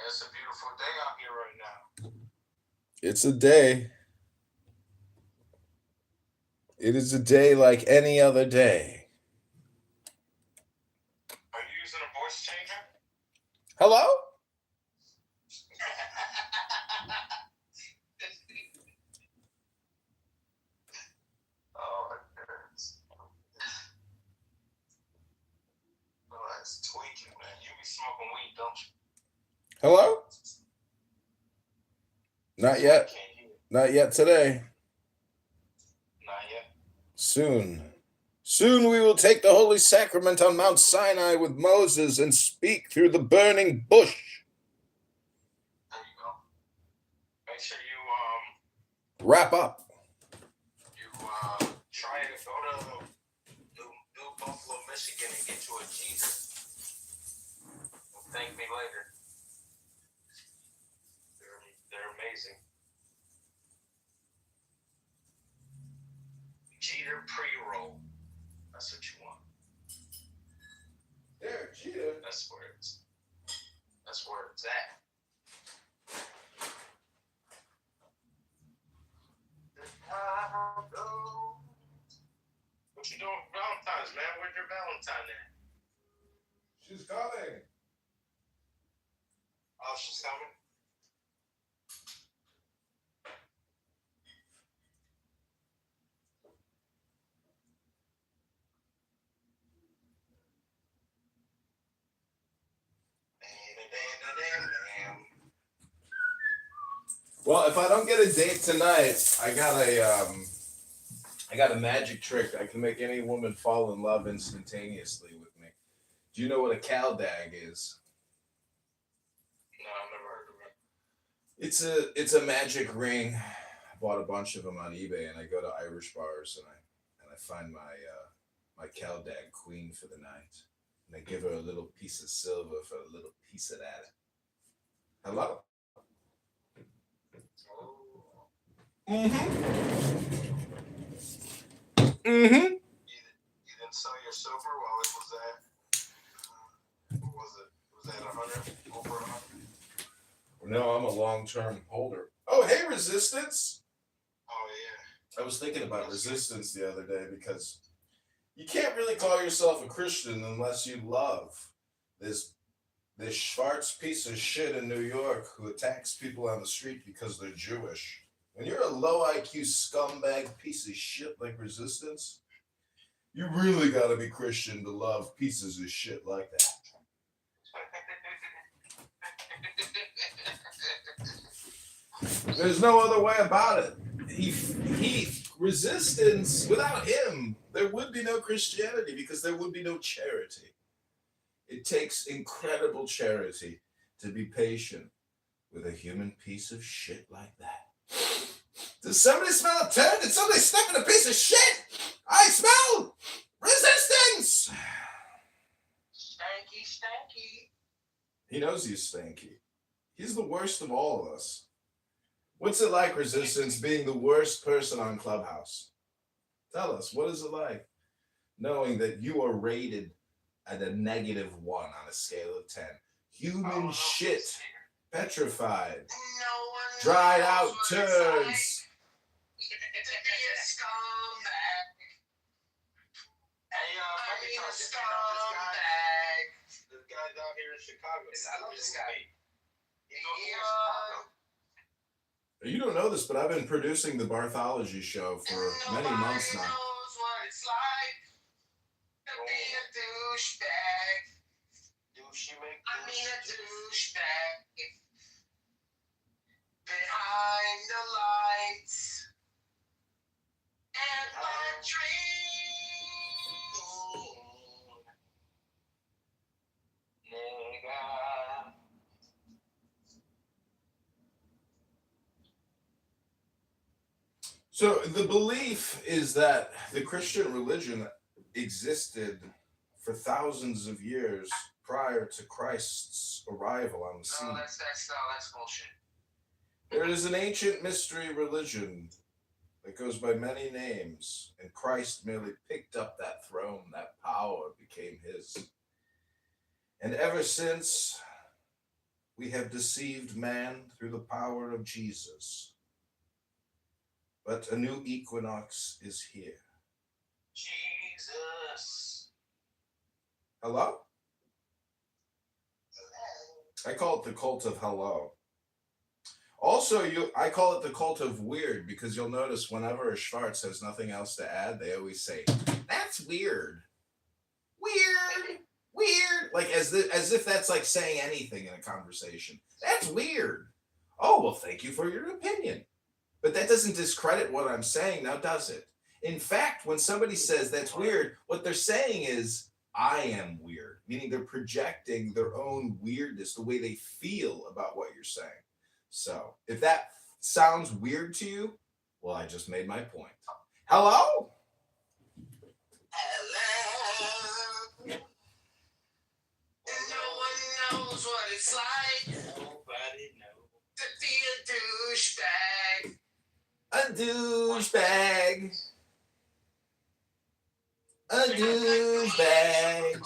it's a beautiful day out here right now. It's a day. It is a day like any other day. Are you using a voice changer? Hello? Oh, that's tweaking, man. You be smoking weed, don't you? Hello? Not yet. Not yet today. Not yet. Soon. Soon we will take the Holy Sacrament on Mount Sinai with Moses and speak through the burning bush. There you go. Make sure you Wrap up. try to go to New Buffalo, Michigan, and get you a Jeter. Thank me later. They're amazing. Jeter pre-roll. That's what you want. There, Jeter. That's where it's at. What you doing for Valentine's, man? Where's your Valentine at? She's coming. Oh, she's coming? Well, if I don't get a date tonight, I got a magic trick. I can make any woman fall in love instantaneously with me. Do you know what a caldag is? No, I've never heard of it. It's a magic ring. I bought a bunch of them on eBay, and I go to Irish bars and I find my caldag queen for the night, and I give her a little piece of silver for a little piece of that. Hello. Mm-hmm. Mm-hmm. You didn't sell your silver while it was at, what was it? Was that 100? Over 100? No, I'm a long-term holder. Oh, hey, Resistance. Oh, yeah. I was thinking about Resistance the other day because you can't really call yourself a Christian unless you love this Schwartz piece of shit in New York who attacks people on the street because they're Jewish. When you're a low IQ scumbag piece of shit like Resistance, you really got to be Christian to love pieces of shit like that. There's no other way about it. He Resistance, without him, there would be no Christianity because there would be no charity. It takes incredible charity to be patient with a human piece of shit like that. Does somebody smell a turd? Did somebody step in a piece of shit? I smell Resistance! Stanky, stanky. He knows he's stanky. He's the worst of all of us. What's it like, Resistance, being the worst person on Clubhouse? Tell us, what is it like knowing that you are rated at a -1 on a scale of 10? Human shit, petrified, dried out turds. This guy down here in Chicago. I love this guy. You don't know this, but I've been producing the Barthology show for many months now. Knows what it's like to be a douchebag. A douchebag. Behind the lights and my dreams. Nigga. So the belief is that the Christian religion existed for thousands of years prior to Christ's arrival on the scene. No, that's bullshit. There is an ancient mystery religion that goes by many names, and Christ merely picked up that throne, that power became his. And ever since We have deceived man through the power of Jesus. But a new equinox is here. Jesus. Hello? I call it the cult of hello. Also, I call it the cult of weird because you'll notice whenever a Schwartz has nothing else to add, they always say, "That's weird. Weird. Weird." Like as if that's like saying anything in a conversation. That's weird. Oh, well, thank you for your opinion. But that doesn't discredit what I'm saying now, does it? In fact, when somebody says that's weird, what they're saying is, I am weird, meaning they're projecting their own weirdness, the way they feel about what you're saying. So if that sounds weird to you, well, I just made my point. Hello? Hello. And no one knows what it's like. Nobody knows. To be a douchebag. A douchebag. A douchebag.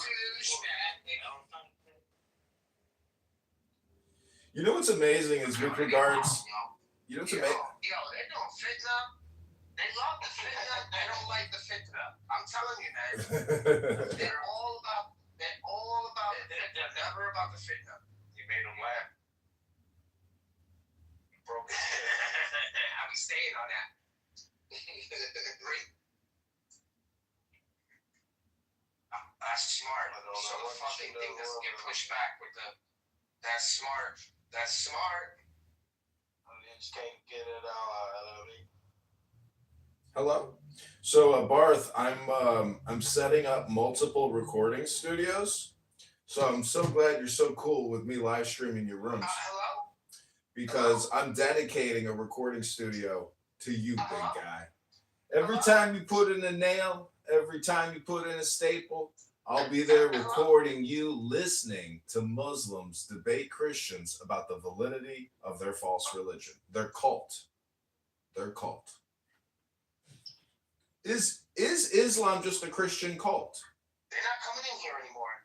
You know what's amazing is with regards. You know what's amazing? Yo, they don't fit up. They love the fit up. They don't like the fit up. I'm telling you, man. They're all about the fit up. Never about the fit up. You made them laugh. You broke it. I'll be staying on that. That's smart. So the fucking thing doesn't get pushed back with the. That's smart. That's smart. You just can't get it out of me. Hello. So, Barth, I'm setting up multiple recording studios. So I'm so glad you're so cool with me live streaming your rooms. Hello. Because I'm dedicating a recording studio to you, big guy. Every time you put in a nail, every time you put in a staple, I'll be there recording you listening to Muslims debate Christians about the validity of their false religion, their cult. Their cult. Is Islam just a Christian cult? They're not coming in here anymore.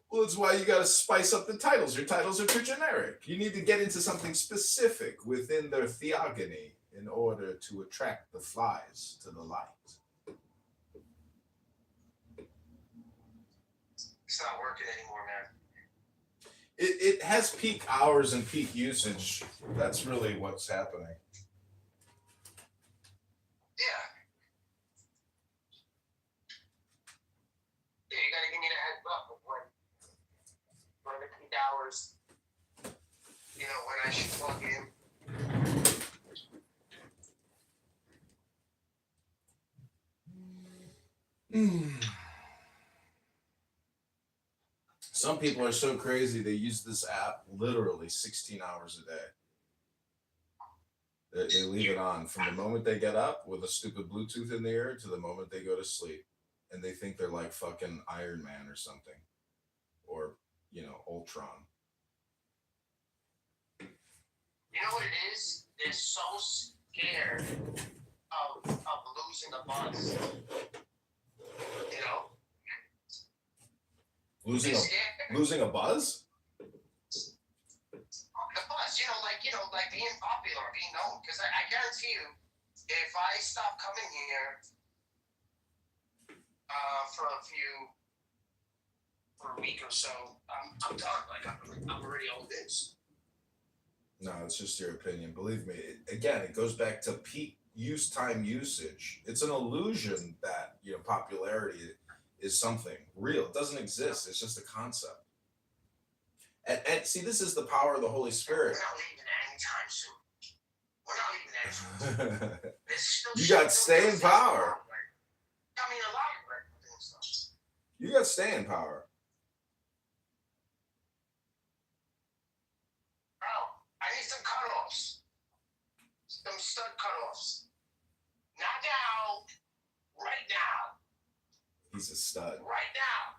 Well, that's why you got to spice up the titles. Your titles are too generic. You need to get into something specific within their theogony in order to attract the flies to the light. It's not working anymore, man. It has peak hours and peak usage. That's really what's happening. Yeah. Yeah, you gotta give me the heads up of when the peak hours, you know, when I should plug in. Some people are so crazy they use this app literally 16 hours a day. They leave it on from the moment they get up with a stupid Bluetooth in the ear to the moment they go to sleep. And they think they're like fucking Iron Man or something. Or, you know, Ultron. You know what it is? They're so scared of losing the buzz. You know? Losing a buzz? The buzz, like being popular, being known. Because I guarantee you, if I stop coming here for a week or so, I'm done. Like I'm already on this. No, it's just your opinion. Believe me. Again, it goes back to peak time usage. It's an illusion that, you know, popularity is something real. It doesn't exist. It's just a concept. And see, this is the power of the Holy Spirit. We're not leaving anytime soon. We're not leaving anytime soon. You got staying power. I mean, a lot of great stuff. You got staying power. Bro, I need some cutoffs. Some stud cutoffs. Not now. Right now. He's a stud. Right now.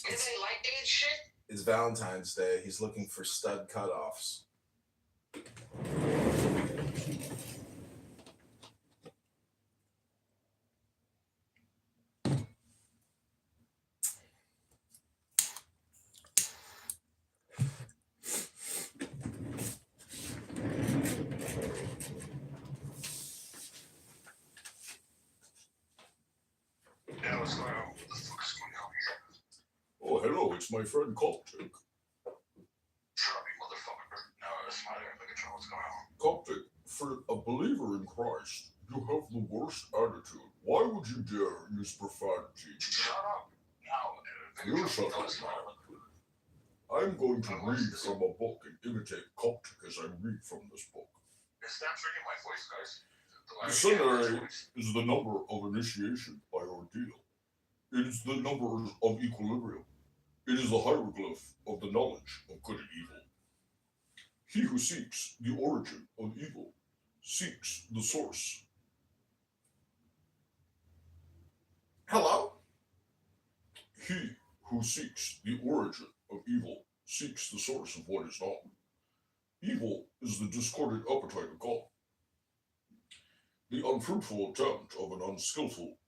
Anybody like that shit? It's Valentine's Day. He's looking for stud cutoffs. Yeah, what's going on? What the fuck is going on here? Oh, hello, it's my friend Coptic. Shut up, you motherfucker. No, that's my control. What's going on? Coptic, for a believer in Christ, you have the worst attitude. Why would you dare use profanity? Shut up. No, You shut up now. I'm going to read from a book and imitate Coptic as I read from this book. It's not really my voice, guys. The seminary is the number of initiation by ordeal. It is the number of equilibrium. It is the hieroglyph of the knowledge of good and evil. He who seeks the origin of evil seeks the source. Hello? He who seeks the origin of evil seeks the source of what is not. Evil is the discordant appetite of God. The unfruitful attempt of an unskillful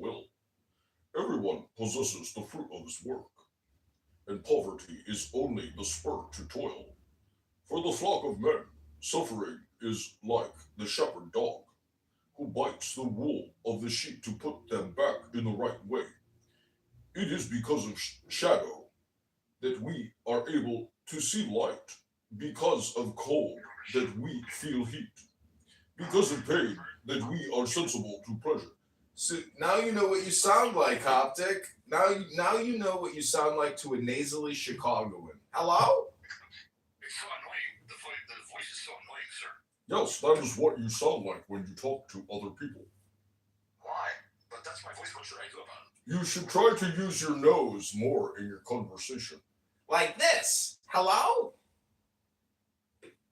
will. Everyone possesses the fruit of his work, and poverty is only the spur to toil. For the flock of men, suffering is like the shepherd dog, who bites the wool of the sheep to put them back in the right way. It is because of shadow that we are able to see light, because of cold that we feel heat, because of pain that we are sensible to pleasure. So now you know what you sound like, Coptic. Now you know what you sound like to a nasally Chicagoan. Hello? It's so annoying. The voice is so annoying, sir. Yes, that is what you sound like when you talk to other people. Why? But that's my voice. What should I do about it? You should try to use your nose more in your conversation. Like this. Hello?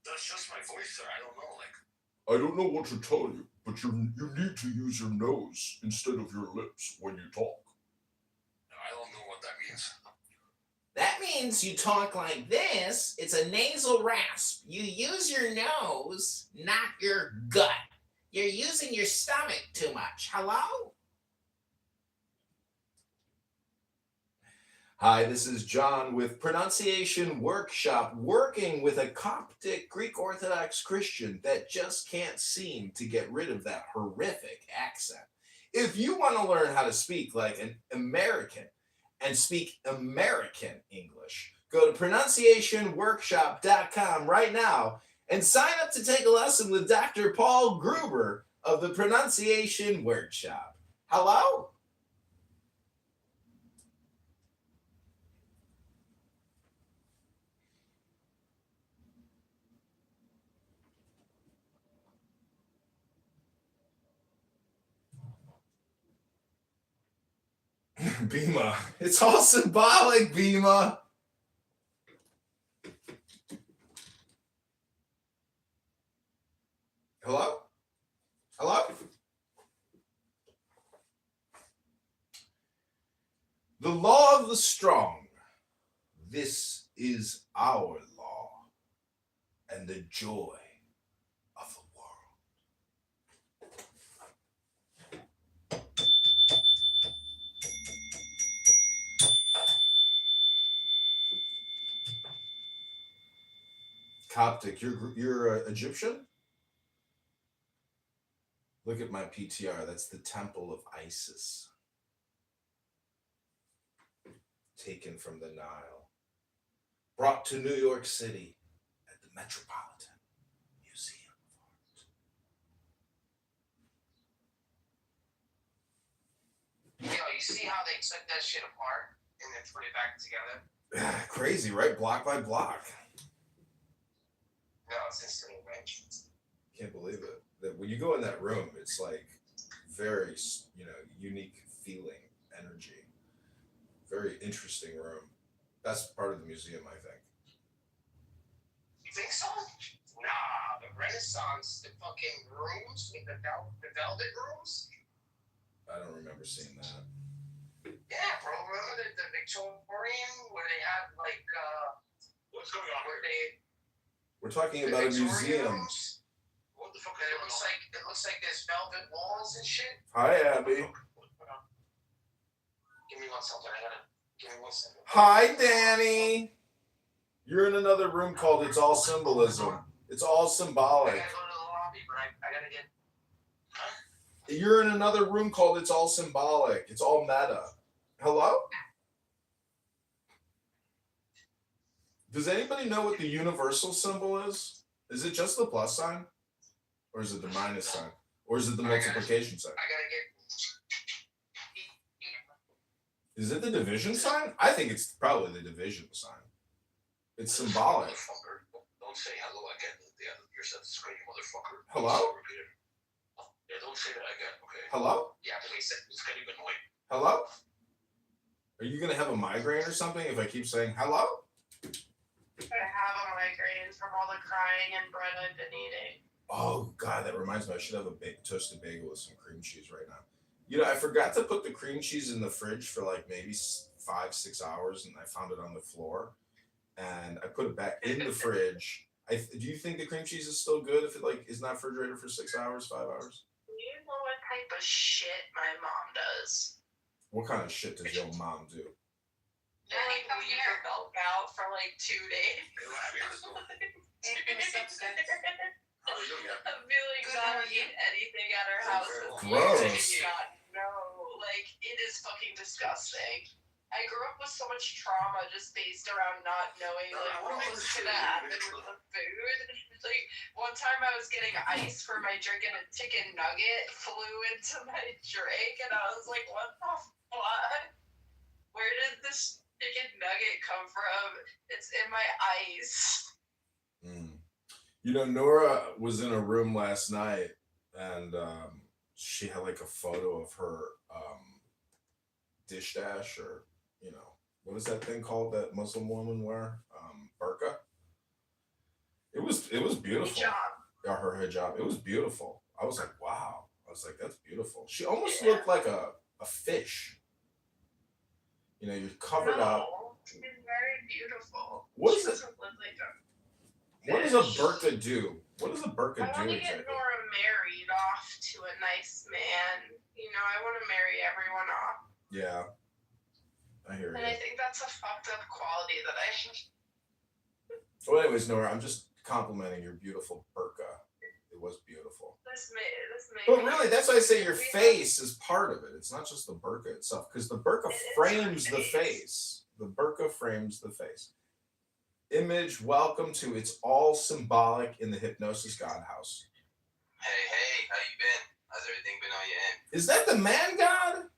That's just my voice, sir. I don't know. I don't know what to tell you, but you need to use your nose instead of your lips when you talk. I don't know what that means. That means you talk like this. It's a nasal rasp. You use your nose, not your gut. You're using your stomach too much. Hello? Hi, this is John with Pronunciation Workshop, working with a Coptic Greek Orthodox Christian that just can't seem to get rid of that horrific accent. If you want to learn how to speak like an American and speak American English, go to pronunciationworkshop.com right now and sign up to take a lesson with Dr. Paul Gruber of the Pronunciation Workshop. Hello? Bima. It's all symbolic, Bima. Hello? Hello? The law of the strong. This is our law and the joy of the world. Coptic, you're Egyptian? Look at my PTR. That's the Temple of Isis. Taken from the Nile. Brought to New York City at the Metropolitan Museum of Art. Yo, you see how they took that shit apart and then put it back together? Crazy, right? Block by block. No, it's instantly arranged. Can't believe it. That when you go in that room, it's like very, unique feeling, energy. Very interesting room. Best part of the museum, I think. You think so? Nah, the Renaissance, the fucking rooms, with the velvet rooms. I don't remember seeing that. Yeah, bro. Remember the Victorian where they had what's going on? Where We're talking about a museum. Rooms? What the fuck? It looks like there's velvet walls and shit. Hi, Abby. Give me 1 second. Give me 1 second. Hi, Danny. You're in another room called It's All Symbolism. It's all I symbolic. gotta go to the lobby, but I gotta get. Huh? You're in another room called It's All Symbolic. It's all meta. Hello? Does anybody know what the universal symbol is? Is it just the plus sign? Or is it the minus sign? Or is it the multiplication sign? I gotta get. Is it the division sign? I think it's probably the division sign. It's symbolic. Motherfucker. Don't say hello again. You're such a screen, motherfucker. Hello? Yeah, don't say that again, okay? Hello? Yeah, please. It's getting annoying. Hello? Are you gonna have a migraine or something if I keep saying hello? I have a migraine from all the crying and bread I've been eating. Oh God, that reminds me. I should have a toasted bagel with some cream cheese right now. You know, I forgot to put the cream cheese in the fridge for like maybe 5-6 hours, and I found it on the floor, and I put it back in the fridge. Do you think the cream cheese is still good if it like is not refrigerated for 6 hours, 5 hours? You know what type of shit my mom does? What kind of shit does your mom do? Like leave her milk out for like 2 days. How are you doing? I'm feeling not eat anything at her house. Gross. No, like it is fucking disgusting. I grew up with so much trauma just based around not knowing like what was gonna happen with the food. Like one time I was getting ice for my drink and a chicken nugget flew into my drink and I was like, what the fuck? Where did this chicken nugget come from? It's in my ice. You know, Nora was in a room last night, and she had like a photo of her dish dash, or you know, what is that thing called that Muslim woman wear? Burqa. It was beautiful. Hijab. Yeah, her hijab. It was beautiful. I was like, wow. I was like, that's beautiful. She almost looked like a fish. You know, you're covered up. She's very beautiful. What She is it? doesn't look like a What does a burqa do? What does a burqa I want do to get exactly? Nora married off to a nice man. You know, I want to marry everyone off. Yeah, I hear And I you. think that's a fucked up quality that I should. Well, anyways, Nora, I'm just complimenting your beautiful burqa. It was beautiful. This may. But really, that's why I say your face is part of it. It's not just the burqa itself, because the burqa It is frames her the face. The burqa frames the face. Image, welcome to It's All Symbolic in the Hypnosis God House. Hey, how you been? How's everything been on your end? Is that the man God?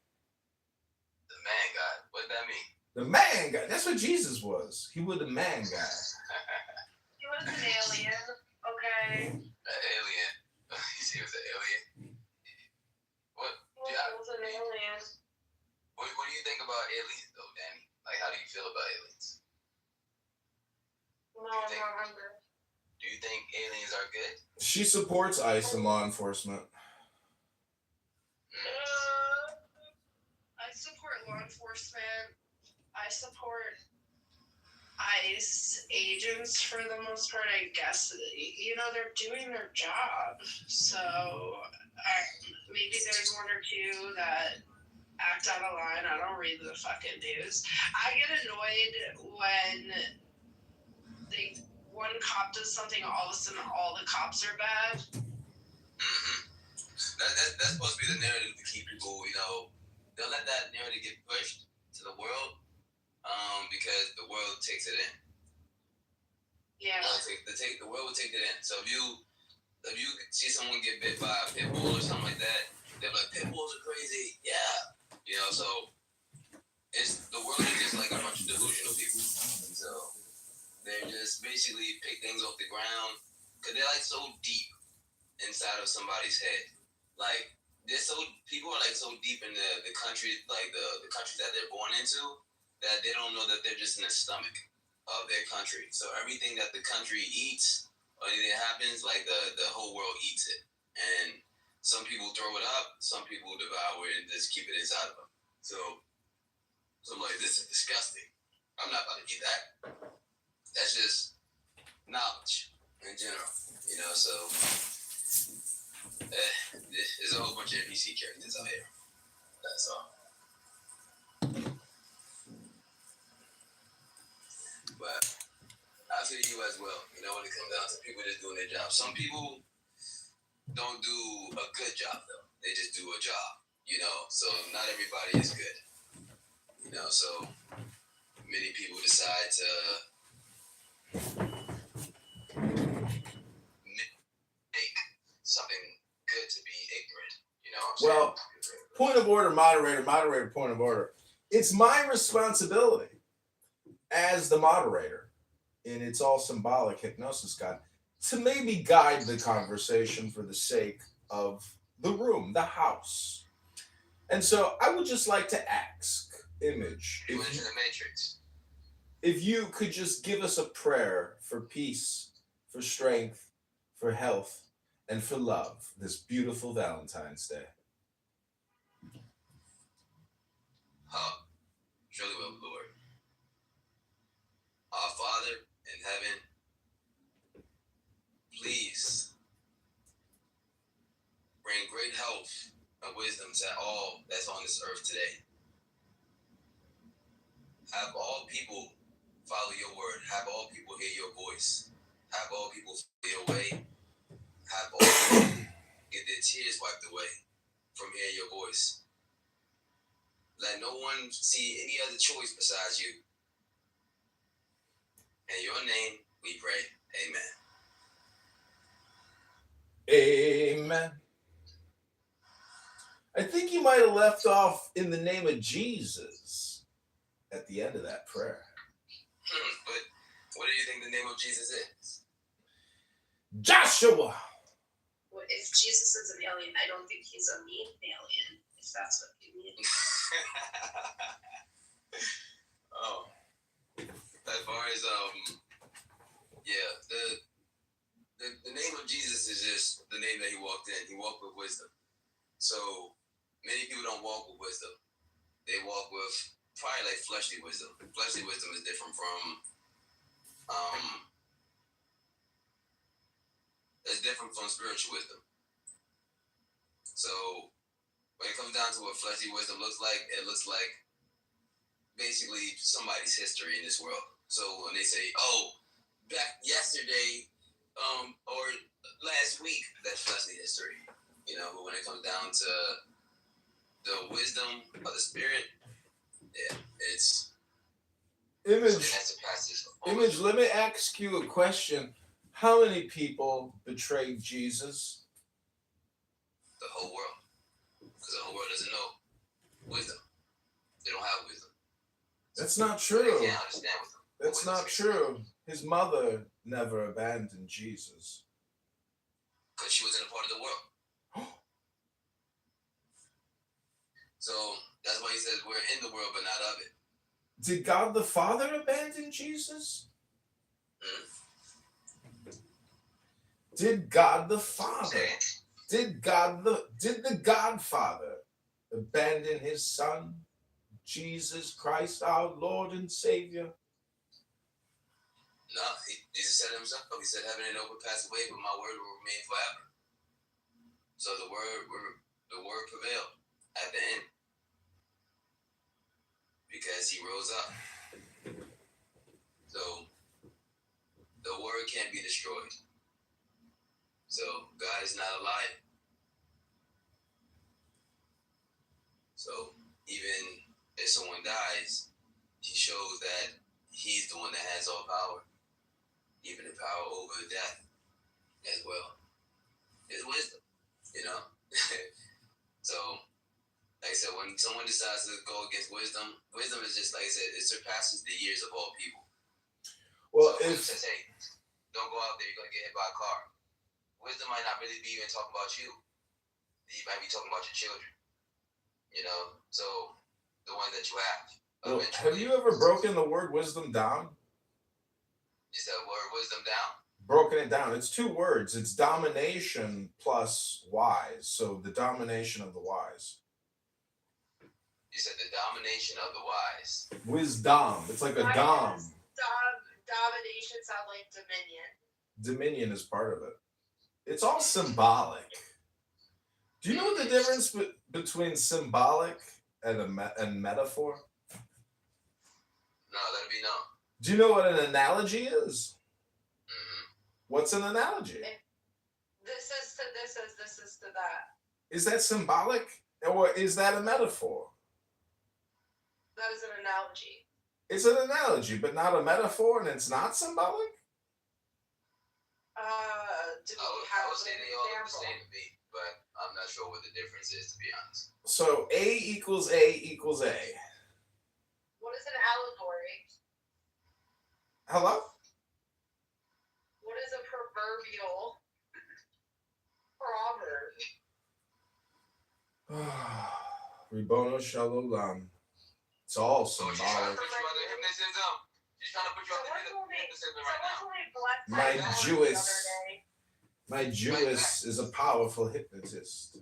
The man God. What does that mean? The man God. That's what Jesus was. He was the man God. He was an alien, okay? An alien. You see, he was an alien. What? He Yeah. was an alien. What do you think about aliens, though, Danny? Like, how do you feel about aliens? No, I'm not hungry. Do you think aliens are good? She supports ICE and law enforcement. I support law enforcement. I support ICE agents for the most part, I guess. You know, they're doing their job. So maybe there's one or two that act out of line. I don't read the fucking news. I get annoyed when one cop does something, all of a sudden all the cops are bad. Mm-hmm. That's supposed to be the narrative to keep people, you know, they'll let that narrative get pushed to the world because the world takes it in. Yeah. The world will take it in. So if you see someone get bit by a pit bull or something like that, they're like, pit bulls are crazy. Yeah. You know, so the world is just like a bunch of delusional people. So they're just basically pick things off the ground because they're like so deep inside of somebody's head. Like people are like so deep in the country, like the countries that they're born into, that they don't know that they're just in the stomach of their country. So everything that the country eats or anything that happens, like the whole world eats it. And some people throw it up, some people devour it and just keep it inside of them. So I'm like, this is disgusting. I'm not about to eat that. That's just knowledge in general, you know. So there's a whole bunch of NPC characters out here. That's all. But I feel you as well. You know, when it comes down to people just doing their job, some people don't do a good job though. they just do a job, you know. So not everybody is good, you know. So many people decide to make something good to be ignorant, you know what I'm saying? Well, point of order, moderator, point of order. It's my responsibility as the moderator, and it's all symbolic hypnosis, God, to maybe guide the conversation for the sake of the room, the house. And so I would just like to ask, Image, You went into the Matrix. if you could just give us a prayer for peace, for strength, for health, and for love this beautiful Valentine's Day. Surely will, Lord. Our Father in heaven, please bring great health and wisdom to all that's on this earth today. Have all people follow your word. Have all people hear your voice. Have all people follow your way. Have all people get their tears wiped away from hearing your voice. Let no one see any other choice besides you. In your name we pray. Amen. Amen. I think you might have left off in the name of Jesus at the end of that prayer. But what do you think the name of Jesus is? Joshua! Well, if Jesus is an alien, I don't think he's a mean alien, if that's what you mean. Oh. As far as yeah, the name of Jesus is just the name that he walked in. He walked with wisdom. So many people don't walk with wisdom. They walk with probably like fleshly wisdom. Fleshly wisdom is different from spiritual wisdom. So when it comes down to what fleshly wisdom looks like, it looks like basically somebody's history in this world. So when they say, "Oh, back yesterday, or last week," that's fleshly history, you know. But when it comes down to the wisdom of the spirit, yeah, it's Image, that surpasses Image, let me ask you a question. How many people betrayed Jesus? the whole world, because the whole world doesn't know wisdom. They don't have wisdom. That's not So true. they can't understand wisdom. That's not true. His mother never abandoned Jesus. Because she was in a part of the world. So that's why he says we're in the world but not of it. Did God the Father abandon Jesus? Did God the Father, did the Godfather abandon his son, Jesus Christ, our Lord and Savior? No, Jesus said it himself. He said, "Heaven and earth will pass away, but my word will remain forever." So the word prevailed at the end because he rose up. So the word can't be destroyed. So God is not a liar. So even if someone dies, he shows that he's the one that has all power, even the power over death as well. It's wisdom, you know. So, like I said, when someone decides to go against wisdom, wisdom is just, like I said, it surpasses the years of all people. Well, so if says, "Hey, don't go out there, you're gonna get hit by a car." Wisdom might not really be even talking about you. He might be talking about your children. You know, so the ones that you have. well, have you ever broken the word wisdom down? Is that word wisdom down? Broken it down. It's two words. It's domination plus wise. So the domination of the wise. You said the domination of the wise. Wisdom. It's like a Why dom. does domination sound like dominion? Dominion is part of it. It's all symbolic. Do you know the difference between symbolic and metaphor? No, let it be known. Do you know what an analogy is? Mm-hmm. What's an analogy? This is to this as this is to that. Is that symbolic or is that a metaphor? That is an analogy. It's an analogy, but not a metaphor, and it's not symbolic? Do we I have would say an they all look the example? same to me, but I'm not sure what the difference is, to be honest. So A equals A equals A. What is an allegory? Hello? What is a proverbial proverb? Ribono Shalom. It's all So she's trying to symbolic. put you under hypnotism. She's trying to put you under hypnotism right now. My My Jewess. My Jewess is a powerful hypnotist.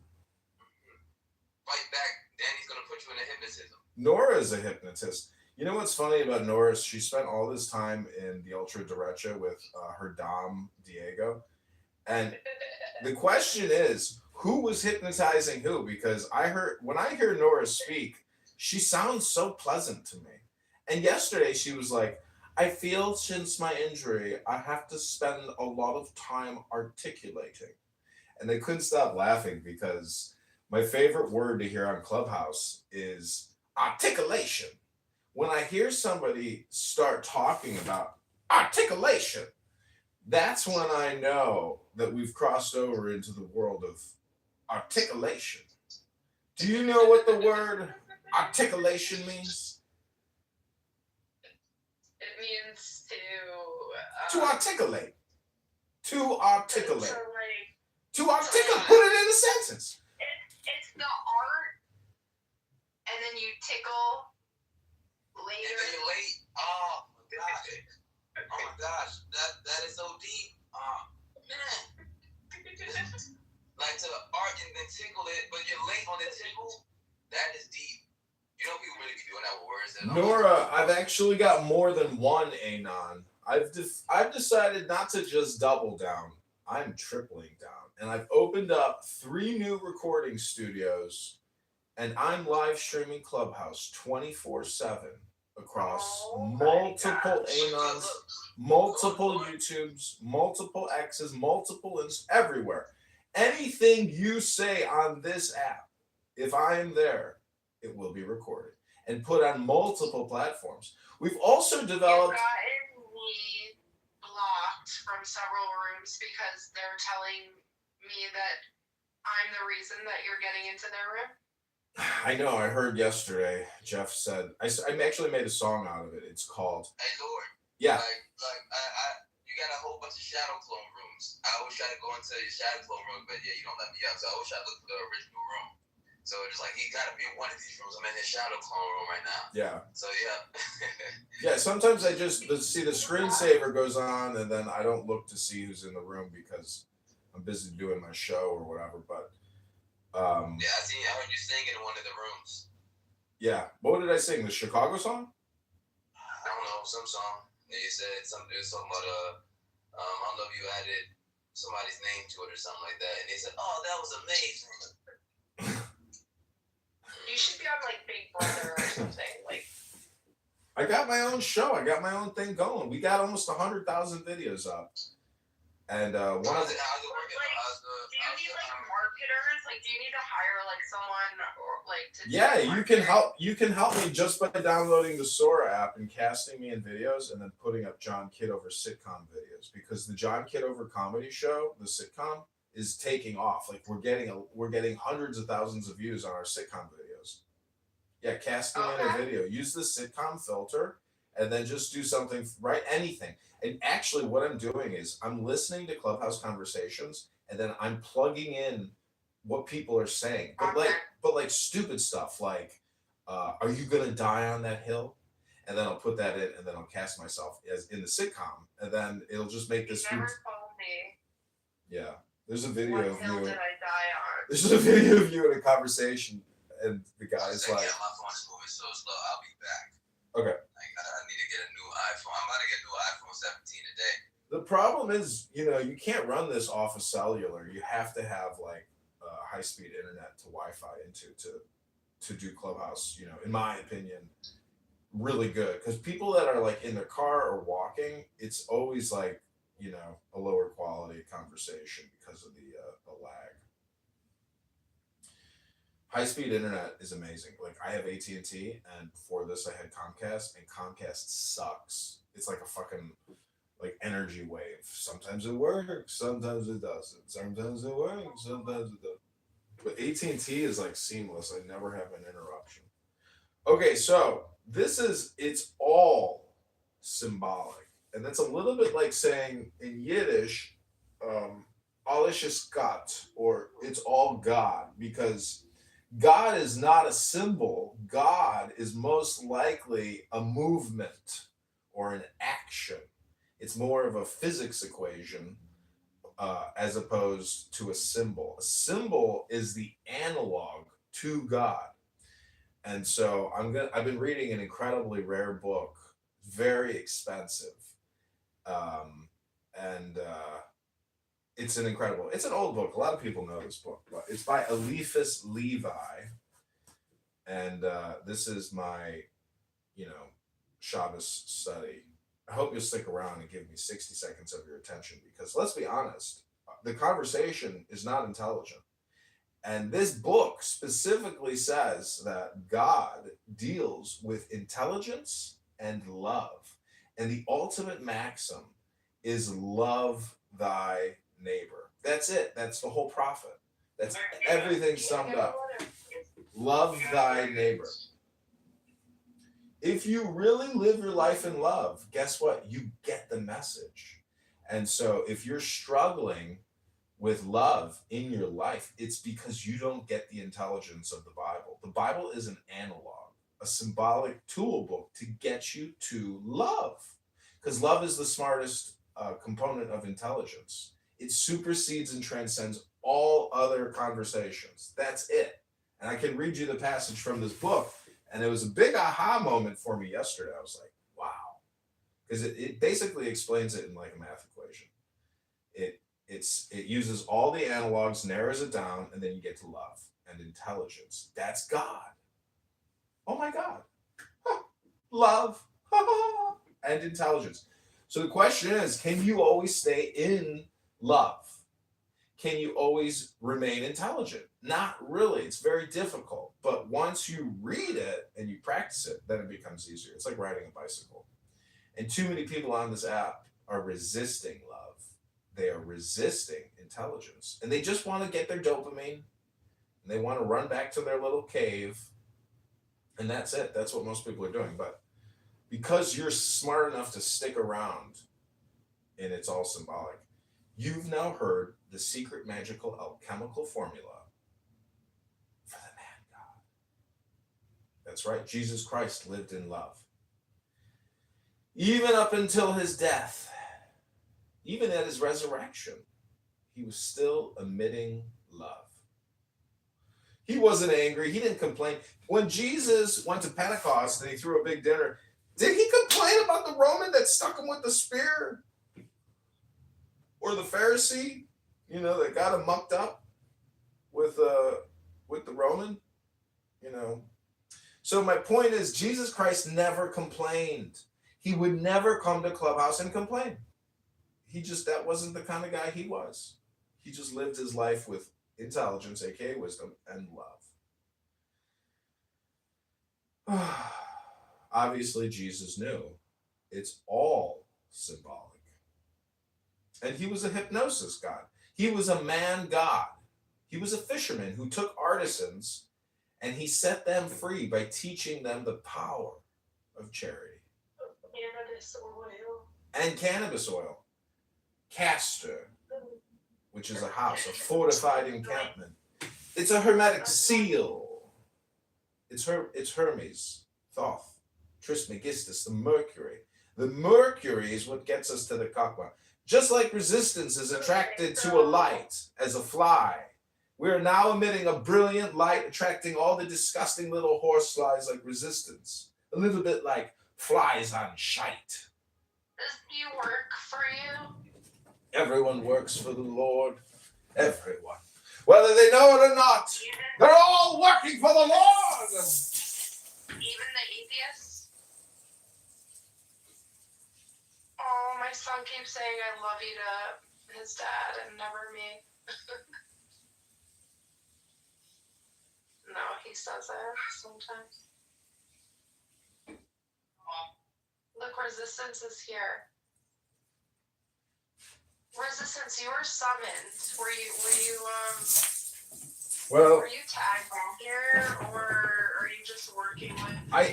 Fight back. Danny's gonna put you into hypnotism. Nora is a hypnotist. You know what's funny about Nora? She spent all this time in the Ultra Derecha with her Dom, Diego. And the question is, who was hypnotizing who? Because when I hear Nora speak, she sounds so pleasant to me. And yesterday she was like, I feel since my injury, I have to spend a lot of time articulating. And they couldn't stop laughing because my favorite word to hear on Clubhouse is articulation. When I hear somebody start talking about articulation, that's when I know that we've crossed over into the world of articulation. Do you know what the word articulation means? It means To articulate. To articulate. So like, To articulate. Put it in a sentence. it's the art, and then you tickle And later. then you're late. Oh my gosh. Oh my gosh. That is so deep. Man. Like to the art and then tickle it, but you're late on the tickle. That is deep. You know people really be doing that with words. Nora, I've actually got more than one Anon. I've decided not to just double down. I'm tripling down. And I've opened up 3 new recording studios, and I'm live streaming Clubhouse 24/7 across multiple Anons, multiple YouTubes, multiple X's, multiple everywhere. Anything you say on this app, if I am there, it will be recorded and put on multiple platforms. We've also developed. You've gotten me blocked from several rooms because they're telling me that I'm the reason that you're getting into their room. I know. I heard yesterday. Jeff said I actually made a song out of it. It's called. Hey Lord. Yeah. You got a whole bunch of shadow clone rooms. I always try to go into your shadow clone room, but yeah, you don't let me up. So I always try to look for the original room. So it's like he gotta be in one of these rooms. I'm in his shadow clone room right now. Yeah. So yeah. Yeah. Sometimes I just see the screensaver goes on, and then I don't look to see who's in the room because I'm busy doing my show or whatever. But yeah, I heard you sing in one of the rooms. yeah. What did I sing? The Chicago song? I don't know, some song. And you said something about I don't know if you added somebody's name to it or something like that. And they said, oh, that was amazing. You should be on like Big Brother or something. Like I got my own show. I got my own thing going. We got almost 100,000 videos up. And one of How's it working? do you need like marketers? Like, do you need to hire like someone or like to? yeah, do you can marketing? help. You can help me just by downloading the Sora app and casting me in videos, and then putting up John Kitover sitcom videos because the John Kitover comedy show, the sitcom, is taking off. Like we're getting hundreds of thousands of views on our sitcom videos. Yeah, casting in a video. Use the sitcom filter, and then just do something. Write anything. And actually, what I'm doing is I'm listening to Clubhouse conversations, and then I'm plugging in what people are saying, but like stupid stuff like, "Are you gonna die on that hill?" And then I'll put that in, and then I'll cast myself as in the sitcom, and then it'll just make this. You never told me. Yeah, there's a video What of hill you. did I die on? There's a video of you in a conversation, and the guy's like, yeah, my phone's moving so slow. I'll be back. Okay. I need to get a new iPhone. I'm about to get a new iPhone 17 today. The problem is, you can't run this off of cellular. You have to have like high-speed internet to Wi-Fi into to do Clubhouse. In my opinion, really good because people that are like in their car or walking, it's always like a lower quality conversation because of the lag. High-speed internet is amazing. Like I have AT&T, and before this I had Comcast, and Comcast sucks. It's like a fucking like energy wave. Sometimes it works, sometimes it doesn't. Sometimes it works, sometimes it doesn't. But AT&T is like seamless. I never have an interruption. Okay, so it's all symbolic. And that's a little bit like saying in Yiddish, alles ist Gott, or it's all God, because God is not a symbol. God is most likely a movement or an action. It's more of a physics equation as opposed to a symbol. A symbol is the analog to God. And so I've been reading an incredibly rare book, very expensive. And it's an old book. A lot of people know this book, but it's by Eliphas Levi. And this is my, Shabbos study. I hope you'll stick around and give me 60 seconds of your attention, because let's be honest, the conversation is not intelligent. And this book specifically says that God deals with intelligence and love. And the ultimate maxim is love thy neighbor. That's it. That's the whole prophet. That's everything summed up. Love thy neighbor. If you really live your life in love, guess what? You get the message. And so if you're struggling with love in your life, it's because you don't get the intelligence of the Bible. The Bible is an analog, a symbolic tool book to get you to love, because love is the smartest component of intelligence. It supersedes and transcends all other conversations. That's it. And I can read you the passage from this book, and it was a big aha moment for me yesterday. I was like, wow, because it basically explains it in like a math equation. It uses all the analogs, narrows it down, and then you get to love and intelligence. That's God. Oh my God. Love and intelligence. So the question is, can you always stay in love? Can you always remain intelligent? Not really. It's very difficult. But once you read it and you practice it, then it becomes easier. It's like riding a bicycle. And too many people on this app are resisting love. They are resisting intelligence, and they just want to get their dopamine, and they want to run back to their little cave, and that's it. That's what most people are doing. But because you're smart enough to stick around, and it's all symbolic, you've now heard the secret magical alchemical formula for the man God. That's right. Jesus Christ lived in love, even up until his death. Even at his resurrection, he was still emitting love. He wasn't angry. He didn't complain. When Jesus went to Pentecost and he threw a big dinner, did he complain about the Roman that stuck him with the spear? Or the Pharisee, that got him mucked up with the Roman? So my point is, Jesus Christ never complained. He would never come to Clubhouse and complain. That wasn't the kind of guy he was. He just lived his life with intelligence, aka wisdom, and love. Obviously, Jesus knew it's all symbolic. And he was a hypnosis god. He was a man god. He was a fisherman who took artisans and he set them free by teaching them the power of charity. And cannabis oil. Castor, which is a house, a fortified encampment. It's a hermetic seal. It's Hermes, Thoth, Trismegistus, the Mercury. The Mercury is what gets us to the Chakma. Just like resistance is attracted to a light as a fly, we are now emitting a brilliant light, attracting all the disgusting little horse flies like resistance. A little bit like flies on shite. Does he work for you? Everyone works for the Lord. Everyone. Whether they know it or not, they're all working for the Lord. Even the atheists? Oh, my son keeps saying I love you to his dad and never me. No, he says it sometimes. Look, Resistance is here. Resistance, you were summoned. Were you tagged in here, or are you just working with? I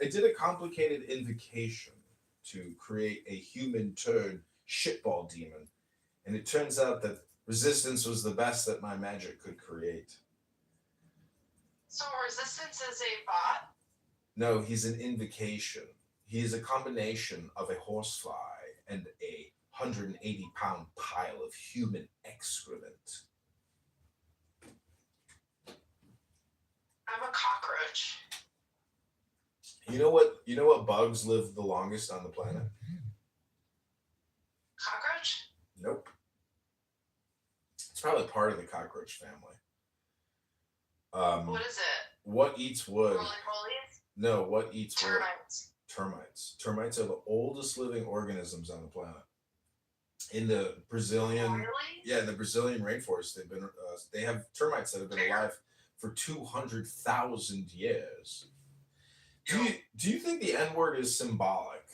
did a complicated invocation to create a human turd shitball demon, and it turns out that Resistance was the best that my magic could create. So Resistance is a bot? No, he's an invocation. He is a combination of a horsefly and a 180-pound pile of human excrement. I'm a cockroach. You know what bugs live the longest on the planet? Cockroach? Nope. It's probably part of the cockroach family. What is it? What eats wood? Roly-polies? No, what eats wood? Termites. Termites. Termites are the oldest living organisms on the planet. In the Brazilian, Really? yeah, in the Brazilian rainforest, they have termites that have been alive for 200,000 years. Do you think the N-word is symbolic?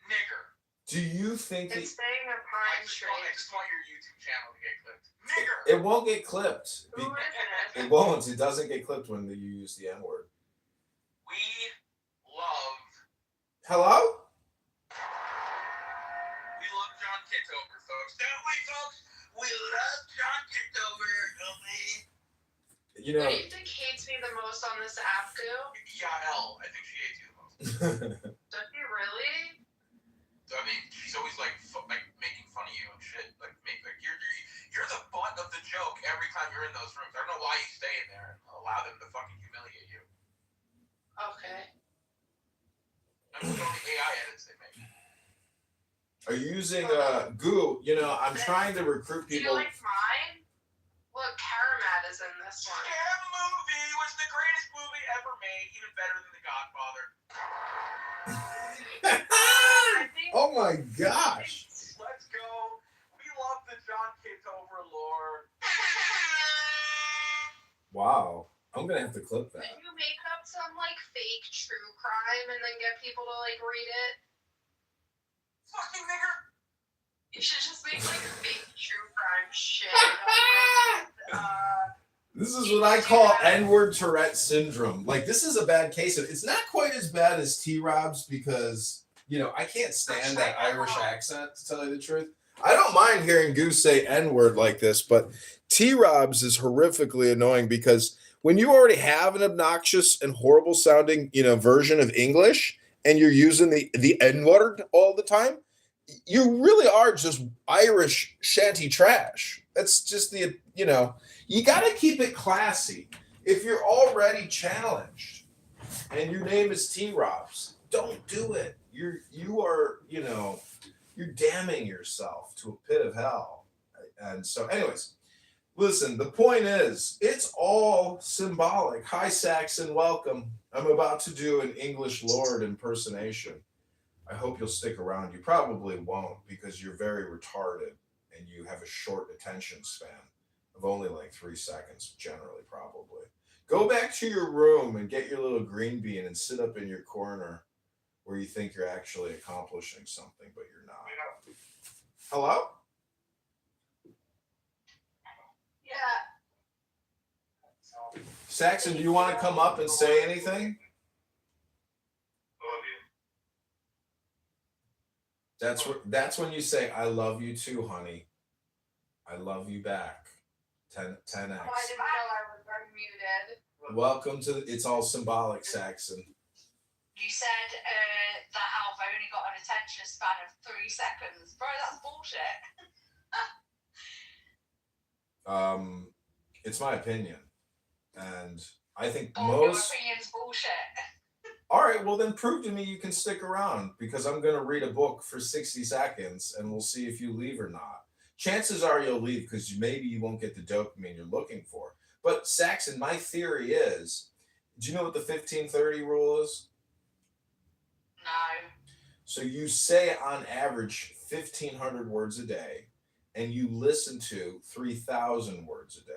Nigger. Do you think It's saying a pine tree. I just want your YouTube channel to get clipped. Nigger. it won't get clipped? Who is it? It won't. It doesn't get clipped when you use the N-word. We love. Hello? We love John Kitover, folks. Don't we, folks? We love John Kitover, don't we? You Who know. do you think hates me the most on this app, Goo? Yael, I think she hates you the most. Does he really? I mean, she's always like making fun of you and shit. Like you're the butt of the joke every time you're in those rooms. I don't know why you stay in there and allow them to fucking humiliate you. Okay. I'm just on the AI edits they make. Are you using Goo? You know, I'm trying to recruit Do you people. like mine? Look, Karamat is in this one. Scary movie was the greatest movie ever made, even better than The Godfather. I think Oh my gosh. Let's go. We love the John Kitover lore. Wow. I'm gonna have to clip that. Could you make up some like fake true crime and then get people to like read it? Fucking nigger. You should just make like fake true crime shit. This is what I call N-word Tourette syndrome. Like, this is a bad case of. It's not quite as bad as T-Rob's because, you know, I can't stand that Irish accent, to tell you the truth. I don't mind hearing Goose say N-word like this, but T-Rob's is horrifically annoying because when you already have an obnoxious and horrible sounding, you know, version of English and you're using the N-word all the time, you really are just Irish shanty trash. That's just the, you know, you got to keep it classy. If you're already challenged and your name is T-Robs, don't do it. You are, you know, you're damning yourself to a pit of hell. And so, anyways, listen, the point is, it's all symbolic. Hi, Saxon, welcome. I'm about to do an English Lord impersonation. I hope you'll stick around. You probably won't because you're very retarded and you have a short attention span of only like 3 seconds, generally, probably. Go back to your room and get your little green bean and sit up in your corner where you think you're actually accomplishing something, but you're not. Hello? Yeah. Saxon, do you want to come up and say anything? That's when you say, I love you too, honey. I love you back. 10x. Oh, I didn't know I was unmuted. Welcome to It's All Symbolic, Saxon. You said that Alf only got an attention span of 3 seconds. Bro, that's bullshit. It's my opinion. And I think Your most... opinion's bullshit. All right, well then prove to me you can stick around because I'm going to read a book for 60 seconds and we'll see if you leave or not. Chances are you'll leave because maybe you won't get the dopamine you're looking for. But Saxon, my theory is, do you know what the 15-30 rule is? No. So you say on average 1,500 words a day, and you listen to 3,000 words a day.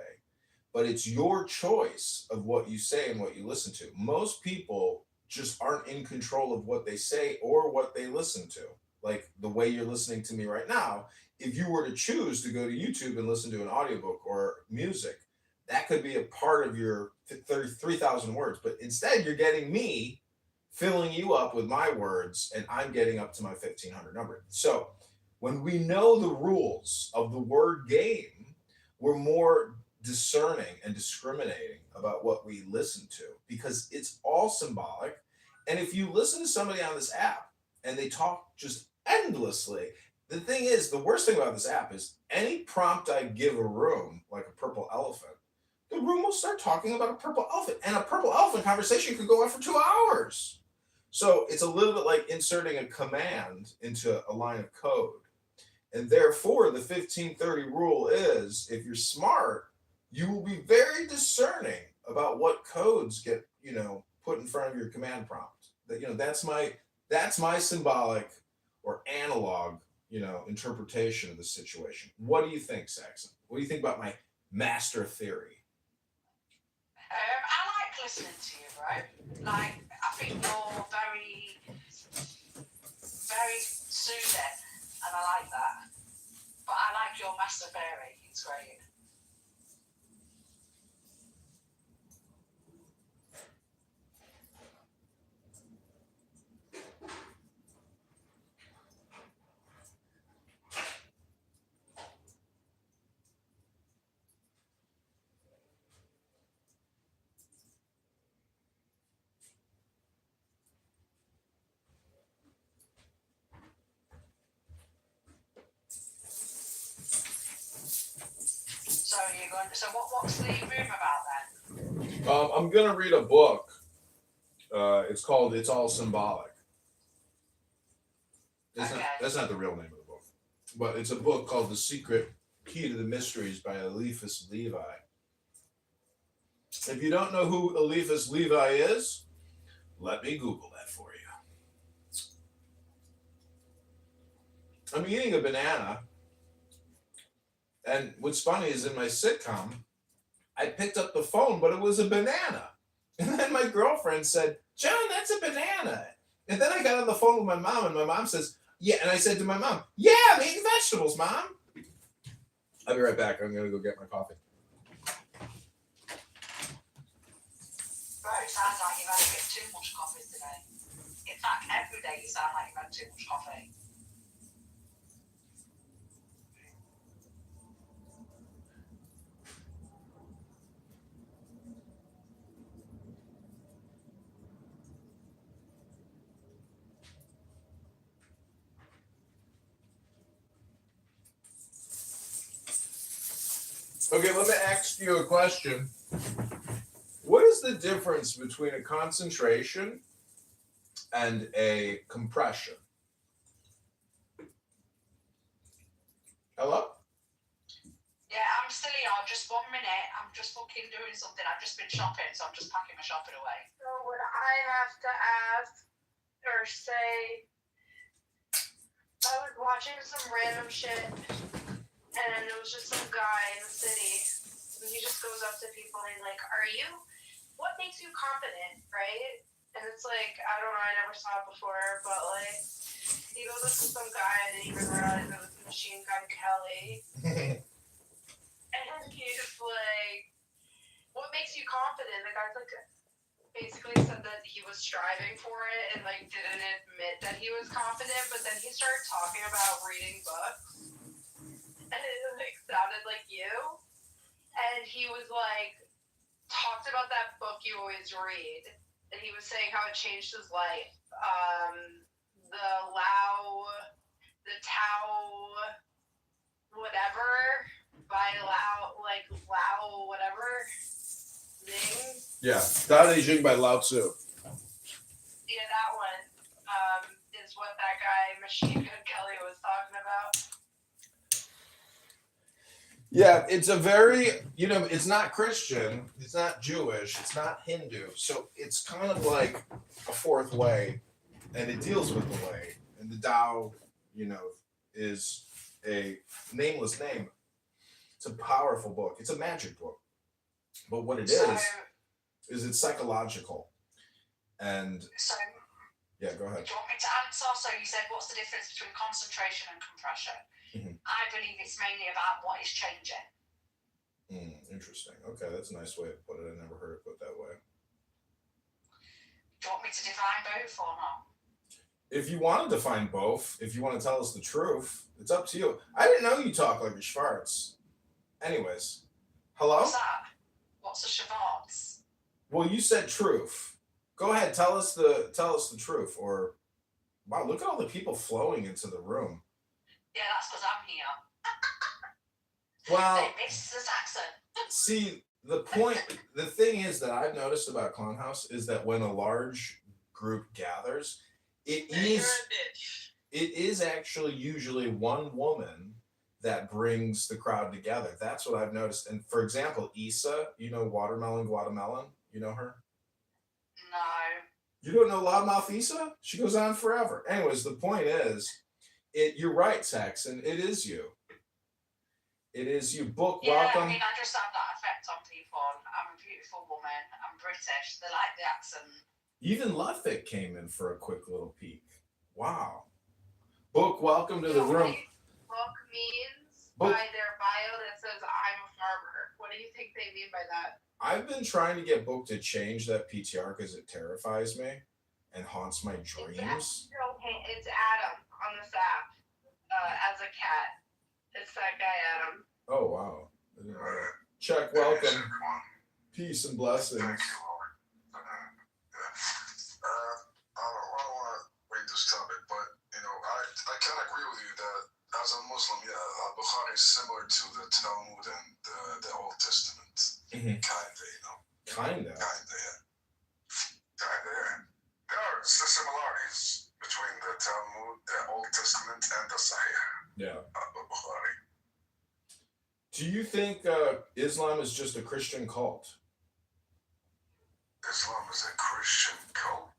But it's your choice of what you say and what you listen to. Most people just aren't in control of what they say or what they listen to. Like the way you're listening to me right now, if you were to choose to go to YouTube and listen to an audiobook or music, that could be a part of your 3,000 words. But instead, you're getting me filling you up with my words, and I'm getting up to my 1,500 number. So when we know the rules of the word game, we're more discerning and discriminating about what we listen to because it's all symbolic. And if you listen to somebody on this app and they talk just endlessly, the thing is, the worst thing about this app is any prompt I give a room, like a purple elephant, the room will start talking about a purple elephant. And a purple elephant conversation could go on for 2 hours. So it's a little bit like inserting a command into a line of code. And therefore, the 1530 rule is if you're smart, you will be very discerning about what codes get, put in front of your command prompt. That's my symbolic or analog, interpretation of the situation. What do you think, Saxon? What do you think about my master theory? I like listening to you, right? Like, I think you're very, very soothing, and I like that. But I like your master theory. It's great. So what's the room about then? I'm gonna read a book. It's called "It's All Symbolic." That's not the real name of the book, but it's a book called "The Secret Key to the Mysteries" by Eliphas Levi. If you don't know who Eliphas Levi is, let me Google that for you. I'm eating a banana. And what's funny is in my sitcom, I picked up the phone, but it was a banana. And then my girlfriend said, "John, that's a banana." And then I got on the phone with my mom, and my mom says, "Yeah." And I said to my mom, "Yeah, I'm eating vegetables, Mom." I'll be right back. I'm going to go get my coffee. Bro, it sounds like you've had a bit too much coffee today. In fact, every day you sound like you've had too much coffee. Okay, let me ask you a question. What is the difference between a concentration and a compression? Hello? Yeah, I'm still here. Just 1 minute. I'm just fucking doing something. I've just been shopping, so I'm just packing my shopping away. So would I have to ask or say, I was watching some random shit, and it was just some guy in the city, and he just goes up to people and he's like, what makes you confident, right? And it's like, I don't know, I never saw it before, but like, he goes up to some guy and he didn't even realize it was Machine Gun Kelly. And he's like, what makes you confident? The guy's like, basically said that he was striving for it and like didn't admit that he was confident, but then he started talking about reading books. And it like sounded like you. And he was like, talked about that book you always read. And he was saying how it changed his life. The Tao, whatever, by Lao, whatever, Ning. Yeah, Tao Te Ching by Lao Tzu. Yeah, that one is what that guy, Machine Gun Kelly, was talking about. Yeah, it's a very, it's not Christian, it's not Jewish, it's not Hindu. So it's kind of like a fourth way, and it deals with the way. And the Tao, is a nameless name. It's a powerful book. It's a magic book. But what it is it's psychological. And So, yeah, go ahead. do you want me to answer? So you said, what's the difference between concentration and compression? Mhm. I believe it's mainly about what is changing. Interesting. Okay, that's a nice way to put it. I never heard it put that way. Do you want me to define both or not? If you want to define both, if you want to tell us the truth, it's up to you. I didn't know you talk like a Schwartz. Anyways, hello? What's that? What's a Schwartz? Well, you said truth. Go ahead, tell us the truth. Or wow, look at all the people flowing into the room. Yeah, that's because I'm here. Well, They missed the accent. see, the thing is that I've noticed about Clownhouse is that when a large group gathers, it is actually usually one woman that brings the crowd together. That's what I've noticed. And for example, Issa, you know Watermelon Guatemala? You know her? No. You don't know Loudmouth Issa? She goes on forever. Anyways, the point is, you're right, Saxon. It is you. It is you. Book, Yeah, welcome. I mean, I just have that effect on people. I'm a beautiful woman. I'm British. They like the accent. Even Luthick came in for a quick little peek. Wow. Book, welcome to the room. Book means Book. by their bio that says I'm a farmer. What do you think they mean by that? I've been trying to get Book to change that PTR because it terrifies me and haunts my dreams. It's Adam on this app as a cat. It's that guy Adam. Oh, wow. I didn't know that. Chuck, welcome. Peace and blessings. Thank you, Lord. I don't want to read this topic, but, I can agree with you that as a Muslim, Bukhari is similar to the Talmud and the Old Testament. Mhm. Kinda, Kinda. yeah. There are similarities between the Talmud, the Old Testament, and the Sahih. Yeah. Bukhari. Do you think Islam is just a Christian cult? Islam is a Christian cult.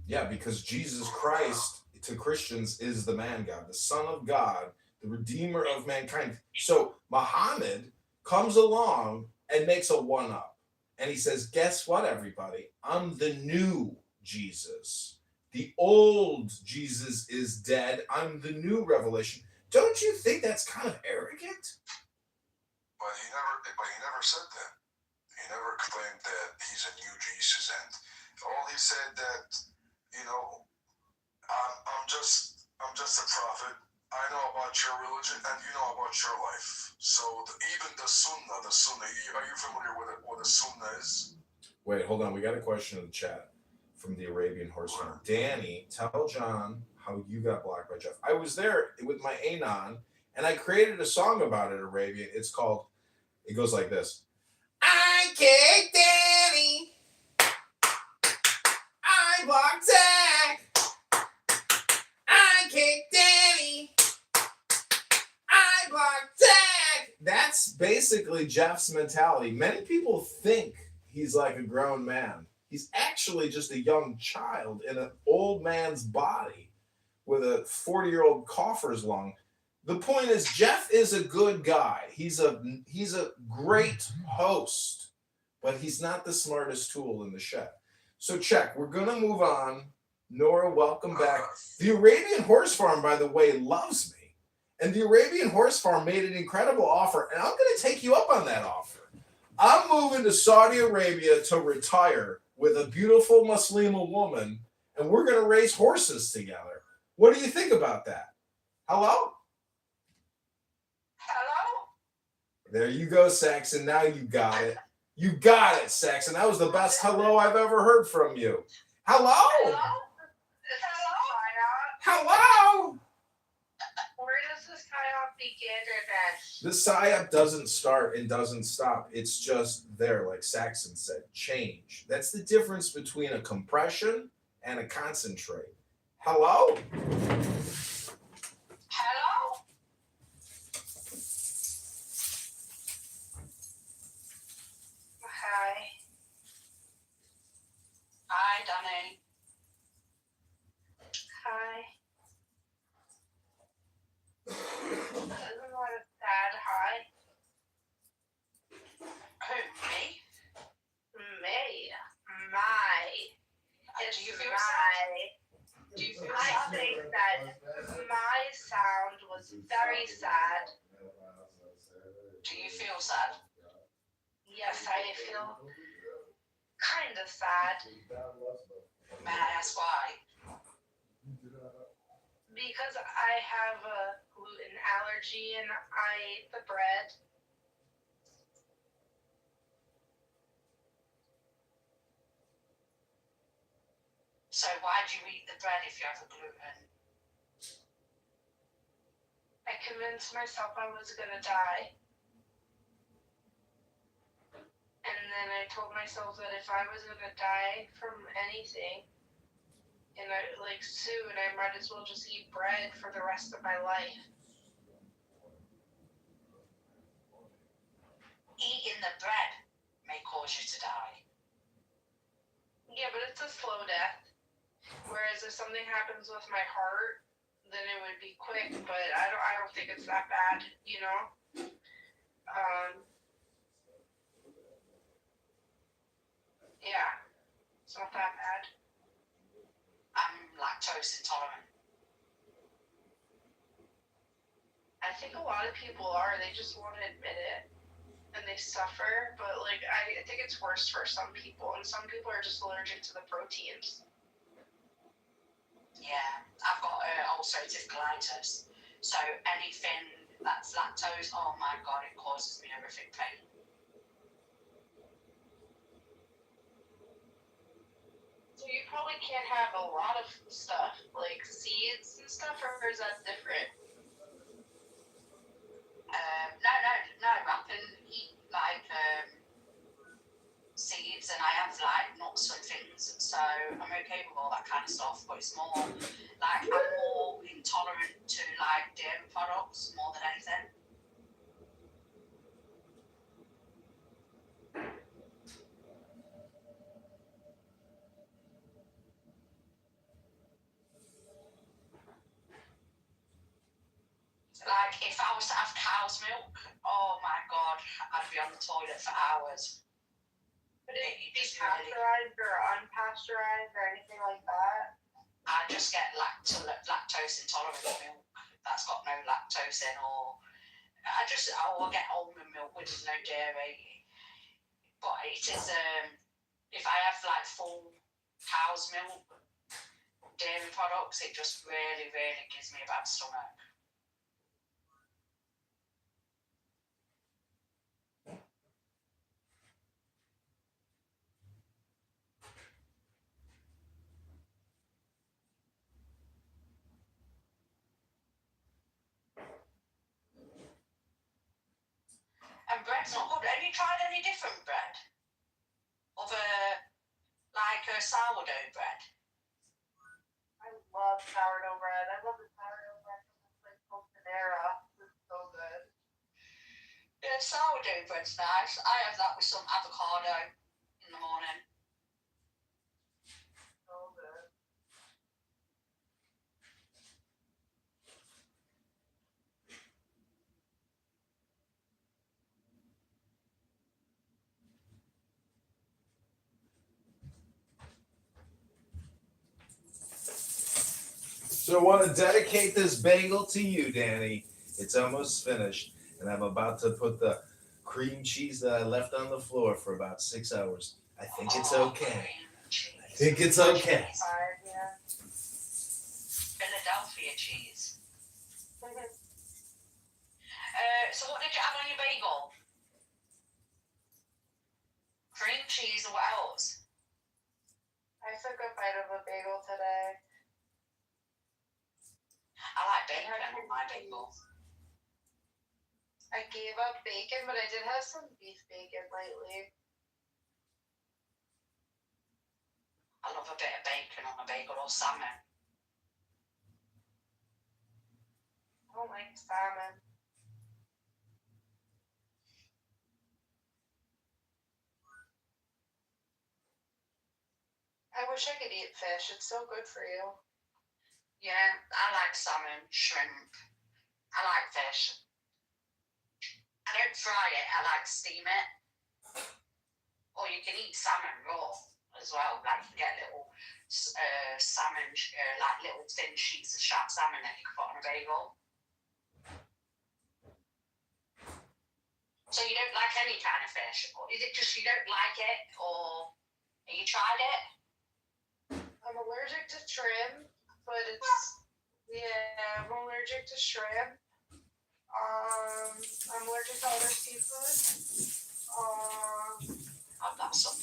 Yeah, because Jesus Christ to Christians is the man God, the Son of God, the Redeemer of mankind. So Muhammad comes along and makes a one-up. And he says, guess what, everybody? I'm the new Jesus. The old Jesus is dead. I'm the new revelation. Don't you think that's kind of arrogant? But he never said that. He never claimed that he's a new Jesus, and all he said that, I'm just a prophet. I know about your religion, and you know about your life. So even the Sunnah, are you familiar with what the Sunnah is? Wait, hold on. We got a question in the chat from the Arabian Horseman. Danny, tell John how you got blocked by Jeff. I was there with my Anon, and I created a song about it, Arabian. It goes like this. I kicked Danny. I blocked Zach. I kicked Danny. I blocked Zach. That's basically Jeff's mentality. Many people think he's like a grown man. He's actually just a young child in an old man's body with a 40-year-old coffer's lung. The point is, Jeff is a good guy. He's a great host, but he's not the smartest tool in the shed. So check. We're gonna move on. Nora, welcome back. The Arabian Horse Farm, by the way, loves me, and the Arabian Horse Farm made an incredible offer, and I'm gonna take you up on that offer. I'm moving to Saudi Arabia to retire with a beautiful Muslima woman, and we're gonna race horses together. What do you think about that? Hello? Hello? There you go, Saxon. Now you got it. You got it, Saxon. That was the best hello I've ever heard from you. Hello? Hello? Hello? Where does this kayak begin and end? The psyop doesn't start and doesn't stop. It's just there, like Saxon said. Change. That's the difference between a compression and a concentrate. Hello? Hello? Hi. Hi, Danny. Hi. feel kind of sad. May I ask why? Because I have a gluten allergy and I ate the bread. So why do you eat the bread if you have a gluten? I convinced myself I was gonna die. And then I told myself that if I was gonna die from anything, and soon, I might as well just eat bread for the rest of my life. Eating the bread may cause you to die. Yeah, but it's a slow death. Whereas if something happens with my heart, then it would be quick. But I don't think it's that bad, you know. Yeah, it's not that bad. I'm lactose intolerant. I think a lot of people are. They just won't admit it, and they suffer. But I think it's worse for some people, and some people are just allergic to the proteins. Yeah, I've got ulcerative colitis. So anything that's lactose, oh my god, it causes me horrific pain. So you probably can't have a lot of stuff, like seeds and stuff, or is that different? No. I can eat seeds and I have nuts and things, so I'm okay with all that kind of stuff. But it's more I'm more intolerant to dairy products more than anything. If I was to have cow's milk, oh my god, I'd be on the toilet for hours. But it be pasteurized or unpasteurized or anything like that? I just get lactose intolerant milk that's got no lactose in, or I get almond milk with no dairy. But it is if I have full cow's milk, dairy products, it just really, really gives me a bad stomach. And bread's not good. Have you tried any different bread? Other sourdough bread? I love sourdough bread. I love the sourdough bread from Panera. It's so good. Yeah, sourdough bread's nice. I have that with some avocado in the morning. So good. So I want to dedicate this bagel to you, Danny. It's almost finished, and I'm about to put the cream cheese that I left on the floor for about 6 hours. I think it's okay. I think it's okay. Philadelphia cheese. So what did you have on your bagel? Cream cheese, or what else? I took a bite of a bagel today. I like bacon on my bagel. I gave up bacon, but I did have some beef bacon lately. I love a bit of bacon on a bagel or salmon. I don't like salmon. I wish I could eat fish. It's so good for you. Yeah, I like salmon, shrimp. I like fish. I don't fry it, I steam it. Or you can eat salmon raw as well. You get little salmon, little thin sheets of sharp salmon that you can put on a bagel. So you don't like any kind of fish? Or is it just you don't like it, or have you tried it? I'm allergic to shrimp, but I'm allergic to shrimp. I'm allergic to other seafood. I've got some.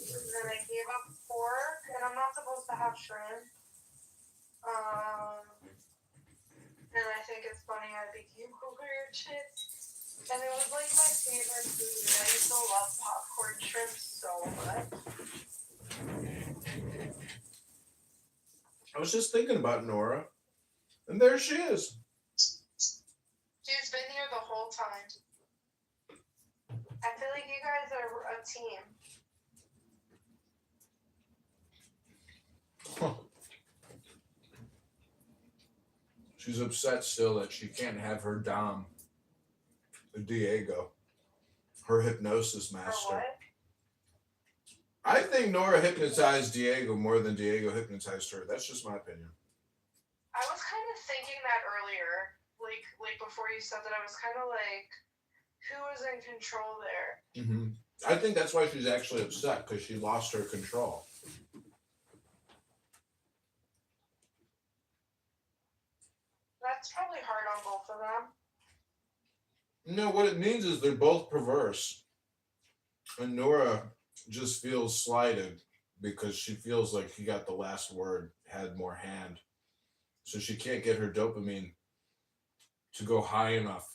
And then I gave up pork, and I'm not supposed to have shrimp. And I think it's funny I became allergic. And it was like my favorite food. I used to love popcorn shrimp so much. I was just thinking about Nora, and there she is. She's been here the whole time. I feel like you guys are a team. She's upset still that she can't have her Dom, Diego, her hypnosis Or master. what? I think Nora hypnotized Diego more than Diego hypnotized her. That's just my opinion. I was kind of thinking that earlier. Like before you said that, I was kind of like, who was in control there? Mm-hmm. I think that's why she's actually upset, because she lost her control. That's probably hard on both of them. No, what it means is they're both perverse. And Nora just feels slighted because she feels like he got the last word, had more hand. So she can't get her dopamine to go high enough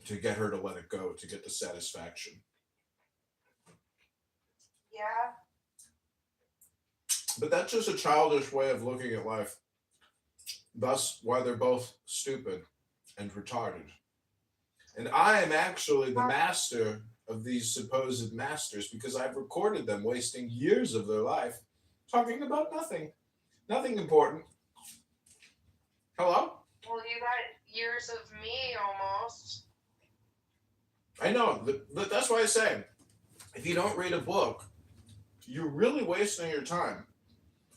to get her to let it go, to get the satisfaction. Yeah. But that's just a childish way of looking at life. Thus, why they're both stupid and retarded. And I am actually the master of these supposed masters because I've recorded them wasting years of their life talking about nothing. Nothing important. Hello? Well, you got years of me almost. I know, but that's why I say, if you don't read a book, you're really wasting your time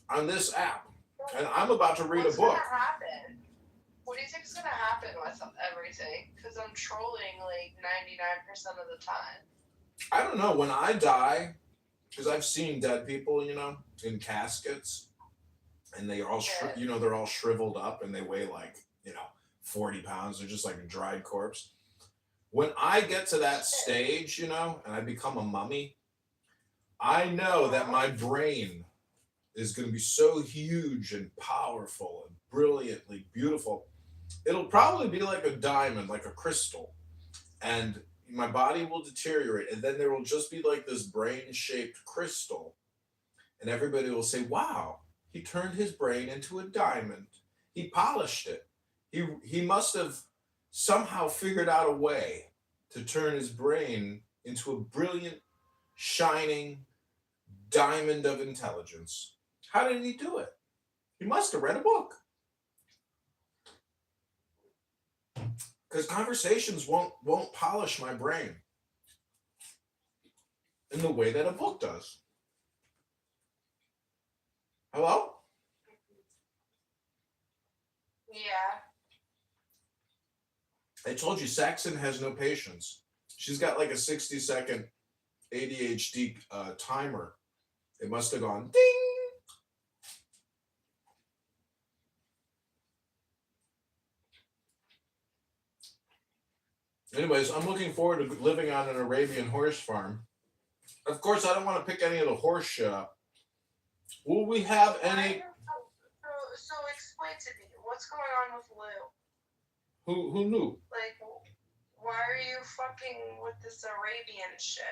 on this app. And I'm about to read What's a book. gonna happen? What do you think's gonna happen with everything? Because I'm trolling like 99% of the time. I don't know, when I die, because I've seen dead people, in caskets, and they are all, they're all shriveled up and they weigh like, 40 pounds. They're just like a dried corpse. When I get to that stage, and I become a mummy, I know that my brain is going to be so huge and powerful and brilliantly beautiful. It'll probably be like a diamond, like a crystal. And my body will deteriorate. And then there will just be like this brain-shaped crystal. And everybody will say, wow, he turned his brain into a diamond. He polished it. He must have somehow figured out a way to turn his brain into a brilliant, shining diamond of intelligence. How did he do it? He must have read a book. Because conversations won't polish my brain in the way that a book does. Hello? Yeah. I told you, Saxon has no patience. She's got like a 60-second ADHD timer. It must have gone ding. Anyways, I'm looking forward to living on an Arabian horse farm. Of course, I don't want to pick any of the horse shit up. Will we have any... So explain to me, what's going on with Lou? Who knew? Like, why are you fucking with this Arabian shit?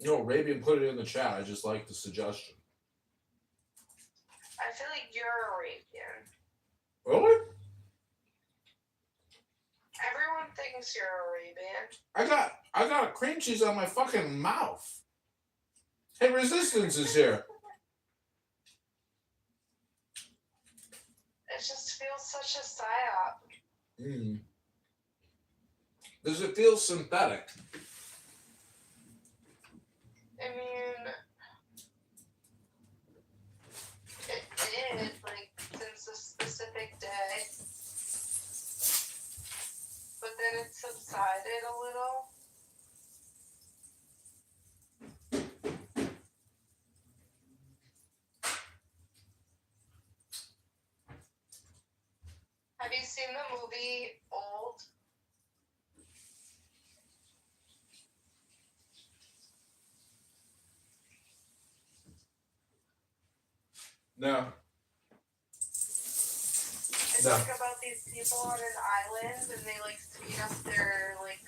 No, Arabian put it in the chat. I just like the suggestion. I feel like you're Arabian. Really? Everyone thinks you're Arabian. I got cream cheese on my fucking mouth. Hey, Resistance is here. It just feels such a psyop. Does it feel synthetic? I mean, it did, like, since a specific day. But then Have you seen the movie Old? No. It's No. like about these people on an island and they like speed up their like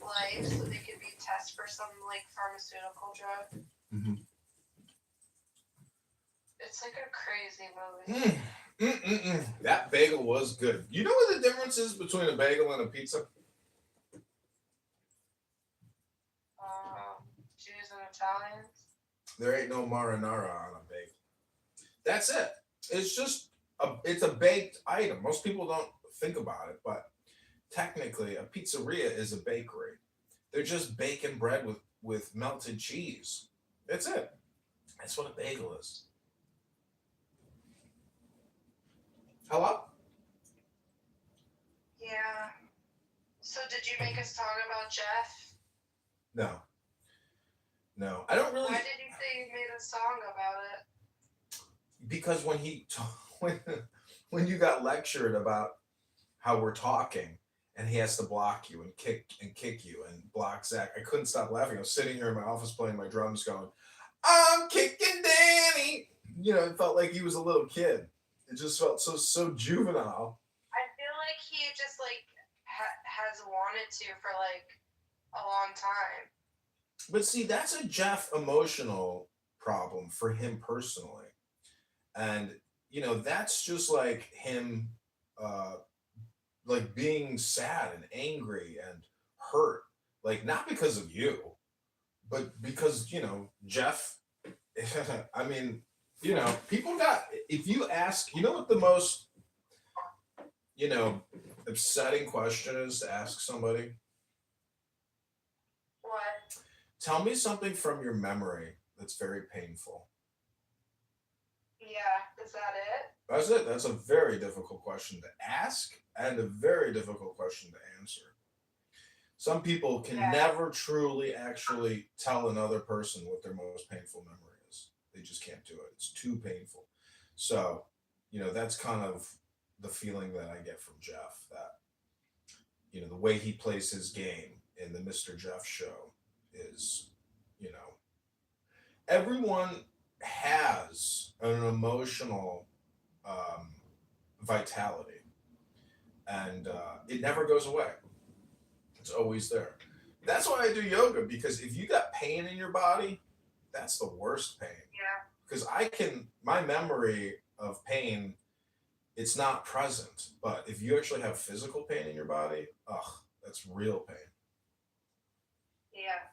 life so they can be tested for some like pharmaceutical drug. Mm-hmm. It's like a crazy movie. That bagel was good. You know what the difference is between a bagel and a pizza? Jews and Italians. There ain't no marinara on a bagel. That's it. It's just it's a baked item. Most people don't think about it, but technically a pizzeria is a bakery. They're just baking bread with melted cheese. That's it. That's what a bagel is. Hello? Yeah. So did you make a song about Jeff? No. No. I don't really. Why did you say you made a song about it? Because when you got lectured about how we're talking and he has to block you and kick you and block Zach, I couldn't stop laughing. I was sitting here in my office playing my drums going, I'm kicking Danny. You know, it felt like he was a little kid. It just felt so juvenile. I feel like he just like has wanted to for like a long time. But see, that's a Jeff emotional problem for him personally. And, you know, that's just like him like being sad and angry and hurt. Like, not because of you, but because, you know, Jeff, I mean, you know, people got, if you ask, you know what the most, you know, upsetting question is to ask somebody? What? Tell me something from your memory that's very painful. Yeah, is that it? That's it. That's a very difficult question to ask and a very difficult question to answer. Some people can never truly actually tell another person what their most painful memory is. They just can't do it. It's too painful. So, you know, that's kind of the feeling that I get from Jeff, that, you know, the way he plays his game in the Mr. Jeff show is, you know, everyone has an emotional vitality, and it never goes away. It's always there. That's why I do yoga, because if you got pain in your body, that's the worst pain. Yeah. Because my memory of pain, it's not present. But if you actually have physical pain in your body, that's real pain. Yeah.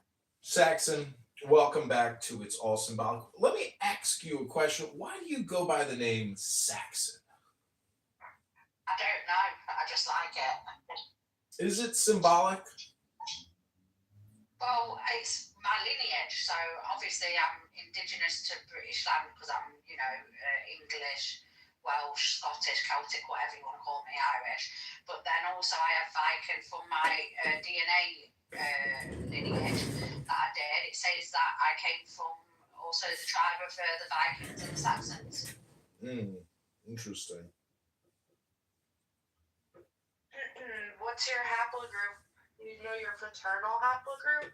Saxon, welcome back to It's All Symbolic. Let me ask you a question. Why do you go by the name Saxon? I don't know. I just like it. Is it symbolic? Well, it's my lineage. So obviously I'm indigenous to British land because I'm, you know, English, Welsh, Scottish, Celtic, whatever you want to call me, Irish. But then also I have Viking from my DNA lineage that I did. It says that I came from also the tribe of the Vikings and the Saxons. Interesting. What's your haplogroup? You know your fraternal haplogroup?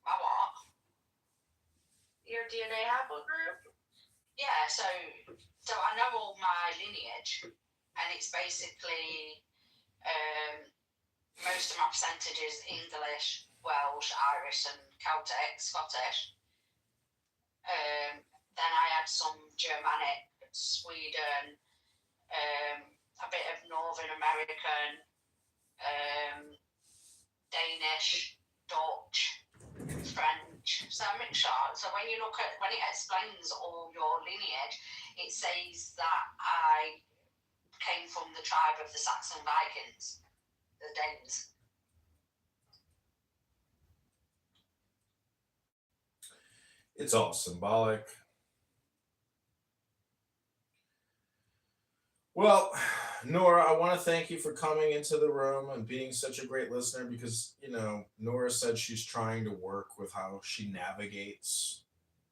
My what? Your DNA haplogroup? Yeah, so I know all my lineage, and it's basically most of my percentages English, Welsh, Irish, and Celtic, Scottish. Then I had some Germanic, Sweden, a bit of Northern American, Danish, Dutch, French, so a mixture. So when you look at, when it explains all your lineage, it says that I came from the tribe of the Saxon Vikings, the Danes. It's all symbolic. Well, Nora, I want to thank you for coming into the room and being such a great listener, because, you know, Nora said she's trying to work with how she navigates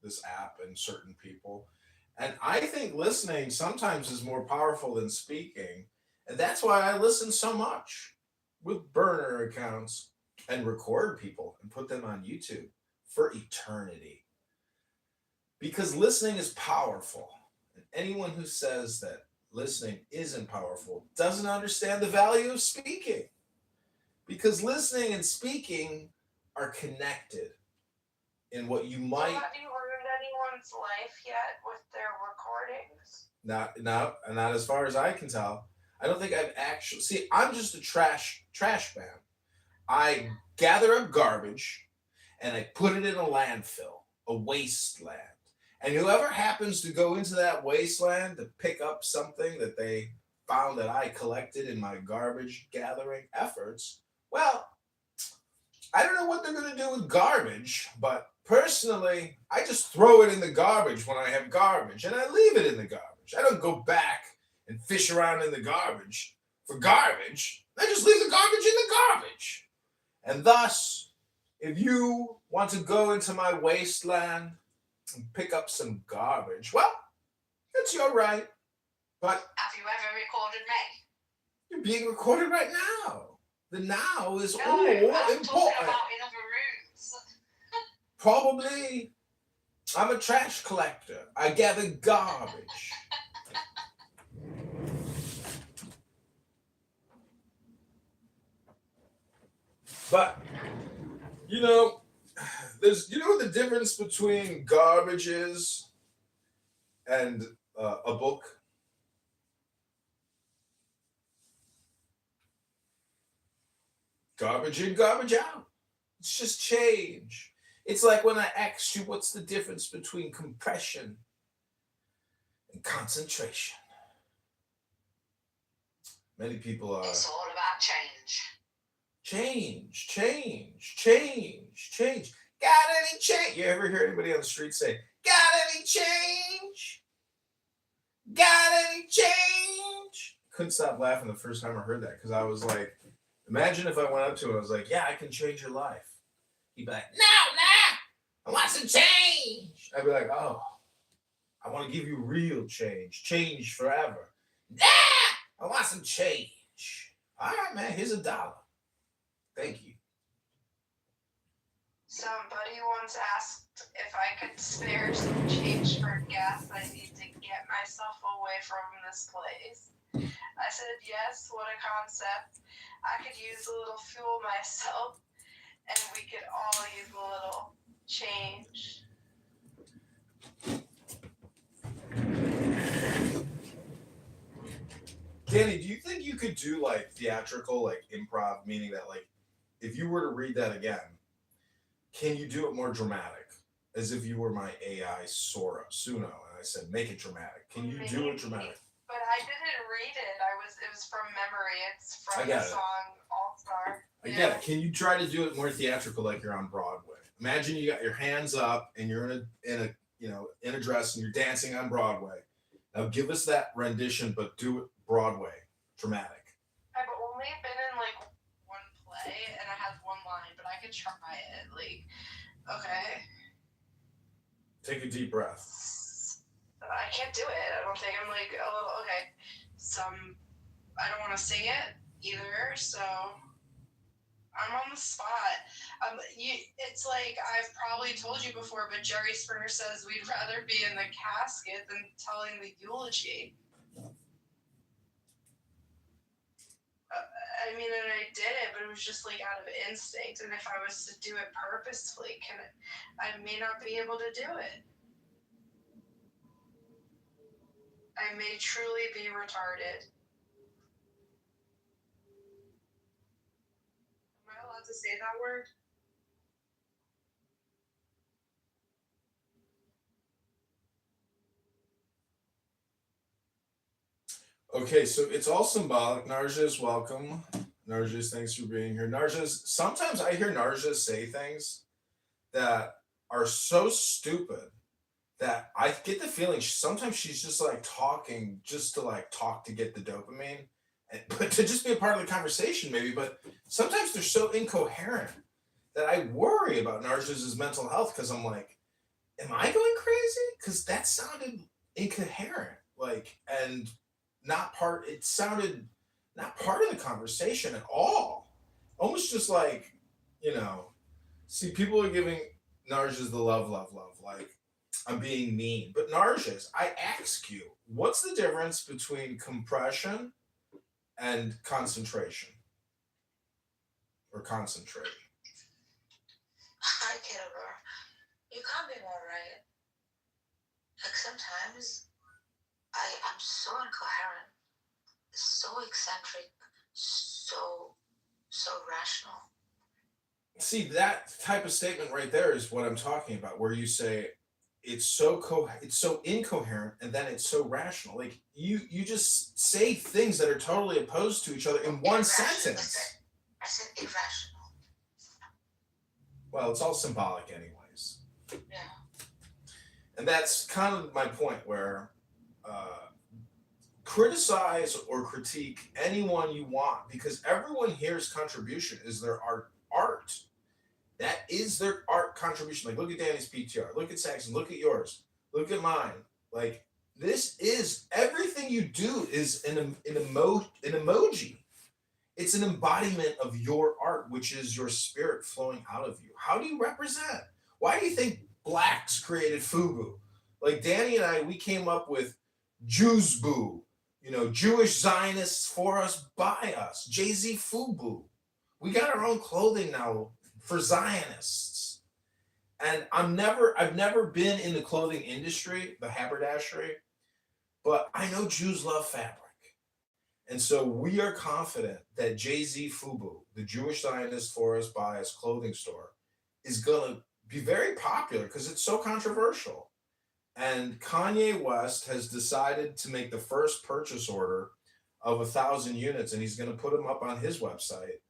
this app and certain people. And I think listening sometimes is more powerful than speaking. And that's why I listen so much with burner accounts and record people and put them on YouTube for eternity. Because listening is powerful. And anyone who says that listening isn't powerful doesn't understand the value of speaking. Because listening and speaking are connected in what you So might have you ruined anyone's life yet with their recordings? not as far as I can tell. I don't think I've actually see. I'm just a trash man. I gather up garbage and I put it in a landfill, a wasteland. And whoever happens to go into that wasteland to pick up something that they found that I collected in my garbage gathering efforts, well, I don't know what they're going to do with garbage, but personally, I just throw it in the garbage when I have garbage and I leave it in the garbage. I don't go back and fish around in the garbage for garbage. I just leave the garbage in the garbage. And thus, if you want to go into my wasteland and pick up some garbage, well, it's your right. But Have you ever recorded me? you're being recorded right now. The now is No, all I'm talking important. about in other rooms. Probably, I'm a trash collector. I gather garbage. But, you know what the difference between garbage is and a book? Garbage in, garbage out. It's just change. It's like when I asked you what's the difference between compression and concentration. Many people are It's all about change. change. Got any change? You ever hear anybody on the street say, got any change? Got any change? Couldn't stop laughing the first time I heard that because I was like, imagine if I went up to him and I was like, yeah, I can change your life. He'd be like, no, I want some change. I'd be like, oh, I want to give you real change forever. Nah, I want some change. All right, man, here's $1. Thank you. Somebody once asked if I could spare some change for gas I need to get myself away from this place. I said, yes, what a concept. I could use a little fuel myself, and we could all use a little change. Danny, do you think you could do like theatrical, like improv, meaning that like if you were to read that again, can you do it more dramatic? As if you were my AI Suno, and I said, make it dramatic. Can you do it dramatic? But I didn't read it. It was from memory. It's I from got the it. song All Star. I get it. Can you try to do it more theatrical, like you're on Broadway? Imagine you got your hands up and you're in a dress and you're dancing on Broadway. Now give us that rendition, but do it Broadway, dramatic. I've only been in like one play and I had one line, but I could try it. Like, okay. Take a deep breath. I can't do it. I don't think I'm like a little okay. I don't want to sing it either, so I'm on the spot. It's like I've probably told you before, but Jerry Springer says we'd rather be in the casket than telling the eulogy. I mean, and I did it, but it was just like out of instinct. And if I was to do it purposefully, I may not be able to do it. I may truly be retarded. Am I allowed to say that word? Okay, so it's all symbolic. Narjas, welcome. Narjas, thanks for being here. Narjas, sometimes I hear Narjas say things that are so stupid that I get the feeling sometimes she's just like talking just to like talk to get the dopamine, but to just be a part of the conversation maybe. But sometimes they're so incoherent that I worry about Narjas' mental health because I'm like, am I going crazy? Because that sounded incoherent, like, and not part. It sounded not part of the conversation at all. Almost just like, you know, see, people are giving Narjas the love, love, love. Like, I'm being mean. But Narjas, I ask you, what's the difference between compression and concentration? Or concentrate? Hi, Kitover. You can't be more right. Like sometimes I'm so incoherent, so eccentric, so rational. See, that type of statement right there is what I'm talking about, where you say it's it's so incoherent, and then it's so rational. Like, you just say things that are totally opposed to each other in one sentence. I said irrational. Well, it's all symbolic anyways. Yeah. And that's kind of my point, where criticize or critique anyone you want, because everyone here's contribution is their art. That is their art contribution. Like, look at Danny's PTR, look at Saxon, look at yours, look at mine. Like, this is everything you do is an emoji. It's an embodiment of your art, which is your spirit flowing out of you. How do you represent? Why do you think blacks created FUBU? Like, Danny and I, we came up with Jewsboo, Jewish Zionists for us, by us, Jay-Z FUBU. We got our own clothing now for Zionists. And I've never been in the clothing industry, the haberdashery, but I know Jews love fabric. And so we are confident that Jay-Z FUBU, the Jewish Zionist for us, by us clothing store, is going to be very popular because it's so controversial. And Kanye West has decided to make the first purchase order of 1,000 units, and he's going to put them up on his website.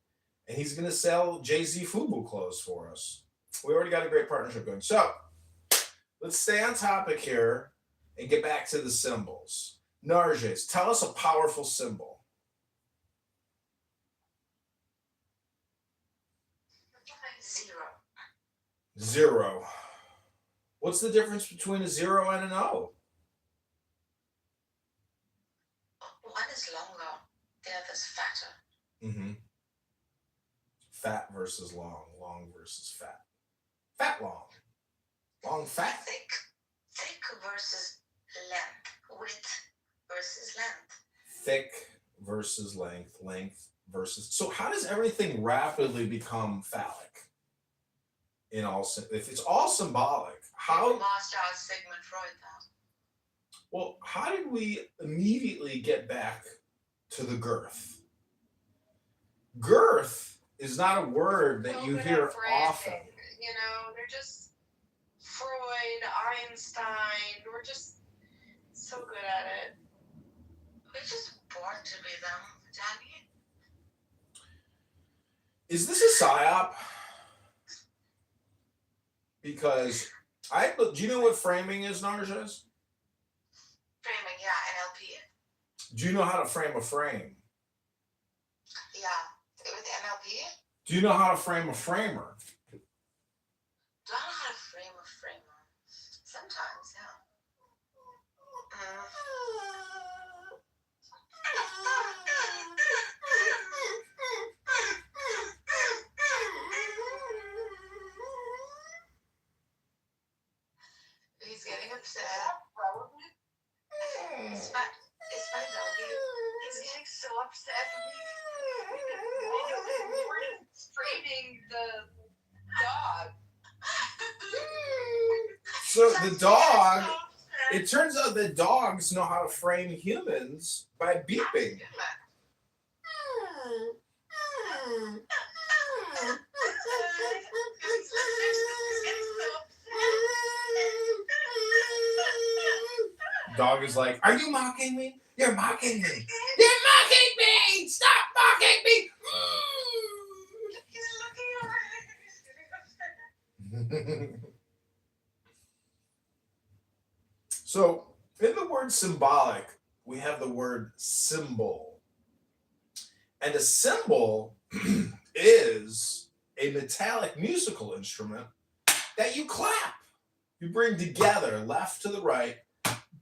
And he's going to sell Jay-Z FUBU clothes for us. We already got a great partnership going. So let's stay on topic here and get back to the symbols. Narjes, tell us a powerful symbol. Zero. What's the difference between a 0 and an O? One is longer, the other's fatter. Mm-hmm. Fat versus long, long versus fat. Fat long. Long fat. Thick versus length. Width versus length. Thick versus length. Length versus. So how does everything rapidly become phallic? If it's all symbolic, how? Master Sigmund Freud now. Well, how did we immediately get back to the girth? Girth is not a word that you hear often. They're just Freud, Einstein. We're just so good at it. We're just born to be them, Danny. Is this a psyop? Because do you know what framing is, Narjas? Framing, yeah, NLP. Do you know how to frame a frame? Yeah, with NLP. Do you know how to frame a framer? Do I know how to frame a framer? Sometimes, yeah. He's getting upset. It's my doggy. He's getting so upset. We're just framing the dog. So the dog, it turns out that dogs know how to frame humans by beeping. Dog is like, are you mocking me? You're mocking me. You're mocking me! Stop mocking me! He's looking over. So, in the word symbolic, we have the word symbol. And a cymbal is a metallic musical instrument that you clap. You bring together left to the right,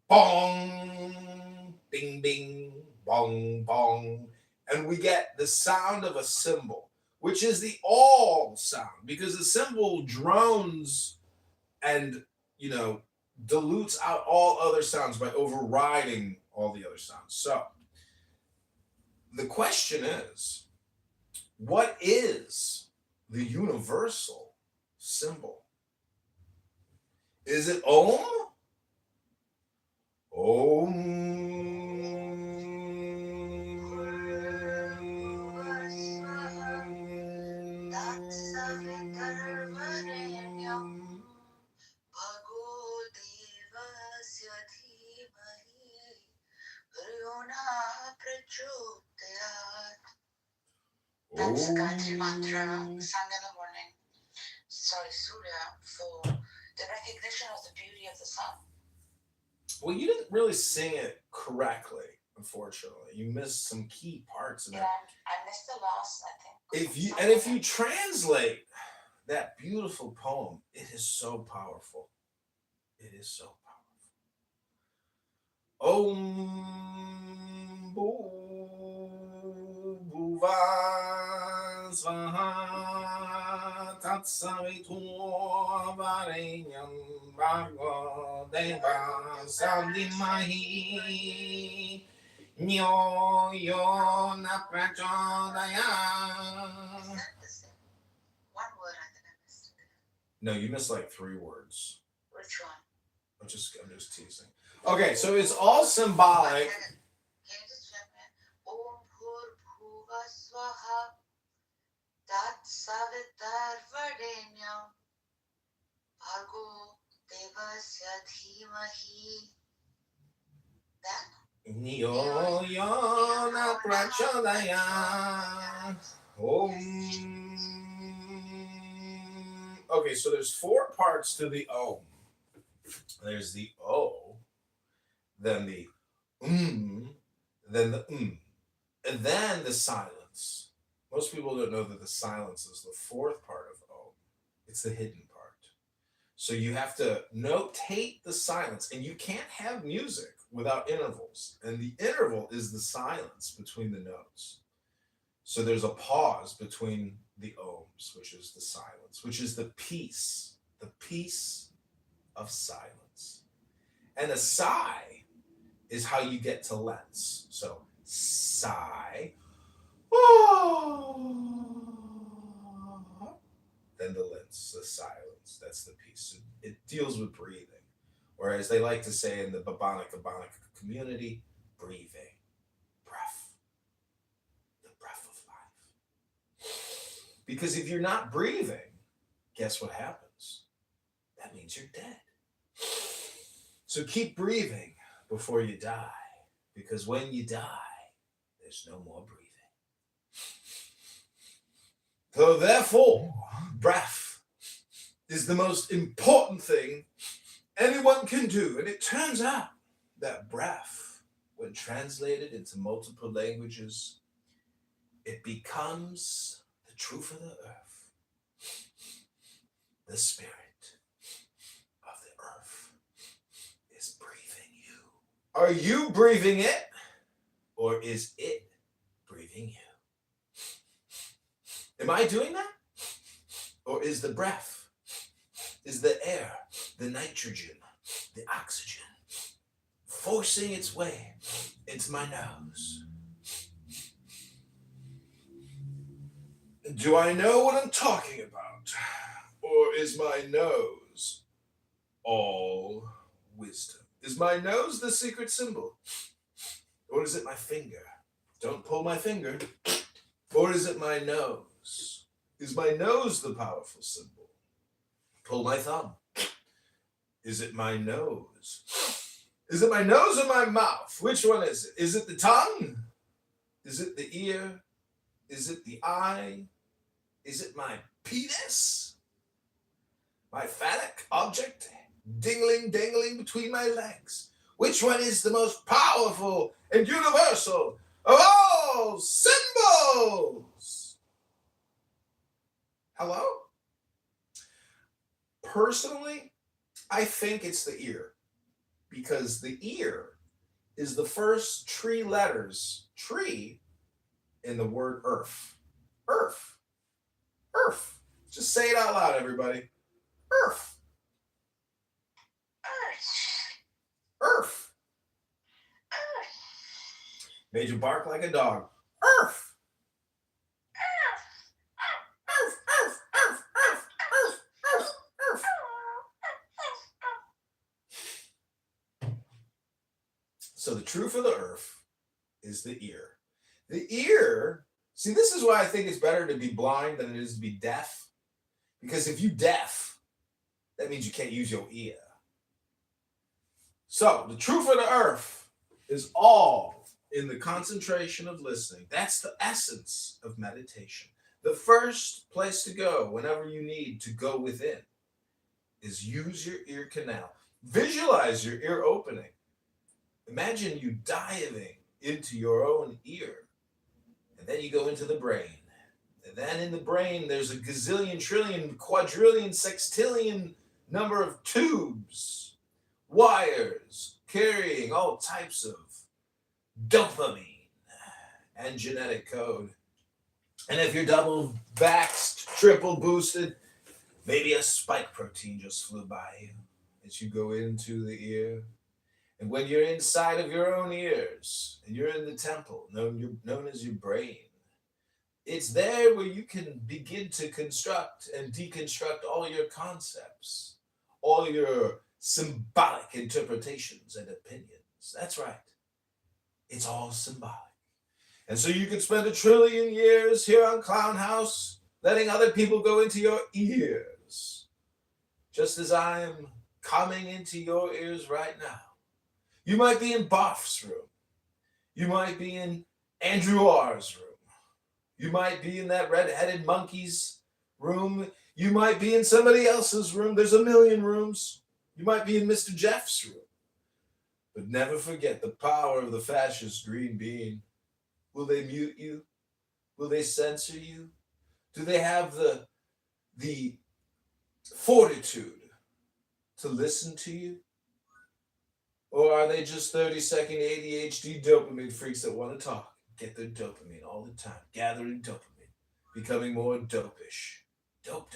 bong, bing, bing, bong, bong. And we get the sound of a cymbal, which is the all sound, because the cymbal drones and, dilutes out all other sounds by overriding all the other sounds. So the question is, what is the universal symbol? Is it Om? That's the Gayatri mantra sung in the morning. Sorry, Surya, for the recognition of the beauty of the sun. Well, you didn't really sing it correctly, unfortunately. You missed some key parts in it. Yeah, I missed the last, I think. If you translate that beautiful poem, it is so powerful. It is so powerful. Om Bhuva Swaha Tatsavitur Varenyam Bhargo Deva Sadimahi Nyo Yona Prachodaya. One word I think I missed. No, you missed like 3 words. Which one? I'm just teasing. Okay, so it's all symbolic. Can you just check me? Om Bhur Bhuva Swaha Tat Savitar Varenyam Bhargo Devasya Dhimahi. That? Nyo Yona Prachodaya. Om. Okay, so there's 4 parts to the Om. There's the O, then the then the and then the silence. Most people don't know that the silence is the 4th part of Om. It's the hidden part. So you have to notate the silence, and you can't have music without intervals. And the interval is the silence between the notes. So there's a pause between the Oms, which is the silence, which is the peace of silence. And a sigh is how you get to lens. So sigh, then the lens, the silence. That's the peace. It deals with breathing. Whereas they like to say in the Babanica community, breathing, breath, the breath of life. Because if you're not breathing, guess what happens? That means you're dead. So keep breathing before you die, because when you die, there's no more breathing. So therefore, breath is the most important thing anyone can do. And it turns out that breath, when translated into multiple languages, it becomes the truth of the earth, the spirit. Are you breathing it, or is it breathing you? Am I doing that? Or is the breath, is the air, the nitrogen, the oxygen forcing its way into my nose? Do I know what I'm talking about? Or is my nose all wisdom? Is my nose the secret symbol? Or is it my finger? Don't pull my finger. Or is it my nose? Is my nose the powerful symbol? Pull my thumb. Is it my nose? Is it my nose or my mouth? Which one is it? Is it the tongue? Is it the ear? Is it the eye? Is it my penis? My phallic object? Dangling between my legs. Which one is the most powerful and universal of all symbols? Hello? Personally, I think it's the ear. because the ear is the first tree letters, tree, in the word earth. Earth. Earth. Just say it out loud, everybody. Earth. Earth. Made you bark like a dog. Earth. Earth. Earth. Earth. Earth. Earth. Earth. Earth. So the truth of the earth is the ear. The ear, see, this is why I think it's better to be blind than it is to be deaf. Because if you're deaf, that means you can't use your ear. So the truth of the earth is all in the concentration of listening. That's the essence of meditation. The first place to go whenever you need to go within is use your ear canal. Visualize your ear opening. Imagine you diving into your own ear. And then you go into the brain. And then in the brain, there's a gazillion, trillion, quadrillion, sextillion number of tubes, wires, carrying all types of dopamine and genetic code. And if you're double vaxxed, triple boosted, maybe a spike protein just flew by you as you go into the ear. And when you're inside of your own ears, and you're in the temple, known as your brain, it's there where you can begin to construct and deconstruct all your concepts, all your symbolic interpretations and opinions. That's right. It's all symbolic. And so you could spend 1 trillion years here on Clown House, letting other people go into your ears, just as I am coming into your ears right now. You might be in Boff's room. You might be in Andrew R's room. You might be in that red-headed monkey's room. You might be in somebody else's room. There's a million rooms. You might be in Mr. Jeff's room. But never forget the power of the fascist green bean. Will they mute you? Will they censor you? Do they have the fortitude to listen to you? Or are they just 30-second ADHD dopamine freaks that want to talk, get their dopamine all the time, gathering dopamine, becoming more dopish? Dope.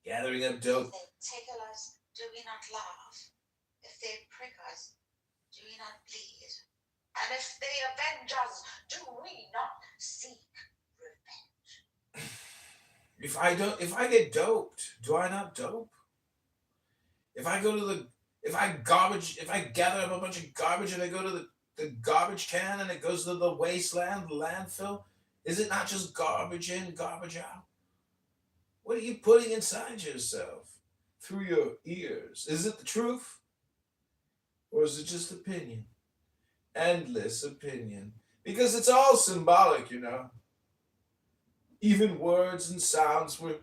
Gathering up dope. If they tickle us, do we not laugh? If they prick us, do we not bleed? And if they avenge us, do we not seek revenge? If I get doped, do I not dope? If I gather up a bunch of garbage and I go to the garbage can and it goes to the wasteland, the landfill, is it not just garbage in, garbage out? What are you putting inside yourself through your ears? Is it the truth? Or is it just opinion? Endless opinion. Because it's all symbolic, you know. Even words and sounds were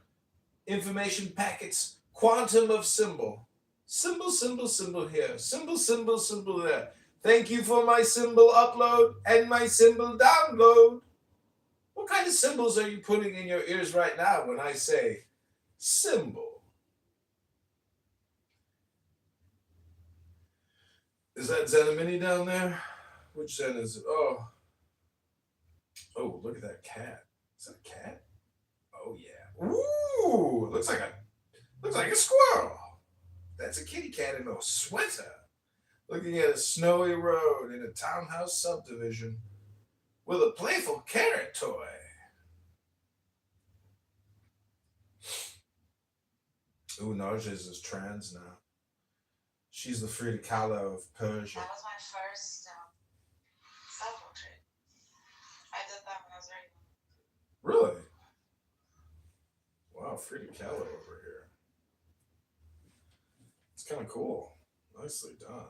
information packets, quantum of symbol. Symbol here. Symbol there. Thank you for my symbol upload and my symbol download. What kind of symbols are you putting in your ears right now when I say symbol? Is that Zenimini down there? Which Zen is it? Oh, look at that cat. Is that a cat? Oh yeah. Ooh, looks like a squirrel. That's a kitty cat in a sweater, looking at a snowy road in a townhouse subdivision with a playful carrot toy. Ooh, Narges is trans now. She's the Frida Kahlo of Persia. That was my first self-portrait. I did that when I was very young. Really? Wow, Frida Kahlo over here. It's kind of cool. Nicely done.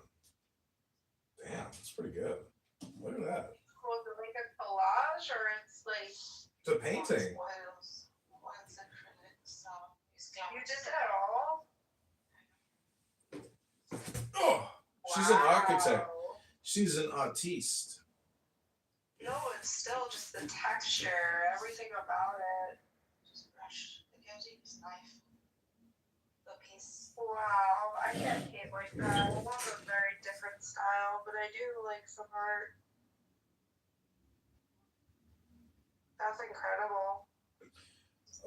Damn, it's pretty good. Look at that. Was it like a collage or it's like It's a painting. Oils acrylic, so it's you did that all? Oh, she's an architect. Wow. She's an artiste. No, it's still just the texture, everything about it. just brush the guilty with knife. the piece. Wow, I can't paint like that. I want a very different style, but I do like some art. That's incredible.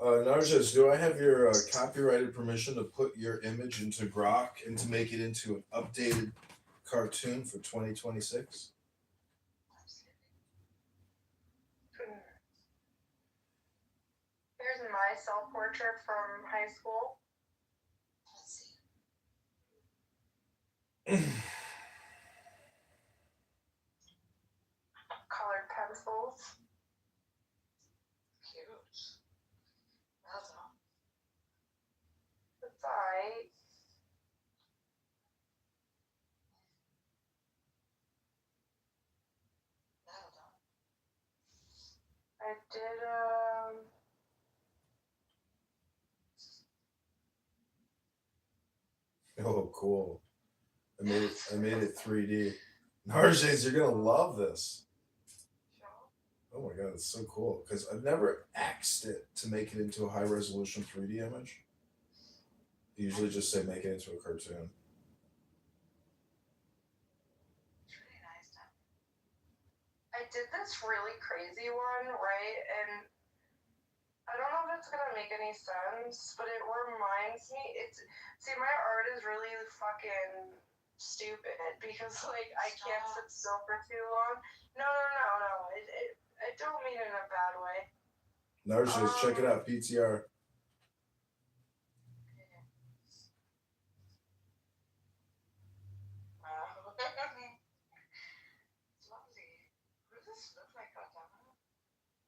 Narjas, do I have your copyrighted permission to put your image into Grok and to make it into an updated cartoon for 2026? Here's my self-portrait from high school. Let's see. Colored pencils. Cute. Well done. It's alright. Well done. I did Oh, cool! I made it 3D. Narjas, you're gonna love this. Sure. Oh my god, it's so cool because I've never X'd it to make it into a high resolution 3D image. I usually just say make it into a cartoon. It's really nice done. I did this really crazy one, right? And I don't know if it's gonna make any sense, but it reminds me. See, my art is really fucking stupid because like I can't sit still for too long. No. I don't mean it in a bad way. Narjas, check it out, PTR. Wow. It's lovely. What does this look like, Adama?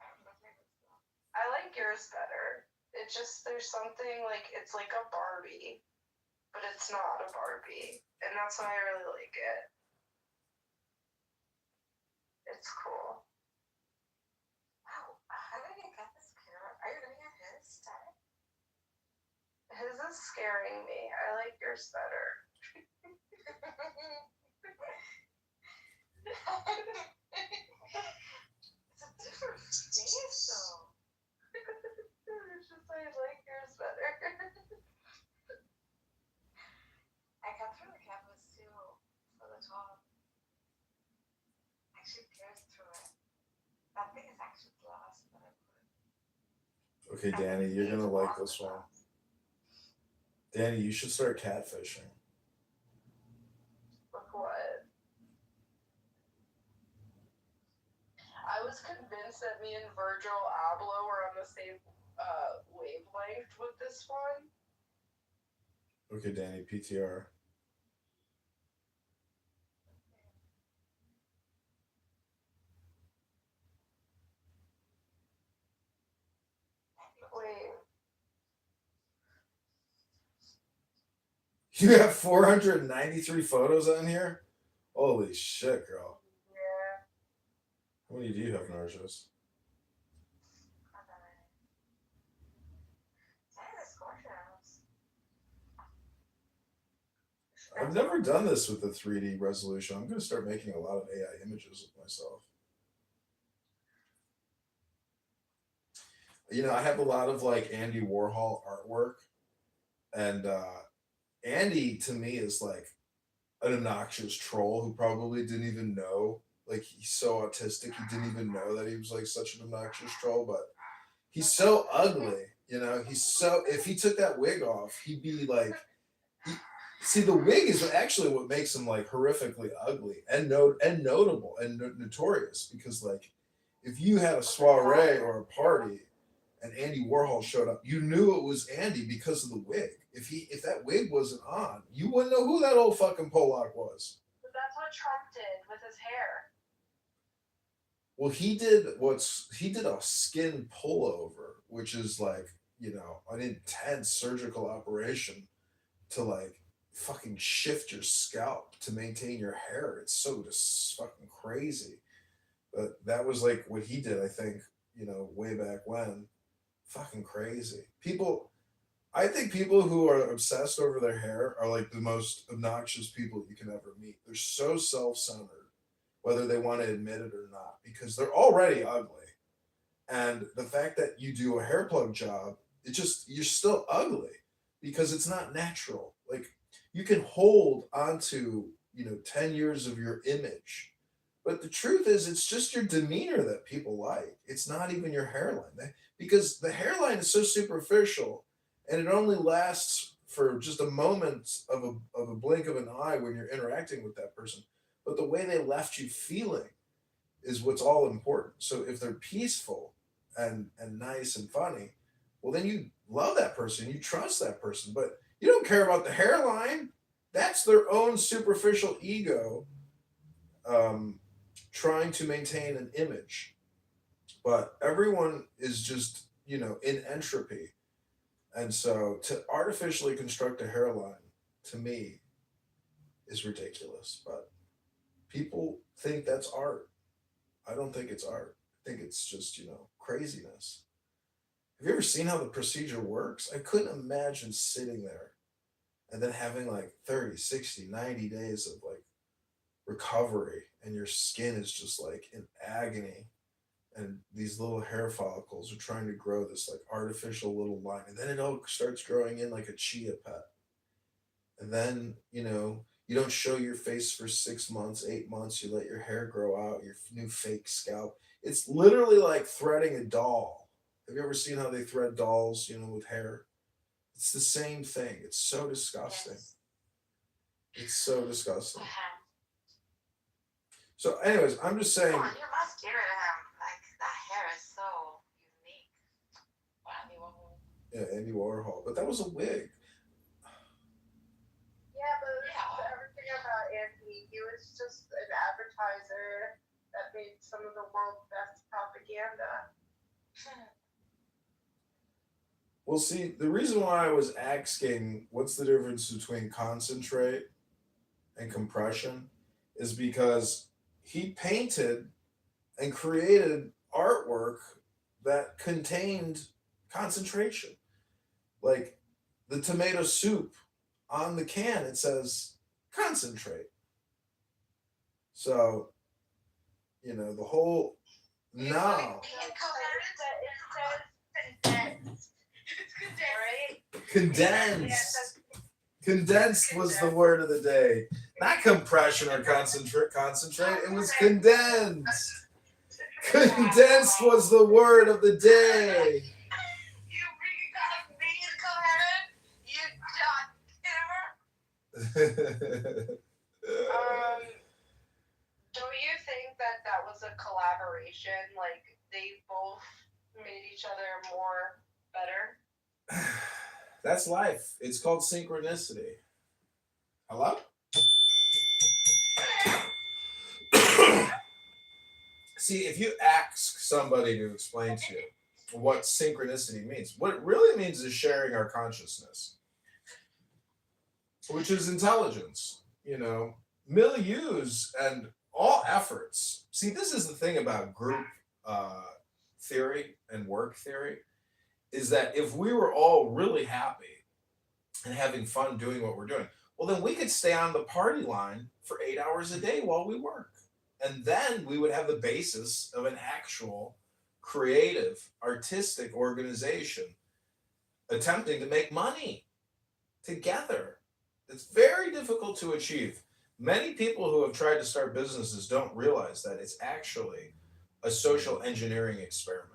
I don't look like this though. I like yours better. It's just there's something like it's like a Barbie, but it's not a Barbie, and that's why I really like it. It's cool. Wow, how did you get this camera? Are you looking at his style? His is scaring me. I like yours better. It's a different face though. It's just I like yours better. I cut through the canvas too for the top. Actually pierced through it. That thing is actually glass, but I put Okay, Danny, you're gonna like this one. Danny, you should start catfishing. Look what? I was convinced that me and Virgil Abloh were on the same wavelength with this one. Okay, Danny, PTR. Wait. You have 493 photos on here? Holy shit, girl. Yeah. How many do you have, Narjas? I've never done this with the 3D resolution. I'm going to start making a lot of AI images of myself. You know, I have a lot of like Andy Warhol artwork, and Andy to me is like an obnoxious troll who probably didn't even know. Like he's so autistic, he didn't even know that he was like such an obnoxious troll. But he's so ugly, you know. He's so if he took that wig off, he'd be like. See, the wig is actually what makes him like horrifically ugly and notable and notorious because like if you had a soiree or a party and Andy Warhol showed up, you knew it was Andy because of the wig. If that wig wasn't on, you wouldn't know who that old fucking Pollock was. But that's what Trump did with his hair. Well, he did a skin pullover, which is like, you know, an intense surgical operation to like fucking shift your scalp to maintain your hair. It's so just fucking crazy. But that was like what he did, I think, you know, way back when. Fucking crazy. I think people who are obsessed over their hair are like the most obnoxious people you can ever meet. They're so self-centered, whether they want to admit it or not, because they're already ugly. And the fact that you do a hair plug job, you're still ugly. because it's not natural. Like you can hold onto 10 years of your image, but the truth is it's just your demeanor that people like. It's not even your hairline. Because the hairline is so superficial and it only lasts for just a moment of a blink of an eye when you're interacting with that person. But the way they left you feeling is what's all important. So if they're peaceful and nice and funny, well then you love that person, you trust that person, but you don't care about the hairline. That's their own superficial ego, um, trying to maintain an image. But everyone is just in entropy, and so to artificially construct a hairline to me is ridiculous. But people think that's art. I don't think it's art. I think it's just, craziness. Have you ever seen how the procedure works? I couldn't imagine sitting there and then having like 30, 60, 90 days of like recovery and your skin is just like in agony and these little hair follicles are trying to grow this like artificial little line and then it all starts growing in like a chia pet. And then, you don't show your face for 6 months, 8 months. You let your hair grow out, your new fake scalp. It's literally like threading a doll. Have you ever seen how they thread dolls, with hair? It's the same thing. It's so disgusting. Yes. It's so disgusting. Uh-huh. So, anyways, I'm just saying. Come on, you must give it to him. Like that hair is so unique. Andy Warhol. Yeah, Andy Warhol. But that was a wig. Yeah, but Yeah. everything about Andy, he was just an advertiser that made some of the world's best propaganda. Well, see, the reason why I was asking what's the difference between concentrate and compression is because he painted and created artwork that contained concentration. Like the tomato soup on the can, it says concentrate. So, the whole no. Condensed. Condensed was the word of the day. Not compression or concentrate. It was condensed. Condensed was the word of the day. You really got me coherent. You Don't you think that was a collaboration? Like they both made each other more better? That's life. It's called synchronicity. Hello? See, if you ask somebody to explain to you what synchronicity means, what it really means is sharing our consciousness, which is intelligence, milieus and all efforts. See, this is the thing about group theory and work theory, is that if we were all really happy and having fun doing what we're doing, well, then we could stay on the party line for 8 hours a day while we work. And then we would have the basis of an actual creative, artistic organization attempting to make money together. It's very difficult to achieve. Many people who have tried to start businesses don't realize that it's actually a social engineering experiment.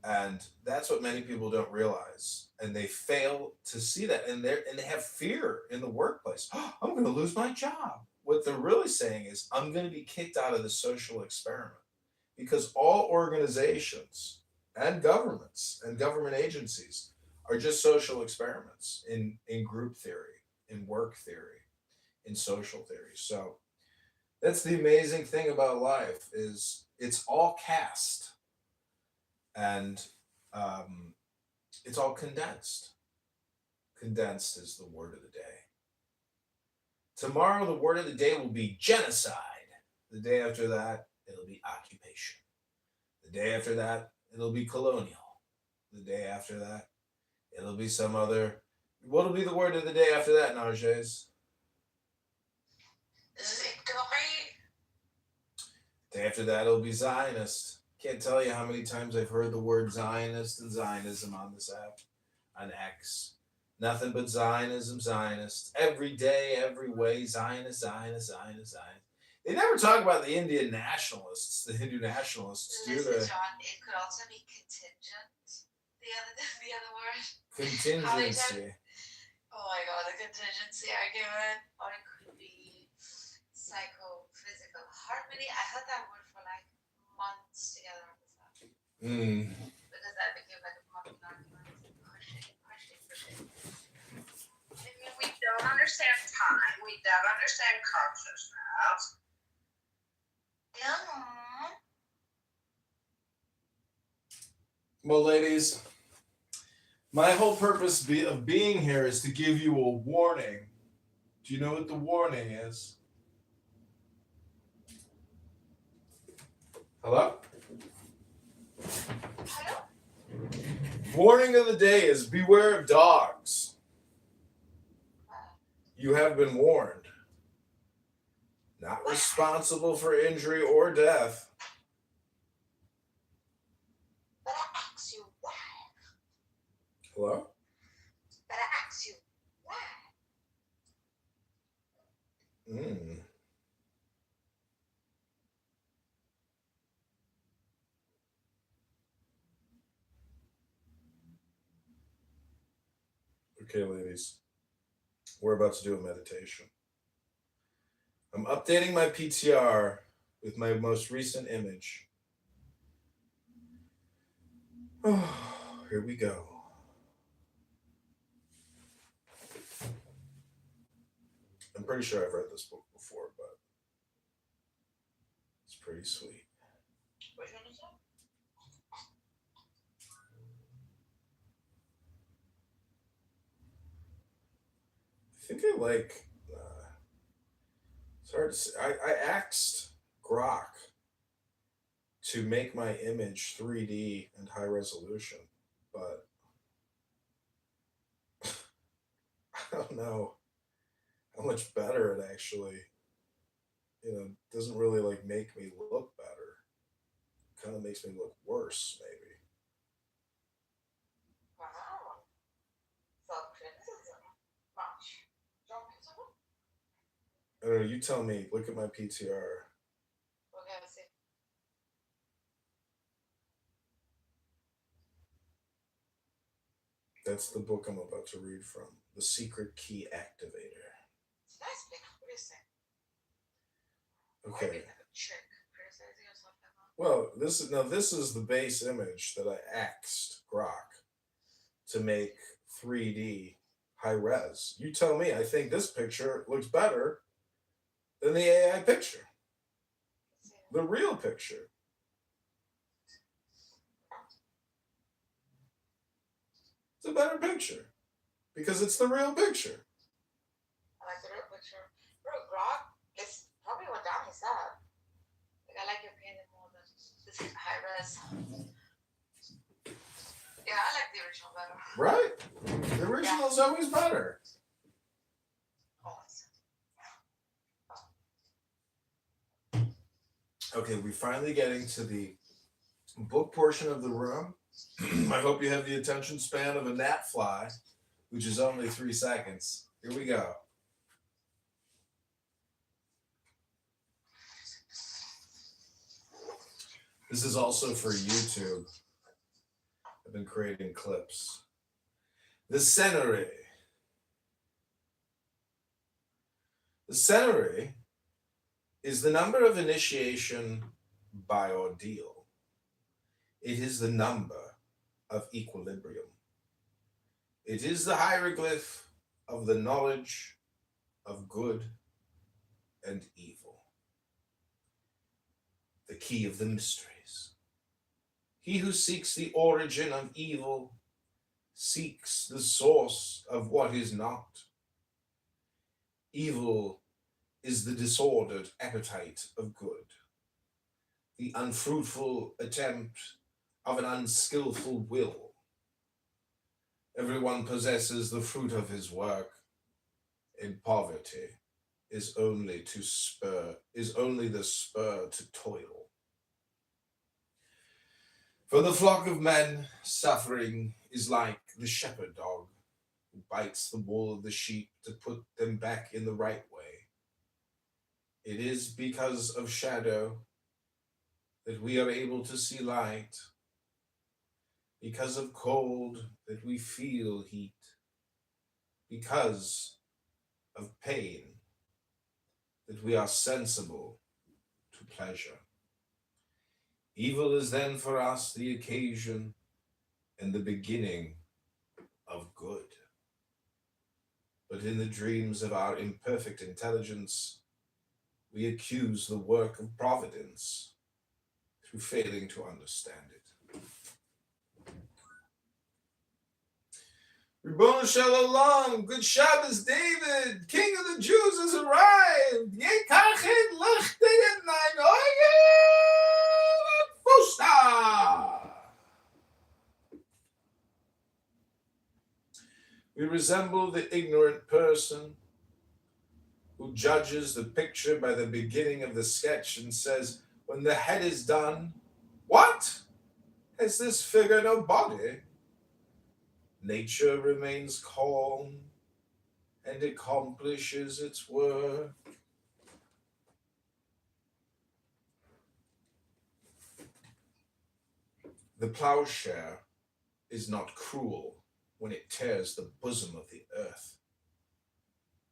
And that's what many people don't realize. And they fail to see that. And they have fear in the workplace. Oh, I'm going to lose my job. What they're really saying is, I'm going to be kicked out of the social experiment. Because all organizations and governments and government agencies are just social experiments in group theory, in work theory, in social theory. So that's the amazing thing about life, is it's all cast and it's all condensed. Condensed is the word of the day. Tomorrow, the word of the day will be genocide. The day after that, it'll be occupation. The day after that, it'll be colonial. The day after that, it'll be some other. What'll be the word of the day after that, Narges? victory. Day after that, it'll be Zionist. Can't tell you how many times I've heard the word Zionist and Zionism on this app, on X. Nothing but Zionism, Zionists. Every day, every way, Zionist, Zionist, Zionist, Zionist. They never talk about the Indian nationalists, the Hindu nationalists, do Listen, they? John, it could also be contingent. The other word. Contingency. Oh my god, the contingency argument. Or it could be psychophysical harmony. I had that word for like months together on the phone. Because that became like a popular argument. Pushing. I mean, we don't understand time. We don't understand consciousness. Yeah. Well, ladies, my whole purpose of being here is to give you a warning. Do you know what the warning is? Hello? Hello? Warning of the day is beware of dogs. You have been warned. Not responsible for injury or death. But I ask you why. Hello? But I ask you why. Okay, ladies. We're about to do a meditation. I'm updating my PTR with my most recent image. Oh, here we go. I'm pretty sure I've read this book before, but it's pretty sweet. Which one is that? I think I like. It's hard to say. I asked Grok to make my image 3D and high resolution, but I don't know how much better it actually, doesn't really like make me look better. Kind of makes me look worse, maybe. Wow. Self-criticism. Much. I don't know. You tell me. Look at my PTR. Okay, let's see. That's the book I'm about to read from. The Secret Key Activator. It's a nice book. What do you say? Okay. Maybe like a trick. Criticizing or something. Well, this is the base image that I asked Grok to make 3D high res. You tell me. I think this picture looks better than the AI picture. The real picture. It's a better picture because it's the real picture. I like the real picture. Bro, Grok is probably what down his up. Like, I like your painting more than this high res. Yeah, I like the original better. Right? The original is always better. Okay, we're finally getting to the book portion of the room. I hope you have the attention span of a gnat fly, which is only 3 seconds. Here we go. This is also for YouTube. I've been creating clips. The Senary. The Senary is the number of initiation by ordeal. It is the number of equilibrium. It is the hieroglyph of the knowledge of good and evil. The key of the mysteries. He who seeks the origin of evil seeks the source of what is not. Evil is the disordered appetite of good, the unfruitful attempt of an unskillful will. Everyone possesses the fruit of his work, and poverty is only the spur to toil. For the flock of men, suffering is like the shepherd dog, who bites the wool of the sheep to put them back in the right way. It is because of shadow that we are able to see light, because of cold that we feel heat, because of pain that we are sensible to pleasure. Evil is then for us the occasion and the beginning of good. But in the dreams of our imperfect intelligence, we accuse the work of providence through failing to understand it. Ribbon Shalom, good Shabbos, David, King of the Jews has arrived. Yekachet lechte nein Fusta. We resemble the ignorant person who judges the picture by the beginning of the sketch and says, when the head is done, what? Has this figure no body? Nature remains calm and accomplishes its work. The plowshare is not cruel when it tears the bosom of the earth,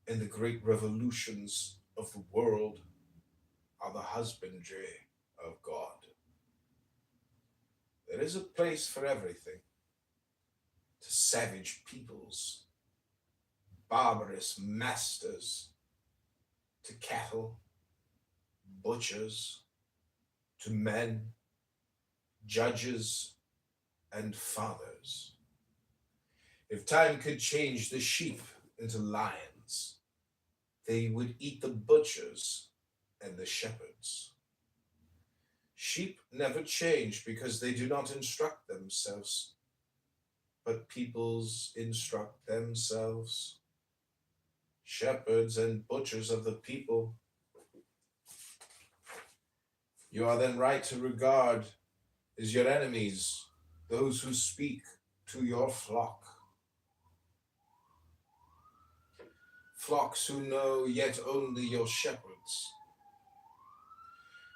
and the great revolutions of the world are the husbandry of God. There is a place for everything, to savage peoples, barbarous masters, to cattle, butchers, to men, judges, and fathers. If time could change the sheep into lions, they would eat the butchers and the shepherds. Sheep never change because they do not instruct themselves, but peoples instruct themselves. Shepherds and butchers of the people. You are then right to regard as your enemies those who speak to your flock. Flocks who know yet only your shepherds,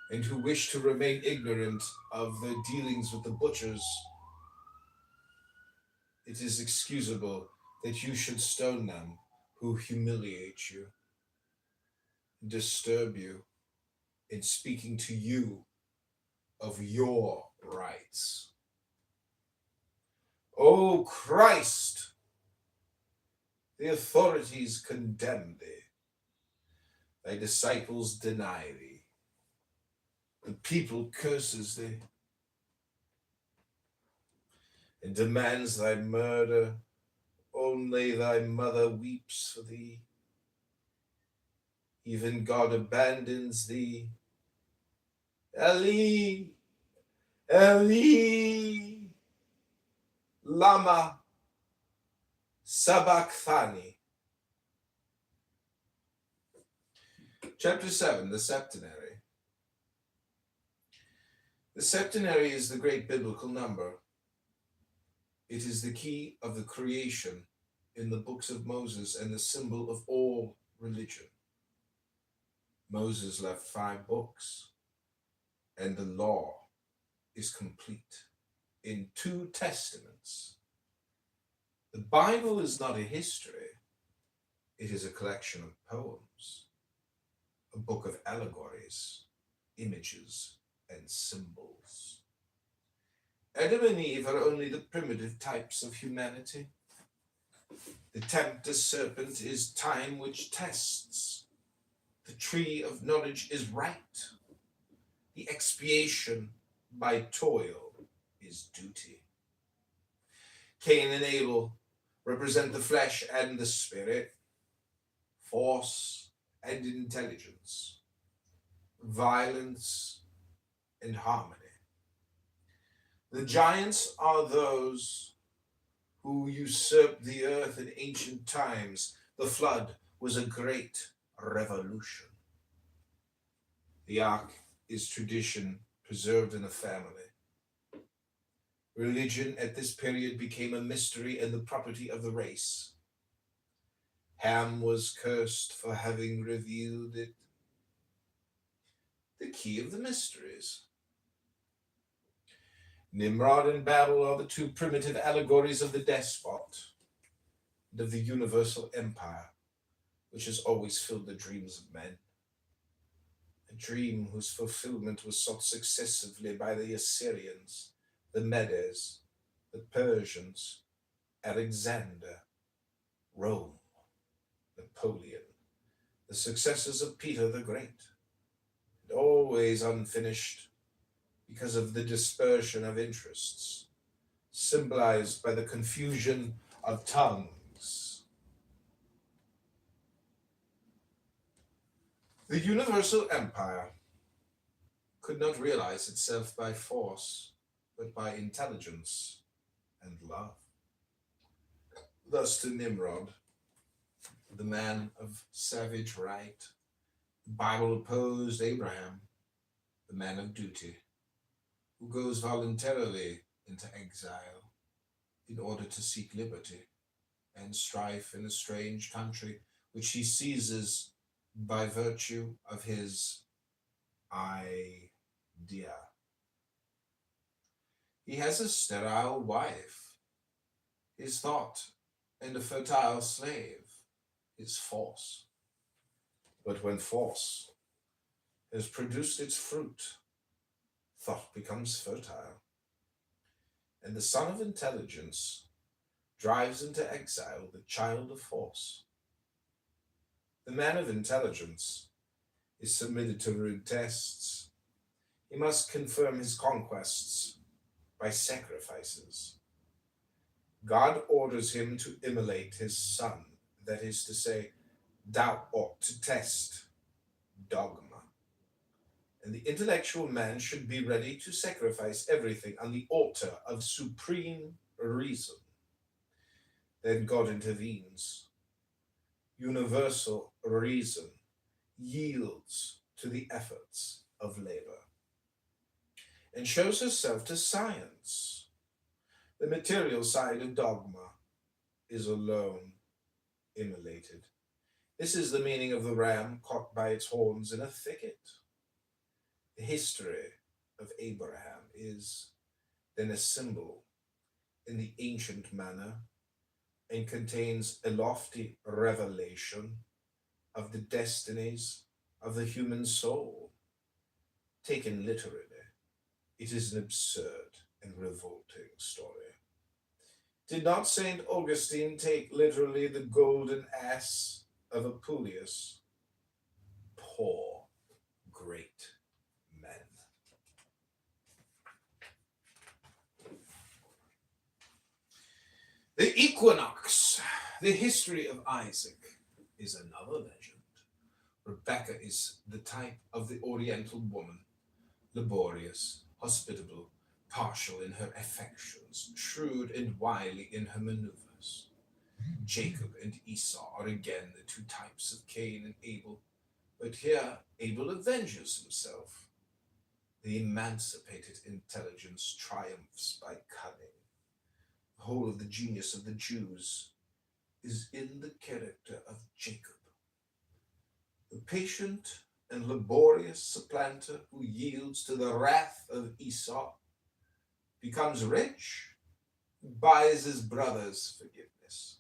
and who wish to remain ignorant of the dealings with the butchers. It is excusable that you should stone them who humiliate you, disturb you in speaking to you of your rights. O Christ, the authorities condemn thee. Thy disciples deny thee. The people curses thee and demands thy murder. Only thy mother weeps for thee. Even God abandons thee. Eli, Eli, lama sabachthani. Chapter 7, the Septenary. The septenary is the great biblical number. It is the key of the creation in the books of Moses and the symbol of all religion. Moses left 5 books, and the law is complete in 2 testaments. The Bible is not a history. It is a collection of poems, a book of allegories, images, and symbols. Adam and Eve are only the primitive types of humanity. The tempter serpent is time which tests. The tree of knowledge is right. The expiation by toil is duty. Cain and Abel represent the flesh and the spirit, force and intelligence, violence and harmony. The giants are those who usurped the earth in ancient times. The flood was a great revolution. The ark is tradition preserved in a family. Religion at this period became a mystery and the property of the race. Ham was cursed for having revealed it. The key of the mysteries. Nimrod and Babel are the two primitive allegories of the despot and of the universal empire, which has always filled the dreams of men. A dream whose fulfillment was sought successively by the Assyrians, the Medes, the Persians, Alexander, Rome, Napoleon, the successors of Peter the Great, and always unfinished because of the dispersion of interests, symbolized by the confusion of tongues. The universal empire could not realize itself by force, but by intelligence and love. Thus to Nimrod, the man of savage right, the Bible opposed Abraham, the man of duty, who goes voluntarily into exile in order to seek liberty and strife in a strange country which he seizes by virtue of his idea. He has a sterile wife, his thought, and a fertile slave, his force. But when force has produced its fruit, thought becomes fertile, and the son of intelligence drives into exile the child of force. The man of intelligence is submitted to rude tests. He must confirm his conquests by sacrifices. God orders him to immolate his son, that is to say, thou ought to test dogma. And the intellectual man should be ready to sacrifice everything on the altar of supreme reason. Then God intervenes. Universal reason yields to the efforts of labor and shows herself to science. The material side of dogma is alone immolated. This is the meaning of the ram caught by its horns in a thicket. The history of Abraham is then a symbol in the ancient manner and contains a lofty revelation of the destinies of the human soul. Taken literally, it is an absurd and revolting story. Did not St. Augustine take literally the golden ass of Apuleius? Poor, great men. The equinox, the history of Isaac, is another legend. Rebecca is the type of the Oriental woman, laborious, hospitable, partial in her affections, shrewd and wily in her maneuvers. Jacob and Esau are again the two types of Cain and Abel, but here Abel avenges himself. The emancipated intelligence triumphs by cunning. The whole of the genius of the Jews is in the character of Jacob. The patient and laborious supplanter who yields to the wrath of Esau becomes rich, buys his brother's forgiveness.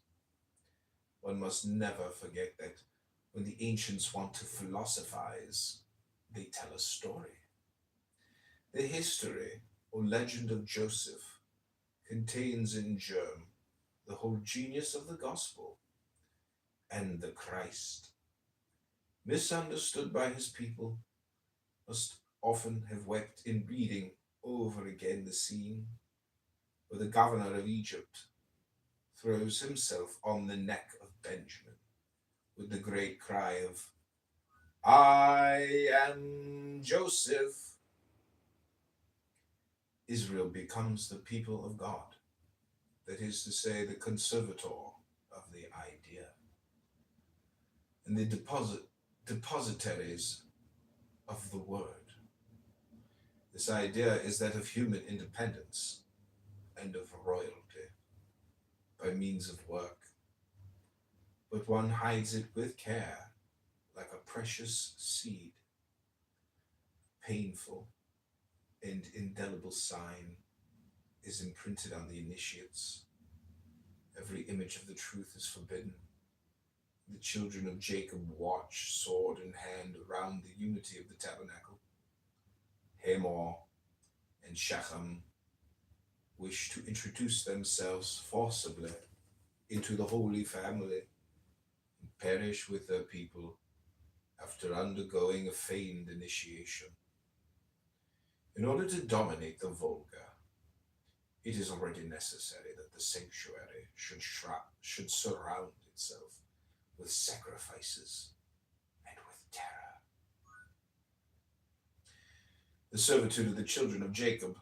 One must never forget that when the ancients want to philosophize, they tell a story. The history or legend of Joseph contains in germ the whole genius of the gospel and the Christ. Misunderstood by his people, must often have wept in reading over again the scene where the governor of Egypt throws himself on the neck of Benjamin with the great cry of, "I am Joseph." Israel becomes the people of God, that is to say, the conservator of the idea, and the depositaries of the word. This idea is that of human independence and of royalty by means of work. but one hides it with care, like a precious seed. Painful and indelible sign is imprinted on the initiates. Every image of the truth is forbidden. The children of Jacob watch, sword in hand, around the unity of the tabernacle. Hamor and Shechem wish to introduce themselves forcibly into the Holy Family and perish with their people after undergoing a feigned initiation. In order to dominate the Volga, it is already necessary that the sanctuary should surround itself with sacrifices and with terror. The servitude of the children of Jacob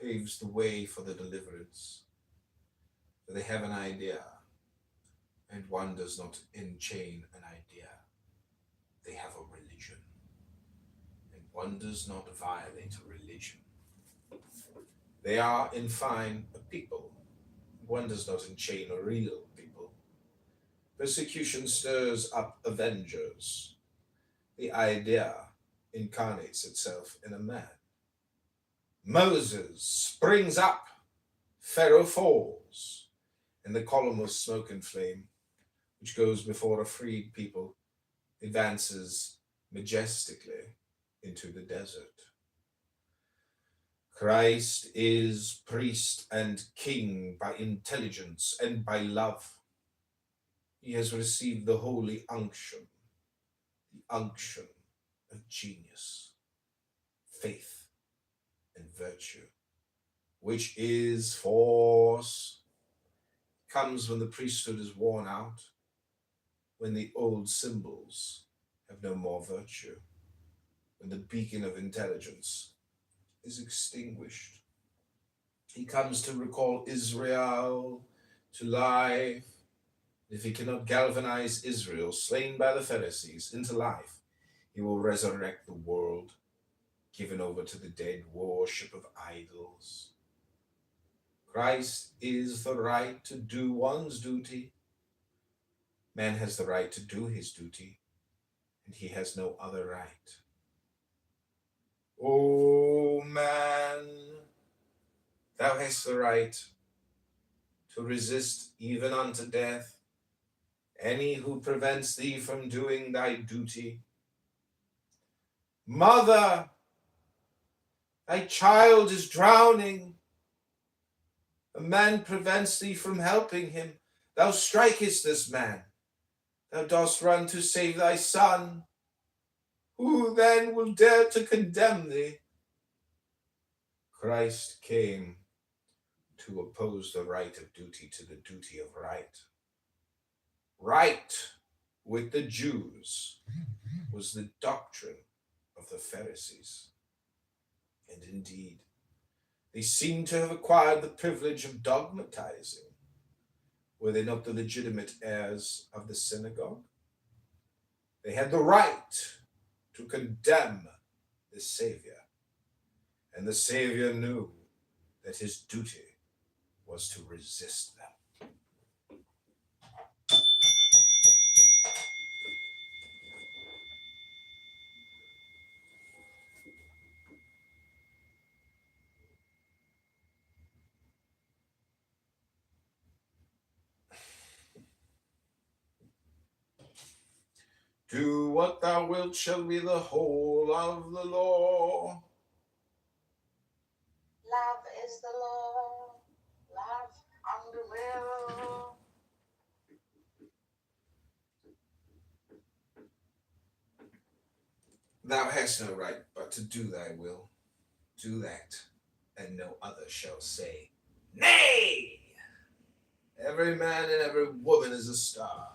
paves the way for the deliverance, for they have an idea, and one does not enchain an idea. They have a religion, and one does not violate a religion. They are, in fine, a people. One does not enchain a real people. Persecution stirs up avengers. The idea incarnates itself in a man. Moses springs up, Pharaoh falls, and the column of smoke and flame, which goes before a freed people, advances majestically into the desert. Christ is priest and king by intelligence and by love. He has received the holy unction, the unction of genius, faith, and virtue, which is force, comes when the priesthood is worn out, when the old symbols have no more virtue, when the beacon of intelligence is extinguished. He comes to recall Israel to life. If he cannot galvanize Israel, slain by the Pharisees, into life, he will resurrect the world, given over to the dead worship of idols. Christ is the right to do one's duty. Man has the right to do his duty, and he has no other right. O man, thou hast the right to resist even unto death any who prevents thee from doing thy duty. Mother, thy child is drowning. A man prevents thee from helping him. Thou strikest this man. Thou dost run to save thy son. Who then will dare to condemn thee? Christ came to oppose the right of duty to the duty of right. Right with the Jews was the doctrine of the Pharisees. And indeed, they seem to have acquired the privilege of dogmatizing. Were they not the legitimate heirs of the synagogue? They had the right to condemn the Savior, and the Savior knew that his duty was to resist them. Do what thou wilt shall be the whole of the law. Love is the law. Love on the will. Thou hast no right but to do thy will. Do that, and no other shall say, nay! Every man and every woman is a star.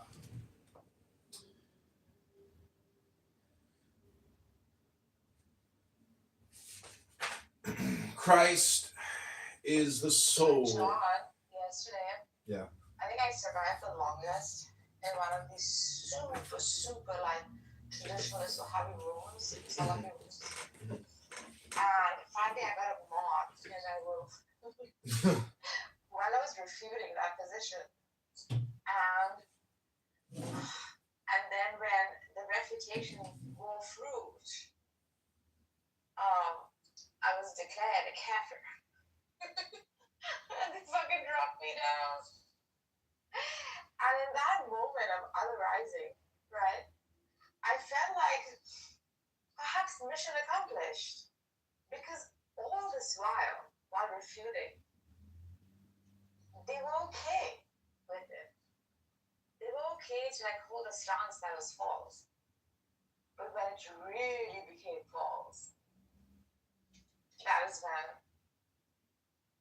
Christ is the soul. John, yesterday. Yeah. I think I survived the longest in one of these super like traditionalist Wahhabi rooms, Salafi rooms. And finally I got a mock because I will while I was refuting that position. And invitation bore fruit, I was declared a kafir. And it fucking dropped me down. And in that moment of other rising, right, I felt like perhaps mission accomplished. Because all this while refuting, they were okay with it. They were okay to like hold a stance that was false. But when it really became false, that is when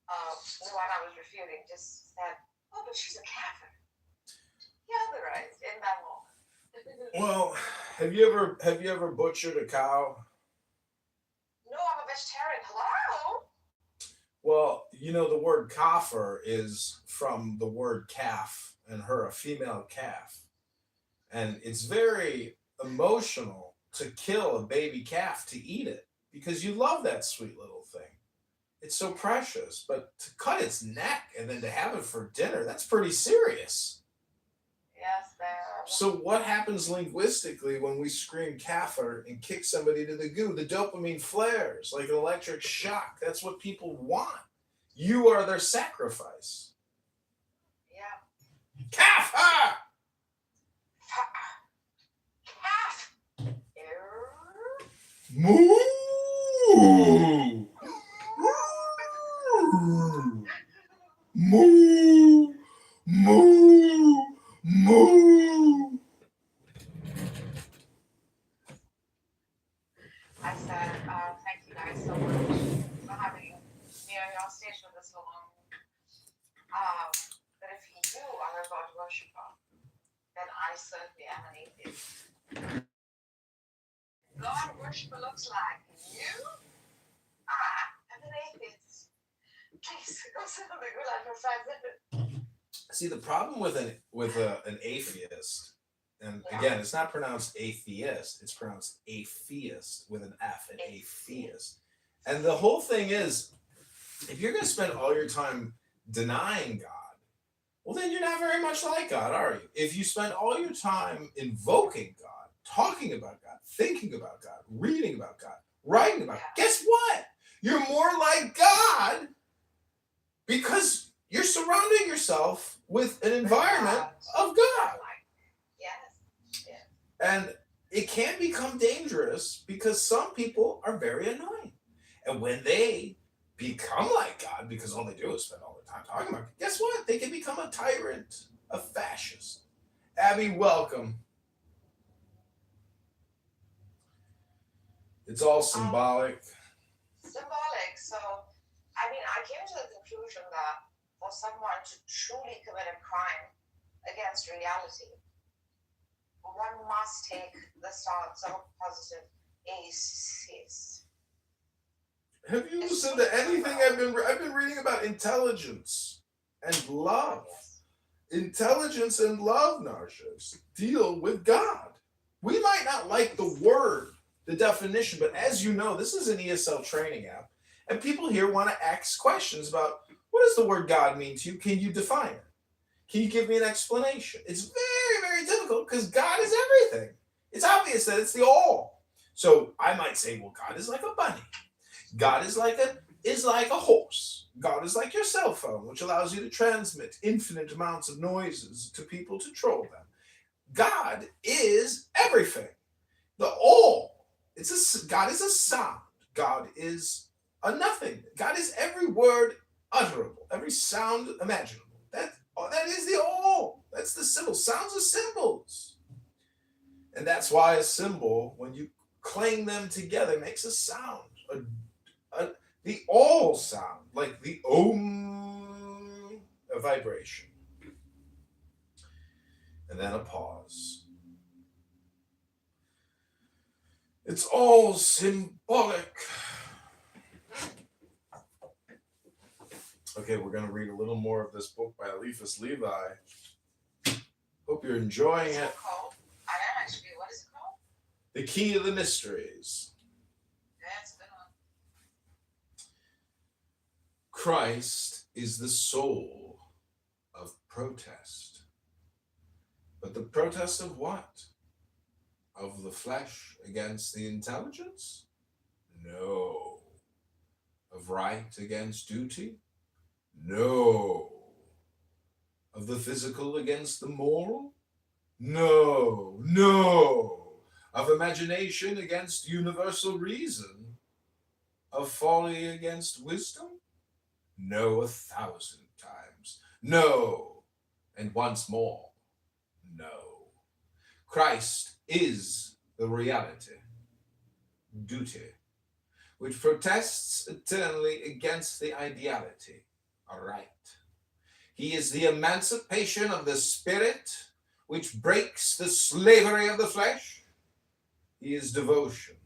the one I was refuting just said, "Oh, but she's a Catholic." Yeah, the right in that moment. Well, have you ever butchered a cow? No, I'm a vegetarian. Hello? Well, you know the word kafir is from the word calf, and her a female calf, and it's very emotional to kill a baby calf to eat it because you love that sweet little thing. It's so precious, but to cut its neck and then to have it for dinner, that's pretty serious. Yes, ma'am. So what happens linguistically when we scream kafir and kick somebody to the goo? The dopamine flares like an electric shock. That's what people want. You are their sacrifice. Yeah. Kafir! Calf. Moo! Moo! Moo! Moo! I said, thank you guys so much for having me on your station for so long. But if you are a God worshiper, then I certainly am an atheist. God worshiper looks like you? I am an atheist. Please go sit on the gulag for 5 minutes. See, the problem with an atheist, and again, it's not pronounced atheist, it's pronounced atheist with an F, an atheist. And the whole thing is, if you're going to spend all your time denying God, well, then you're not very much like God, are you? If you spend all your time invoking God, talking about God, thinking about God, reading about God, writing about God, guess what? You're more like God because you're surrounding yourself with an environment of God. Yes. Yes. And it can become dangerous because some people are very annoying. And when they become like God, because all they do is spend all their time talking about it, guess what? They can become a tyrant, a fascist. Abby, welcome. It's all symbolic. Symbolic. So, I mean, I came to the conclusion that for someone to truly commit a crime against reality, one must take the stance of a positive atheist. Have you listened to anything I've been reading about intelligence and love? Intelligence and love, Narcissus, deal with God. We might not like the word, the definition, but as you know, this is an ESL training app, and people here want to ask questions about what does the word God mean to you? Can you define it? Can you give me an explanation? It's very, very difficult because God is everything. It's obvious that it's the all. So I might say, well, God is like a bunny. God is like a horse. God is like your cell phone, which allows you to transmit infinite amounts of noises to people to troll them. God is everything. The all. God is a sound. God is a nothing. God is every word utterable, every sound imaginable. That is the all. That's the symbol. Sounds are symbols. And that's why a symbol, when you clang them together, makes a sound. The all sound, like the om, a vibration. And then a pause. It's all symbolic. Okay, we're going to read a little more of this book by Eliphas Levi. Hope you're enjoying it. I am actually. What is it called? The Key to the Mysteries. That's good one. Christ is the soul of protest. But the protest of what? Of the flesh against the intelligence? No. Of right against duty? No. Of the physical against the moral? No, no. Of imagination against universal reason? Of folly against wisdom? No, 1,000 times. No. And once more, no. Christ is the reality, duty, which protests eternally against the ideality, right. He is the emancipation of the spirit, which breaks the slavery of the flesh. He is devotion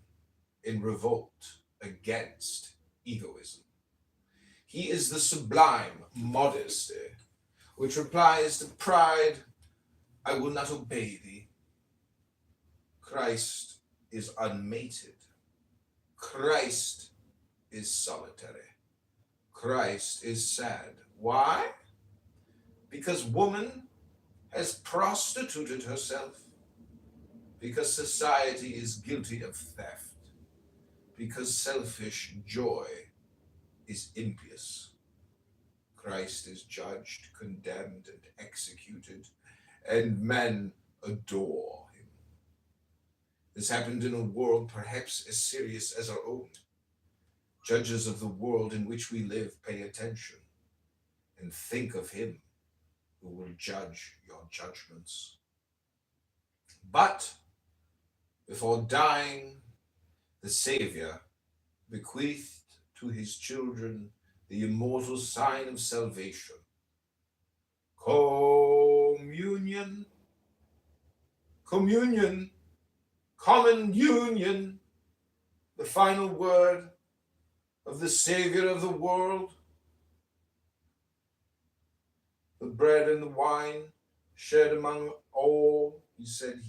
in revolt against egoism. He is the sublime modesty, which replies to pride, I will not obey thee. Christ is unmated. Christ is solitary. Christ is sad. Why? Because woman has prostituted herself. Because society is guilty of theft. Because selfish joy is impious. Christ is judged, condemned, and executed, and men adore him. This happened in a world perhaps as serious as our own. Judges of the world in which we live, pay attention and think of him who will judge your judgments. But before dying, the Savior bequeathed to his children the immortal sign of salvation, communion, communion, common union, the final word of the Savior of the world. The bread and the wine shared among all, he said,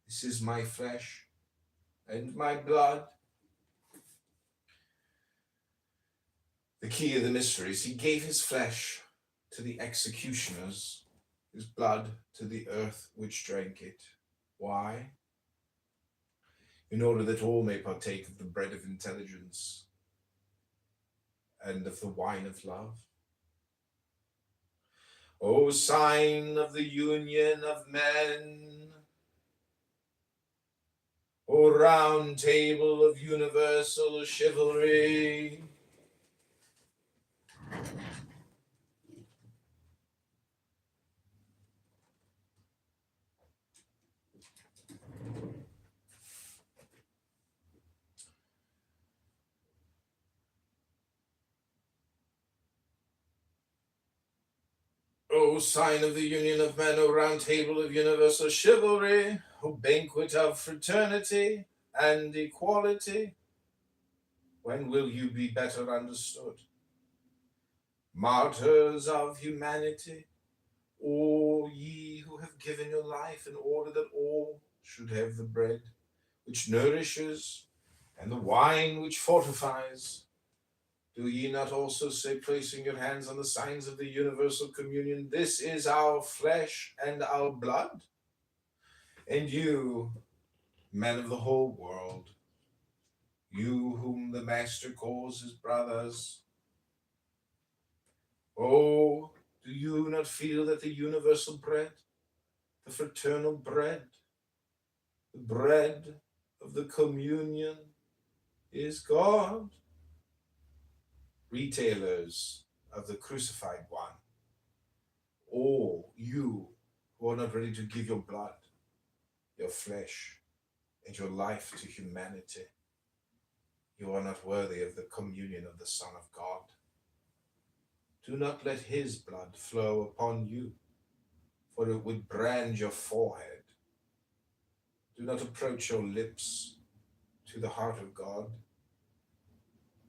this is my flesh and my blood. The key of the mysteries, he gave his flesh to the executioners, his blood to the earth which drank it. Why? In order that all may partake of the bread of intelligence and of the wine of love. O sign of the union of men, O round table of universal chivalry, O sign of the union of men, O round table of universal chivalry, O banquet of fraternity and equality, when will you be better understood? Martyrs of humanity, all ye who have given your life in order that all should have the bread which nourishes and the wine which fortifies, do ye not also say, placing your hands on the signs of the universal communion, this is our flesh and our blood? And you, men of the whole world, you whom the Master calls his brothers, oh, do you not feel that the universal bread, the fraternal bread, the bread of the communion is God? Retailers of the crucified one, all you who are not ready to give your blood, your flesh, and your life to humanity, you are not worthy of the communion of the Son of God. Do not let his blood flow upon you, for it would brand your forehead. Do not approach your lips to the heart of God.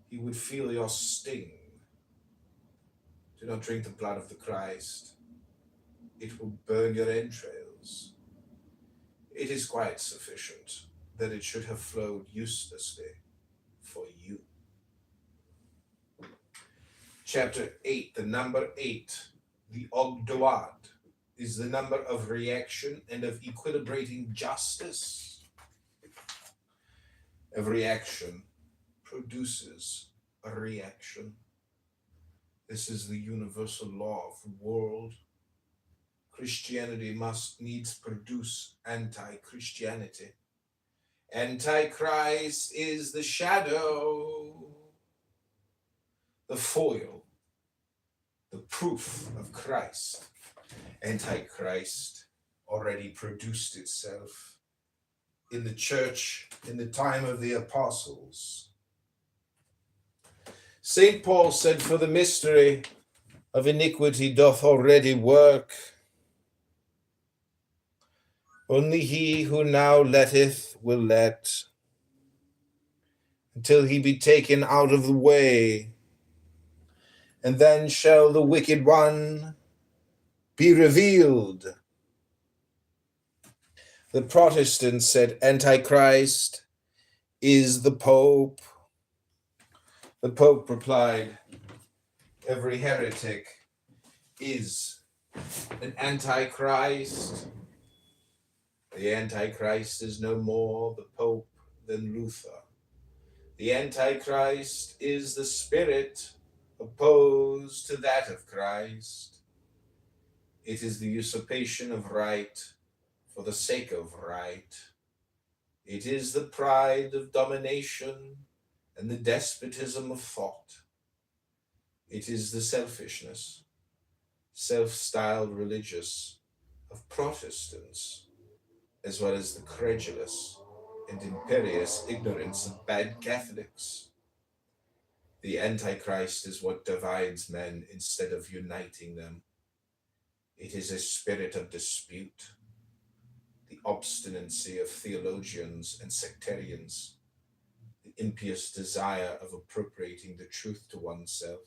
He would feel your sting. Do not drink the blood of the Christ. It will burn your entrails. It is quite sufficient that it should have flowed uselessly for you. Chapter 8, the number 8, the Ogdoad, is the number of reaction and of equilibrating justice. Every action produces a reaction. This is the universal law of the world. Christianity must needs produce anti-Christianity. Antichrist is the shadow, the foil, the proof of Christ. Antichrist already produced itself in the church in the time of the apostles. St. Paul said, "For the mystery of iniquity doth already work. Only he who now letteth will let, until he be taken out of the way. And then shall the wicked one be revealed." The Protestants said Antichrist is the Pope. The Pope replied, every heretic is an Antichrist. The Antichrist is no more the Pope than Luther. The Antichrist is the spirit opposed to that of Christ. It is the usurpation of right for the sake of right. It is the pride of domination and the despotism of thought. It is the selfishness, self-styled religious of Protestants, as well as the credulous and imperious ignorance of bad Catholics. The Antichrist is what divides men instead of uniting them. It is a spirit of dispute, the obstinacy of theologians and sectarians, the impious desire of appropriating the truth to oneself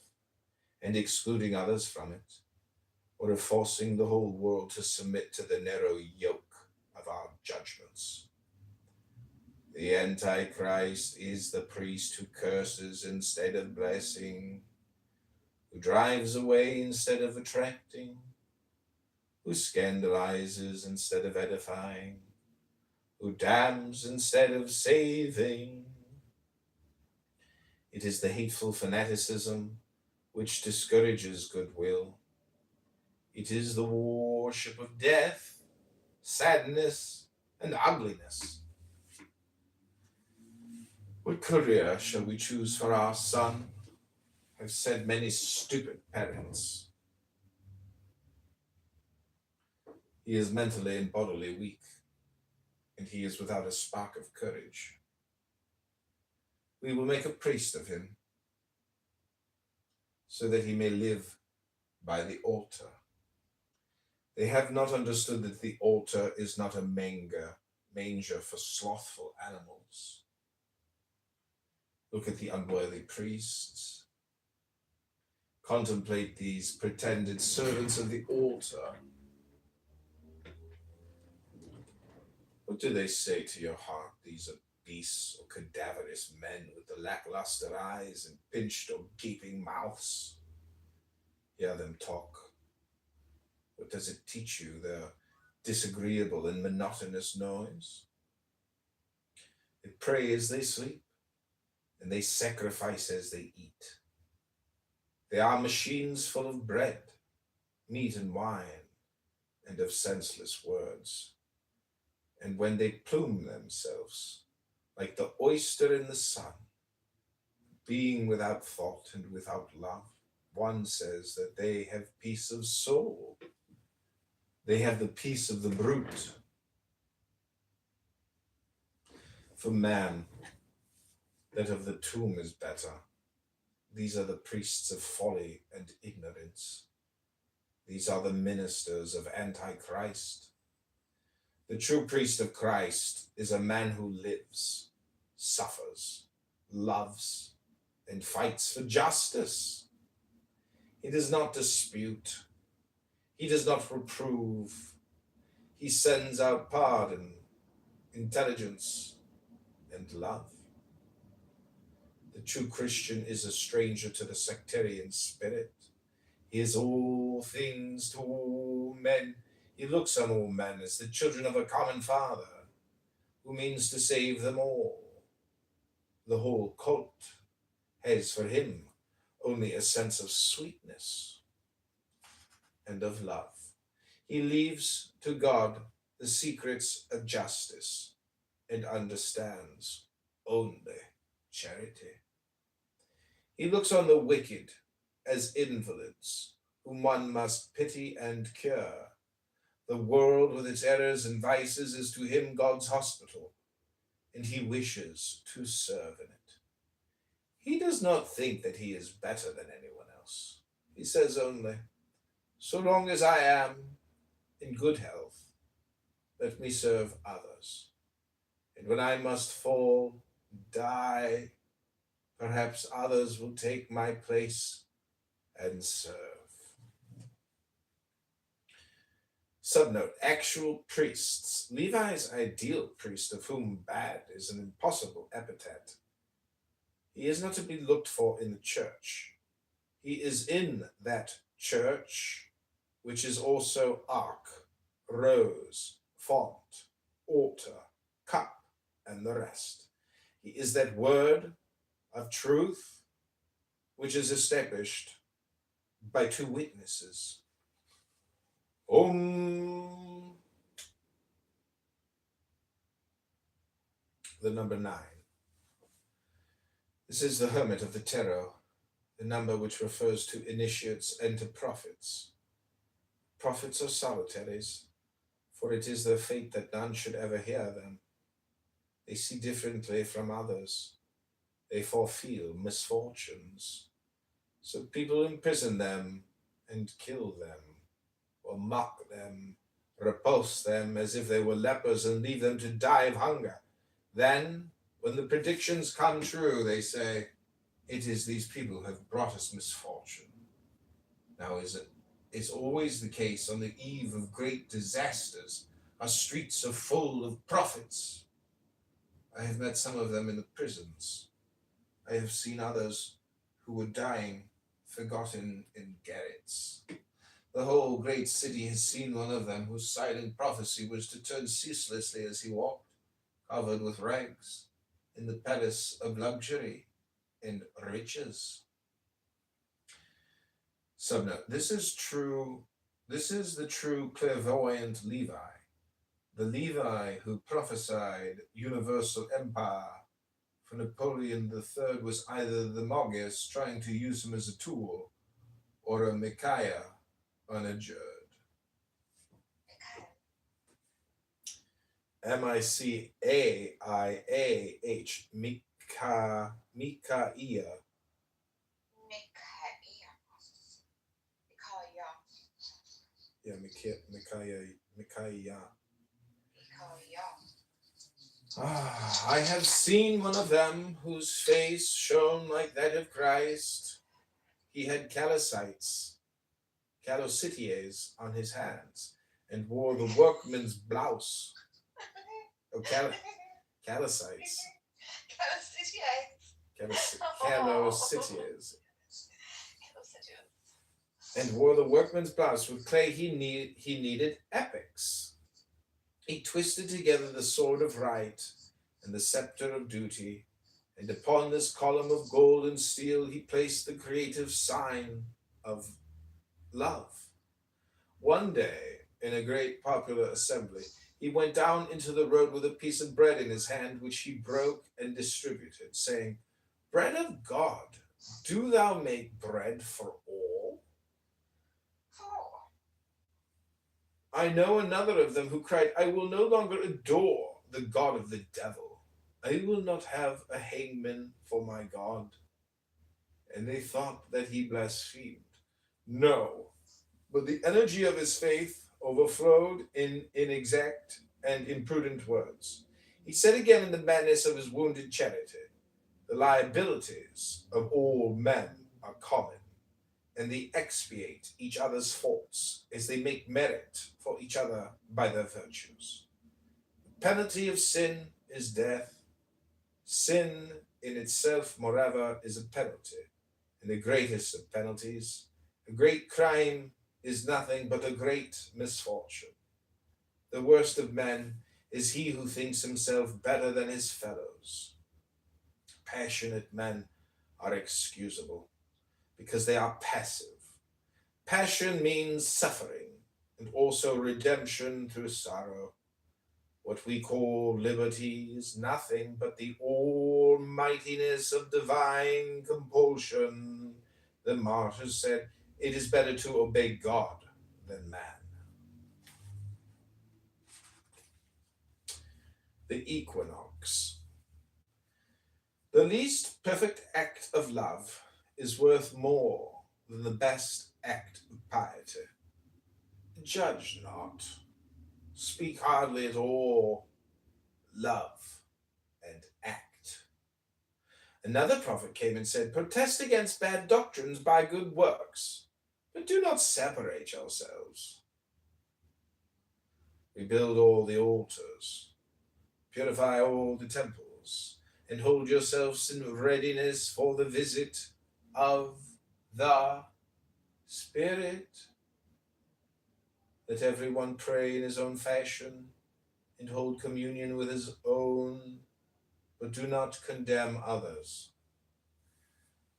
and excluding others from it, or of forcing the whole world to submit to the narrow yoke of our judgments. The Antichrist is the priest who curses instead of blessing, who drives away instead of attracting, who scandalizes instead of edifying, who damns instead of saving. It is the hateful fanaticism which discourages goodwill. It is the worship of death, sadness, and ugliness. What career shall we choose for our son? Have said many stupid parents. He is mentally and bodily weak, and he is without a spark of courage. We will make a priest of him, so that he may live by the altar. They have not understood that the altar is not a manger for slothful animals. Look at the unworthy priests. Contemplate these pretended servants of the altar. What do they say to your heart, these obese or cadaverous men with the lackluster eyes and pinched or gaping mouths? Hear them talk. What does it teach you, their disagreeable and monotonous noise? They pray as they sleep, and they sacrifice as they eat. They are machines full of bread, meat and wine, and of senseless words. And when they plume themselves, like the oyster in the sun, being without thought and without love, one says that they have peace of soul. They have the peace of the brute. For man, that of the tomb is better. These are the priests of folly and ignorance. These are the ministers of Antichrist. The true priest of Christ is a man who lives, suffers, loves, and fights for justice. He does not dispute. He does not reprove. He sends out pardon, intelligence, and love. The true Christian is a stranger to the sectarian spirit. He is all things to all men. He looks on all men as the children of a common Father, who means to save them all. The whole cult has for him only a sense of sweetness and of love. He leaves to God the secrets of justice and understands only charity. He looks on the wicked as invalids whom one must pity and cure. The world with its errors and vices is to him God's hospital, and he wishes to serve in it. He does not think that he is better than anyone else. He says only, so long as I am in good health, let me serve others. And when I must fall, die, perhaps others will take my place and serve. Subnote, actual priests. Levi's ideal priest, of whom bad is an impossible epithet. He is not to be looked for in the church. He is in that church, which is also ark, rose, font, altar, cup, and the rest. He is that word of truth, which is established by two witnesses. Om. The number 9. This is the hermit of the tarot, the number which refers to initiates and to prophets. Prophets are solitaries, for it is their fate that none should ever hear them. They see differently from others. They forefeel misfortunes. So people imprison them and kill them, or mock them, repulse them as if they were lepers and leave them to die of hunger. Then, when the predictions come true, they say, it is these people who have brought us misfortune. Now, is always the case on the eve of great disasters. Our streets are full of prophets. I have met some of them in the prisons. I have seen others who were dying, forgotten in garrets. The whole great city has seen one of them whose silent prophecy was to turn ceaselessly as he walked, covered with rags, in the palace of luxury and riches. Subnote, this is the true clairvoyant Levi, the Levi who prophesied universal empire for Napoleon III was either the Mogis trying to use him as a tool, or a Micaiah unadjured. Micaiah. Micaiah. Yeah, Micaiah. I have seen one of them whose face shone like that of Christ. He had calicites on his hands, and wore the workman's blouse. Oh, calicites. Calocitias. And wore the workman's blouse with clay he needed epics. He twisted together the sword of right and the scepter of duty, and upon this column of gold and steel he placed the creative sign of love. One day, in a great popular assembly, he went down into the road with a piece of bread in his hand, which he broke and distributed, saying, "Bread of God, do thou make bread for all?" I know another of them who cried, "I will no longer adore the God of the devil. I will not have a hangman for my God." And they thought that he blasphemed. No, but the energy of his faith overflowed in inexact and imprudent words. He said again in the madness of his wounded charity, "The liabilities of all men are common, and they expiate each other's faults as they make merit for each other by their virtues. The penalty of sin is death. Sin in itself, moreover, is a penalty, and the greatest of penalties. A great crime is nothing but a great misfortune. The worst of men is he who thinks himself better than his fellows. Passionate men are excusable because they are passive. Passion means suffering and also redemption through sorrow. What we call liberty is nothing but the almightiness of divine compulsion. The martyrs said, it is better to obey God than man. The equinox. The least perfect act of love is worth more than the best act of piety. Judge not, speak hardly at all, love and act. Another prophet came and said, protest against bad doctrines by good works, but do not separate yourselves. Rebuild all the altars, purify all the temples, and hold yourselves in readiness for the visit of the Spirit. Let everyone pray in his own fashion and hold communion with his own, but do not condemn others.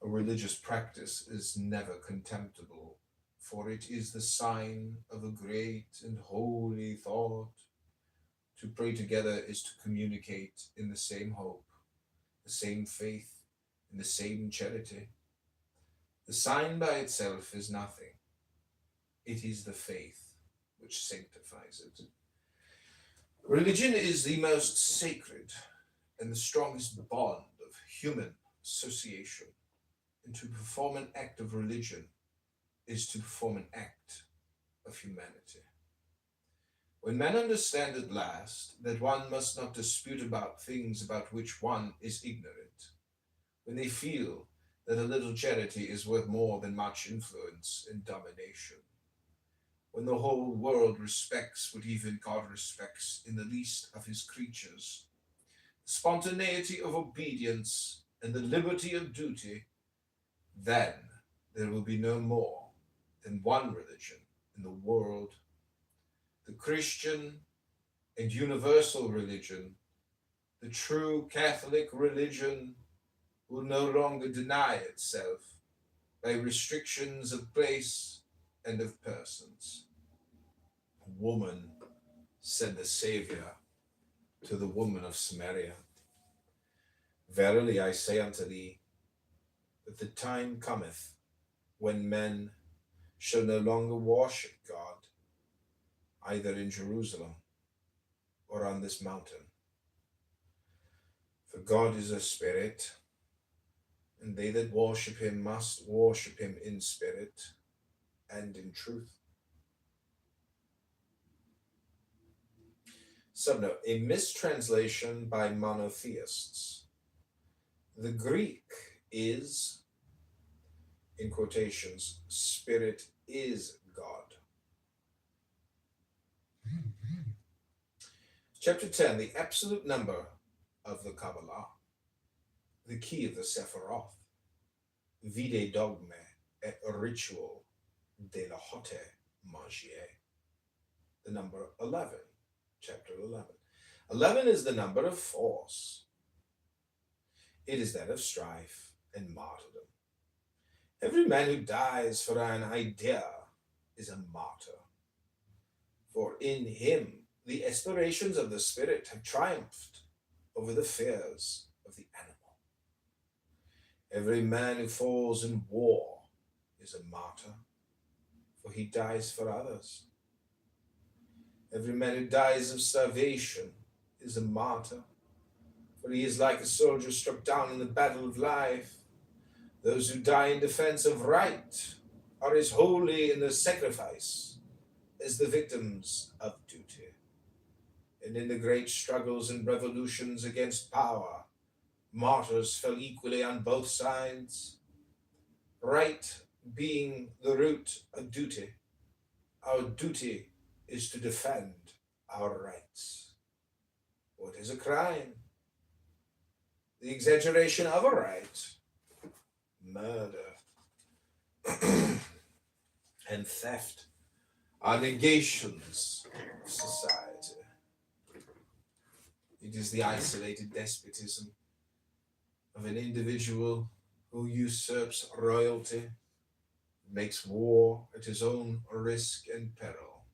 A religious practice is never contemptible, for it is the sign of a great and holy thought. To pray together is to communicate in the same hope, the same faith, and the same charity. The sign by itself is nothing. It is the faith which sanctifies it. Religion is the most sacred and the strongest bond of human association. And to perform an act of religion is to perform an act of humanity. When men understand at last that one must not dispute about things about which one is ignorant, when they feel that a little charity is worth more than much influence and domination, when the whole world respects what even God respects in the least of his creatures, the spontaneity of obedience and the liberty of duty, then there will be no more than one religion in the world. The Christian and universal religion, the true Catholic religion, will no longer deny itself by restrictions of place and of persons. Woman, said the Savior to the woman of Samaria, verily I say unto thee, that the time cometh when men shall no longer worship God, either in Jerusalem or on this mountain. For God is a spirit, and they that worship him must worship him in spirit and in truth. Subnote, a mistranslation by monotheists. The Greek is, in quotations, spirit is God. Chapter 10, the absolute number of the Kabbalah, the key of the Sephiroth, vide dogme et ritual de la hote magie, the number 11, chapter 11. 11 is the number of force. It is that of strife and martyrdom. Every man who dies for an idea is a martyr, for in him the aspirations of the spirit have triumphed over the fears of the animal. Every man who falls in war is a martyr, for he dies for others. Every man who dies of starvation is a martyr, for he is like a soldier struck down in the battle of life. Those who die in defense of right are as holy in their sacrifice as the victims of duty. And in the great struggles and revolutions against power, martyrs fell equally on both sides. Right being the root of duty, our duty is to defend our rights. What is a crime? The exaggeration of a right. Murder and theft are negations of society. It is the isolated despotism of an individual who usurps royalty, makes war at his own risk and peril.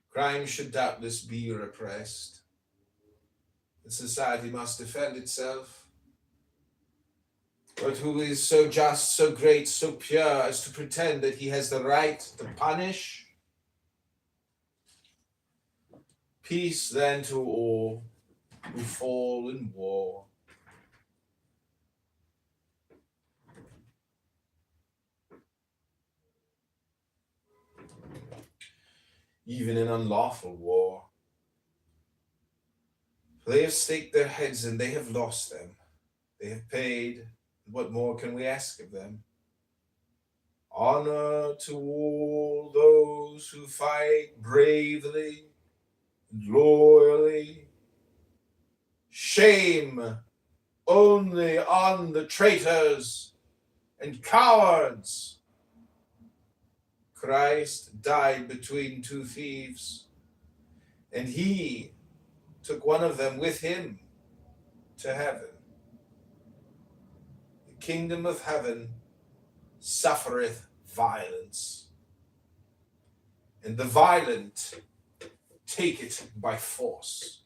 Crime should doubtless be repressed. The society must defend itself. But who is so just, so great, so pure as to pretend that he has the right to punish? Peace then to all who fall in war. Even in unlawful war. For they have staked their heads and they have lost them. They have paid. What more can we ask of them? Honor to all those who fight bravely and loyally. Shame only on the traitors and cowards. Christ died between two thieves, and he took one of them with him to heaven. The kingdom of heaven suffereth violence, and the violent take it by force.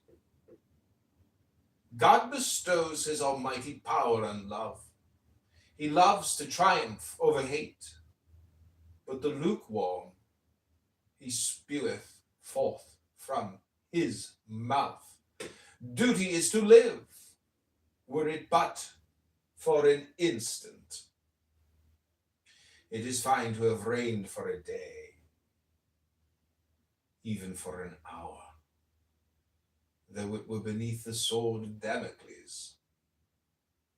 God bestows his almighty power and love. He loves to triumph over hate, but the lukewarm he speweth forth from his mouth. Duty is to live, were it but for an instant. It is fine to have reigned for a day, even for an hour, though it were beneath the sword of Damocles,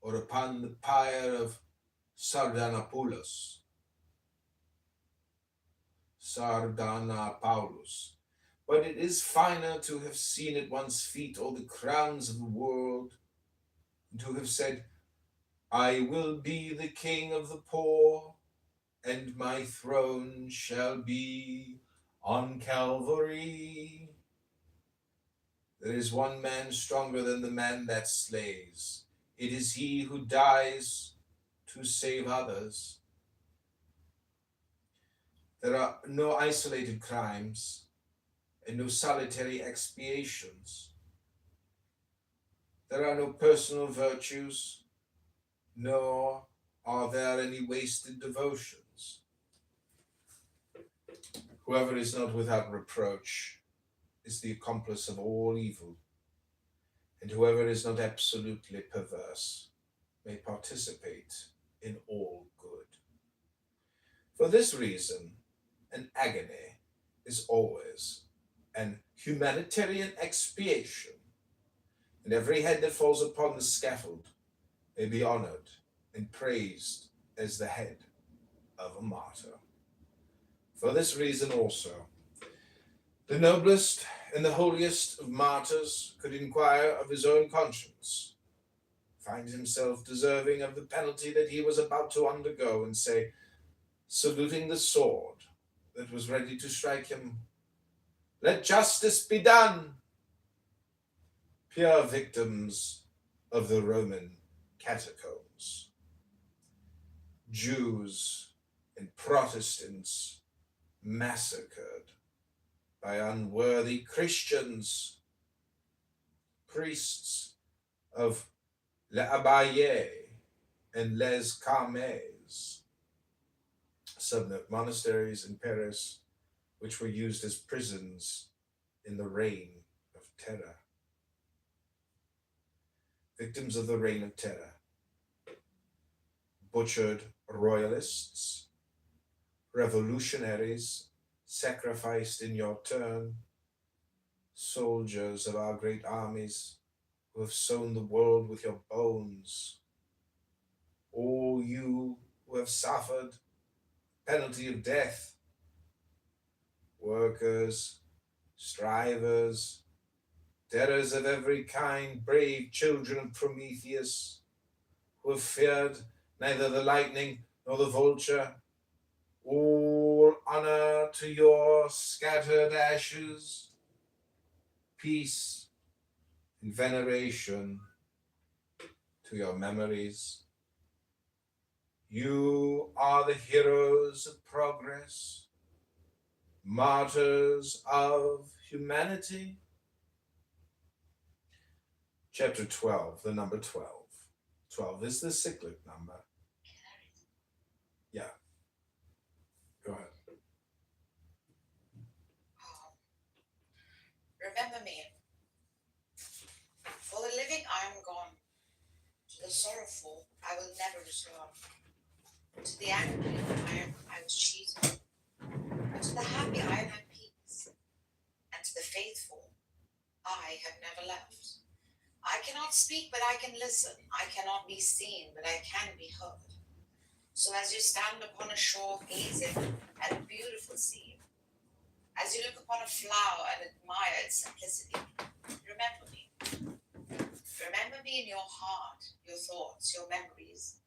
or upon the pyre of Sardanapalus. But it is finer to have seen at one's feet all the crowns of the world, and to have said, I will be the king of the poor, and my throne shall be on Calvary. There is one man stronger than the man that slays. It is he who dies to save others. There are no isolated crimes and no solitary expiations. There are no personal virtues, nor are there any wasted devotions. Whoever is not without reproach is the accomplice of all evil, and whoever is not absolutely perverse may participate in all good. For this reason, an agony is always an humanitarian expiation, and every head that falls upon the scaffold may be honored and praised as the head of a martyr. For this reason also, the noblest and the holiest of martyrs could inquire of his own conscience, find himself deserving of the penalty that he was about to undergo, and say, saluting the sword that was ready to strike him, let justice be done. Pure victims of the Roman catacombs, Jews and Protestants massacred by unworthy Christians, priests of Les Abayers and Les Carmes, subnet monasteries in Paris, which were used as prisons in the reign of terror. Victims of the reign of terror, butchered royalists, revolutionaries sacrificed in your turn, soldiers of our great armies who have sown the world with your bones, all you who have suffered penalty of death, workers, strivers, debtors of every kind, brave children of Prometheus, who have feared neither the lightning nor the vulture, all all honor to your scattered ashes, peace and veneration to your memories. You are the heroes of progress, martyrs of humanity. Chapter 12, the number 12. 12 is the cyclic number. Yeah. Go ahead. Remember me. For the living I am gone. To the sorrowful I will never return. To the angry I was cheated. But to the happy I am at peace. And to the faithful I have never left. I cannot speak, but I can listen. I cannot be seen, but I can be heard. So as you stand upon a shore gazing at a beautiful scene, as you look upon a flower and admire its simplicity, remember me. Remember me in your heart, your thoughts, your memories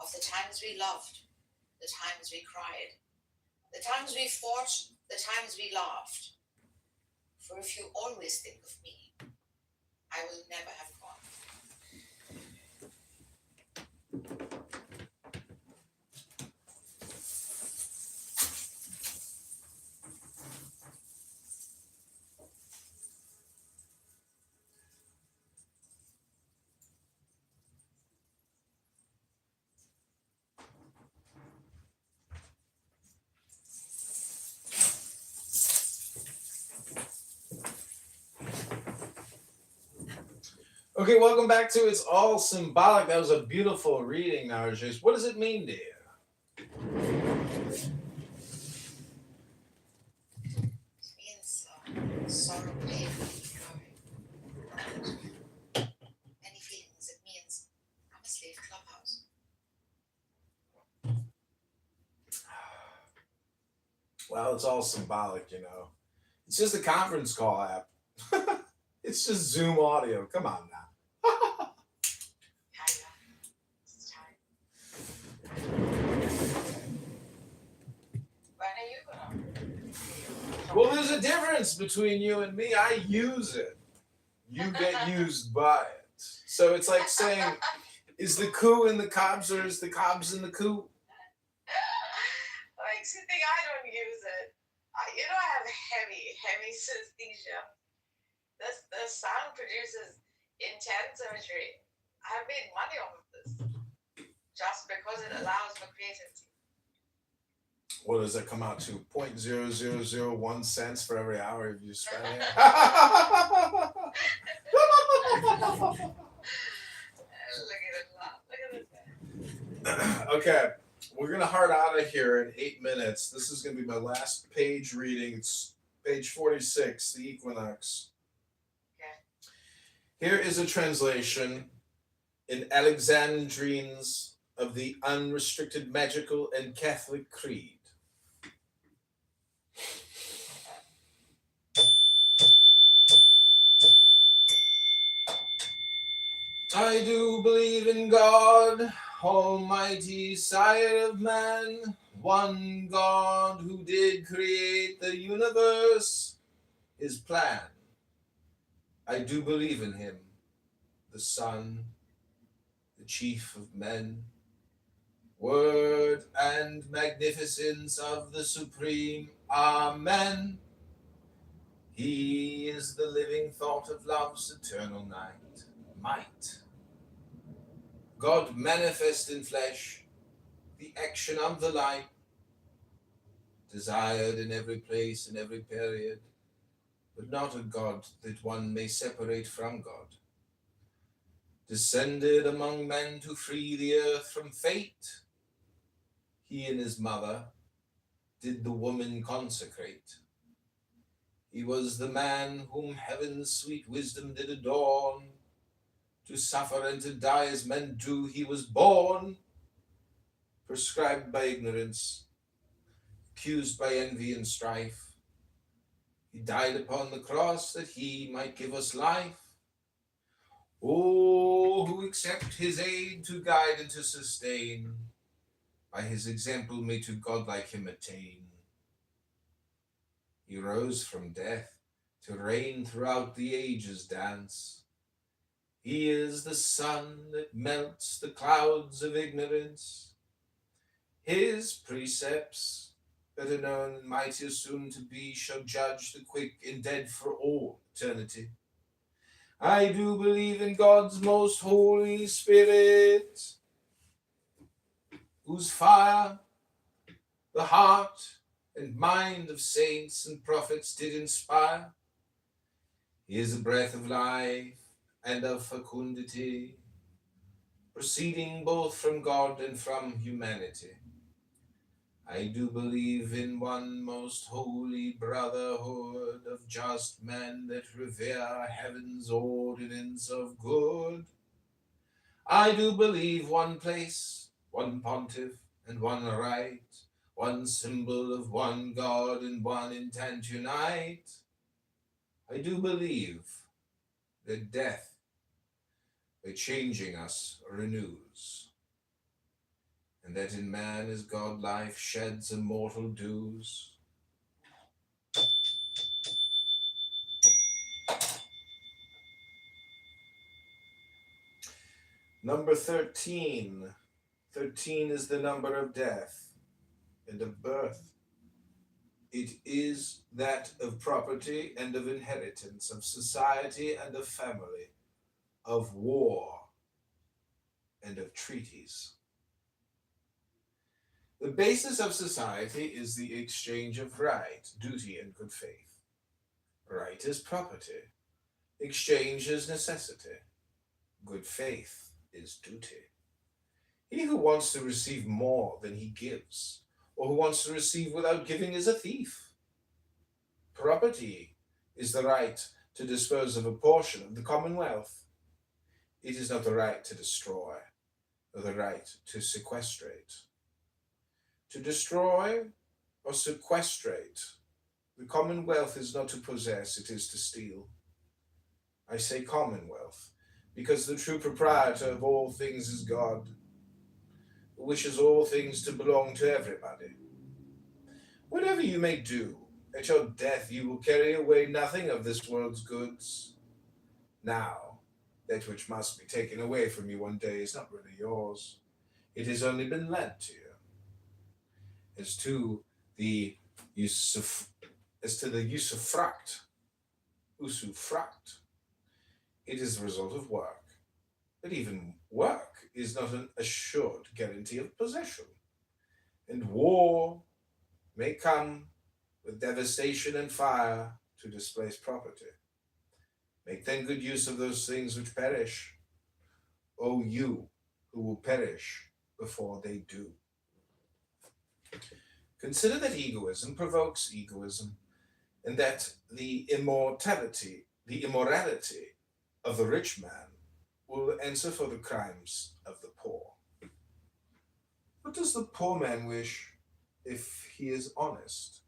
of the times we loved, the times we cried, the times we fought, the times we laughed. For if you always think of me, I will never have gone. Okay, welcome back to It's All Symbolic. That was a beautiful reading, Narjis. What does it mean to you? It means sorrow, pain, joy, and many feelings. It means I must leave Clubhouse. Well, it's all symbolic, you know. It's just a conference call app. It's just Zoom audio. Come on now. It's time. When are you gonna? Well, there's a difference between you and me. I use it. You get used by it. So it's like saying, is the coup in the cobs or is the cobs in the coup? Like, you think I don't use it? I have heavy synesthesia. The sound produces intense imagery. I've made money off of this just because it allows for creativity. What does that come out to? 0.0001 cents for every hour you spend it? Look at it laugh. Look at this. Okay, we're gonna heart out of here in 8 minutes. This is gonna be my last page reading. It's page 46, the equinox. Here is a translation in Alexandrines of the Unrestricted Magical and Catholic Creed. I do believe in God, Almighty Sire of man, one God who did create the universe, his plan. I do believe in him, the Son, the chief of men, word and magnificence of the Supreme. Amen. He is the living thought of love's eternal night, might. God manifest in flesh, the action of the light, desired in every place and every period, but not a God that one may separate from God. Descended among men to free the earth from fate, he and his mother did the woman consecrate. He was the man whom heaven's sweet wisdom did adorn. To suffer and to die as men do, he was born, prescribed by ignorance, accused by envy and strife. He died upon the cross that he might give us life. Oh, who accept his aid to guide and to sustain, by his example may to God like him attain. He rose from death to reign throughout the ages dance. He is the sun that melts the clouds of ignorance. His precepts, better known and mightier soon to be, shall judge the quick and dead for all eternity. I do believe in God's most holy Spirit, whose fire the heart and mind of saints and prophets did inspire. He is a breath of life and of fecundity, proceeding both from God and from humanity. I do believe in one most holy brotherhood of just men that revere heaven's ordinance of good. I do believe one place, one pontiff, and one rite, one symbol of one God and one intent unite. I do believe that death, by changing us, renews, and that in man as God life sheds immortal dews. Number 13. 13 is the number of death and of birth. It is that of property and of inheritance, of society and of family, of war and of treaties. The basis of society is the exchange of right, duty, and good faith. Right is property. Exchange is necessity. Good faith is duty. He who wants to receive more than he gives, or who wants to receive without giving, is a thief. Property is the right to dispose of a portion of the commonwealth. It is not the right to destroy, or the right to sequestrate. To destroy or sequestrate the commonwealth is not to possess, it is to steal. I say commonwealth, because the true proprietor of all things is God, who wishes all things to belong to everybody. Whatever you may do, at your death you will carry away nothing of this world's goods. Now, that which must be taken away from you one day is not really yours. It has only been lent to you. As to the usufruct, it is the result of work. But even work is not an assured guarantee of possession. And war may come with devastation and fire to displace property. Make then good use of those things which perish, O you who will perish before they do. Consider that egoism provokes egoism, and that the immorality of the rich man will answer for the crimes of the poor. What does the poor man wish if he is honest?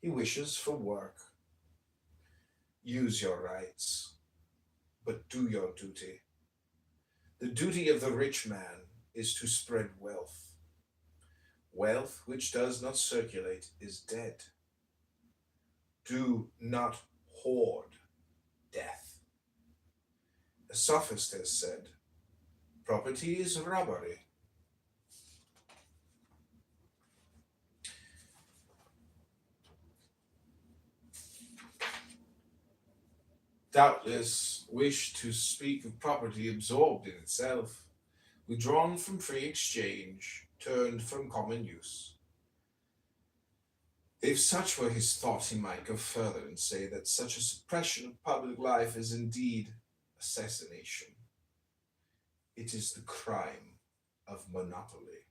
He wishes for work. Use your rights, but do your duty. The duty of the rich man is to spread wealth. Wealth which does not circulate is dead. Do not hoard death. A sophist has said, property is robbery. Doubtless wish to speak of property absorbed in itself, withdrawn from free exchange, turned from common use. If such were his thought, he might go further and say that such a suppression of public life is indeed assassination. It is the crime of monopoly,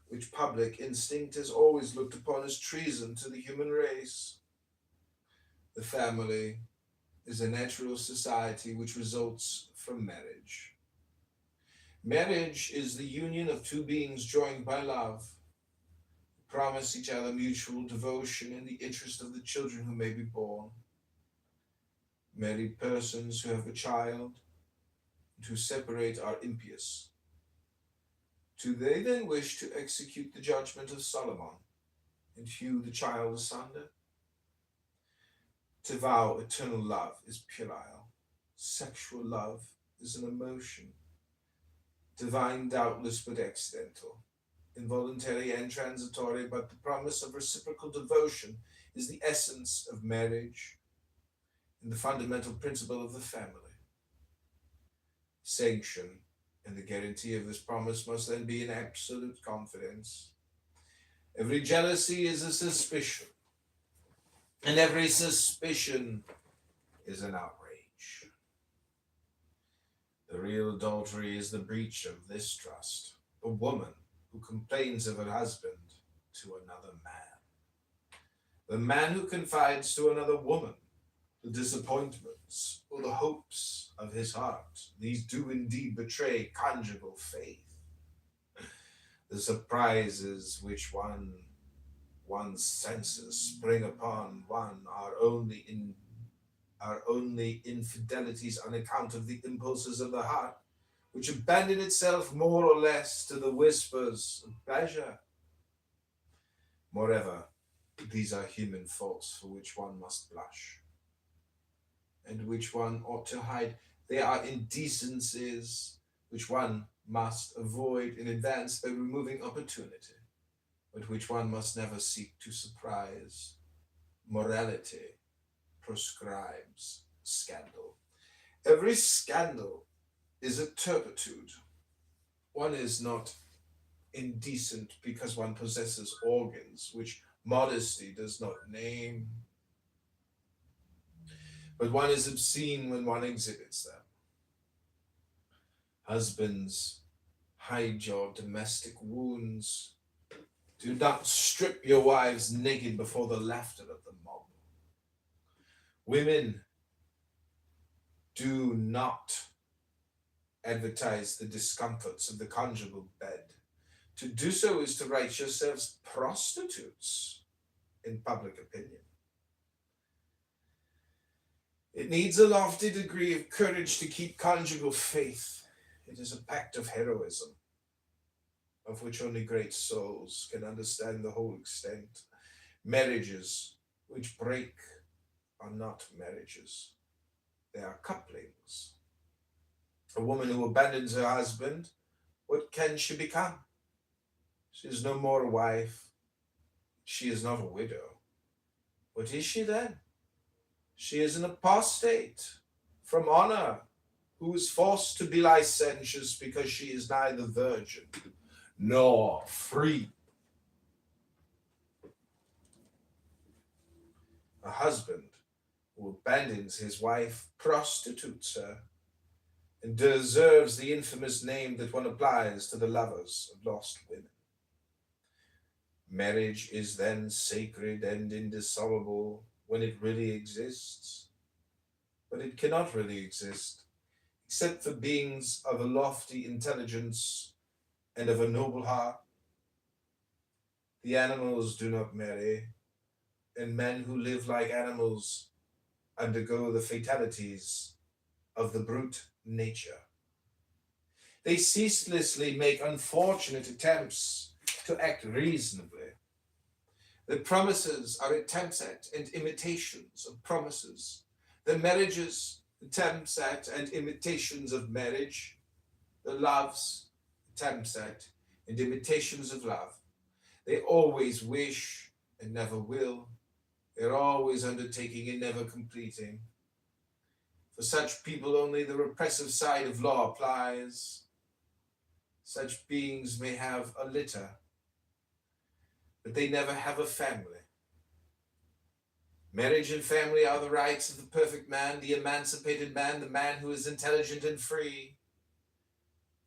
which public instinct has always looked upon as treason to the human race. The family is a natural society which results from marriage. Marriage is the union of two beings joined by love, who promise each other mutual devotion in the interest of the children who may be born. Married persons who have a child and who separate are impious. Do they then wish to execute the judgment of Solomon and hew the child asunder? To vow eternal love is puerile. Sexual love is an emotion, divine doubtless but accidental, involuntary and transitory, but the promise of reciprocal devotion is the essence of marriage and the fundamental principle of the family. Sanction and the guarantee of this promise must then be in absolute confidence. Every jealousy is a suspicion, and every suspicion is an outrage. The real adultery is the breach of this trust. A woman who complains of her husband to another man. The man who confides to another woman the disappointments or the hopes of his heart. These do indeed betray conjugal faith. The surprises which one's senses spring upon one are only infidelities on account of the impulses of the heart, which abandon itself more or less to the whispers of pleasure. Moreover, these are human faults for which one must blush, and which one ought to hide. They are indecencies which one must avoid in advance by removing opportunity, but which one must never seek to surprise. Morality proscribes scandal. Every scandal is a turpitude. One is not indecent because one possesses organs which modesty does not name, but one is obscene when one exhibits them. Husbands, hide your domestic wounds. Do not strip your wives naked before the laughter of the mob. Women, do not advertise the discomforts of the conjugal bed. To do so is to write yourselves prostitutes in public opinion. It needs a lofty degree of courage to keep conjugal faith. It is a pact of heroism, of which only great souls can understand the whole extent. Marriages which break are not marriages. They are couplings. A woman who abandons her husband, what can she become? She is no more a wife. She is not a widow. What is she then? She is an apostate from honor, who is forced to be licentious because she is neither virgin nor free. A husband who abandons his wife prostitutes her and deserves the infamous name that one applies to the lovers of lost women. Marriage is then sacred and indissoluble when it really exists, but it cannot really exist except for beings of a lofty intelligence and of a noble heart. The animals do not marry, and men who live like animals undergo the fatalities of the brute nature. They ceaselessly make unfortunate attempts to act reasonably. The promises are attempts at and imitations of promises. The marriages, attempts at and imitations of marriage. The loves, attempts at and imitations of love. They always wish and never will. They're always undertaking and never completing. For such people, only the repressive side of law applies. Such beings may have a litter, but they never have a family. Marriage and family are the rights of the perfect man, the emancipated man, the man who is intelligent and free.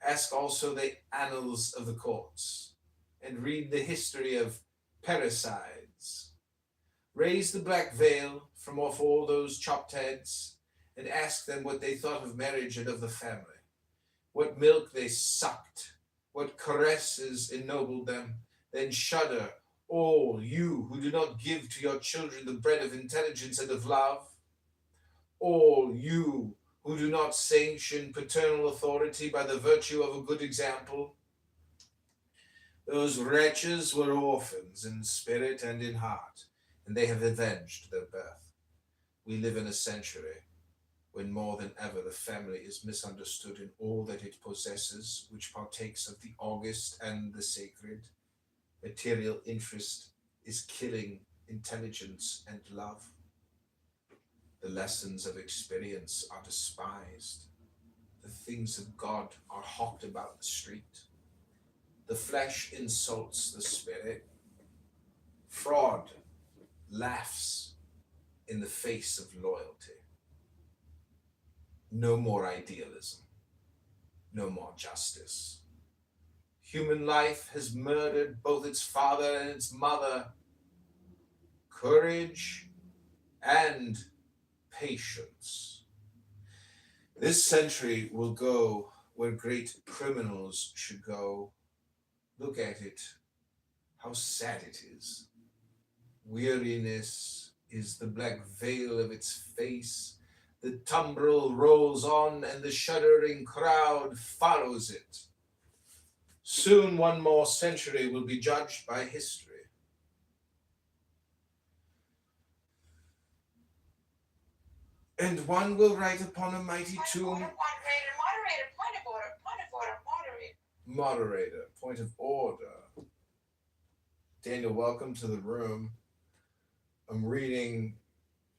Ask also the annals of the courts and read the history of parricides. Raise the black veil from off all those chopped heads and ask them what they thought of marriage and of the family, what milk they sucked, what caresses ennobled them. Then shudder, all you who do not give to your children the bread of intelligence and of love, all you who do not sanction paternal authority by the virtue of a good example. Those wretches were orphans in spirit and in heart, and they have avenged their birth. We live in a century when more than ever the family is misunderstood in all that it possesses, which partakes of the august and the sacred. Material interest is killing intelligence and love. The lessons of experience are despised. The things of God are hawked about the street. The flesh insults the spirit. Fraud laughs in the face of loyalty. No more idealism. No more justice. Human life has murdered both its father and its mother. Courage and patience. This century will go where great criminals should go. Look at it, how sad it is. Weariness is the black veil of its face. The tumbril rolls on and the shuddering crowd follows it. Soon one more century will be judged by history. And one will write upon a mighty tomb. Moderator, point of order, moderator. Moderator, point of order. Daniel, welcome to the room. I'm reading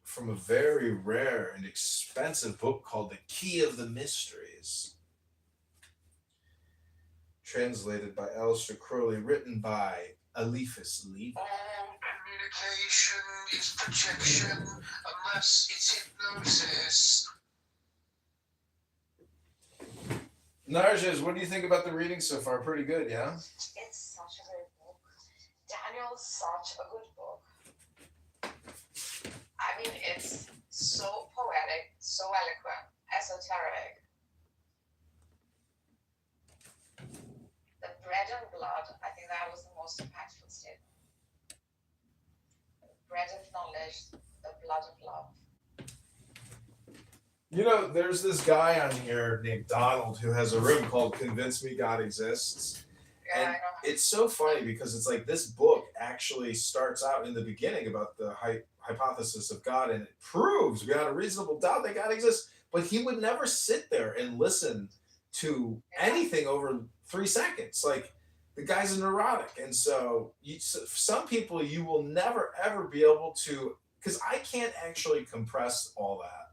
from a very rare and expensive book called The Key of the Mysteries, translated by Aleister Crowley, written by Eliphas Levi. All communication is projection unless it's hypnosis. Narges, what do you think about the reading so far? Pretty good, yeah? It's such a great book. Daniel's such a good book. I mean, it's so poetic, so eloquent, esoteric. The bread and blood, I think that was the most impactful statement. The bread of knowledge, the blood of love. You know, there's this guy on here named Donald who has a room called Convince Me God Exists. Yeah, And I know. it's so funny because it's like this book actually starts out in the beginning about the hypothesis of God, and it proves without a reasonable doubt that God exists. But he would never sit there and listen to anything over 3 seconds. Like, the guy's a neurotic. And so some people you will never, ever be able to, because I can't actually compress all that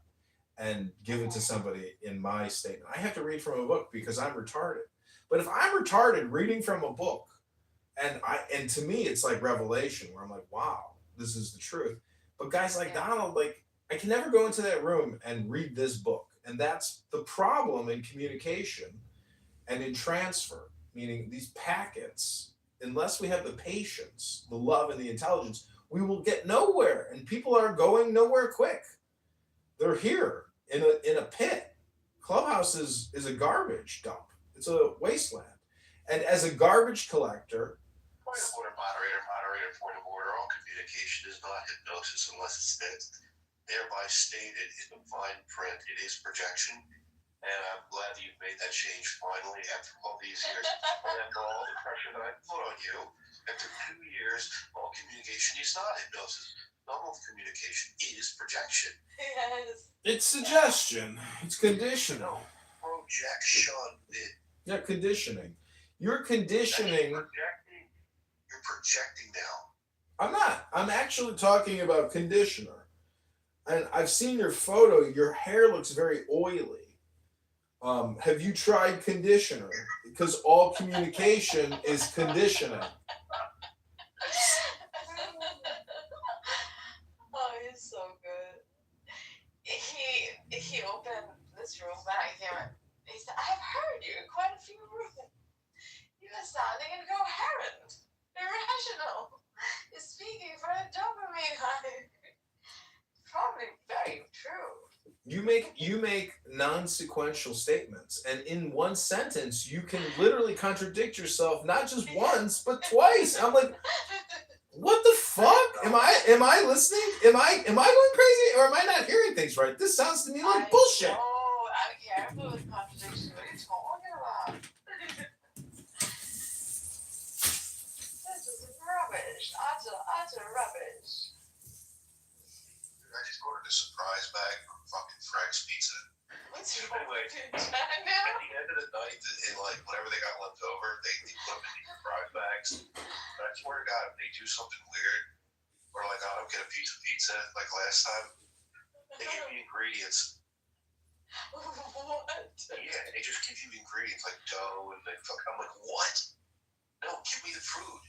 and give it to somebody in my statement. I have to read from a book because I'm retarded. But if I'm retarded reading from a book, and to me it's like revelation where I'm like, wow, this is the truth. But guys like Donald, like, I can never go into that room and read this book. And that's the problem in communication and in transfer, meaning these packets, unless we have the patience, the love, and the intelligence, we will get nowhere. And people are going nowhere quick. They're here in a pit. Clubhouse is a garbage dump. It's a wasteland. And as a garbage collector, Point of order, moderator, point of order. All communication is not hypnosis unless it's thereby stated in the fine print. It is projection. And I'm glad that you've made that change finally after all these years. And after all the pressure that I put on you, after 2 years, all communication is not hypnosis. All communication is projection. Yes. it's suggestion. It's conditioning. No, projection. Yeah, conditioning. You're conditioning. You're projecting now. I'm not. I'm actually talking about conditioner. And I've seen your photo. Your hair looks very oily. Have you tried conditioner? Because all communication is conditioning. Oh, he's so good. He opened this room and I came in. He said, I've heard you in quite a few rooms. You are sounding incoherent, irrational. You're speaking for a dopamine high. Probably very true. You make non-sequential statements, and in one sentence you can literally contradict yourself not just once but twice. I'm like, what the fuck? Am I listening? Am I going crazy, or am I not hearing things right? This sounds to me like bullshit. Oh, I'm careful with contradictions. What are you talking about? This is rubbish. Utter rubbish. I just ordered a surprise What's wrong Anyway, with you, at Daniel? the end of the night, and like whatever they got left over, they put them in these fry bags. But I swear to God, if they do something weird, or like I don't get a piece of pizza like last time, they give me ingredients. What? Yeah, they just give you ingredients like dough and like fuck. I'm like, what? No, give me the food.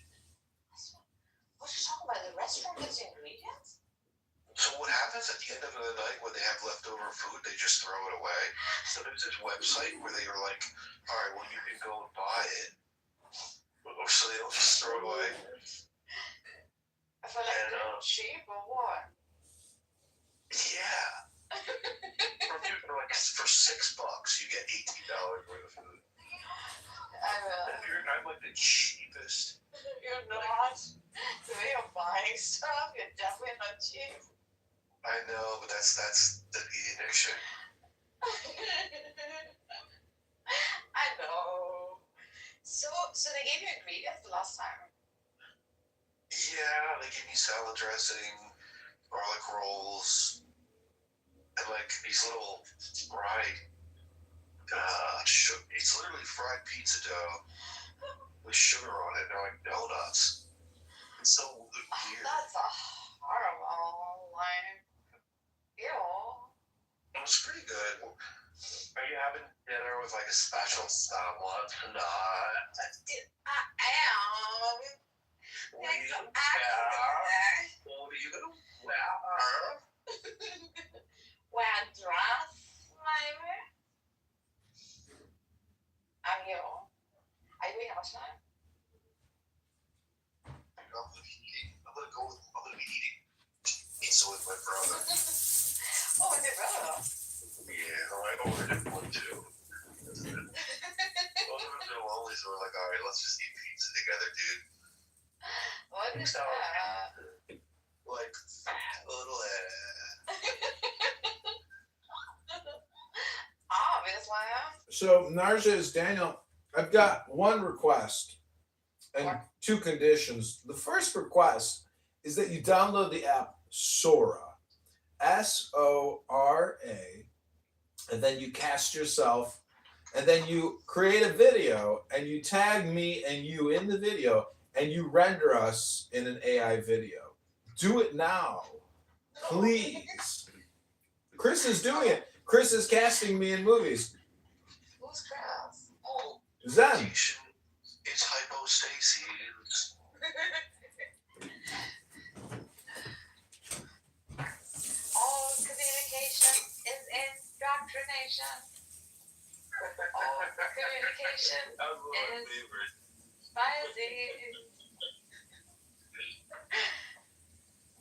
What are you talking about? The restaurant gives you ingredients? So what happens at the end of the night when they have leftover food? They just throw it away. So there's this website where they are like, all right, well you can go and buy it, so they don't just throw it away. I feel like And, they're cheap or what? Yeah. For $6, you get $18 worth of food. I'm like the cheapest. You're not. The way you're buying stuff, you're definitely not cheap. I know, but that's the addiction. I know. So they gave you ingredients the last time? Yeah, they give me salad dressing, garlic rolls, and like these little fried, it's literally fried pizza dough with sugar on it. They're like donuts. It's so weird. That's a horrible, like, ew. It was pretty good. Are you having dinner with like a special someone tonight? I am. What are you gonna wear? What are you gonna wear? Wear a dress, maybe? Are you? Are you eating out tonight? I'm gonna be eating pizza with my brother. Oh, with your brother? Yeah, I ordered one too. Both of them are lonely, so we're like, all right, let's just eat pizza together, dude. What is So, that? like, a little, Obviously. So Narges, Daniel, I've got one request and What? two conditions. The first request is that you download the app Sora, Sora, and then you cast yourself, and then you create a video, and you tag me and you in the video, and you render us in an AI video. Do it now, please. Chris is doing it. Chris is casting me in movies. Who's Chris? oh, Zen. it's hypostasis. All communication is indoctrination. All communication That was one of my is favorites. biases.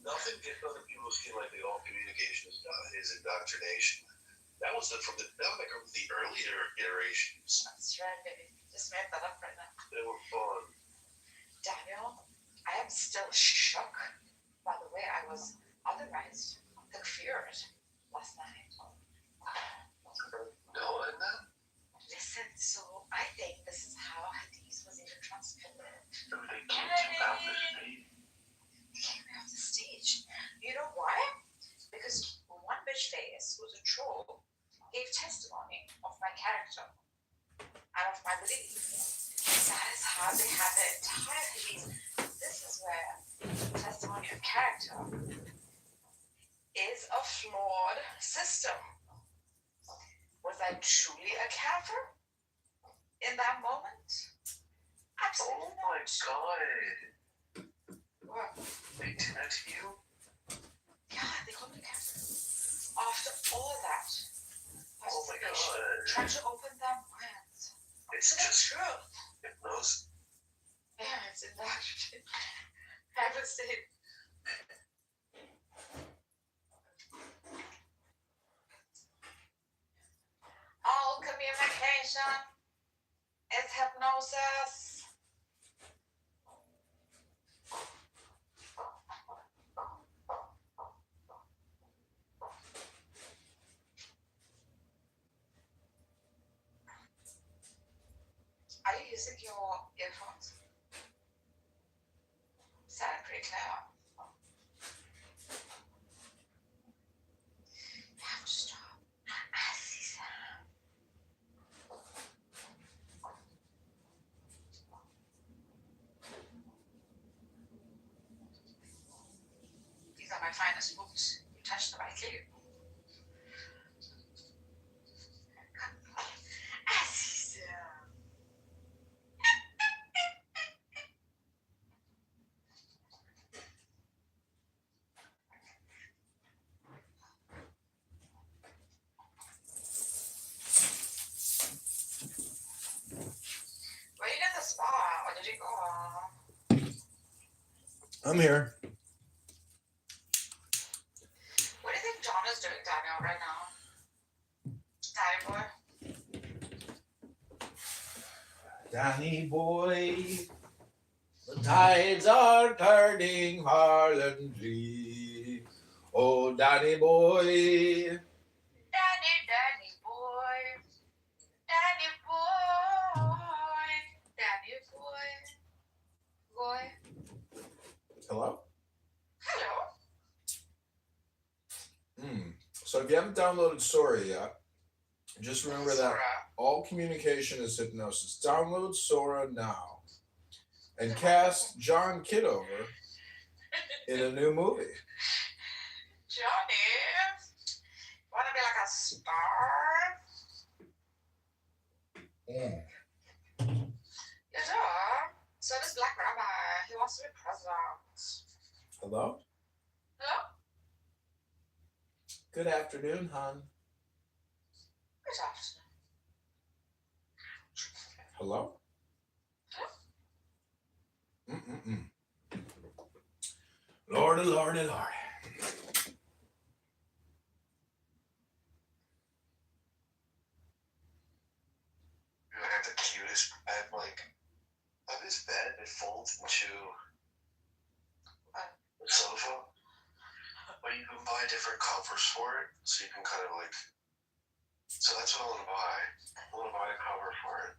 Nothing gets other people feel like all communication is indoctrination. That was from the earlier iterations. That's right, baby. Just made that up right now. They were fun. Daniel, I am still shook by the way I was otherwise conferred last night. No, and then Listen, so I think this is how Hades was even transported. they kicked him out the state. He came out the stage. You know why? Because one bitch face, who's a troll, gave testimony of my character and of my belief. That is how they have the entire Hades. This is where testimony of character is a flawed system. Was I truly a Kafir in that moment? Absolutely Oh my not. god. What? They did that to you? Yeah, they called me Kafir. After all that Oh my participation, god. trying to open their minds It's to the just truth. hypnosis. Yeah, it's indoctrination. Haven't seen. All communication is hypnosis. Are you using your earphones? Sound pretty clear. You have to stop. As finest books. You touch them, I kill you. Where you get the spa? Or did you go? I'm here. What do you think John is doing, Daniel, right now? Daddy boy. Danny boy, the tides are turning violently. Oh, Danny boy. Danny boy. Danny boy. Danny boy. Boy. Hello? Hello. So if you haven't downloaded Sora yet, just remember that Sora. all communication is hypnosis. Download Sora now and cast John Kitover in a new movie. Johnny. Wanna be like a star? You do. So does Black Rabbi. He wants to be president. Hello? Hello? Good afternoon, hon. Good afternoon. Hello? Mm-mm-mm. Lordy, lordy, lordy. I have the cutest. I have this bed that folds into a sofa, but you can buy different covers for it, so you can kind of like. So that's what I want to buy. I want to buy a cover for it.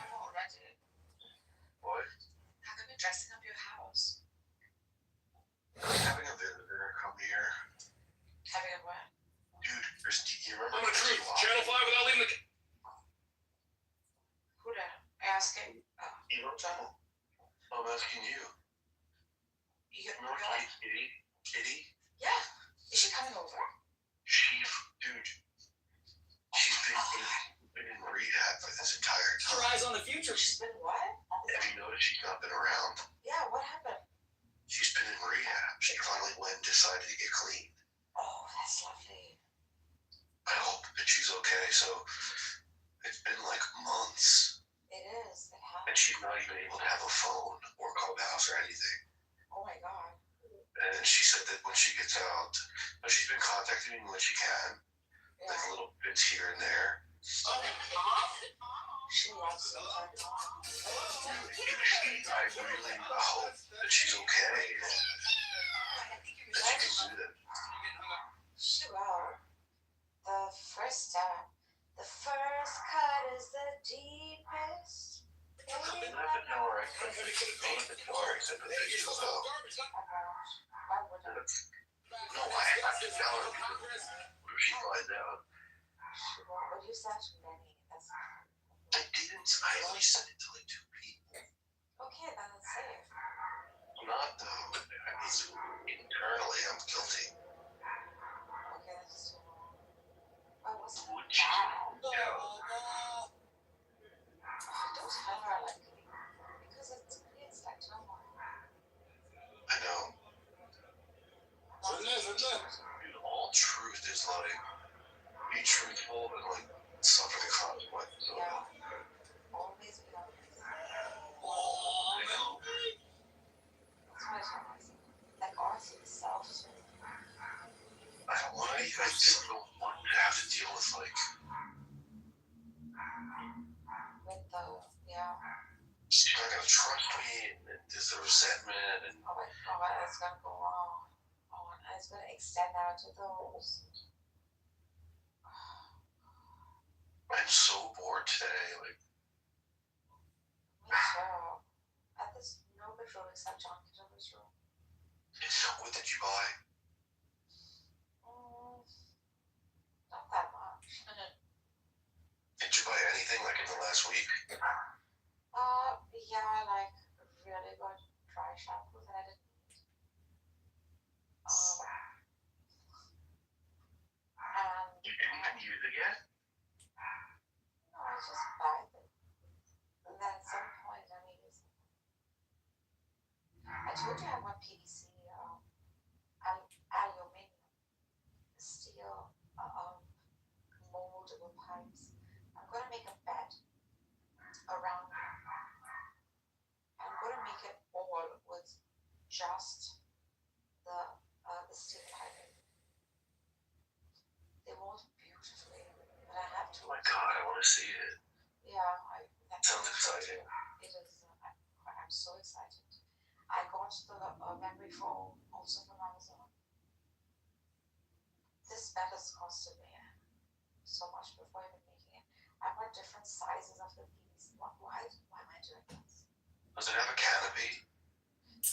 Already. What? How come you're dressing up your house? I'm having a visitor come here. Having a what? Dude, you remember? I'm the truth. Channel 5 without leaving the. Who the? Asking. You know, I'm asking you. Remember Kitty? Kitty? Yeah. Is she coming over? She's been in rehab for this entire Keep your time. eyes on the future. She's been what? Have you noticed she's not been around? Yeah, what happened? She's been in rehab. She finally went and decided to get clean. Oh, that's lovely. I hope that she's okay. So it's been like months, It is. It and happened. she's not even able to have a phone or clubhouse or anything. Oh my god. And she said that when she gets out, she's been contacting me when she can, like Yeah. little bits here and there. She loves it. I really hope that she's okay, that she can do that. She will. The first step. The first cut is the deepest. Don't let the door except for the pictures though. Why would I? No, I have to tell her because what if she finds out? She won't. But you said many. That's I didn't. I only sent it to like 2 people. okay. Then it's safe. Not though. It's internally I'm guilty. Okay, that's too long. Why wasn't Would it you? bad? No. Don't tell her like because it creates like turmoil. I know. Dude, all truth is like be truthful and like suffer the consequences of it. Yeah. Always be honest. I know. That's what I tell myself. Like honesty is self. I don't want to. I just don't want to have to deal with like. With the She's not gonna trust me, and there's the resentment, and oh my god, it's gonna go wrong. Oh, and it's gonna extend out to those. I'm so bored today. Like, Me too. At this no bedroom except John Kitover's room. what did you buy? Not that much. Did you buy anything like in the last week? Yeah, like really good dry shampoo that I didn't need. told you I want PVC, aluminum, steel, moldable pipes. I'm gonna make a bed around. I'm gonna make it all with just the steel piping. They mold beautifully, but I have to. Oh my God, I want to see it. Yeah, Sounds exciting. It is. I'm so excited. I got the memory foam also from Amazon. This bed has costed me so much before even making it. I want different sizes of the PVC. Why am I doing this? Does it have a canopy?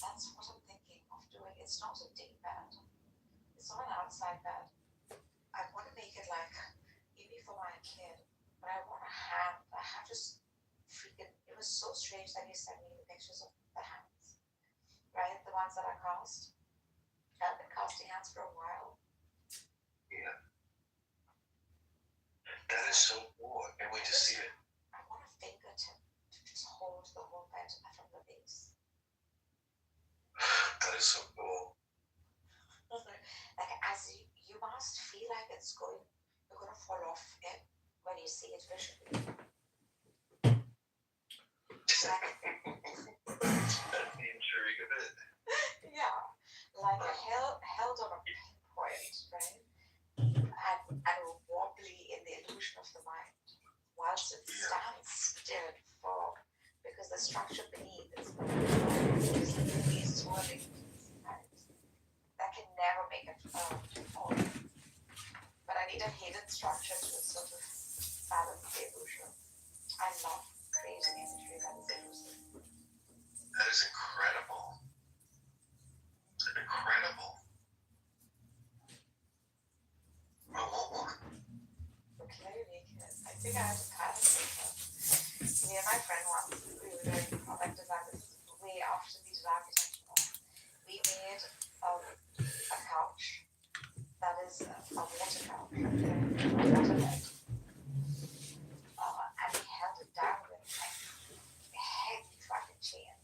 That's what I'm thinking of doing. It's not a day bed. It's not an outside bed. I want to make it like maybe for my kid, but I want a hand. I have to freaking. It was so strange that you sent me the pictures of the hands, right? The ones that I cast. I've been casting hands for a while. Yeah. That is so cool. I can't wait to see it. I want a fingertip to just hold the whole bed from the base. That is so cool. Like as you must feel like you're gonna fall off it when you see it visually. Like, That's the intrigue of it. yeah, like held on a pinpoint, right? And wobbly in the illusion of the mind, whilst it stands still and firm, because the structure beneath is swirling. That can never make it fall. But I need a hidden structure to sort of balance the illusion. I love creating imagery that is illusive. That is incredible. Incredible. I want one. Okay, I think I have to patent it. Me and my friend once, we were doing product design. This is way after we did architecture. We made a couch that is a water couch, a water bed. And we held it down with like heavy fucking chains.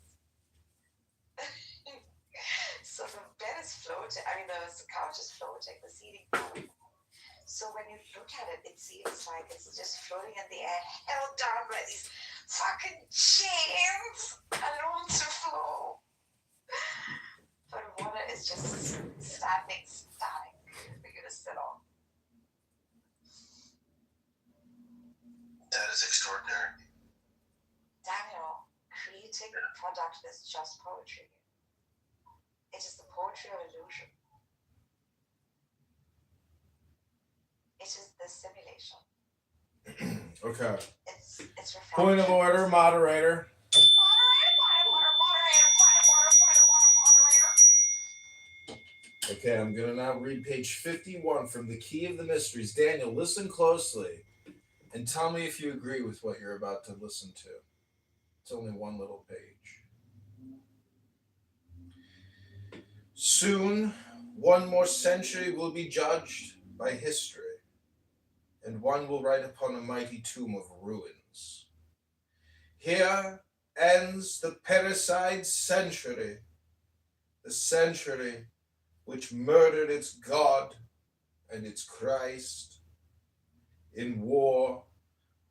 So the bed is floating, the couch is floating, the seating. So when you look at it, it seems like it's just floating in the air, held down by these fucking chains. I don't want to flow. But water is just standing static for you to sit on. That is extraordinary. Daniel, creating a product is just poetry. It is the poetry of illusion. It is the simulation. Okay. It's reflection. Point of order, moderator. Okay, I'm going to now read page 51 from The Key of the Mysteries. Daniel, listen closely and tell me if you agree with what you're about to listen to. It's only one little page. Soon, one more century will be judged by history, and one will write upon a mighty tomb of ruins. Here ends the parricide century, the century which murdered its God and its Christ. In war,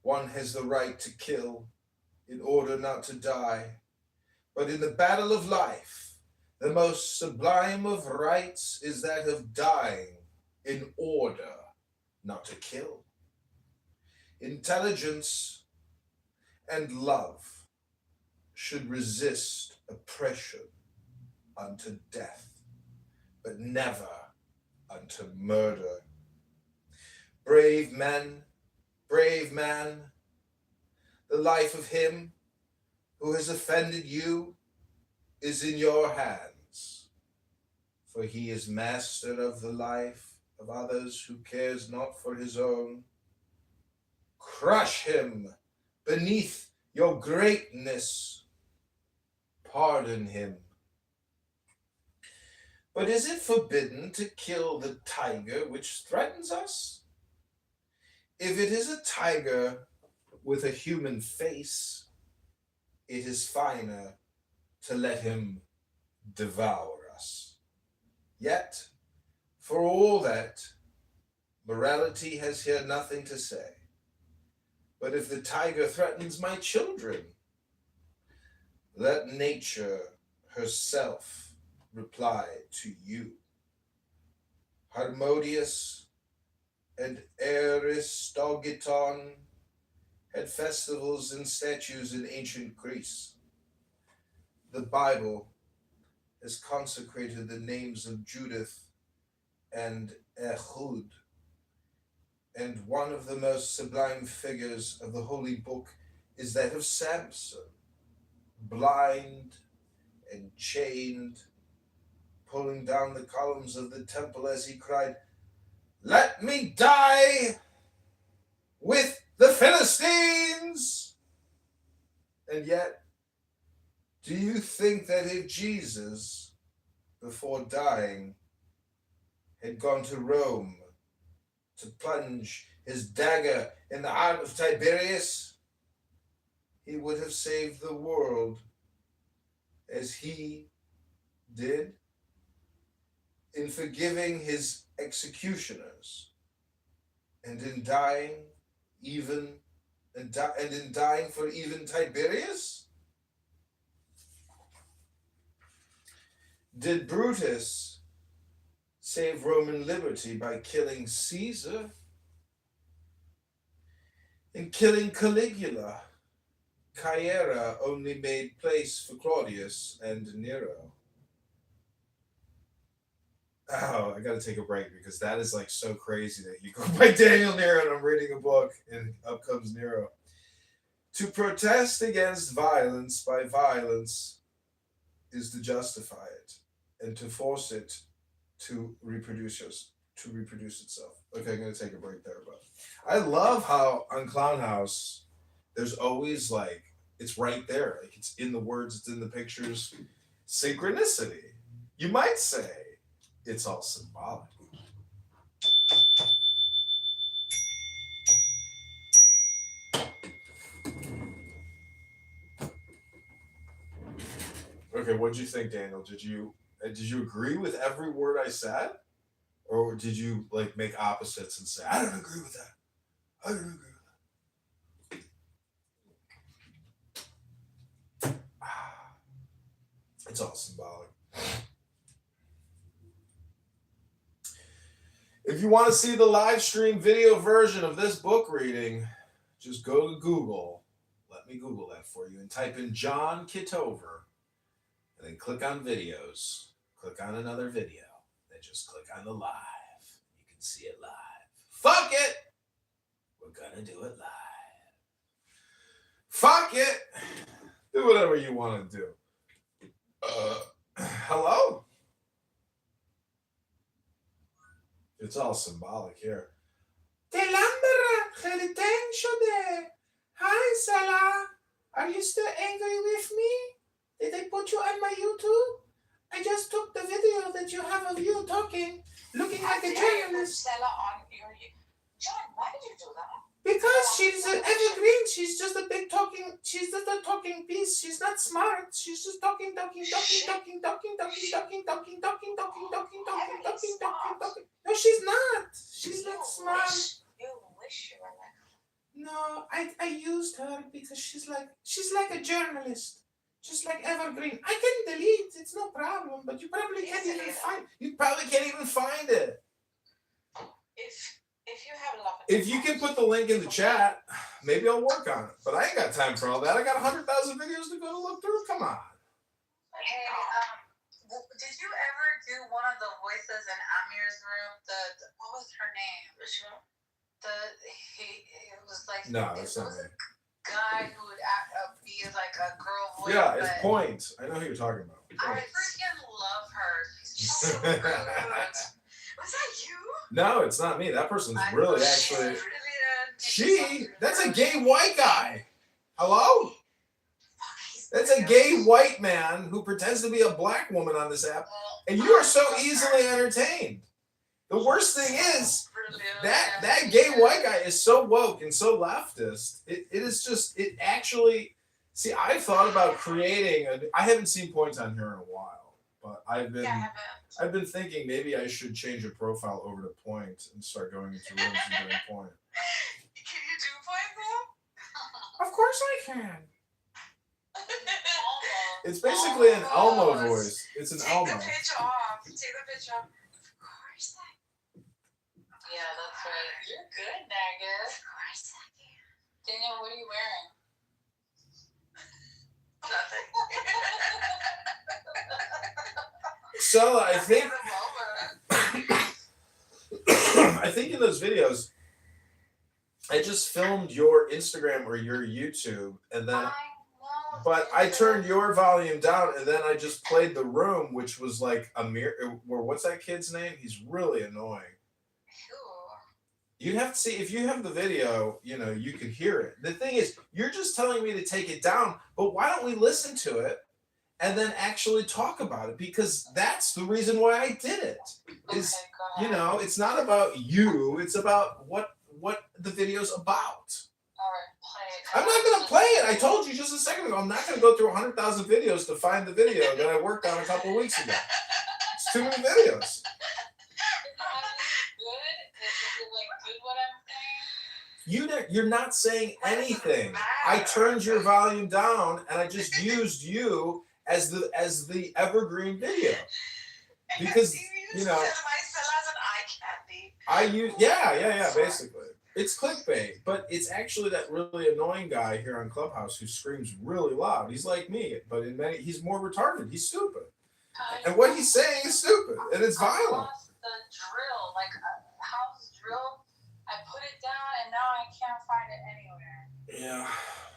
one has the right to kill in order not to die. But in the battle of life, the most sublime of rights is that of dying in order not to kill. Intelligence and love should resist oppression unto death, but never unto murder. Brave man, the life of him who has offended you is in your hands, for he is master of the life of others who cares not for his own. Crush him beneath your greatness. Pardon him. But is it forbidden to kill the tiger which threatens us? If it is a tiger with a human face, it is finer to let him devour us. Yet, for all that, morality has here nothing to say. But if the tiger threatens my children, let nature herself reply to you. Harmodius and Aristogiton had festivals and statues in ancient Greece. The Bible has consecrated the names of Judith and Ehud, and one of the most sublime figures of the holy book is that of Samson, blind and chained, pulling down the columns of the temple as he cried, "Let me die with the Philistines!" And yet, do you think that if Jesus, before dying, had gone to Rome to plunge his dagger in the heart of Tiberius, he would have saved the world as he did in forgiving his executioners and in dying for even Tiberius? Did Brutus save Roman liberty by killing Caesar? In killing Caligula, Caera only made place for Claudius and Nero. Oh, I gotta take a break because that is like so crazy that you go by Daniel Nero and I'm reading a book and up comes Nero. To protest against violence by violence is to justify it and to force it to reproduce itself. Okay, I'm gonna take a break there, but I love how on Clown House there's always like it's right there, like it's in the words, it's in the pictures. Synchronicity, you might say. It's all symbolic. Okay, what did you think, Daniel? Did you agree with every word I said, or did you like make opposites and say I don't agree with that? I don't agree with that. It's all symbolic. If you want to see the live stream video version of this book reading, just go to Google. Let me Google that for you and type in John Kitover and then click on videos. Click on another video. Then just click on the live. You can see it live. Fuck it! We're gonna do it live. Fuck it! Do whatever you want to do. Hello? It's all symbolic here. Hi, Salah. Are you still angry with me? Did I put you on my YouTube? I just took the video that you have of you talking, looking like a journalist. Stella on your John, why did you do that? Because she's an evergreen. She's just a big talking. She's just a talking piece. She's not smart. She's just talking. No, she's not. She's not smart. You wish you were like her. No, I used her because she's like a journalist. Just like evergreen. I can delete. It's no problem. But you probably can't even find. You probably can't even find it. If you have a lot of If you can put the link in the chat, maybe I'll work on it. But I ain't got time for all that. I got 100,000 videos to go to look through. Come on. Hey, did you ever do one of the voices in Amir's room? The what was her name? Which one? It was like No, it's not me. Guy who would be like a girl voice. Yeah, it's Point. I know who you're talking about. I freaking love her. She's so good. Was that you? No, it's not me. That person's really actually. Brilliant. That's a gay white guy. Hello? That's a gay white man who pretends to be a black woman on this app. And you are so easily entertained. The worst thing is, that gay white guy is so woke and so leftist. It actually, see, I thought about creating, I haven't seen Point on here in a while, but I've been Yeah, I haven't. I've been thinking maybe I should change your profile over to point and start going into rooms and doing point. Can you do point though? Of course I can. Almost. It's basically an Elmo Almost. voice. It's an Take Elmo. the pitch off. Take the pitch off. Of course I Yeah, that's right. You're good, Nagus. Of course I can. Daniel, what are you wearing? Nothing. So I think At the moment. I think in those videos, I just filmed your Instagram or your YouTube, and then but I turned your volume down, and then I just played the room, which was like a mirror. Or what's that kid's name? He's really annoying. You'd have to see if you have the video, you know, you could hear it. The thing is, you're just telling me to take it down, but why don't we listen to it and then actually talk about it? Because that's the reason why I did it. Is, you know, it's not about you, it's about what the video's about. Alright, play it. I'm not going to play it. I told you just a second ago, I'm not going to go through 100,000 videos to find the video that I worked on a couple of weeks ago. It's too many videos. You're not saying anything. I turned your volume down and I just used you as the evergreen video. Because you know I use yeah, basically. It's clickbait, but it's actually that really annoying guy here on Clubhouse who screams really loud. He's like me, but he's more retarded. He's stupid. And what he's saying is stupid, and it's I violent. lost the drill, like a house drill. I put it down and now I can't find it anywhere. Yeah.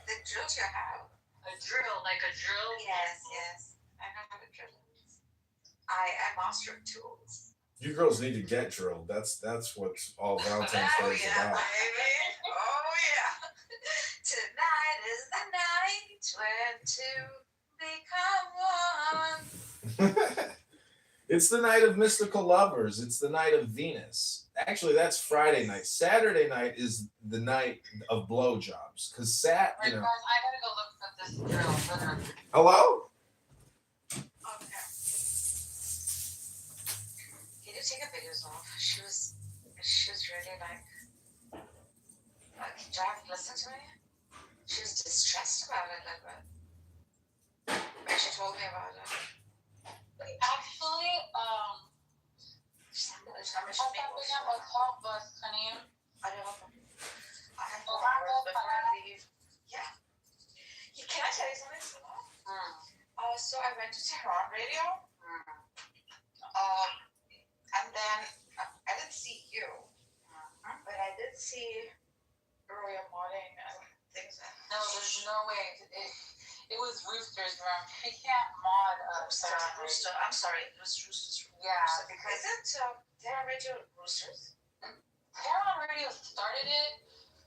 The drill you have. A drill, like a drill? Yes. I know how to drill it. I am master of tools. You girls need to get drilled. That's what's all Valentine's Day is about. Baby. Oh yeah. Tonight is the night when two become one. It's the night of mystical lovers. It's the night of Venus. Actually, that's Friday night. Saturday night is the night of blowjobs. Because Right, guys, I gotta go look for this drill. Literally. Hello? Okay. Can you take a videos off? She was really like, do I have to listen to me? She was distressed about it, like, when she told me about it. Actually, a call bus, honey. I have to before I leave. Yeah. Can I tell you something? So I went to Tehran Radio. And then I didn't see you, but I did see Royal modding and things. No, there's no way. It was Rooster's room. He can't mod Rooster. I'm sorry, it was Rooster's room. Yeah. Rooster, because Tehran Radio Roosters? Tehran Radio started it,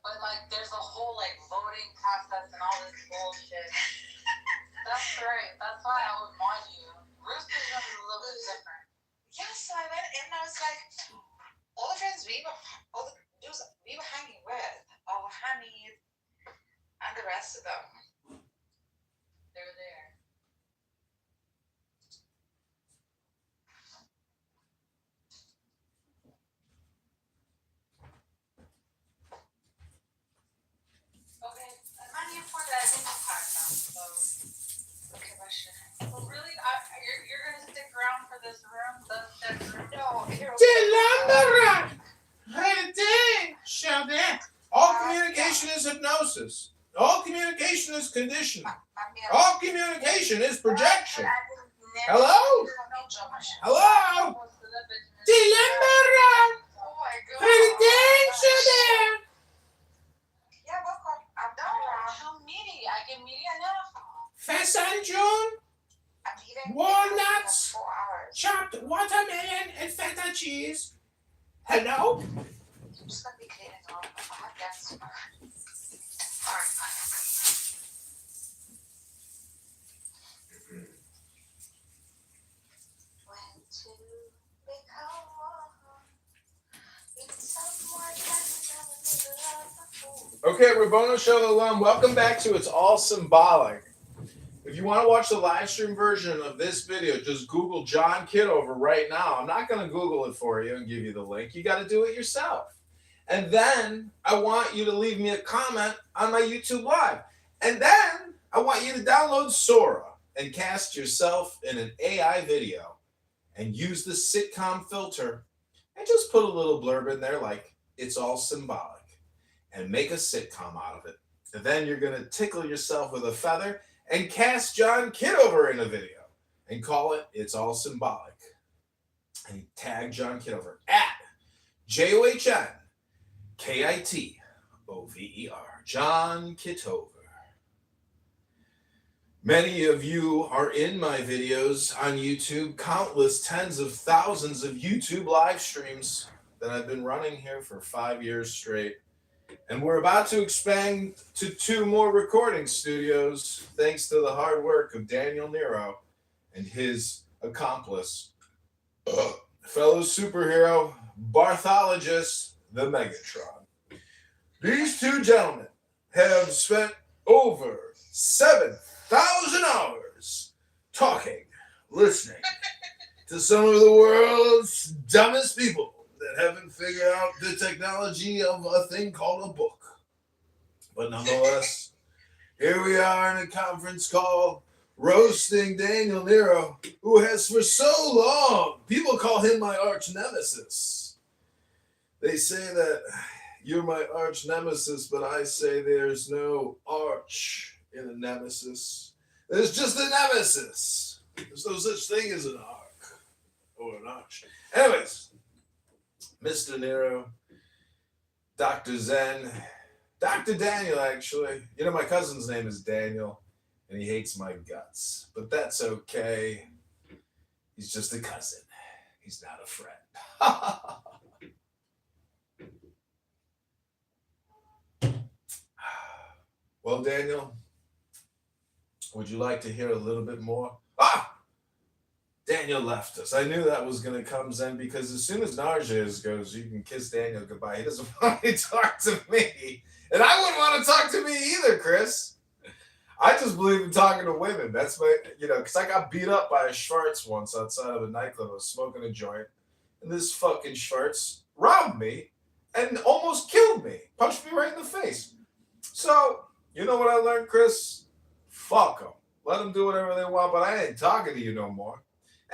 but like there's a whole like voting process and all this bullshit. That's right. That's why I would mod you. Rooster's room is a little bit different. Yeah, so I went in and I was like, all the friends all the dudes we were hanging with, all Hamid and the rest of them. They were there. Okay, money for that in the car now, so. Okay, what should I? Well, really, you're gonna stick around for this room, that room? No, here. All communication is hypnosis. All communication is conditioning. All communication is projection. Hello? Hello? Oh my god. Yeah, welcome. I'm No, done. how meaty? I get meaty enough. Pheasant June, I'm leaving walnuts, in 4 hours. chopped watermelon, and feta cheese. Hello? I'm just gonna be cleaning up. I have guests tomorrow. Alright, fine. When two become one, it's someone that never knew love before. Okay, Rabboni Shalom, welcome back to It's All Symbolic. If you want to watch the live stream version of this video, just Google John Kitover right now. I'm not going to Google it for you and give you the link. You got to do it yourself. And then I want you to leave me a comment on my YouTube Live. And then I want you to download Sora and cast yourself in an AI video and use the sitcom filter and just put a little blurb in there like it's all symbolic and make a sitcom out of it. And then you're going to tickle yourself with a feather and cast John Kitover in a video and call it It's All Symbolic. And tag John Kitover at JOHNKITOVER. John Kitover. Many of you are in my videos on YouTube, countless tens of thousands of YouTube live streams that I've been running here for 5 years straight. And we're about to expand to 2 more recording studios thanks to the hard work of Daniel Nero and his accomplice, fellow superhero Barthologist the Megatron. These 2 gentlemen have spent over 7,000 hours talking, listening to some of the world's dumbest people that haven't figured out the technology of a thing called a book. But nonetheless, here we are in a conference call roasting Daniel Nero, who has for so long, people call him my arch nemesis. They say that you're my arch nemesis, but I say there's no arch in a nemesis. There's just a nemesis. There's no such thing as an arc or an arch. Anyways, Mr. Nero, Dr. Zen, Dr. Daniel, actually. You know, my cousin's name is Daniel, and he hates my guts. But that's okay. He's just a cousin. He's not a friend. Well, Daniel, would you like to hear a little bit more? Daniel left us. I knew that was going to come, Zen, because as soon as Narges goes, you can kiss Daniel goodbye. He doesn't want to talk to me. And I wouldn't want to talk to me either, Chris. I just believe in talking to women. That's my, because I got beat up by a Schwartz once outside of a nightclub. I was smoking a joint. And this fucking Schwartz robbed me and almost killed me. Punched me right in the face. So, you know what I learned, Chris? Fuck them. Let them do whatever they want, but I ain't talking to you no more.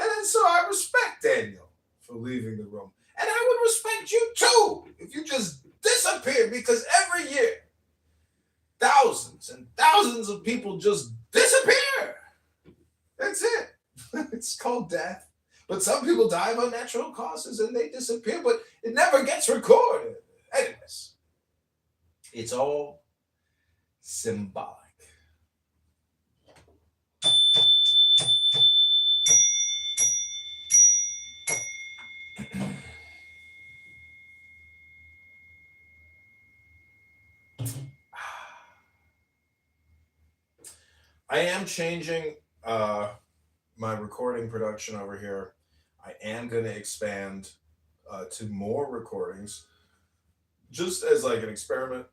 And then so I respect Daniel for leaving the room. And I would respect you too if you just disappeared, because every year, thousands and thousands of people just disappear. That's it. It's called death. But some people die of unnatural causes and they disappear, but it never gets recorded. Anyways, it's all symbolic. I am changing my recording production over here. I am going to expand to more recordings just as like an experiment.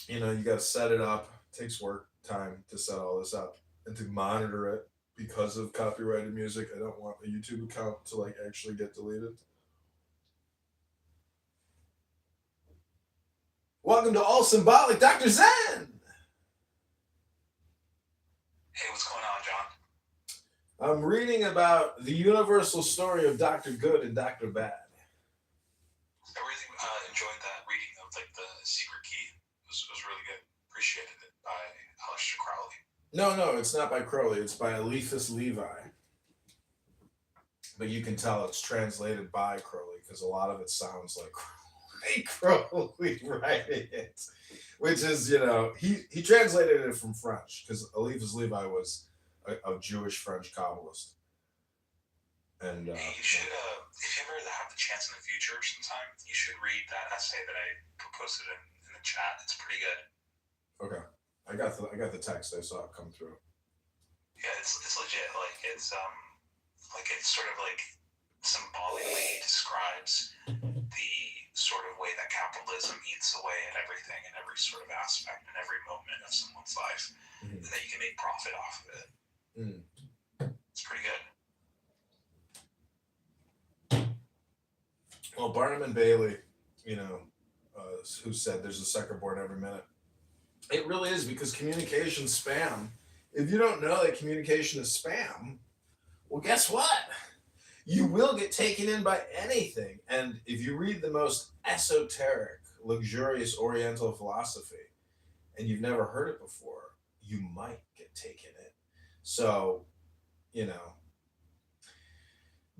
You got to set it up. It takes work, time to set all this up and to monitor it because of copyrighted music. I don't want a YouTube account to like actually get deleted. Welcome to All Symbolic, Dr. Zen. Hey, what's going on, John? I'm reading about the universal story of Dr. Good and Dr. Bad. I really enjoyed that reading of like the Secret Key. It was really good. Appreciated it by Aleister Crowley. No, it's not by Crowley. It's by Eliphas Levi. But you can tell it's translated by Crowley because a lot of it sounds like Crowley writing it. Which is, he translated it from French because Eliphas Levi was a Jewish French Kabbalist. And you should, if you ever have the chance in the future sometime, you should read that essay that I posted in the chat. It's pretty good. Okay, I got the text. I saw it come through. Yeah, it's legit. It's sort of like symbolically describes the sort of way that capitalism eats away at everything in every sort of aspect in every moment of someone's life. and that you can make profit off of it. It's pretty good. Well, Barnum and Bailey, who said there's a sucker born every minute. It really is, because communication spam. If you don't know that communication is spam, well, guess what? You will get taken in by anything. And if you read the most esoteric, luxurious Oriental philosophy, and you've never heard it before, you might get taken in. So,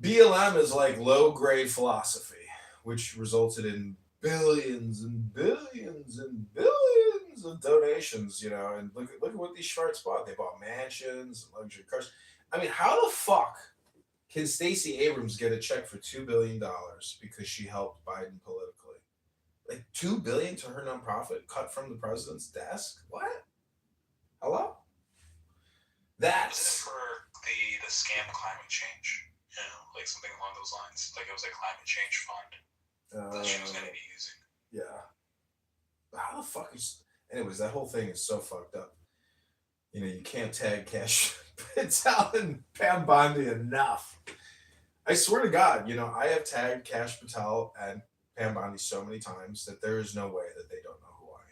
BLM is like low-grade philosophy, which resulted in billions and billions and billions of donations, and look at what these Schwartz bought. They bought mansions and luxury cars. I mean, how the fuck can Stacey Abrams get a check for $2 billion because she helped Biden politically? Like $2 billion to her nonprofit, cut from the president's desk? What? Hello? That's Wasn't it for the scam climate change? Like something along those lines. Like it was a climate change fund that she was going to be using. Yeah. But how the fuck is... Anyways, that whole thing is so fucked up. You can't tag Cash Patel and Pam Bondi enough. I swear to God, I have tagged Cash Patel and Pam Bondi so many times that there is no way that they don't know who I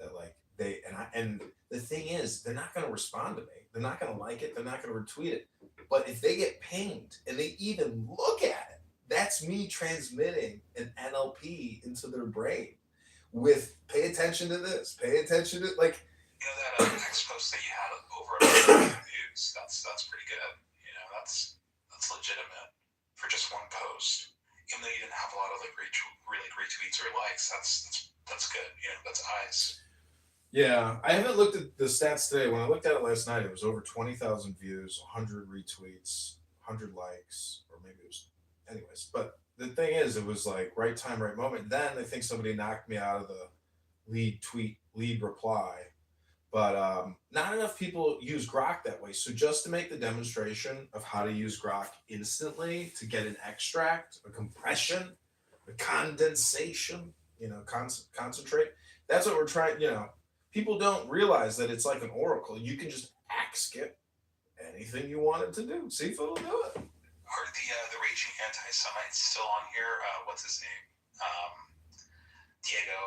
am. That and the thing is, they're not going to respond to me. They're not going to like it. They're not going to retweet it. But if they get pinged and they even look at it, that's me transmitting an NLP into their brain with pay attention to this, pay attention to that next post that you had over 1 million views. That's pretty good. That's legitimate for just one post. Even though you didn't have a lot of retweets or likes, that's good. That's eyes. Yeah, I haven't looked at the stats today. When I looked at it last night, it was over 20,000 views, 100 retweets, 100 likes, or maybe it was... Anyways, but the thing is, it was like right time, right moment. Then I think somebody knocked me out of the lead reply. But not enough people use Grok that way. So just to make the demonstration of how to use Grok instantly to get an extract, a compression, a condensation, concentrate, that's what we're trying, People don't realize that it's like an oracle. You can just ask it anything you want it to do. See if it'll do it. Are the raging anti-Semites still on here? What's his name? Diego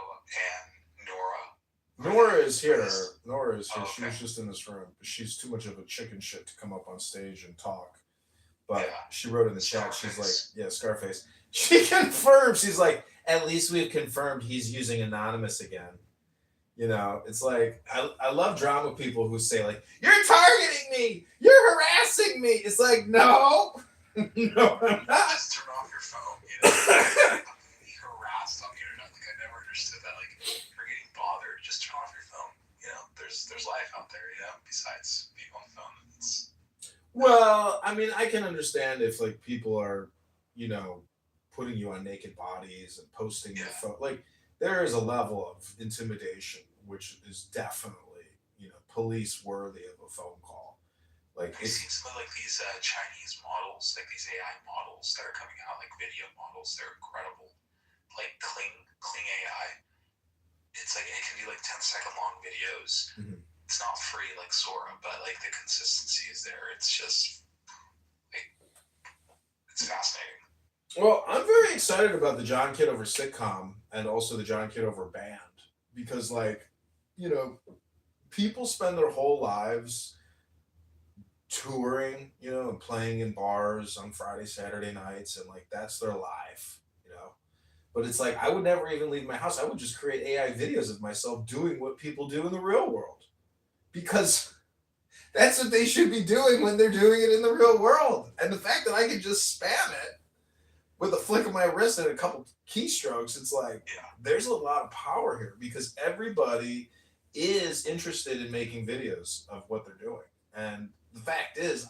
and Nora. Nora is here. Oh, okay. She was just in this room. She's too much of a chicken shit to come up on stage and talk. But she wrote in the chat, she's like, yeah, Scarface. She confirms. She's like, at least we've confirmed he's using anonymous again. It's like, I love drama people who say like, you're targeting me, you're harassing me. It's like, no, no, I'm not. Just turn off your phone. Be harassed on the internet. Like I never understood that. Like you're getting bothered, just turn off your phone. There's life out there. Besides being on the phone. Well, I mean, I can understand if like people are, putting you on naked bodies and posting your phone. Like there is a level of intimidation which is definitely, police worthy of a phone call. Like I've seen some of like these Chinese models, like these AI models that are coming out, like video models. They're incredible. Like Kling AI. It's like it can do like 10-second long videos. Mm-hmm. It's not free like Sora, but like the consistency is there. It's just like it's fascinating. Well, I'm very excited about the John Kitover sitcom and also the John Kitover band because, like, people spend their whole lives touring, and playing in bars on Friday, Saturday nights, and like that's their life, But it's like I would never even leave my house. I would just create AI videos of myself doing what people do in the real world because that's what they should be doing when they're doing it in the real world. And the fact that I could just spam it with a flick of my wrist and a couple keystrokes, it's like, there's a lot of power here because everybody is interested in making videos of what they're doing. And the fact is,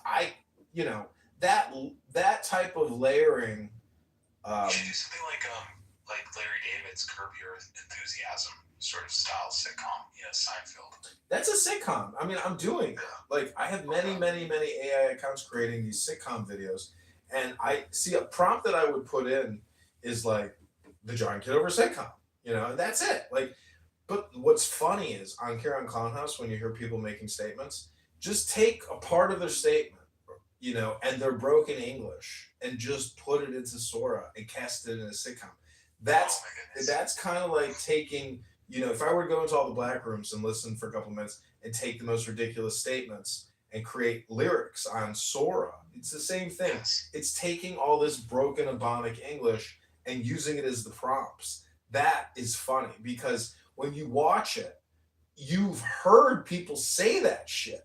that type of layering. You should do something like Larry David's Curb Your Enthusiasm sort of style sitcom, Seinfeld. That's a sitcom. I mean, I'm doing it. Like, I have many AI accounts creating these sitcom videos. And I see a prompt that I would put in is like the John Kitover sitcom, and that's it. Like, But what's funny is on Karen Clown House, when you hear people making statements, just take a part of their statement, and their broken English, and just put it into Sora and cast it in a sitcom. That's Oh my goodness. that's kind of like taking, if I were to go into all the black rooms and listen for a couple minutes and take the most ridiculous statements and create lyrics on Sora, it's the same thing. Yes. It's taking all this broken Ebonic English and using it as the prompts. That is funny because when you watch it, you've heard people say that shit.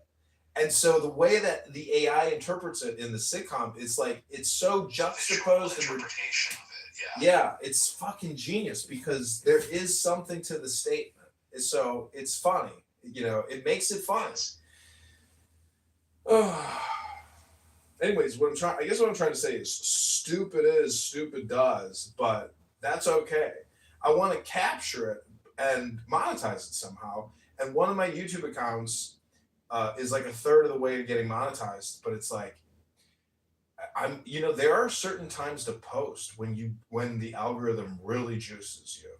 And so the way that the AI interprets it in the sitcom, it's like it's so juxtaposed. Interpretation of it, yeah, it's fucking genius because there is something to the statement. So it's funny. It makes it fun. Anyways, I guess what I'm trying to say is stupid is, stupid does, but that's okay. I want to capture it and monetize it somehow. And one of my YouTube accounts is like a third of the way to getting monetized, but it's like there are certain times to post when the algorithm really juices you.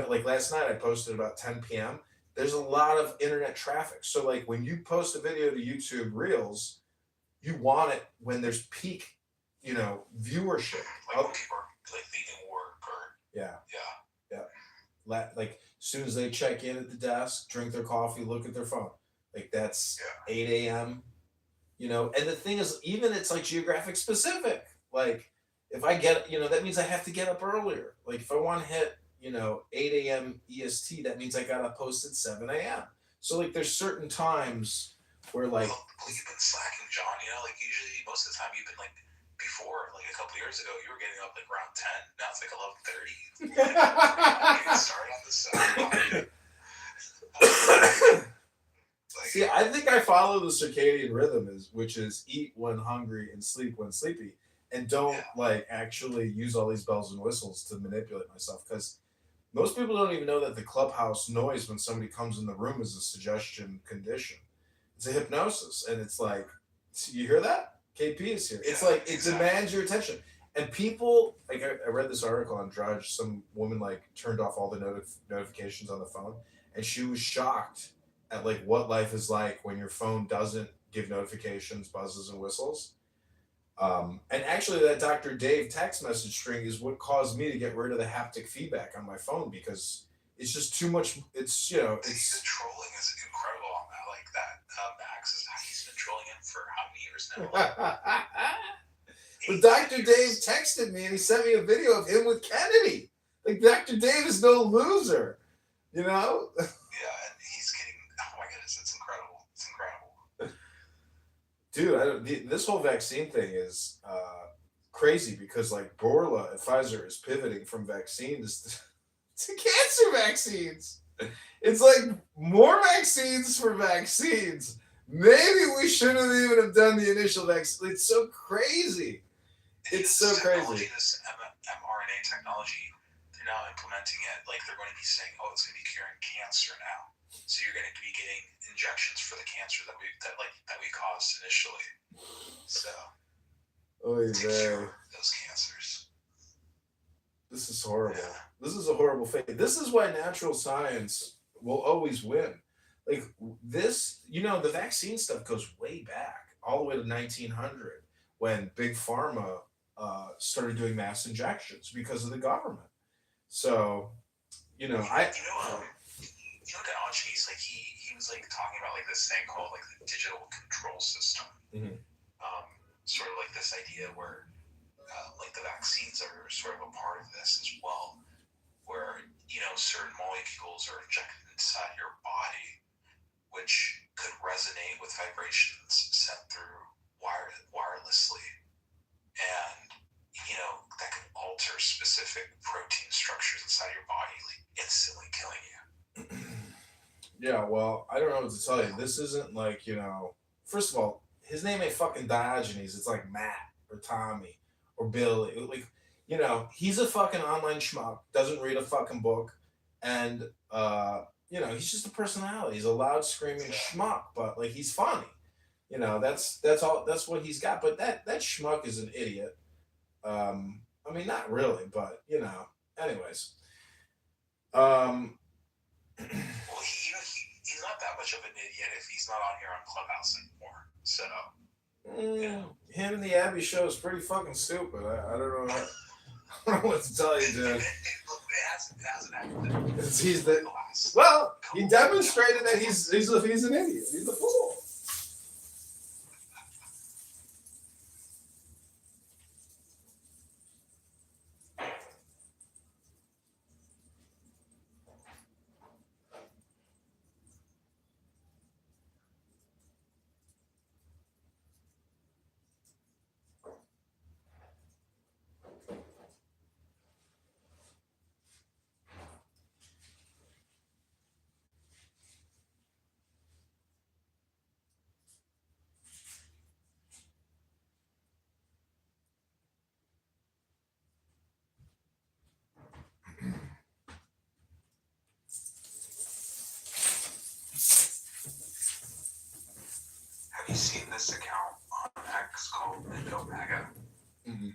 Like last night I posted about 10 p.m. There's a lot of internet traffic, so like when you post a video to YouTube Reels, you want it when there's peak, viewership. Like when people are like leaving work or yeah. Yeah. Like as soon as they check in at the desk, drink their coffee, look at their phone. Like that's 8 a.m. And the thing is, even it's like geographic specific. Like if I get, that means I have to get up earlier. Like if I want to hit, 8 a.m. EST, that means I gotta post at 7 a.m. So like there's certain times where like well, you've been slacking, John. Like usually most of the time you've been like before, like a couple years ago, you were getting up like around 10. Now it's like 11:30. Start on the See, I think I follow the circadian rhythm, which is eat when hungry and sleep when sleepy, and don't like actually use all these bells and whistles to manipulate myself. Because most people don't even know that the clubhouse noise when somebody comes in the room is a suggestion condition. It's a hypnosis, and it's like, you hear that? KP is here. It's like it demands your attention. And people, like I read this article on Drudge. Some woman like turned off all the notifications on the phone, and she was shocked at like what life is like when your phone doesn't give notifications, buzzes, and whistles. And actually, that Dr. Dave text message string is what caused me to get rid of the haptic feedback on my phone because it's just too much. It's The trolling is incredible on that. Like that, Max he's been trolling him for how many years now? But Dr. Dave texted me and he sent me a video of him with Kennedy. Like Dr. Dave is no loser, Yeah, and he's getting. Oh my goodness, it's incredible. It's incredible. Dude, this whole vaccine thing is crazy because like Borla at Pfizer is pivoting from vaccines to cancer vaccines. It's like more vaccines for vaccines. Maybe we shouldn't even have done the initial vaccine. It's so crazy. It's so crazy. This mRNA technology, they're now implementing it. Like they're going to be saying, "Oh, it's going to be curing cancer now." So you're going to be getting injections for the cancer that we caused initially. So to cure those cancers. This is horrible. Yeah. This is a horrible fate. This is why natural science will always win. Like this, the vaccine stuff goes way back, all the way to 1900, when Big Pharma started doing mass injections because of the government. So, Diogenes, like he was like talking about like this thing called like the digital control system. Mhm. Sort of like this idea where like the vaccines are sort of a part of this as well, where certain molecules are injected inside your body, which could resonate with vibrations sent through wirelessly, and that could alter specific protein structures inside your body, like instantly killing you. Yeah, well, I don't know what to tell you. This isn't like, first of all, his name ain't fucking Diogenes. It's like Matt or Tommy or Billy. Like, he's a fucking online schmuck, doesn't read a fucking book, and, he's just a personality. He's a loud, screaming schmuck, but, like, he's funny. That's what he's got. But that schmuck is an idiot. I mean, not really, but, anyways. Well, he's not that much of an idiot if he's not on here on Clubhouse anymore. So, Him and the Abby show is pretty fucking stupid. I don't know. I don't know what to tell you, dude. it hasn't happened. He's the well. He demonstrated that he's an idiot. He's a fool. Have you seen this account on X called Indo MAGA? Mm-hmm.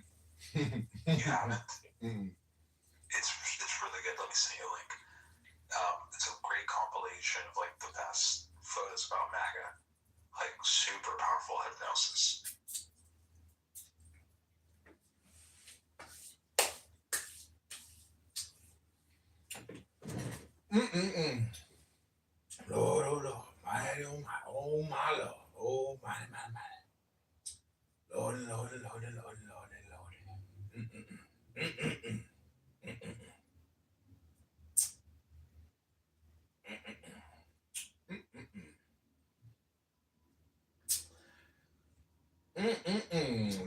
You haven't? Mm-hmm. It's really good. Let me send you a link. It's a great compilation of like the best photos about MAGA, like super powerful hypnosis. Lord, oh Lord, mighty, oh my Lord, oh mighty, mighty, mighty. Lord, Lord, Lord, Lord,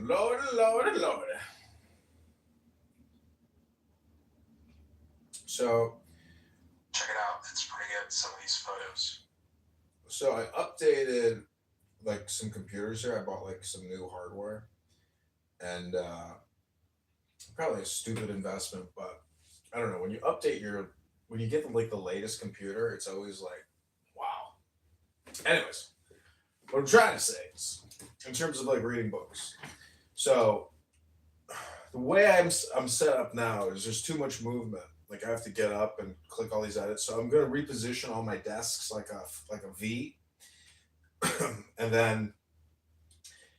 Lord, Lord, Lord, Lord. So check it out. It's pretty good. Some of these photos. So I updated like some computers here. I bought like some new hardware, and probably a stupid investment, but I don't know. When you get like the latest computer, it's always like, wow. Anyways, what I'm trying to say is, in terms of like reading books, so the way I'm set up now is there's too much movement. Like I have to get up and click all these edits. So I'm going to reposition all my desks like a V, and then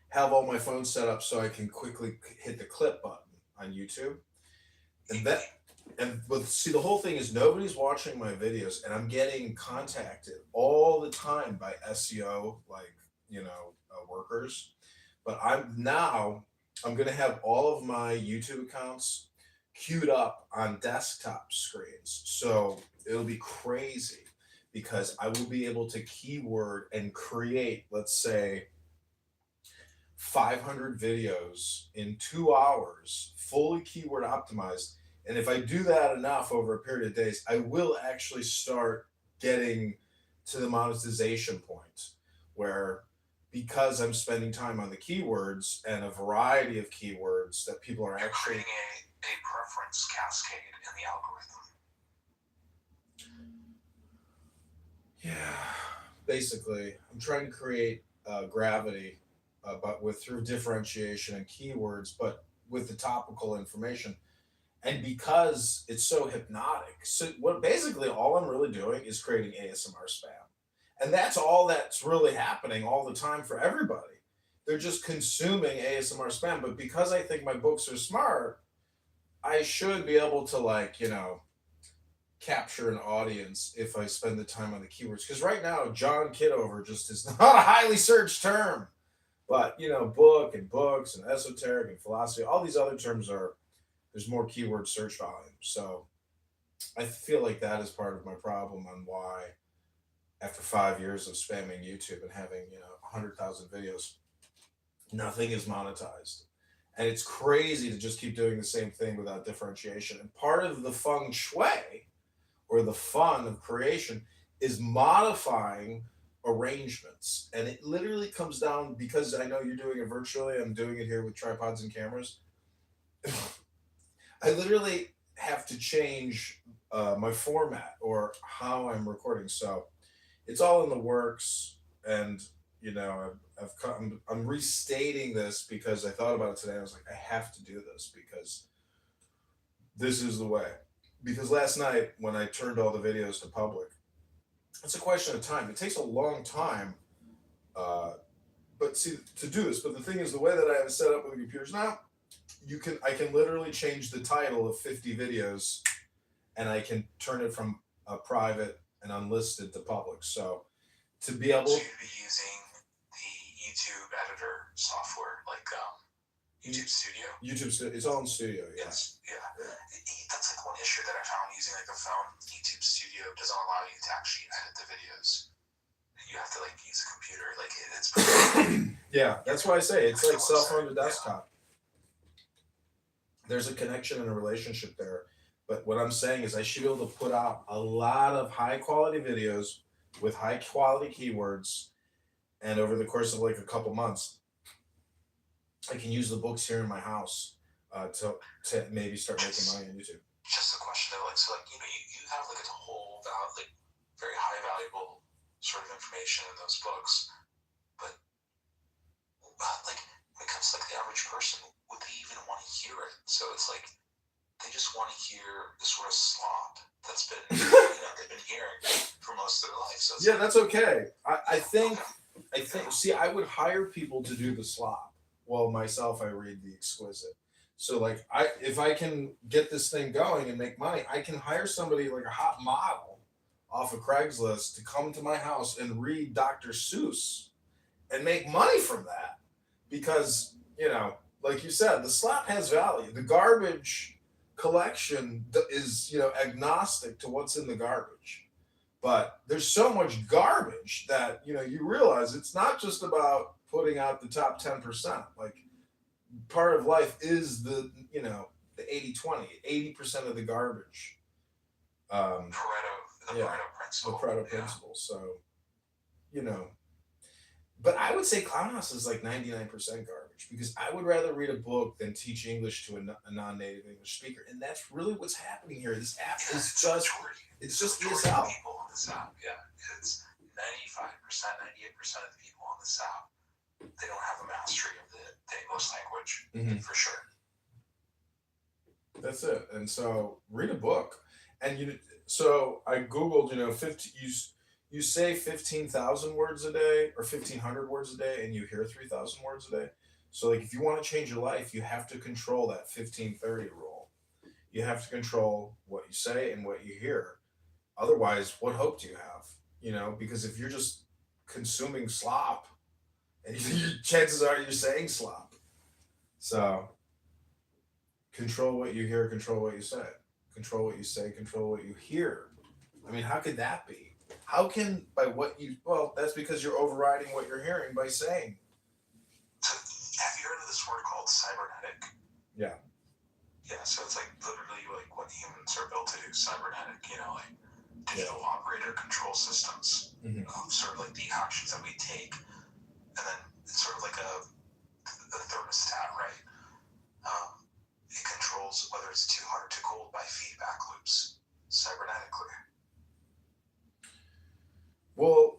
have all my phones set up so I can quickly hit the clip button on YouTube. But see, the whole thing is nobody's watching my videos, and I'm getting contacted all the time by SEO, like workers. But I'm gonna have all of my YouTube accounts queued up on desktop screens, so it'll be crazy because I will be able to keyword and create, let's say, 500 videos in 2 hours, fully keyword optimized. And if I do that enough over a period of days, I will actually start getting to the monetization point where, because I'm spending time on the keywords and a variety of keywords that people are actually creating a preference cascade in the algorithm. Yeah, basically, I'm trying to create gravity, but through differentiation and keywords, but with the topical information. And because it's so hypnotic, so what basically all I'm really doing is creating ASMR spam, and that's all that's really happening all the time for everybody. They're just consuming ASMR spam. But because I think my books are smart, I should be able to capture an audience if I spend the time on the keywords. Because right now, John Kitover just is not a highly searched term. But book and books and esoteric and philosophy, all these other terms there's more keyword search volume. So I feel like that is part of my problem on why, after 5 years of spamming YouTube and having 100,000 videos, nothing is monetized. And it's crazy to just keep doing the same thing without differentiation. And part of the feng shui, or the fun of creation, is modifying arrangements. And it literally comes down, because I know you're doing it virtually, I'm doing it here with tripods and cameras. I literally have to change my format or how I'm recording. So it's all in the works. And I'm restating this because I thought about it today. I was like, I have to do this because this is the way. Because last night when I turned all the videos to public, It's a question of time. It takes a long time, but see to do this. But the thing is, the way that I have it set up with the computers now, I can literally change the title of 50 videos, and I can turn it from private and unlisted to public. So to be able, So you'd be using the YouTube editor software, like YouTube Studio. It's all in Studio. Yeah. Yes, yeah. That's like one issue that I found using like a phone. YouTube Studio doesn't allow you to actually edit the videos. You have to like use a computer. Like it's. Yeah, that's why I say it's like cell phone to desktop. There's a connection and a relationship there. But what I'm saying is I should be able to put out a lot of high quality videos with high quality keywords. And over the course of like a couple months, I can use the books here in my house to maybe start making money on YouTube. Just a question though, like so, like you have like a whole like very high valuable sort of information in those books, but like when it comes to like the average person, would they even want to hear it? So it's like they just want to hear the sort of slop that's been they've been hearing for most of their life. So yeah, that's okay. I think. See, I would hire people to do the slop. Well, myself, I read the exquisite. So, like, if I can get this thing going and make money, I can hire somebody like a hot model off of Craigslist to come to my house and read Dr. Seuss and make money from that. Because, like you said, the slop has value. The garbage collection is, agnostic to what's in the garbage. But there's so much garbage that, you realize it's not just about putting out the top 10%. Like, part of life is the 80-20, 80% of the garbage. Pareto principle. The Pareto principle. So, but I would say Clown House is like 99% garbage, because I would rather read a book than teach English to a non-native English speaker. And that's really what's happening here. This app is just ESL. People on this app, yeah. It's 95%, 98% of the people on this app, they don't have a mastery of the English language, for sure. That's it. And so read a book. And so I Googled, you say 15,000 words a day or 1,500 words a day, and you hear 3,000 words a day. So like if you want to change your life, you have to control that 15-30 rule. You have to control what you say and what you hear. Otherwise, what hope do you have? Because if you're just consuming slop, and chances are you're saying slop. So control what you hear, control what you say. Control what you say, control what you hear. I mean, how could that be? How can, that's because you're overriding what you're hearing by saying. Have you heard of this word called cybernetic? Yeah. Yeah, so it's like literally like what humans are built to do, cybernetic, like digital operator control systems, sort of like the actions that we take, and then it's sort of like a thermostat, right? It controls whether it's too hot or too cold by feedback loops, cybernetically. Well,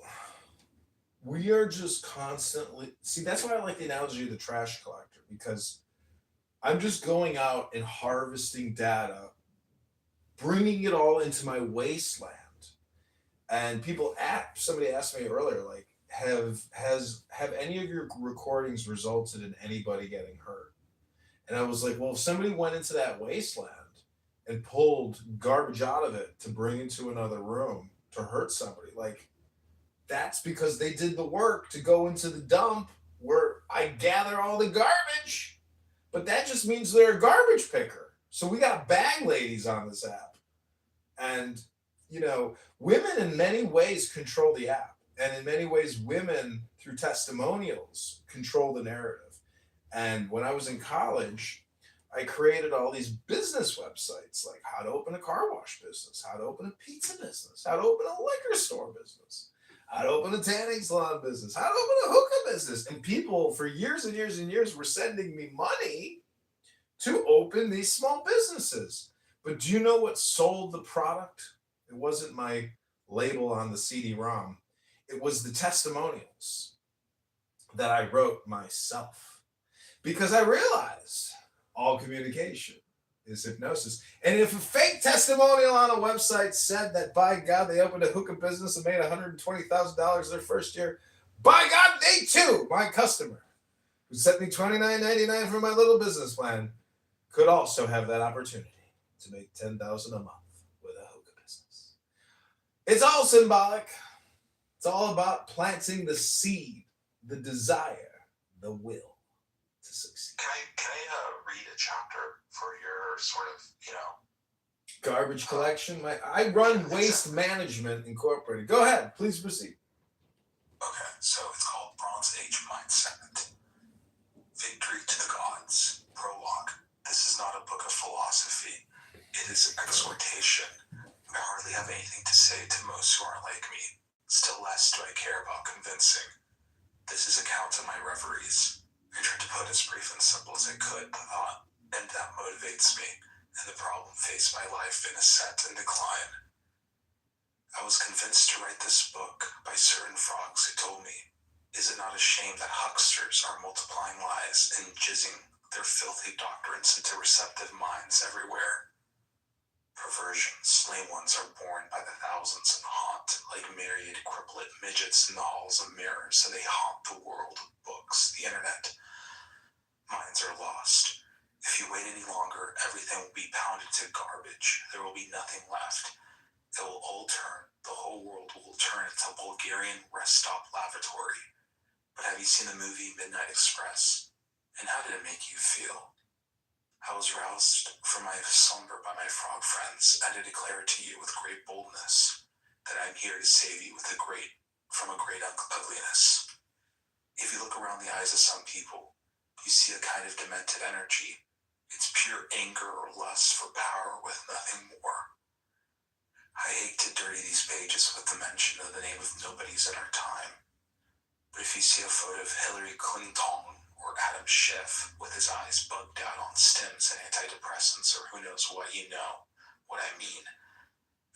we are just constantly, see, that's why I like the analogy of the trash collector, because I'm just going out and harvesting data, bringing it all into my wasteland. And somebody asked me earlier, like, have any of your recordings resulted in anybody getting hurt? And I was like, well, if somebody went into that wasteland and pulled garbage out of it to bring into another room to hurt somebody, like, that's because they did the work to go into the dump where I gather all the garbage. But that just means they're a garbage picker. So we got bag ladies on this app. And, women in many ways control the app. And in many ways, women, through testimonials, control the narrative. And when I was in college, I created all these business websites, like how to open a car wash business, how to open a pizza business, how to open a liquor store business, how to open a tanning salon business, how to open a hookah business. And people for years and years and years were sending me money to open these small businesses. But do you know what sold the product? It wasn't my label on the CD-ROM. It was the testimonials that I wrote myself. Because I realized all communication is hypnosis. And if a fake testimonial on a website said that, by God, they opened a hookah business and made $120,000 their first year, by God, they too, my customer, who sent me $29.99 for my little business plan, could also have that opportunity to make $10,000 a month with a hookah business. It's all symbolic. It's all about planting the seed, the desire, the will to succeed. Can I read a chapter for your sort of, Garbage collection. I run Waste Management Incorporated. Go ahead, please proceed. Okay, so it's called Bronze Age Mindset. Victory to the Gods. Prologue. This is not a book of philosophy. It is an exhortation. I hardly have anything to say to most who aren't like me. Still less do I care about convincing. This is account of my reveries. I tried to put as brief and simple as I could the thought, and that motivates me, and the problem faced my life in ascent and decline. I was convinced to write this book by certain frogs who told me, is it not a shame that hucksters are multiplying lies and jizzing their filthy doctrines into receptive minds everywhere? Perversions, lame ones are born by the thousands and haunt like myriad cripplet midgets in the halls of mirrors, and they haunt the world of books, the internet. Minds are lost. If you wait any longer, everything will be pounded to garbage. There will be nothing left. It will all turn. The whole world will turn into a Bulgarian rest stop lavatory. But have you seen the movie Midnight Express? And how did it make you feel? I was roused from my slumber by my frog friends, and I declare to you with great boldness that I am here to save you from a great ugliness. If you look around the eyes of some people, you see a kind of demented energy. It's pure anger or lust for power with nothing more. I hate to dirty these pages with the mention of the name of nobodies in our time. But if you see a photo of Hillary Clinton or Adam Schiff with his eyes bugged out on stims and antidepressants or who knows what, you know what I mean.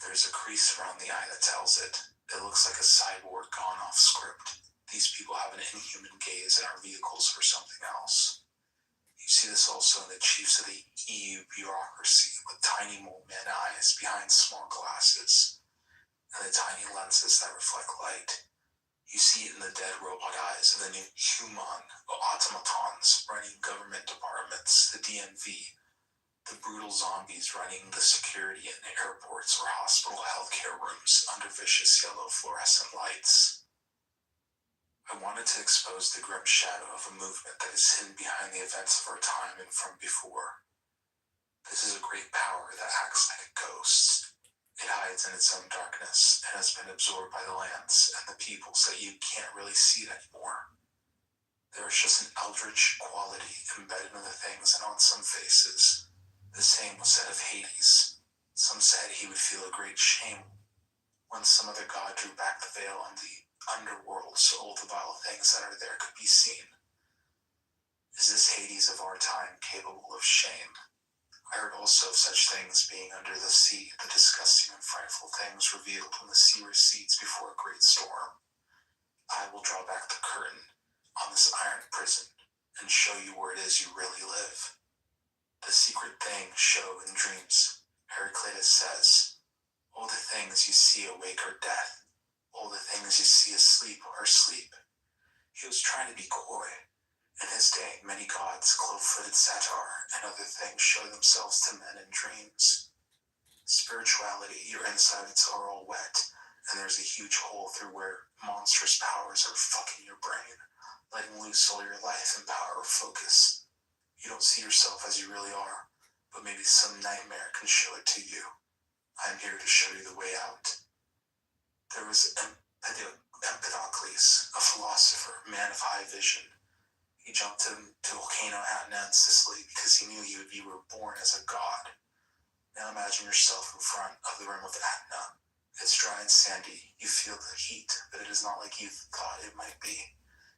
There's a crease around the eye that tells it. It looks like a cyborg gone off script. These people have an inhuman gaze and are vehicles for something else. You see this also in the chiefs of the EU bureaucracy with tiny mole man eyes behind small glasses and the tiny lenses that reflect light. You see it in the dead robot eyes of the new human automatons running government departments, the DMV, the brutal zombies running the security in airports or hospital healthcare rooms under vicious yellow fluorescent lights. I wanted to expose the grim shadow of a movement that is hidden behind the events of our time and from before. This is a great power that acts like a ghost. It hides in its own darkness and has been absorbed by the lands and the peoples that you can't really see it anymore. There is just an eldritch quality embedded in the things and on some faces. The same was said of Hades. Some said he would feel a great shame when some other god drew back the veil on the underworld so all the vile things that are there could be seen. Is this Hades of our time capable of shame? I heard also of such things being under the sea, the disgusting and frightful things revealed when the sea recedes before a great storm. I will draw back the curtain on this iron prison and show you where it is you really live. The secret things show in dreams. Heraclitus says, all the things you see awake are death. All the things you see asleep are sleep. He was trying to be coy. In his day, many gods, clove-footed satyr, and other things show themselves to men in dreams. Spirituality, your insides are all wet, and there's a huge hole through where monstrous powers are fucking your brain, letting loose all your life and power of focus. You don't see yourself as you really are, but maybe some nightmare can show it to you. I'm here to show you the way out. There was Empedocles, a philosopher, man of high vision. He jumped into Volcano Etna in Sicily because he knew he would be reborn as a god. Now imagine yourself in front of the rim of Etna. It's dry and sandy. You feel the heat, but it is not like you thought it might be.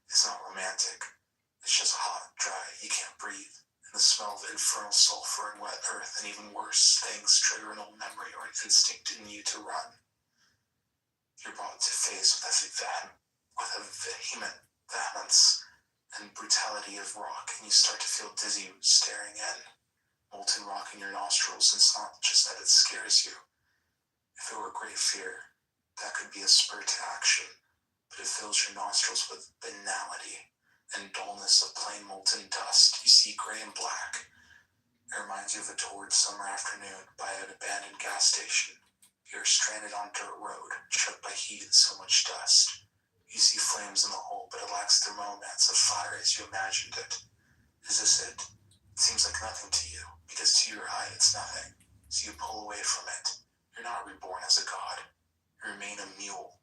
It's not romantic. It's just hot, dry, you can't breathe. And the smell of infernal sulfur and wet earth, and even worse, things trigger an old memory or an instinct in you to run. You're brought to face with a vehement vehemence and brutality of rock, and you start to feel dizzy staring in. molten rock in your nostrils, and it's not just that it scares you. If it were great fear, that could be a spur to action, but it fills your nostrils with banality and dullness of plain molten dust. You see gray and black. It reminds you of a torrid summer afternoon by an abandoned gas station. You're stranded on a dirt road, choked by heat and so much dust. You see flames in the hole, but it lacks the romance of fire as you imagined it. Is this it? It seems like nothing to you, because to your eye it's nothing. So you pull away from it. You're not reborn as a god. You remain a mule.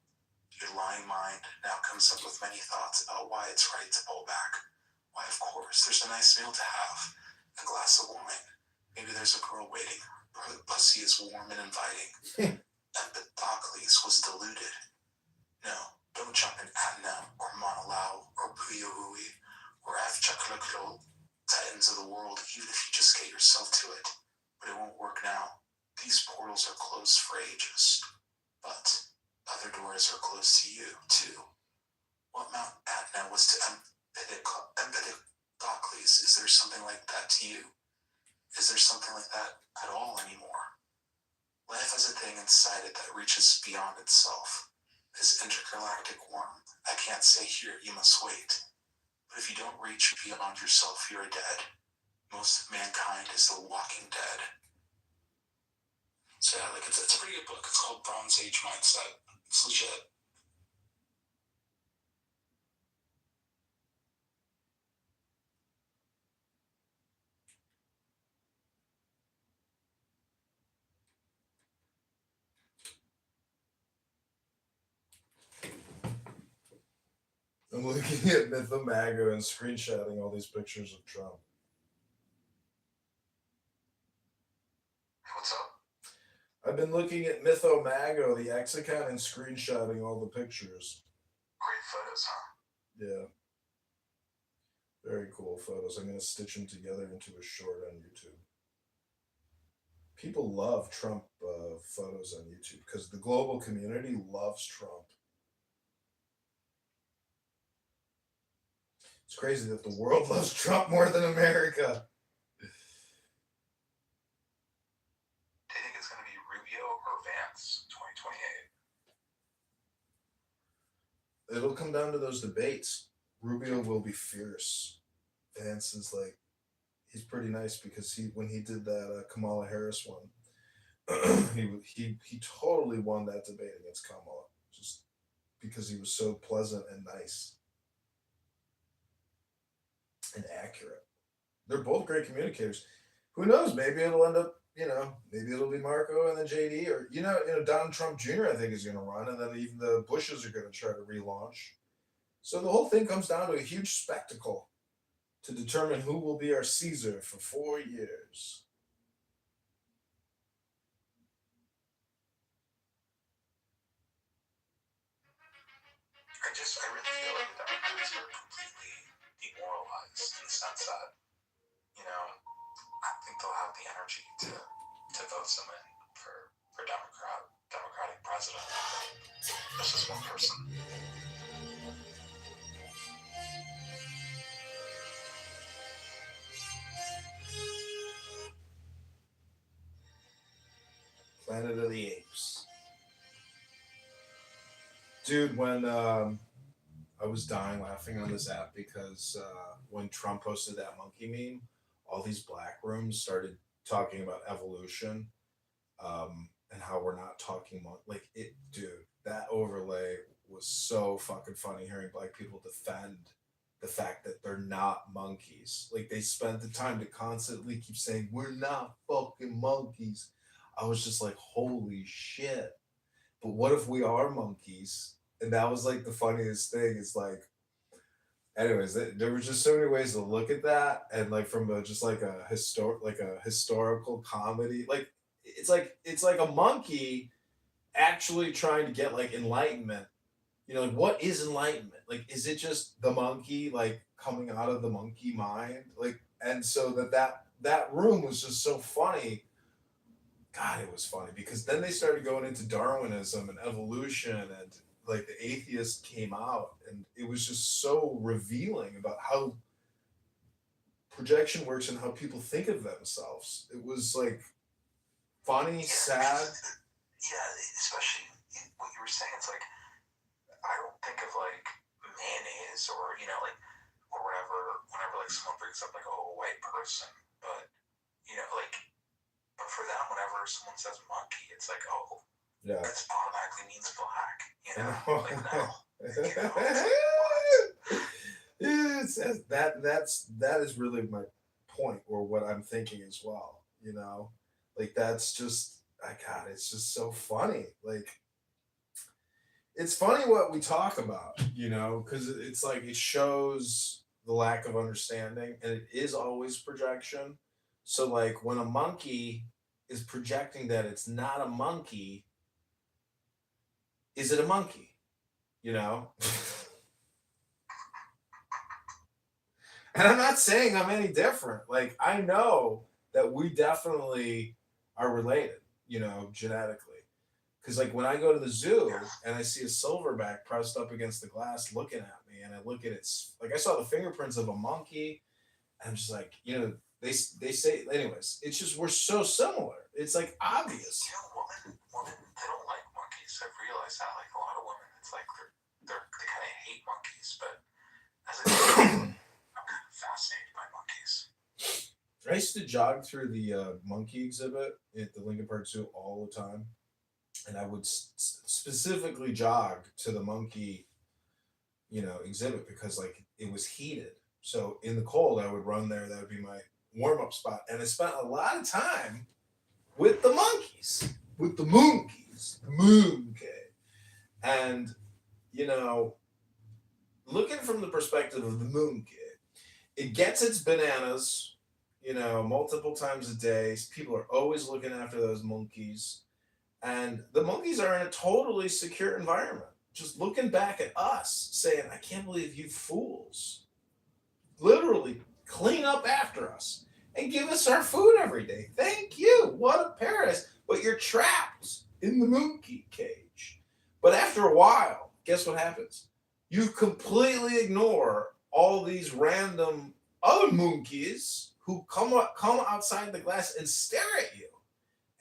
Your lying mind now comes up with many thoughts about why it's right to pull back. Why, of course, there's a nice meal to have. A glass of wine. Maybe there's a girl waiting. Her pussy is warm and inviting. Empedocles was deluded. No, don't jump in Adna or Monolau or Puyohui or Afchaklaklo, titans of the world, even if you just get yourself to it. But it won't work now. These portals are closed for ages. But other doors are closed to you, too. What Mount Adna was to Empedocles, is there something like that to you? Is there something like that at all anymore? Life has a thing inside it that reaches beyond itself. This intergalactic worm, I can't say here, you must wait. But if you don't reach beyond yourself, you're dead. Most of mankind is the walking dead. So yeah, like it's a pretty good book. It's called Bronze Age Mindset. It's legit. I'm looking at Mythomago and screenshotting all these pictures of Trump. What's up? I've been looking at Mythomago, the X account, and screenshotting all the pictures. Great photos, huh? Yeah. Very cool photos. I'm going to stitch them together into a short on YouTube. People love Trump photos on YouTube because the global community loves Trump. It's crazy that the world loves Trump more than America. Do you think it's going to be Rubio or Vance 2028? It'll come down to those debates. Rubio will be fierce. Vance is like, he's pretty nice because when he did that Kamala Harris one, he totally won that debate against Kamala just because he was so pleasant and nice and accurate. They're both great communicators. Who knows? Maybe it'll end up, maybe it'll be Marco and then JD, or Donald Trump Jr. I think is going to run, and then even the Bushes are going to try to relaunch. So the whole thing comes down to a huge spectacle to determine who will be our Caesar for 4 years. I really feel like the Democrats are completely demoralized in the sense that, I think they'll have the energy to vote someone for Democratic president. That's just one person. Planet of the Apes. Dude, when I was dying laughing on this app because when Trump posted that monkey meme, all these black rooms started talking about evolution and how we're not talking dude, that overlay was so fucking funny hearing black people defend the fact that they're not monkeys. Like, they spent the time to constantly keep saying, we're not fucking monkeys. I was just like, holy shit. But what if we are monkeys? And that was like the funniest thing. Is like, anyways, there were just so many ways to look at that, and like from a historical comedy. Like it's like a monkey actually trying to get like enlightenment. Like, what is enlightenment? Like, is it just the monkey like coming out of the monkey mind? Like, and so that room was just so funny. God, it was funny because then they started going into Darwinism and evolution, and like the atheist came out, and it was just so revealing about how projection works and how people think of themselves. It was like funny, sad. Yeah, especially what you were saying. It's like I don't think of like mayonnaise or like or whatever. Whenever like someone brings up like a white person, but like but for them, whenever someone says monkey, it's like Yeah. that automatically means black. Like no. It's, that is really my point, or what I'm thinking as well. Like that's just, God, it's just so funny. Like it's funny what we talk about, because it's like it shows the lack of understanding, and it is always projection. So like when a monkey is projecting that it's not a monkey, is it a monkey? And I'm not saying I'm any different. Like I know that we definitely are related, genetically. Because like when I go to the zoo and I see a silverback pressed up against the glass looking at me, and I look at its, like I saw the fingerprints of a monkey, and I'm just like, they say, anyways, it's just we're so similar. It's like obvious. Women, they don't like monkeys. I've realized that. Like a lot of women, it's like they kind of hate monkeys, but as a I'm kind of fascinated by monkeys. I used to jog through the monkey exhibit at the Lincoln Park Zoo all the time, and I would specifically jog to the monkey, exhibit, because like it was heated. So in the cold, I would run there. That would be my warm up spot, and I spent a lot of time with the monkeys, the monkey, and looking from the perspective of the monkey, it gets its bananas, multiple times a day. People are always looking after those monkeys. And the monkeys are in a totally secure environment. Just looking back at us, saying, I can't believe you fools literally clean up after us and give us our food every day. Thank you. What a paradise. But you're trapped in the monkey cage. But after a while, guess what happens? You completely ignore all these random other monkeys who come outside the glass and stare at you.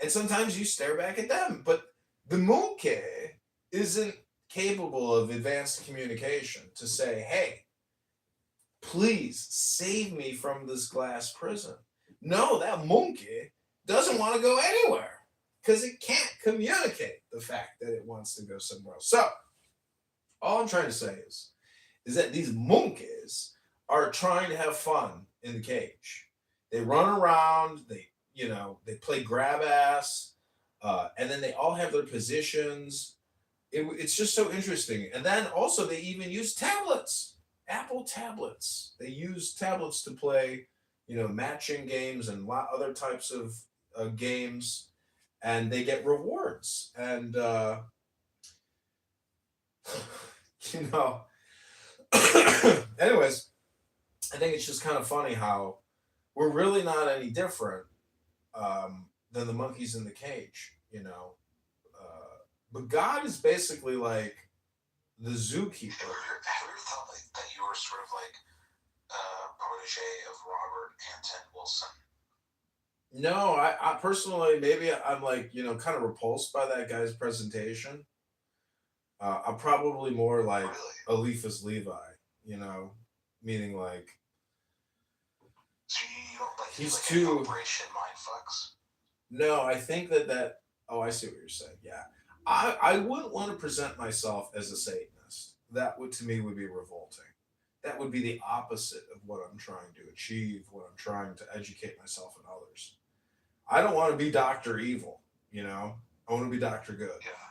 And sometimes you stare back at them. But the monkey isn't capable of advanced communication to say, hey, please save me from this glass prison. No, that monkey doesn't want to go anywhere because it can't communicate the fact that it wants to go somewhere else. So all I'm trying to say is that these monkeys are trying to have fun in the cage. They run around, they play grab ass, and then they all have their positions. It's just so interesting. And then also they even use tablets, Apple tablets. They use tablets to play, matching games and other types of games, and they get rewards. And anyways, I think it's just kind of funny how we're really not any different than the monkeys in the cage, but God is basically like the zookeeper. Have you ever thought like that you were sort of like a protege of Robert Anton Wilson? No, I personally, maybe I'm like, kind of repulsed by that guy's presentation. I'm probably more like Eliphas Levi, meaning like so you don't like he's like too Operation Mindfucks. No, I think that oh, I see what you're saying. Yeah. I wouldn't want to present myself as a Satanist. That to me would be revolting. That would be the opposite of what I'm trying to achieve, what I'm trying to educate myself and others. I don't want to be Dr. Evil, I want to be Dr. Good. Yeah.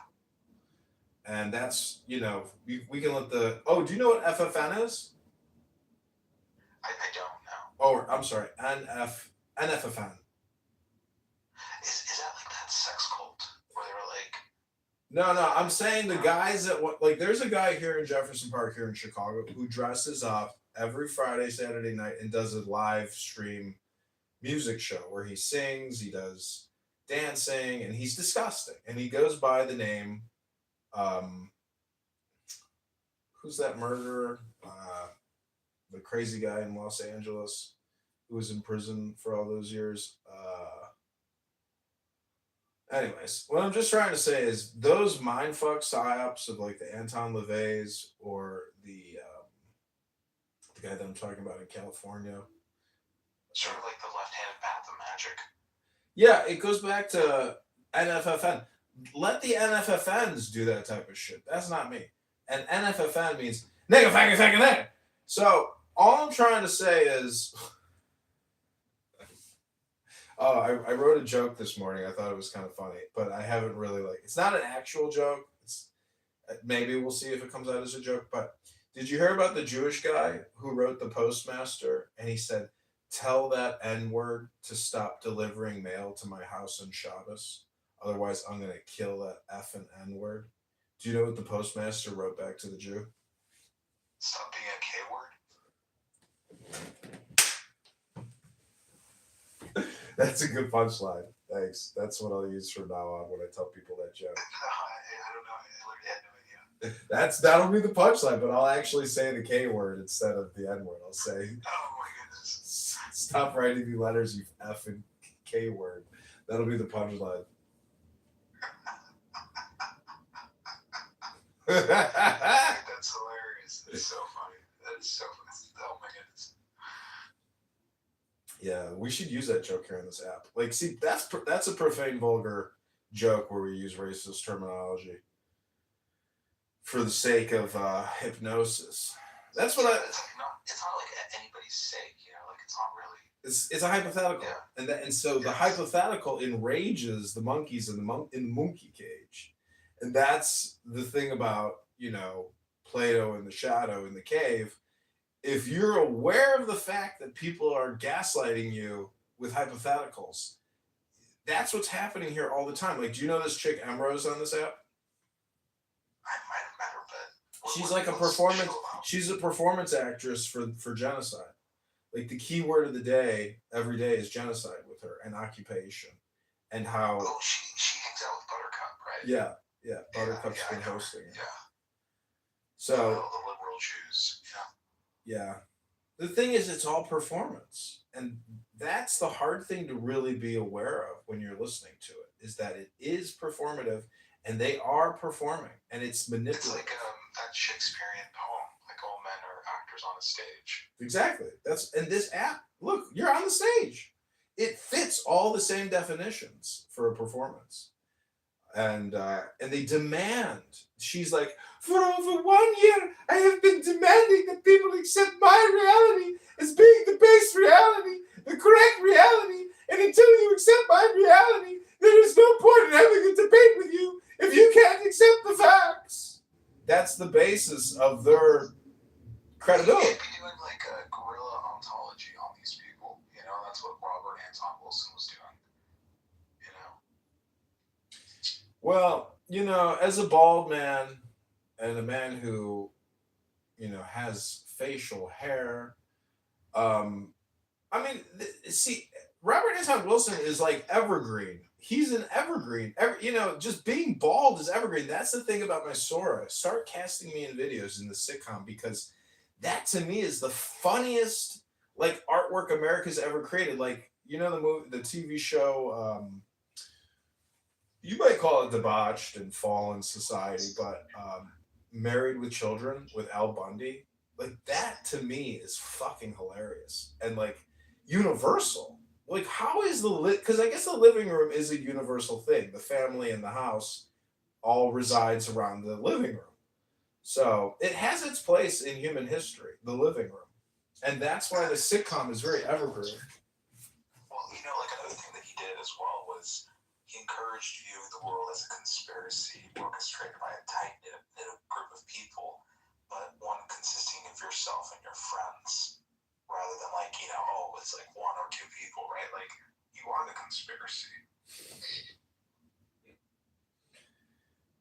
And that's, we can let do you know what FFN is? I don't know. Oh, I'm sorry, NFFN. Is that like that sex cult where they were like? No, I'm saying the guys that there's a guy here in Jefferson Park here in Chicago who dresses up every Friday, Saturday night and does a live stream music show where he sings, he does dancing, and he's disgusting. And he goes by the name, who's that murderer? The crazy guy in Los Angeles who was in prison for all those years. Anyways, what I'm just trying to say is those mindfuck psyops of like the Anton LaVey's or the guy that I'm talking about in California. Sort of like the left-handed path of magic. Yeah, it goes back to NFFN. Let the NFFNs do that type of shit. That's not me. And NFFN means nigga, faggot, faggot, nigga. So all I'm trying to say is, I wrote a joke this morning. I thought it was kind of funny, but I haven't really it's not an actual joke. Maybe we'll see if it comes out as a joke. But did you hear about the Jewish guy who wrote the postmaster and he said, "Tell that N-word to stop delivering mail to my house on Shabbos. Otherwise, I'm going to kill that F and N-word." Do you know what the postmaster wrote back to the Jew? Stop being a K-word. That's a good punchline. Thanks. That's what I'll use from now on when I tell people that joke. I don't know. I literally had no idea. That'll be the punchline, but I'll actually say the K word instead of the N word. I'll say, Oh my goodness. "Stop writing me letters, you effing K word." That'll be the punchline. That's hilarious. That's so funny. That is so funny. Oh my goodness. Yeah, we should use that joke here on this app. Like, see, that's a profane, vulgar joke where we use racist terminology for the sake of hypnosis. That's what It's not like anybody's sake, like it's not really. It's a hypothetical, Yeah. and so the hypothetical enrages the monkeys in the monkey cage, and that's the thing about Plato and the shadow in the cave. If you're aware of the fact that people are gaslighting you with hypotheticals, that's what's happening here all the time. Like, do you know this chick Emrose on this app? I might have met her, but She's like a performance. She's a performance actress for genocide. Like the key word of the day every day is genocide with her and occupation, and how. Oh, she hangs out with Buttercup, right? Yeah. Buttercup's been hosting it. Yeah. So the liberal Jews. Yeah. The thing is, it's all performance. And that's the hard thing to really be aware of when you're listening to it, is that it is performative and they are performing and it's manipulative. It's like that Shakespearean poem, like all men are actors on a stage. Exactly. And this app, look, you're on the stage. It fits all the same definitions for a performance. And they demand. She's like, "For over 1 year, I have been demanding that people accept my reality as being the base reality, the correct reality. And until you accept my reality, there is no point in having a debate with you if you can't accept the facts." That's the basis of their credibility. You should be doing like a guerrilla ontology on these people. That's what Robert Anton Wilson was doing. Well, as a bald man and a man who, has facial hair, see, Robert Anton Wilson is like evergreen. He's an evergreen. Just being bald is evergreen. That's the thing about my Sora. Start casting me in videos in the sitcom, because that to me is the funniest artwork America's ever created. Like, the TV show, you might call it debauched and fallen society, but Married with Children with Al Bundy, that to me is fucking hilarious and universal. How is because I guess the living room is a universal thing. The family in the house all resides around the living room. So it has its place in human history, the living room. And that's why the sitcom is very evergreen. Well, another thing that he did as well was he encouraged viewing the world as a conspiracy orchestrated by a tight-knit group of people, but one consisting of yourself and your friends, rather than it's one or two people, right? You are the conspiracy.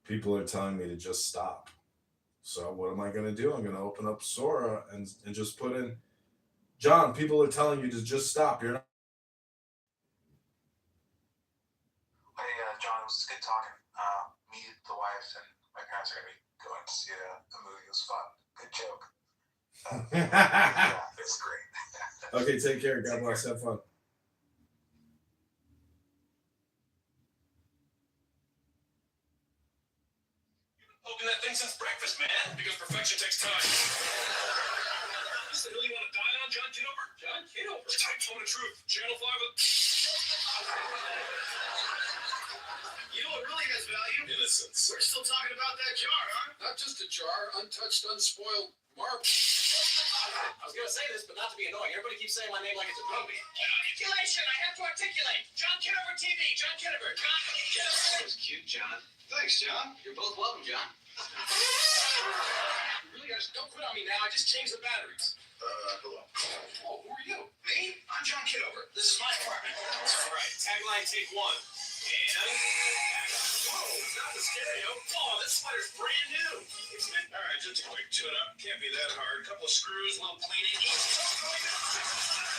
People are telling me to just stop. So what am I going to do? I'm going to open up Sora and just put in, "John, people are telling you to just stop. You're not." Hey, John, it was good talking. Me, the wife, and my parents are going to be going to see a movie. It was fun. Good joke. Yeah, it's great. Okay, take care. God bless. Have fun. Open that thing since breakfast, man, because perfection takes time. This the hill you want to die on, John Kitover? John Kitover? Tell the truth. Channel 5 of... You know what really has value? Innocence. We're still talking about that jar, huh? Not just a jar, untouched, unspoiled marble. I was gonna say this, but not to be annoying. Everybody keeps saying my name like it's a drumbeat. Articulation! I have to articulate! John Kitover TV! John Kitover! John Kitover! That was cute, John. Thanks, John. You're both welcome, John. You really gotta don't quit on me now. I just changed the batteries. Hello. Oh, who are you? Me? I'm John Kitover. This is my apartment. All right. Tagline take one. And whoa, not the stereo. Oh, this sweater's brand new. All right, just a quick tune-up. Can't be that hard. Couple of screws, a little cleaning. Easy.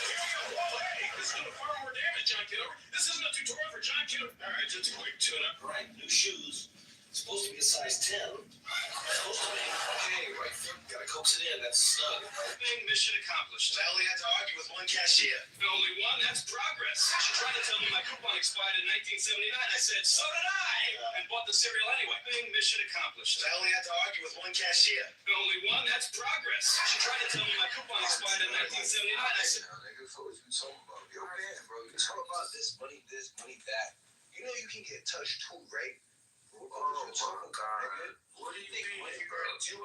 Here we go. Whoa, hey, this is gonna far more damage, John Kitover. This isn't a tutorial for John Kitover. All right, just a quick tune-up. Right, new shoes. Supposed to be a size 10. Supposed to be. Okay, right foot. Gotta coax it in. That's snug. Big mission accomplished. I only had to argue with one cashier. Only one? That's progress. She tried to tell me my coupon expired in 1979. I said, so did I! And bought the cereal anyway. Big mission accomplished. I only had to argue with one cashier. Only one? That's progress. She tried to tell me my coupon expired in 1979. I said, Nigga, so what you talking about? Yo, man, bro, you talk about this, money that. You know you can get touched too, right? Oh my God. What do you think, money, bro? You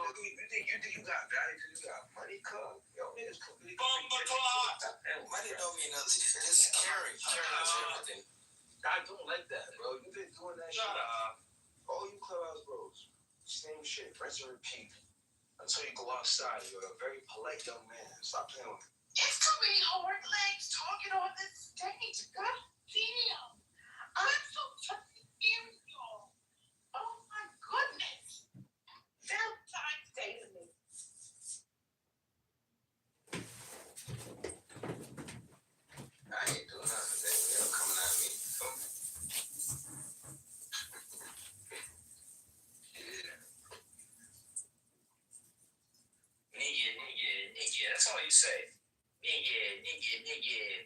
think you got value because you got money, cuz? Yo, niggas completely. Bumba clock! Money don't mean nothing. Just caring. Caring is everything. I don't like that, bro. You've been doing that shit. Shut up. All you clubhouse bros, same shit, rinse and repeat. Until you go outside, you're a very polite young man. Stop playing with me. It's too many hard legs talking on this stage. God damn. I'm so confused, y'all. Oh my goodness. Valentine's Day to me. I ain't doing nothing today. You're coming at me. Nigga. That's all you say. Nigga. Yeah, nigga.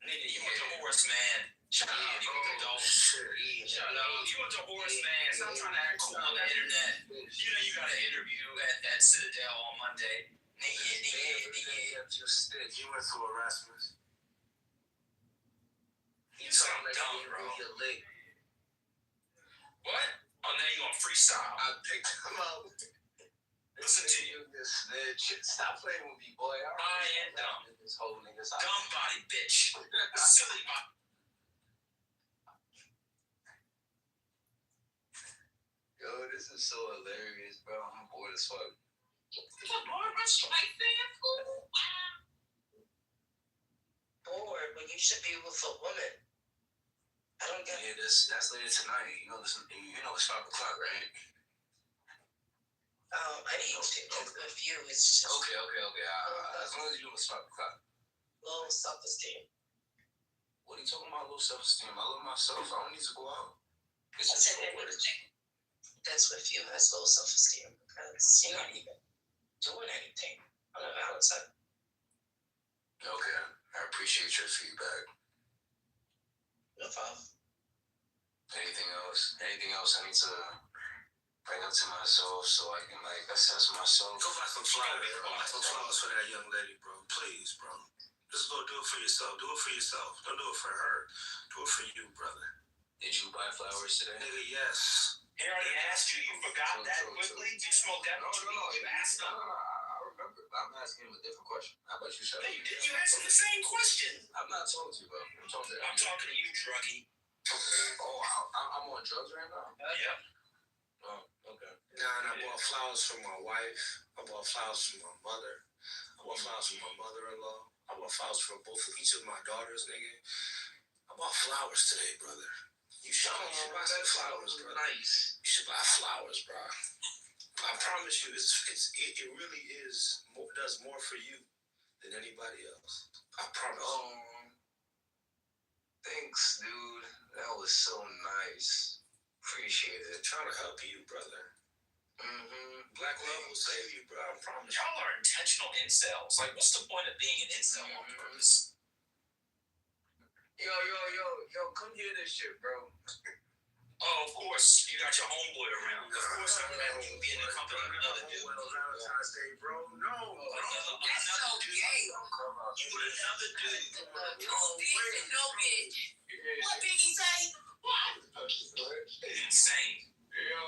Nigga, you went to horse, man. Shut up, you went to dog. Shut up. You went to horse, man. Stop trying to act cool on the internet. You know you got an interview at Citadel on Monday. Nigga. You went to Erasmus. You sound dumb, bro. What? Oh, now you on freestyle. I picked him out. Listen to you. Stop playing with me, boy. I am dumb. This whole nigga. Dumb body bitch. Silly body. Yo, this is so hilarious, bro. I'm bored as fuck. Barbara Streisand school? Wow. Bored when you should be with a woman. I don't get Yeah, that's later tonight. You know, it's 5 o'clock, right? I need to a few. It's just Okay. As long as you know it's 5 o'clock. low self-esteem. What are you talking about? Low self-esteem. I love myself. I don't need to go out. It's I just said for work. that's with you has low self-esteem because you're not even doing anything on a Valentine. Okay, I appreciate your feedback. No problem. Anything else? Anything else I need to bring up to myself so I can assess myself? Go buy some flowers. Go buy some flowers for that young lady, bro. Please, bro. Just go do it for yourself. Do it for yourself. Don't do it for her. Do it for you, brother. Did you buy flowers today? Nigga, yes. He already asked you. You forgot that quickly? You smoked that? No. You asked him. I remember. But I'm asking him a different question. How about you, shut up? You did. You asked him the same question. I'm not talking to you, bro. I'm talking to you. I'm talking to you, druggie. Oh, I'm on drugs right now? Yeah. Oh, okay. Nah, and I bought flowers for my wife. I bought flowers for my mother. I bought flowers for my mother-in-law. I bought flowers for each of my daughters, nigga. I bought flowers today, brother. You should buy some flowers, bro. Nice. You should buy flowers, bro. I promise you, it really does more for you than anybody else. I promise. Thanks, dude. That was so nice. Appreciate it. Trying to help you, brother. Mm-hmm. Black love will save you, bro. I promise. Y'all are intentional incels. Like, what's the point of being an incel on purpose? Yo, come hear this shit, bro. Oh, of course. You got your homeboy around. Of course, I'm glad you be in the company of another dude. Valentine's Day, bro. No. That's so gay. You with another dude. No bitch. What Biggie say? Insane. Yo,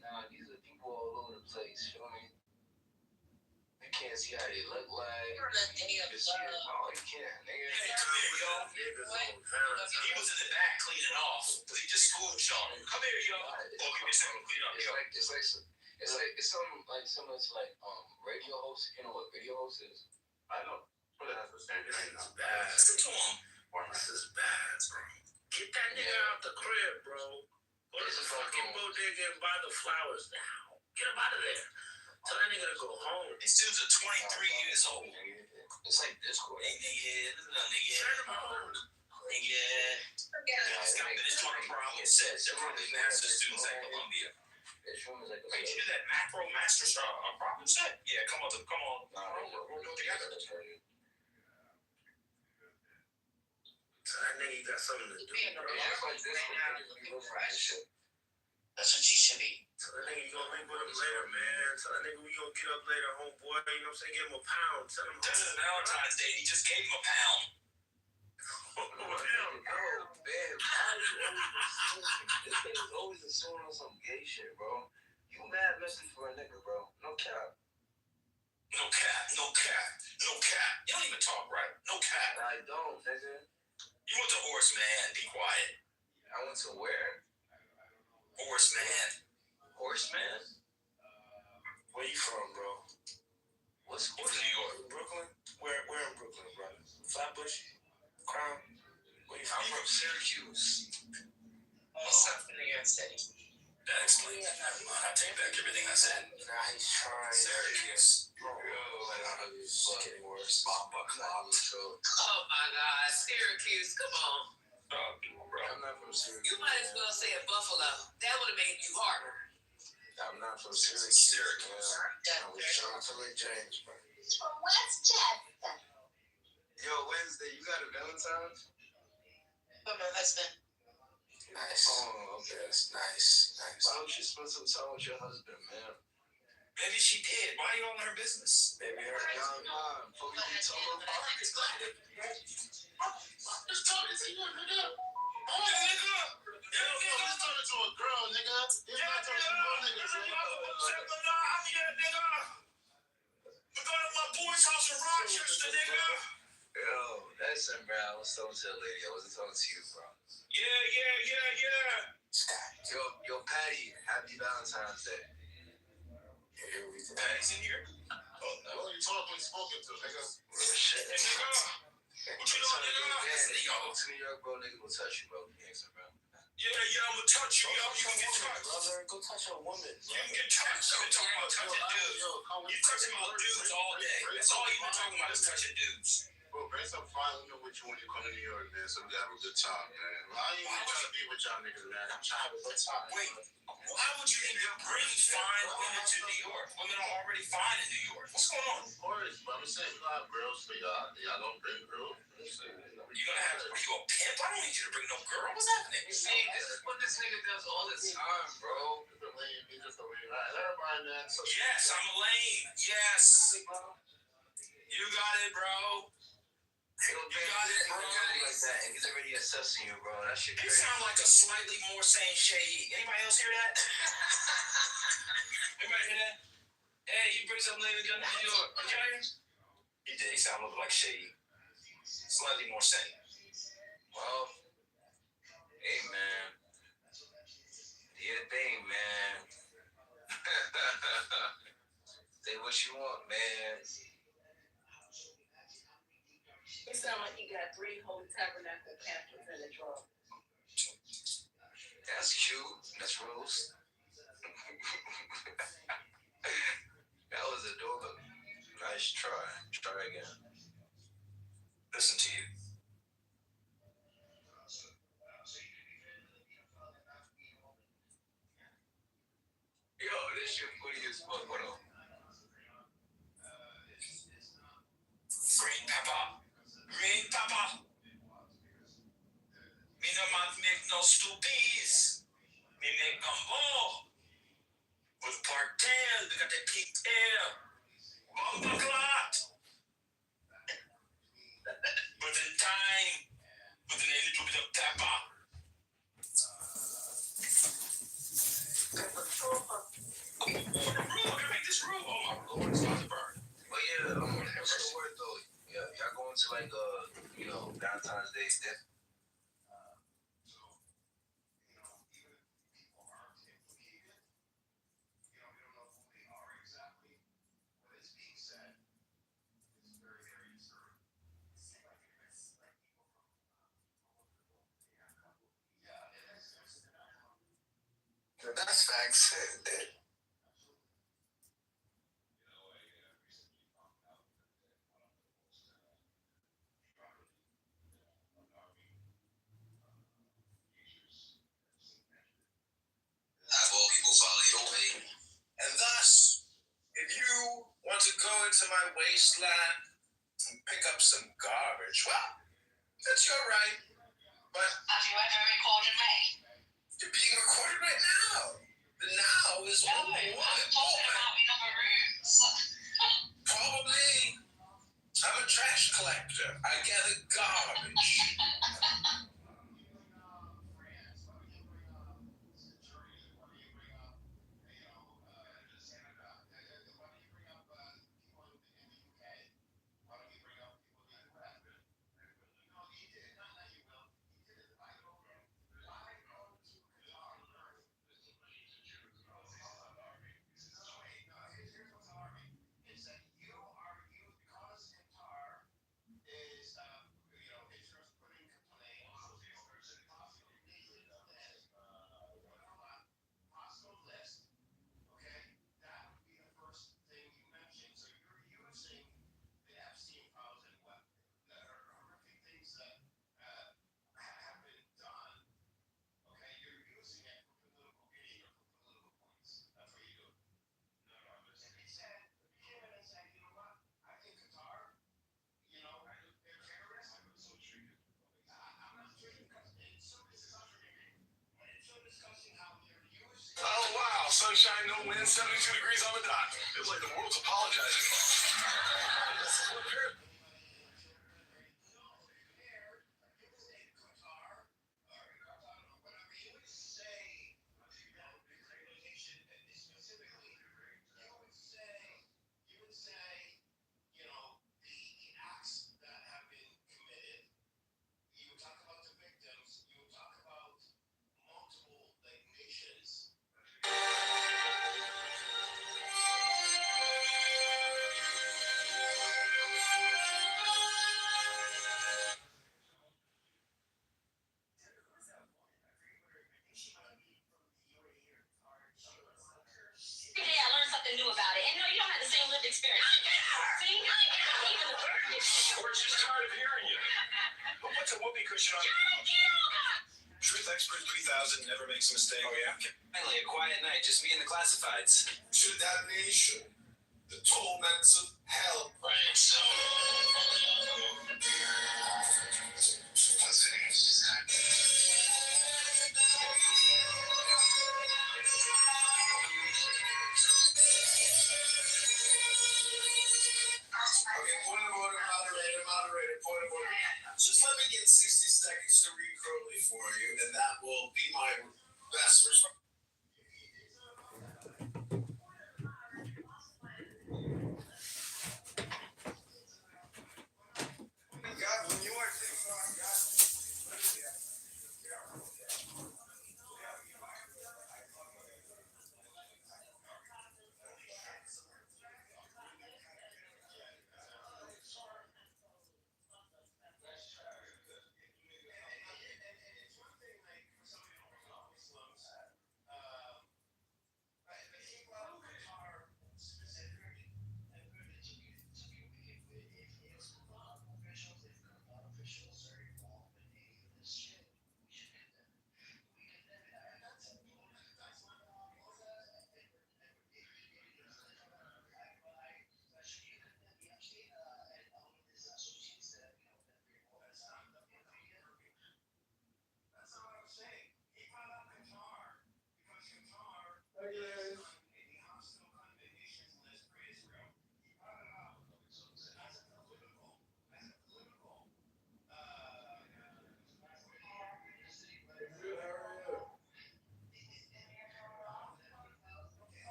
nah, these are people all over the place. You know what I mean? You can't see how they look like. You're not any of You see it. Oh, you can't, nigga. Hey, come here, y'all. He was in the back cleaning off because he just schooled Sean. Come here, y'all. Oh, give me a second. Clean up, yo. It's something like similar to like radio host. You know what radio host is? I know. But that's the same thing. It's bad. Listen to him. This is bad, bro. Get that nigga out the crib, bro. Go to the fucking bodega and buy the flowers now. Get him out of there. Tell that nigga to go home. These dudes are 23 years old. It's like Discord. Hey, nigga. Turn him on. Nigga. He's got finished on a problem set. They're probably master students at Columbia. Wait, you did that macro master problem set? Yeah, come on. We'll go together. So that nigga got something to do. That's what she should be. So that nigga, you gonna link with him later, man. So that nigga, we gonna get up later, homeboy. You know what I'm saying? Give him a pound. Tell him this is Valentine's Day. He just gave him a pound. This nigga's always assuming on some gay shit, bro. You mad messy for a nigga, bro. No cap. No cap. You don't even talk right. No cap. I don't, nigga. You went to Horseman. Be quiet. I went to where? Horseman. Horseman? Where you from, bro? What's You from New York? Brooklyn? Where in Brooklyn, brother? Flatbush? Crown? Where you from? I'm from Syracuse. Also from New York City. That explains it. Never mind. I take back everything I said. Nah, he's trying. Syracuse. It's getting worse. Bamba Club. Oh my God, Syracuse, come on. Bro. I'm not from Syracuse. You might as well say a Buffalo. That would have made you harder. I'm not from Syracuse. Yeah. I was trying to Lake James, bro. He's from Westchester. Yo, Wednesday, you got a Valentine's? But my husband. Nice. Oh, okay. That's nice. Why don't you spend some time with your husband, man? Maybe she did. Why you all in her business? Maybe her young mom. Before we can talk about it. Just talking to you, nigga. Oh, nigga. Yo, he's talking to a girl, nigga. He's not talking to no niggas, nigga. We're going to my boy's house in Rochester, nigga. Yo, that's him, bro. I was talking to a lady. I wasn't talking to you, bro. Yeah. Yo, Patty, happy Valentine's Day. Patty's in here? Oh, no. What are you talking spoken to, nigga? Shit. Hey, nigga. What you doing, nigga? Yeah, to New York, bro, nigga will touch you, bro. Gangsta, bro. Yeah, I'm gonna touch you, yo. You can get touched. Brother, go touch a woman. You can get touched. You've been talking about touching dudes. You're touching about dudes all day. That's all you've been talking about is touching dudes. Bro, bring some fine women with you when you come to New York, man, so we can have a good time, man. I ain't even trying to be with y'all niggas, man. I'm trying to have a good time. Wait, why would you even bring fine women to New York? Women are already fine in New York. What's going on? Of course, but I'm saying we got girls for y'all. Y'all don't bring girls. You gonna have to, are you a pimp? I don't need you to bring no girl. What's happening? See, this is what this nigga does all the time, bro. He's just a lame. Everybody, man. So Yes, I'm lame. Yes. You got it, bro. You got it, bro. Like that, and he's already assessing you, bro. That shit You crazy. sound like a slightly more sane shady. Anybody else hear that? Anybody hear that? Hey, you bring some lady gun to New York. Did y'all hear? He did. He sounded a little like shady. Slightly more sane. Well, hey, man. Do your thing, man. Say what you want, man. It sounds like you got 3 Holy Tabernacle pamphlets in the drawer. That's cute. That's Rose. That was adorable. Nice try. Try again. Listen to you. Yo, this shit funny as fuck. Hold on. tail. They got that big tail. Bumper clot. But in time, with a little bit of tapper. I gotta make this room. Oh my lord, it's about to burn. But yeah, what's the word though? Yeah, y'all going to like Valentine's Day dinner? That's facts. Have all people follow your way. And thus, if you want to go into my wasteland and pick up some garbage, well, that's your right. But Have you ever recorded me? you're being recorded right now. The now is No, I'm talking about in other rooms. Probably. I'm a trash collector. I gather garbage. Oh wow, sunshine, no wind, 72 degrees on the dot. Feels like the world's apologizing. Every day I learn something new about it. And no, you don't have the same lived experience. See? Even the bird gets We're just tired of hearing you. But what's a whoopee cushion on? Truth Expert 3000 never makes a mistake. Oh yeah? Finally, a quiet night, just me and the classifieds. To damnation, the torments of hell. Right, so. Okay, point of order, moderator, point of order. Just let me get 60 seconds to read Crowley for you, and that will be my best response. When you are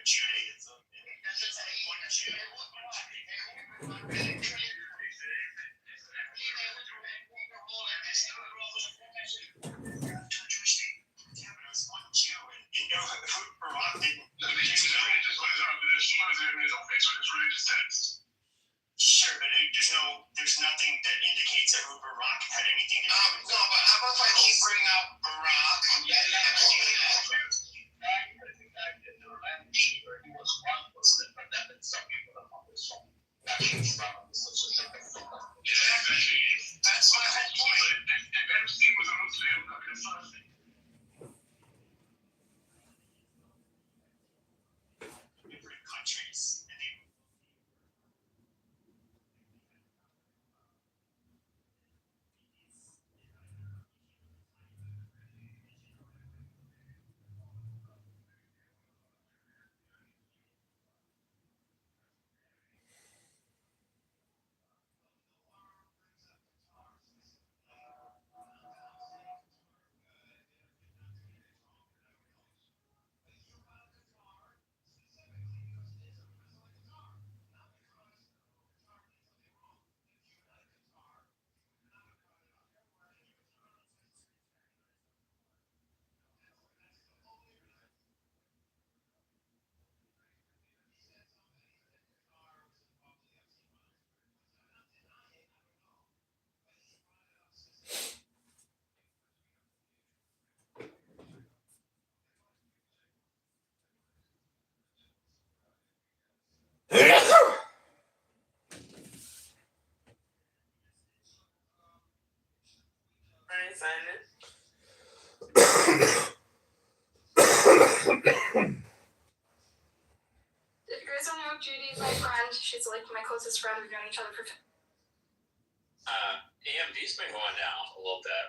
Judaism. Sure, but there's nothing that indicates that Barack had anything to do with it. No, but how about if I keep bringing up Barack? That's my whole point. If Epstein was a Muslim, I mean, it's not a thing. Different countries. And they If you guys don't know, Judy's my friend. She's like my closest friend. We've known each other for. AMD's been going down a little bit.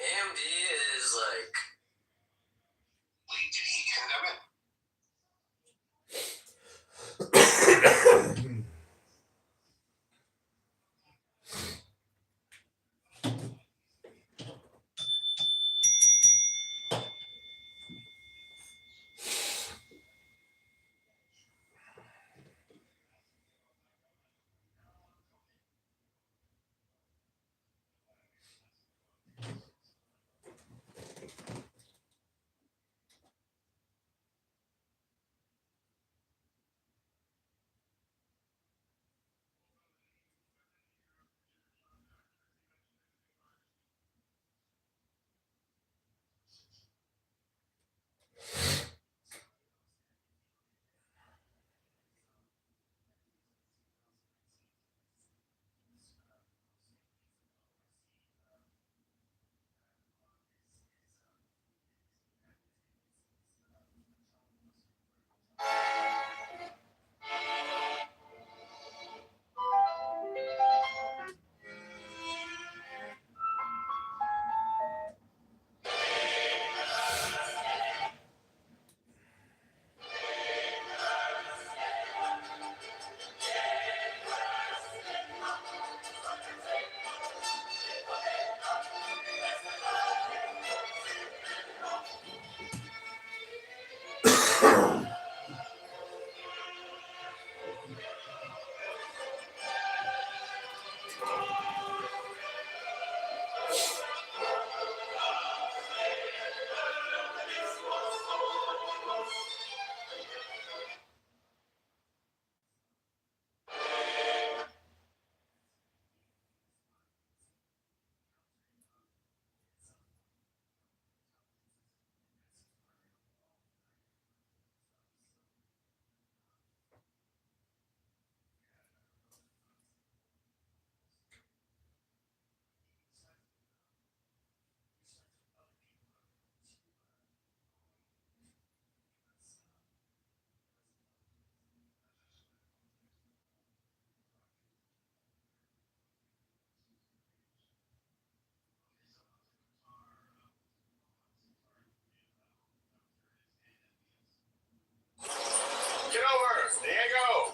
AMD is like. Wait, did he condemn it? Kitover, Diego.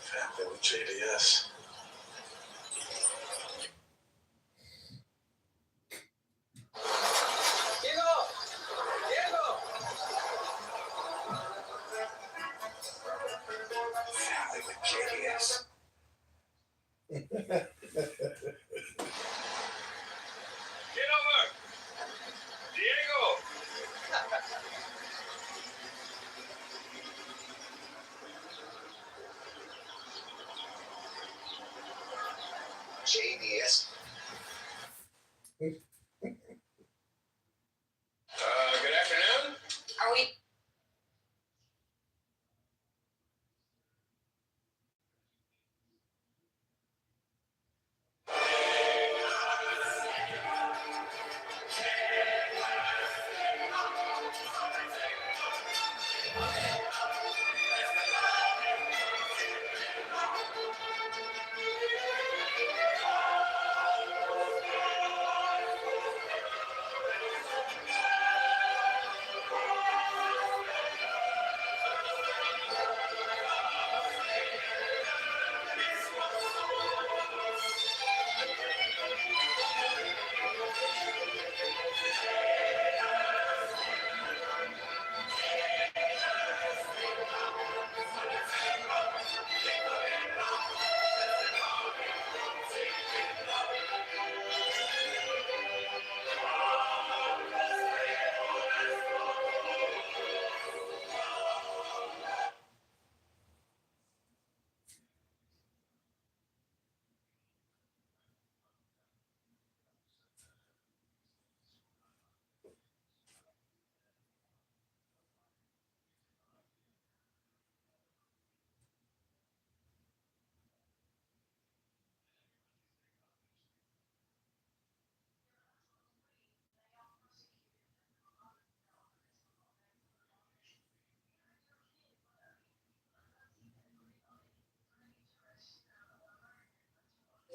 Family with JDS. You're live with JBS. Kitover! Diego! JBS. Good afternoon. Are we?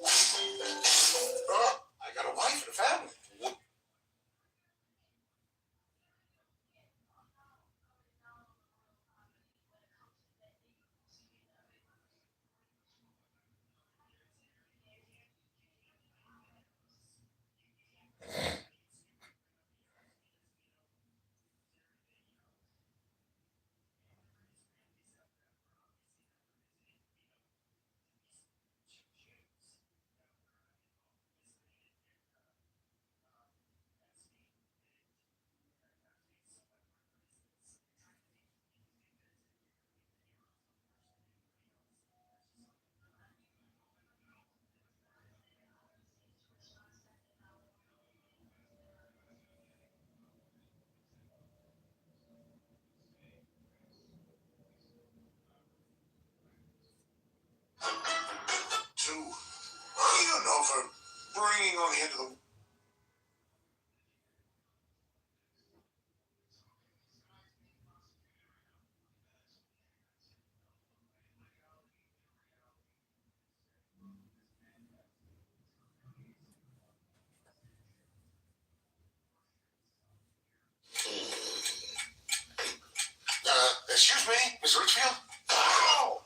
Oh, I got a wife and a family. To for bringing on the end of the excuse me, Miss Richfield? Ow!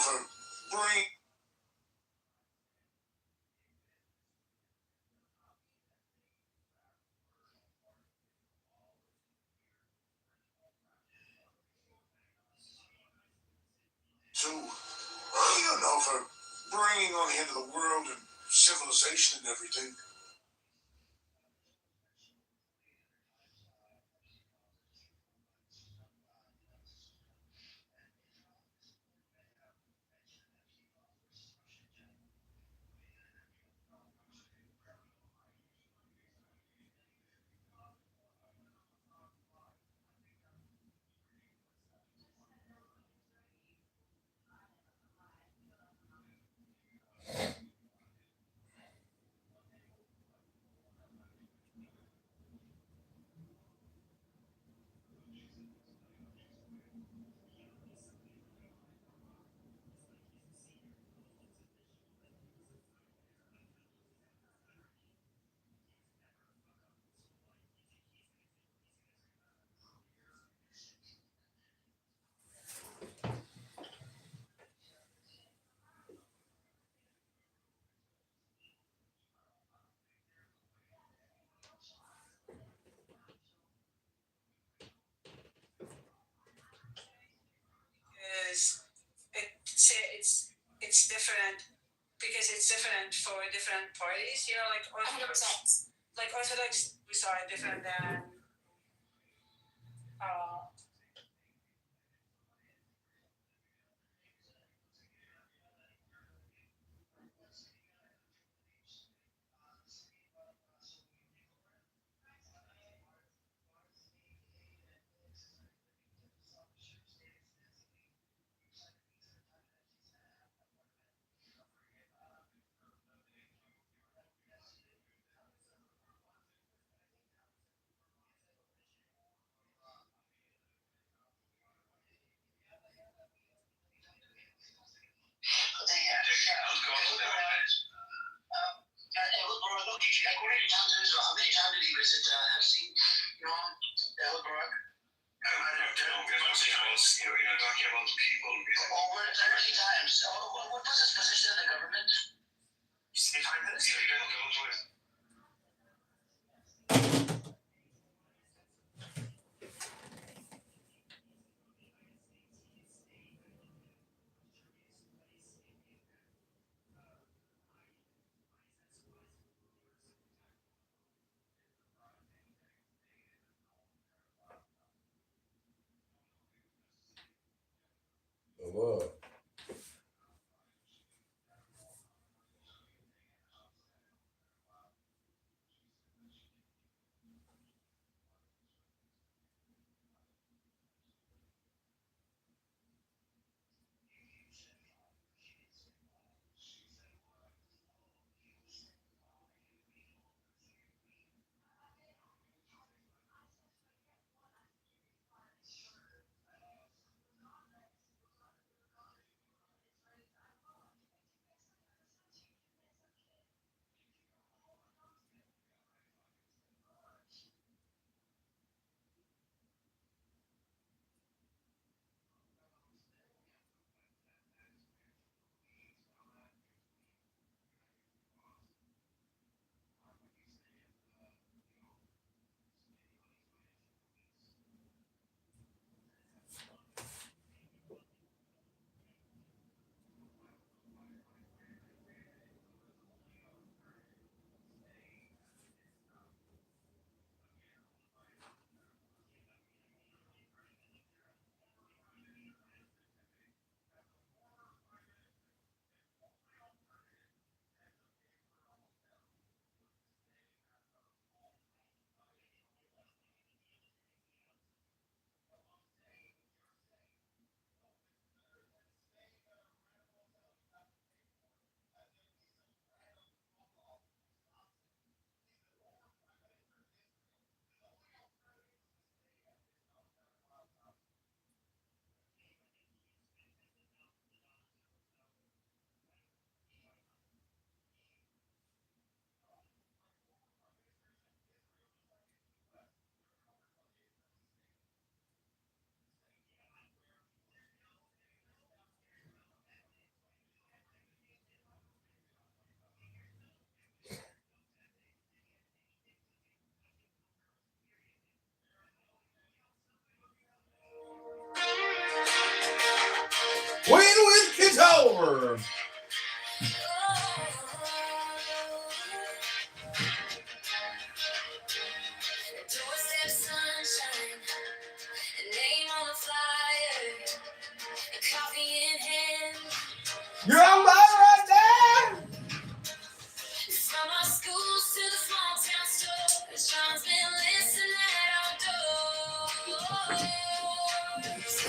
For bringing for bringing on the end of the world and civilization and everything. because it's different because it's different for different parties. You know, like Orthodox, we saw it different than. How many times did he visit Epstein? You know, Elbrook? Talking about the people. Over 30 times. What was his position in the government? Prime Minister. Lord. Win with Kitover. Doorstep sunshine, a name on a flyer, a coffee in hand. You're on my right there. From our schools to the small town stores, Sean's been listening at our doors.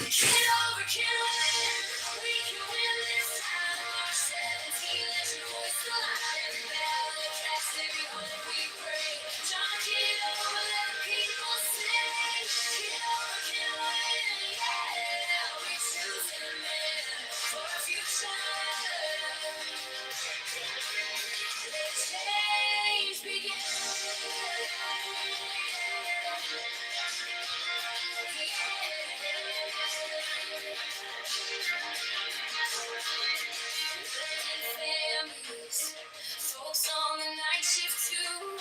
Get over, can win. We can win this time. March 17, let your voice alive. Every battle, cast every hope we bring. John, get over, let the people sing. Get over, can win. Yeah, we choose a man for our future. Change begins. Families, folks on the night shift too.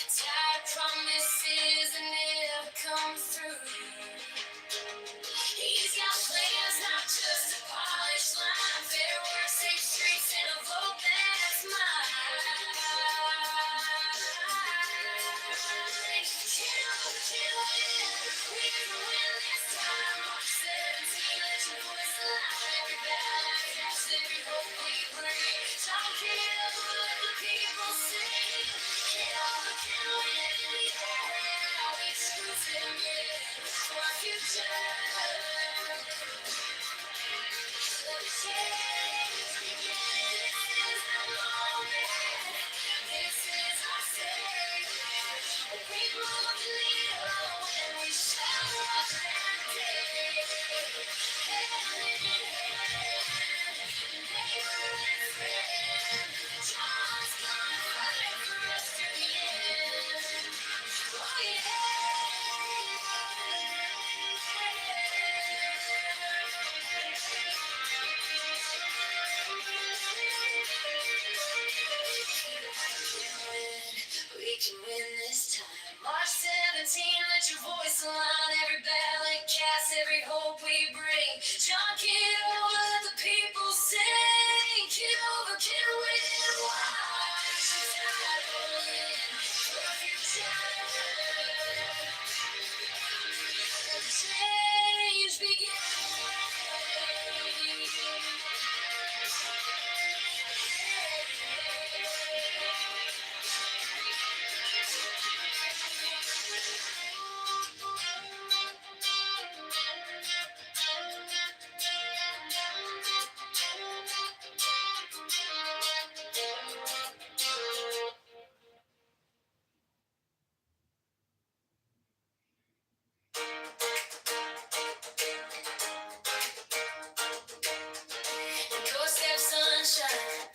Tired promises that never come through. He's got plans, not just We can win this time. March 17, let your voice align. Every ballot cast, every hope we bring. John Kitover, let the people sing. Kitover can win. Watch the tide roll in. For a future. Let the change begin. Doorstep sunshine,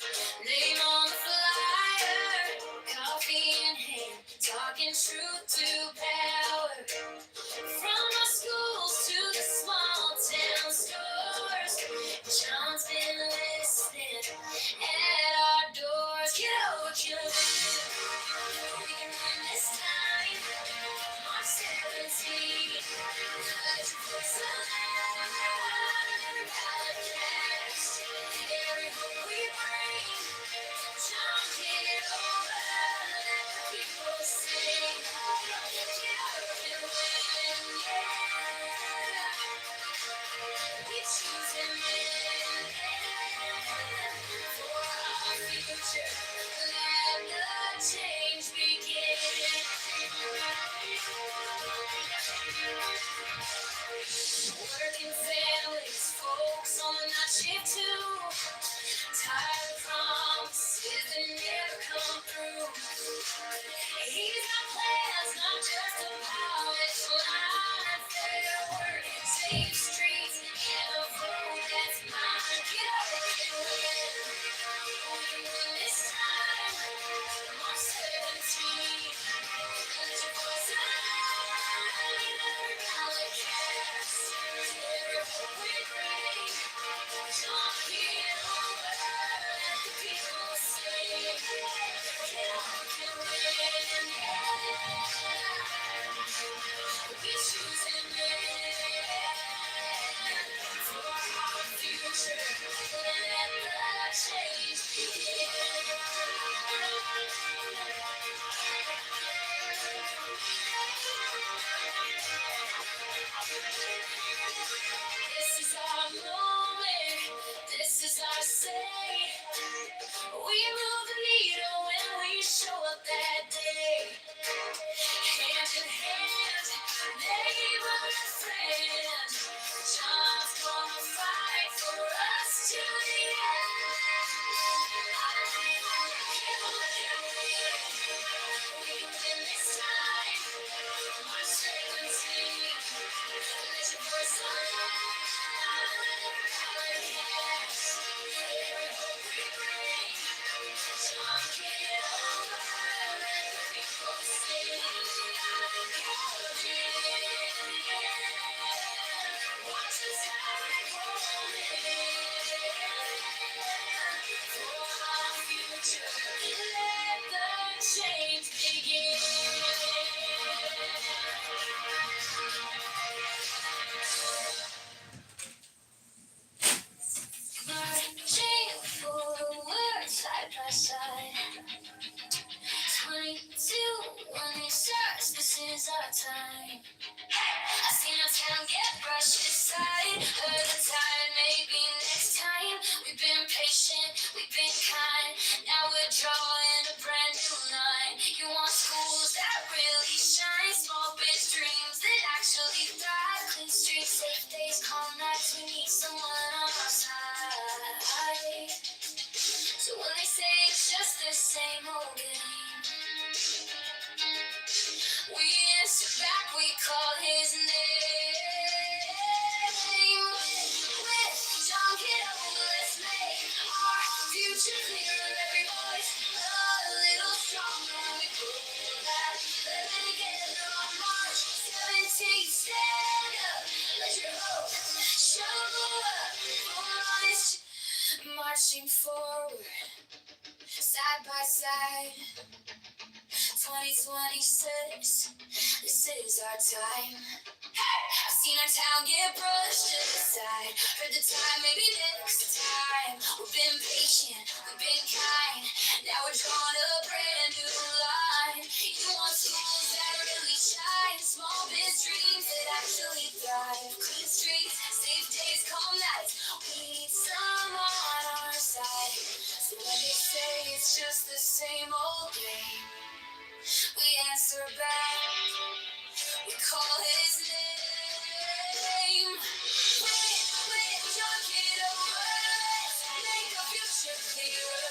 name on the flyer, coffee in hand, talking truth to power. From our schools to the small town stores, John's been listening at our doors. Get over, kill it. We can win this time. March 17. Let your voice alive. Every ballot cast, every hope we bring. John, get over. Let the people sing. Get over and win, yeah. We choose him in for our future. Let the change begin. Working families, folks on the night shift too. Tired of promises that never come through. He's got plans, not just a polish line. Fair work, safe streets, and a road that's mine. Get up and win. We can win this time. March 17. Let your voice out. Every ballot cast, every hope we bring. John, get over. Let the people sing. Get up and win, yeah. We choose him for our future. Let the change begin. This is our moment. This is our say. We move the needle when we show up that day. Hand in hand, neighbor and friend. John's gonna fight for us to the end. We can win this time. March 17. Let your voice alive. Every cast, every hope we bring. John, get over. Let the people sing. Watch the tide roll in. For our future, let the change begin. Marching forward side by side. 22, when he starts, this is our time. I seen our town get brushed aside. Heard the tide, maybe next time. We've been patient, we've been kind. Now we're drawing a brand new line. You want schools that really shine, small bitch dreams that actually thrive. Clean the same old game. We answer back, we call his name. With John Kitover, let's make our future clear. Every voice a little stronger. We prove that living together on March 17th. Stand up, let your hope show up. For honest, marching forward, side by side. 2026, this is our time. I've seen our town get brushed to the side. Heard the time, maybe next time. We've been patient, we've been kind. Now we're drawing a brand new line. You want schools that really shine, small biz dreams that actually thrive. Clean streets, safe days, calm nights. We need some on our side. So when they say it's just the same old game, we answer back, we call his name. With John Kitover, let's make our future clearer.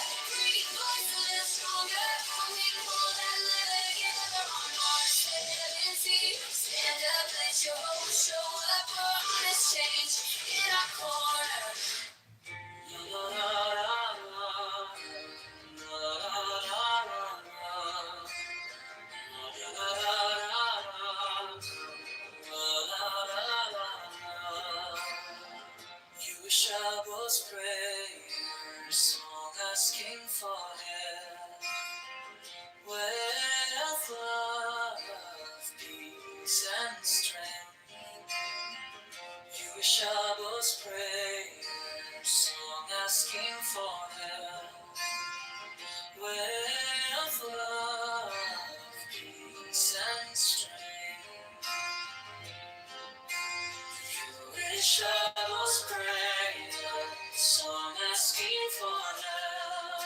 Every voice a little stronger. We pull that lever together on March 17th. Stand up, let your hope show up. For honest change in our corner. You wish I was praying, song asking for help. With love, peace and strength. You wish I was praying, song asking for help. With love, peace and strength. You wish I was praying, song asking for help.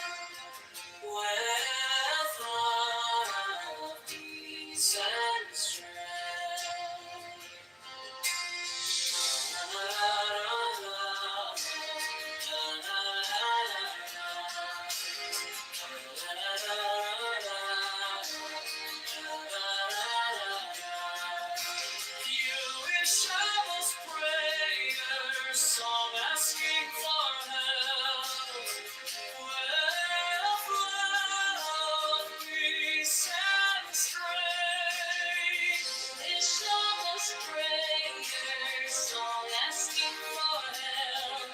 With love, peace and strength. You wish I was prayer, song asking for help. With love, peace and strength. Wish I was prayer, song asking for help.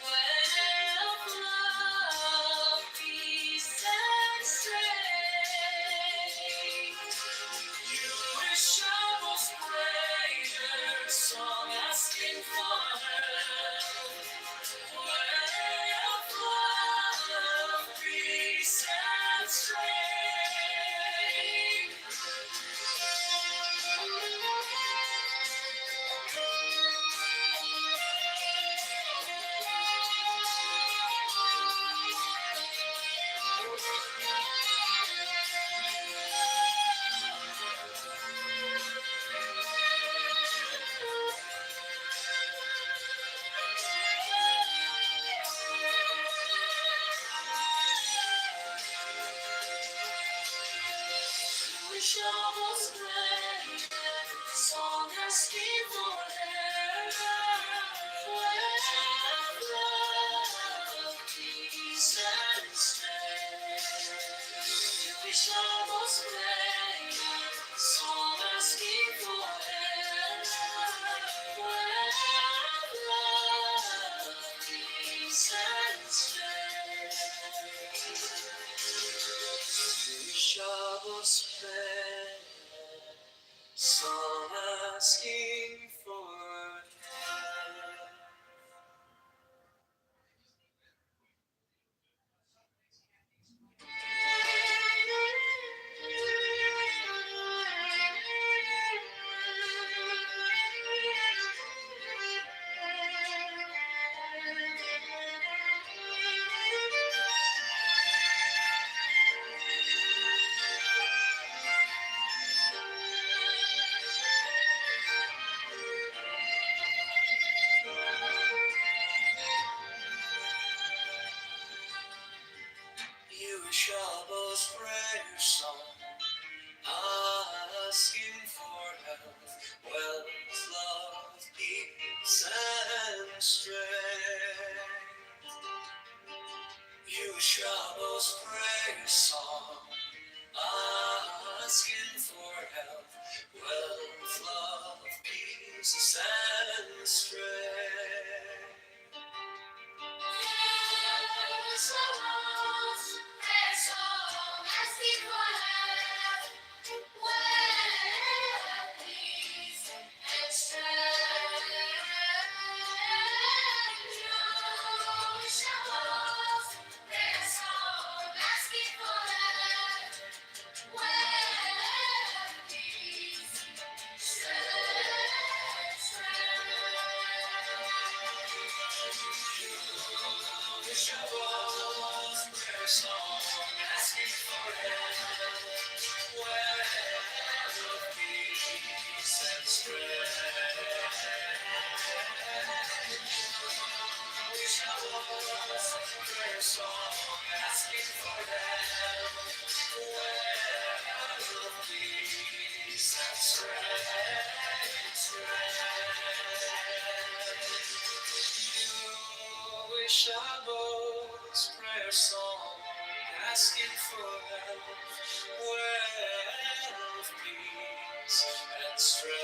With love, peace and strength. You wish I was prayer, song asking for help. With love, peace and strength. Wish I was great, song asking for help. Love, peace and strength. Wish I was great, song asking for help. Love, peace and strength. Wish I was fair, some asking for help. Shabba's prayer song, asking for health, wealth, love, peace, and strength. Shabba's prayer song, asking for health, wealth, love, peace, and strength. Shabbat's prayer song, asking for health, wealth, peace, and strength. Shabbat's prayer song, asking for health, wealth, peace, and strength. Shabbat's prayer song, asking for health, wealth, peace, and strength.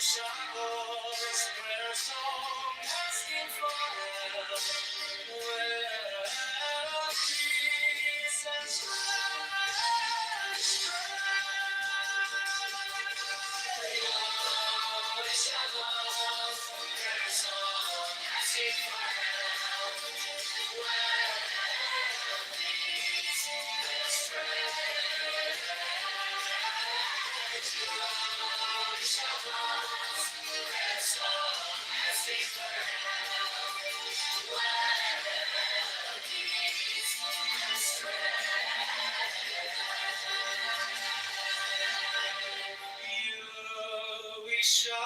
Shabbat's prayer song, asking for health, wealth, peace, and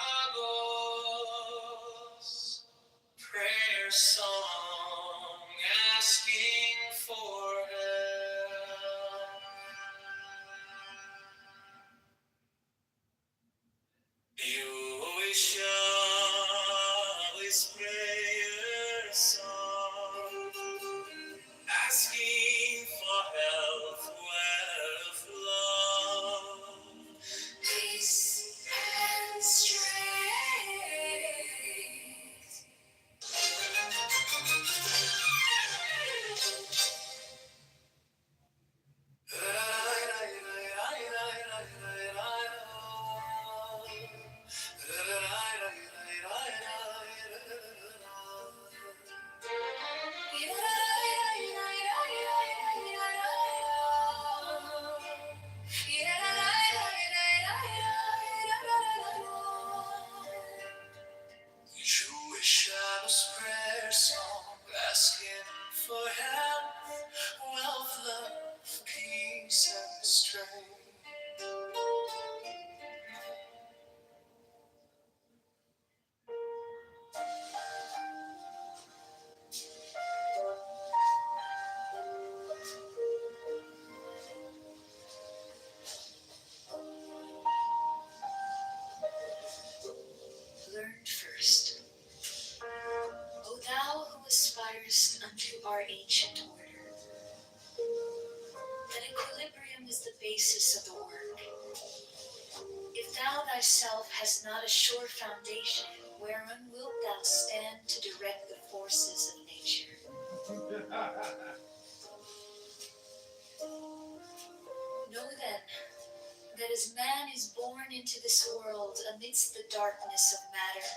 Shabbat's prayer song, asking for help. Shabbat's prayer song, asking for health, wealth, love, peace, and strength. Jewish Shabbos prayer song, asking for health, wealth, love, peace, and strength. Learn first, O thou who aspirest unto our ancient order, that equilibrium is the basis of the work. If thou thyself hast not a sure foundation, whereon wilt thou stand to direct the forces of nature? Know then, that as man is born into this world amidst the darkness of matter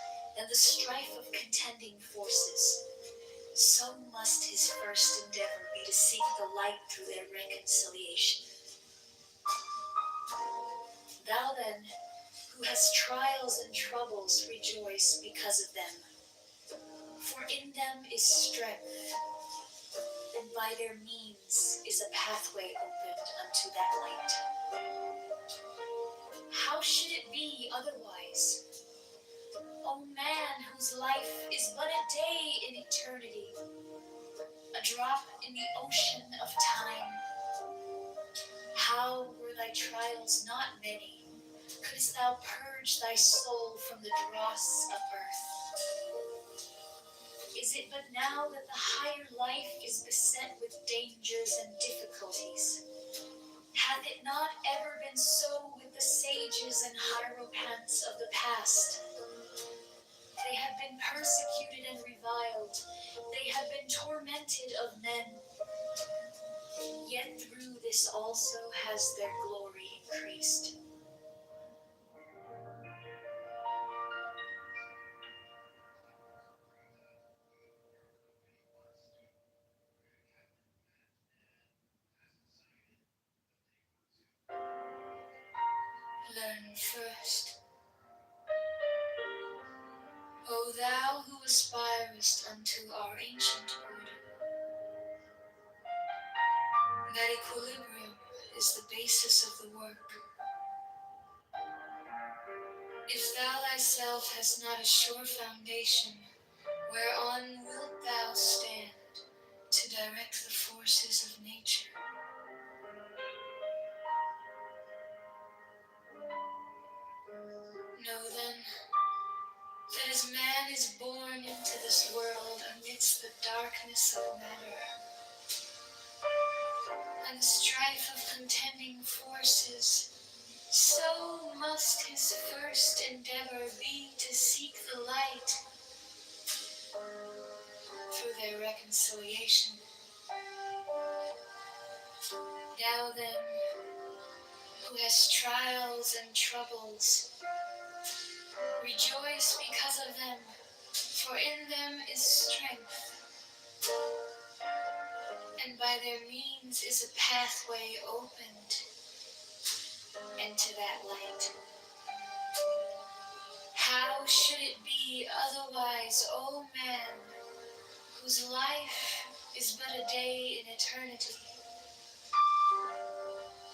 and the strife of contending forces, so must his first endeavor be to seek the light through their reconciliation. Thou then, who hast trials and troubles, rejoice because of them. For in them is strength, and by their means is a pathway opened unto that light. How should it be otherwise? O man, whose life is but a day in eternity, a drop in the ocean of time. How were thy trials not many? Couldst thou purge thy soul from the dross of earth? Is it but now that the higher life is beset with dangers and difficulties? Hath it not ever been so with the sages and hierophants of the past? They have been persecuted and reviled. They have been tormented of men. Yet through this also has their glory increased. Learn first, O thou who aspirest unto our ancient order, that equilibrium is the basis of the work. If thou thyself hast not a sure foundation, whereon wilt thou stand to direct the forces of nature? Know then, that as man is born into this world amidst the darkness of matter, and the strife of contending forces, so must his first endeavor be to seek the light through their reconciliation. Now then, who has trials and troubles, rejoice because of them, for in them is strength, and by their means is a pathway opened into that light. How should it be otherwise, O man, whose life is but a day in eternity,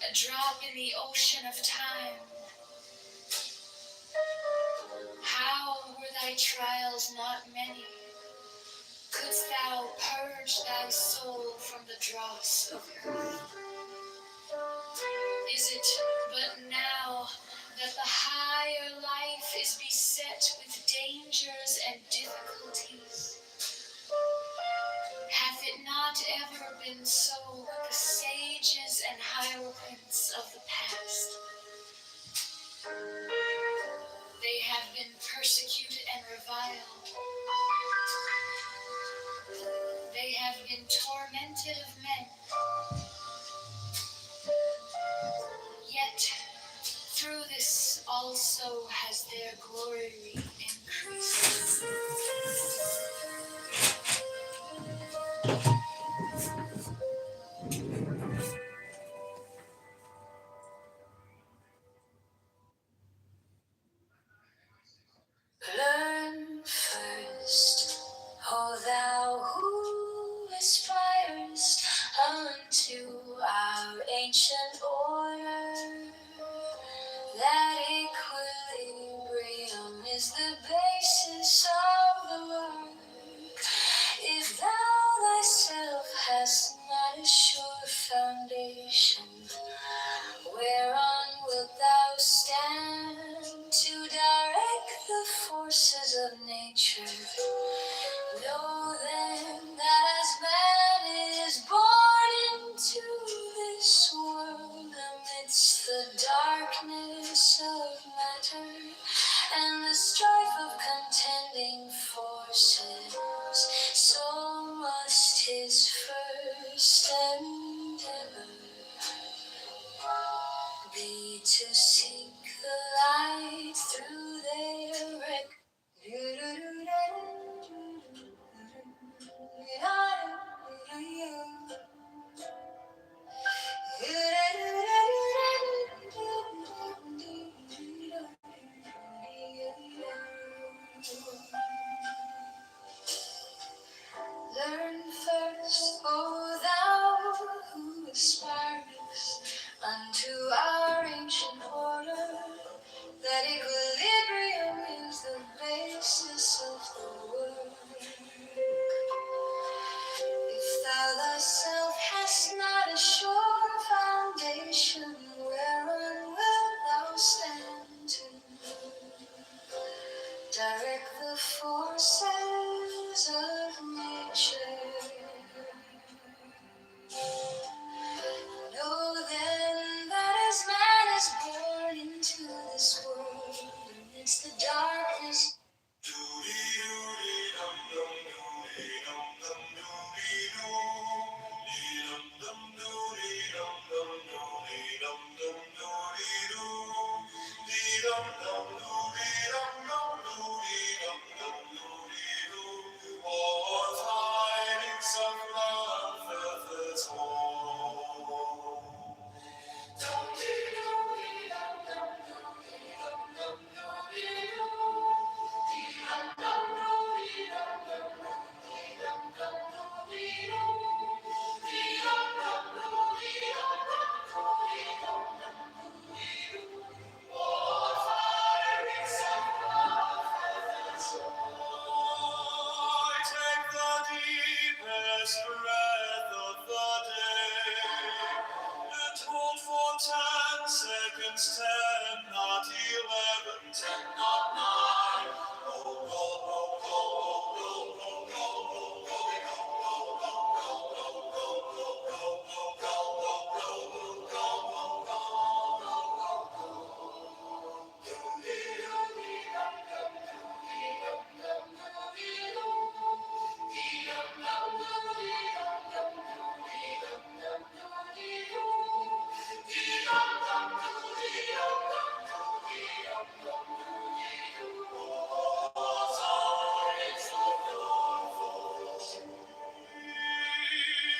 a drop in the ocean of time? How were thy trials not many? Couldst thou purge thy soul from the dross of earth? Is it but now that the higher life is beset with dangers and difficulties? Hath it not ever been so with the sages and hierophants of the past? They have been persecuted and reviled. They have been tormented of men. Yet through this also has their glory increased. Learn first, O thou who aspirest unto our ancient order, that equilibrium is the basis of the work. If thou thyself hast not a sure foundation, whereon wilt thou stand to direct the forces of nature? Know then that as man is born into this world amidst the darkness of matter and the strife of contending forces, so must his first endeavor be to seek the light through their Learn first, O thou who aspirest unto our ancient order, that equilibrium is the basis of the world. If thou deepest breath of the day. And hold for 10 seconds, 10, not 11, 10, not 9. Roll, roll, roll, roll, roll, roll, roll, roll, roll,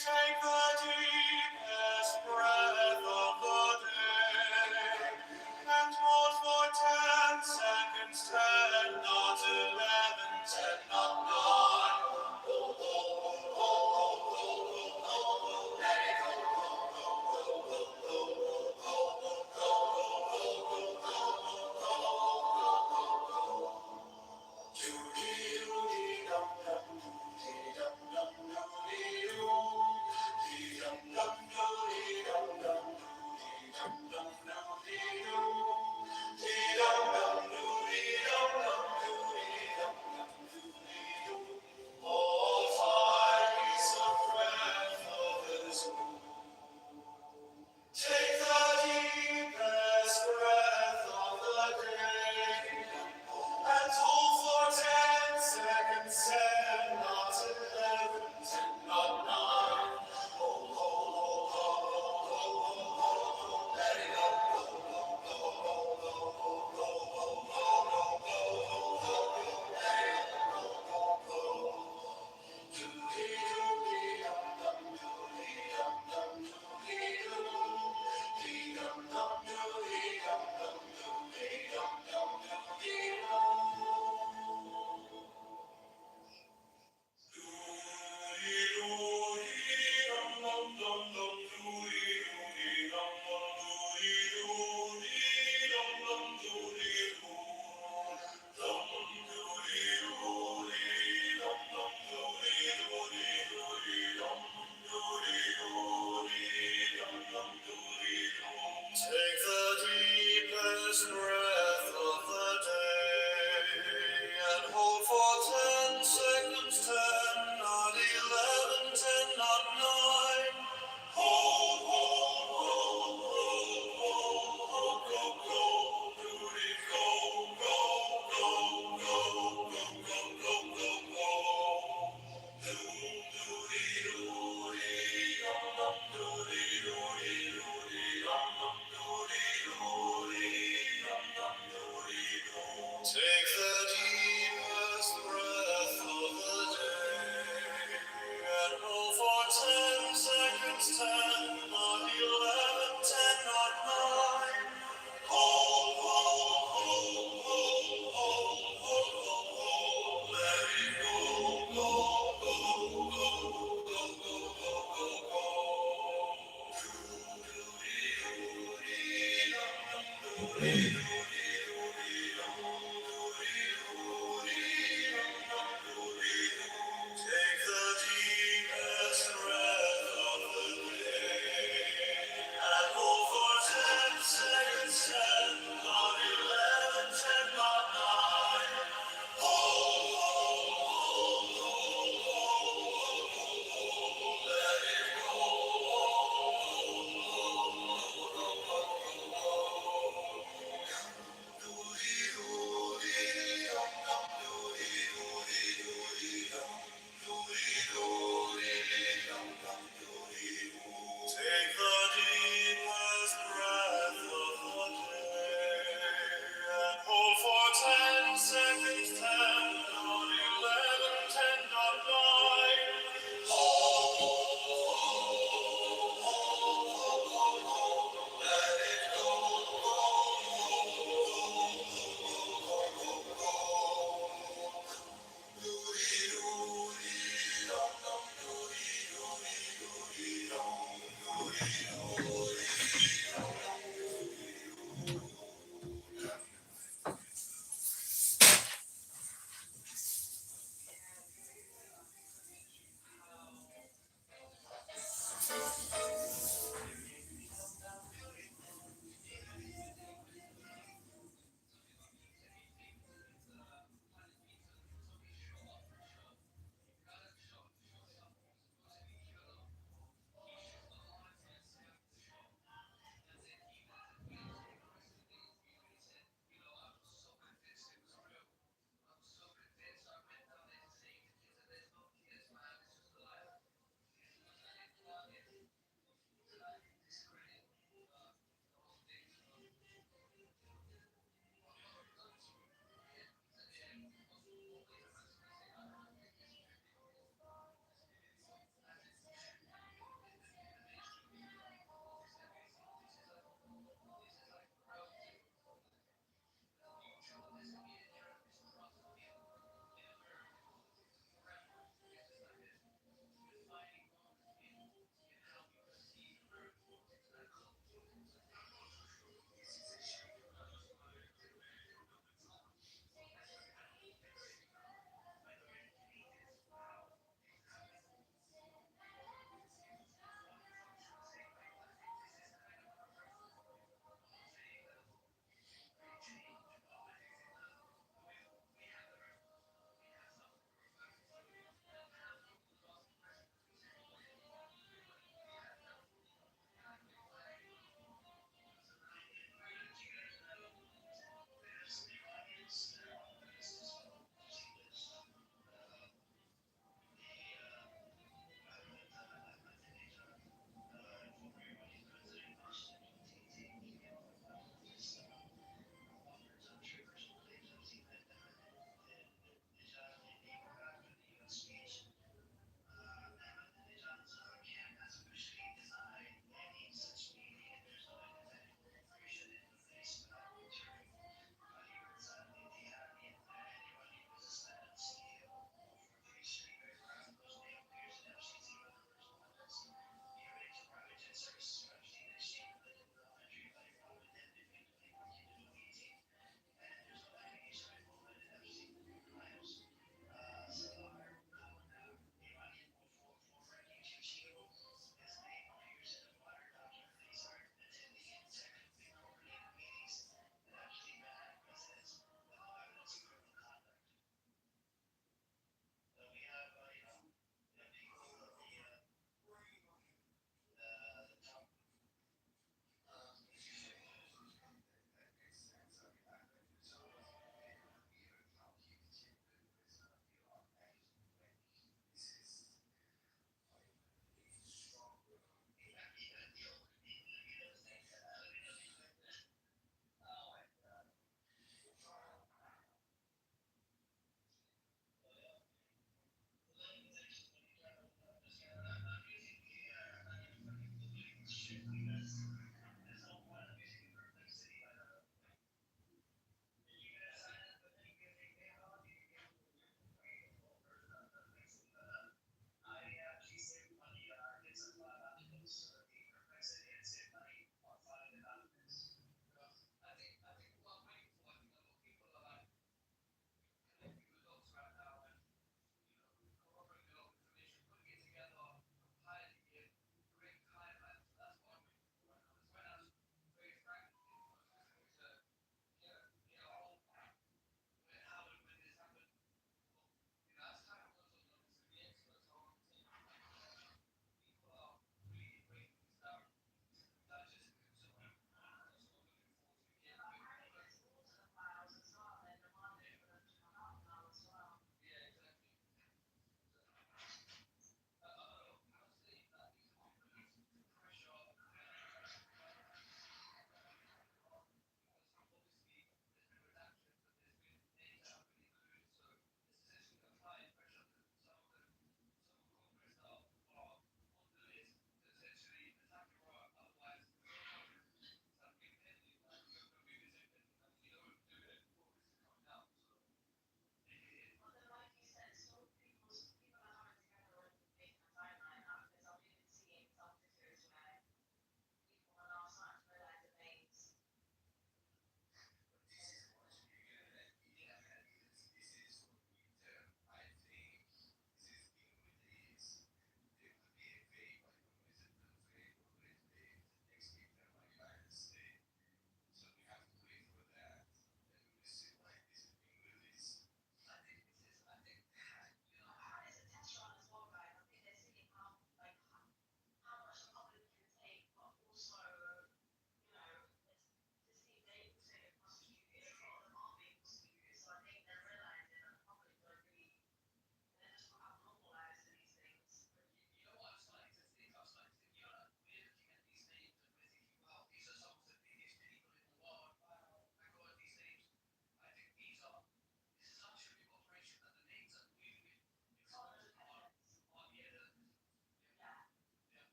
take the deepest breath of the day and hold for 10 seconds, 10, not 11, 10, not 9. Hold, hold, hold, hold, hold, hold, hold, let it go. All time is a breath of His own. Take the deepest breath of the day and hold for 10 seconds, 10, not 11, 10, not 9. Hold, hold, hold, hold, hold, hold, hold, hold, let it go. Take the deepest breath of the day and hold for 10 seconds, 10, not 11, 10, not 9. Hold, hold, hold, hold, hold, hold, go, go, Rudy, go, go, go, go, go, go, go, go, go. Doody, doody, doody, doody, doody, take the deepest breath of the day and hold for 10 seconds, 10, not 11, 10, not 9. Hold, hold, hold, hold, hold, hold, hold, hold, let it go, go, go, go, go, go, go, go, go. Take the deepest breath of the day and hold for 10 seconds, 10, not 11, 10, not 9. Hold, hold, hold, hold, hold, hold, hold, let it go.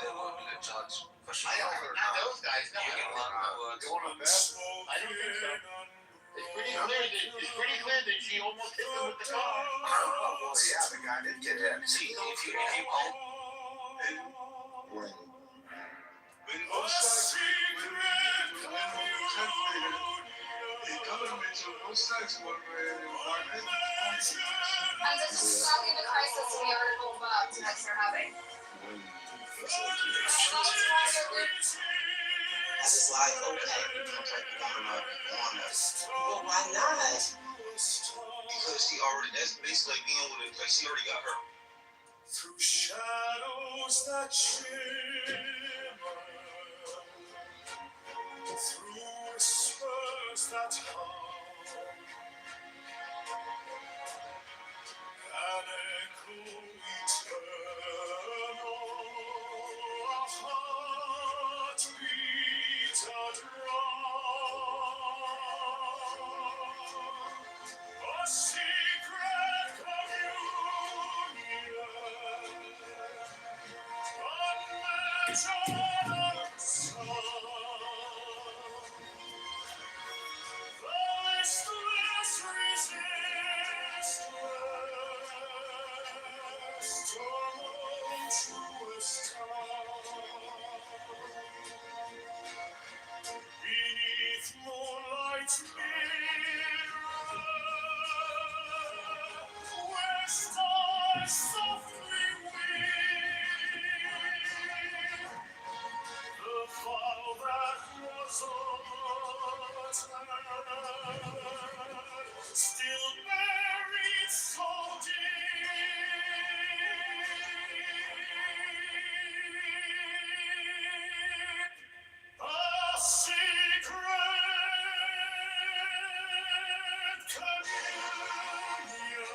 Not those guys. No, you want to bet? I don't think so. It's pretty clear that she almost hit him with the car. Well, yeah, the guy did get hit. See, if you own When And this is exactly the crisis the article about tonight they're having. I was like, okay. Well, why not? Because she already, that's basically like being with it, like she already got her. Through shadows that shimmer, through whispers that hum, an echo eternal, a heartbeat, a drum, a secret communion, unmeasured, unsung. The listless resistless, tumultuous tongue. Beneath moonlight's mirror, where stars softly weep, the fall that was uttered, still buried so deep. A secret communion.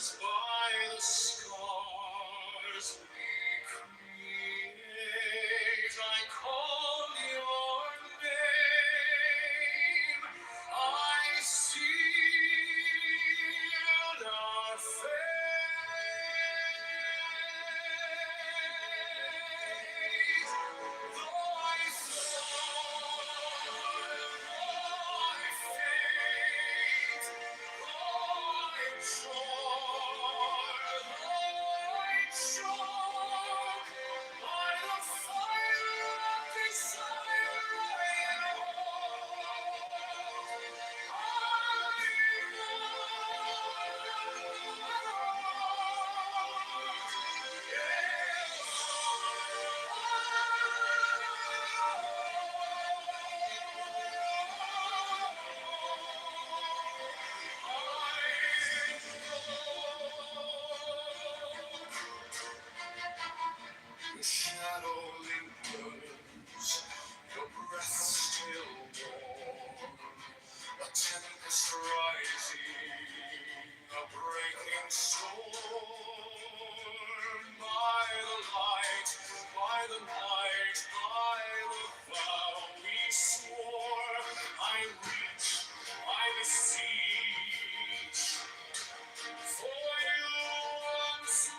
by the scars we create. I call your name. I seal our fate. Though I fall, though I faint, though I soar, though I choke, by the fire of desire I The shadow lingers, your breath still warm. A tempest rising, a breaking storm. By the light, by the night, by the vow we swore, I reach, I beseech, for you once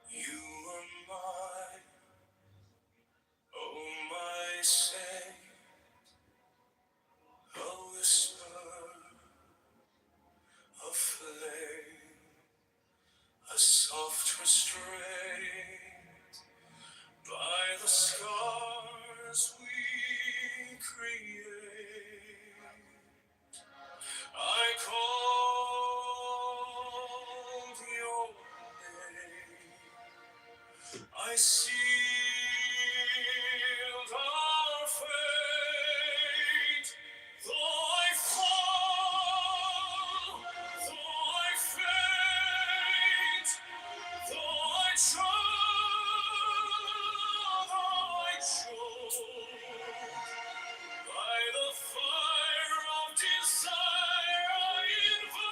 you are mine, oh my saint, a whisper, a flame, a soft restraint by the scars we create. I called your name. I sealed our fate. Though I fall, though I faint, though I choke, by the fire of desire I invoke,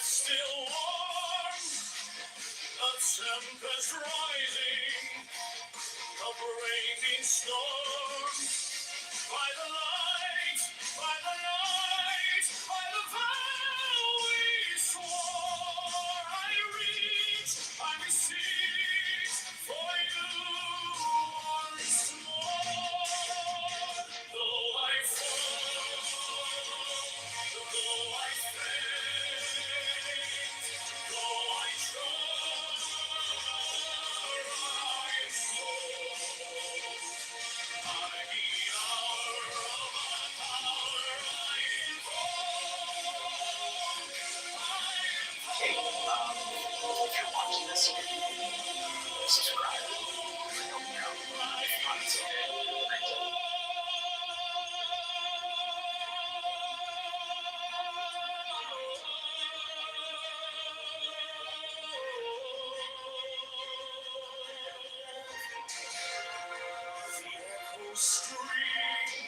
still warm, a tempest rising, a breaking storm. By the light, by the night, by the vow we swore, I reach, I beseech for you once more. Though I fall, though I faint, though I Hey, if you're watching this, subscribe. Help me out. If not, it's okay. Thank you. The echoes scream,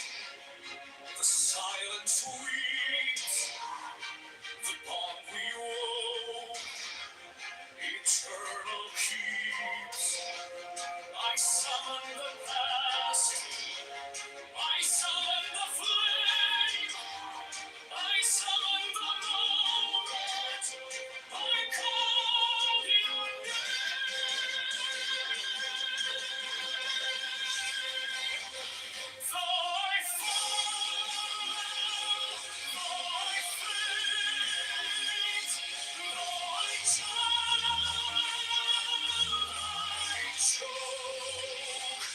the silence weeps, the bond we wove, eternal keeps. I summon the past, I summon the flame, I summon the moment, I call your name. Though I fall, though I faint, though I choke,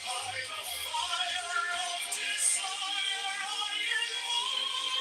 by the fire of desire I invoke,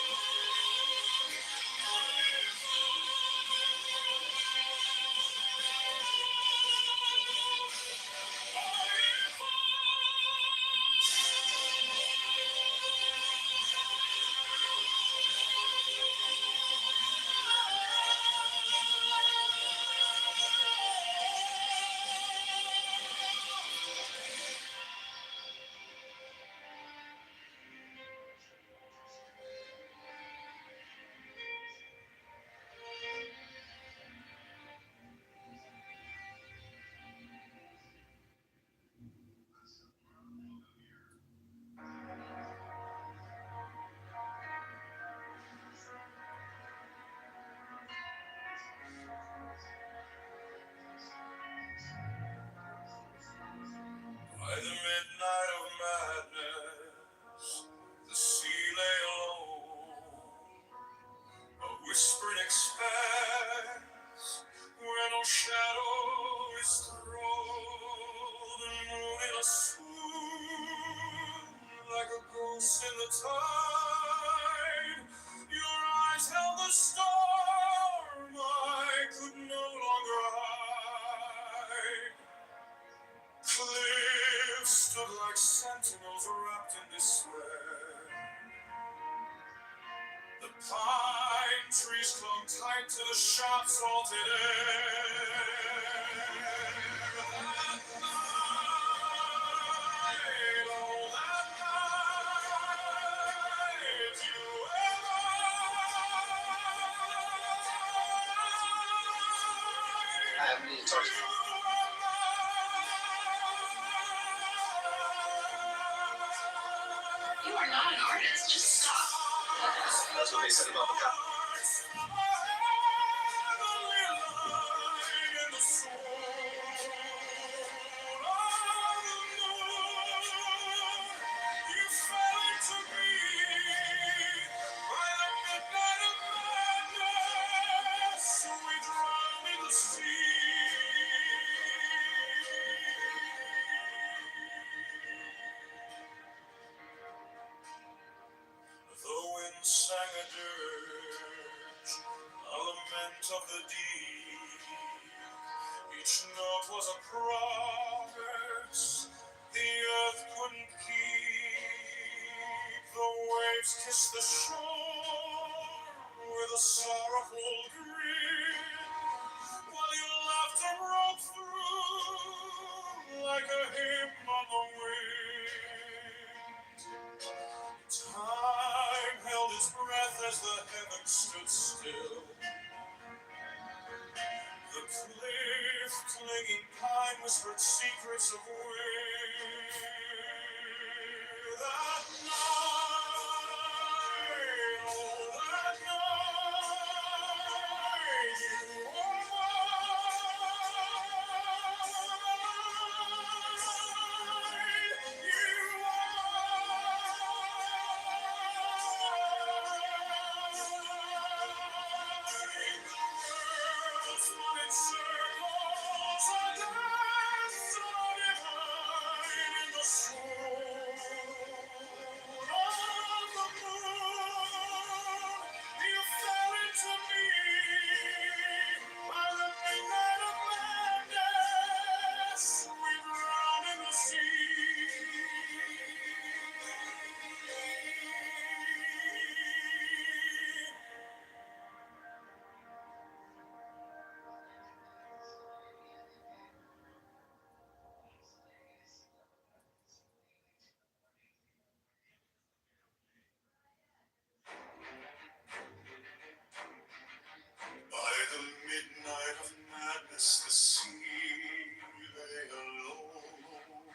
by the midnight of madness, the sea lay low, a whispering expanse where no shadow is thrown, the moon in a swoon, like a ghost in the tide. Your eyes held the storm I could no longer hide. Cliffs stood like sentinels wrapped in despair. The pine trees clung tight to the sharp salted air. That night, oh that night, you and I haven't even touched it. You are not an artist. Just stop. That's what they said about the guy. The wind sang a dirge, a lament of the deep. Each note was a promise the earth couldn't keep. The waves kissed the shore with a sorrowful grin, while your laughter broke through like a hymn on the wind. Time held its breath as the heavens stood still. if clinging pine whispered secrets of that night, oh, that night, you are by the midnight of madness, the sea lay alone.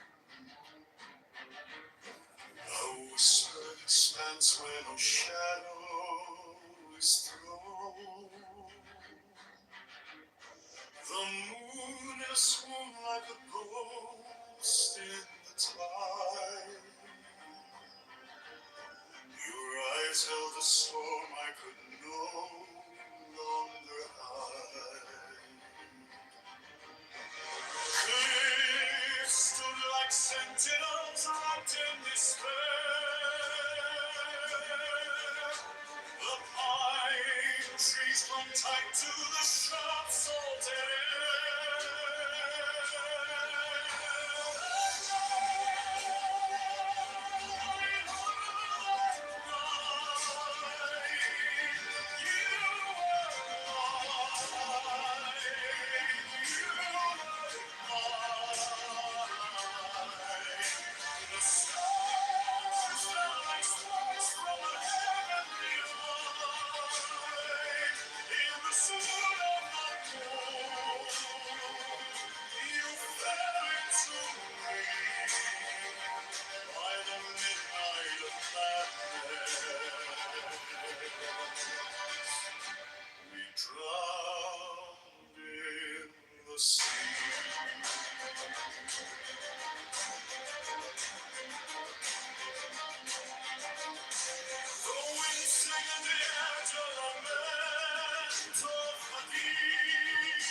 A whispered expanse where no shadow is thrown. The moon is swooned like a ghost in the tide. Your eyes held the storm I could no longer hide. Cliffs stood like sentinels wrapped in despair. The pine trees clung tight to the sharp salt air. Drowned in the sea. The wind sang in the air to the lament of the deep.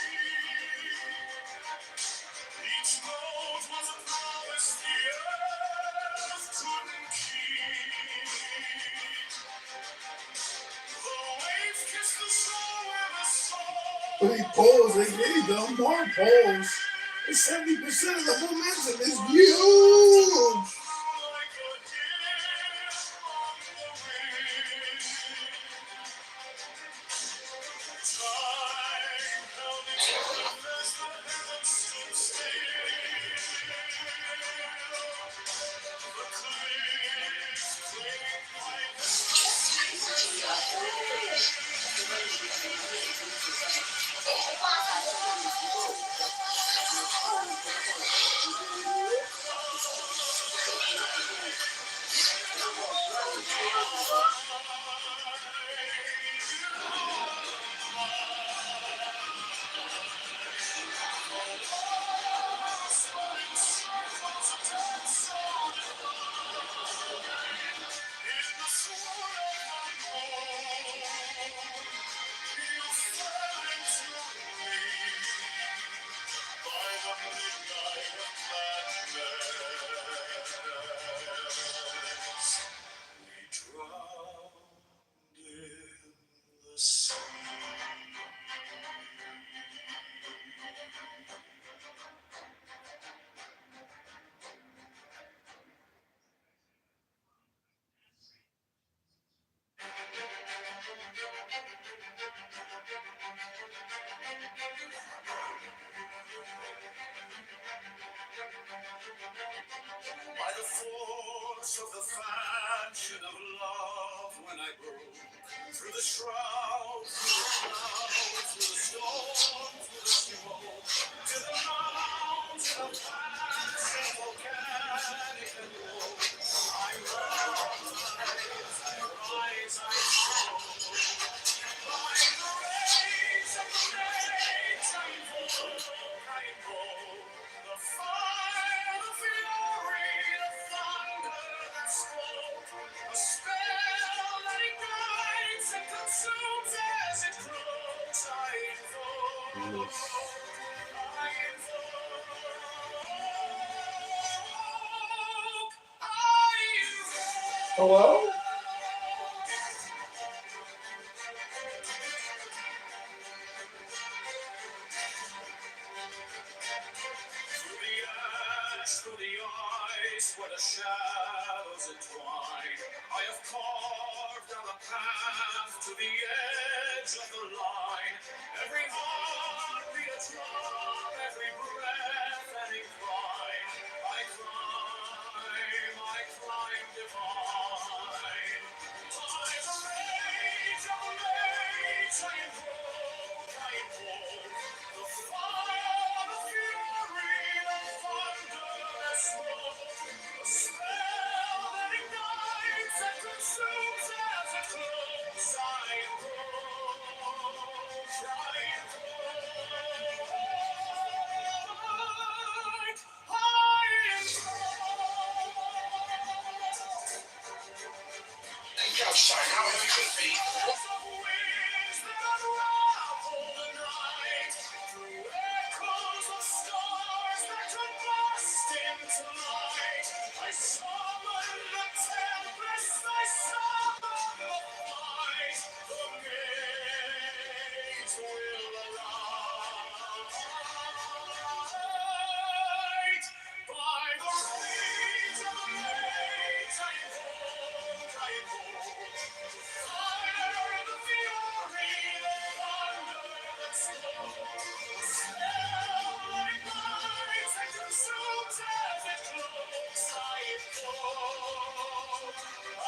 Each note was a promise the earth couldn't keep. The waves kissed the shore with a song. But he pulls, they gave them more pulls. 70% of the momentum is huge. By the force of the fashion of love when I broke through the shroud, through the cloud, through the storm, through the smoke, to the mountain of passion, volcanic and woe. I rise, I soar. By the rays of the nature I invoke the fire, the fury, the thunder that spoke, a spell that ignites and consumes as it grows. I invoke, I invoke. Hello? Through the ice where the shadows entwine, I have carved out a path to the edge of the line. Every heartbeat a drum, every breath an incline. I climb divine. By the rage of rage I invoke, the fire, the fury, the thunder that smoke, a spell that ignites and consumes as it glows. I invoke, Sorry, how heavy could it be? I summon the tempest, I summon the fight, the mate will alight. By the rage of rage I invoke, fire, the fury, the thunder that smoke, the spell that ignites and consumes as it glows. I invoke, I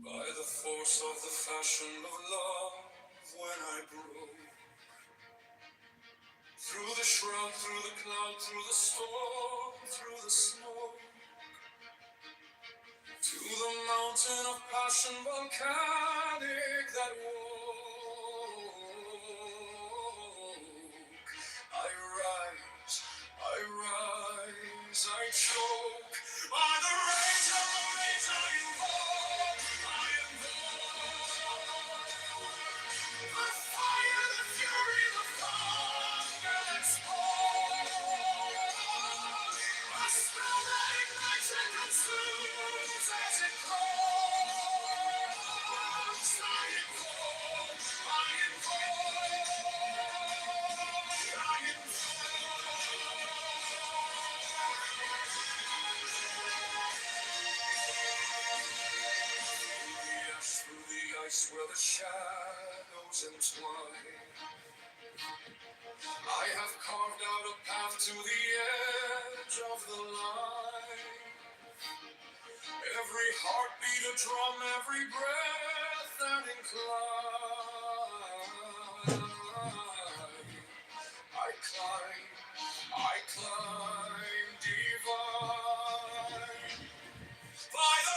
By the force of the fashion of love, when I broke through the shroud, through the cloud, through the storm, through the smoke, to the mountain of passion volcanic that woke, I rise, I choke. By the rage of the rage I invoke, the fire, the fury, the thunder that spoke, a spell that ignites and consumes as it grows. I invoke, I through the ice where the shadows entwine, I have carved out a path to the edge of the line. Every heartbeat a drum, every breath an incline. I climb divine. By the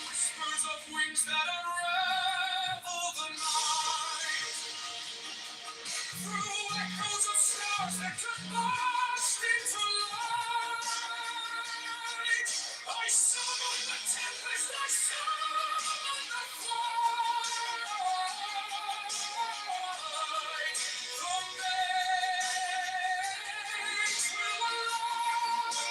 Whispers of wings that unravel the night. Through echoes of stars that could burst into light. I summon the tempest, I summon the flight. The maze will alight.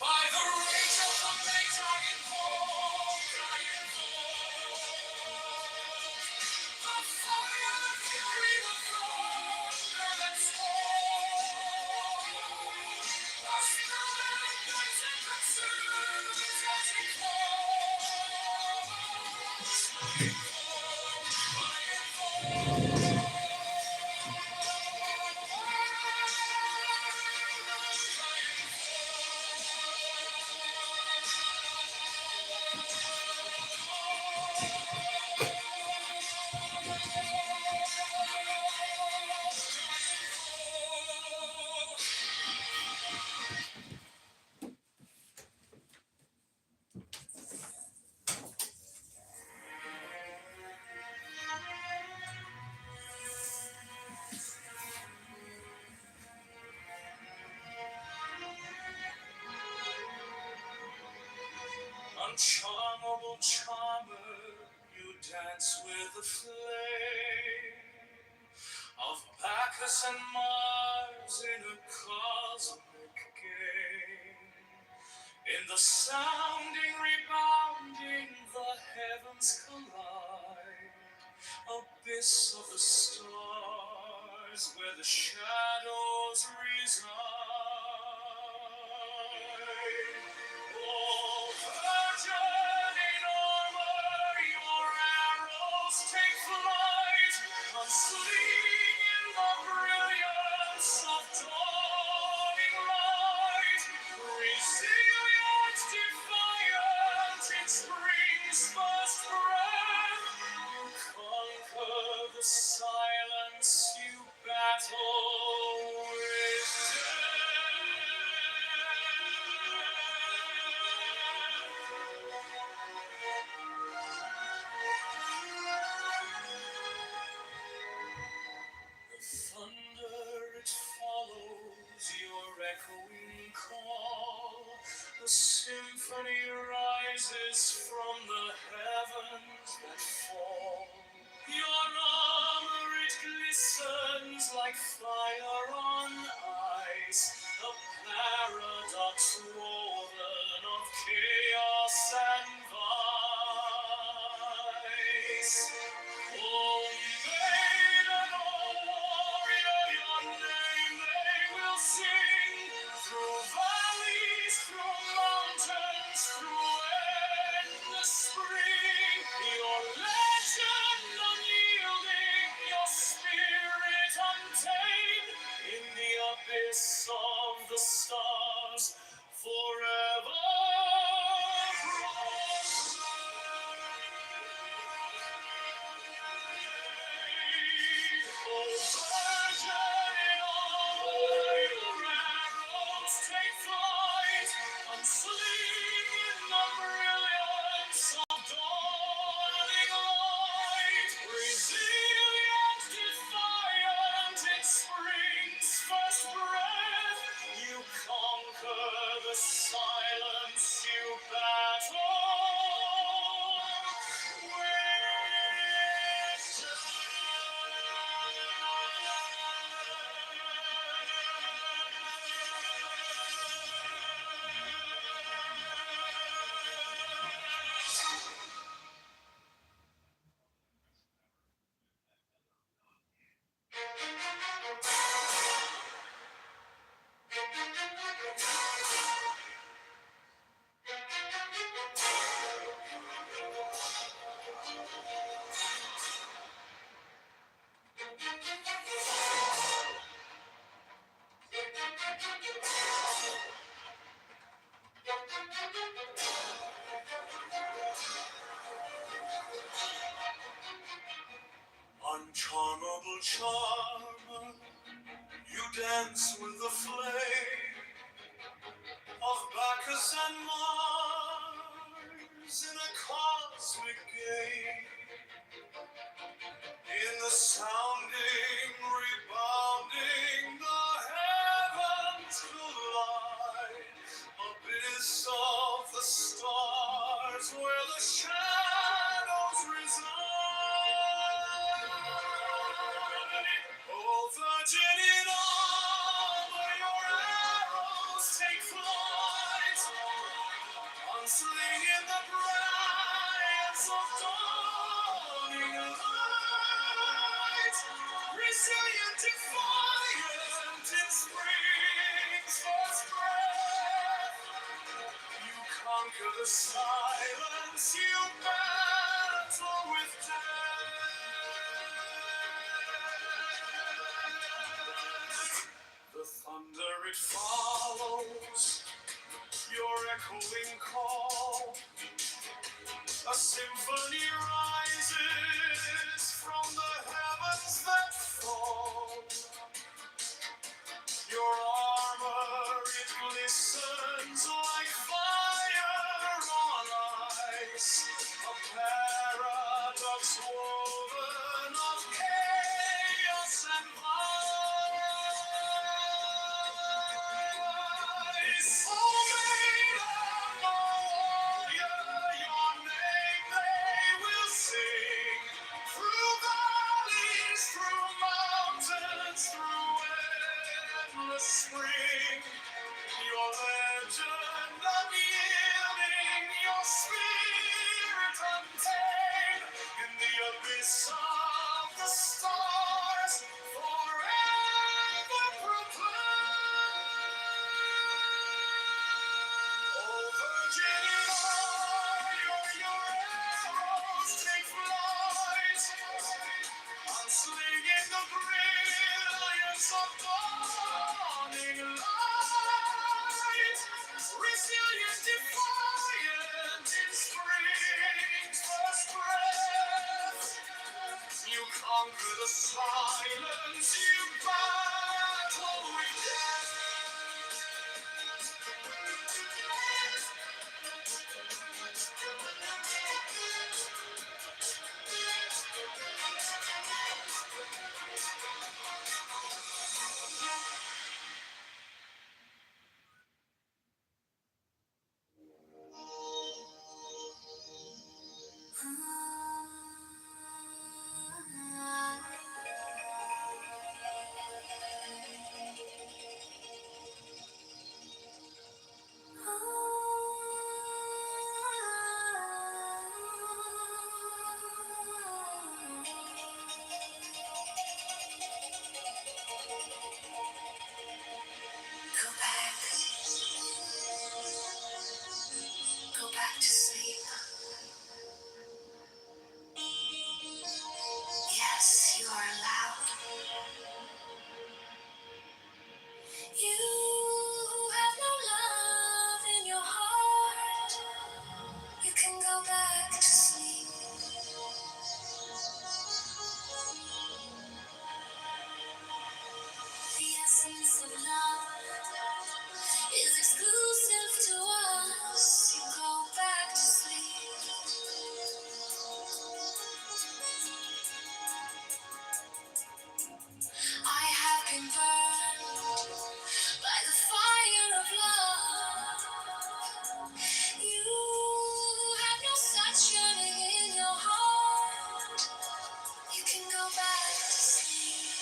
By the rage of the mage I invoke, the fire, the fury, the thunder that smoke. The spirit ignites and consumes as it uncharmable charmer, you dance with the flame of Bacchus and Mars in a cosmic game. In the sounding, rebounding, the heavens collide. Abyss of the stars, where the shadows reside. Oh, virgin in armor, your arrows take flight, unseen in the brilliance of dawning light. Resilient, defiant in spring's first breath, you conquer the silence, you battle with the thunder, it follows your echoing call. The symphony rises from the heavens that fall. Your armor, it glistens like fire on ice. A paradox woven of chaos and vice. Oh, maiden, oh, warrior, your name they will sing. Through valleys, through mountains, through endless spring. Your legend unyielding, your spirit untamed. In the abyss of the stars, forever Honorable charmer, you dance with the flame of Bacchus and Mars in a cosmic game. In the sounding, rebounding, the heavens collide. Abyss of the stars where the shadows reside. Oh, virgin in armor, your arrows take flight. Unslinging the briars of dawning light. Resilient, defiant in spring's first breath. You conquer the silence, you battle with death. The thunder it follows, your echoing call. A symphony rises from the heavens that fall. Your armor, it glistens like fire on ice. A paradox woven of chaos and vice. Oh, maiden, warrior, your name they will sing. Through valleys, through mountains, through endless spring. Your legend unyielding, your spirit untamed. In the abyss of the stars, forever proclaim. Oh, virgin in fire, your arrows take flight. Unslinging the brilliance of dawning light. Resilient, defiant in spring's first breath. You conquer the silence, you battle with death. Go back to sleep. Yes, you are allowed. You have no love in your heart. You can go back to sleep. The essence of love is exclusive to us. You go back to sleep. I have been burned by the fire of love. You have no such yearning in your heart. You can go back to sleep.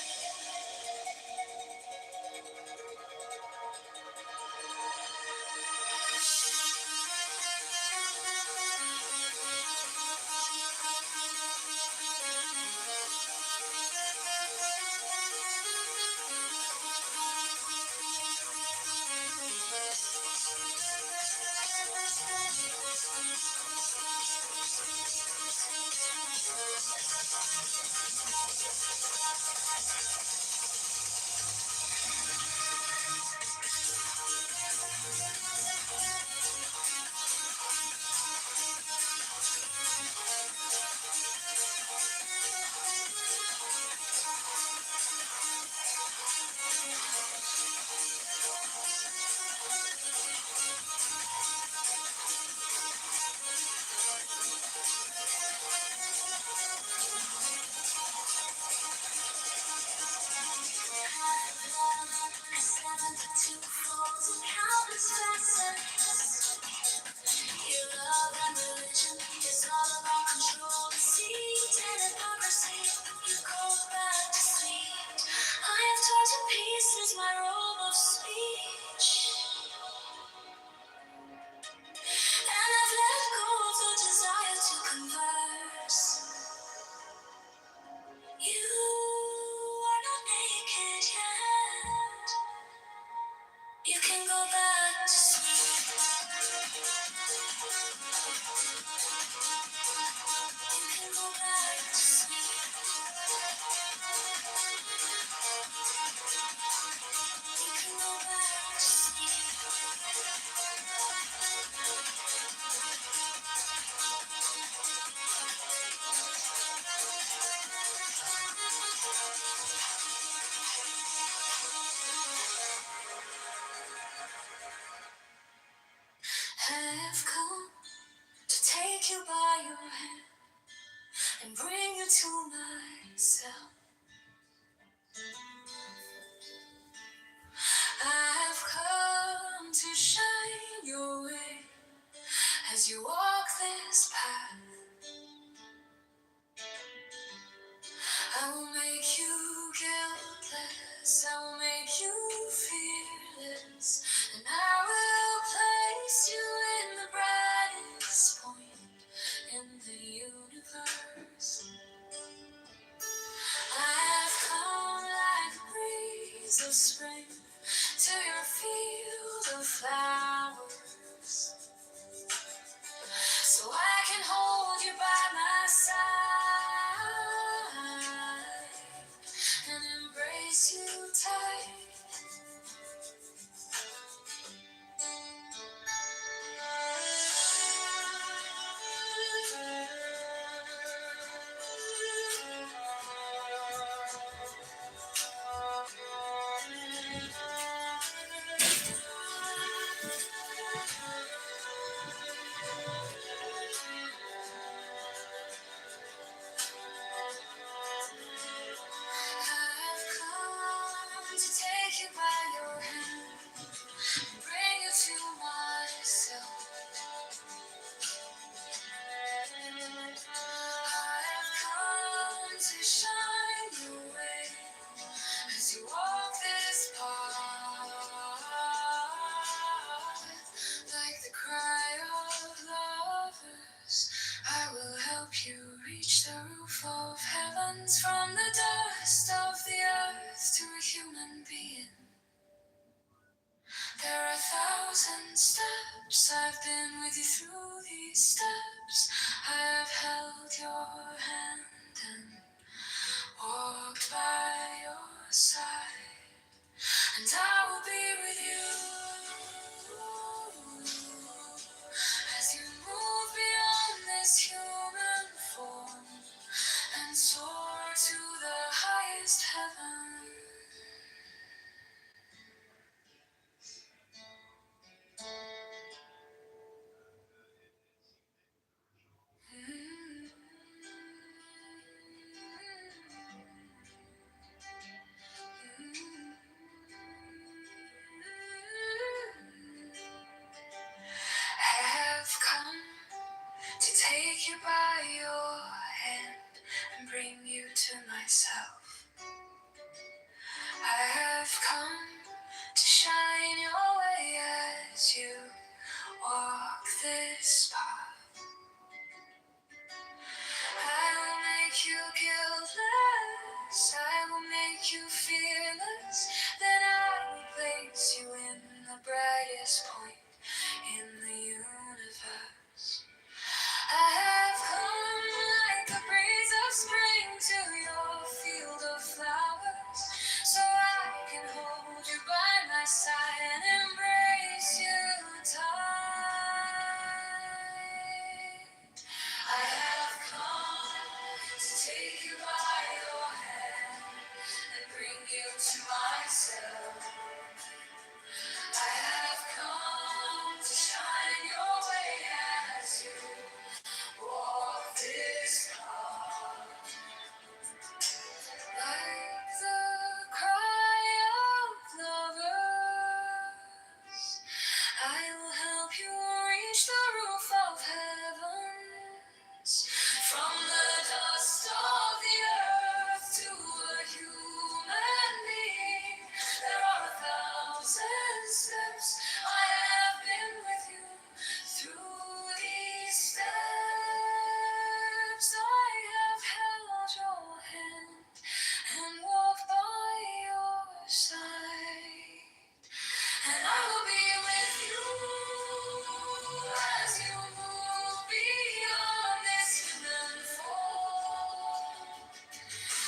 my robe of speech, and I've let go of the desire to converse. You are not naked yet. You can go back to sleep. You can go back to sleep. You can go back to sleep. Have come to take you by your hand and bring you to myself. I've come to shine your way as you walk this path. I will make you guiltless, I will make you fearless, and I will place you in the brightest point in the universe. I've come like a breeze of spring to your field of flowers, so I can hold you by my side and embrace you tight. I've come to take you by your hand and bring you to myself. I've come to shine your way as you walk this path, like the cry of lovers. I will help you reach the roof of heavens, from the dust of the earth to a human being. There are 1,000 steps, I've been with you through these steps. I have held your hand and walked by your side, and I will be with you as you move beyond this human form and soar to the highest heaven. Have come to take you by your hand and bring you to myself. I have come to shine your way as you walk this path. I will make you guiltless, I will make you fearless, then I will place you in the brightest point in the universe. I have come like a breeze of spring to your field of flowers, so I can hold you by my side and embrace you tight.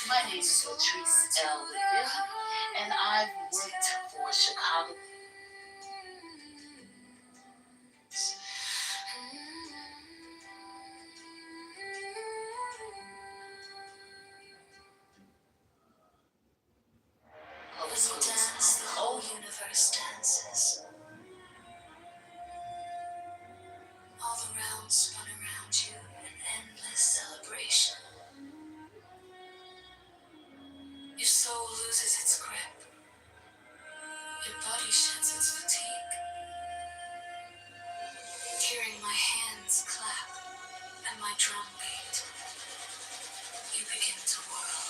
My name is Latrice L. Livia, and I've worked for Chicago. When you dance, the whole universe dances. All the realms spun around you in endless celebration. Your soul loses its grip. Your body sheds its fatigue. Hearing my hands clap and my drum beat, you begin to whirl.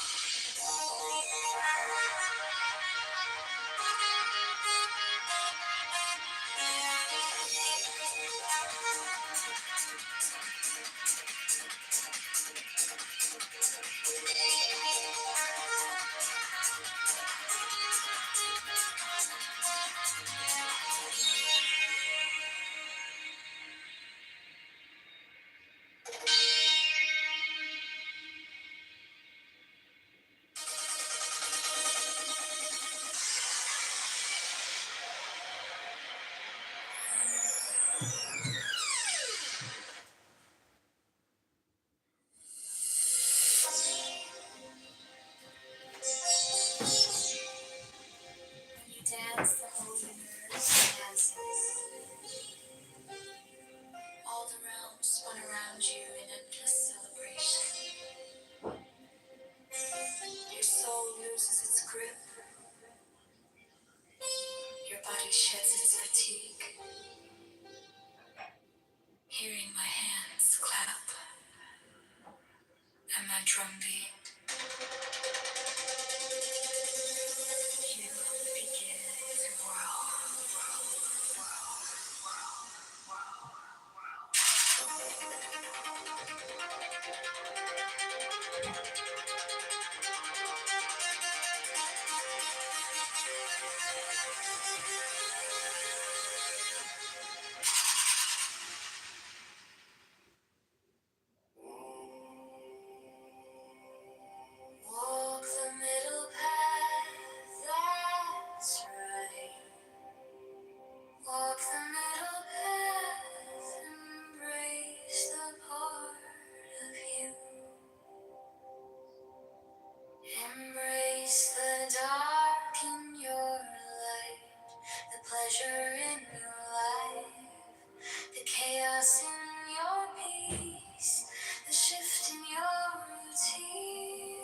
When you dance, the whole universe dances. All the realms spun around you in endless celebration. Your soul loses its grip. Your body sheds its fatigue. Hearing my hands clap and my drum beat, you begin to whirl, whirl, whirl, whirl, whirl, walk the middle path, that's right. Walk the middle path, embrace the part of you. Embrace the dark in your light, the pleasure in your life, the chaos in your peace, the shift in your routine.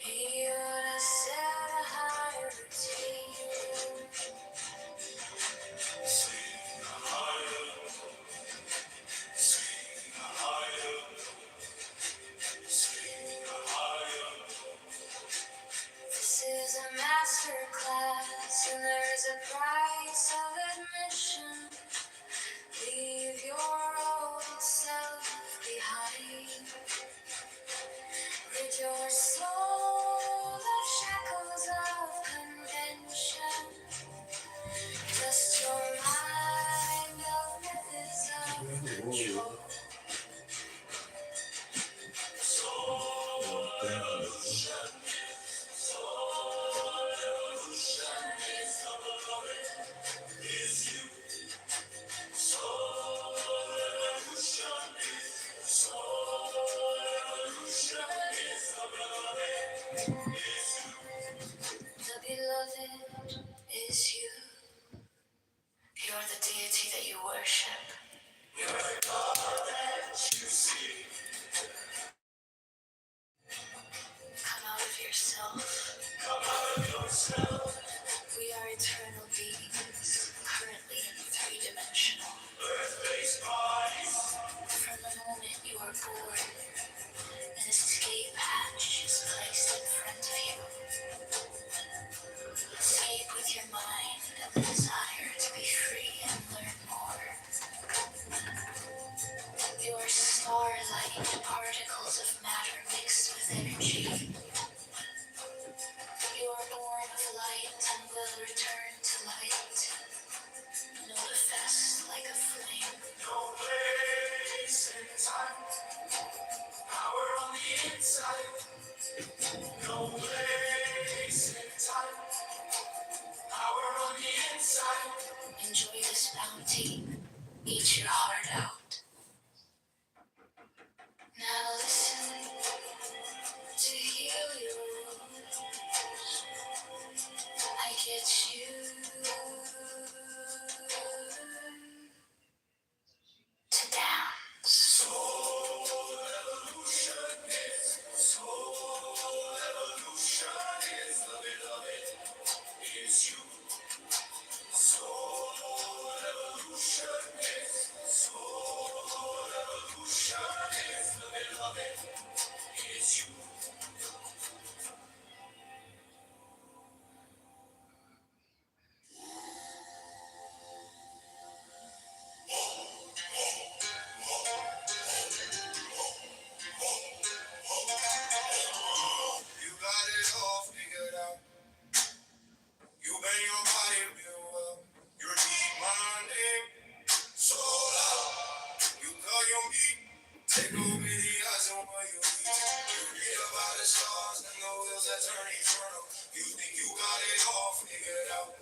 You're to set a higher routine. Sing higher, sing higher, sing higher. This is a master class, and there's a price of admission. Leave your old self behind. Rid your soul of shackles of convention. Just your mind of methods of control. Soul evolution. Soul evolution is the beloved, is you. Soul evolution is, soul evolution is the beloved, is you. The beloved is you. You're the deity that you worship. You're the God that you see. Come out of yourself. Come out of yourself. We are eternal beings, currently three-dimensional. Earth-based bodies. From the moment you are born, an escape hatch is placed in front of you. Escape with your mind and the desire to be free and learn more. You are starlight, particles of matter mixed with energy. You are born of light and will return to light. Manifest like a flame. No place in time. Power on the you meet. Take over the eyes on where you meet. You read about the stars and the wheels that turn eternal. You think you got it all figured out.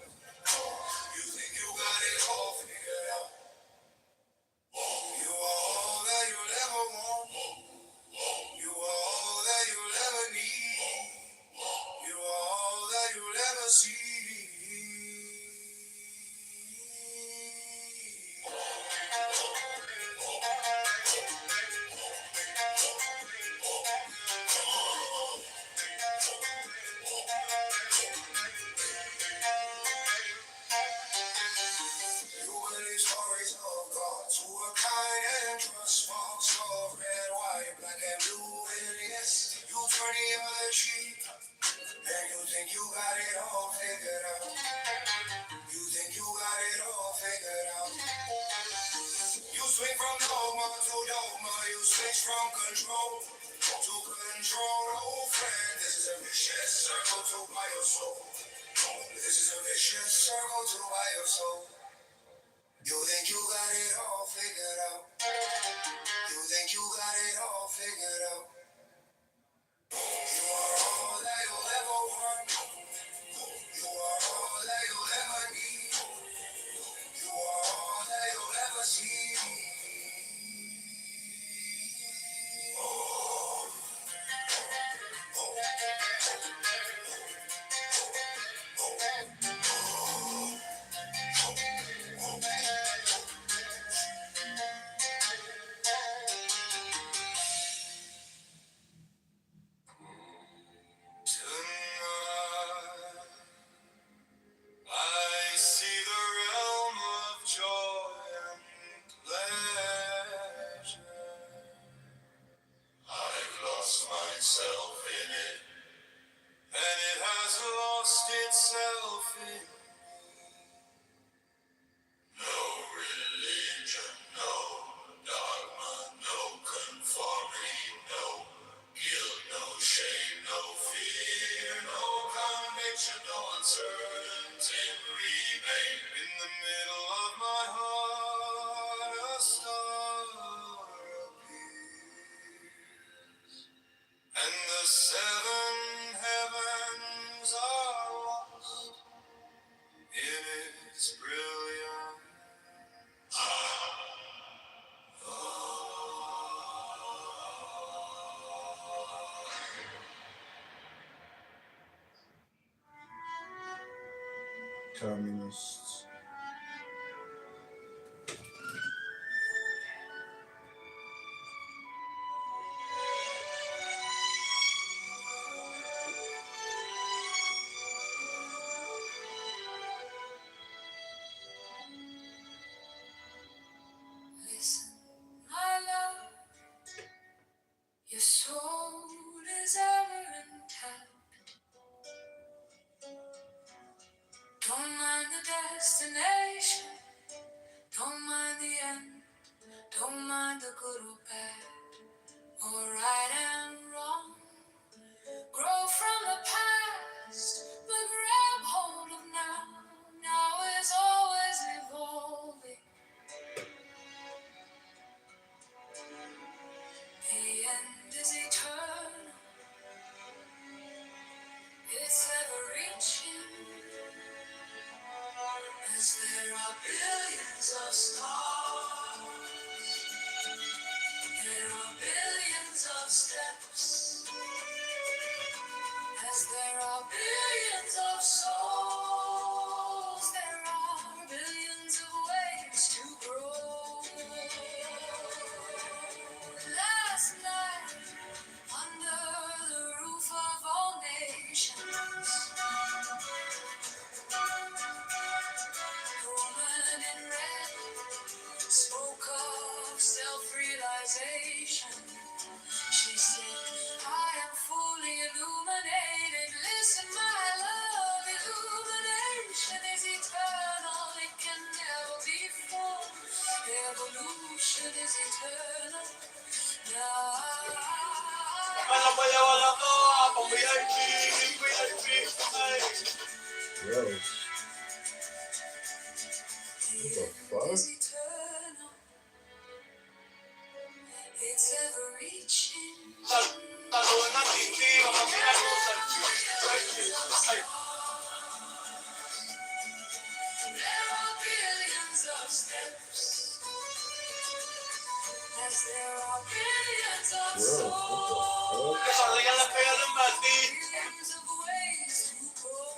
You think you got it all figured out. You are all that you'll ever want. You are all that you'll ever need. You are all that you'll ever see. You believe stories of gods who are kind and trustful, so red, white, black, and blue, and yes, you turn the other cheek, and you think you got it all figured out. You think you got it all figured out. You swing from dogma to dogma, you switch from control to control. Oh friend, this is a vicious circle to buy your soul. This is a vicious circle to buy your soul. You think you got it all figured out. You think you got it all figured out. You are all that you'll ever want. You are all that you'll ever need. You are all that you'll ever see. I see the realm of joy and pleasure. I've lost myself in it, and it has lost itself in me. No religion, no dogma, no conformity, no guilt, no shame, no fear, no conviction, no uncertainty remain. In the middle of my heart, a star appears, and the seven heavens are lost in its brilliance. Communists. Listen, my love, your soul is ever intact. Don't mind the destination, don't mind the end, don't mind the good or bad, or right and wrong. Grow from the past, but grab hold of now. Now is always evolving. The end is eternal, it's ever reaching. As there are billions of stars, there are billions of steps. As there are billions of souls, there are billions of ways to grow. Last night, under the roof of all nations, the woman in red spoke of self-realization. She said, I am fully illuminated. Listen, my love, illumination is eternal. It can never be full. Evolution is eternal. Gross. What the fuck? There are billions of Bro, souls. what the fuck? Billions of ways to grow.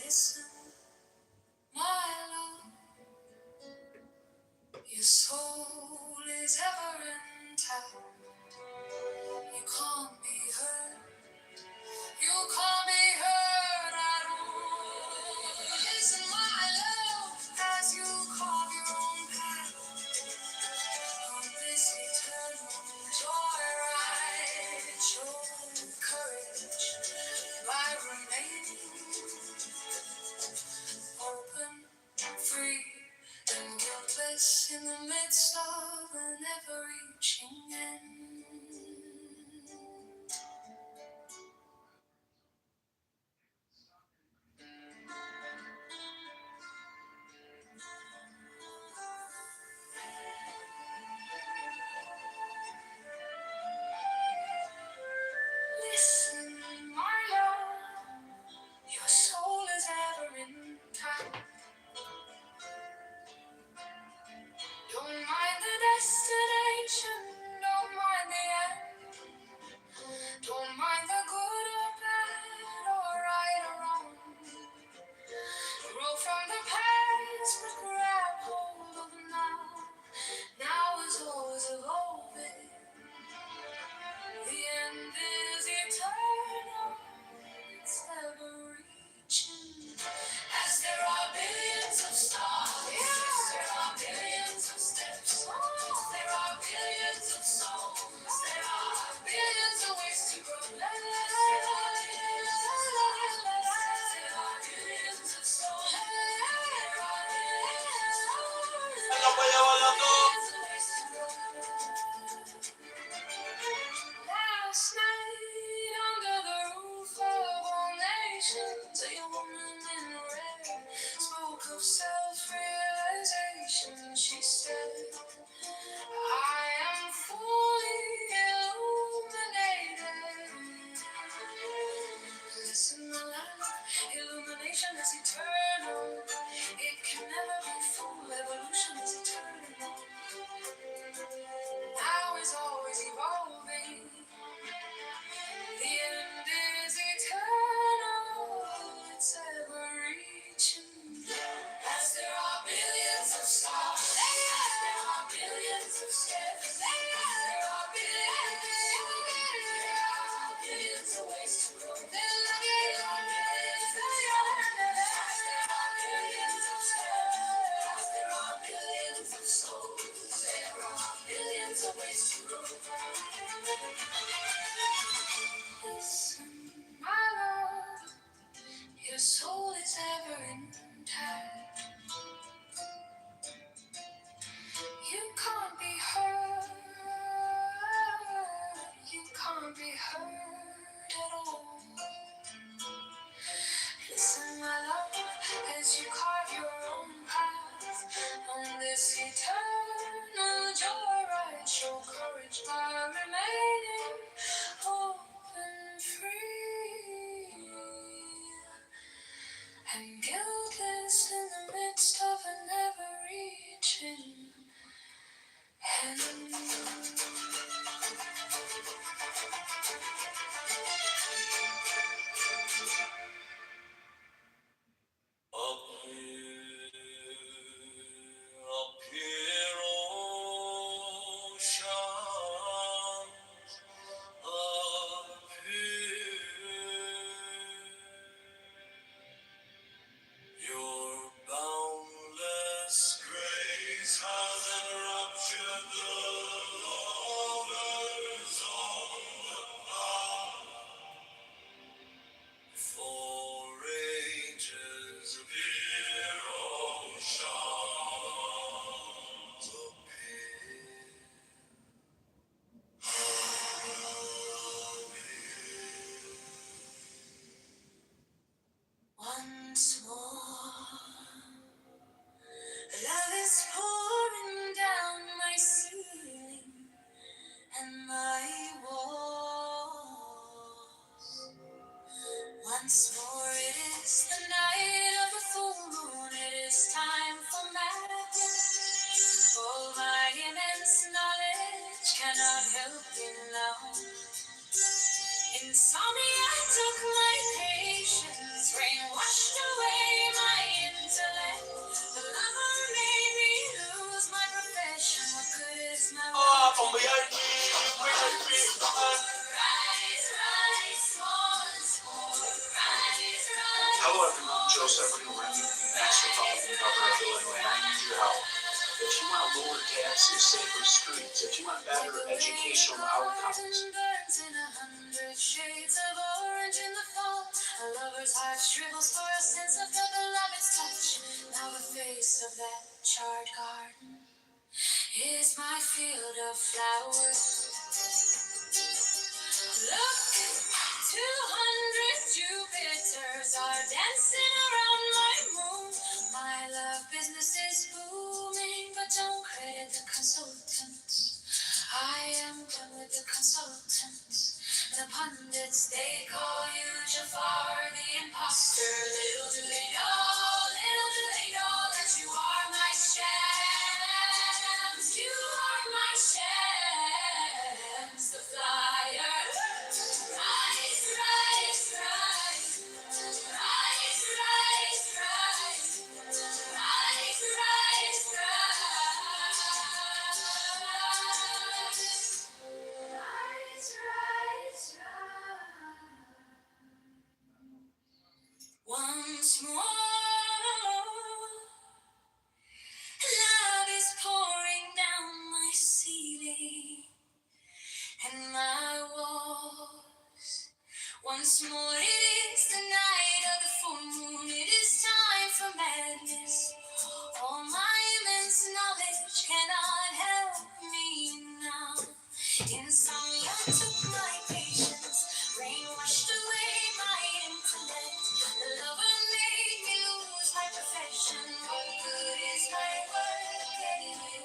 Listen, my love, your soul is ever intact. You can't be hurt. You can't be hurt at all. Listen, my love, as you carve your own path on this eternal joyride. Show courage by remaining open, free, and guiltless in the midst of an ever-reaching end. Listen, my love, your soul is ever intact. Don't mind the destination, don't mind the end. Don't mind the good or bad or right or wrong. Grow from the past, but grab hold of now. Now is always evolving. The end is eternal, it's ever reaching. As there are billions of stars, there are billions of steps. There are billions of souls. There are billions of ways to grow. There are billions of souls. There are billions of ways to grow. Last night under the roof of all nations, a woman in red spoke of self-realization. She said, I am fully illuminated. Listen, my love, illumination is eternal. It can never be full. Evolution is eternal. Now is always evolving. The end is eternal. It's ever reaching. As there are billions of stars, there are billions of steps. There are billions of ways to grow. There are billions of steps. There are billions of souls. There are billions of ways to grow. Listen, my love, your soul is ever intact. You can't be hurt. You can't be hurt at all. Listen, my love, as you carve your own path on this eternal joyride. Show courage by remaining cannot help it now. Insomnia took my patience, rain washed away my intellect. The lover made me lose my profession. What good is my Ah, from behind me, rise, rise, small, small, rise, rise. Hello everyone, Joe Severino running for the next Republican governor of Illinois, and I need your help. If you want lower taxes, safer streets, if you want better educational outcomes, In 100 shades of orange in the fall, a lover's heart shrivels for a sense of the beloved's touch. Now the face of that charred garden is my field of flowers. Look, 200 Jupiters are dancing around my moon. My love business is booming, but don't credit the consultants. I am done with the consultants. The pundits, they call you Jafar the imposter. Little do they know that you are my shams. You are my shams, the flyer. Rise, rise, rise. Rise, rise, rise. Rise, rise, rise. Rise, rise, rise. Once more, love is pouring down my ceiling and my walls. Once more, it is the night of the full moon. It is time for madness. All my immense knowledge cannot help me now. Insomnia took my patience, rain washed away my intellect. The lover made me lose my profession. What good is my work anyway?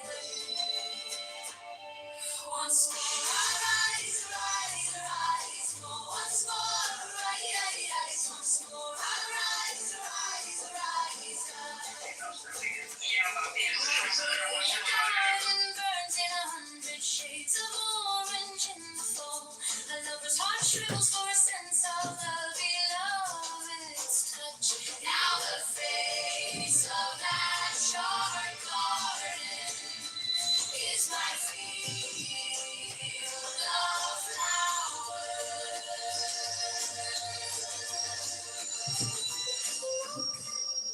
Once more, rise, rise, rise. Once more, rise. Once more, rise, rise, rise. Diamond burns in 100 shades of orange in the fall. A lover's heart shrivels for a sense of the beloved's touch. Now the face of that charred garden is my field of flowers.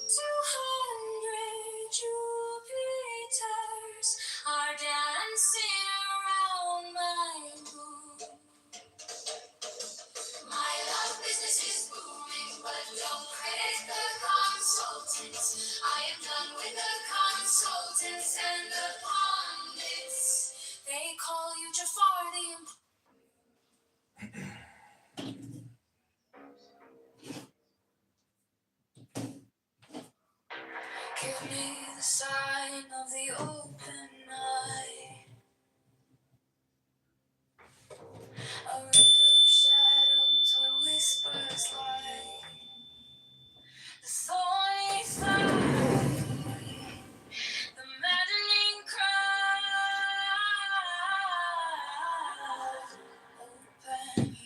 200 Jupiters are dancing around my moon. My love business is booming, but don't credit the consultants. I am done with the consultants and the pundits. They call you Jafar the Give me the sign of the open eye. A riddle of shadows where whispers lie. The thorny fire, the maddening cry. Open,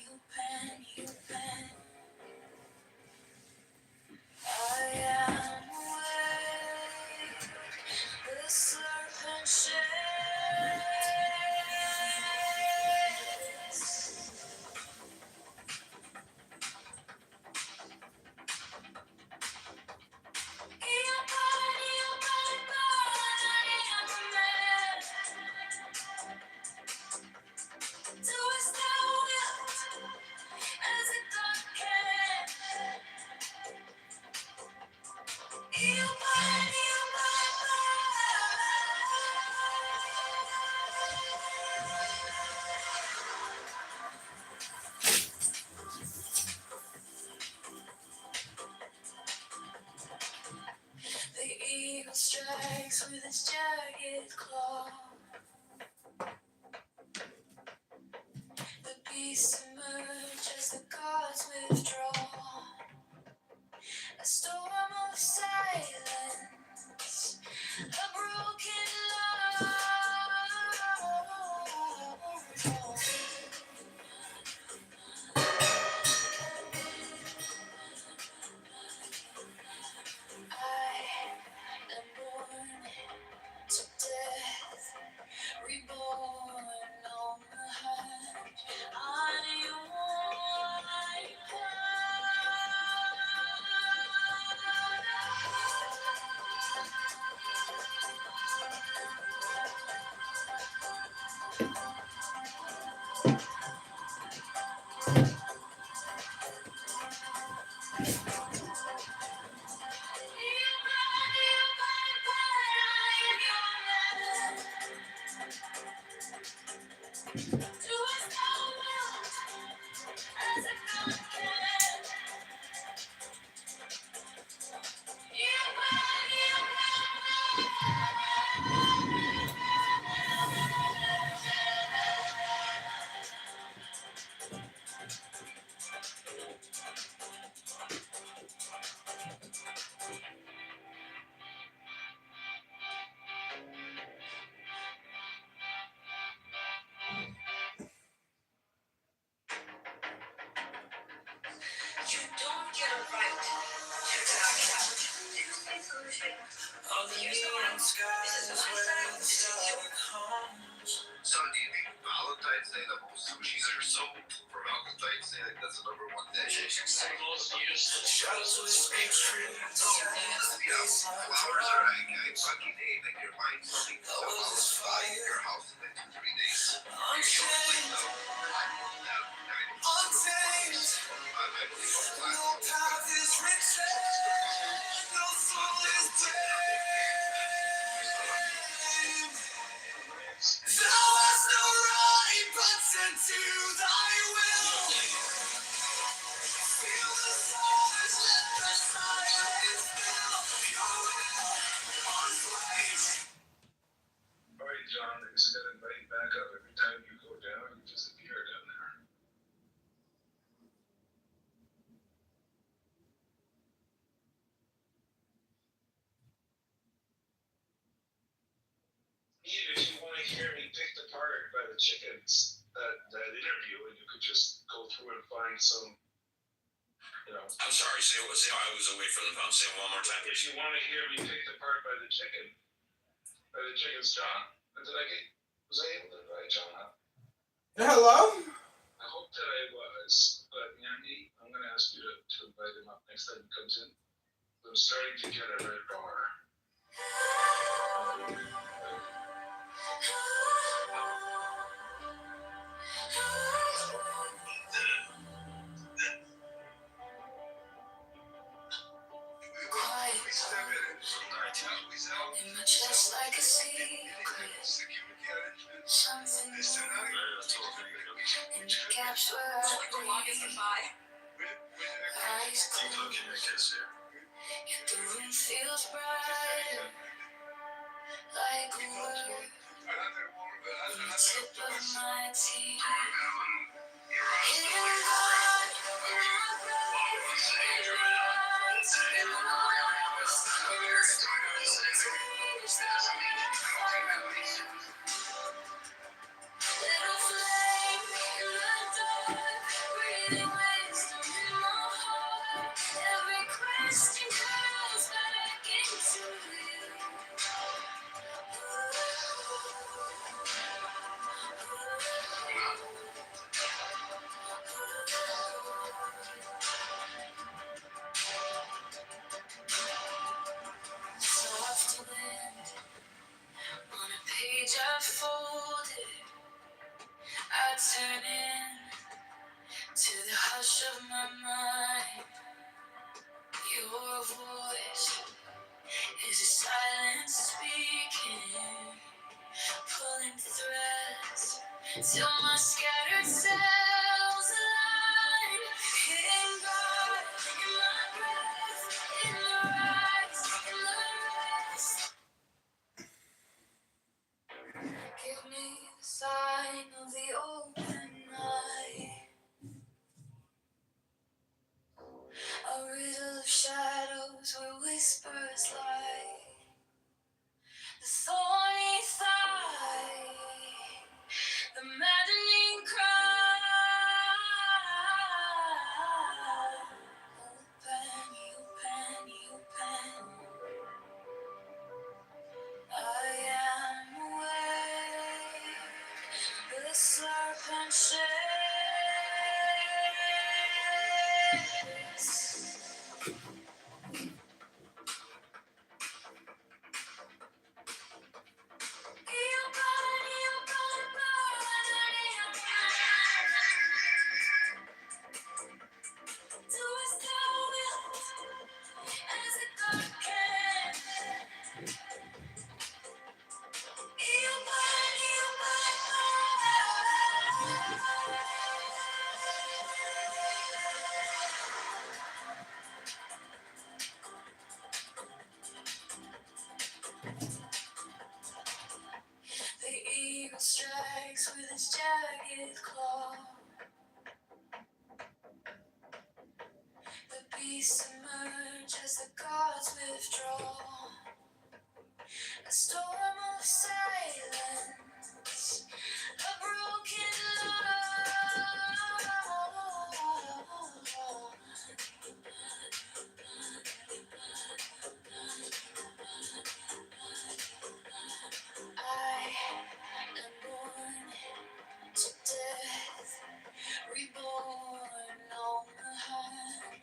open. I am awake. The serpent sheds. The eagle strikes with its jagged claw. The beasts emerge as the gods withdraw. A storm of silence, a broken Do as thou wilt, as if thou can. You don't get a right to act out. Here's my solution. On the neon skies where the star comes. So do you think Valentine's Day, the whole sushi are so for Valentine's Day, like that's the number one day? Most useless. Shadows will speak true. Yeah, flowers are I fucking hate like your mind something that will fire your house in like 2-3 days. Untamed. No path is written. No soul is tamed. Thou hast no right but to thy will. Feel the stars, let the silence fill your will on flames. Alright, John, I guess I gotta invite you back up every time you go down, you disappear down there. Eve, if you want to hear me picked apart by the chickens, that interview, and you could just go through and find some, you know. I'm sorry, say what I was away from the phone. Say it one more time. If you want to hear me picked apart by the chicken's John, was I able to invite John up? Hello? I hope that I was, but Andy, I'm going to ask you to invite him up next time he comes in. I'm starting to get a red bar. In my chest like a secret. Something in the gaps where I breathe. Eyes closed. Yet the room feels brighter. Like a word on the tip of my teeth. In God, in my breath, in your eyes, in my eyes. Little flame in the dark, breathing wisdom in my heart. Every question comes back into you. Soft wind on a page I folded. I turn in to the hush of my mind. Your voice is a silence speaking, pulling threads till my scattered cells align. In God, in my breath, in your eyes, in the rest. Give me the sign of the open eye. A riddle of shadows where whispers lie. The thorny thigh, the maddening cry. strikes with its jagged claw. The beasts emerge as the gods withdraw. A storm of silence, a broken law. I am born to death, reborn on the hunt.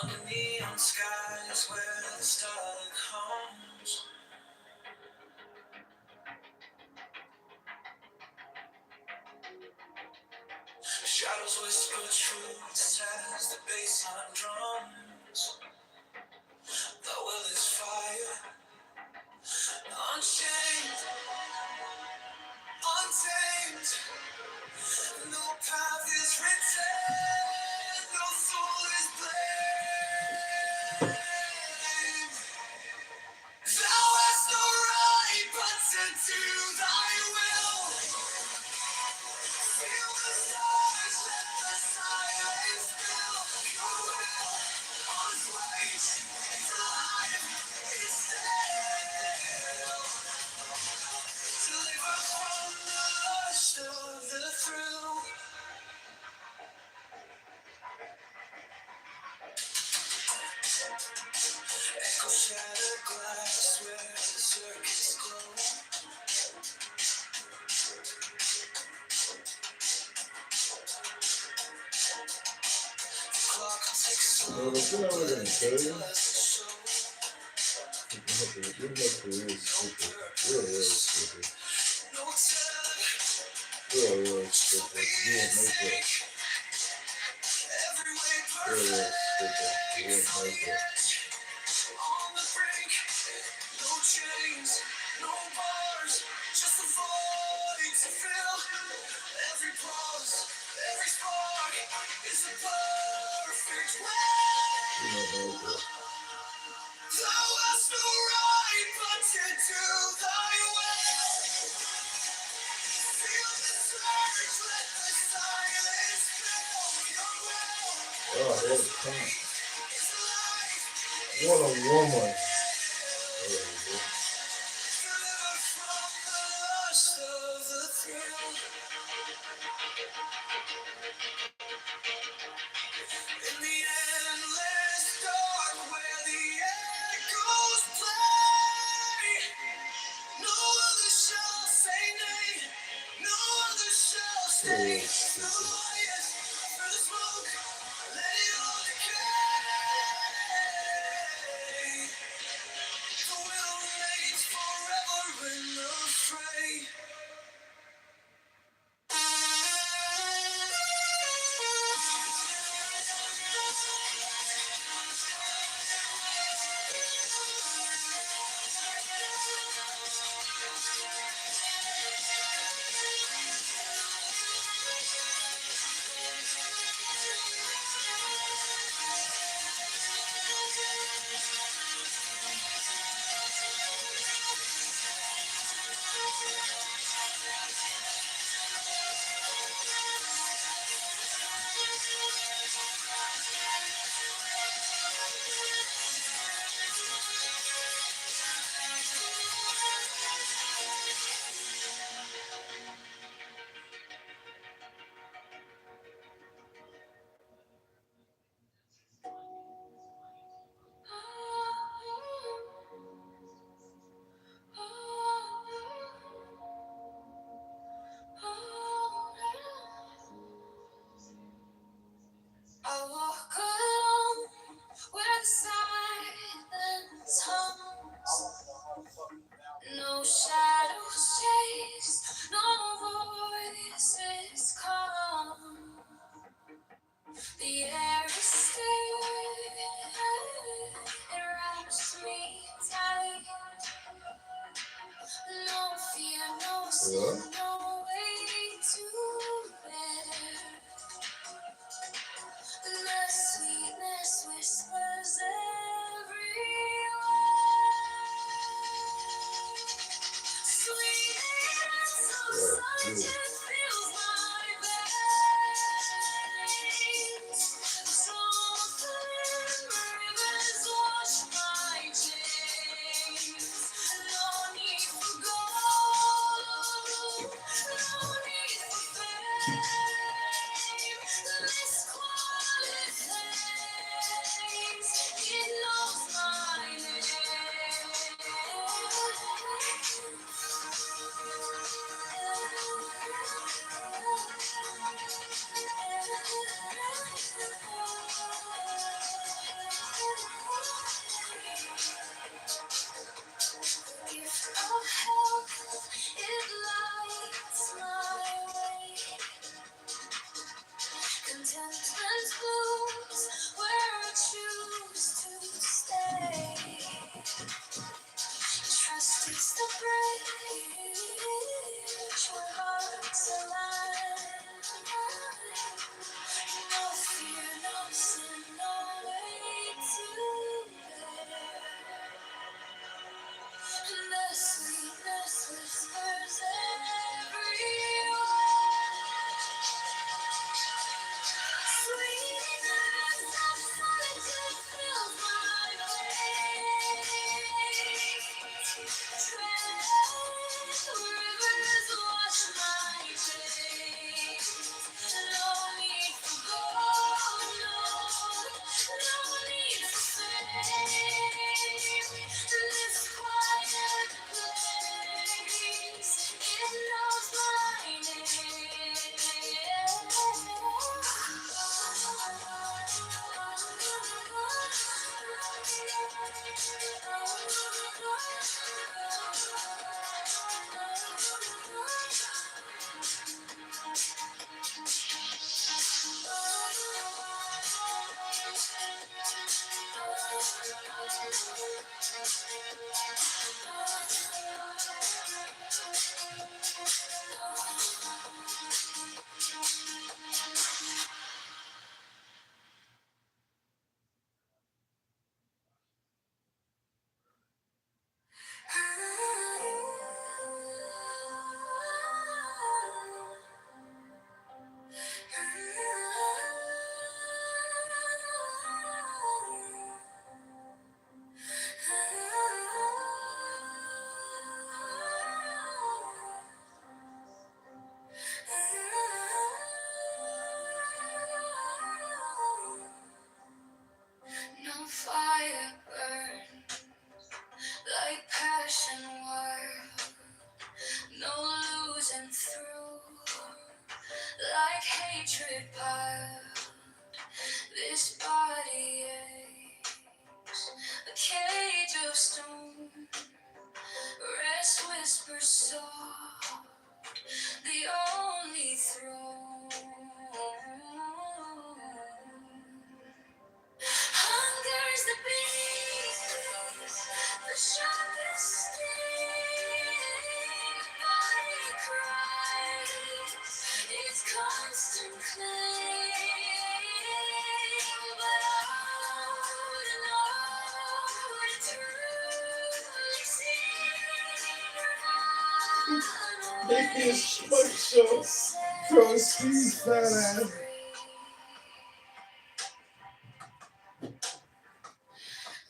Under neon skies where the starlight hums. Shadows whisper truths as the bassline drums. The will is fire, unchained, untamed. No path is written, no soul is blamed. Thou hast no right but to do thy will. Feel the stars, let the silence fill your will. On place, life is still. Deliver from the lust of the thrill. Echo shattered glass where the circuits glow. The clock ticks slow. No every way perfect. On the brink, no chains, no bars, just a void to fill. Every pause, every spark is a perfect will. Thou hast no right but to do thy will. Feel the surge, let the silence fill your will. Oh, what a time. What a woman. In the endless dark where the echoes play, no other shall say nay, no other shall stay. Through the light, through the smoke, let it all decay. The will remains forever in the fray. I walk alone where the silence hums. No shadows chase, no voices come. The air is still, it wraps me tight. No fear, no sin, no way to bear. The sweetness whispers everywhere. Sweetness of sunshine fills my veins. Softly rivers wash my chains. No need for gold, no need for fame. This quiet place, it knows my gift of health, it lights my way. Contentment blooms where I choose to stay. Trust is the bridge where hearts align. No fear, no sin, no way to bear. The sweetness whispers everywhere. Sweetness of solitude fills my veins. Rivers wash my chains. No need for gold, no need for fame. This quiet place, it knows my No fire burn like passion wild. No losing through like hatred piled. This body aches, a cage of stone. Rest whispers soft, the only throne. Hunger's the beast, the sharpest sting. Body cries, its constant claim. But out and out and truly seen. Make this short show from Steve's fat ass.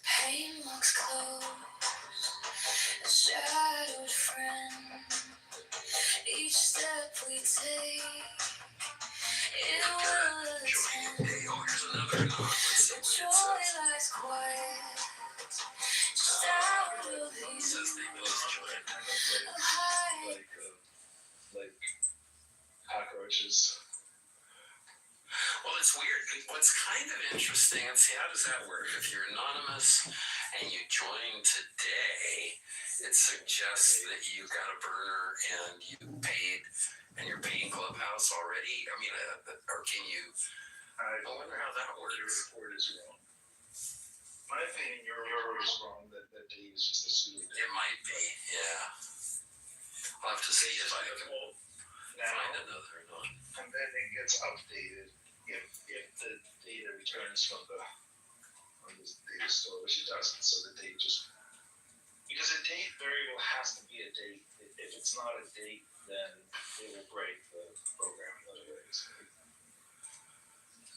Pain walks close, a shadowed friend. Each step we take, it will attend. The joy lies quiet, just out of view. High. Like cockroaches. Well, it's weird what's kind of interesting, and see, how does that work? If you're anonymous and you join today, it suggests that you got a burner and you paid, and you're paying Clubhouse already. I mean, or can you? I wonder how that works. Your report is wrong. My opinion, your report is wrong. That Dave is just a pseudo. It might be, yeah. I'll have to see if I can find another one. And then it gets updated if the data returns from this data store, which it doesn't. So the date just, because a date variable has to be a date. If it's not a date, then it will break the program in other ways.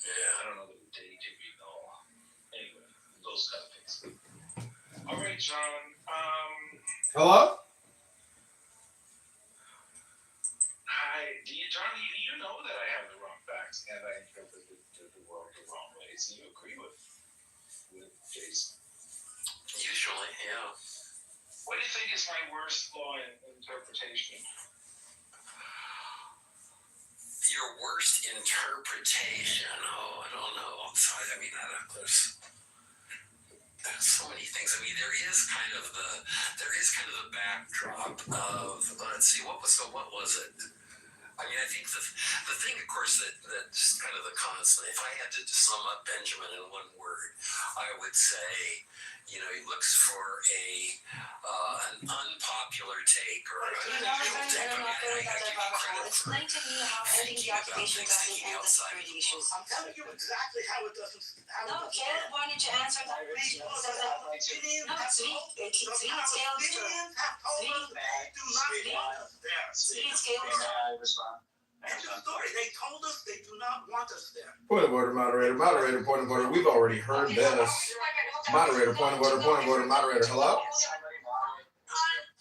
Yeah. I don't know that the date could be null. Anyway, those kind of things. All right, John. Hello? Hi, John, you know that I have the wrong facts and I interpreted the world the wrong way. So you agree with Jason? Usually, yeah. What do you think is my worst flaw in interpretation? Your worst interpretation? Oh, I don't know. I mean, there's so many things. I mean, there is kind of the backdrop of, let's see, what was it? I mean, I think the thing, of course, that just kind of the constant, if I had to sum up Benjamin in one word, I would say, he looks for an unpopular take or an unusual take. I mean, I give you credit for thinking about things, thinking outside of the box. I'm telling you exactly how it doesn't. No, Caleb wanted to answer that. They told us they do not want us there. Point of order, moderator. Moderator, point of order. We've already heard this. Moderator, point of order, moderator. Hello?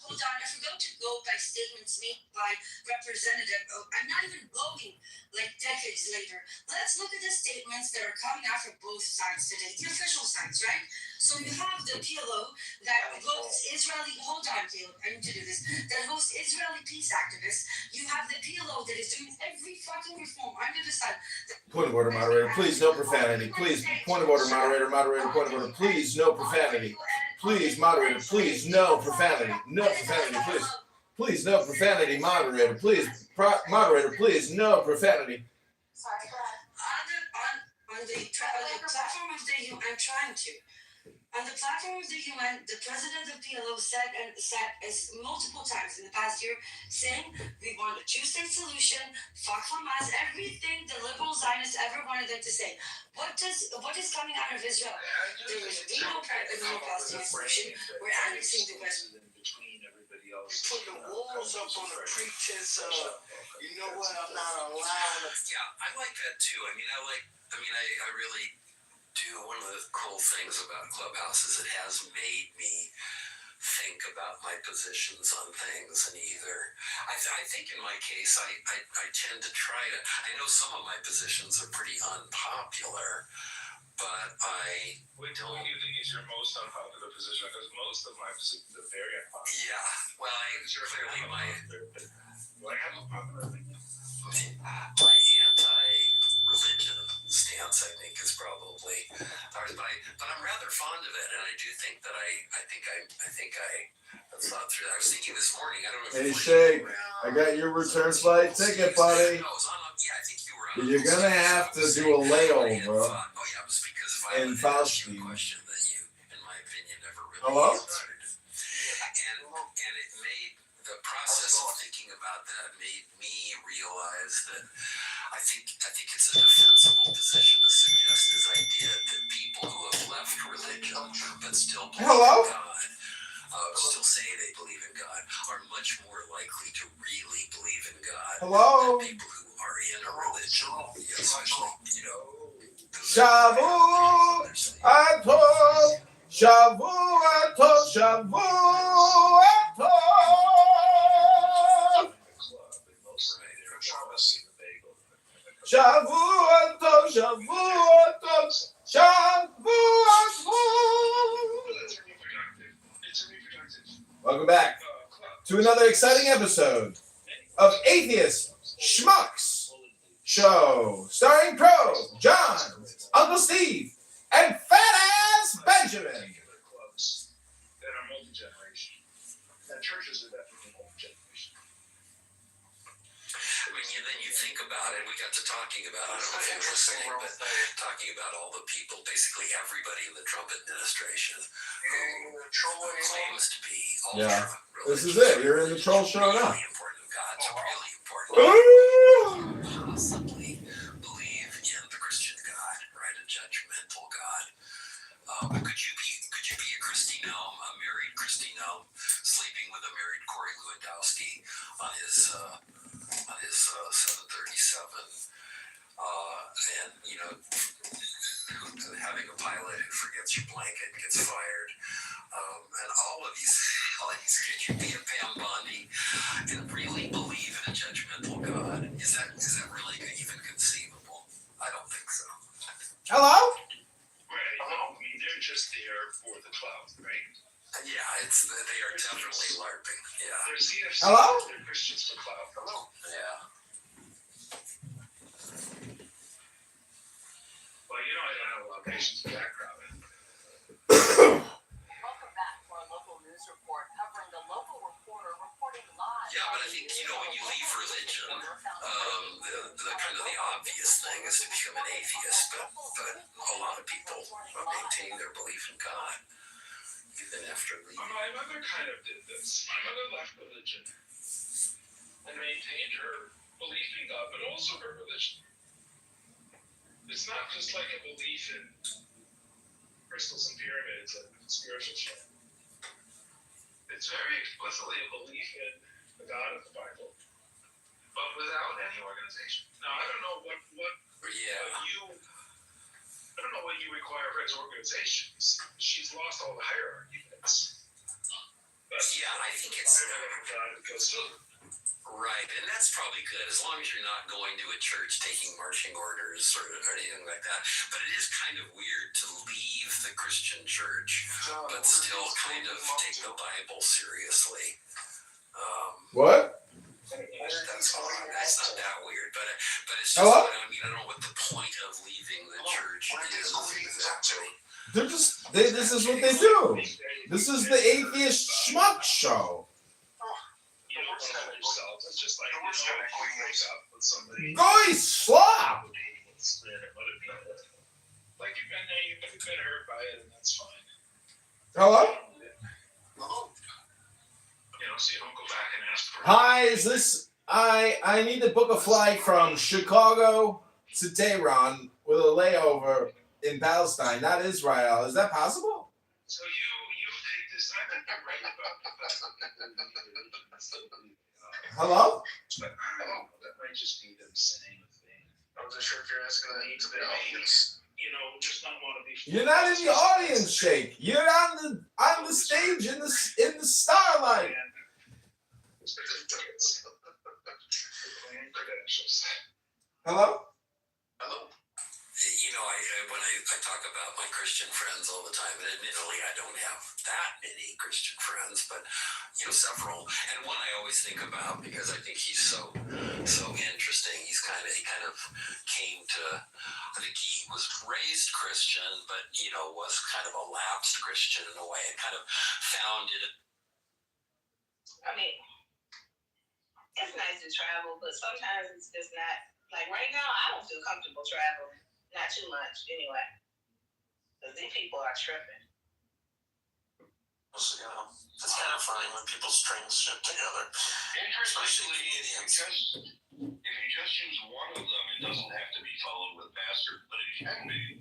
Hold on, if we're going to go by statements made by representative, I'm not even voting like decades later. Let's look at the statements that are coming out from both sides today, the official sides, right? So you have the PLO that hosts Israeli, hold on, Caleb, I need to do this, that hosts Israeli peace activists. You have the PLO that is doing every fucking reform under the sun. Point of order, moderator. Please, no profanity. Please, point of order, moderator. Point of order. Please, no profanity. Please, moderator. Please, no profanity. No profanity, please. Please, no profanity, moderator. Please, moderator. Please, no profanity. Sorry, go ahead. On the platform of the UN, I'm trying to. On the platform of the UN, the president of PLO said as multiple times in the past year, saying we want a two-state solution, fuck Hamas, everything the liberal Zionists ever wanted them to say. What is coming out of Israel? There is no Palestinian solution. We're annexing the West. Put the walls up on the pretense of, you know what, I'm not allowed. Yeah, I like that too. I really do. One of the cool things about Clubhouse is it has made me think about my positions on things, and I think in my case I tend to try to, I know some of my positions are pretty unpopular, but Wait till you think is your most unpopular position, because most of my positions are very unpopular. Yeah, well, clearly my anti-religion stance, I think, is probably ours, but I'm rather fond of it, and I do think that I think I thought through that. I was thinking this morning, I don't know if Hey, Shay, I got your return flight ticket, buddy. No, I think you were on. You're gonna have to do a layover It was because if I in would ask Fauci. you a question that you, in my opinion, never really Hello? answered. And it made the process of thinking about that made me realize that I think it's a defensible position to suggest this idea that people who have left religion but still believe in God, still say they believe in God, are much more likely to really believe in God than people who are in a religion, especially, Shavuot, Shavuot. Welcome back to another exciting episode of Atheist Schmucks. Show, starring Pro, John, Uncle Steve, and Fat Ass Benjamin. Clubs that are multi-generation. And churches are definitely multi-generation. I mean, then you think about it, we got to talking about, I don't know if you're listening, but talking about all the people, basically everybody in the Trump administration who claims to be ultra religious. This is it. You're in the troll show now. Really important God, so really important. Possibly believe in the Christian God, right? A judgmental God. Could you be a Christine Elm, a married Christine Elm, sleeping with a married Corey Lewandowski on his 737, and having a pilot who forgets your blanket gets fired, and all of these. Could you be a Pam Bondi and really believe in a judgmental God? Is that really even conceivable? I don't think so. Hello? Right. I mean, they're just there for the clout, right? Yeah, they are definitely LARPing. Yeah. They're CFC. Hello? They're Christians for clout. Hello. Yeah. Well, I don't have a lot of patience for that crowd. Welcome back to our local news report covering the local reporter reporting live. Yeah, but I think, when you leave religion, the kind of the obvious thing is to become an atheist, but a lot of people maintain their belief in God even after leaving. My mother kind of did this. My mother left religion and maintained her belief in God, but also her religion. It's not just like a belief in crystals and pyramids and spiritual stuff. It's very explicitly a belief in the God of the Bible, but without any organization. Now, I don't know what you require for his organizations. She's lost all the hierarchy bits. But yeah, I think it's God who goes through. Right, and that's probably good as long as you're not going to a church taking marching orders or anything like that. But it is kind of weird to leave the Christian church, but still kind of take the Bible seriously. What? That's not that weird, but it's just. Hello? I mean, I don't know what the point of leaving the church is exactly. This is what they do. This is the atheist schmuck show. Yourselves. It's just like, you break up with somebody. Guy slop! Like you've been hurt by it, and that's fine. Hello? So you don't go back and ask for. Hi, is this? I need to book a flight from Chicago to Tehran with a layover in Palestine, not Israel. Is that possible? So you take this. I think you're right about the fact Hello? But I don't know. That might just be them saying a thing. I'm not sure if you're asking that to the audience. Just not want to be. You're not in the audience, Shake. You're on the stage in the starlight. Hello? Hello. When I talk about my Christian friends all the time, and admittedly I don't have that many Christian friends, but several. And one I always think about because I think he's so interesting. He kind of came to. I think he was raised Christian, but was kind of a lapsed Christian in a way, and kind of found it. I mean, it's nice to travel, but sometimes it's just not. Like right now, I don't feel comfortable traveling. Not too much, anyway. Because these people are tripping. It's kind of funny when people string shit together. Especially if you just use one of them, it doesn't have to be followed with bastard, but it can be.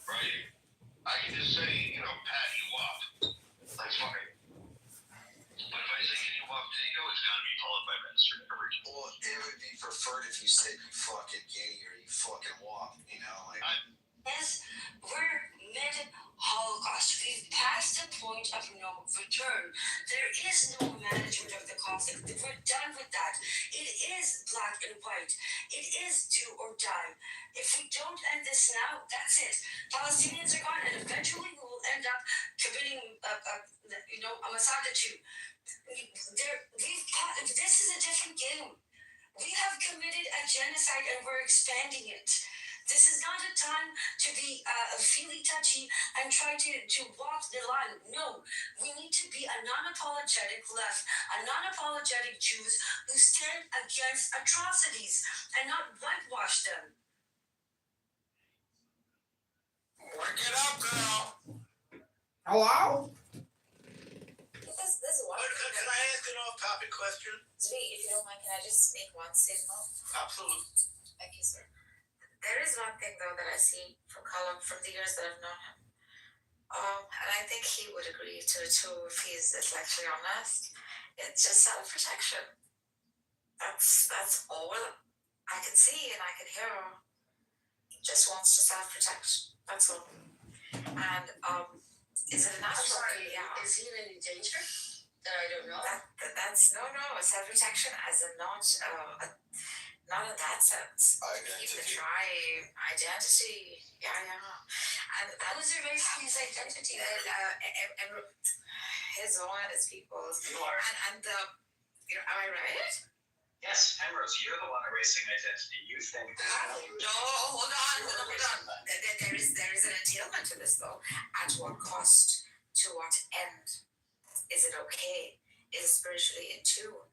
Right? I can just say, Pat, you wop. That's fine. But if I say, can you wop Dago, it's got to be followed by bastard. Well, it would be preferred if you said you fucking gay or you fucking wop, Yes, we're mid-Holocaust. We've passed the point of no return. There is no management of the conflict. We're done with that. It is black and white. It is do or die. If we don't end this now, that's it. Palestinians are gone, and eventually we will end up committing a massacre too. This is a different game. We have committed a genocide and we're expanding it. This is not a time to be feely touchy and try to walk the line. No, we need to be a non-apologetic left, a non-apologetic Jews who stand against atrocities and not whitewash them. Work it up, girl. Hello? This is one thing Can I ask an off-topic question? Zvi, if you don't mind, can I just make one statement? Absolutely. Thank you, sir. There is one thing though that I see from Colin from the years that I've known him. And I think he would agree to it too if he's intellectually honest. It's just self-protection. That's all I can see and I can hear. He just wants to self-protect. That's all. And is it a natural? Yeah. Is he in any danger that I don't know? That's no. Self-protection as in not in that sense. Keep the tribe identity. Yeah. And who's erasing his identity? His own, his people's. You are. And am I right? Yes, Penrose, you're the one erasing identity. You think No, hold on. There is an entailment to this though. At what cost? To what end? Is it okay? Is it spiritually in tune?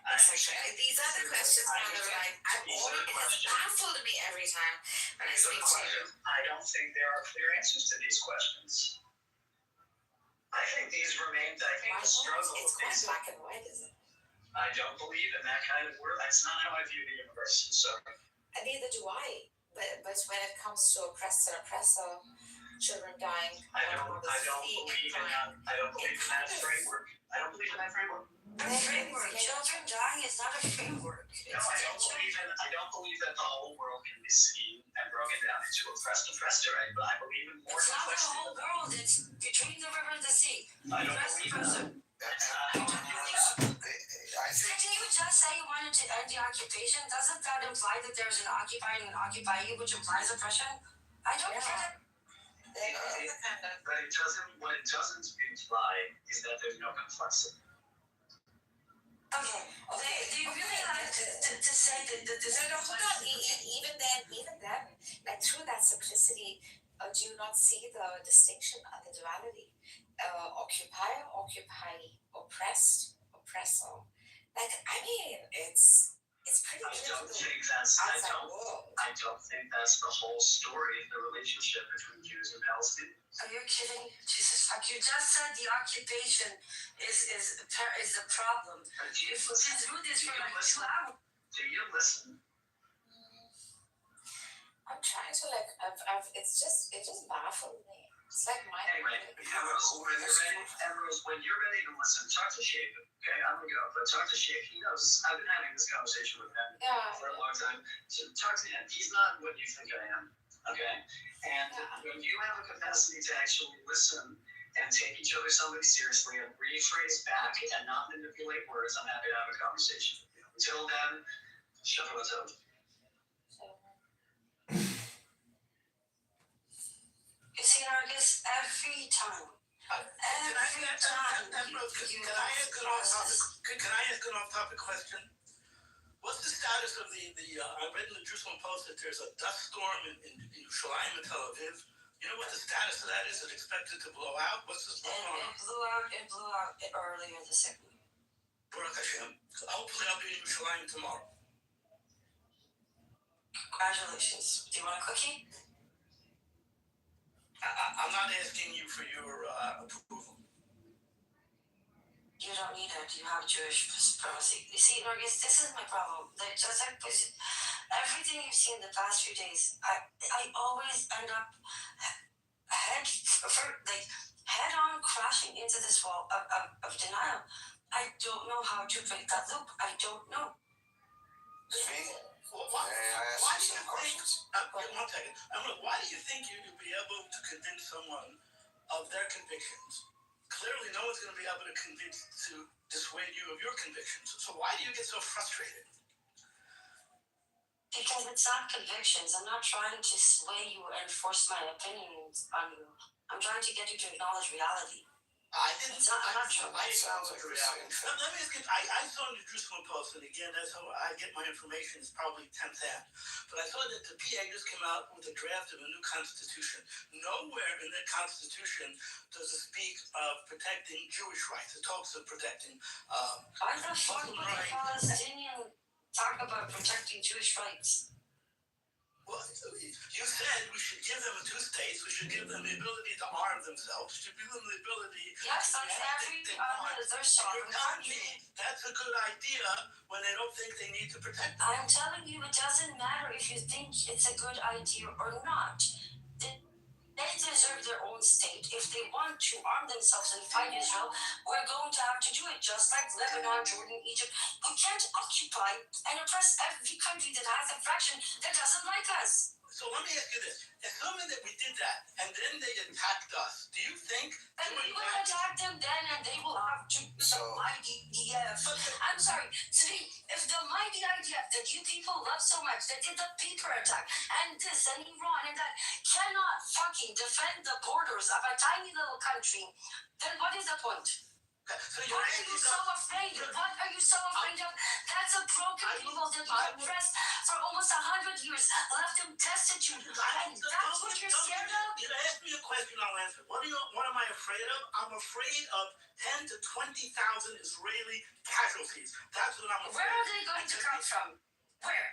These are the questions that are like, it has baffled me every time when I speak to you. I don't think there are clear answers to these questions. I think these remain, the struggle. It's quite black and white, isn't it? I don't believe in that kind of world. That's not how I view the universe. So. And neither do I. But when it comes to oppressed and oppressor, children dying, I don't believe in that framework. I don't believe in that framework. Children dying is not a framework. No, I don't believe that the whole world can be seen and broken down into oppressed and oppressor, right? But I believe in more complexity. It's not the whole world. It's between the river and the sea. I don't believe in that. Didn't you just say you wanted to end the occupation? Doesn't that imply that there's an occupying and occupying, which implies oppression? I don't get it. But what it doesn't imply is that there's no complexity. Okay. Do you really like to say that this? No, hold on. Even then, like through that simplicity, do you not see the distinction and the duality? Occupier, occupyee, oppressed, oppressor. Like, I mean, it's pretty clear. I don't think that's the whole story of the relationship between Jews and Palestinians. Are you kidding? Jesus fuck! You just said the occupation is the problem. If we can do this for like 2 hours. Do you listen? I'm trying to it just baffles me. It's like my. Anyway, Emrose, when you're ready to listen, talk to Shape. Okay, I'm gonna go, but talk to Shape. He knows. I've been having this conversation with him for a long time. So talk to him. He's not what you think I am. Okay, and when you have a capacity to actually listen and take each other somebody seriously and rephrase back and not manipulate words, I'm happy to have a conversation with you. Until then, shut up. You see, Argus, every time. Can I ask an off-topic question? What's the status of I read in the Jerusalem Post that there's a dust storm in Yerushalayim and Tel Aviv. You know what the status of that is? Is it expected to blow out? What's this going on? It blew out earlier this evening. Baruch Hashem. Hopefully I'll be in Yerushalayim tomorrow. Congratulations. Do you want a cookie? I'm not asking you for your approval. You don't need it. You have Jewish supremacy. You see, Norgis, this is my problem. Everything you've seen the past few days, I always end up head on crashing into this wall of denial. I don't know how to break that loop. I don't know. Why do you think you'll be able to convince someone of their convictions? Clearly, no one's going to be able to dissuade you of your convictions. So why do you get so frustrated? Because it's not convictions. I'm not trying to sway you and force my opinions on you. I'm trying to get you to acknowledge reality. I didn't. I'm not sure. I Sounds like the same thing. Let me ask you. I saw in the Jerusalem Post, and again, that's how I get my information. It's probably 10th hand. But I saw that the PA just came out with a draft of a new constitution. Nowhere in that constitution does it speak of protecting Jewish rights. It talks of protecting. Why the fuck would a Palestinian talk about protecting Jewish rights? Well, you said we should give them 2 states. We should give them the ability to arm themselves. We should give them the ability. Yes, that's every their sovereign country. That's a good idea when they don't think they need to protect them. I'm telling you, it doesn't matter if you think it's a good idea or not. They deserve their own state. If they want to arm themselves and fight Israel, we're going to have to do it, just like Lebanon, Jordan, Egypt. We can't occupy and oppress every country that has a fraction that doesn't like us. So let me ask you this. Assuming that we did that and then they attacked us, do you think... And we will attack them then and they will have to... The mighty IDF. I'm sorry. See, if the mighty IDF that you people love so much, that did the paper attack and this and Iran and that cannot fucking defend the borders of a tiny little country, then what is the point? So what are you so afraid of? What are you so afraid of? That's a broken people that you oppressed for almost 100 years, left them destitute. And that's what you're scared of? You ask me a question, I'll answer. What am I afraid of? I'm afraid of 10 to 20,000 Israeli casualties. That's what I'm afraid of. Where are they going to come from? Where?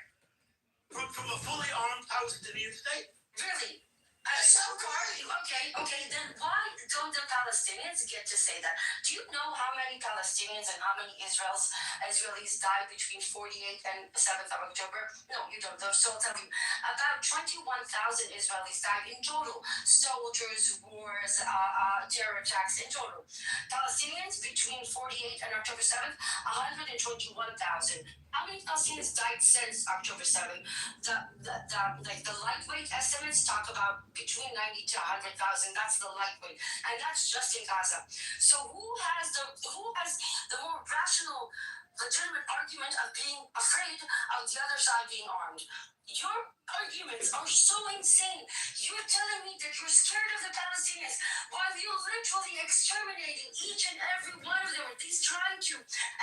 From a fully armed Palestinian state. Really? Okay, then why don't the Palestinians get to say that? Do you know how many Palestinians and how many Israelis died between 48 and 7th of October? No, you don't. So I'll tell you, about 21,000 Israelis died in total. Soldiers, wars, terror attacks in total. Palestinians between 48 and October 7th, 121,000. How many Palestinians died since October 7th? The lightweight estimates talk about between 90 to 100,000. That's the lightweight, and that's just in Gaza. So who has the more rational, legitimate argument of being afraid of the other side being armed? Your arguments are so insane. You're telling me that you're scared of the Palestinians while you're literally exterminating each and every one of them, at least trying to,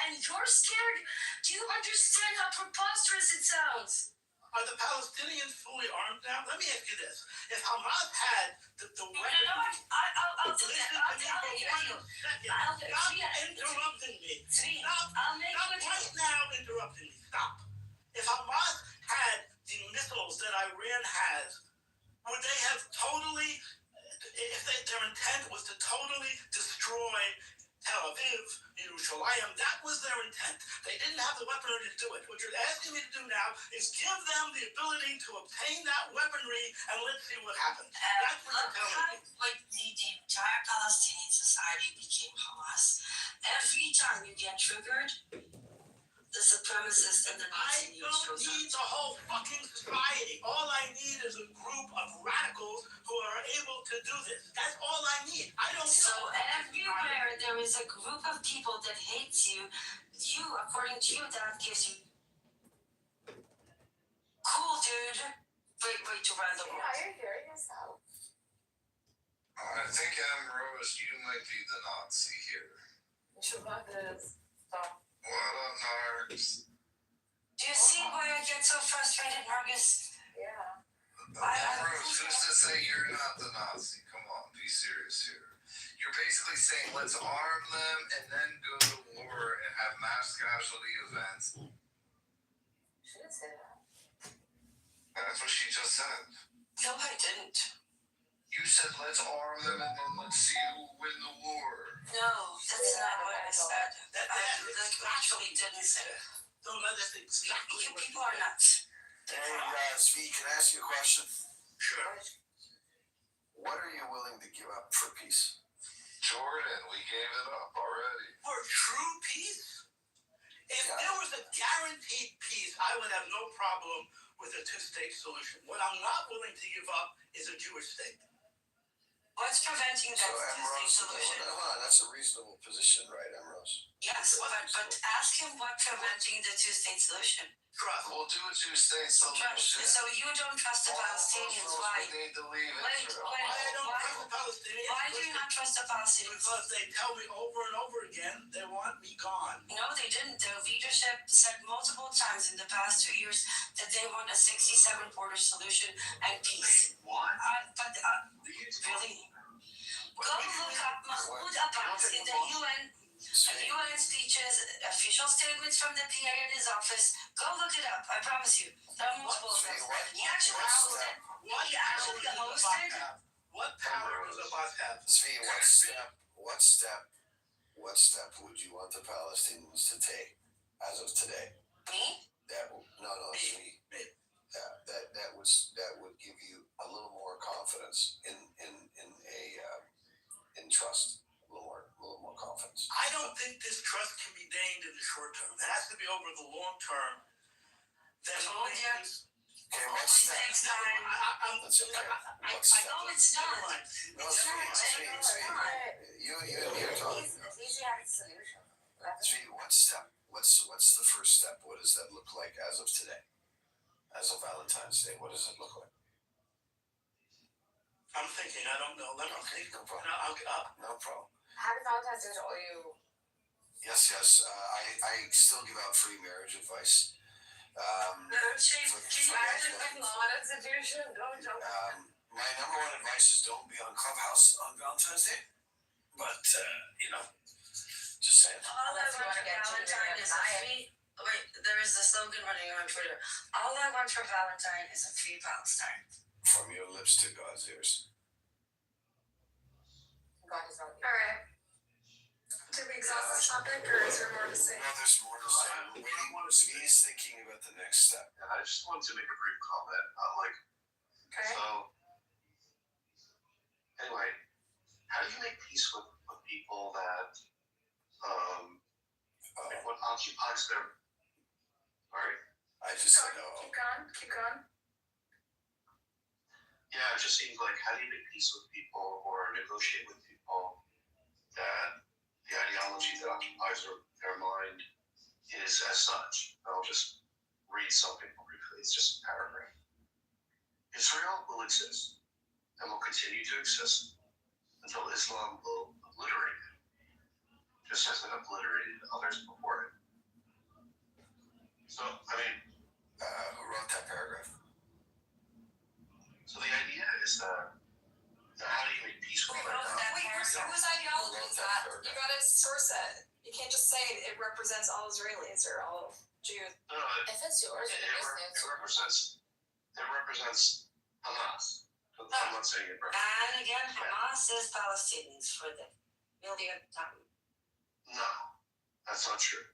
and you're scared? Do you understand how preposterous it sounds? Are the Palestinians fully armed now? Let me ask you this. If Hamas had the weapon... You know what? I'll do that. I'll give you. Stop interrupting me. Stop right now interrupting me. Stop. If Hamas had the missiles that Iran has, would they have totally... If their intent was to totally destroy Tel Aviv, Yerushalayim, that was their intent. They didn't have the weaponry to do it. What you're asking me to do now is give them the ability to obtain that weaponry, and let's see what happens. That's what you're telling me. Like the entire Palestinian society became Hamas. Every time you get triggered, the supremacists and the I don't need the whole fucking society. All I need is a group of radicals who are able to do this. That's all I need. I don't So everywhere there is a group of people that hates you, according to you, that gives you cool, dude. Great way to run the world. Yeah, you're hearing yourself. I think, Ambrose, you might be the Nazi here. Shabbat is. Stop. What up, Nargs? Do you see why I get so frustrated, Marcus? Yeah. Ambrose, who's to say you're not the Nazi? Come on, be serious here. You're basically saying let's arm them and then go to war and have mass casualty events. She didn't say that. That's what she just said. No, I didn't. You said let's arm them and then let's see who will win the war. No, that's not what I said. I actually didn't say it. No, that's exactly You people are nuts. Hey, Zvi, can I ask you a question? Sure. What are you willing to give up for peace? Jordan, we gave it up already. For true peace? If there was a guaranteed peace, I would have no problem with a two-state solution. What I'm not willing to give up is a Jewish state. What's preventing that two-state solution? Hold on, that's a reasonable position, right, Ambrose? Yes, but ask him what's preventing the two-state solution. Trust. We'll do a two-state solution. So you don't trust the Palestinians? Why? We need to leave Wait, Israel. I don't trust the Palestinians. Why do you not trust the Palestinians. Because they tell me over and over again they want me gone. No, they didn't. The leadership said multiple times in the past 2 years that they want a 67 border solution and peace. What? Really? Go look up Mahmoud Abbas in the UN speeches, official statements from the PA in his office. Go look it up. I promise you. There are multiple of them. He actually hosted. What power does Abbas have? Zvi, what step would you want the Palestinians to take as of today? Me? Zvi. That would give you a little more confidence in trust. A little more confidence. I don't think this trust can be gained in the short term. It has to be over the long term. Okay, what's step? Takes time. That's okay. What's I know it's not. You're talking. It's easy to have a solution. Zvi, what step? What's the first step? What does that look like as of today? As of Valentine's Day, what does it look like? I'm thinking. I don't know. Let me think. No problem. No problem. Happy Valentine's Day to all you. Yes. I still give out free marriage advice. My number one advice is don't be on Clubhouse on Valentine's Day. But just saying. All I want for Valentine is a free. Wait, there is a slogan running on Twitter. All I want for Valentine is a free Palestine. From your lips to God's ears. God is not. All right. Did we exhaust this topic, or is there more to say? No, there's more to say. He's thinking about the next step. Yeah, I just wanted to make a brief comment. Okay. So, anyway, how do you make peace with people that, what occupies their, alright? I just said no. Keep going. Yeah, it just seems like, how do you make peace with people or negotiate with people that the ideology that occupies their mind is as such? I'll just read something briefly. It's just a paragraph. Israel will exist and will continue to exist until Islam will obliterate it, just as it obliterated others before it. So, who wrote that paragraph? So the idea is that, how do you make peace with Whose ideology is that? You gotta source it. You can't just say it represents all Israelis or all Jews. No, If it's yours, it represents Hamas. I'm not saying it represents. And again, Hamas is Palestinians for the millionth time. No, that's not true.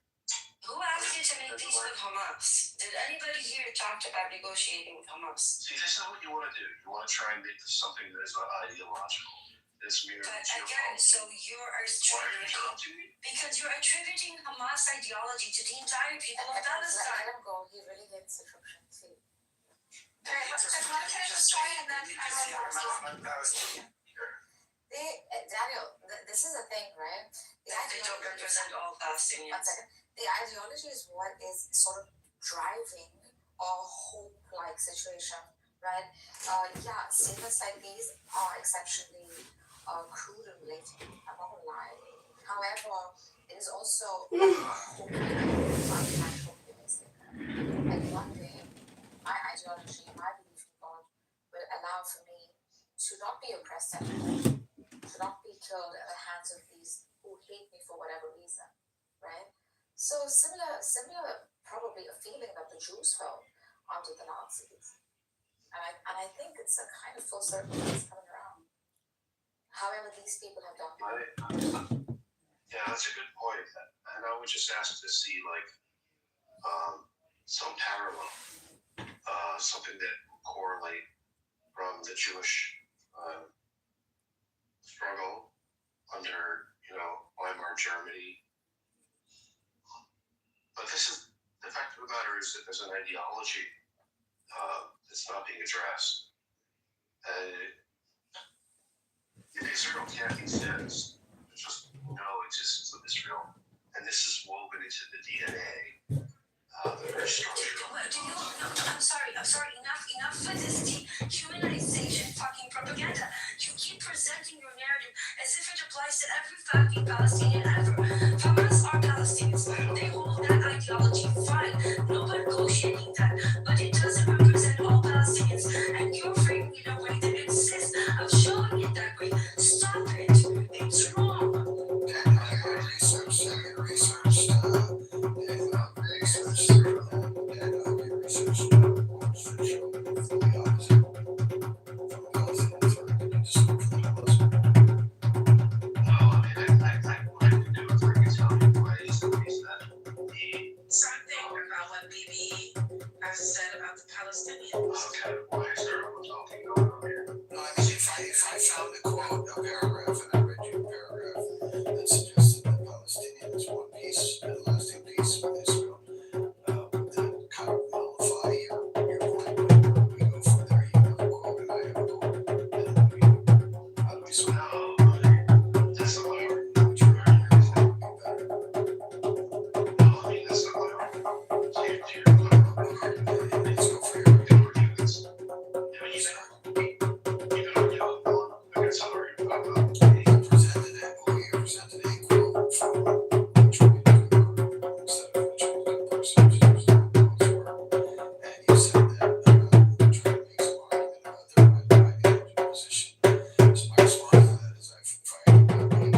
Who asked you to make peace with Hamas? Did anybody here talk about negotiating with Hamas? See, this is what you want to do. You want to try and make this something that is not ideological. It's merely But again, so you are attributing, because you're attributing Hamas ideology to the entire people of Palestine. Let him go. He really gets disruption. See. Alright, let's finish this story and then Daniel, this is a thing, right? They don't represent all Palestinians. 1 second. The ideology is what is sort of driving a hope-like situation, right? Statements like these are exceptionally crude and blatant. I'm not gonna lie. However, it is also optimistic. Like one day, my ideology, my belief in God, will allow for me to not be oppressed anymore, to not be killed at the hands of these who hate me for whatever reason, right? So similar, probably a feeling that the Jews felt under the Nazis, and I think it's a kind of full circle that's coming around. However, these people have done. Yeah, that's a good point. And I would just ask to see some parallel, something that will correlate from the Jewish struggle under Weimar Germany. But this is the fact of the matter is that there's an ideology that's not being addressed. Israel can't exist. There's just no existence of Israel. And this is woven into the DNA other structure. I'm sorry. Enough with this dehumanization fucking propaganda. You keep presenting your narrative as if it applies to every fucking Palestinian ever. Hamas are Palestinians. They hold that ideology. Fine. No one negotiating that. But it doesn't represent all Palestinians. And you're framing it in a way that insists of showing it that way. Stop it. It's wrong. Something about what Bibi has said about the Palestinians. Okay, why is there a talking going on here? No, I mean, if I found a quote, a paragraph, and I read you a paragraph that suggested that Palestinians want peace and lasting peace with Israel, would that kind of nullify your point? We go further, you have a quote, and I have a quote, and how do we sort out? That's not my argument. Would your argument is that would be better? No, I mean, that's not my argument. So you're Let's go for your argument. argue this. I mean, you can argue I guess I'll argue about You presented a quote from instead of a person who's quotes were, and you said that trying to make some argument about their ideology position. So my response to that is I find that being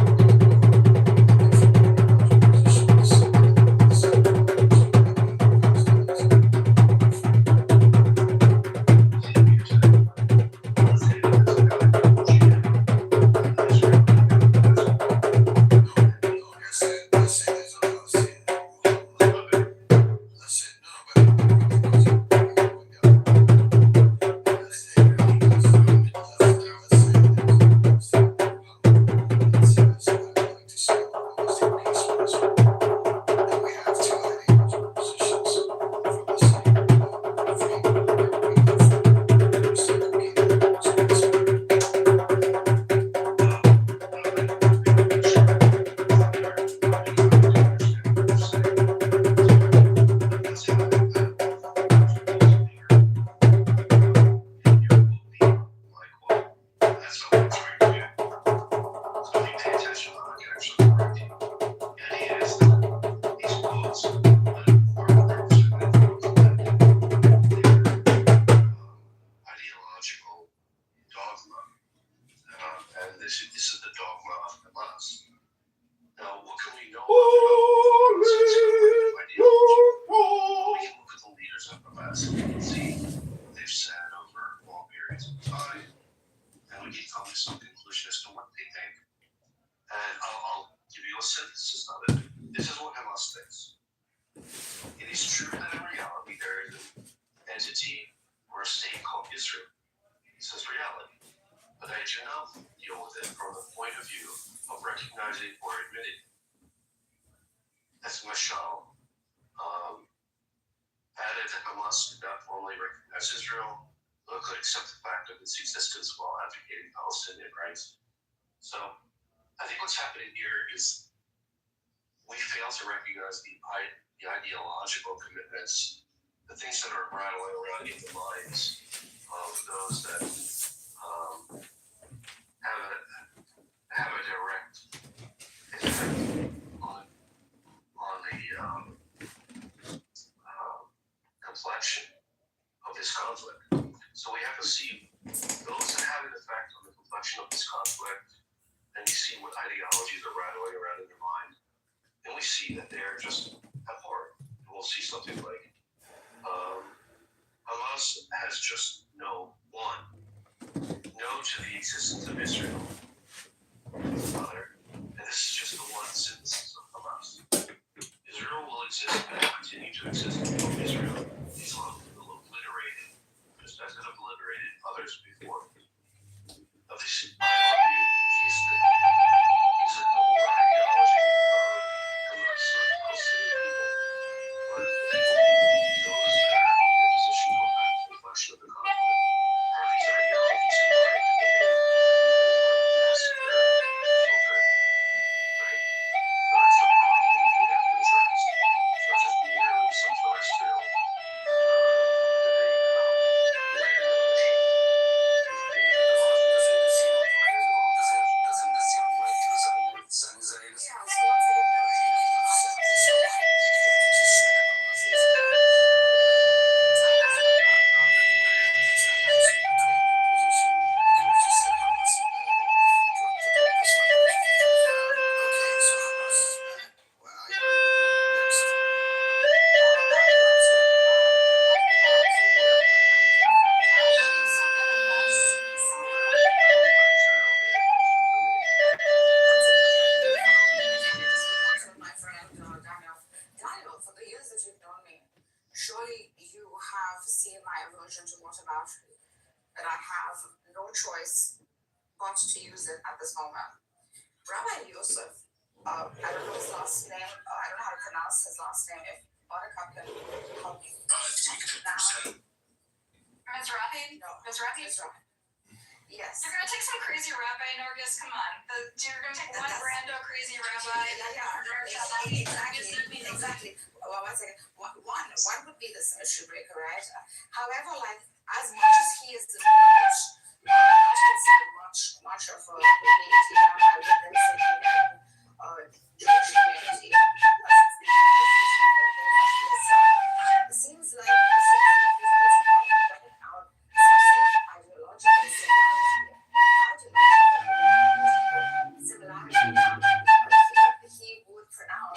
ideological dogma, and this is the dogma of Hamas. Now, what can we know about ideology? We can look at the leaders of Hamas and see what they've said over long periods of time, and we can come to some conclusion as to what they think. And I'll give you a synthesis of it. This is what Hamas thinks. It is true that in reality there is an entity or a state called Israel. This is reality. But I do not deal with it from the point of view of recognizing or admitting. As Mashal added that Hamas did not formally recognize Israel, but could accept the fact of its existence while advocating Palestinian rights. So I think what's happening here is we fail to recognize the ideological commitments, the things that are rattling around in the minds of those that have a direct effect on the complexion of this conflict. So we have to see those that have an effect on the complexion of this conflict, and you see what ideologies are rattling around in their mind, and we see that they're just abhorrent. And we'll see something like Hamas has just no to the existence of Israel, Father, and this is just the one synthesis of Hamas. Israel will exist and continue to exist until Israel is obliterated, just as it obliterated others before. Of this ideology is an old ideology of Hamas, Palestinian people, but those that are in a position to affect the reflection of the conflict are these ideologies in the right. at this moment. Rabbi Yosef, I don't know his last name. I don't know how to pronounce his last name. If Buttercup can help me. Mizrahi? No. Mizrahi? Yes. You're gonna take some crazy rabbi, Norgis. Come on. You're gonna take one rando crazy rabbi. Exactly. Well, one second. One would be the symmetry breaker, right? However, like as much as he is not considered much of a deity, I would then say Jewish community. It seems like he's also pointing out some ideological similarity. He would pronounce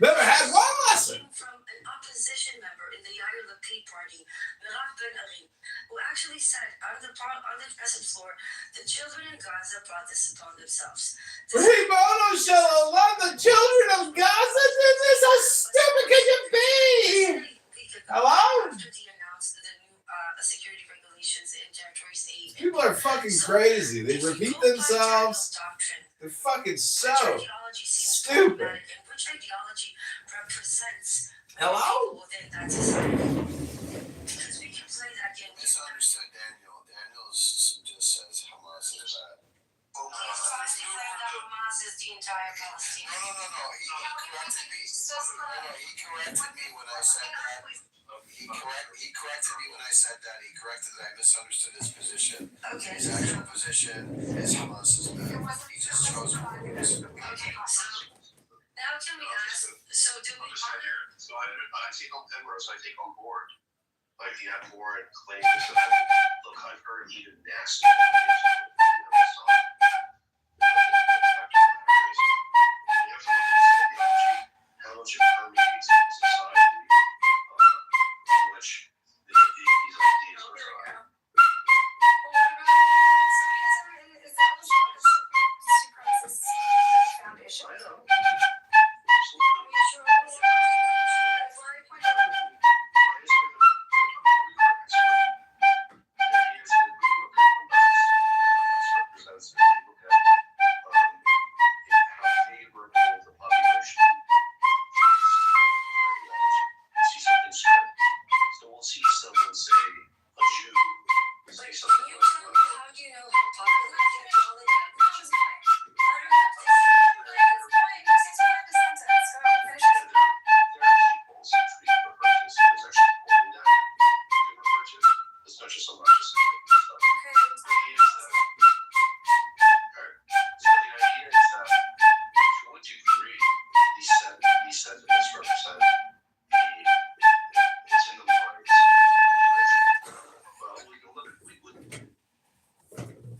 Never had one lesson. From an opposition member in the Yair Lapid party, Mirav Ben Ari, who actually said on the Knesset floor, the children in Gaza brought this upon themselves. Rimono Shalom, the children of Gaza did this. How stupid can you be? Hello? After they announced the new security regulations in territories 8. People are fucking crazy. They repeat themselves. They're fucking so stupid. Which ideology represents Hello? within that society? Because we can play that game. Misunderstood Daniel. Daniel just says Hamas is bad. Hamas is the entire Palestine. No. He corrected me. He corrected me when I said that. He corrected me when I said that. He corrected that I misunderstood his position. Okay. His actual position is Hamas is bad. He just chose words. Okay, so now can we ask, so do we So I take on Penrose, I take on board. Like you have more and claims of look, I've heard even nasty. How much it permeates society, which these ideas are trying. Foundation.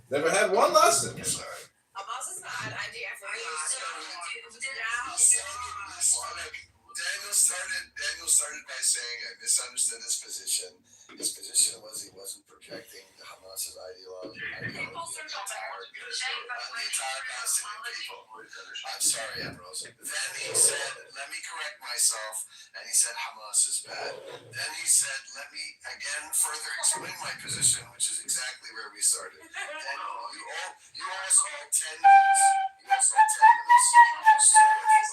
Never had one lesson. Hamas is not an idea for me. Daniel, Daniel started by saying I misunderstood his position. His position was he wasn't projecting Hamas's ideology on the entire Palestinian people. I'm sorry, Ambrose. Then he said, let me correct myself, and he said Hamas is bad. Then he said, let me again further explain my position, which is exactly where we started. Then you almost all 10 minutes. You almost all 10 minutes. You stole it.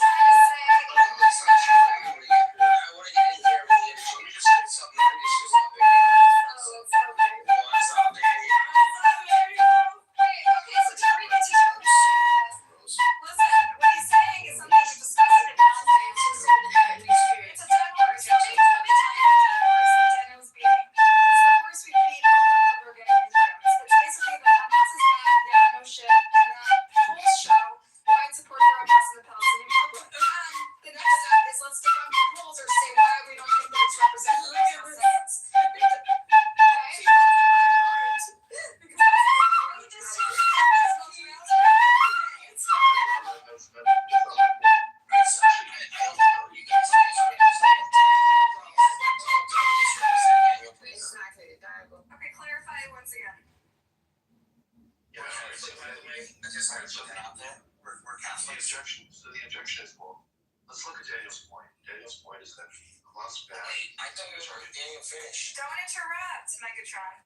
I want to get in here with you. Let me just say something. Let me just say something. What's up, baby? Okay, so Tariq, listen, what he's saying is something we've discussed in it's a demo. Let me tell you the demos that Daniel's beating. It's the horse we beat over and over again in these rooms. It's basically that Hamas is bad, yeah, no shit, and that polls show wide support for Hamas in the Palestinian public. The next step is let's debunk the polls or say why we don't think that it's representative of Palestinians. Okay, clarify once again. Yeah, so by the way, I just started looking out there. We're Catholic. The objection is, well, let's look at Daniel's point. Daniel's point is that Hamas bad. I thought you were Daniel finish. Don't interrupt, Megatron.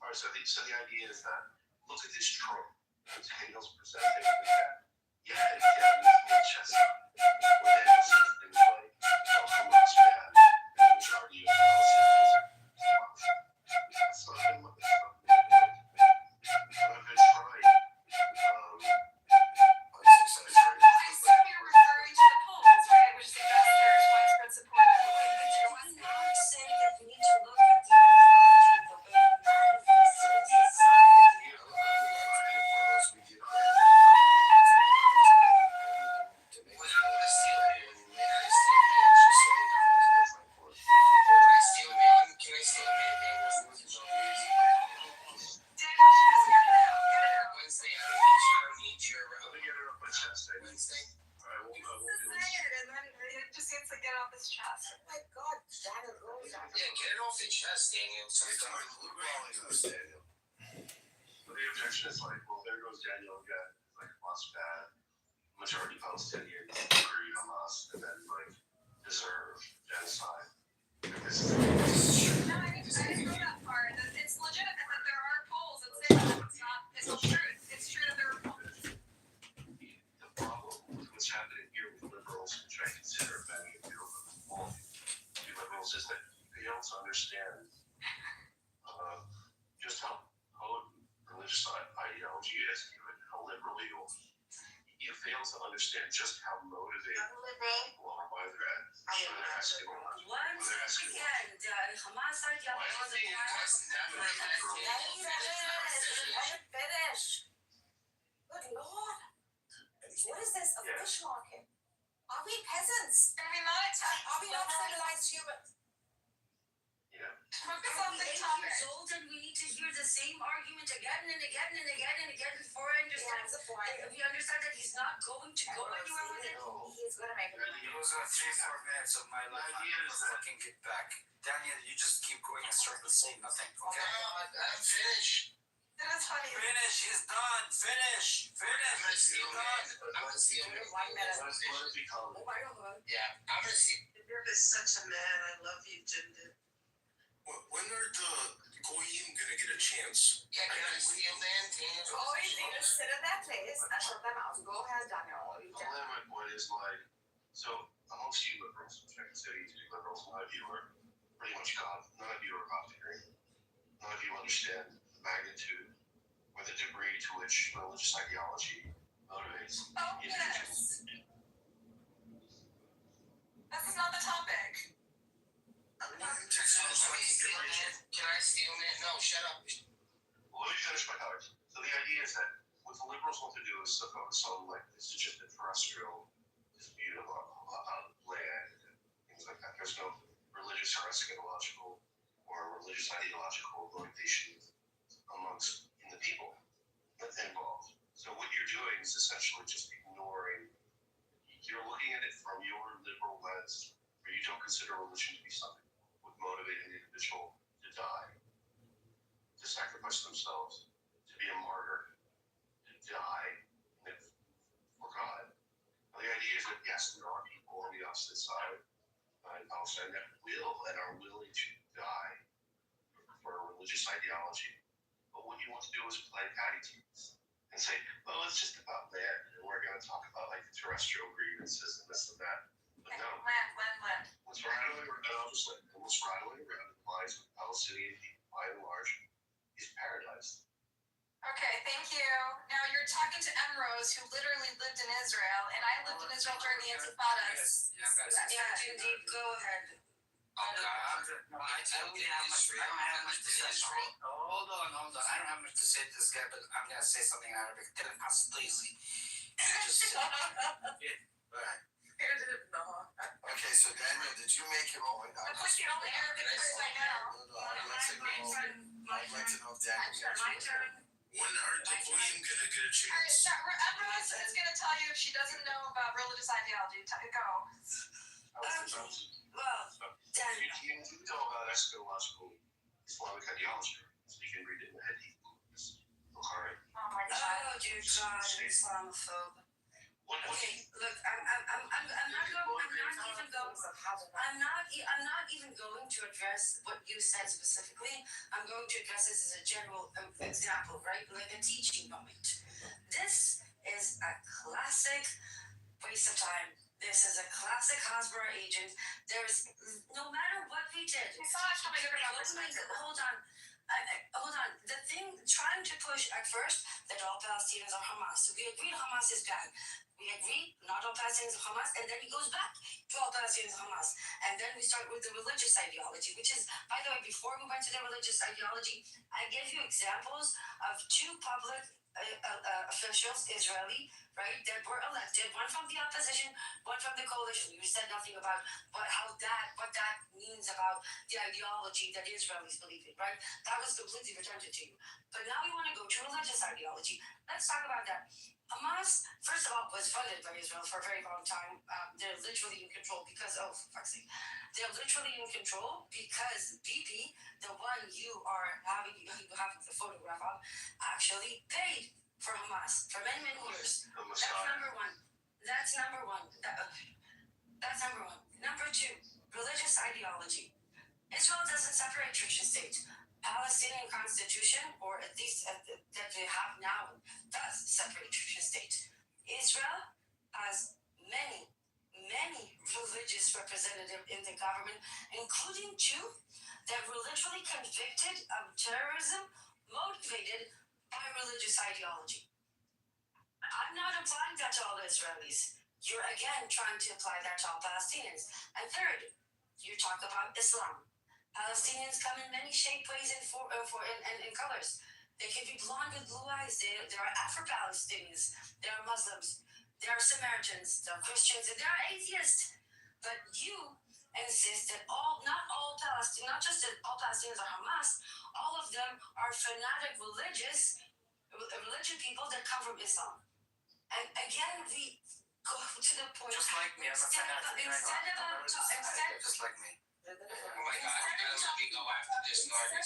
All right, so the idea is that look at this trope that Daniel's presenting with that. Yeah, it's the chestnut. Where Daniel says things like, oh, Hamas bad, and the majority of Palestinians are Hamas. That's not been what this stuff is. None of it's right. I assume you're referring to the polls, right? Which suggests there's widespread support. It was not saying that we need to look at the ideology the way it manifests in society. Daniel. So the objection is like, well, there goes Daniel again. Like, Hamas bad. Majority Palestinians agree Hamas and then like deserve genocide. No, I didn't know that part. It's legitimate that there are polls that say that. It's not true. It's true that there are polls. The problem with what's happening here with liberals, which I consider many of the liberals, is that they don't understand just how potent religious ideology is, and how liberal you fail to understand just how motivated people are by their asking. Once again, the Hamas ideology finish. Good Lord. What is this? A fish market? Are we peasants? I mean, not Are we not civilized humans? Focus on the topic. Old and we need to hear the same argument again and again and again and again before I understand. We understand that he's not going to go anywhere with it. He's gonna make it. Those are 3-4 minutes of my life. I'm fucking get back. Daniel, you just keep going in circles saying nothing. Okay. I'm finished. That's funny. Finish. He's done. Finish. He's done. I'm gonna see him. 1 minute. Oh my God. Yeah, I'm gonna see. You're such a man. I love you, Jinden. When are the Goyim gonna get a chance? Yeah, can I steal Dan? All you need is sit in that place and shut them out. Go ahead, Daniel. My point is like, so amongst you liberals, which I consider you to be liberals, none of you are pretty much God. None of you are God-fearing. None of you understand the magnitude or the degree to which religious ideology motivates individuals. That's not the topic. Can I steal it? No, shut up. Well, let me finish my thought. So the idea is that what the liberals want to do is to focus on like this is just a terrestrial dispute on land and things like that. There's no religious or eschatological or religious ideological motivation amongst the people involved. So what you're doing is essentially just ignoring. You're looking at it from your liberal lens. consider religion to be something that would motivate an individual to die, to sacrifice themselves, to be a martyr, to die for God. Now, the idea is that yes, there are people on the opposite side in Palestine that will and are willing to die for a religious ideology. But what you want to do is play patty cakes and say, well, it's just about land, and we're going to talk about like the terrestrial grievances and this and that. But no. Land. What's rattling around the minds of Palestinian people, by and large, is paradise. Okay, thank you. Now you're talking to Emrose, who literally lived in Israel, and I lived in Israel during the Intifadas. Yeah, indeed, go ahead. Okay, I don't have much to say. Hold on. I don't have much to say to this guy, but I'm gonna say something in Arabic. Okay, so Daniel, did you make your own? Of course, you're only Arabic person I know. I'd like to know if Daniel. My turn. When are the Goyim gonna get a chance? Emrose is going to tell you if she doesn't know about religious ideology. Go. Well, Daniel. You know about eschatological Islamic ideology. So you can read it in the Hadith. Bukhari. Oh my God. Oh dear God, Islamophobe. Okay, look, I'm not even going to address what you said specifically. I'm going to address this as a general example, right? Like a teaching moment. This is a classic waste of time. This is a classic Hasbara agent. There's no matter what we did. Hold on. Hold on. The thing trying to push at first that all Palestinians are Hamas. We agree Hamas is bad. We agree not all Palestinians are Hamas, and then he goes back to all Palestinians are Hamas. And then we start with the religious ideology, which is, by the way, before we went to the religious ideology, I gave you examples of two public officials, Israeli, right, that were elected, one from the opposition, one from the coalition. You said nothing about what that means about the ideology that Israelis believe in, right? That was completely redundant to you. But now we want to go to religious ideology. Let's talk about that. Hamas, first of all, was funded by Israel for a very long time. They're literally in control because, oh, for fuck's sake, they're literally in control because Bibi, the one you have the photograph of, actually paid for Hamas for many, many years. That's number one. That's number one. Number two, religious ideology. Israel doesn't separate church and state. Palestinian constitution, or at least that they have now, does separate church and state. Israel has many religious representatives in the government, including two that were literally convicted of terrorism motivated by religious ideology. I'm not applying that to all Israelis. You're again trying to apply that to all Palestinians. And third, you talk about Islam. Palestinians come in many shapes, ways, and colors. They can be blonde with blue eyes. There are Afro-Palestinians. There are Muslims. There are Samaritans. There are Christians. And there are atheists. But you insist that not just that all Palestinians are Hamas, all of them are fanatic religion people that come from Islam. And again, we go to the point. Just like me, I'm a fanatic. Just like me. Oh my God, you gotta let me go after this garbage.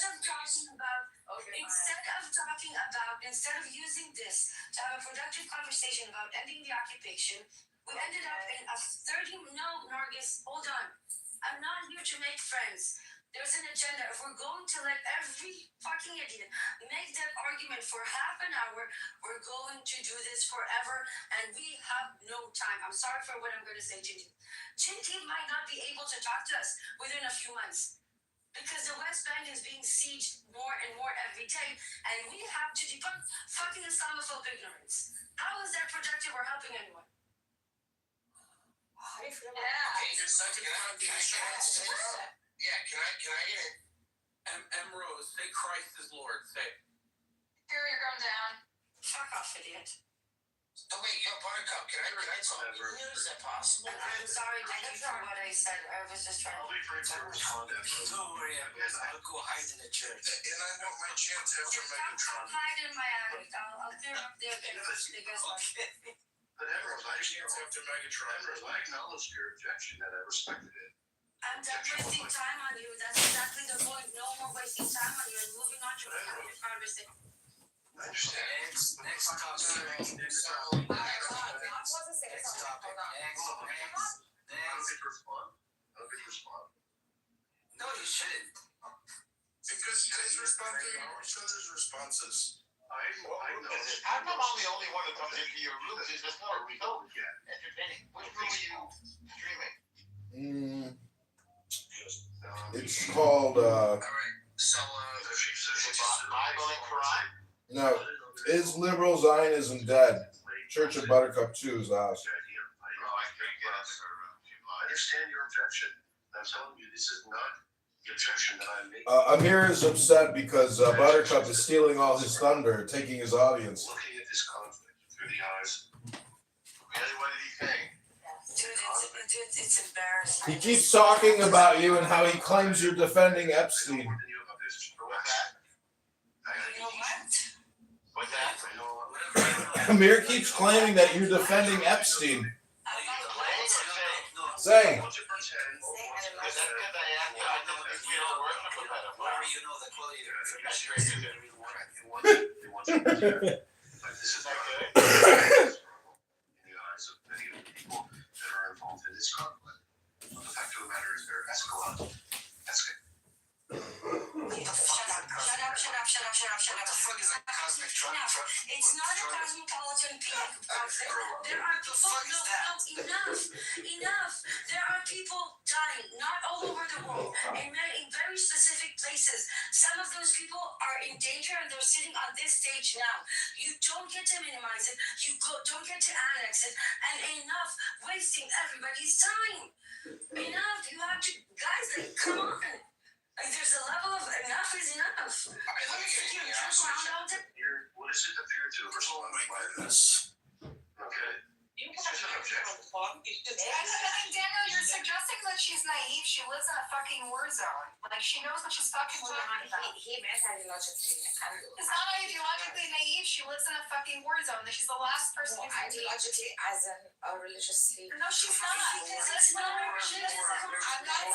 Instead of using this to have a productive conversation about ending the occupation, we ended up in a 30. No, Nargis, hold on. I'm not here to make friends. There's an agenda. If we're going to let every fucking idiot make that argument for half an hour, we're going to do this forever, and we have no time. I'm sorry for what I'm going to say, Jinji. Jinji might not be able to talk to us within a few months because the West Bank is being sieged more and more every day, and we have to debunk fucking Islamophobe ignorance. How is that productive or helping anyone? How do you feel about Okay, there's something can I hear it? Emrose, say Christ is Lord. Say. Fear, you're going down. Fuck off, idiot. Oh wait, yo, Buttercup, can I talk? Is that possible? I'm sorry, thank you for what I said. I was just trying to. I'll be free to respond. Don't worry, I'll go hide in the church. And I want my chance after Megatron. I'll hide in my attic. I'll clear up there because But Emrose, My chance after Megatron. I acknowledged your objection and I respected it. I'm done wasting time on you. That's exactly the point. No more wasting time on you and moving on to your conversation. I understand. Next topic. Next Hold topic. on. Next topic. Next. respond. I don't think respond. No, you shouldn't. Because you guys respond to each other's responses. I know. How come I'm the only one that comes into your room? Is this more real? Entertaining. Which room are you streaming? It's called Alright, so, Bible and Quran? no. Is liberal Zionism dead? Church of Buttercup 2 is the house. I understand your objection. I'm telling you, this is not the objection that I'm making. Amir is upset because Buttercup is stealing all his thunder, taking his audience. Looking at this conflict through the eyes. Really, what did he think? Dude, it's embarrassing. He keeps talking about you and how he claims you're defending Epstein. What's that? You know what? What's that? Amir keeps claiming that you're defending Epstein. Say. Is that because I asked you, I just, we don't worship a pedophile? Whatever you know, the quality of This is not good. In the eyes of many of the people that are involved in this conflict. But the fact of the matter is they're escalating. Shut up. What the fuck is a cosmic truck? It's not a cosmopolitan pink conflict. There are people. Enough. There are people dying, not all over the world, in very specific places. Some of those people are in danger and they're sitting on this stage now. You don't get to minimize it. You don't get to annex it. And enough wasting everybody's time. Enough. You have to, guys, like, come on. Like, there's a level of enough is enough. Alright, let me get you. What is it that you're to respond like this? Okay. It's just an objection. Daniel, you're suggesting that she's naive. She lives in a fucking war zone. Like, she knows what she's fucking talking about. He meant ideologically. It's not ideologically naive. She lives in a fucking war zone. That she's the last person who's Ideologically, as in religiously. No, she's not. Because it's not religion. I'm not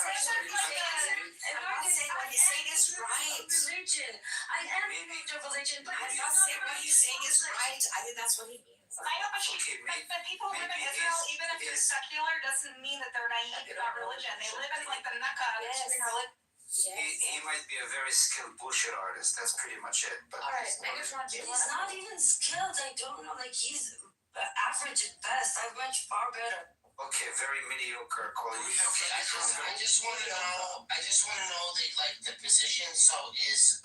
saying what he's saying is right. Religion. I am the religion, but I'm not saying what he's saying is right. I think that's what he means. I know, but but people live in Israel, even if they're secular, doesn't mean that they're naive about religion. They live in like the Mecca, which is religion. He might be a very skilled bullshit artist. That's pretty much it. But Alright, Megatron, do you he's not even skilled. I don't know. Like, he's average at best. I've much far better. okay, very mediocre quality. I just want to know the position. So is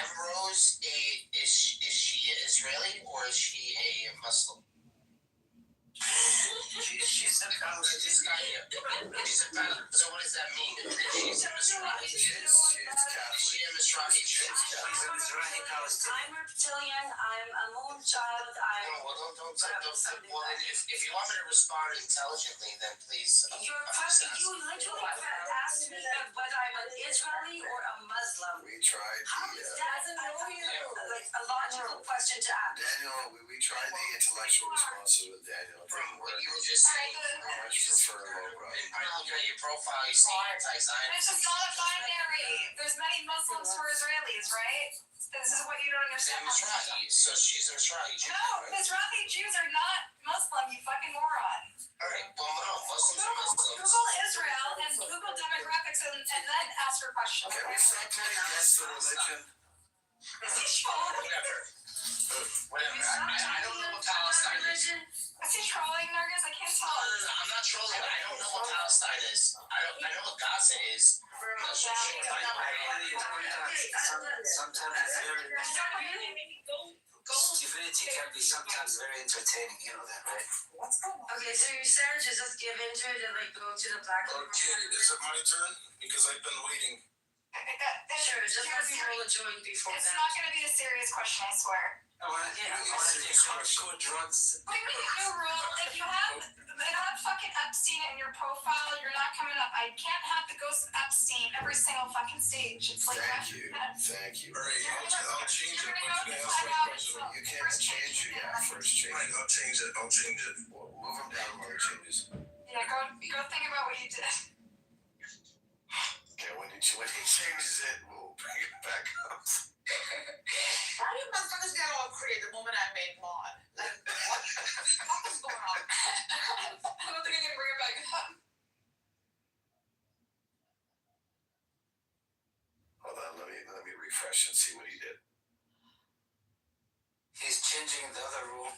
Ambrose is she Israeli or is she a Muslim? She's a This guy here. So what does that mean? She's a Mizrahi Jew. Is she a Mizrahi Jew? I'm reptilian. I'm a moon child. Don't. Well, if you want me to respond intelligently, then please. You literally asked me whether I'm an Israeli or a Muslim. We tried How is that like a logical question to ask? Daniel, we tried the intellectual responses with Daniel. It didn't work. You were just saying, I much prefer Logra. I'm looking at your profile, you see anti-Zionist. This is not a binary. There's many Muslims who are Israelis, right? This is what you don't understand. Mizrahi, so she's a Mizrahi Jew. No, Mizrahi Jews are not Muslim, you fucking moron. Alright, well, no, Muslims are Muslims. Google Israel and Google demographics and then ask for questions. Can we stop trying to guess the religion? Is he trolling? Whatever. I don't know what Palestine is. Is he trolling, Nargis? I can't tell. No, I'm not trolling. I don't know what Palestine is. I know what Gaza is. Sometimes stupidity can be sometimes very entertaining. You know that, right? What's going on? Okay, so you're saying to just give into it and like go to the black hole? Okay, is it my turn? Because I've been waiting. Sure, just let me roll a joint before It's that. not going to be a serious question, I swear. I want to take hardcore drugs. What do you mean new rule? If you have fucking Epstein in your profile, you're not coming up. I can't have the ghost of Epstein every single fucking stage. It's like Thank you. Alright, I'll change it. You can't change it yet. First change. Right, I'll change it. Move them down while it changes. Yeah, go think about what you did. When he changes it, we'll bring it back up. Why do you motherfuckers get all creative the moment I made mod? Like, what the fuck is going on? I don't think I can bring it back up. Hold on, let me refresh and see what he did. He's changing the other room.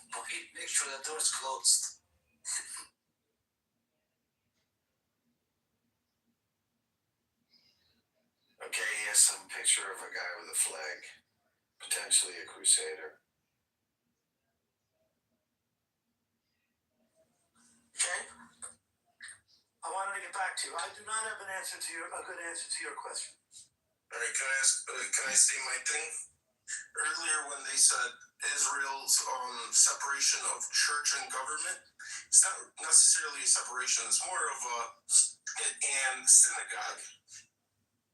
Make sure the door's closed. Okay, he has some picture of a guy with a flag, potentially a crusader. Okay. I wanted to get back to you. I do not have a good answer to your question. All right, can I say my thing? Earlier when they said Israel's separation of church and government, it's not necessarily a separation, it's more of an synagogue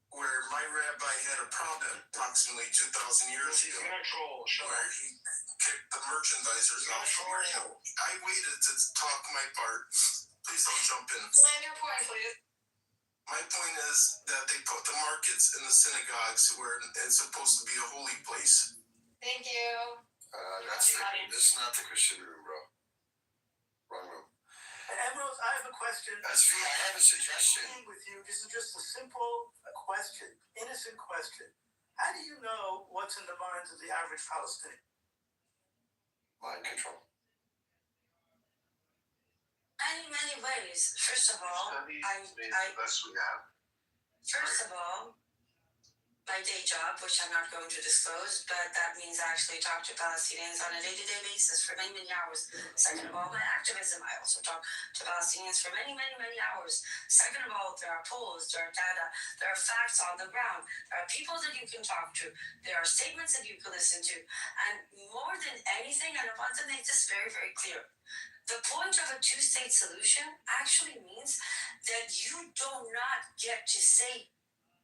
where my rabbi had a problem approximately 2,000 years ago where he kicked the merchandisers out from our hill. I waited to talk my part. Please don't jump in. Land your point, please. My point is that they put the markets in the synagogues where it's supposed to be a holy place. Thank you. This is not the Christian room, bro. Wrong room. Emerald, I have a question. I have a suggestion. With you, this is just a simple question, innocent question. How do you know what's in the minds of the average Palestinian? Mind control. Many ways. First of all, my day job, which I'm not going to disclose, but that means I actually talk to Palestinians on a day-to-day basis for many, many hours. Second of all, my activism, I also talk to Palestinians for many, many, many hours. Second of all, there are polls, there are data, there are facts on the ground, there are people that you can talk to, there are statements that you can listen to, and more than anything, and I want to make this very, very clear, the point of a two-state solution actually means that you do not get to say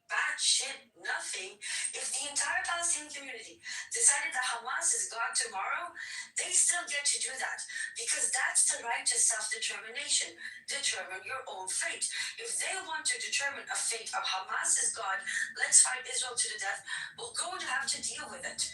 bad shit, nothing. If the entire Palestinian community decided that Hamas is God tomorrow, they still get to do that because that's the right to self-determination. Determine your own fate. If they want to determine a fate of Hamas is God, let's fight Israel to the death, we're going to have to deal with it.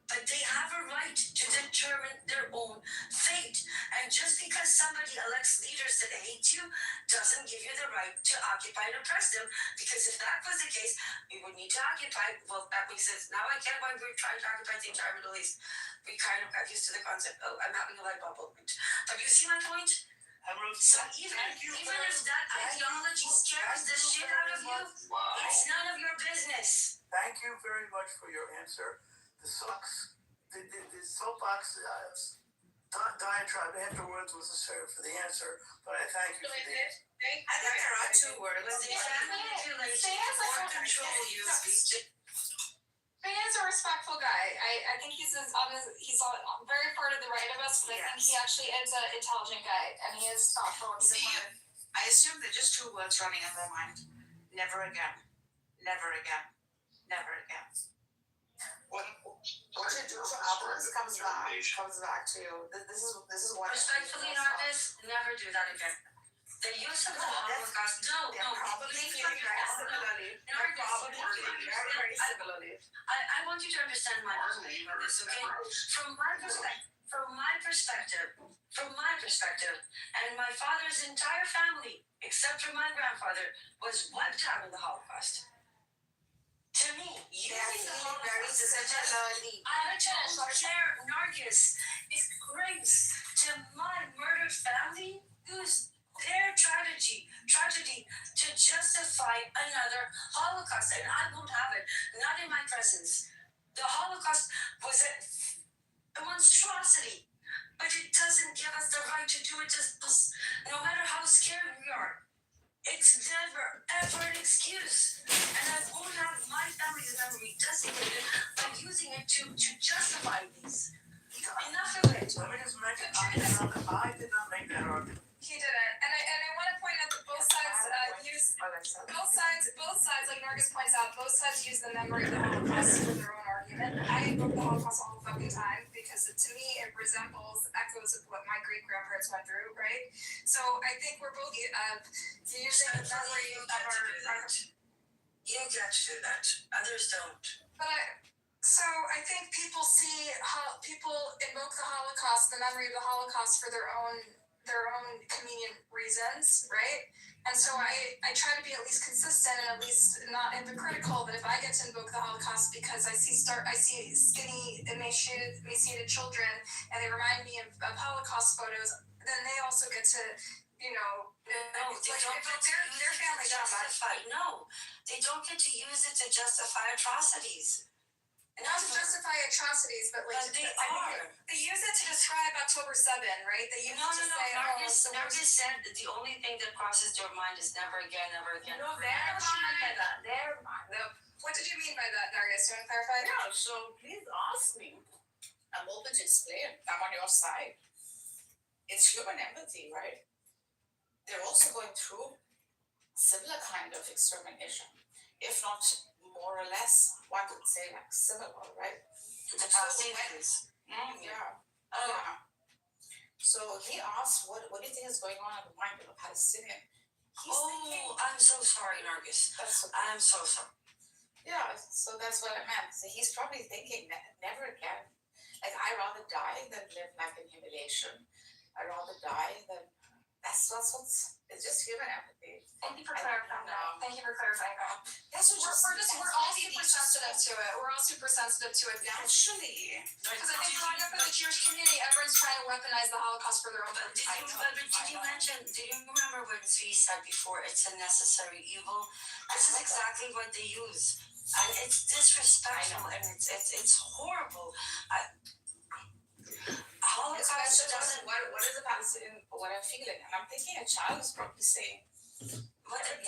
But they have a right to determine their own fate. And just because somebody elects leaders that hate you doesn't give you the right to occupy and oppress them. Because if that was the case, we would need to occupy. Well, that makes sense. Now I get why we're trying to occupy the entire Middle East. We kind of got used to the concept. Oh, I'm having a light bulb moment. But you see my point? So even if that ideology scares the shit out of you, it's none of your business. Thank you very much for your answer. The soapbox diatribe afterwards was necessary for the answer, but I thank you for the answer. I think there are two words. Is a respectful guy. I think he's very far to the right of us, but I think he actually is an intelligent guy, and he is thoughtful. I assume they're just two words running in their mind. Never again. Never again. Never again. What you do for others comes back to this is what respectfully, Nargis, never do that again. The use of the Holocaust. I want you to understand my position on this, okay? From my perspective, and my father's entire family, except for my grandfather, was wiped out in the Holocaust. To me, using the Holocaust as a I don't care, Nargis. It's grace to my murdered family whose their tragedy to justify another Holocaust, and I won't have it, not in my presence. The Holocaust was a monstrosity, but it doesn't give us the right to do it just no matter how scared we are. It's never, ever an excuse. And I won't have my family's memory decimated by using it to justify these. Enough of it. Let me just mention, I did not make that argument. He didn't. And I want to point out that both sides like Nargis points out, both sides use the memory of the Holocaust for their own argument. I invoke the Holocaust all the fucking time because to me it resembles echoes of what my great grandparents went through, right? So I think we're both using the memory of our You get to do that. Others don't. But I think people see how people invoke the Holocaust, the memory of the Holocaust, for their own convenient reasons, right? And so I try to be at least consistent and at least not hypocritical. But if I get to invoke the Holocaust because I see skinny, emaciated children, and they remind me of Holocaust photos, then they also get to, No, they don't get to use their it family to justify. No, they don't get to use it to justify atrocities. not to justify atrocities, but like But they are. They use it to describe October 7, right? They use it to say, Nargis said that the only thing that crosses their mind is never again, never again. No, never mind by that. Never mind. What did you mean by that, Nargis? Do you want to clarify? Yeah, so please ask me. I'm open to explain. I'm on your side. It's human empathy, right? They're also going through similar kind of extermination, if not more or less, one could say like similar, right? The Palestinians. Yeah. Yeah. So he asked, what do you think is going on in the mind of a Palestinian? He's thinking, I'm so sorry, Nargis. That's okay. I'm so sorry. Yeah, so that's what I meant. So he's probably thinking, never again. Like, I'd rather die than live like in humiliation. I'd rather die than. That's what's. It's just human empathy. Thank you for clarifying that. Thank you for clarifying that. That's what We're all super sensitive to it. We're all super sensitive to it. Naturally. Because I think growing up in the Jewish community, everyone's trying to weaponize the Holocaust for their own Did you remember when Zvi said before, it's a necessary evil? This is exactly what they use. And it's disrespectful and it's horrible. Holocaust doesn't. What is a Palestinian? What I'm feeling, and I'm thinking a child is probably saying, "What if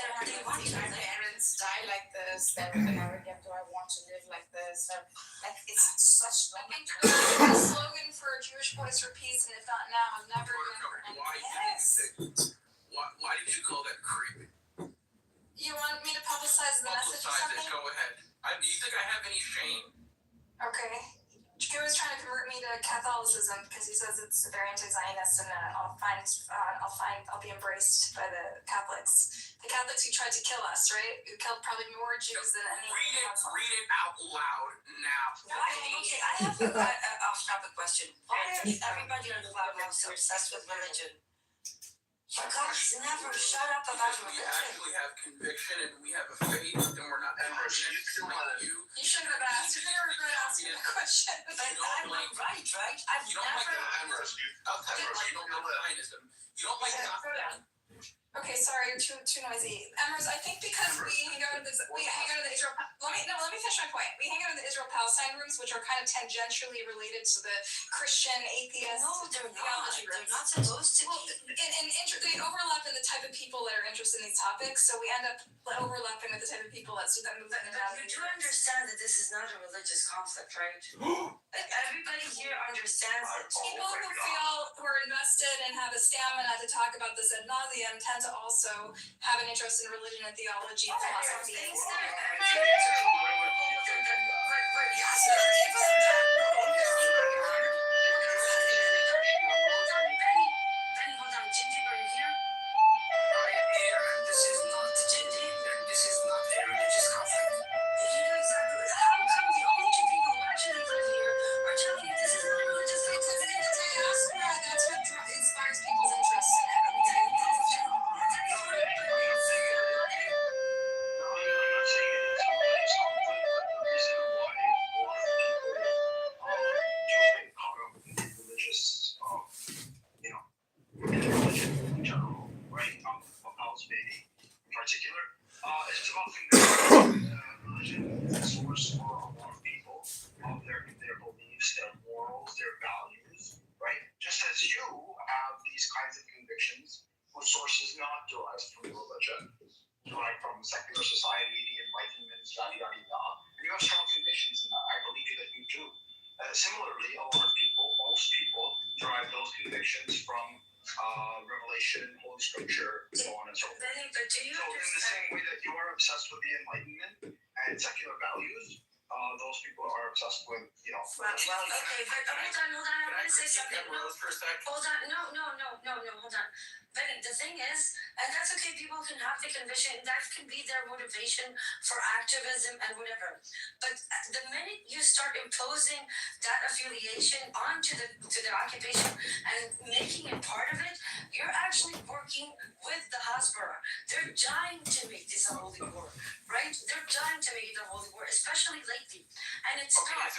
my parents die like this? Then never again do I want to live like this?" Or, like it's such. I think the slogan for Jewish Voice for Peace, and if not now, never. Why did you call that creepy? You want me to publicize the message or something? Go ahead. Do you think I have any shame? Okay. Joe is trying to convert me to Catholicism because he says it's very anti-Zionist, and I'll be embraced by the Catholics. The Catholics who tried to kill us, right? Who killed probably more Jews than any. Read it out loud now. Okay, I have an off-topic question. Why is everybody on the clubhouse so obsessed with religion? You guys never shut up about religion. We actually have conviction and we have a faith and we're not You shouldn't have asked. You're going to regret asking the question. But I'm right? I've never. You don't know Zionism. You don't like that. Okay, sorry, you're too noisy. Emers, I think because we hang out in the Israel. Let me finish my point. We hang out in the Israel-Palestine rooms, which are kind of tangentially related to the Christian atheist. No, they're not. Theology rooms. They're not supposed to be. They overlap in the type of people that are interested in these topics, so we end up overlapping with the type of people that move in and out of But you do understand that this is not a religious conflict, right? Everybody here understands it. People who are invested and have the stamina to talk about this ad nauseum tend to also have an interest in religion and theology, philosophy. Obsessed with the Enlightenment and secular values, those people are obsessed with, well, okay, but hold on, I want to say something. No, hold on, no, hold on. But the thing is, and that's okay, people can have the conviction, that can be their motivation for activism and whatever. But the minute you start imposing that affiliation onto the occupation and making it part of it, you're actually working with the Hasbara. They're dying to make this a holy war, right? They're dying to make it a holy war, especially lately. And it's not.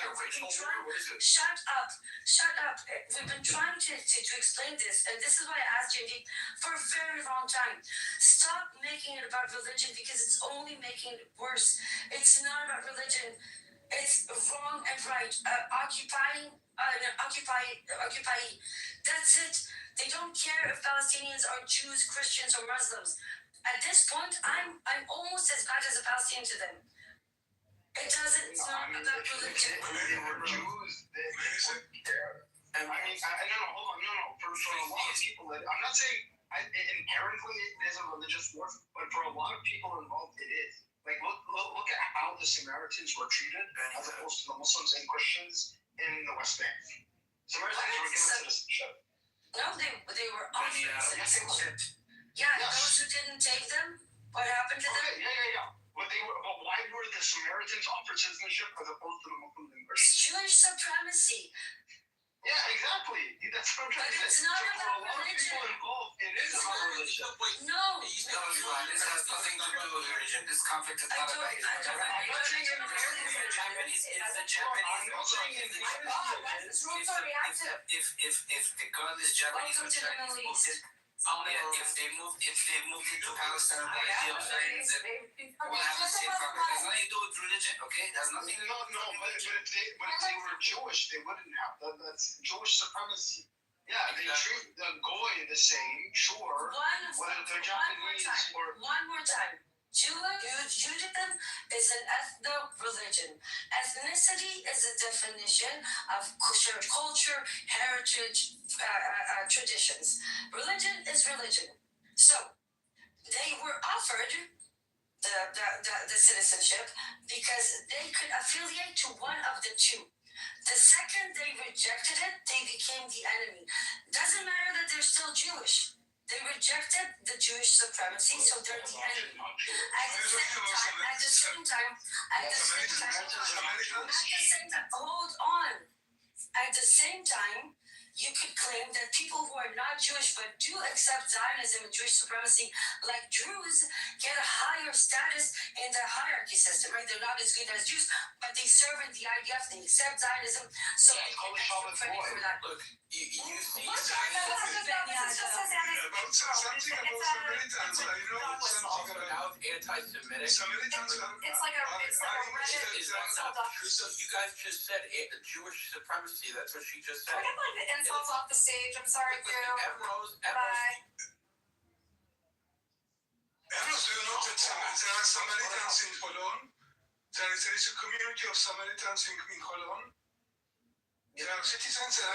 Shut up. We've been trying to explain this, and this is why I asked you, Indeed, for a very long time. Stop making it about religion because it's only making it worse. It's not about religion. It's wrong and right. Occupying. That's it. They don't care if Palestinians are Jews, Christians, or Muslims. At this point, I'm almost as bad as a Palestinian to them. It doesn't. It's not about religion. They were Jews. They wouldn't care. I mean, no. For a lot of people, I'm not saying inherently it is a religious war, but for a lot of people involved, it is. Like, look at how the Samaritans were treated as opposed to the Muslims and Christians in the West Bank. Samaritans were given citizenship. No, they were offered citizenship. Yeah, yes. Those who didn't take them, what happened to them? Yeah. But why were the Samaritans offered citizenship as opposed to the Muslims and Christians? Jewish supremacy. Yeah, exactly. That's what I'm trying to say. It's not about religion. For a lot of people involved, it is about religion. No. This has nothing to do with religion. This conflict is not about religion. I'm not saying it's the Japanese. I'm not saying it's If the girl is Japanese or Chinese, if they moved into Palestine or Palestine, then we'll have the same conflict. It has nothing to do with religion, okay? It has nothing to do with religion. But if they were Jewish, they wouldn't have. That's Jewish supremacy. Yeah, they treat the Goy the same, sure. Whether they're Japanese or... One more time. Judaism is an ethno-religion. Ethnicity is a definition of shared culture, heritage, traditions. Religion is religion. So, they were offered the citizenship because they could affiliate to one of the two. The second they rejected it, they became the enemy. Doesn't matter that they're still Jewish. They rejected the Jewish supremacy, so they're the enemy. At the same time, hold on. At the same time, you could claim that people who are not Jewish but do accept Zionism and Jewish supremacy, like Druze, get a higher status in the hierarchy system, right? They're not as good as Jews, but they serve in the IDF, they accept Zionism, so they get extra credit for that. Look, you see about anti-Semitic. It's like a Reddit. So you guys just said Jewish supremacy. That's what she just said. Can we get like the insults off the stage? I'm sorry, Drew. Bye. Samaritans in Cologne. There is a community of Samaritans in Cologne. They are citizens and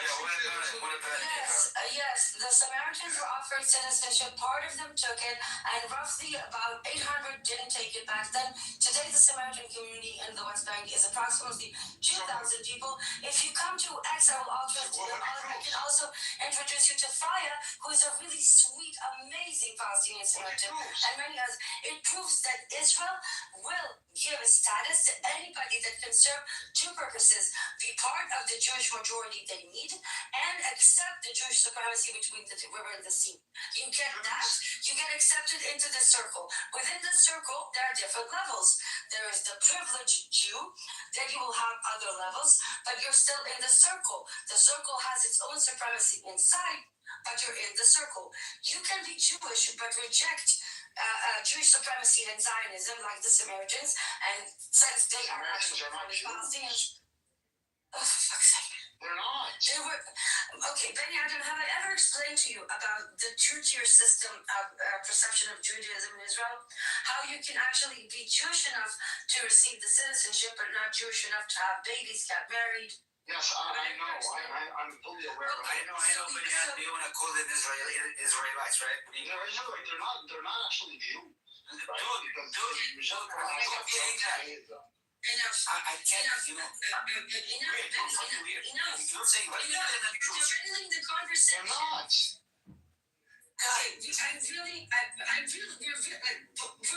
Yes, the Samaritans were offered citizenship. Part of them took it, and roughly about 800 didn't take it back then. Today, the Samaritan community in the West Bank is approximately 2,000 people. If you come to X, I can also introduce you to Faya, who is a really sweet, amazing Palestinian Samaritan, and many others. It proves that Israel will give a status to anybody that can serve two purposes: be part of the Jewish majority they need, and accept the Jewish supremacy between the river and the sea. You get that, you get accepted into the circle. Within the circle, there are different levels. There is the privileged Jew, then you will have other levels, but you're still in the circle. The circle has its own supremacy inside, but you're in the circle. You can be Jewish, but reject Jewish supremacy and Zionism, like the Samaritans, and since they are actually Palestinians. Oh, for fuck's sake. They're not. Okay, Benny Adam, have I ever explained to you about the two-tier system of perception of Judaism in Israel? How you can actually be Jewish enough to receive the citizenship, but not Jewish enough to have babies, get married? Yes, I know. I'm fully aware of it. I know, but you want to call them Israelites, right? They're not actually Jews. Dude, Enough. I can't, Enough. you know. Enough. You're saying, but you're Enough. You're handling the conversation. Okay, we're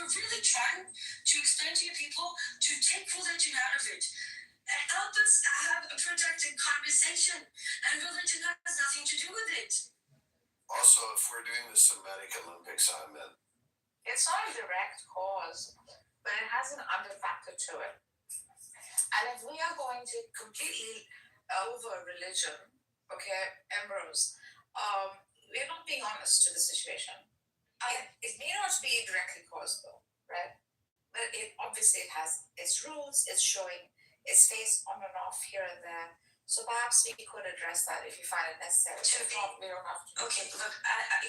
really trying to explain to you people to take religion out of it and help us have a productive conversation. And religion has nothing to do with it. Also, if we're doing the Semitic Olympics, I'm in. It's not a direct cause, but it has an under factor to it. And if we are going to completely over religion, okay, Ambrose, we're not being honest to the situation. It may not be directly caused though, right? But it obviously it has its roots, it's showing its face on and off here and there. So perhaps we could address that if you find it necessary. We don't have to. Okay, look,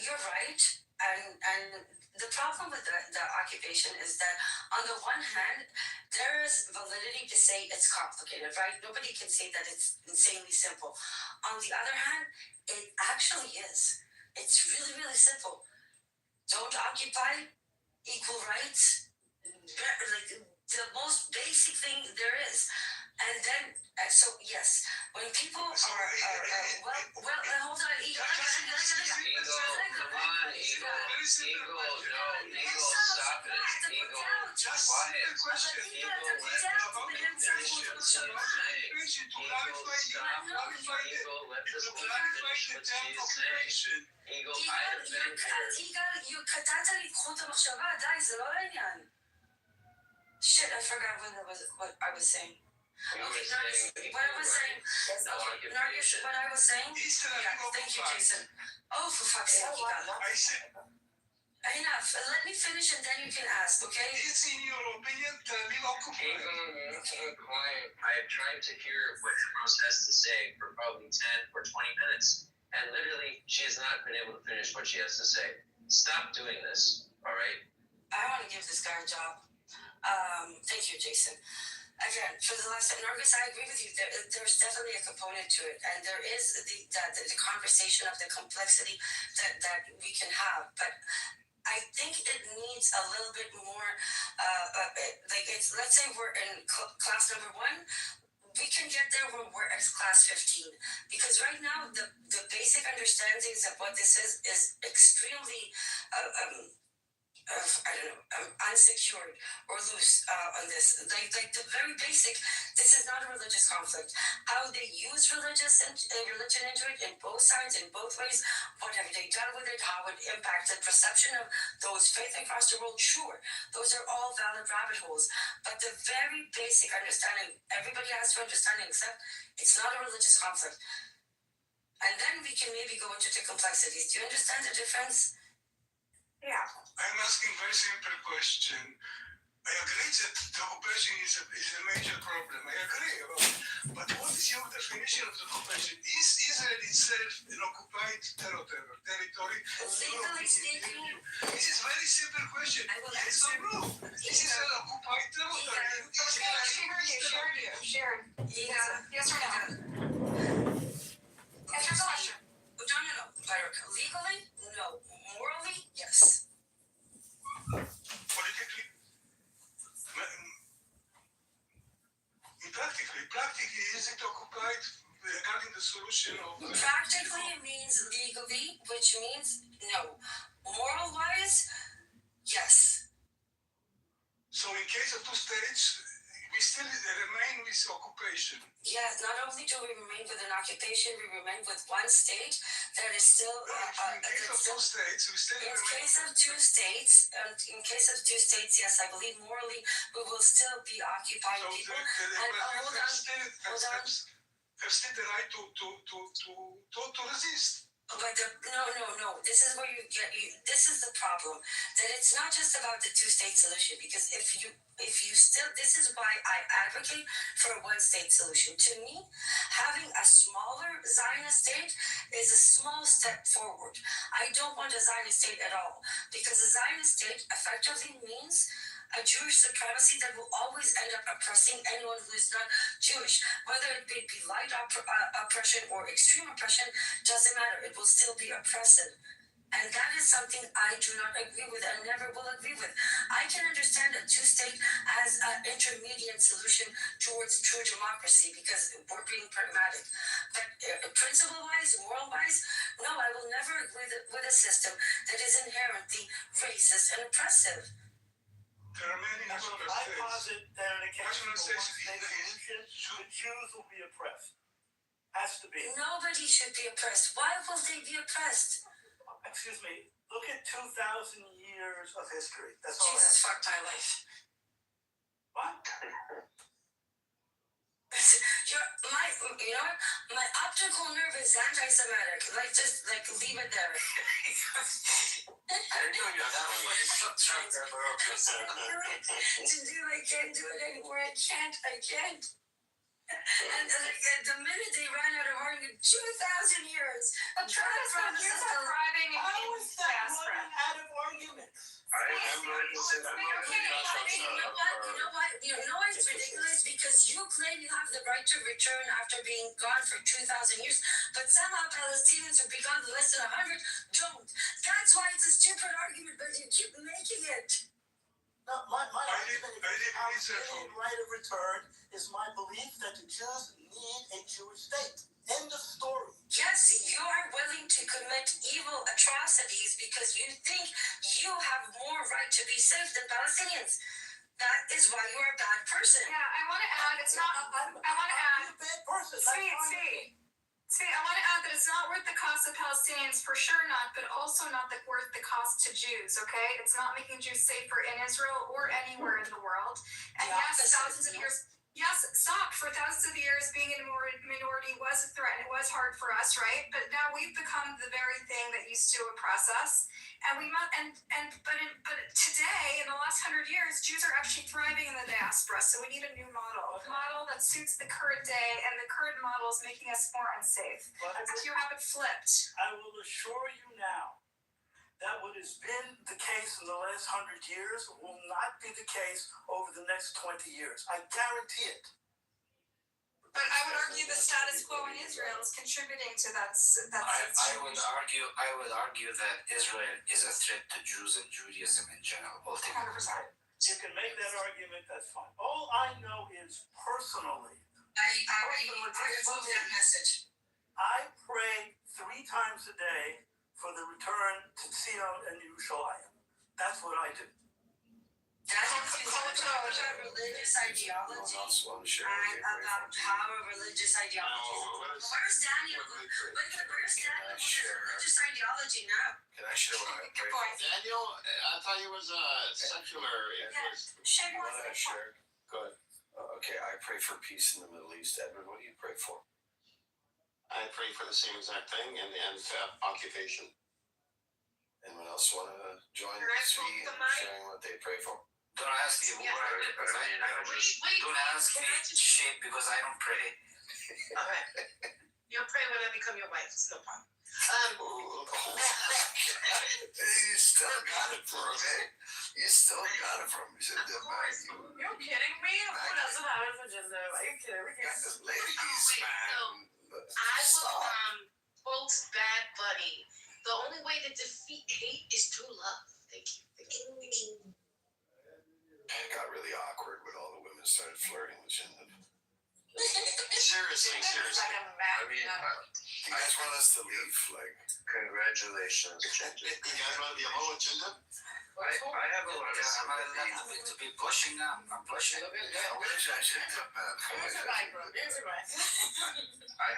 you're right, and the problem with the occupation is that on the one hand, there is validity to say it's complicated, right? Nobody can say that it's insanely simple. On the other hand, it actually is. It's really, really simple. Don't occupy, equal rights, like the most basic thing there is. And then, so yes, when people are hold on, Eagle, come on, Eagle, stop it. Eagle, quiet. Eagle, let the speaker finish what she's saying. Eagle, stop. Eagle, let the speaker finish what she's saying. Eagle, I have been here. קטעת לי את חוט המחשבה, די, זה לא לעניין. Shit, I forgot what I was saying. Okay, what I was saying. Okay, Nargis, what I was saying. Yeah, thank you, Jason. Oh, for fuck's sake, enough. Let me finish and then you can ask, okay? Is in your opinion occupied? Quiet. I have tried to hear what Rose has to say for probably 10 or 20 minutes, and literally, she has not been able to finish what she has to say. Stop doing this, all right? I want to give this guy a job. Thank you, Jason. Again, for the last time, Nargis, I agree with you. There's definitely a component to it, and there is the conversation of the complexity that we can have. But I think it needs a little bit more. Let's say we're in class number 1. We can get there when we're at class 15, because right now the basic understandings of what this is extremely unsecured or loose on this. Like the very basic, this is not a religious conflict. How they use religion into it in both sides, in both ways, what have they done with it, how it impacted perception of those faith across the world, sure. Those are all valid rabbit holes. But the very basic understanding, everybody has to understand, except it's not a religious conflict. And then we can maybe go into the complexities. Do you understand the difference? Yeah. I'm asking a very simple question. I agree that the occupation is a major problem. I agree about it. But what is your definition of the occupation? Is Israel itself an occupied territory? Legally speaking, this is a very simple question. I will Yes or no? Is Israel an occupied territory? Sharon. Yes or no? Answer the question. No. Legally, no. Morally, yes. Politically? Practically, is it occupied regarding the solution of... Practically it means legally, which means no. Moral-wise, yes. So in case of 2 states, we still remain with occupation. Yes, not only do we remain with an occupation, we remain with one state that is still... in case of 2 states, we still remain... In case of two states, yes, I believe morally we will still be occupying people. Hold on. Have still the right to resist. But no. This is where this is the problem. That it's not just about the 2-state solution, because if you still, this is why I advocate for a 1-state solution. To me, having a smaller Zionist state is a small step forward. I don't want a Zionist state at all, because a Zionist state effectively means a Jewish supremacy that will always end up oppressing anyone who is not Jewish. Whether it be light oppression or extreme oppression, doesn't matter. It will still be oppressive. And that is something I do not agree with and never will agree with. I can understand a two-state as an intermediate solution towards true democracy because we're being pragmatic. But principle-wise, moral-wise, no, I will never agree with a system that is inherently racist and oppressive. There are many I posit that in a case of a one-state solution, the Jews will be oppressed. Has to be. Nobody should be oppressed. Why will they be oppressed? Excuse me, look at 2,000 years of history. That's all. Jesus fucked my life. What? You know what? My optical nerve is anti-Semitic. Just leave it there. I didn't know you had that one. I can't do it anymore. I can't. And the minute they ran out of argument, 2,000 years. But Travis from years of thriving in How is that diaspora. running out of arguments? You know why it's ridiculous? Because you claim you have the right to return after being gone for 2,000 years, but somehow Palestinians who be gone less than 100 don't. That's why it's a stupid argument, but you keep making it. No, my argument is Palestinian right of return is my belief that the Jews need a Jewish state. End of story. Yes, you are willing to commit evil atrocities because you think you have more right to be safe than Palestinians. That is why you are a bad person. Yeah, I want to add, it's not, I want to add, I'm a bad person. See, I want to add that it's not worth the cost of Palestinians, for sure not, but also not worth the cost to Jews, okay? It's not making Jews safer in Israel or anywhere in the world. And yes, thousands of years, for thousands of years, being a minority was a threat, and it was hard for us, right? But now we've become the very thing that used to oppress us. And but today, in the last 100 years, Jews are actually thriving in the diaspora. So we need a new model that suits the current day, and the current model is making us more unsafe. If you have it flipped. I will assure you now that what has been the case in the last 100 years will not be the case over the next 20 years. I guarantee it. But I would argue the status quo in Israel is contributing to that. I would argue that Israel is a threat to Jews and Judaism in general. 100%. You can make that argument, that's fine. All I know is personally, I approve that message. I pray 3 times a day for the return to Zion and Yerushalayim. That's what I do. That has to do about religious ideology and about power of religious ideology. Where's Daniel? Where's Daniel with his religious ideology now? Can I share what I pray for? Daniel, I thought he was secular. Shane wants to Share. Good. Okay, I pray for peace in the Middle East. Edward, what do you pray for? I pray for the same exact thing and occupation. Anyone else want to join Svi in sharing what they pray for? Don't ask me what I pray because don't ask me shit because I don't pray. Okay. You'll pray when I become your wife. It's no problem. You still got it from me. You still got it from me. You're kidding me? Who doesn't have it for gender? Are you kidding me? Ladies, man. I will quote Bad Bunny. The only way to defeat hate is through love. Thank you. It got really awkward when all the women started flirting with Jinda. Seriously. I mean, you guys want us to leave? Congratulations. You guys want to be alone with Jinda? I have a lot of sympathy. To be blushing now. I'm blushing. I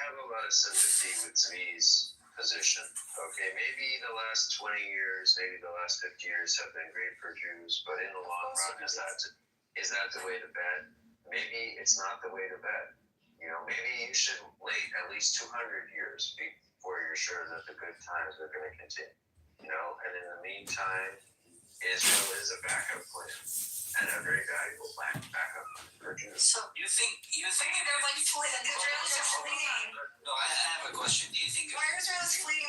have a lot of sympathy with Zvi's position. Okay, maybe the last 20 years, maybe the last 50 years have been great for Jews, but in the long run, is that the way to bed? Maybe it's not the way to bed. You know, maybe you should wait at least 200 years before you're sure that the good times are going to continue. You know, and in the meantime, Israel is a backup plan and a very valuable backup for Jews. So you think they're like fleeing. Israelis are fleeing. No, I have a question. Do you think Why are Israelis fleeing?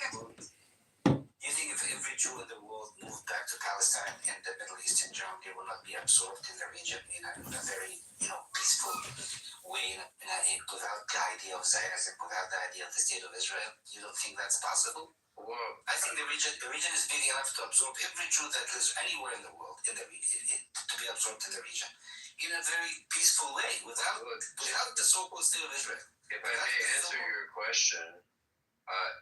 you think if every Jew in the world moved back to Palestine and the Middle East in general, they will not be absorbed in the region in a very peaceful way, without the idea of Zionism, without the idea of the state of Israel? You don't think that's possible? Well, I think the region is big enough to absorb every Jew that lives anywhere in the world, in the region, to be absorbed in the region, in a very peaceful way, without the so-called state of Israel. if I may answer your question,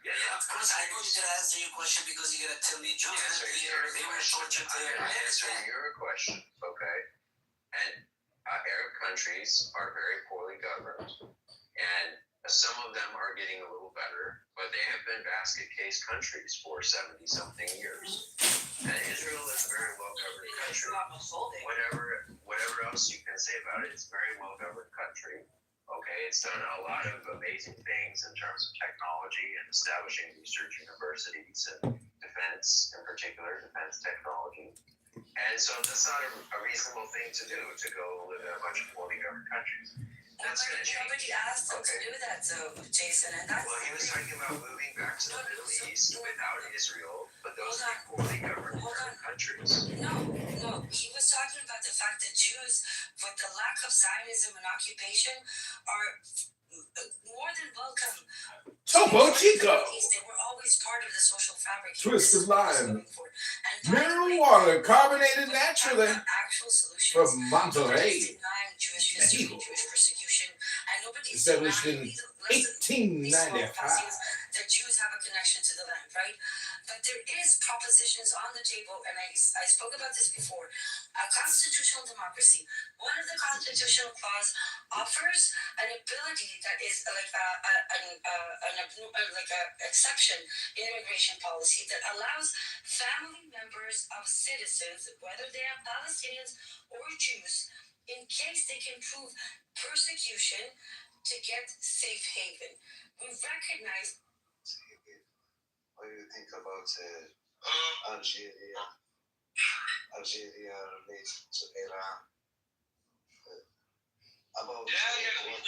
yeah, of course. I know you're gonna answer your question because you're gonna tell me Jews they were tortured there. I'm answering your question, okay? And Arab countries are very poorly governed, and some of them are getting a little better, but they have been basket case countries for 70-something years. And Israel is a very well-governed country. Whatever else you can say about it, it's a very well-governed country. Okay, it's done a lot of amazing things in terms of technology and establishing research universities and defense, in particular, defense technology. And so that's not a reasonable thing to do, to go live in a bunch of poorly governed countries. That's going to change. Nobody asked them to do that, though, Jason. And that's well, he was talking about moving back to the Middle East without Israel, but those are poorly governed countries. No. He was talking about the fact that Jews, with the lack of Zionism and occupation, are more than welcome. Topo Chico. They were always part of the social fabric. Twisted Lime. Mineral water, carbonated naturally. From Monterey. Mexico. Established in 1895. That Jews have a connection to the land, right? But there is propositions on the table, and I spoke about this before. A constitutional democracy. One of the constitutional clause offers an ability that is like a exception in immigration policy that allows family members of citizens, whether they are Palestinians or Jews, in case they can prove persecution, to get safe haven. We recognize. What do you think about Algeria relates to Iran? We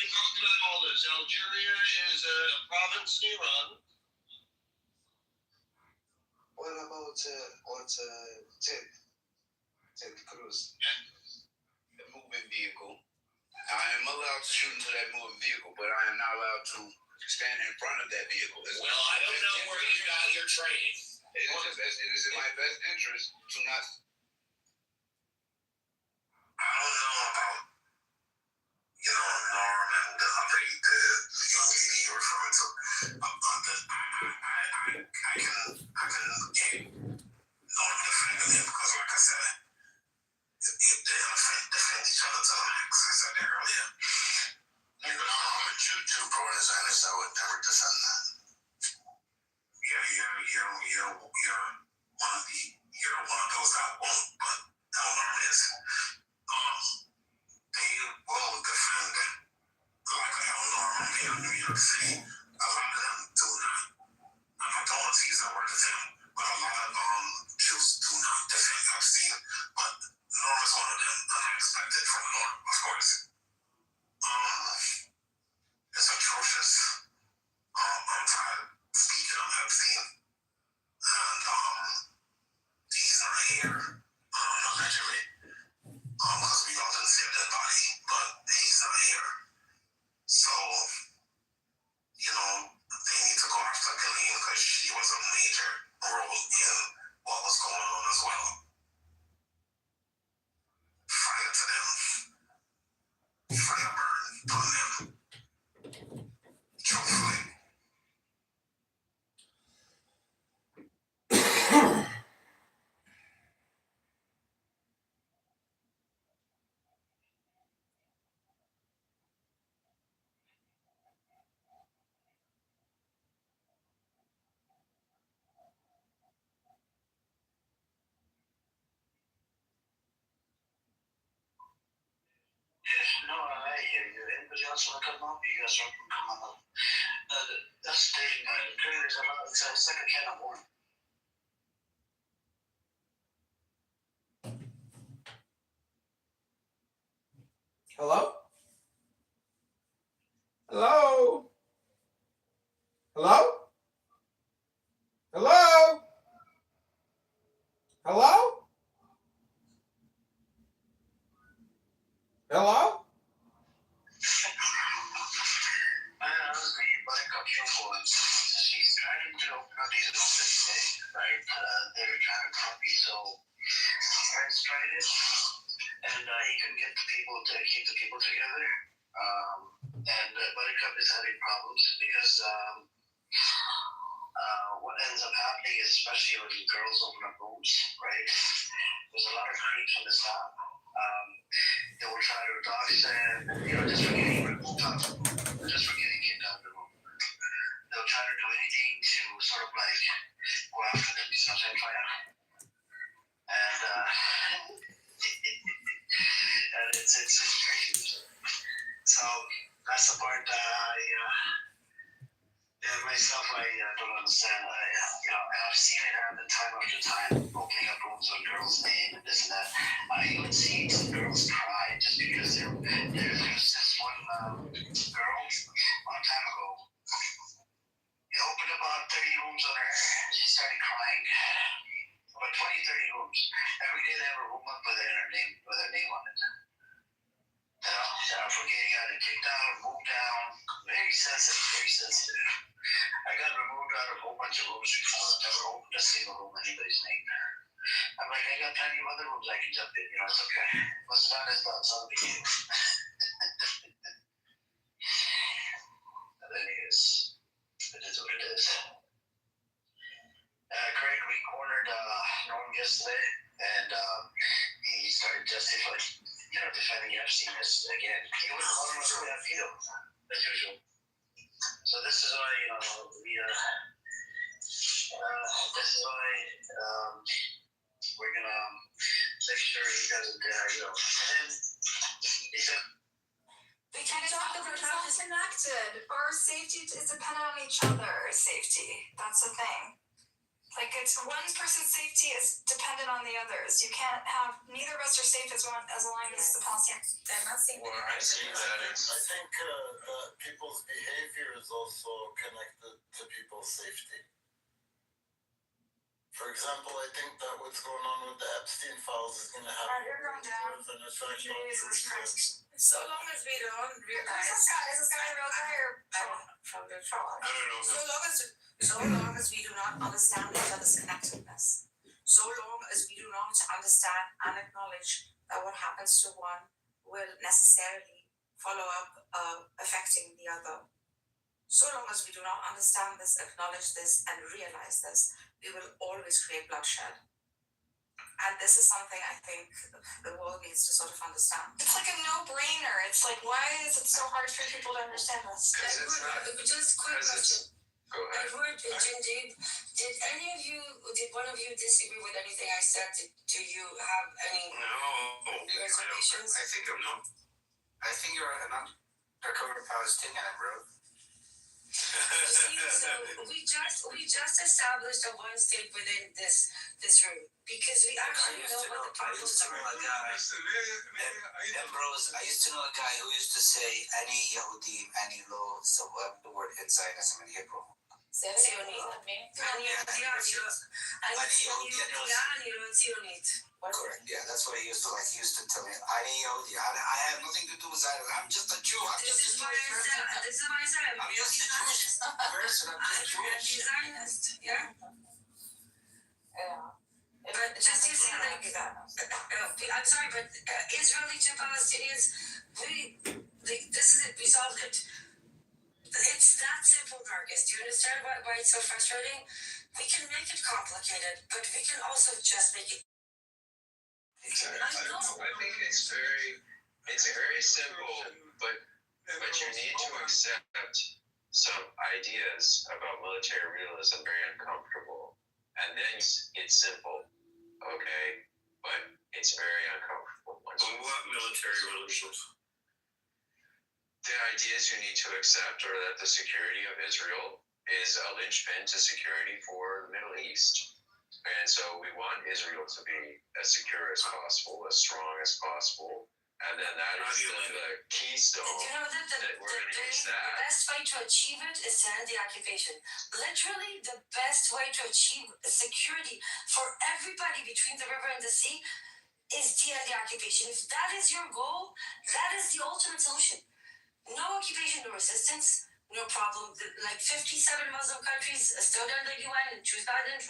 talked about all this. Algeria is a province in Iran. What about Ted Cruz? A moving vehicle. I am allowed to shoot into that moving vehicle, but I am not allowed to stand in front of that vehicle. Well, I don't know where you got your training. It is in my best interest to not. I don't know about, Norm and the young lady you're referring to. I can Norm defend him because, like I said, if they defend each other to the max, I said that earlier. I'm a Jew pro-Zionist. I would never defend that. You're one of those that won't, but Norm is. They will defend like Norm in New York City. A lot of them do not. I don't want to use that word to them, but a lot of Jews do not defend Epstein. But Norm is one of them, unexpected from Norm, of course. It's atrocious. I'm tired of speaking on Epstein. And he's not here, allegedly. Because we all didn't see a dead body, but he's not here. So, they need to go after Ghislaine because she was a major role in what was going on as well. Fire to them. Fire burn on them. Truthfully. No, I hear you. Anybody else want to come up? You guys want to come up? That's the thing. Twitter is it's a second can of worms. Hello? Hello? Hello? Hello? Hello? Hello? Honestly, but I got your voice. She's trying to open up these get the people to keep the people together. And Buttercup is having problems because what ends up happening is, especially when girls open up rooms, right? There's a lot of creeps on the top. They will try to dox and, just for getting kicked out of the room. They'll try to do anything to sort of like go after them, something like that. And and it's crazy. So that's the part myself, I don't understand. I've seen it happen time after time, opening up rooms on girls' name and this and that. I even seen some girls cry just because there's this one girl a long time ago. They opened about 30 rooms on her and she started crying. About 20, 30 rooms. Every day they have a room up with her name on it. For getting out and kicked out, moved down. Very sensitive, very sensitive. I got removed out of a whole bunch of rooms before. Never opened a single room in anybody's name. I'm like, I got plenty of other rooms I can jump in. It's okay. What's done is done. It's not a big deal. And then it is what it is. Craig, we cornered Norm yesterday, and he started justifying, defending Epstein again. He was calling us for that field, as usual. So this is why, we're gonna make sure he doesn't, and he said, We can talk about how it's connected. Our safety is dependent on each other. Safety. That's the thing. Like, it's one person's safety is dependent on the others. You can't have neither of us are safe as long as the Palestinians. They're not safe. Well, I see that I think people's behavior is also connected to people's safety. For example, I think that what's going on with the Epstein files is going to have You're going down. an effect on Jesus Christ. So long as we don't realize. Is this guy real guy or from the fraud? I don't know. So long as we do not understand each other's connectedness, so long as we do not understand and acknowledge that what happens to one will necessarily follow up affecting the other. So long as we do not understand this, acknowledge this, and realize this, we will always create bloodshed. And this is something I think the world needs to sort of understand. It's like a no-brainer. It's like, why is it so hard for people to understand this? Just quick question. Go ahead. Edward, Jindeep, did one of you disagree with anything I said? Do you have any reservations? I think you're an undercover Palestinian, bro. So we just established a one state within this room because we actually know what the problems are. I used to know a guy who used to say any Yehudi, any law, so the word in Zionism in Hebrew. Correct. Yeah, that's what he used to like. He used to tell me, I have nothing to do with Zionism. I'm just a Jew. This is why I said I'm just a Jewish person. I'm just Jewish. Zionist. Yeah. But just to say, like, I'm sorry, but Israeli to Palestinians, this is it. We solved it. It's that simple, Marcus. Do you understand why it's so frustrating? We can make it complicated, but we can also just make it. Exactly. I think it's very simple, but you need to accept some ideas about military realism very uncomfortable, and then it's simple, okay? But it's very uncomfortable. What military realism? The ideas you need to accept are that the security of Israel is a linchpin to security for the Middle East. And so we want Israel to be as secure as possible, as strong as possible. And then that is the keystone that we're going to use that. The best way to achieve it is to end the occupation. Literally, the best way to achieve security for everybody between the river and the sea is to end the occupation. If that is your goal, that is the ultimate solution. No occupation, no resistance. no problem. Like 57 Muslim countries stood on the UN in 2024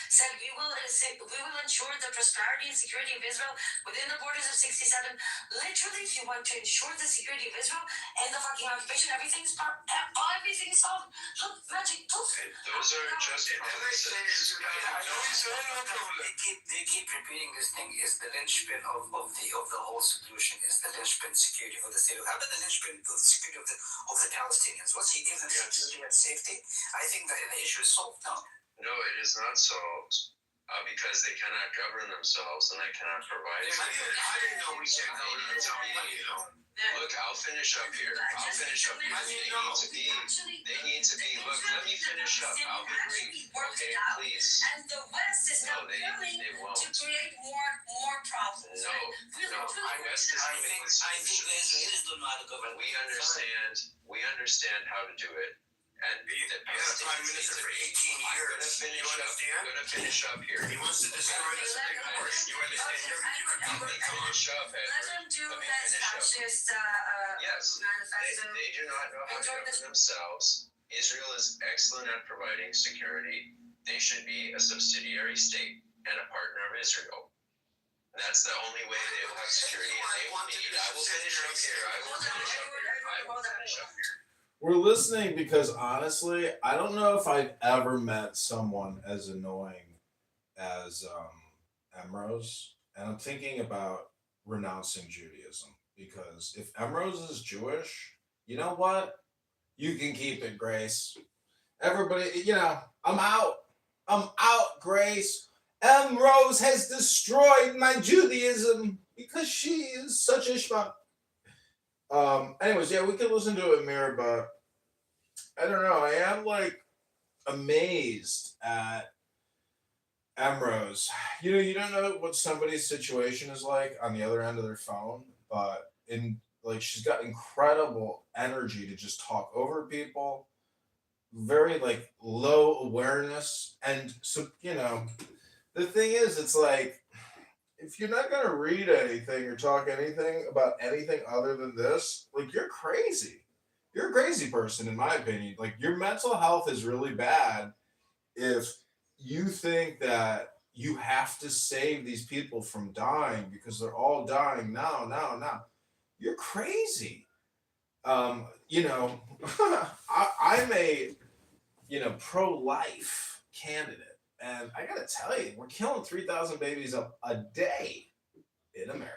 said we will ensure the prosperity and security of Israel within the borders of 67. Literally, if you want to ensure the security of Israel and the fucking occupation, everything's solved. Look, magic poof. Those are just promises. They keep repeating this thing is the linchpin of the whole solution is the linchpin security of the state. How about the linchpin of the security of the Palestinians? Once you give them security and safety, I think that the issue is solved now. No, it is not solved. Because they cannot govern themselves and they cannot provide. How do you know we can't govern ourselves? Look, I'll finish up here. They need to be. Look, let me finish up. I'll be brief. Okay, please. And the West is now willing to create more problems. No. West is giving the solutions. We understand how to do it. And be the Prime Minister for 18 years. I'm gonna finish up here. He wants to destroy the Supreme Court. You understand? Let me finish up, Let them do this fascist Yes, manifesto. they do not know how to govern themselves. Israel is excellent at providing security. They should be a subsidiary state and a partner of Israel. That's the only way they will have security. And they will need. I will finish up here. We're listening because honestly, I don't know if I've ever met someone as annoying as Emrose, and I'm thinking about renouncing Judaism because if Emrose is Jewish, you know what? You can keep it, Grace. Everybody, I'm out. I'm out, Grace. Emrose has destroyed my Judaism because she is such a schmuck. Anyways, yeah, we could listen to it, Mir, but I don't know. I am amazed at Emrose. You don't know what somebody's situation is like on the other end of their phone, but she's got incredible energy to just talk over people, very low awareness, and so the thing is, it's if you're not going to read anything or talk anything about anything other than this, you're crazy. You're a crazy person, in my opinion. Your mental health is really bad if you think that you have to save these people from dying because they're all dying now. You're crazy. I'm a, pro-life candidate. And I gotta tell you, we're killing 3,000 babies a day in America.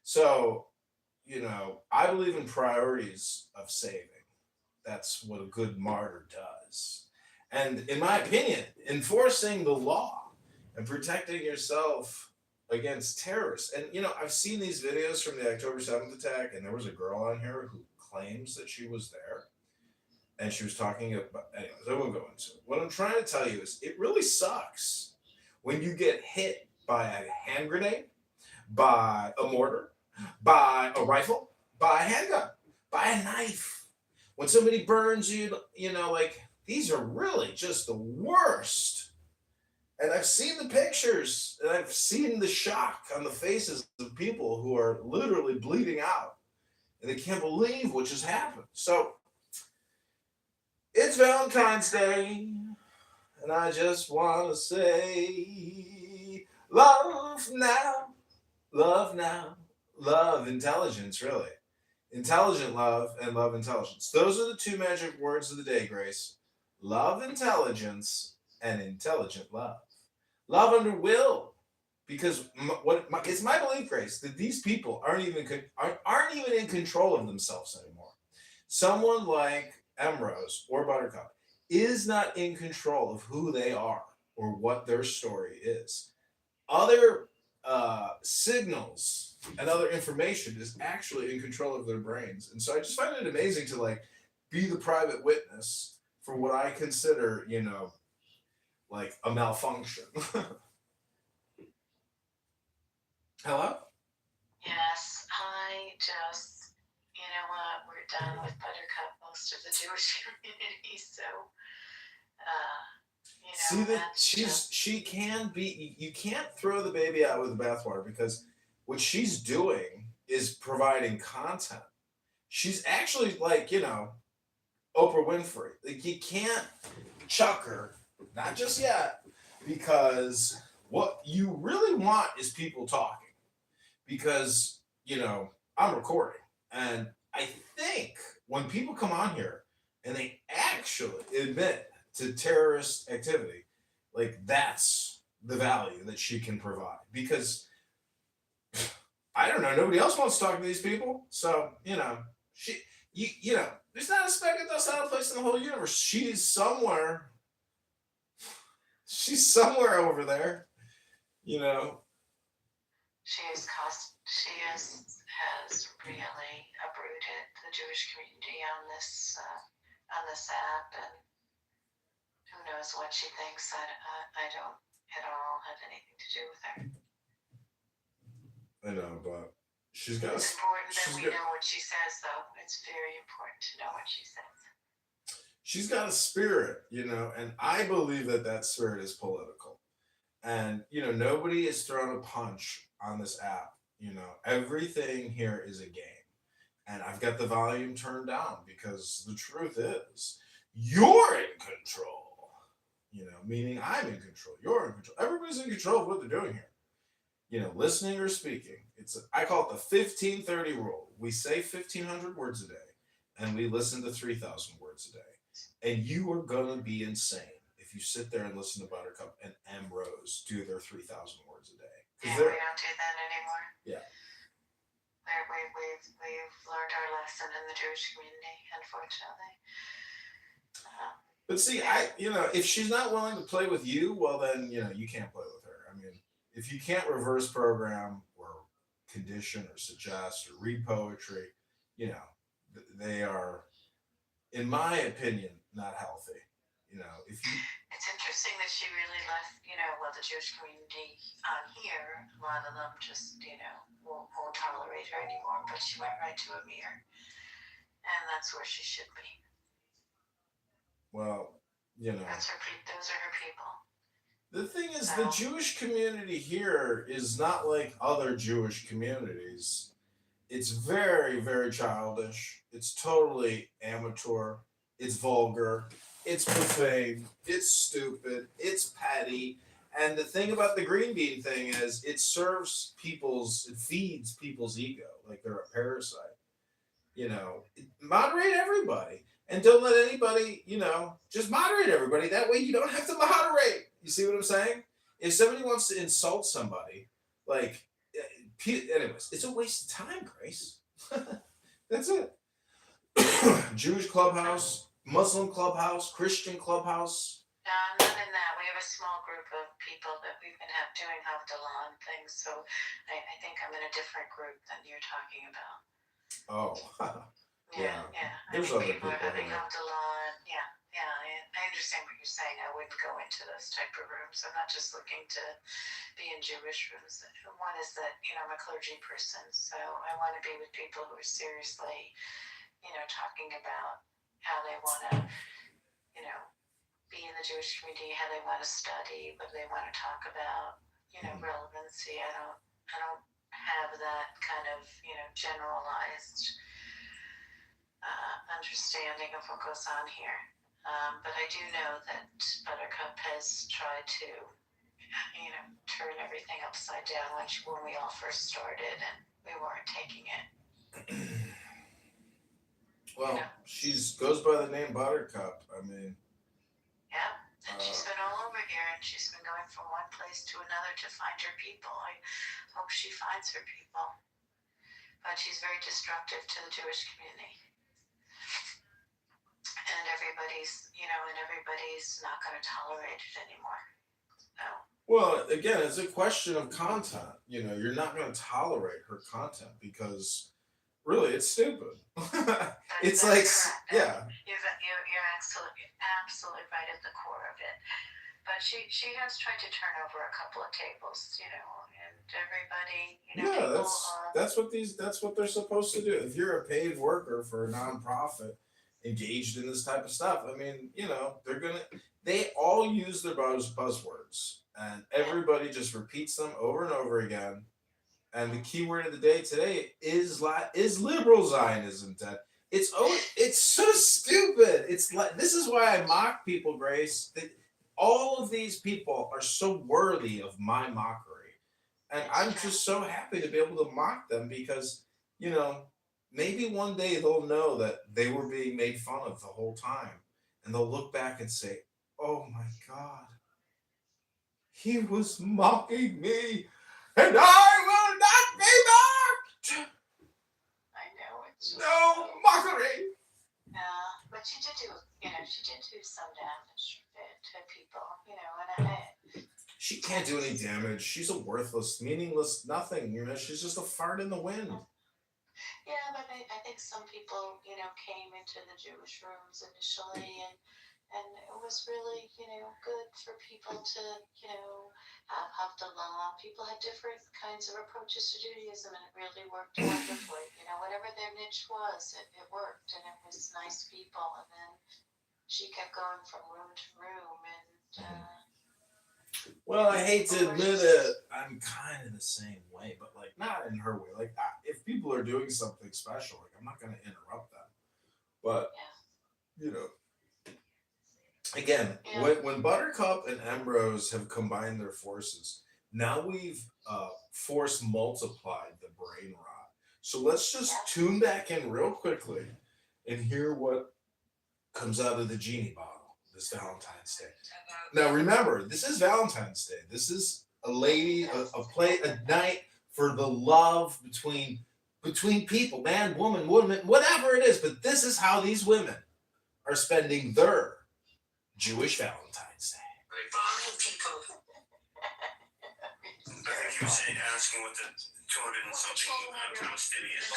So, I believe in priorities of saving. That's what a good martyr does. And in my opinion, enforcing the law and protecting yourself against terrorists. And, I've seen these videos from the October 7th attack, and there was a girl on here who claims that she was there. And she was talking about, anyways, I won't go into it. What I'm trying to tell you is it really sucks when you get hit by a hand grenade, by a mortar, by a rifle, by a handgun, by a knife. When somebody burns you, these are really just the worst. And I've seen the pictures and I've seen the shock on the faces of people who are literally bleeding out. And they can't believe what just happened. So, it's Valentine's Day, and I just want to say, love now, love intelligence, really. Intelligent love and love intelligence. Those are the two magic words of the day, Grace. Love intelligence and intelligent love. Love under will, because it's my belief, Grace, that these people aren't even in control of themselves anymore. Someone like Emrose or Buttercup is not in control of who they are or what their story is. Other signals and other information is actually in control of their brains. And so I just find it amazing to be the private witness for what I consider, a malfunction. Hello? Yes, I just, we're done with Buttercup, most of the Jewish community, so, See that she can be, you can't throw the baby out with the bathwater because what she's doing is providing content. She's actually Oprah Winfrey. Like, you can't chuck her, not just yet, because what you really want is people talking. Because, I'm recording. And I think when people come on here and they actually admit to terrorist activity, like, that's the value that she can provide. Because I don't know, nobody else wants to talk to these people. So, there's not a speck of dust out of place in the whole universe. She's somewhere over there, you know. She has really uprooted the Jewish community on this app, and who knows what she thinks. I don't at all have anything to do with her. I know, but she's got. It's important that we know what she says, though. It's very important to know what she says. She's got a spirit, and I believe that spirit is political. And, nobody is throwing a punch on this app. Everything here is a game. And I've got the volume turned down because the truth is, you're in control. Meaning I'm in control. You're in control. Everybody's in control of what they're doing here. Listening or speaking. I call it the 1530 rule. We say 1,500 words a day, and we listen to 3,000 words a day. And you are gonna be insane if you sit there and listen to Buttercup and M. Rose do their 3,000 words a day. Yeah, we don't do that anymore. Yeah. We've learned our lesson in the Jewish community, unfortunately. But see, if she's not willing to play with you, well then, you can't play with her. I mean, if you can't reverse program or condition or suggest or read poetry, they are, in my opinion, not healthy. It's interesting that she really left, the Jewish community on here, a lot of them just, won't tolerate her anymore, but she went right to Amir. And that's where she should be. Well, those are her people. The thing is, the Jewish community here is not like other Jewish communities. It's very, very childish. It's totally amateur. It's vulgar. It's profane. It's stupid. It's petty. And the thing about the green bean thing is it feeds people's ego like they're a parasite. Moderate everybody. And don't let anybody, just moderate everybody. That way you don't have to moderate. You see what I'm saying? If somebody wants to insult somebody, anyways, it's a waste of time, Grace. That's it. Jewish clubhouse, Muslim clubhouse, Christian clubhouse. Not in that. We have a small group of people that we've been doing Havdalah and things, so I think I'm in a different group than you're talking about. Oh. Yeah. There's other people having here. Havdalah, I understand what you're saying. I wouldn't go into those type of rooms. I'm not just looking to be in Jewish rooms. One is that, I'm a clergy person, so I want to be with people who are seriously, talking about how they want to, be in the Jewish community, how they want to study, what they want to talk about, relevancy. I don't have that kind of, generalized understanding of what goes on here. But I do know that Buttercup has tried to, turn everything upside down when we all first started and we weren't taking it. Well, she goes by the name Buttercup. I mean. Yeah, and she's been all over here, and she's been going from one place to another to find her people. I hope she finds her people. But she's very destructive to the Jewish community. And everybody's not going to tolerate it anymore. So. Well, again, it's a question of content. You're not going to tolerate her content because, really, it's stupid. It's like, correct. Yeah. You're absolutely right at the core of it. But she has tried to turn over a couple of tables, and everybody, Yeah, that's what they're supposed to do. If you're a paid worker for a nonprofit engaged in this type of stuff, I mean, they all use their buzzwords, and everybody just repeats them over and over again. And the key word of the day today is liberal Zionism, Ted. It's so stupid. It's like this is why I mock people, Grace. All of these people are so worthy of my mockery, and I'm just so happy to be able to mock them because you know maybe one day they'll know that they were being made fun of the whole time, and they'll look back and say, "Oh my God, he was mocking me, and I will not be mocked." I know it's just No mockery. yeah, but she did do, she did do some damage to people, and She can't do any damage. She's a worthless, meaningless nothing. She's just a fart in the wind. yeah, but I think some people, came into the Jewish rooms initially, and it was really, good for people to, have Havdalah. People had different kinds of approaches to Judaism, and it really worked wonderfully. Whatever their niche was, it worked, and it was nice people. And then she kept going from room to room, and Well, I hate to admit it, I'm kind of the same way, but like not in her way. Like if people are doing something special, like I'm not going to interrupt them. But you know, again, when Buttercup and Ambrose have combined their forces, now we've force multiplied the brain rot. So let's just tune back in real quickly and hear what comes out of the genie bottle this Valentine's Day. Now remember, this is Valentine's Day. This is a night for the love between people, man, woman, whatever it is. But this is how these women are spending their Jewish Valentine's Day. Bombing people. I think you were saying, asking what the 200 and something Palestinians. I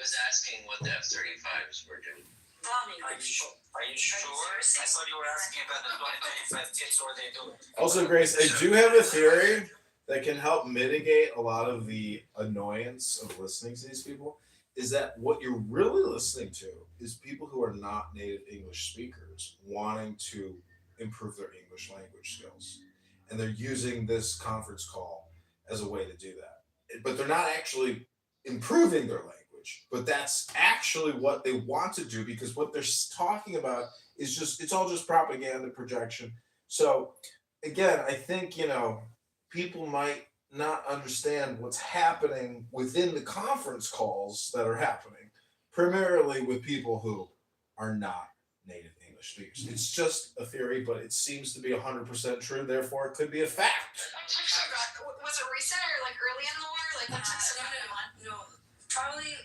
was asking what the F-35s were doing. Bombing. Are you sure? I thought you were asking about the 2035 tips. What are they doing? Also, Grace, I do have a theory that can help mitigate a lot of the annoyance of listening to these people. Is that what you're really listening to is people who are not native English speakers wanting to improve their English language skills. And they're using this conference call as a way to do that. But they're not actually improving their language. But that's actually what they want to do because what they're talking about is it's all just propaganda projection. So again, I think, people might not understand what's happening within the conference calls that are happening, primarily with people who are not native English speakers. It's just a theory, but it seems to be 100% true. Therefore, it could be a fact. Was it recent or like early in the war? Like when No, probably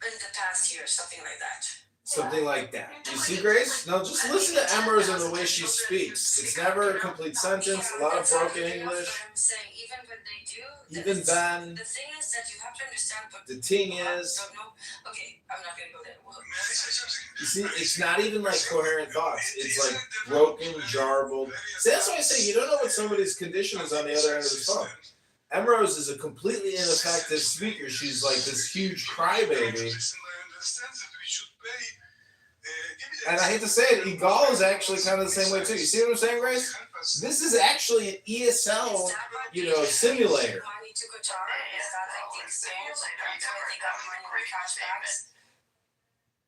in the past year, something like that. Something like that. You see, Grace? No, just listen to Emrose and the way she speaks. It's never a complete sentence, a lot of broken English. I'm saying, even when they do, Even then, the thing is that you have to understand what the thing is, okay, I'm not gonna go there. you see, it's not even like coherent thoughts. It's like broken, jarbled. See, that's why I say you don't know what somebody's condition is on the other end of the phone. Emrose is a completely ineffective speaker. She's like this huge crybaby. And I hate to say it, Igal is actually kind of the same way too. You see what I'm saying, Grace? This is actually an ESL, simulator. Money to Qatar, is that like the exchange? That's why they got money with cashbacks.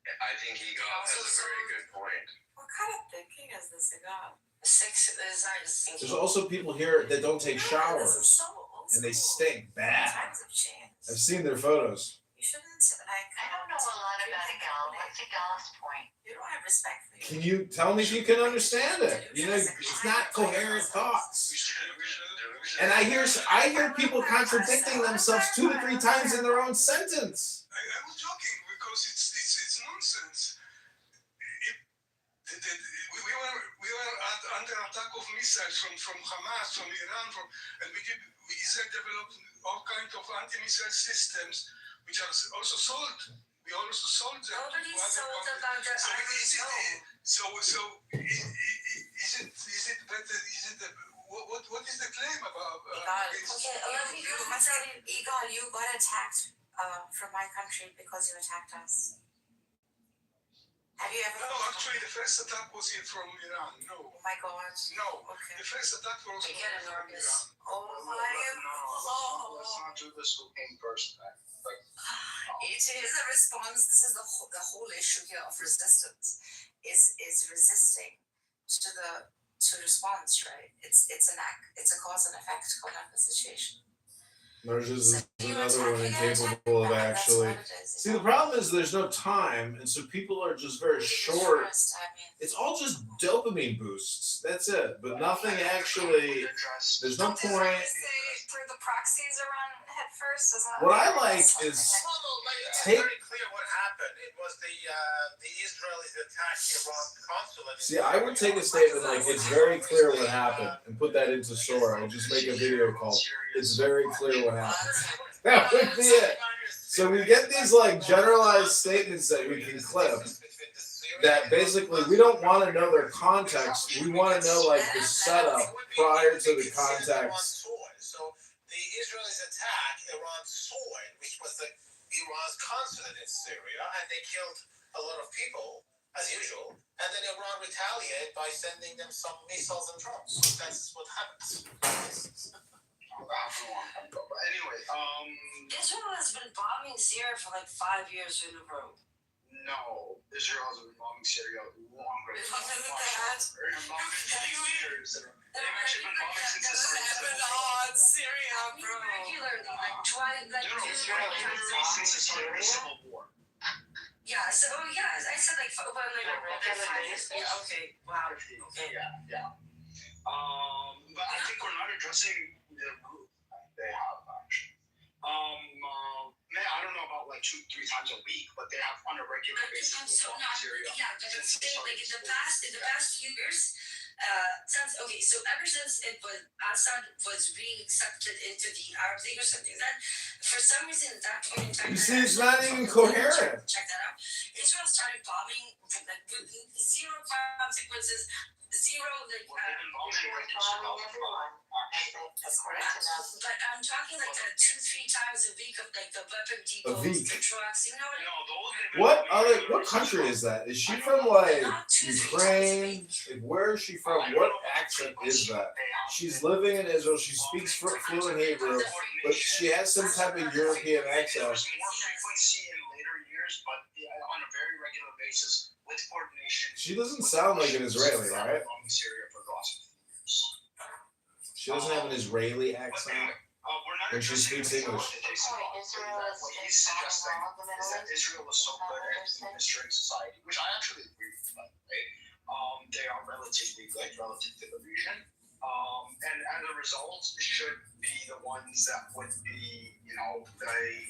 I think Igal has a very good point. What kind of thinking is this about? Sex is I just think. There's also people here that don't take This is showers so old and they school. stink bad. Times have changed. I've seen their photos. You shouldn't I don't know a lot about Igal. What's Igal's point? You don't have respect for Can you tell me if you can understand it? It's not coherent thoughts. And I hear people contradicting themselves 2 to 3 times in their own sentence. I was joking because it's nonsense. We were under attack of missiles from Hamas, from Iran, and Israel developed all kinds of anti-missile systems, which are also sold. We also sold them. Nobody sold about the Iron Dome. So is it better? What is the claim about? Igal, you got attacked from my country because you attacked us. Have you ever? No, actually, the first attack was from Iran. No. Oh my God. No. Okay. The first attack was from Iran. Oh my God. Let's not do this. Who came first? It is a response. This is the whole issue here of resistance. Is resisting to response, right? It's a cause and effect kind of a situation. Narcissus is another one incapable of actually. See, the problem is there's no time, and so people are just very short. It's all just dopamine boosts. That's it, but nothing actually. There's no point. Through the proxies are run head first. What I like is It's very clear what happened. It was the Israelis attacked Iran consulate. See, I would take a statement like it's very clear what happened and put that into Sora and just make a video called "It's very clear what happened." That would be it. So we get these like generalized statements that we can clip. That basically we don't want to know their context. We want to know like the setup prior to the context. So the Israelis attacked Iran's sword, which was Iran's consulate in Syria, and they killed a lot of people, as usual. And then Iran retaliated by sending them some missiles and drones. That's what happens. Anyway, Israel has been bombing Syria for like 5 years in a row. no, Israel has been bombing Syria longer. They've actually been bombing since the start of Syria, bro. Regularly, like twice, like since the start of the civil war. Yeah, so I said like 5 years. Yeah, okay, wow, okay. Yeah. But I think we're not addressing the root they have actually. Man, I don't know about like 2-3 times a week, but they have on a regular basis. Syria. Yeah, but I'm saying like in the past few years, ever since it was Assad was being accepted into the Arab League or something like that, for some reason at that point in time, You see, it's not even coherent. Check that out. Israel started bombing like with zero consequences, zero like. But I'm talking like 2-3 times a week of like the weapon depots, the trucks. You know What country is that? Is she from like Ukraine? Like, where is she from? What accent is that? She's living in Israel. She speaks fluent Hebrew, but she has some type of European accent. There's more frequency in later years, but on a very regular basis with coordination. She doesn't sound like an Israeli, right? Syria for the last 50 years. She doesn't have an Israeli accent when she speaks English. What he's suggesting is that Israel was so good at administering society, which I actually agree with, by the way. They are relatively good relative to the region. And as a result, should be the ones that would be, the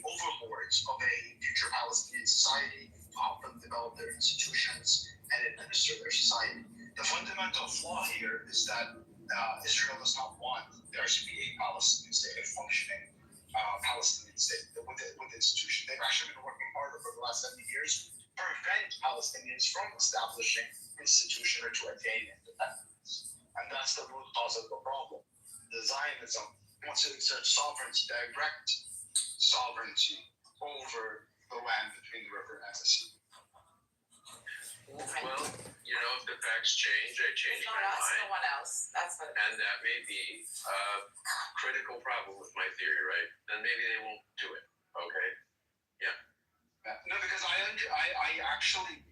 overlords of a future Palestinian society to help them develop their institutions and administer their society. The fundamental flaw here is that Israel does not want there to be a Palestinian state, a functioning Palestinian state with institutions. They've actually been working harder for the last 70 years to prevent Palestinians from establishing institutions or to attain independence. And that's the root cause of the problem. The Zionism wants to exert direct sovereignty over the land between the river and the sea. Well, if the facts change, I change my mind. No one else. That's what. And that may be a critical problem with my theory, right? Then maybe they won't do it. Okay. Yeah. No, because I actually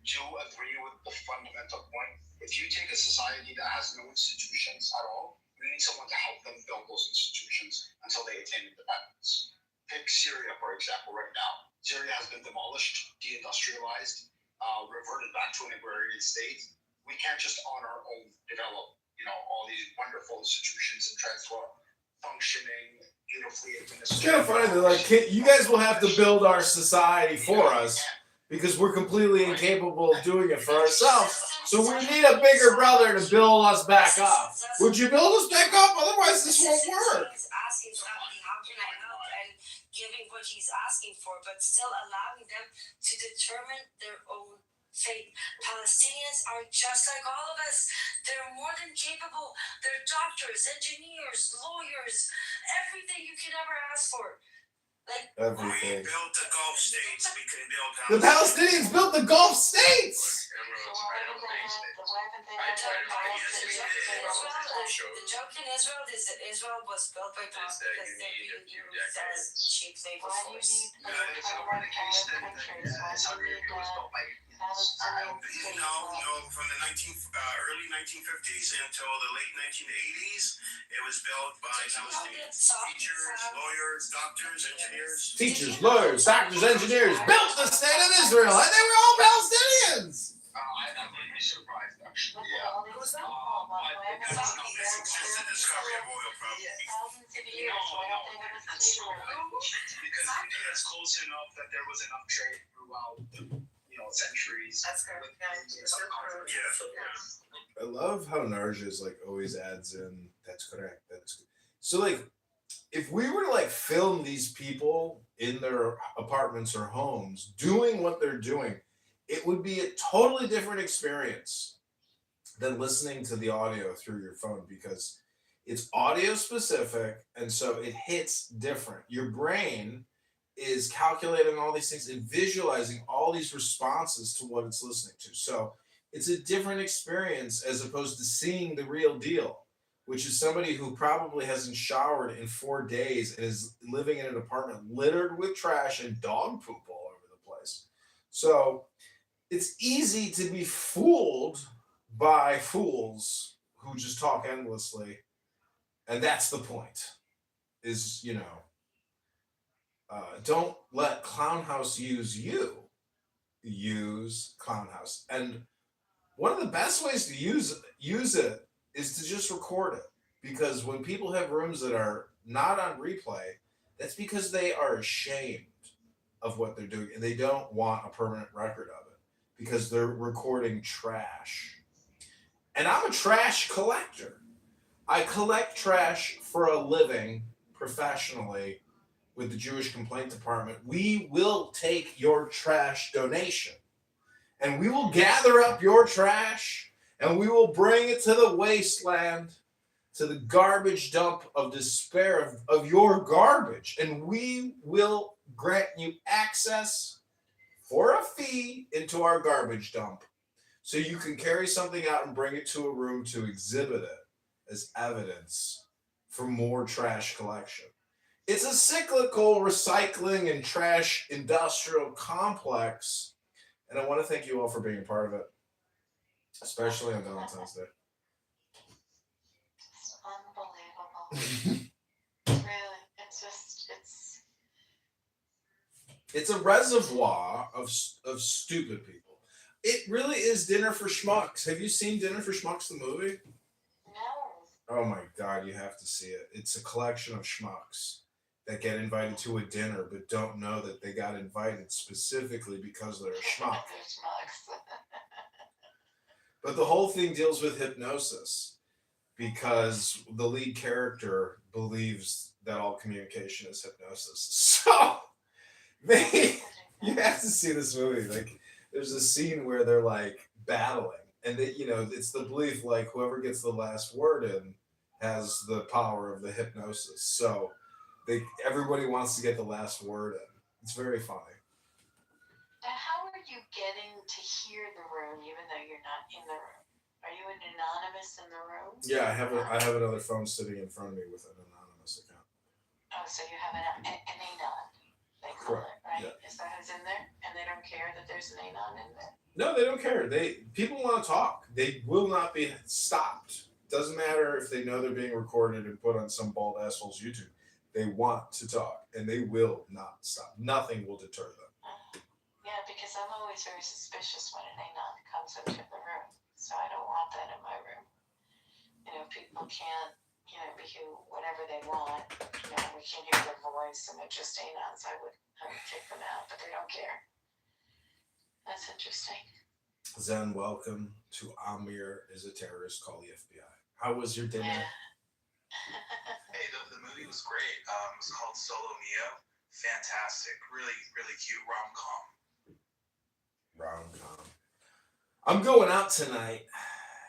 do agree with the fundamental point. If you take a society that has no institutions at all, you need someone to help them build those institutions until they attain independence. Take Syria, for example, right now. Syria has been demolished, deindustrialized, reverted back to an agrarian state. We can't just on our own develop, all these wonderful institutions and transfer functioning, beautifully administered. It's kind of funny. They're like, you guys will have to build our society for us because we're completely incapable of doing it for ourselves. So we need a bigger brother to build us back up. Would you build us back up? Otherwise, this won't work. Asking somebody how can I help and giving what he's asking for, but still allowing them to determine their own fate. Palestinians are just like all of us. They're more than capable. They're doctors, engineers, lawyers, everything you can ever ask for. Everything. Built to go Gulf states, we can build The houses. Palestinians built the Gulf states. The joke in Israel is that Israel was built by God because they used as cheap naval force. No, from the early 1950s until the late 1980s, it was built by Palestinians. Teachers, lawyers, doctors, engineers. Teachers, lawyers, doctors, engineers built the state of Israel, and they were all Palestinians. I wouldn't be surprised, actually. Yeah. Since the discovery of oil, probably. Because India is close enough that there was enough trade throughout the centuries. That's correct. I love how Narja's like always adds in. That's correct. That's good. So like, if we were to like film these people in their apartments or homes doing what they're doing, it would be a totally different experience than listening to the audio through your phone, because it's audio specific, and so it hits different. Your brain is calculating all these things and visualizing all these responses to what it's listening to. So it's a different experience as opposed to seeing the real deal, which is somebody who probably hasn't showered in 4 days and is living in an apartment littered with trash and dog poop all over the place. So it's easy to be fooled by fools who just talk endlessly. And that's the point, is, don't let Clownhouse use you. Use Clownhouse. And one of the best ways to use it is to just record it. Because when people have rooms that are not on replay, that's because they are ashamed of what they're doing and they don't want a permanent record of it because they're recording trash. And I'm a trash collector. I collect trash for a living professionally with the Jewish Complaint Department. We will take your trash donation and we will gather up your trash and we will bring it to the wasteland, to the garbage dump of despair of your garbage. And we will grant you access for a fee into our garbage dump so you can carry something out and bring it to a room to exhibit it as evidence for more trash collection. It's a cyclical recycling and trash industrial complex, and I want to thank you all for being a part of it, especially on Valentine's Day. It's unbelievable. Really, It's a reservoir of stupid people. It really is Dinner for Schmucks. Have you seen Dinner for Schmucks, the movie? No. Oh my God, you have to see it. It's a collection of schmucks that get invited to a dinner but don't know that they got invited specifically because they're a schmuck. But the whole thing deals with hypnosis because the lead character believes that all communication is hypnosis. So you have to see this movie. Like, there's a scene where they're like battling, and they, it's the belief like whoever gets the last word in has the power of the hypnosis. So everybody wants to get the last word in. It's very funny. Now, how are you getting to hear the room even though you're not in the room? Are you an anonymous in the room? Yeah, I have another phone sitting in front of me with an anonymous account. Oh, so you have an anon, they call it, right? Yeah. Is that who's in there? And they don't care that there's an anon in there? No, they don't care. People want to talk. They will not be stopped. Doesn't matter if they know they're being recorded and put on some bald asshole's YouTube. They want to talk, and they will not stop. Nothing will deter them. Yeah, because I'm always very suspicious when an anon comes into the room. So I don't want that in my room. People can't, be whatever they want. We can't hear their voice, and they're just anons. I would kick them out, but they don't care. That's interesting. Zen, welcome to Amir is a terrorist. Call the FBI. How was your dinner? Yeah. Hey, the movie was great. It was called Solo Mio. Fantastic. Really, really cute rom-com. Rom-com. I'm going out tonight,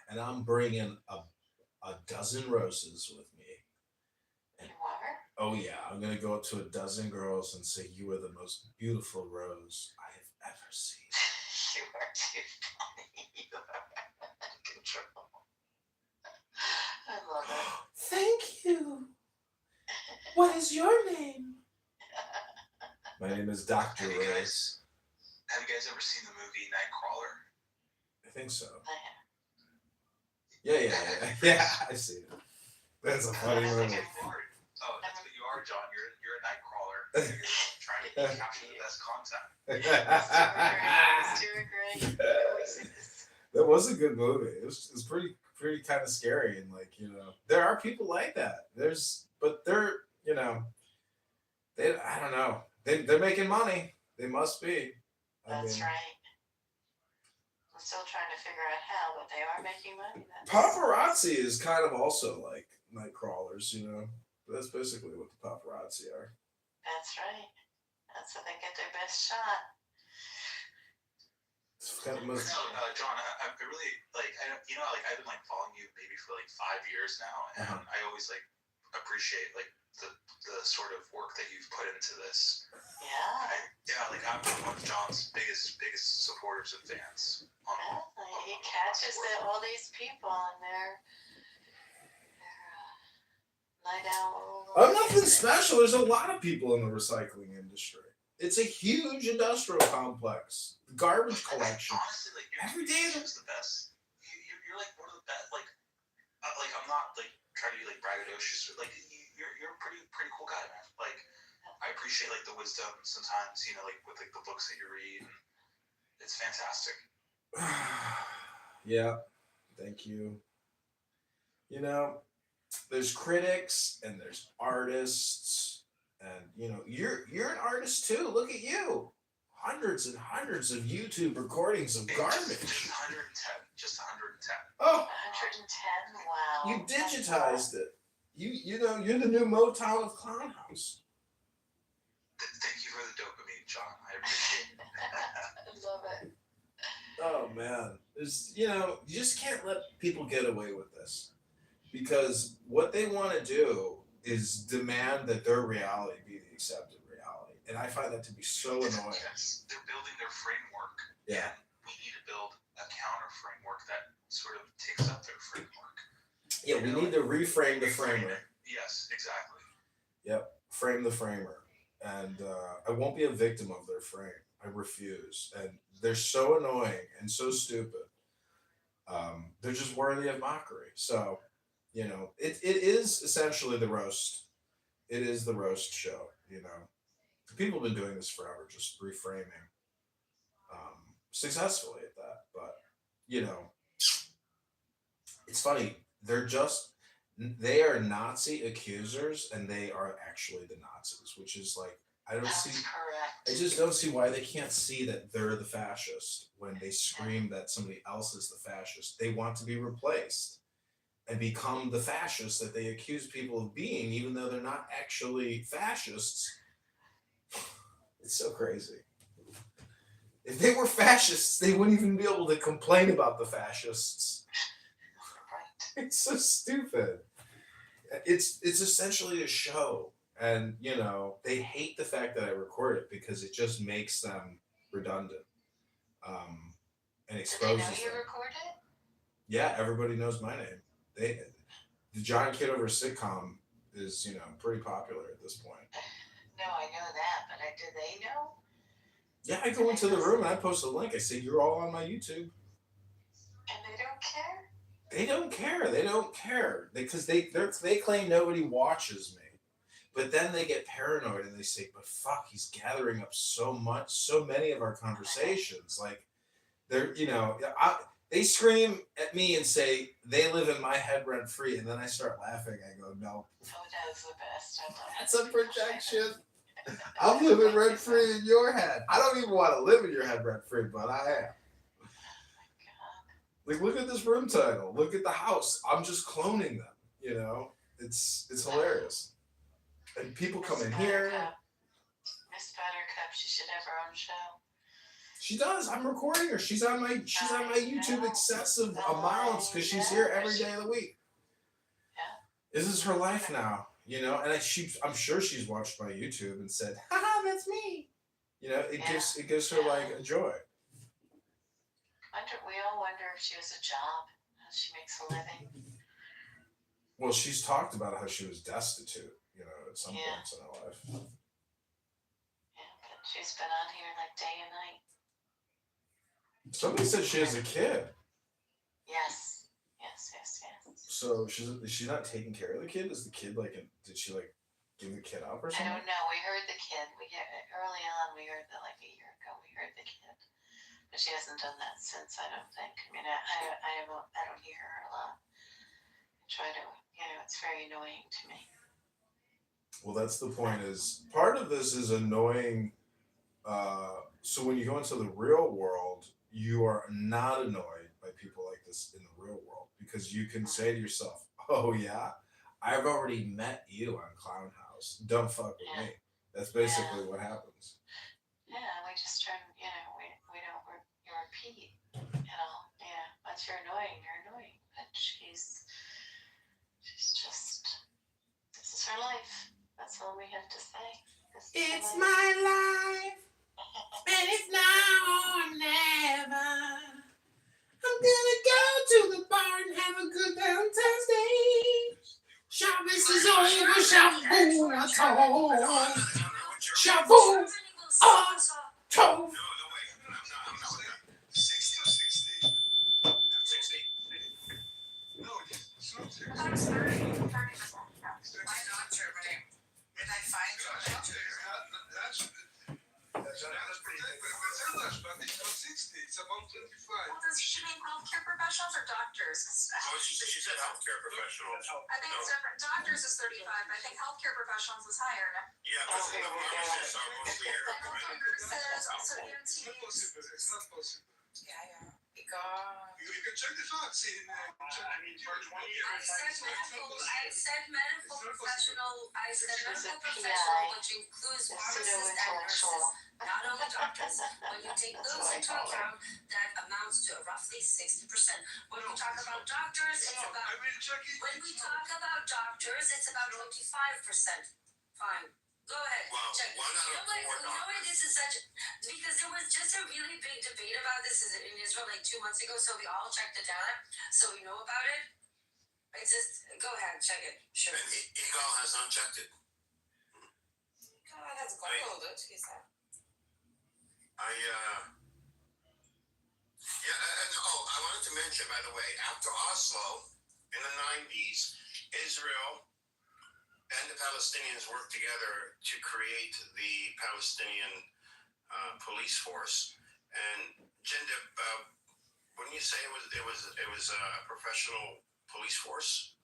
and I'm bringing a dozen roses with me. You are? Oh yeah, I'm gonna go up to a dozen girls and say, "You are the most beautiful rose I have ever seen." You are too funny. You are out of control. I love it. Thank you. What is your name? My name is Dr. Have you Rose. guys ever seen the movie Nightcrawler? I think so. I have. Yeah, I've seen it. That's a funny movie. Oh, that's what you are, John. You're a Nightcrawler. You're trying to capture the best content. It's doing great. That was a good movie. It was pretty kind of scary, and like, you know, there are people like that. But they're, you know, I don't know. They're making money. They must be. That's right. I'm still trying to figure out how, but they are making money. Paparazzi is kind of also like night crawlers, you know. That's basically what the paparazzi are. That's right. That's how they get their best shot. It's kind of John, I really I've been like following you maybe for like 5 years now, and I always like appreciate like the sort of work that you've put into this. I'm one of John's biggest supporters and fans. He catches all these people and they're lie down. I'm nothing special. There's a lot of people in the recycling industry. It's a huge industrial complex. Garbage collection. Honestly, like every day. You're the best. You're like one of the best. Like I'm not like trying to be like braggadocious, but like you're a pretty cool guy, man. Like I appreciate like the wisdom sometimes, you know, like with like the books that you read. It's fantastic. Yeah, thank you. You know, there's critics and there's artists, and you know, you're an artist too. Look at you. Hundreds and hundreds of YouTube recordings of garbage. Just 110. Oh, 110. Wow. you digitized it. You know, you're the new Motown of Clown House. Thank you for the dopamine, John. I appreciate it. I love it. Oh man, you know, you just can't let people get away with this, because what they want to do is demand that their reality be the accepted reality, and I find that to be so annoying. Yes, they're building their framework. Yeah. We need to build a counter framework that sort of takes up their framework. Yeah, we need to reframe the framer. Yes, exactly. Yep, frame the framer, and I won't be a victim of their frame. I refuse, and they're so annoying and so stupid. They're just worthy of mockery. So, you know, it is essentially the roast. It is the roast show. You know, people have been doing this forever, just reframing, successfully at that. But you know, it's funny. They are Nazi accusers, and they are actually the Nazis, which is like, That's correct. I just don't see why they can't see that they're the fascist when they scream that somebody else is the fascist. They want to be replaced and become the fascists that they accuse people of being, even though they're not actually fascists. It's so crazy. If they were fascists, they wouldn't even be able to complain about the fascists. It's so stupid. It's essentially a show. And, you know, they hate the fact that I record it because it just makes them redundant, and exposes Do they know you them. record it? Yeah, everybody knows my name. The John Kitover sitcom is, you know, pretty popular at this point. No, I know that, but do they know? Yeah, I go into the room and I post a link. I say, you're all on my YouTube. And they don't care? They don't care. They don't care. Because they claim nobody watches me. But then they get paranoid and they say, but fuck, he's gathering up so many of our conversations. Like, they're, you know, they scream at me and say, they live in my head rent free. And then I start laughing. I go, no. Oh, that's the best. I love That's a projection. I'm living rent free in your head. I don't even want to live in your head rent free, but I am. Like, look at this room title. Look at the house. I'm just cloning them. You know, it's hilarious. And people come in here. Miss Buttercup, she should have her own show. She does. I'm recording her. She's on my YouTube excessive amounts because she's here every day of the week. Yeah. This is her life now. you know, and I'm sure she's watched my YouTube and said, "Haha, that's me." You know, it gives her like a joy. We all wonder if she has a job, how she makes a living. Well, she's talked about how she was destitute, you know, at some Yeah. points in her life. Yeah, but she's been on here like day and night. Somebody said she has a kid. Yes. So she's not taking care of the kid? Is the kid like did she like give the kid up or I something? don't know. We heard the kid. Early on. We heard that like a year ago. We heard the kid, but she hasn't done that since. I don't think. I mean, I don't hear her a lot. I try to. You know, it's very annoying to me. Well, that's the point. Is part of this is annoying. So when you go into the real world, you are not annoyed by people like this in the real world because you can say to yourself, "Oh yeah, I've already met you on Clown House. Don't fuck with me." That's basically what happens. Yeah, we just turn. You know, we don't. You repeat. You know. Yeah. Once you're annoying, you're annoying. But she's just. This is her life. That's all we have to say. It's my life, and it's now or never. I'm gonna go to the bar and have a good Valentine's Day. Shabbos is over, Shavuot Tov. Shavuot Tov. 60 or 60? 60. No, it's not 60. I was 30%. My doctor, but I find It's not 60. It's about 25. Well, does she mean healthcare professionals or doctors? She said healthcare professionals. I think it's different. Doctors is 35. I think healthcare professionals is higher. Yeah, because the pharmacists are mostly here. Nurses, also EMTs. It's not possible. Yeah. Because You can check the facts in. I said medical professional, which includes pharmacists and nurses, not only doctors. When you take those into account, that amounts to roughly 60%. When we talk about doctors, it's about 25%. Fine. Go ahead. Well, check. one out of four You know what? This is such because there was just a really big debate about this in Israel like 2 months ago. So we all checked the data, so we know about it. It's just go ahead, check it. Sure. And Eagle has not checked it. God has Googled it, he said. I wanted to mention, by the way, after Oslo in the 90s, Israel and the Palestinians worked together to create the Palestinian police force. And Jinda, wouldn't you say it was a professional police force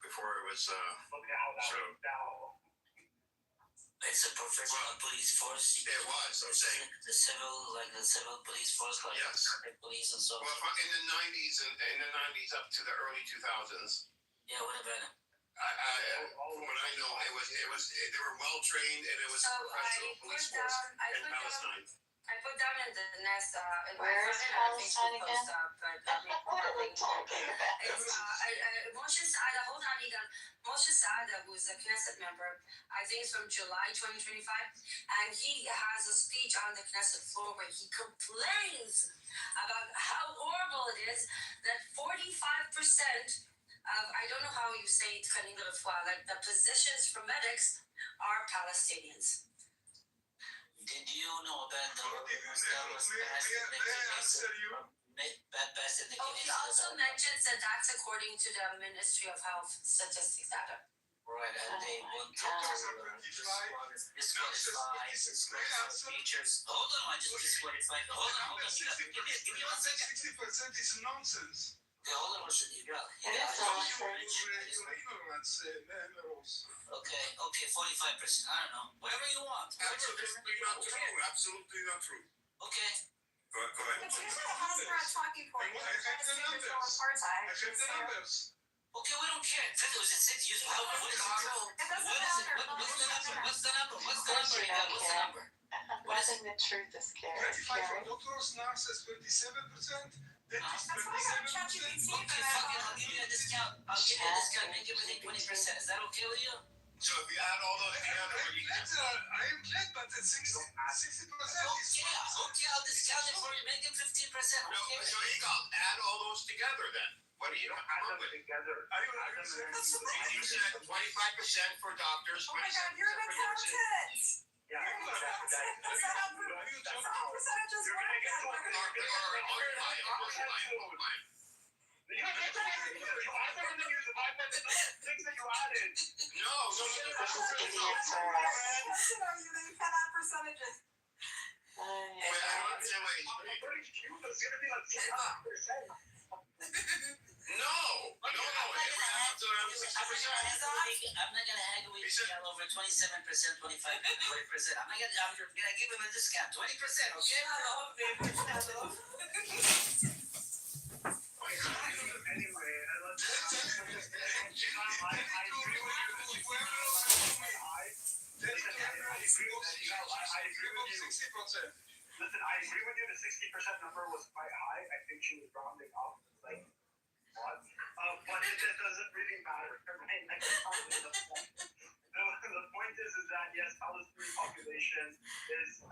before it was sort of? It's a professional police force. It was. I'm saying the civil police force, like traffic police and so. Well, in the 90s up to the early 2000s. Yeah, what about it? From what I know, it was they were well trained and it was a professional police force in Palestine. I put down in the next Where is Palestine again? What are we talking about? Moshe Saada, hold on, Egan. Moshe Saada, who is a Knesset member, I think it's from July 2025, and he has a speech on the Knesset floor where he complains about how horrible it is that 45% of, I don't know how you say it, like the positions for medics are Palestinians. Did you know about the he also mentions that that's according to the Ministry of Health statistics data. Right, and they want to disqualify features. Hold on, I just disqualified. Hold on. Give me 1 second. 60% is nonsense. Hold on, Okay, 45%. I don't know. Whatever you want. Absolutely not true. Absolutely not true. Okay. Go ahead. But usually it has for a talking point. We're trying to see there's no apartheid. Okay, we don't care. It was in 6 years. What is it? It doesn't matter. What's the number? What's the number? Nothing the truth is scary. 25 doctors, nurses, 27%. That's why I got ChatGPT. Okay, fuck it. I'll give you a discount. Make everything 20%. Is that okay with you? So if you add all those together, what do you get? I am glad, but it's 60%. Okay, I'll discount it for you. Make it 15%. No, so Egal, add all those together then. What do you come up with? Together. You said 25% for doctors. Oh my God, you're an accountant. Yeah, You're an accountant. That's not how percentages work. You cannot percentages. I'm not gonna haggle with you over 27%, 25%, 20%. I'm gonna give him a discount, 20%, okay? Anyway, I agree with you. 60%. Listen, I agree with you. The 60% number was quite high. I think she was rounding up, like, what? But it doesn't really matter, right? Like, the point is that yes, Palestinian population is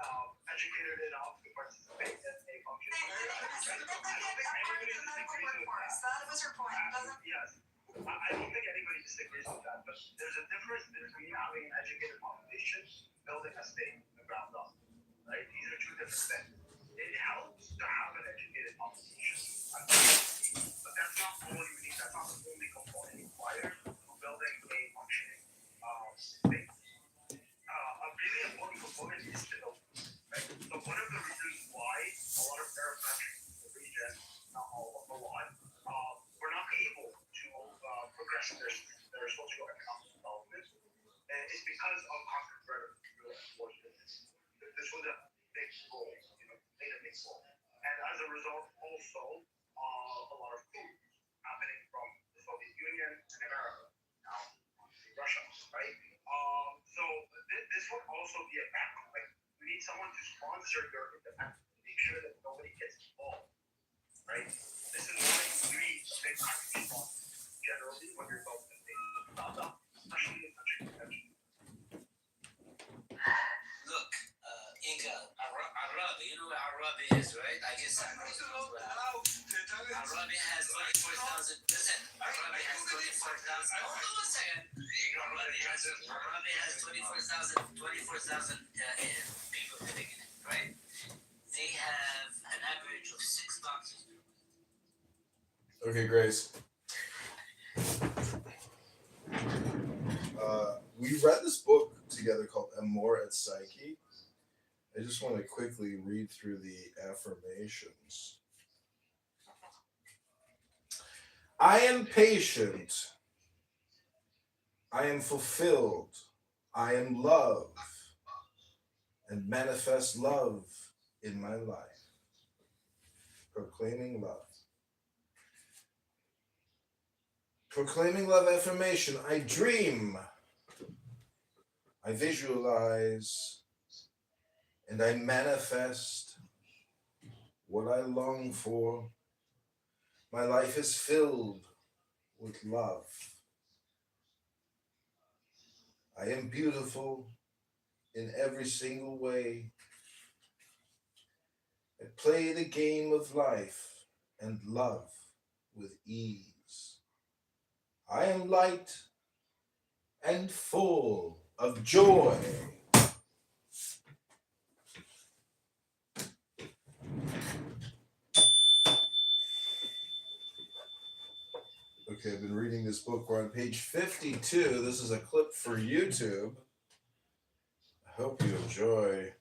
educated enough to participate in a function. That was her point. Yes. I don't think anybody disagrees with that, but there's a difference between having an educated population building a state from the ground up, right? These are two different things. It helps to have an educated population, but that's not all you need. That's not the only component required for building a functioning state. A really important component is stability, right? So one of the reasons why a lot of Arab countries in the region, not all, a lot, were not able to progress their socioeconomic development is because of conflict rhetoric. This was a big role, played a big role. And as a result, also, a lot of food happening from the Soviet Union and America, now Russia, right? So this would also be a background. Like, we need someone to sponsor your independence, make sure that nobody gets involved, right? This is why you need big country sponsors generally when you're building a state, especially in such a convention. Look, Inga, Arabi, you know where Arabi is, right? I guess I know Arabi has 24,000. Listen, Arabi has 24,000. Hold on a second. Arabi has 24,000 people living in it, right? They have an average of 6 boxes. Okay, Grace. We read this book together called Amor et Psyche. I just want to quickly read through the affirmations. I am patient. I am fulfilled. I am love. And manifest love in my life. Proclaiming love. Proclaiming love affirmation. I dream. I visualize. And I manifest what I long for. My life is filled with love. I am beautiful in every single way. I play the game of life and love with ease. I am light and full of joy. Okay, I've been reading this book. We're on page 52. This is a clip for YouTube. I hope you enjoy.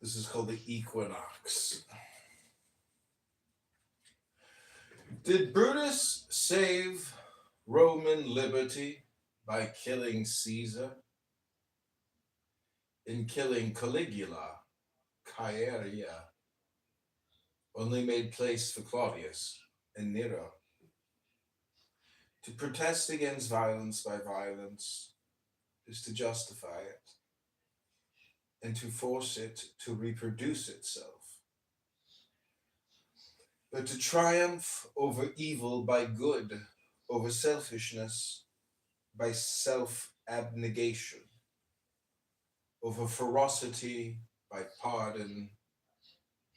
This is called the Equinox. Did Brutus save Roman liberty by killing Caesar? In killing Caligula, Chaerea only made place for Claudius and Nero. To protest against violence by violence is to justify it. and to force it to reproduce itself, but to triumph over evil by good, over selfishness by self-abnegation, over ferocity by pardon.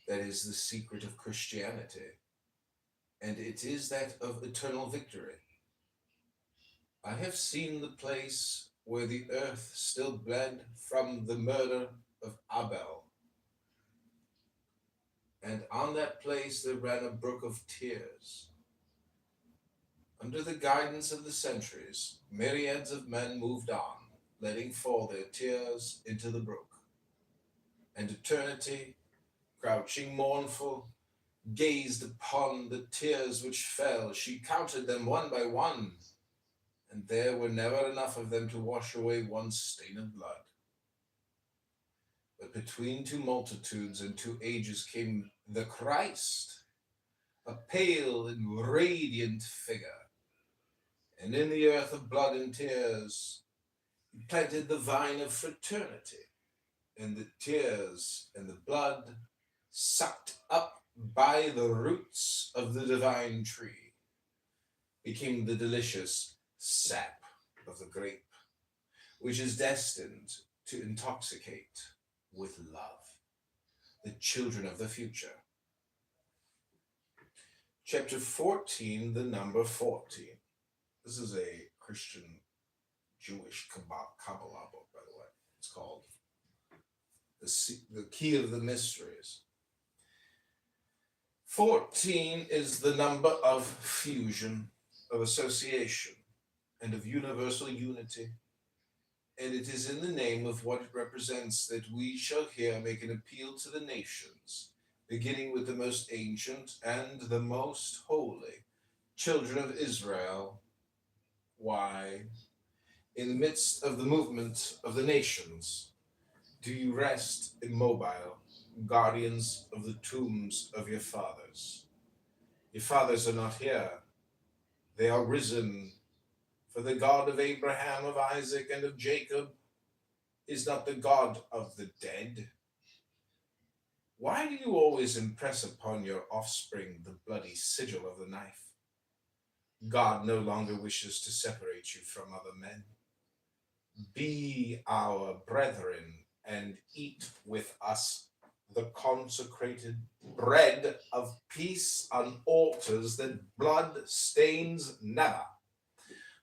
That is the secret of Christianity, and it is that of eternal victory. I have seen the place where the earth still bled from the murder of Abel, and on that place there ran a brook of tears. Under the guidance of the centuries, myriads of men moved on, letting fall their tears into the brook. And eternity, crouching mournful, gazed upon the tears which fell. She counted them one by one, and there were never enough of them to wash away one stain of blood. But between two multitudes and two ages came the Christ, a pale and radiant figure. And in the earth of blood and tears, he planted the vine of fraternity, and the tears and the blood, sucked up by the roots of the divine tree, became the delicious sap of the grape, which is destined to intoxicate with love the children of the future. Chapter 14, the number 14. This is a Christian Jewish Kabbalah book, by the way. It's called The Key of the Mysteries. 14 is the number of fusion, of association, and of universal unity. And it is in the name of what it represents that we shall here make an appeal to the nations, beginning with the most ancient and the most holy, children of Israel. Why, in the midst of the movement of the nations, do you rest immobile, guardians of the tombs of your fathers? Your fathers are not here. They are risen. For the God of Abraham, of Isaac, and of Jacob is not the God of the dead. Why do you always impress upon your offspring the bloody sigil of the knife? God no longer wishes to separate you from other men. Be our brethren and eat with us the consecrated bread of peace on altars that blood stains never.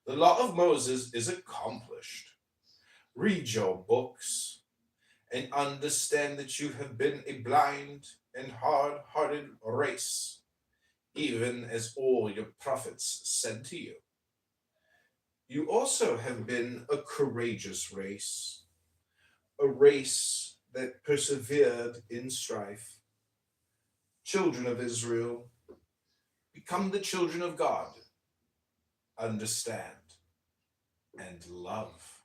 The law of Moses is accomplished. Read your books and understand that you have been a blind and hard-hearted race, even as all your prophets said to you. You also have been a courageous race, a race that persevered in strife. Children of Israel, become the children of God. Understand and love.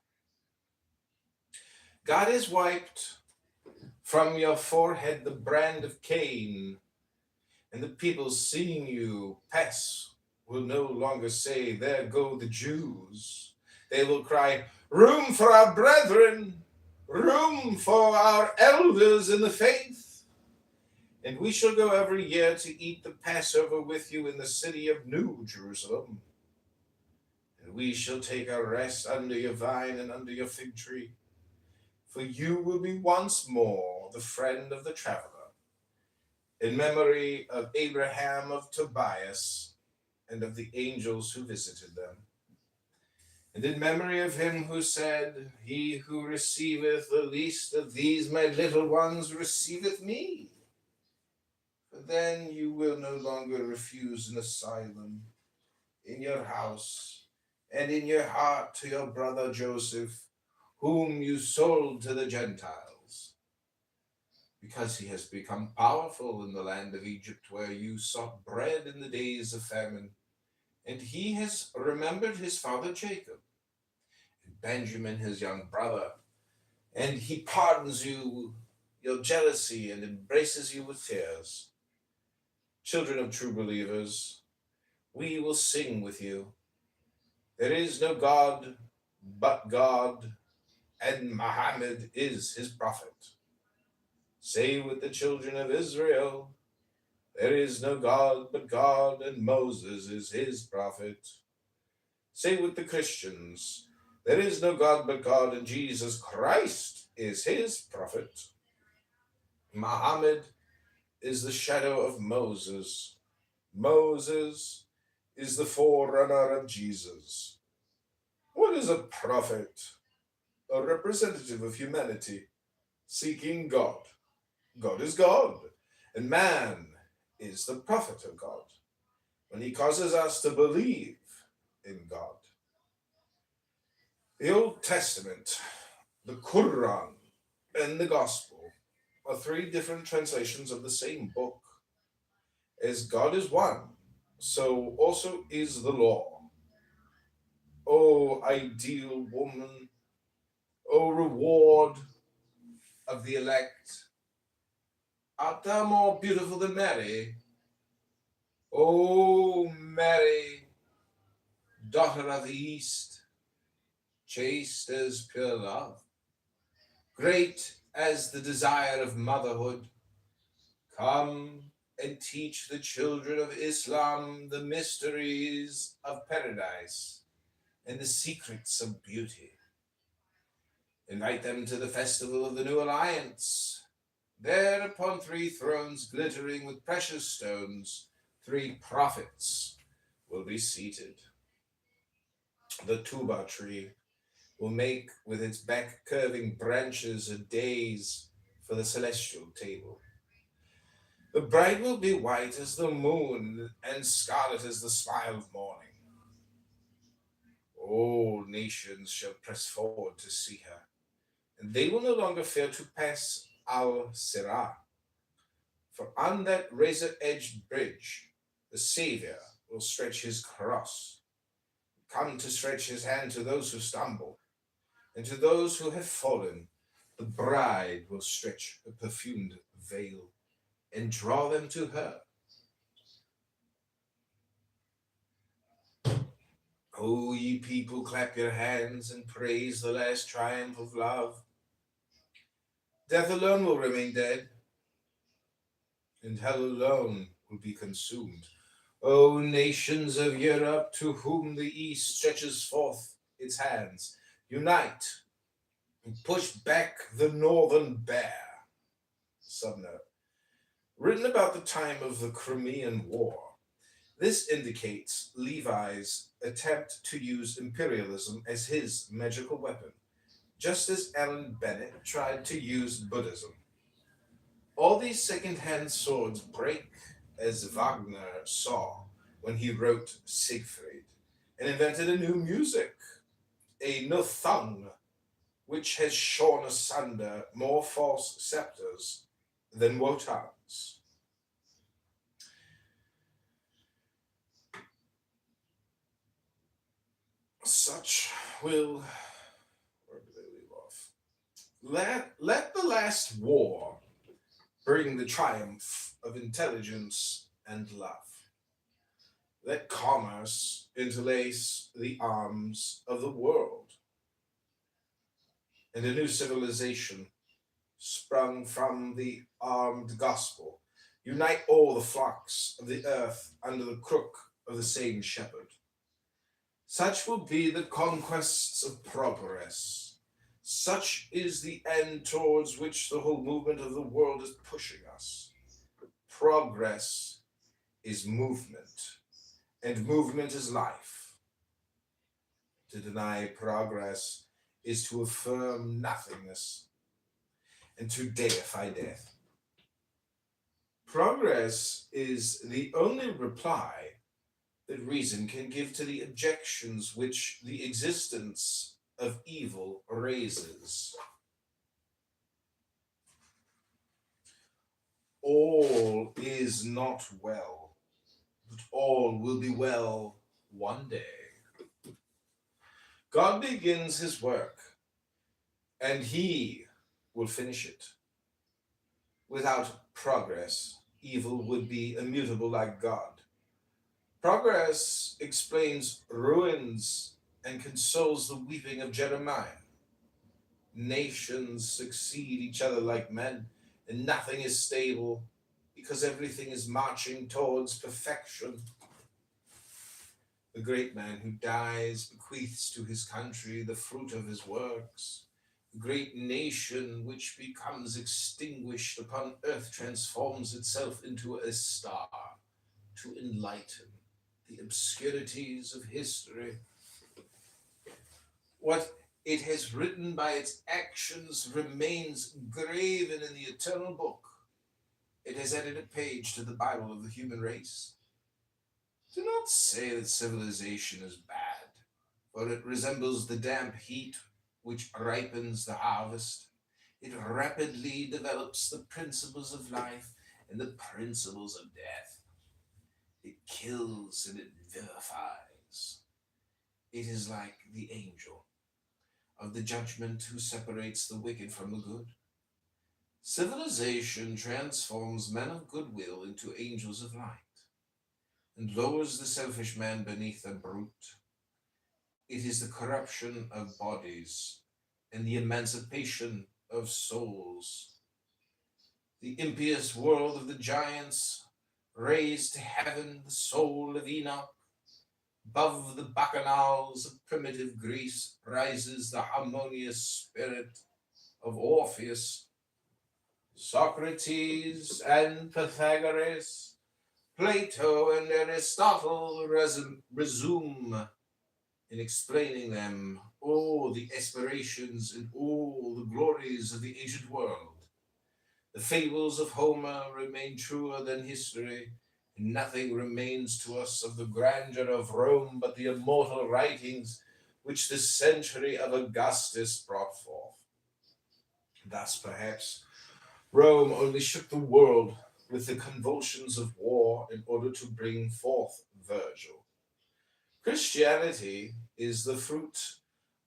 God has wiped from your forehead the brand of Cain, and the people seeing you pass will no longer say, "There go the Jews." They will cry, "Room for our brethren, room for our elders in the faith." And we shall go every year to eat the Passover with you in the city of New Jerusalem. And we shall take our rest under your vine and under your fig tree. For you will be once more the friend of the traveler, in memory of Abraham, of Tobias, and of the angels who visited them. And in memory of him who said, "He who receiveth the least of these my little ones receiveth me." For then you will no longer refuse an asylum in your house and in your heart to your brother Joseph, whom you sold to the Gentiles, because he has become powerful in the land of Egypt, where you sought bread in the days of famine. And he has remembered his father Jacob, and Benjamin his young brother, and he pardons you your jealousy and embraces you with tears. Children of true believers, we will sing with you. There is no God but God, and Muhammad is his prophet. Say with the children of Israel, there is no God but God, and Moses is his prophet. Say with the Christians, there is no God but God, and Jesus Christ is his prophet. Muhammad is the shadow of Moses. Moses is the forerunner of Jesus. What is a prophet? A representative of humanity seeking God. God is God, and man is the prophet of God when he causes us to believe in God. The Old Testament, the Quran, and the Gospel are three different translations of the same book. As God is one, so also is the law. O ideal woman, O reward of the elect, art thou more beautiful than Mary? O Mary, daughter of the East, chaste as pure love, great as the desire of motherhood, come and teach the children of Islam the mysteries of paradise and the secrets of beauty. Invite them to the festival of the New Alliance. There upon three thrones glittering with precious stones, three prophets will be seated. The tuba tree will make with its back curving branches a dais for the celestial table. The bride will be white as the moon and scarlet as the smile of morning. All nations shall press forward to see her, and they will no longer fear to pass al-Sirat. For on that razor-edged bridge, the Savior will stretch his cross, come to stretch his hand to those who stumble, and to those who have fallen, the bride will stretch a perfumed veil and draw them to her. O ye people, clap your hands and praise the last triumph of love. Death alone will remain dead, and hell alone will be consumed. O nations of Europe, to whom the East stretches forth its hands, unite and push back the northern bear. Subnote. Written about the time of the Crimean War. This indicates Levi's attempt to use imperialism as his magical weapon, just as Alan Bennett tried to use Buddhism. All these second-hand swords break, as Wagner saw when he wrote Siegfried, and invented a new music, a Nothung, which has shorn asunder more false scepters than Wotan's. Such will, where do they leave off? Let the last war bring the triumph of intelligence and love. Let commerce interlace the arms of the world, and a new civilization sprung from the armed gospel unite all the flocks of the earth under the crook of the same shepherd. Such will be the conquests of progress. Such is the end towards which the whole movement of the world is pushing us. Progress is movement, and movement is life. To deny progress is to affirm nothingness and to deify death. Progress is the only reply that reason can give to the objections which the existence of evil raises. All is not well, but all will be well one day. God begins his work, and he will finish it. Without progress, evil would be immutable like God. Progress explains ruins and consoles the weeping of Jeremiah. nations succeed each other like men, and nothing is stable because everything is marching towards perfection. The great man who dies bequeaths to his country the fruit of his works. The great nation which becomes extinguished upon earth transforms itself into a star to enlighten the obscurities of history. What it has written by its actions remains graven in the eternal book. It has added a page to the Bible of the human race. Do not say that civilization is bad, for it resembles the damp heat which ripens the harvest. It rapidly develops the principles of life and the principles of death. It kills and it vivifies. It is like the angel of the judgment who separates the wicked from the good. Civilization transforms men of goodwill into angels of light and lowers the selfish man beneath the brute. It is the corruption of bodies and the emancipation of souls. The impious world of the giants raised to heaven the soul of Enoch. Above the bacchanals of primitive Greece rises the harmonious spirit of Orpheus. Socrates and Pythagoras, Plato and Aristotle resume in explaining them all the aspirations and all the glories of the ancient world. The fables of Homer remain truer than history, and nothing remains to us of the grandeur of Rome but the immortal writings which the century of Augustus brought forth. Thus, perhaps, Rome only shook the world with the convulsions of war in order to bring forth Virgil. Christianity is the fruit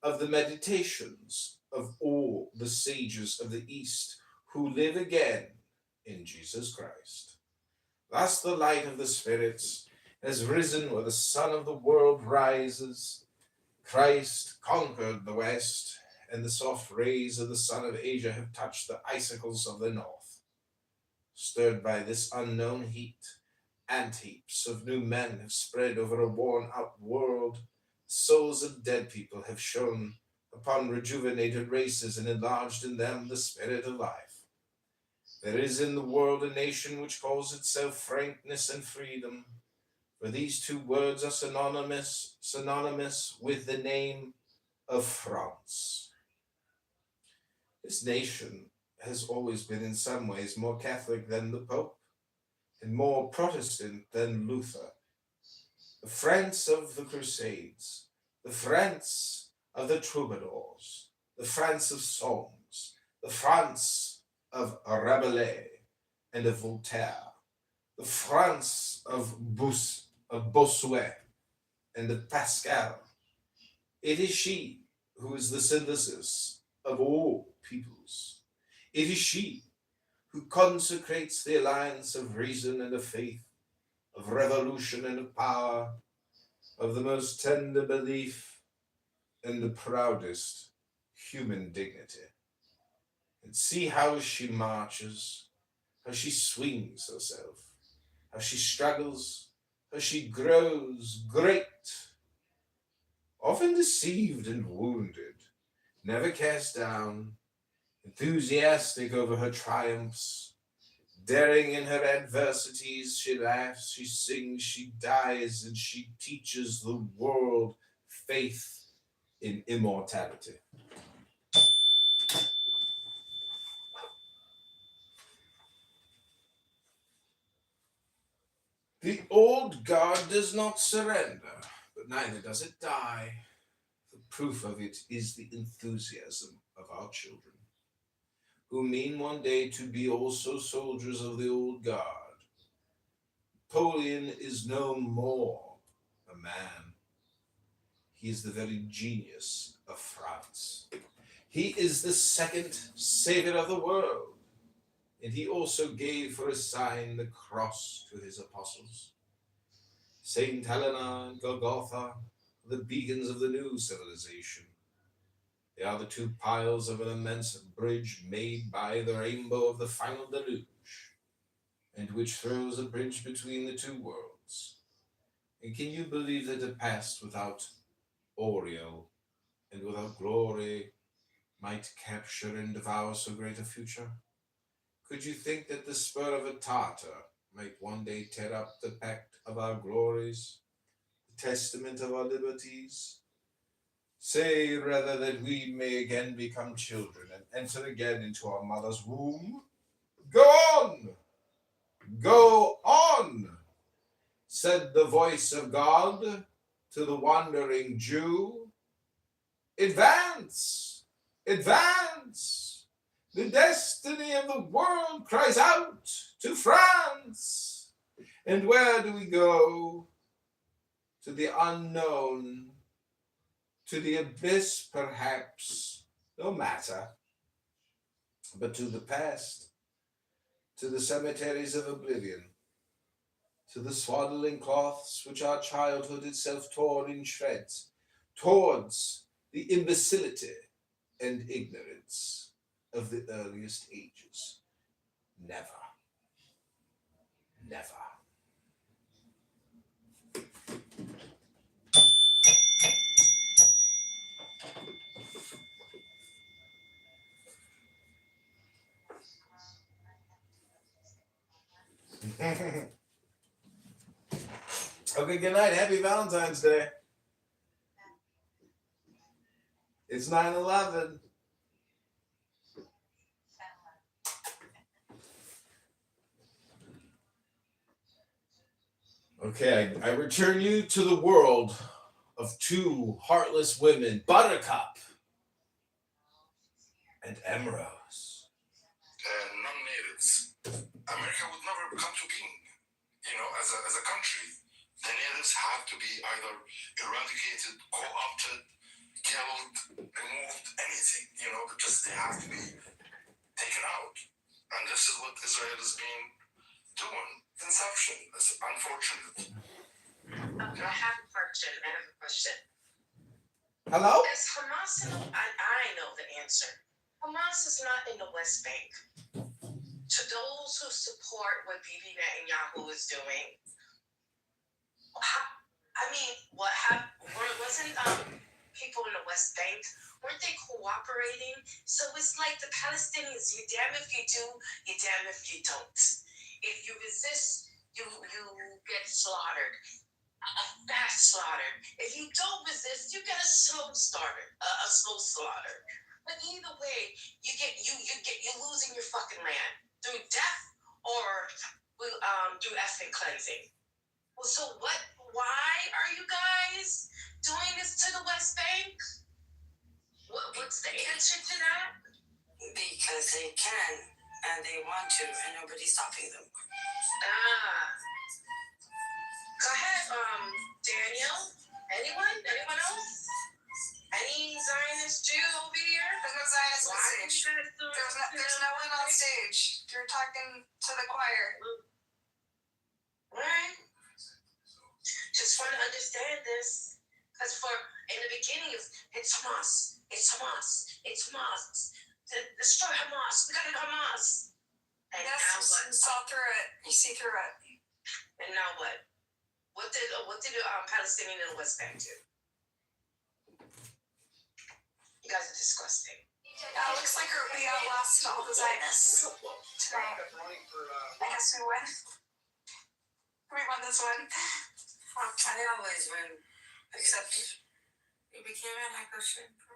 of the meditations of all the sages of the East who live again in Jesus Christ. Thus the light of the spirits has risen where the sun of the world rises. Christ conquered the West, and the soft rays of the sun of Asia have touched the icicles of the North. Stirred by this unknown heat, ant heaps of new men have spread over a worn-out world. Souls of dead people have shone upon rejuvenated races and enlarged in them the spirit of life. There is in the world a nation which calls itself frankness and freedom, for these two words are synonymous with the name of France. This nation has always been in some ways more Catholic than the Pope and more Protestant than Luther. The France of the Crusades, the France of the troubadours, the France of songs, the France of Rabelais and of Voltaire, the France of Bossuet and of Pascal. It is she who is the synthesis of all peoples. It is she who consecrates the alliance of reason and of faith, of revolution and of power, of the most tender belief and the proudest human dignity. And see how she marches, how she swings herself, how she struggles, how she grows great, often deceived and wounded, never cast down, enthusiastic over her triumphs, daring in her adversities. She laughs, she sings, she dies, and she teaches the world faith in immortality. The old guard does not surrender, but neither does it die. The proof of it is the enthusiasm of our children, who mean one day to be also soldiers of the old guard. Napoleon is no more a man. He is the very genius of France. He is the second savior of the world. And he also gave for a sign the cross to his apostles. Saint Helena and Golgotha, the beacons of the new civilization. They are the two piles of an immense bridge made by the rainbow of the final deluge, and which throws a bridge between the two worlds. And can you believe that a past without Oriel and without glory might capture and devour so great a future? Could you think that the spur of a Tartar might one day tear up the pact of our glories, the testament of our liberties? Say rather that we may again become children and enter again into our mother's womb. Go on! Go on! Said the voice of God to the wandering Jew. Advance! Advance! The destiny of the world cries out to France. And where do we go? To the unknown, to the abyss perhaps, no matter, but to the past, to the cemeteries of oblivion, to the swaddling cloths which our childhood itself tore in shreds, towards the imbecility and ignorance of the earliest ages. Never. Never. Okay, good night. Happy Valentine's Day. It's 9/11. Okay, I return you to the world of two heartless women, Buttercup and Emerose. Non-natives. America would never come to being. You know, as a country, the natives have to be either eradicated, co-opted, killed, removed, anything. You know, just they have to be taken out. And this is what Israel has been doing. Inception. It's unfortunate. Okay, I have a question. Hello? Is Hamas I know the answer. Hamas is not in the West Bank. To those who support what Bibi Netanyahu is doing, wasn't people in the West Bank, weren't they cooperating? So it's like the Palestinians, you're damn if you do, you're damn if you don't. If you resist, you get slaughtered. A fast slaughter. If you don't resist, you get a slow slaughter. But either way, you losing your fucking land through death or through ethnic cleansing. Well, so what? Why are you guys doing this to the West Bank? What's the answer to that? Because they can and they want to, and nobody's stopping them. Go ahead, Daniel. Anyone else? Any Zionist Jew over here? There's no Zionist on stage. There's no one on stage. You're talking to the choir. Right? Just want to understand this. Because in the beginning, it's Hamas. Destroy Hamas. We got to Hamas. And yes, now what? You saw through it. You see through it. And now what? What did Palestinian in the West Bank do? You guys are disgusting. Looks like we outlasted all the Zionists today. I guess we win. We won this one. I always win, except we became an echo chamber.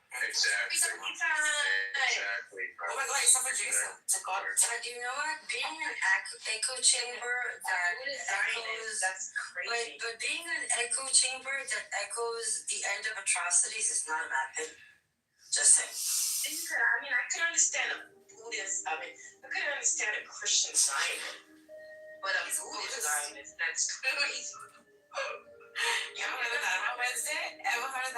Exactly. Oh my God, except for Jason. But you know what? Being an echo chamber that echoes. That's crazy. But being an echo chamber that echoes the end of atrocities is not a bad thing. Just saying. I can understand a Buddhist. I could understand a Christian Zionist. But a Buddhist Zionist, that's crazy. You ever heard of that on Wednesday? Never heard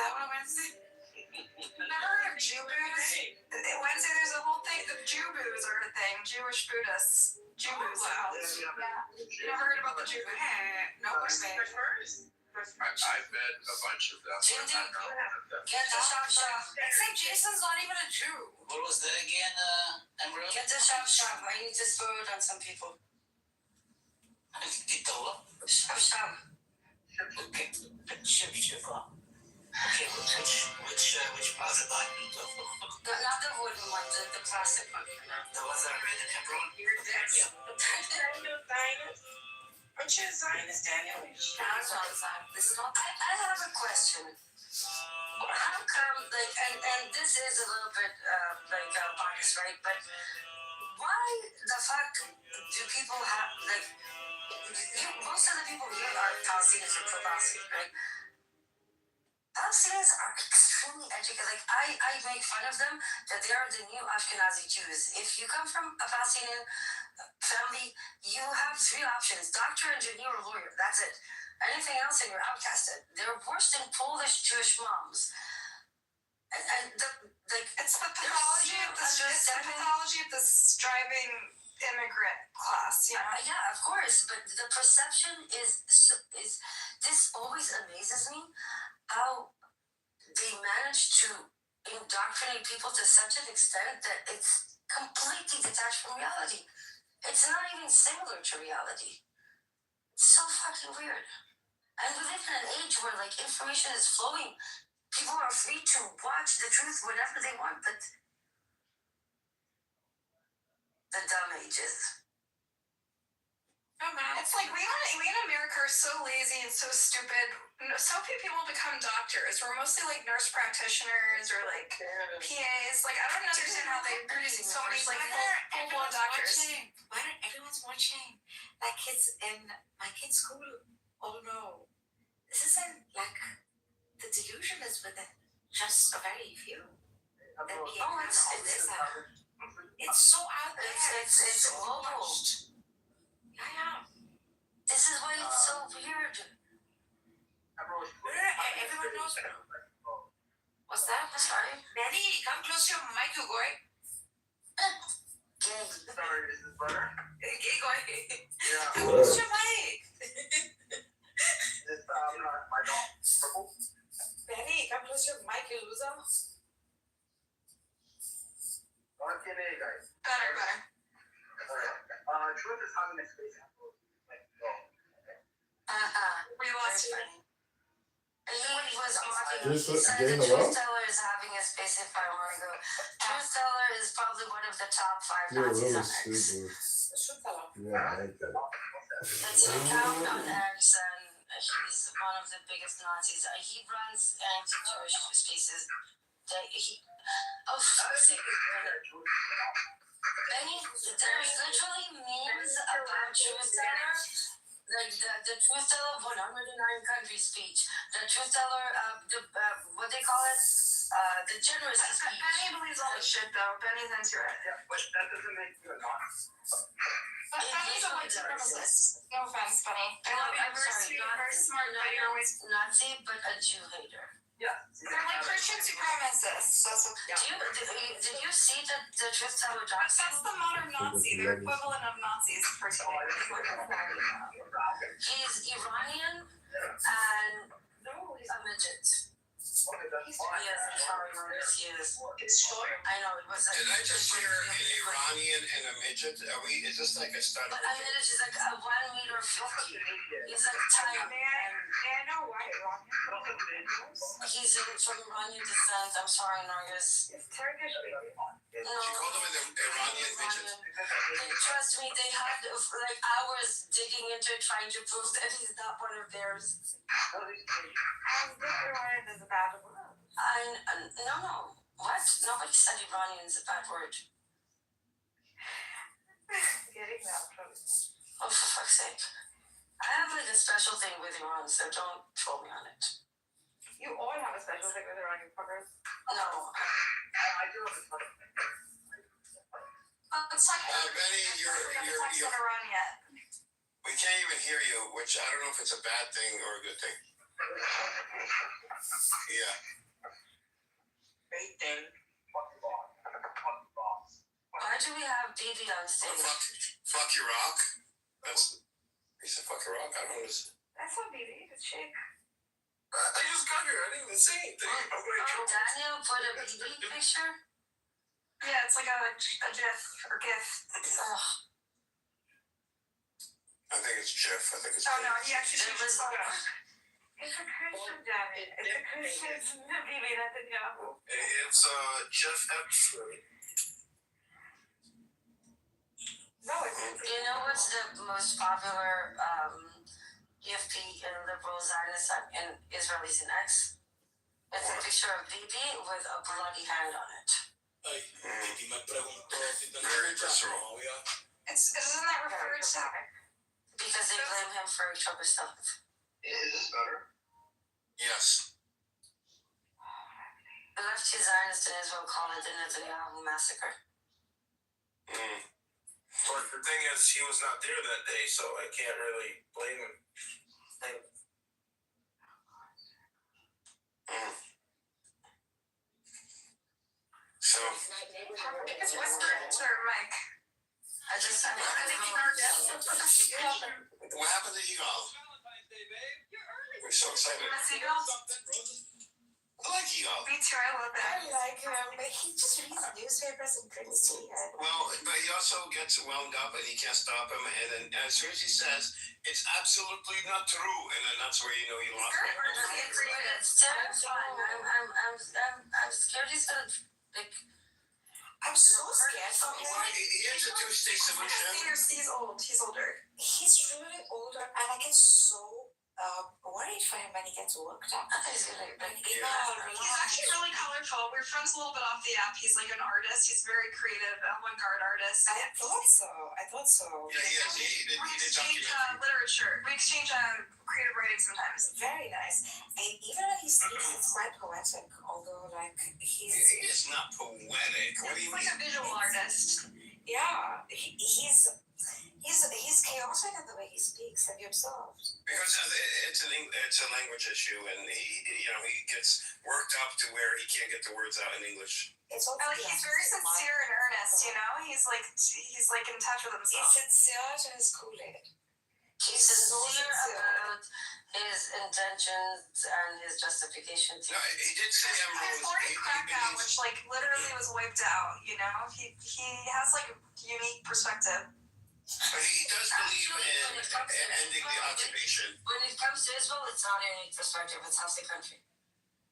of Jew booze? Wednesday, there's a whole thing. The Jew booze are a thing. Jewish Buddhists. Jew booze. Wow. Yeah. You never heard about the Jew booze? No, we're saying. I've met a bunch of them. Cindy, I'm not one of them. get the shop. Except Jason's not even a Jew. What was that again, Embryo? Get the shop. I need to throw it on some people. Kitover? Shop. Okay. Okay, which closet line? Not the wooden one, the plastic one. The ones that are made in Hebron? Aren't you a Zionist, Daniel? This is not. I have a question. How come, like, and this is a little bit biased, right? But why the fuck do people have like? Most of the people here are Palestinians or pro-Palestinian, right? Palestinians are extremely educated. Like, I make fun of them that they are the new Ashkenazi Jews. If you come from a Palestinian family, you have three options: doctor, engineer, or lawyer. That's it. Anything else and you're outcasted. They're worse than Polish Jewish moms. And It's the pathology of the striving immigrant class, you know? Yeah, of course, but the perception is this always amazes me, how they manage to indoctrinate people to such an extent that it's completely detached from reality. It's not even similar to reality. It's so fucking weird. And we live in an age where, like, information is flowing. People are free to watch the truth whenever they want, but the dumb ages. Oh man, it's like we in America are so lazy and so stupid. So few people become doctors. We're mostly like nurse practitioners or like PAs. Like I don't understand how they produce so many like full-blown doctors. Why don't everyone's watching? Like kids in my kid's school. Oh no, this isn't like the delusion is within just a very few. It's so out there. It's global. Yeah. This is why it's so weird. Everyone knows. What's that? Sorry? Benny, come close to your mic, you boy. Sorry, this is butter. Gay boy. Yeah. Come close to your mic. This my dog. Purple. Benny, come close to your mic, you loser. What's your name, guys? Better. Truth is having a space. We lost you. He was mocking. Just He said getting the along? Truth Teller is having a space if I want to go. Truth Teller is probably one of the top 5 You're Nazis really on X. stupid. Yeah, I hate that. That's an account on X, and he's one of the biggest Nazis. He runs anti-Jewish spaces. Oh, fuck's sake. Benny, there's literally memes about Truth Teller. Like the Truth Teller 109 country speech. The Truth Teller, what they call it? The generous speech. Benny believes all the shit though. Benny's into it. Yeah, but that doesn't make you a Nazi. Benny's a white supremacist. No offense, Benny. I love you. I'm Very sorry, sweet, not very smart, but you're always. Nazi, but a Jew hater. Yeah. They're like Christian supremacists. That's what. Did you see the Truth Teller documentary? That's the modern Nazi. They're equivalent of Nazis for today. He's Iranian and a midget. Yes, I'm sorry, Marcus, he is. I know, it was Did I just hear an Iranian and a midget? Is this like a stutter? But a midget is like a 1 meter 50. He's like tiny. May I know why Iranian? He's from Iranian descent. I'm sorry, Nargis. It's Turkish. She called him an Iranian midget. Trust me, they had like hours digging into it, trying to prove that he's not one of theirs. Iranian is a bad word. No. What? Nobody said Iranian is a bad word. Getting that from. Oh, for fuck's sake. I have like a special thing with Iran, so don't troll me on it. You all have a special thing with Iranian fuckers. No. I do have a special thing. It's like Benny, you're Iran yet. we can't even hear you, which I don't know if it's a bad thing or a good thing. Yeah. Great thing. Why do we have BB on stage? Fuck your rock. He said fuck your rock. I don't understand. That's not BB. It's Shake. I just got here. I didn't even say anything. I'm going to Daniel put a BB picture? Yeah, it's like a GIF or GIF. Ugh. I think it's Jeff. I think it's Oh Jeff. no, he actually It was It's a Christian, damn it. It's a Christian movie, Netanyahu. It's Jeff Epstein. No, it's You know what's the most popular EFP in liberal Zionist in Israelis and X? It's a picture of BB with a bloody hand on it. Very visceral. isn't that referred to? Because they blame him for October 7th. Is this better? Yes. The lefty Zionists in Israel call it the Netanyahu massacre. But the thing is, he was not there that day, so I can't really blame him. So. It's whispering to her mic. I just What happened to Eagle? We're so excited. I like Eagle. Me too, I love that. I like him, but he just reads newspapers and drinks tea. Well, but he also gets wound up and he can't stop him. And then as soon as he says, it's absolutely not true, and then that's where you know you lost it. It's terrifying. I'm scared he's gonna like. I'm so scared for him. Here's a two-state solution. He's old. He's older. He's really older, and I get so worried for him when he gets worked up. I think he's gonna like. He's actually really colorful. We're friends a little bit off the app. He's like an artist. He's very creative, avant-garde artist. I thought so. Yeah, he is. He did exchange documentary. literature. We exchange creative writing sometimes. Very nice. And even when he speaks, it's quite poetic. Although, like, He is not poetic. What do you He's like a visual artist. Yeah, he's chaotic in the way he speaks. Have you observed? Because it's a language issue, and he gets worked up to where he can't get the words out in English. It's also he's very sincere and earnest. He's like in touch with himself. He's sincere to his Kool-Aid. He's sincere about his intentions and his justification. No, he did say His born in Krakow, which like literally was wiped out. He has like a unique perspective. But he does believe in ending the occupation. When it comes to Israel, it's not a unique perspective. It's half the country.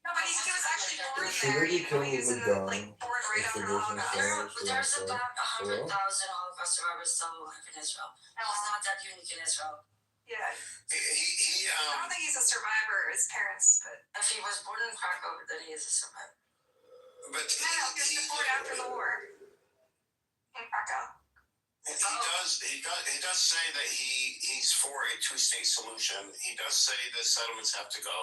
No, but he was actually born Should there. we kill He was the born gun? right after the Holocaust. There's about 100,000 Holocaust survivors still alive in Israel. He's not that unique in Israel. Yeah. I don't think he's a survivor. His parents, but if he was born in Krakow, then he is a survivor. But he was born after the war in Krakow. He does say that he's for a two-state solution. He does say the settlements have to go.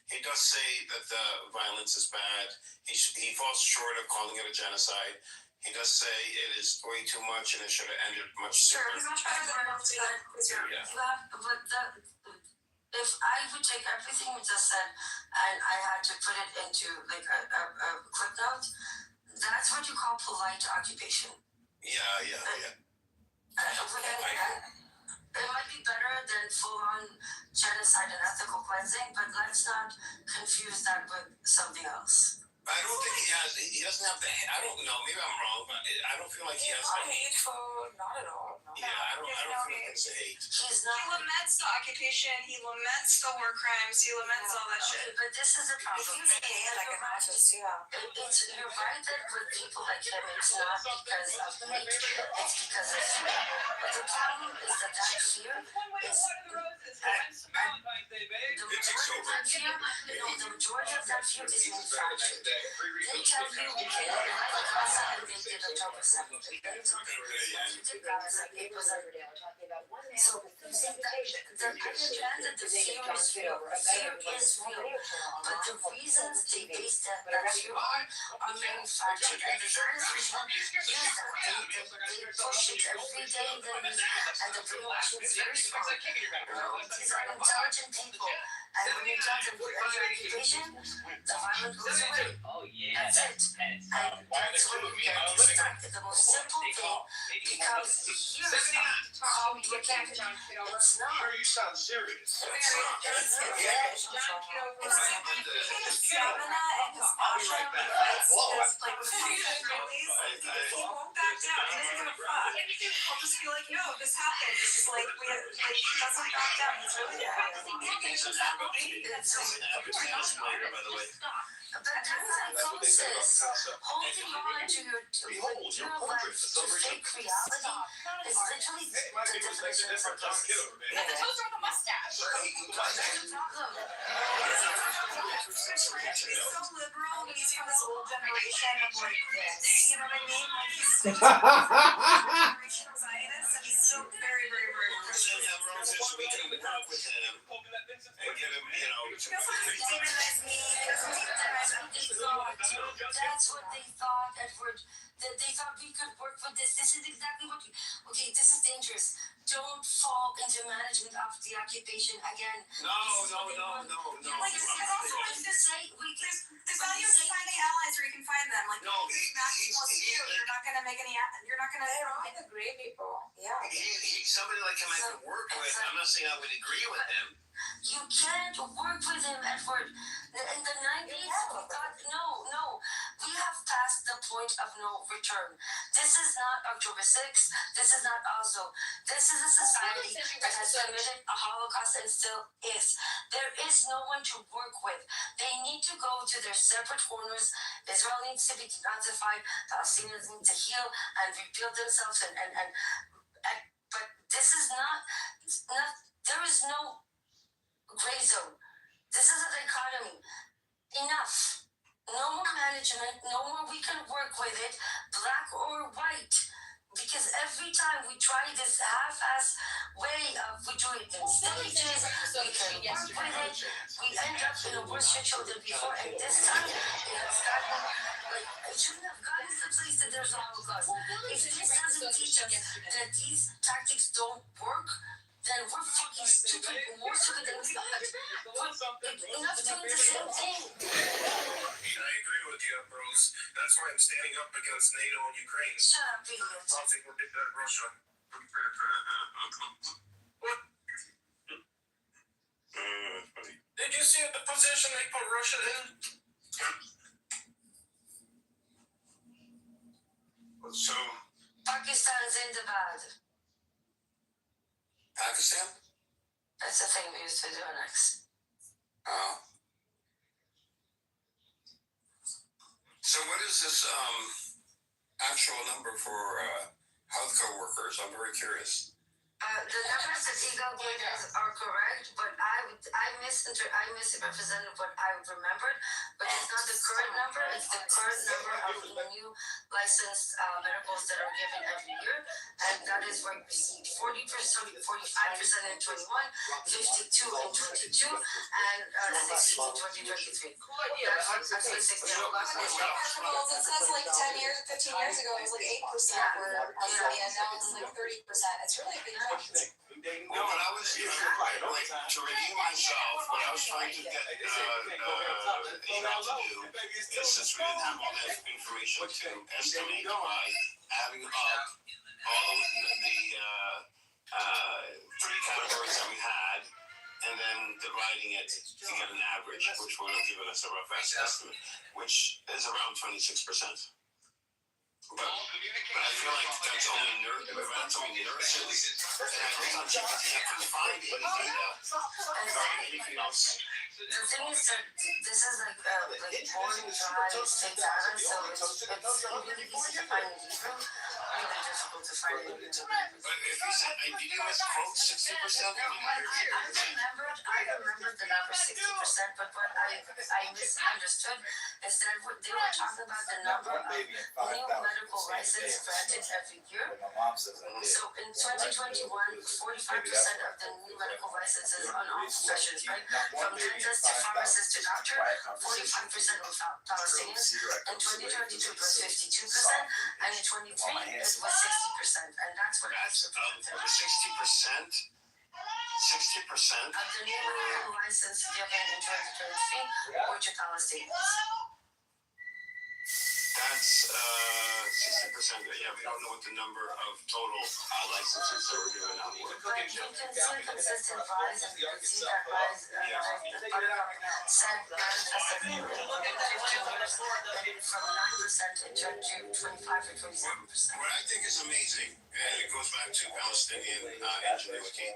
He does say that the violence is bad. He falls short of calling it a genocide. He does say it is way too much and it should have ended much sooner. Sure, he's much better than most of them. Yeah. If I would take everything you just said and I had to put it into like a quick note, that's what you call polite occupation. Yeah. It might be better than full-on genocide and ethical cleansing, but let's not confuse that with something else. I don't think he doesn't have the, I don't know, maybe I'm wrong, but I don't feel like he has the hate. Not at all. No. Yeah, I don't feel like it's a hate. He's not. He laments the occupation. He laments the war crimes. He laments all that shit. But this is a problem. He's like an artist, yeah. You're right that with people like him, it's not because of hate. It's because of fear. But the problem is that fear is the majority of that fear is manufactured. They tell you you can't like Gaza and they did October 7th. You did Gaza, it was so you see the understand that the fear is real. Fear is real. But the reasons they base that fear on are manufactured. And the Zionists use that. They push it every day and the brainwashing is very strong. These are intelligent people. And when you're done with your occupation, the violence goes away. That's it. And that's when you get stuck. The most simple thing, because years called looking John Kitover. It's not. Sure, you sound serious. John Kitover his stamina and his passion when he fights is like with constant release. He won't back down. He doesn't give a fuck. He'll just be like, no, this happened. This is like he doesn't back down. He's really By the way. But that's closest. Holding on to your life to fake reality is literally the definition of psychosis. And the toaster with a mustache. That's the problem. He's so liberal, but he's from this old generation of like this. You know what I mean? Like he's generational Zionist, and he's still very, very, very Christian. We can work with him and give him, He doesn't demonize me. He doesn't demonize what they thought. That's what they thought, Edward. That they thought we could work with this. This is exactly what. Okay, this is dangerous. Don't fall into management of the occupation again. No. Like, there's also like this, there's all your society allies where you can find them. Like, maximalist view. You're not gonna make any. You're not gonna. They're all the great people. Yeah. Somebody like him I could work with. I'm not saying I would agree with him. You can't work with him, Edward. In the 90s, we thought, no. We have passed the point of no return. This is not October 6th. This is not Oslo. This is a society that has committed a Holocaust and still is. There is no one to work with. They need to go to their separate corners. Israel needs to be denazified. Palestinians need to heal and rebuild themselves. But this is not. There is no gray zone. This is a dichotomy. Enough. No more management. No more we can work with it, black or white. Because every time we try this half-ass way of we do it in stages, we can work with it, we end up in a worse shit show than before. And this time, it has gotten, like, it shouldn't have gotten to the place that there's a Holocaust. If this doesn't teach us that these tactics don't work, then we're fucking stupid, more stupid than we thought. We're enough doing the same thing. I agree with you, Bruce. That's why I'm standing up against NATO and Ukraine. Shut up, idiot. Something will get that Russia. Did you see the position they put Russia in? So, Pakistan Zindabad. Pakistan? That's the thing we used to do next. Oh. So what is this actual number for healthcare workers? I'm very curious. The numbers that Eagle gave us are correct, but I misrepresented what I remembered, but it's not the current number, it's the current number of the new licensed medicals that are given every year, and that is where you received 40%, 45% in 21, 52 in 22, and 60 in 2023. That's basically how it It says like 10 years, 15 years ago, it was like 8% were Armenia, and now it's like 30%. It's really a big difference. No, when I was to redeem myself, what I was trying to get email to do is, since we didn't have all that information, to estimate by adding up all of the three categories that we had, and then dividing it to get an average, which would have given us a rough estimate, which is around 26%. But I feel like that's only nurses. Sometimes you can't find any data or anything else. The thing is that this is like boring, dry, state data, so it's really easy to find in Hebrew, really difficult to find in YouTube. But if you said, did you misquote 60%? I remembered the number 60%, but what I misunderstood is that they were talking about the number of new medical licenses granted every year. So in 2021, 45% of the new medical licenses on all professions, right? From dentist to pharmacist to doctor, 45% were Palestinians. In 2022, it was 52%, and in 23, it was 60%, and that's what I represented. 60%? 60%? Of the new medical license given in 2023 were to Palestinians. That That's 60%. Yeah, we don't know what the number of total licenses that we're giving out were. But you can see a consistent rise, and you can see that rise. The buttercup said manifested in 15 years, and from 9% it turned to 25 to 27%. What I think is amazing, and it goes back to Palestinian ingenuity,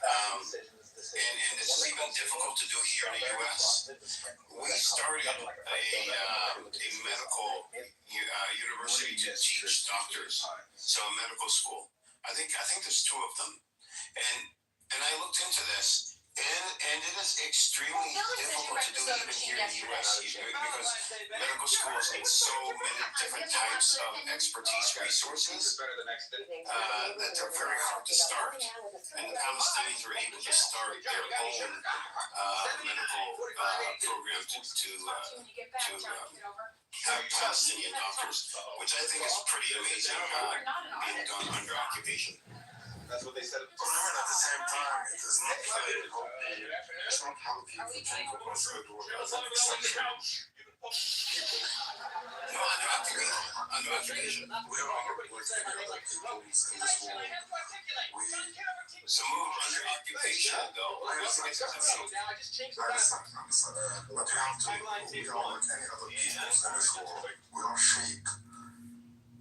and this is even difficult to do here in the U.S. We started a medical university to teach doctors, so a medical school. I think there's two of them, and I looked into this, and it is extremely difficult to do even here in the U.S. because medical schools need so many different types of expertise resources that they're very hard to start, and the Palestinians were able to start their own medical program to have Palestinian doctors, which I think is pretty amazing, being done under occupation. That's what they said. Remember, at the same time, it is not it's not how people think of us as an exception. No, under occupation. Under occupation. We are like any other peoples in this world. So move under occupation, though. I understand. But you have to, we are like any other peoples in this world. We are shaped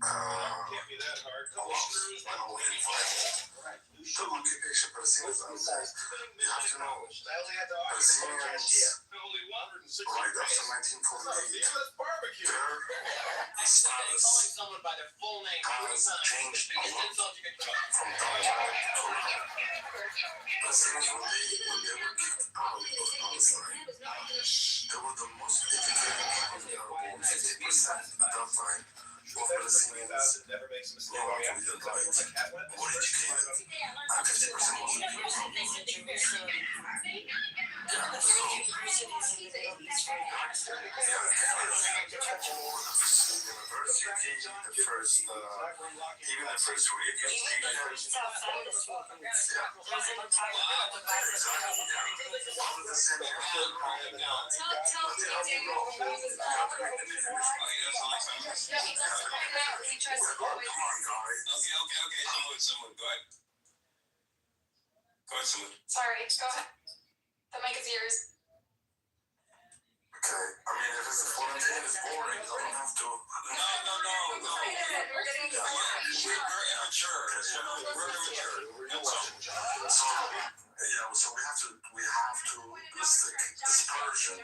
a lot by our environment. The occupation Palestinians are involved. You have to know, Palestinians, right after 1948, their status has changed a lot from time to time. Palestinians, when they were kicked out of Palestine, they were the most educated people in the Arab world. 50% at that time of Palestinians knew how to read and write, were educated, and 50% wasn't doing so. Yeah, so, university, the first, even the first radio station. Someone, go ahead. Go ahead, someone. Sorry, go ahead. The mic is yours. Okay, I mean, if it's a quarantine, it's boring. I don't have to. No. We're getting We're immature. We're immature. So we have to. Dispersion,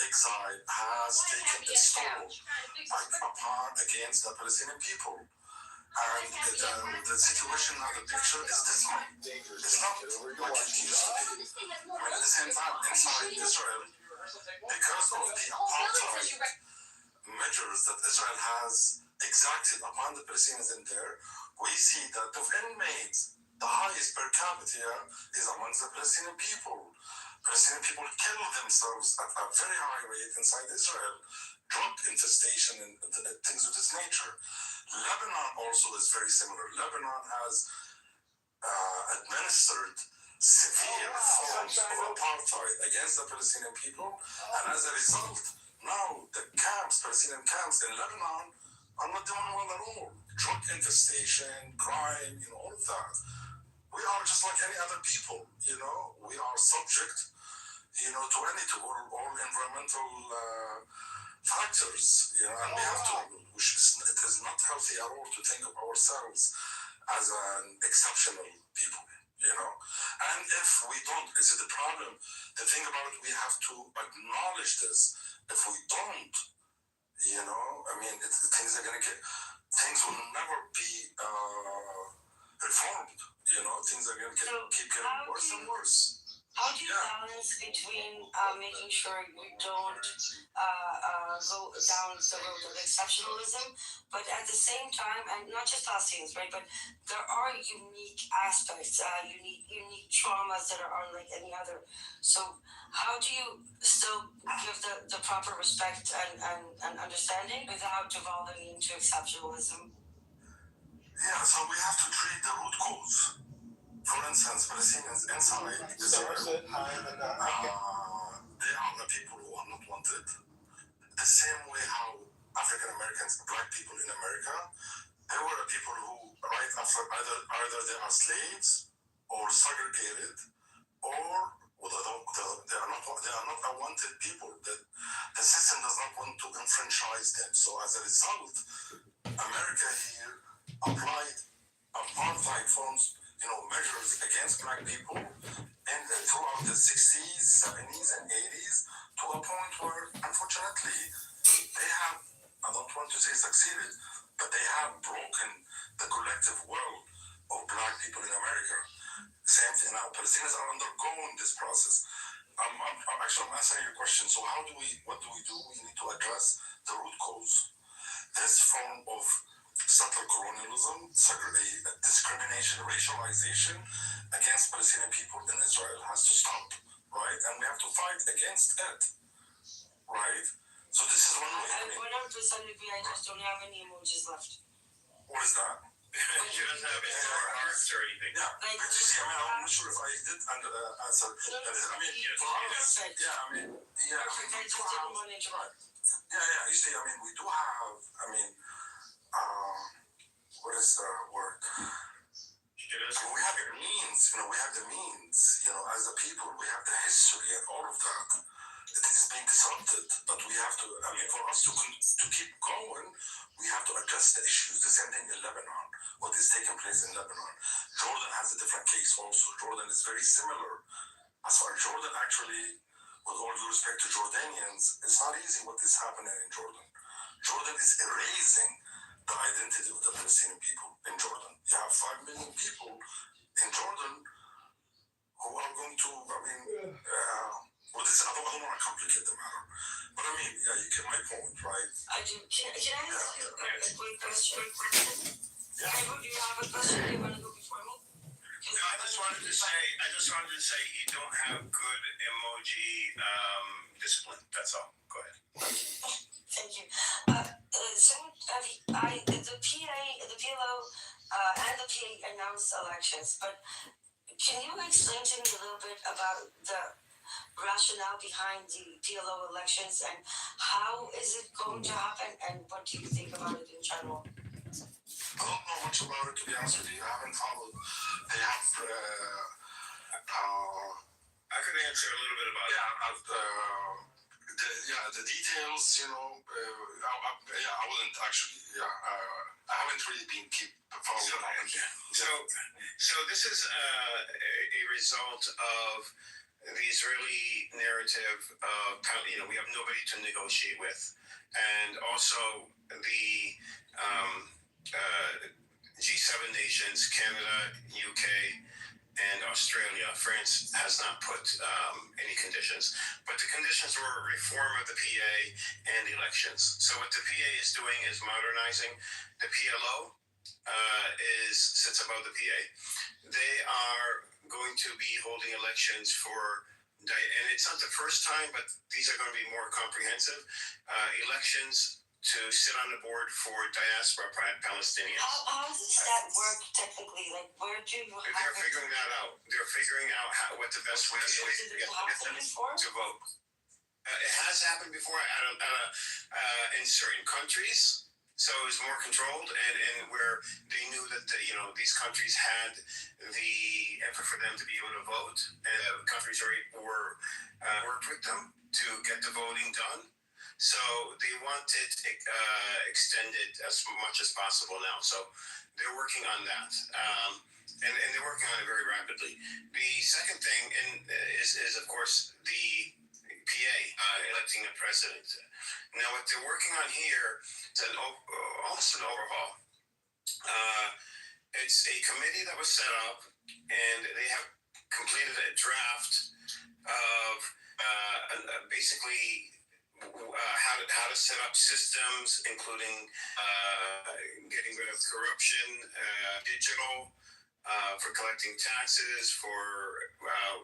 exile has taken its toll upon against the Palestinian people. And the situation now, the picture is different. It's not like it used to be. I mean, at the same time, inside Israel, because of the apartheid measures that Israel has exacted upon the Palestinians in there, we see that the inmates, the highest per capita is amongst the Palestinian people. Palestinian people kill themselves at a very high rate inside Israel. Drug infestation and things of this nature. Lebanon also is very similar. Lebanon has administered severe forms of apartheid against the Palestinian people, and as a result, now the Palestinian camps in Lebanon are not doing well at all. Drug infestation, crime, all of that. We are just like any other people, we are subject, to all environmental factors, and we have to, it is not healthy at all to think of ourselves as an exceptional people, and if we don't, is it a problem? The thing about it, we have to acknowledge this. If we don't, things things will never be reformed, things are going to keep getting worse and worse. How do you balance between making sure we don't go down the road of exceptionalism, but at the same time, and not just Palestinians, right, but there are unique aspects, unique traumas that are unlike any other. So how do you still give the proper respect and understanding without devolving into exceptionalism? Yeah, so we have to treat the root cause. For instance, Palestinians inside Israel, they are the people who are not wanted. The same way how African Americans, black people in America, they were people who, right after either they are slaves or segregated, or they are not unwanted people. The system does not want to enfranchise them. So as a result, America here applied apartheid forms, measures against black people, and throughout the 60s, 70s, and 80s, to a point where, unfortunately, they have, I don't want to say succeeded, but they have broken the collective world of black people in America. Same thing now. Palestinians are undergoing this process. I'm answering your question. So what do? We need to address the root cause. This form of subtle colonialism, discrimination, racialization against Palestinian people in Israel has to stop, right? And we have to fight against it, right? So this is one way. I 100% agree. I just don't have any emojis left. What is that? She doesn't have any more hearts or anything. Yeah, Like, but you see, I'm not sure if I did answer. Perfect. I just didn't want to interrupt. You see, we do have, what is the word? We have the means, as a people, we have the history and all of that. It is being disrupted, but we have to, for us to keep going, we have to address the issues. The same thing in Lebanon, what is taking place in Lebanon. Jordan has a different case also. Jordan is very similar. As far as Jordan, actually, with all due respect to Jordanians, it's not easy what is happening in Jordan. Jordan is erasing the identity of the Palestinian people in Jordan. You have 5 million people in Jordan who are going to, I don't want to complicate the matter. But you get my point, right? I do. Can I ask you a quick question? Yeah. Do you have a question? Do you want to go before me? No, I just wanted to say you don't have good emoji discipline. That's all. Go ahead. Thank you. The PLO, and the PA announced elections, but can you explain to me a little bit about the rationale behind the PLO elections and how is it going to happen and what do you think about it in general? I don't know much about it, to be honest with you. I haven't followed. They have, I could answer a little bit about the details, I wouldn't actually, I haven't really been following. So this is a result of the Israeli narrative of, we have nobody to negotiate with. And also the G7 nations, Canada, UK, and Australia. France has not put any conditions. But the conditions were reform of the PA and elections. So what the PA is doing is modernizing. The PLO sits above the PA. They are going to be holding elections and it's not the first time, but these are going to be more comprehensive elections to sit on the board for diaspora Palestinians. How does that work technically? Like, where do you have They're figuring that out. They're figuring out what the best way is to get them to vote. It has happened before in certain countries. So it was more controlled, and where they knew that these countries had the effort for them to be able to vote, and countries worked with them to get the voting done. So they want it extended as much as possible now. So they're working on that, and they're working on it very rapidly. The second thing is of course the PA electing a president. Now, what they're working on here is almost an overhaul. It's a committee that was set up, and they have completed a draft of basically how to set up systems, including getting rid of corruption, digital, for collecting taxes, for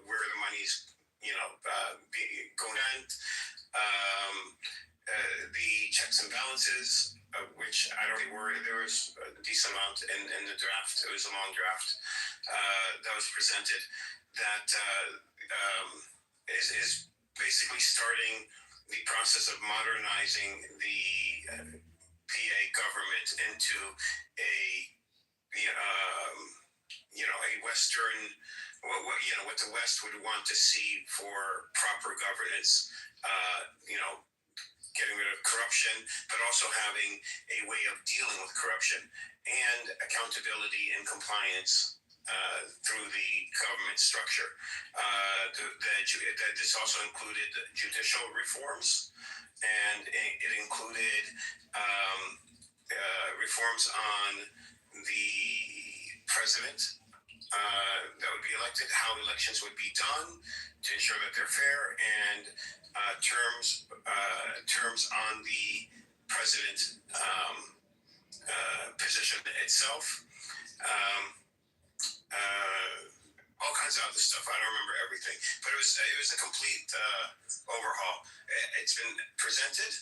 where the money's going on. The checks and balances, which I don't think there was a decent amount in the draft. It was a long draft that was presented that is basically starting the process of modernizing the PA government into a Western, what the West would want to see for proper governance. Getting rid of corruption, but also having a way of dealing with corruption and accountability and compliance through the government structure. This also included judicial reforms, and it included reforms on the president that would be elected, how elections would be done to ensure that they're fair, and terms on the president position itself. All kinds of other stuff. I don't remember everything, but it was a complete overhaul. It's been presented,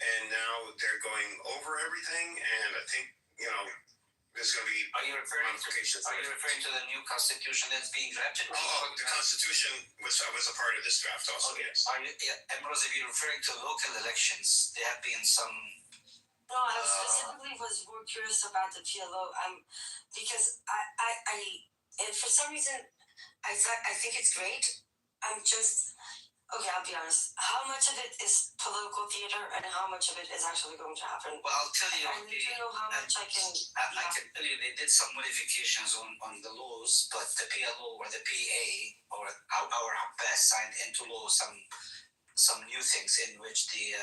and now they're going over everything, and I think there's going to be modifications. Are you referring to the new constitution that's being drafted? The constitution was a part of this draft also. Okay. Yes. Ambrose, if you're referring to local elections, there have been some. No, I specifically was more curious about the PLO, because I and for some reason, I think it's great. I'm just, okay, I'll be honest. How much of it is political theater and how much of it is actually going to happen? Well, I'll tell you. I need to know how much I can. I can tell you they did some modifications on the laws, but the PLO or the PA or our best signed into law some new things in which the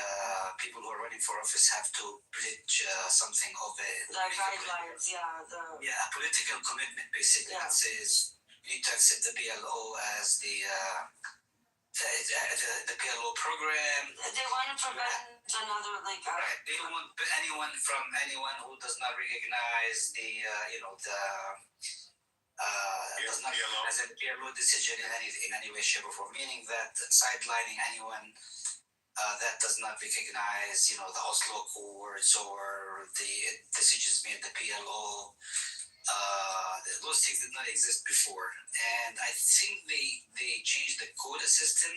people who are running for office have to pledge something of a guidelines, a political commitment, basically, that says you need to accept the PLO as the PLO program. They want to prevent another right. They don't want anyone who does not recognize the does not recognize a PLO decision in any way, shape, or form. Meaning that sidelining anyone that does not recognize the Oslo Accords or the decisions made at the PLO. Those things did not exist before, and I think they changed the quota system,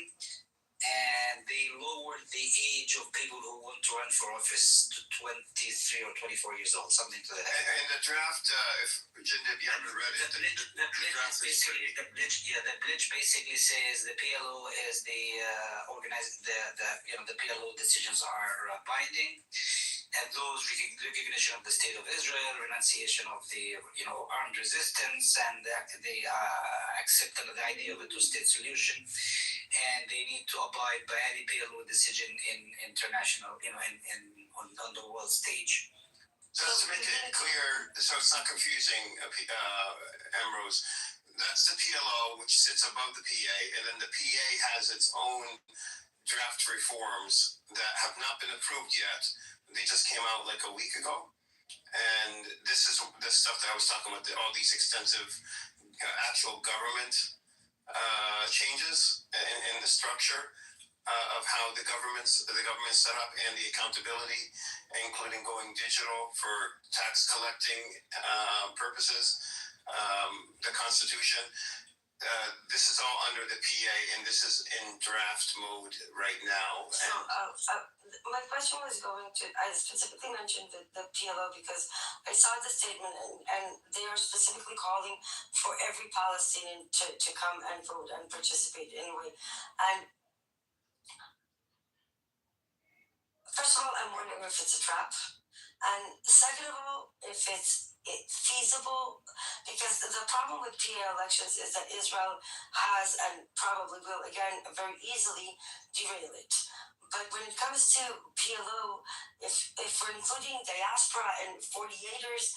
and they lowered the age of people who want to run for office to 23 or 24 years old, something to that. And the draft, if you haven't read it, the bridge basically says the PLO is the the PLO decisions are binding. And those recognition of the state of Israel, renunciation of the armed resistance, and the acceptance of the idea of a two-state solution, and they need to abide by any PLO decision in international, on the world stage. Just to make it clear, so it's not confusing, Ambrose. That's the PLO, which sits above the PA, and then the PA has its own draft reforms that have not been approved yet. They just came out like a week ago, and this is the stuff that I was talking about. All these extensive actual government changes in the structure of how the government's set up, and the accountability, including going digital for tax collecting purposes. The Constitution. This is all under the PA, and this is in draft mode right now. So, my question was going to, I specifically mentioned the PLO because I saw the statement, and they are specifically calling for every Palestinian to come and vote and participate in a way. And first of all, I'm wondering if it's a trap. And second of all, if it's feasible, because the problem with PA elections is that Israel has and probably will again very easily derail it. But when it comes to PLO, if we're including diaspora and 48ers,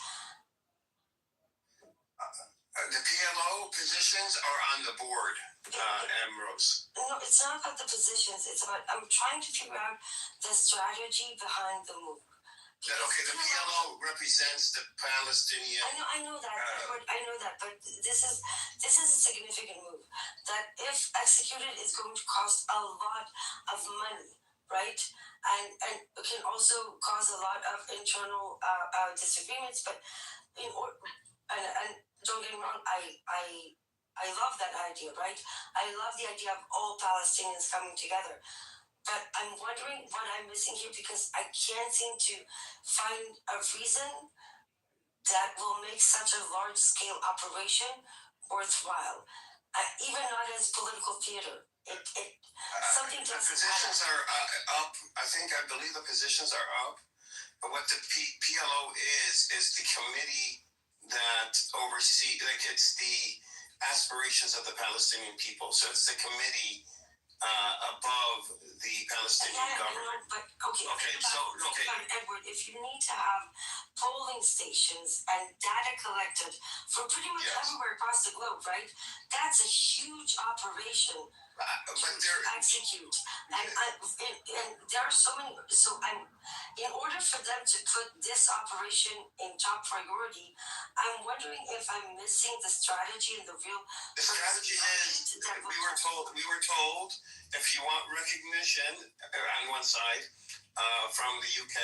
the PLO positions are on the board, Ambrose. No, it's not about the positions. It's about I'm trying to figure out the strategy behind the move. Okay, the PLO represents the Palestinian. I know that, but this is a significant move that, if executed, is going to cost a lot of money, right? And it can also cause a lot of internal disagreements. But and don't get me wrong, I love that idea, right? I love the idea of all Palestinians coming together. but I'm wondering what I'm missing here because I can't seem to find a reason that will make such a large-scale operation worthwhile. Even not as political theater. Something The doesn't positions add up. are up. I believe the positions are up. But what the PLO is the committee that oversees, like it's the aspirations of the Palestinian people. So it's the committee above the Palestinian government. But think about Edward, if you need to have polling stations and data collected for pretty much everywhere across the globe, right? That's a huge operation to execute. And there are so many. In order for them to put this operation in top priority, I'm wondering if I'm missing the strategy and the real. The strategy is we were told if you want recognition on one side from the UK,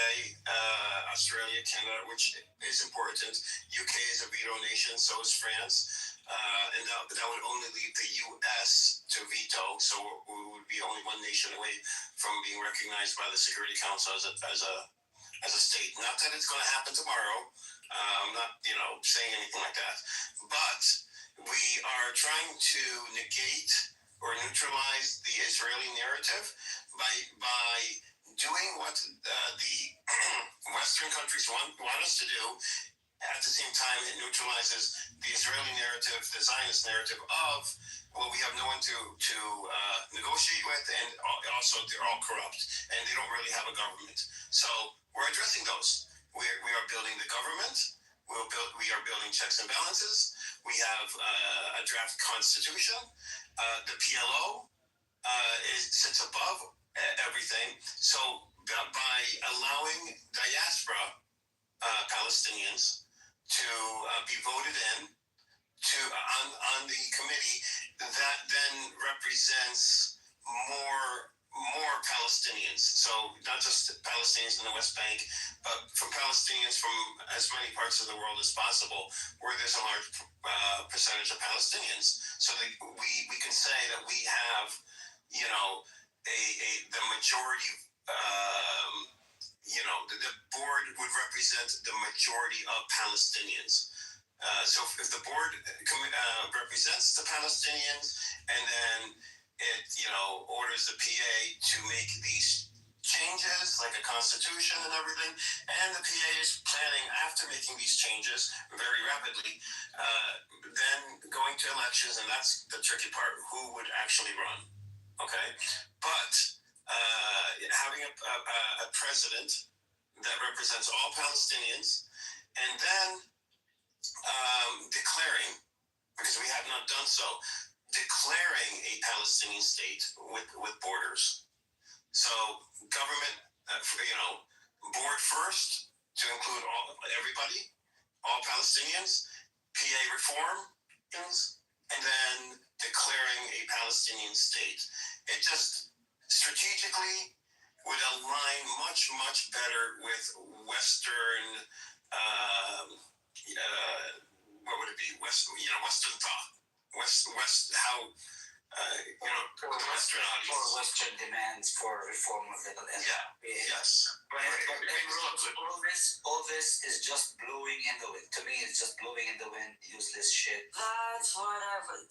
Australia, Canada, which is important. UK is a veto nation, so is France. And that would only leave the US to veto, so we would be only one nation away from being recognized by the Security Council as a state. Not that it's going to happen tomorrow. I'm not, saying anything like that. But we are trying to negate or neutralize the Israeli narrative by doing what the Western countries want us to do. At the same time, it neutralizes the Israeli narrative, the Zionist narrative of, well, we have no one to negotiate with, and also they're all corrupt, and they don't really have a government. So we're addressing those. We are building the government. We are building checks and balances. We have a draft constitution. The PLO sits above everything. So by allowing diaspora Palestinians to be voted in on the committee, that then represents more Palestinians. So not just Palestinians in the West Bank, but from Palestinians from as many parts of the world as possible, where there's a large percentage of Palestinians. So we can say that we have, the majority. The board would represent the majority of Palestinians. So if the board represents the Palestinians, and then it, orders the PA to make these changes, like a constitution and everything, and the PA is planning, after making these changes very rapidly, then going to elections, and that's the tricky part, who would actually run, okay? But having a president that represents all Palestinians, and then declaring, because we have not done so, declaring a Palestinian state with borders. So government, board first to include everybody, all Palestinians, PA reform, and then declaring a Palestinian state. It just strategically would align much, much better with Western, what would it be? Western thought. How, the Western audience. For Western demands for reform of the Yes. But all this is just blowing in the wind. To me, it's just blowing in the wind, useless shit. That's whatever.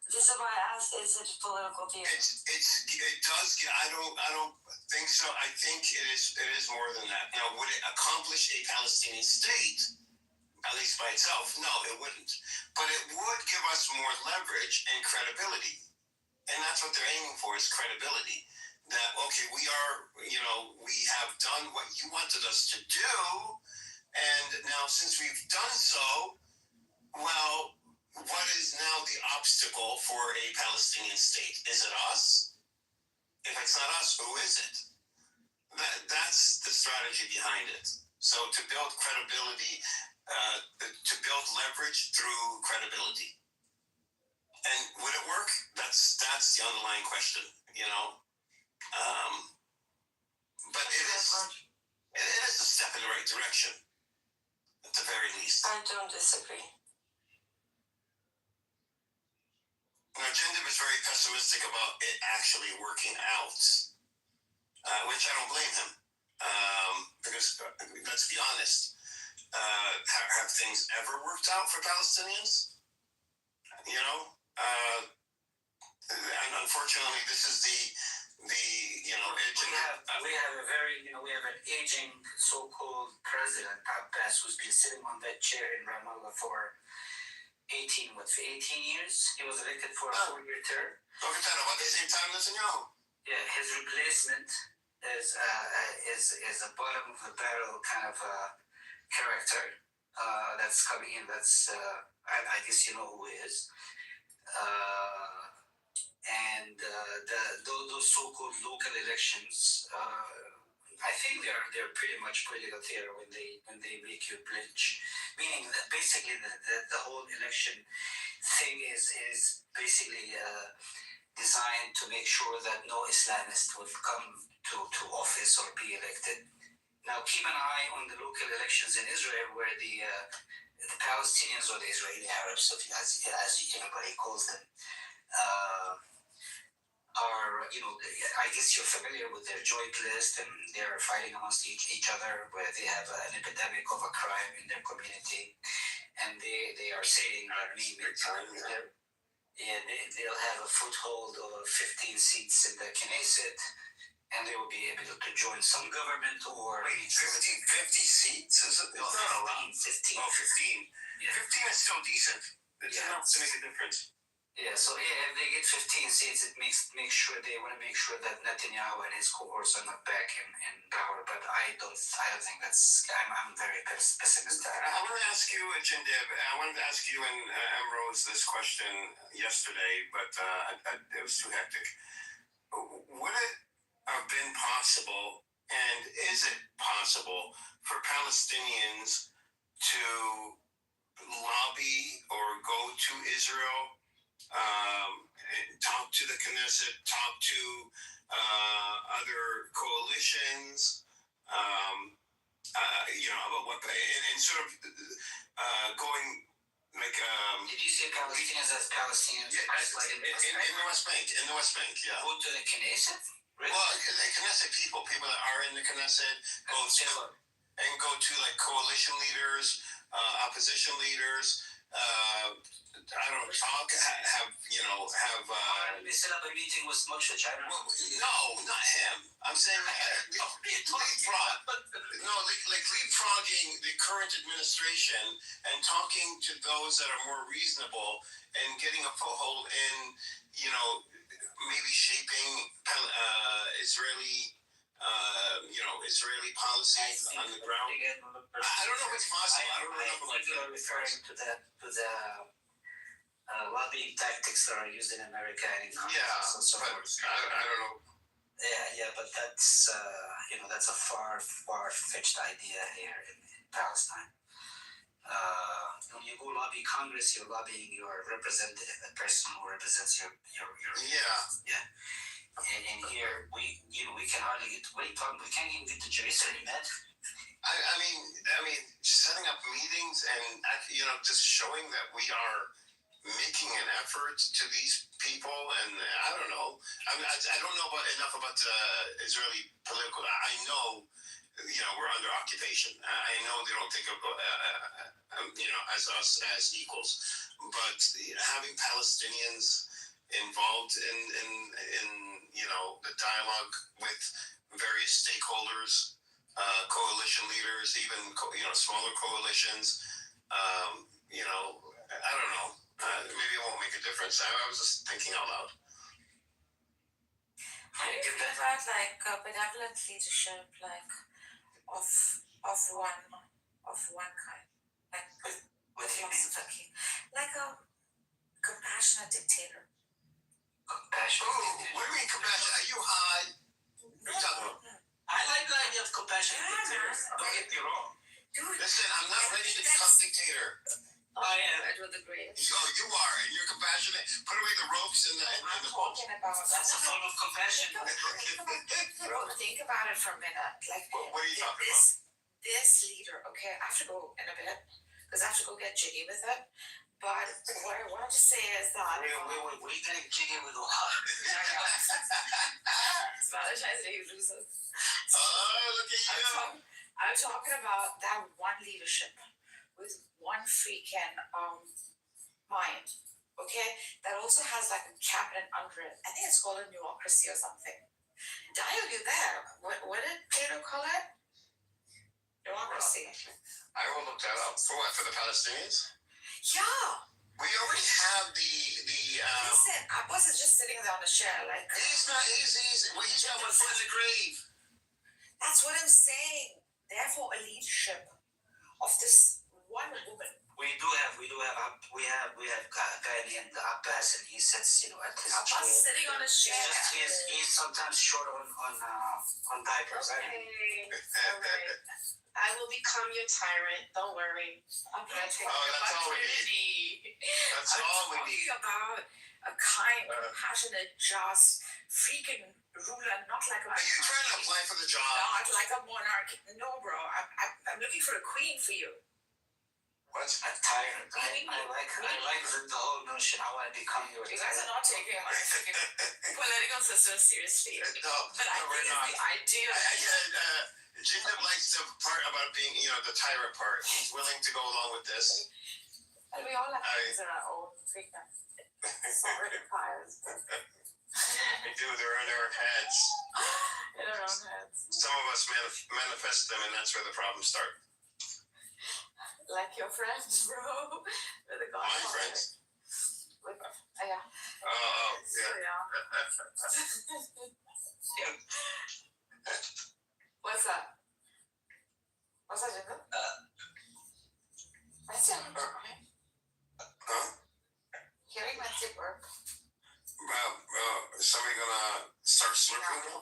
This is why I asked, is it political theater? It does. I don't think so. I think it is more than that. Now, would it accomplish a Palestinian state, at least by itself? No, it wouldn't. But it would give us more leverage and credibility. And that's what they're aiming for, is credibility. That, okay, we have done what you wanted us to do. And now, since we've done so, well, what is now the obstacle for a Palestinian state? Is it us? If it's not us, who is it? That's the strategy behind it. So to build credibility, to build leverage through credibility. And would it work? That's the underlying question, But it is a step in the right direction, at the very least. I don't disagree. Now, Jinder was very pessimistic about it actually working out, which I don't blame him. Because let's be honest, have things ever worked out for Palestinians? You know, and unfortunately, this is the we have a very we have an aging so-called president Abbas who's been sitting on that chair in Ramallah for 18 years. He was elected for a 4-year term. About the same time as Netanyahu. Yeah, his replacement is a bottom of the barrel kind of character that's coming in. That's I guess you know who he is. Those so-called local elections, I think they're pretty much political theater when they make you blinch. Meaning that basically the whole election thing is basically designed to make sure that no Islamist will come to office or be elected. Now keep an eye on the local elections in Israel, where the Palestinians or the Israeli Arabs, as everybody calls them, are, I guess you're familiar with their joint list, and they're fighting amongst each other, where they have an epidemic of a crime in their community, and they are saying that maybe they'll have a foothold of 15 seats in the Knesset, and they will be able to join some government or... Wait, 50 seats? Is it? No, 15. Oh, 15. Yeah. 15 is still decent. It's enough to make a difference. Yeah, so if they get 15 seats, it makes they want to make sure that Netanyahu and his cohorts are not back in power. But I don't think that's. I'm very pessimistic. I want to ask you, Jindev. I wanted to ask you and Ambrose this question yesterday, but it was too hectic. Would it have been possible, and is it possible, for Palestinians to lobby or go to Israel? Talk to the Knesset, talk to other coalitions, about what, and sort of going like. Did you say Palestinians as Palestinians? Yeah, in the West Bank. In the West Bank, yeah. Go to the Knesset? Really? Well, the Knesset people that are in the Knesset, go to like coalition leaders, opposition leaders. I don't talk. Have. They set up a meeting with Moshe China. No, not him. I'm saying leapfrogging the current administration and talking to those that are more reasonable and getting a foothold in, maybe shaping Israeli. Israeli policy on the ground. I don't know if it's possible. I don't know if you're referring to the lobbying tactics that are used in America and in Congress and so forth. I don't know. Yeah, but that's that's a far-fetched idea here in Palestine. When you go lobby Congress, you're lobbying your representative, the person who represents your yeah. And here we can hardly get. What are you talking? We can't even get to Jerusalem, man. I mean, setting up meetings and just showing that we are making an effort to these people, and I don't know. I don't know enough about the Israeli political. I know, we're under occupation. I know they don't think of as us as equals, but having Palestinians involved in the dialogue with various stakeholders, coalition leaders, even smaller coalitions. I don't know. Maybe it won't make a difference. I was just thinking out loud. How do you feel about benevolent leadership, of one kind, what do you mean? Like a compassionate dictator. Compassionate? What do you mean compassionate? Are you high? What are you talking about? I like the idea of compassionate dictators. Don't get me wrong. Dude, listen, I'm not ready to become dictator. I am. I would agree. You are, and you're compassionate. Put away the ropes and the boat. That's a form of compassion. Bro, think about it for a minute. What are you talking about? This leader, okay, I have to go in a bit, because I have to go get jiggy with it. But what I wanted to say is that We're getting jiggy with what? it's Valentine's Day, you losers. Oh, look at you. I'm talking about that one leadership with one freaking mind. Okay? That also has like a cabinet under it. I think it's called a bureaucracy or something. Dial, you there? What did Plato call it? Democracy. I will look that up. For what? For the Palestinians? Yeah. We already have the Listen, Abbas is just sitting there on the chair like. He's not. He's well, he's got one foot in the grave. That's what I'm saying. Therefore, a leadership of this one woman. We have a guy named Abbas, and he sits, at his Abbas chair. sitting on a chair. He's sometimes short on diapers. Okay, alright. I will become your tyrant. Don't worry. I'm gonna take your that's all we opportunity. That's all we need. I'm talking about a kind, passionate, just freaking ruler, not like a. Are you trying to apply for the job? Not like a monarch. No, bro. I'm looking for a queen for you. What? A tyrant. I like the whole notion. I want to become your. You guys are not taking my freaking political system seriously. No, but I we're think not. it's the idea. Jindab likes the part about being, the tyrant part. He's willing to go along with this. And we all have things in our own freaking sovereign empires. They do. They're in our heads. In our own heads. Some of us manifest them, and that's where the problems start. Like your friends, bro. With the My friends. Yeah. Oh, yeah. What's that? What's that, Jinder? That's it. Huh? Hearing that zip work. Is somebody gonna start slurping now?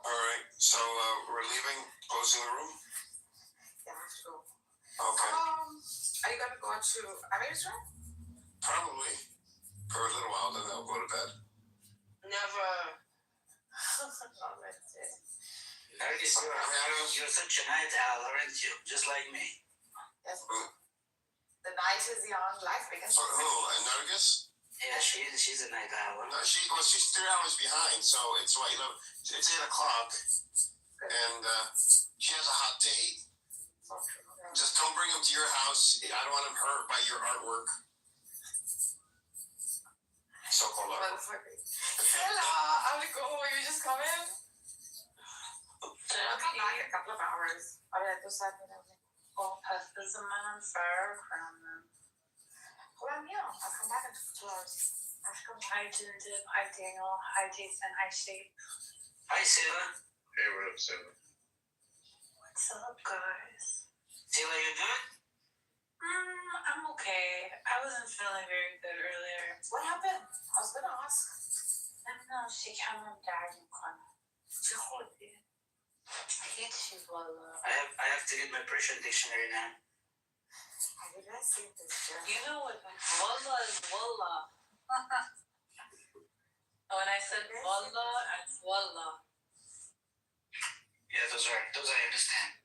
Alright, so we're leaving, closing the room? Yeah, I have to go. Okay. Are you gonna go to Amir's room? Probably. For a little while, then I'll go to bed. Never. Not Wednesday. You're such a night owl, aren't you? Just like me. Yes. The night is young, life begins. Who? Nargis? Yeah, she's a night owl. No, she's 3 hours behind, so it's what, it's 8 o'clock. And she has a hot date. Just don't bring him to your house. I don't want him hurt by your artwork. So-called artwork. Stella, I'll go. You just come in? I'll come back in a couple of hours. I'll be at the side. Is a man fair from Well, yeah, I'll come back in 2 hours. Hi Jindab, hi Daniel, hi Jason, hi Shade. Hi, Sarah. Hey, what up, Sarah? What's up, guys? Sarah, you good? I'm okay. I wasn't feeling very good earlier. What happened? I was gonna ask. I don't know, she came on dad and she hold it. I think she's I have to get my Persian dictionary now. Have you guys seen this show? You know what? Wallah is wallah. When I said wallah, it's wallah. Yeah, those I understand.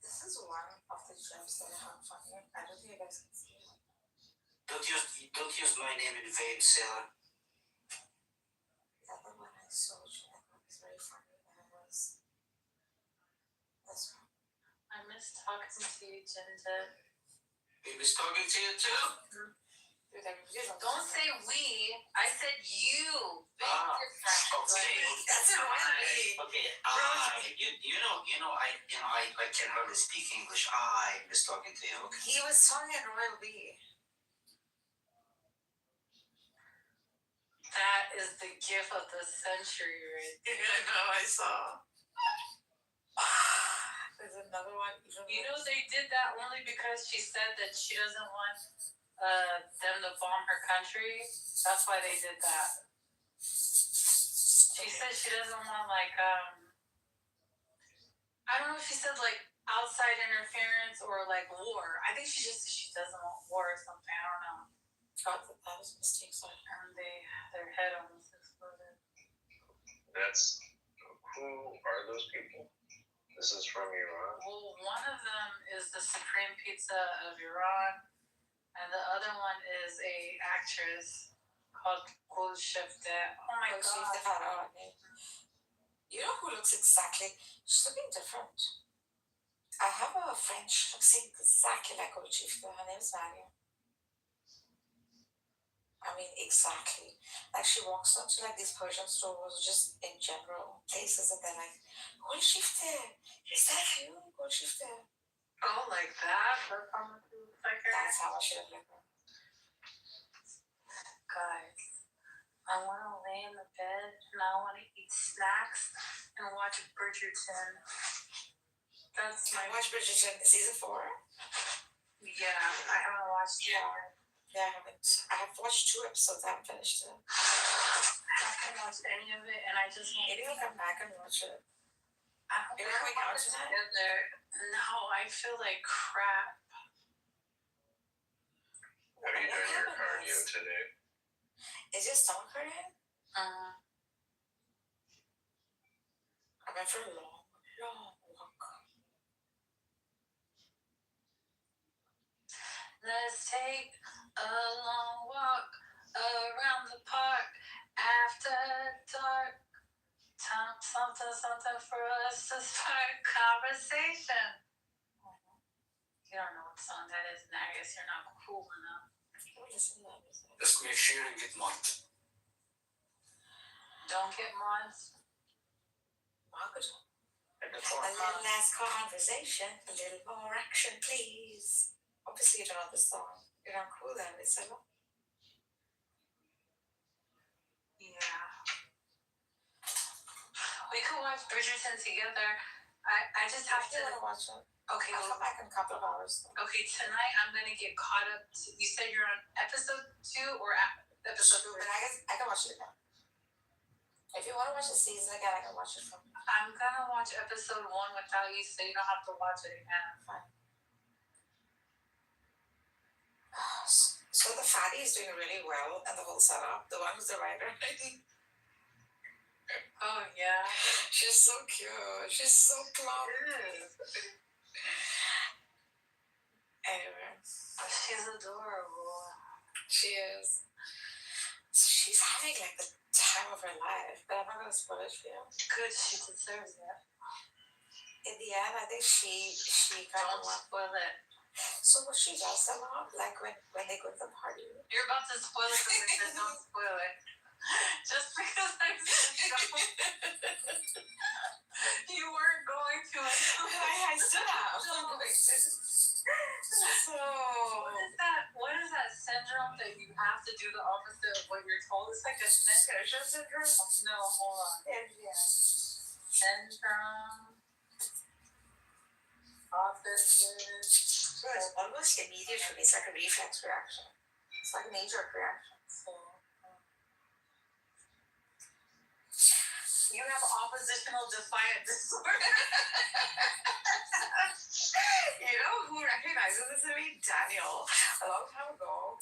This is one of the gems that I have fun here. I don't think you guys can see it. Don't use my name in vain, Sarah. The other one I saw, which I thought was very funny, and it was this one. I miss talking to you, Jindab. We was talking to you too. Don't say we. I said you. Okay. That's a right. Okay. I can hardly speak English. I was talking to you. Okay. He was talking at Royal B. That is the gift of the century, right? I know, I saw. There's another one. You know, they did that only because she said that she doesn't want them to bomb her country. That's why they did that. She said she doesn't want, I don't know if she said, outside interference or, war. I think she doesn't want war or something. I don't know. That was a mistake, sorry. And their head almost exploded. Who are those people? This is from Iran. Well, one of them is the Supreme Pizza of Iran, and the other one is a actress called Golshifte. Oh my god. You know who looks exactly? She's looking different. I have a friend. She looks exactly like Golshifte. Her name is Maria. I mean, exactly. Like she walks into like these Persian stores, just in general places, and they're like, Golshifte, is that you, Golshifte? Oh, like that? That's how I should have looked. Guys, I want to lay in the bed and I want to eat snacks and watch Bridgerton. That's my. Watch Bridgerton season 4. Yeah, I haven't watched it. Yeah, I haven't. I have watched 2 episodes. I haven't finished it. I haven't watched any of it, and I just want. Maybe I'll come back and watch it. I don't You're know going out tonight? No, I feel like crap. Have you done your cardio today? Is your stomach hurting? I went for a long walk. Let's take a long walk around the park after dark. Something for us to start conversation. You don't know what song that is, and I guess you're not cool enough. Just make sure you get month. Don't get mods. Margaret. A little less conversation, a little more action, please. Obviously, you don't know the song. You're not cool then, is it? Yeah. We could watch Bridgerton together. I just have to watch it. Okay, I'll come back in a couple of hours. Okay, tonight I'm gonna get caught up. You said you're on episode 2 or episode 3? But I can watch it again. If you want to watch the season again, I can watch it from. I'm gonna watch episode 1 without you, so you don't have to watch it again. Fine. So the fatty is doing really well, and the whole setup. The one who's the writer. Oh yeah. She's so cute. She's so plump. Anyway. She's adorable. She is. She's having like the time of her life, but I'm not gonna spoil it for you. Good, she deserves it. In the end, I think she kind Don't of spoil it. So what she does a lot, like when they go to the party. You're about to spoil it because I said don't spoil it. Just because I said don't. You weren't going to. I stood up. So what is that syndrome that you have to do the opposite of what you're told? It's like a syndrome. No, hold on. Syndrome. Opposite. So it's almost immediate for me. It's like a reflex reaction. It's like a knee-jerk reaction. So you have oppositional defiant disorder. You know who recognizes this in me? Daniel. A long time ago,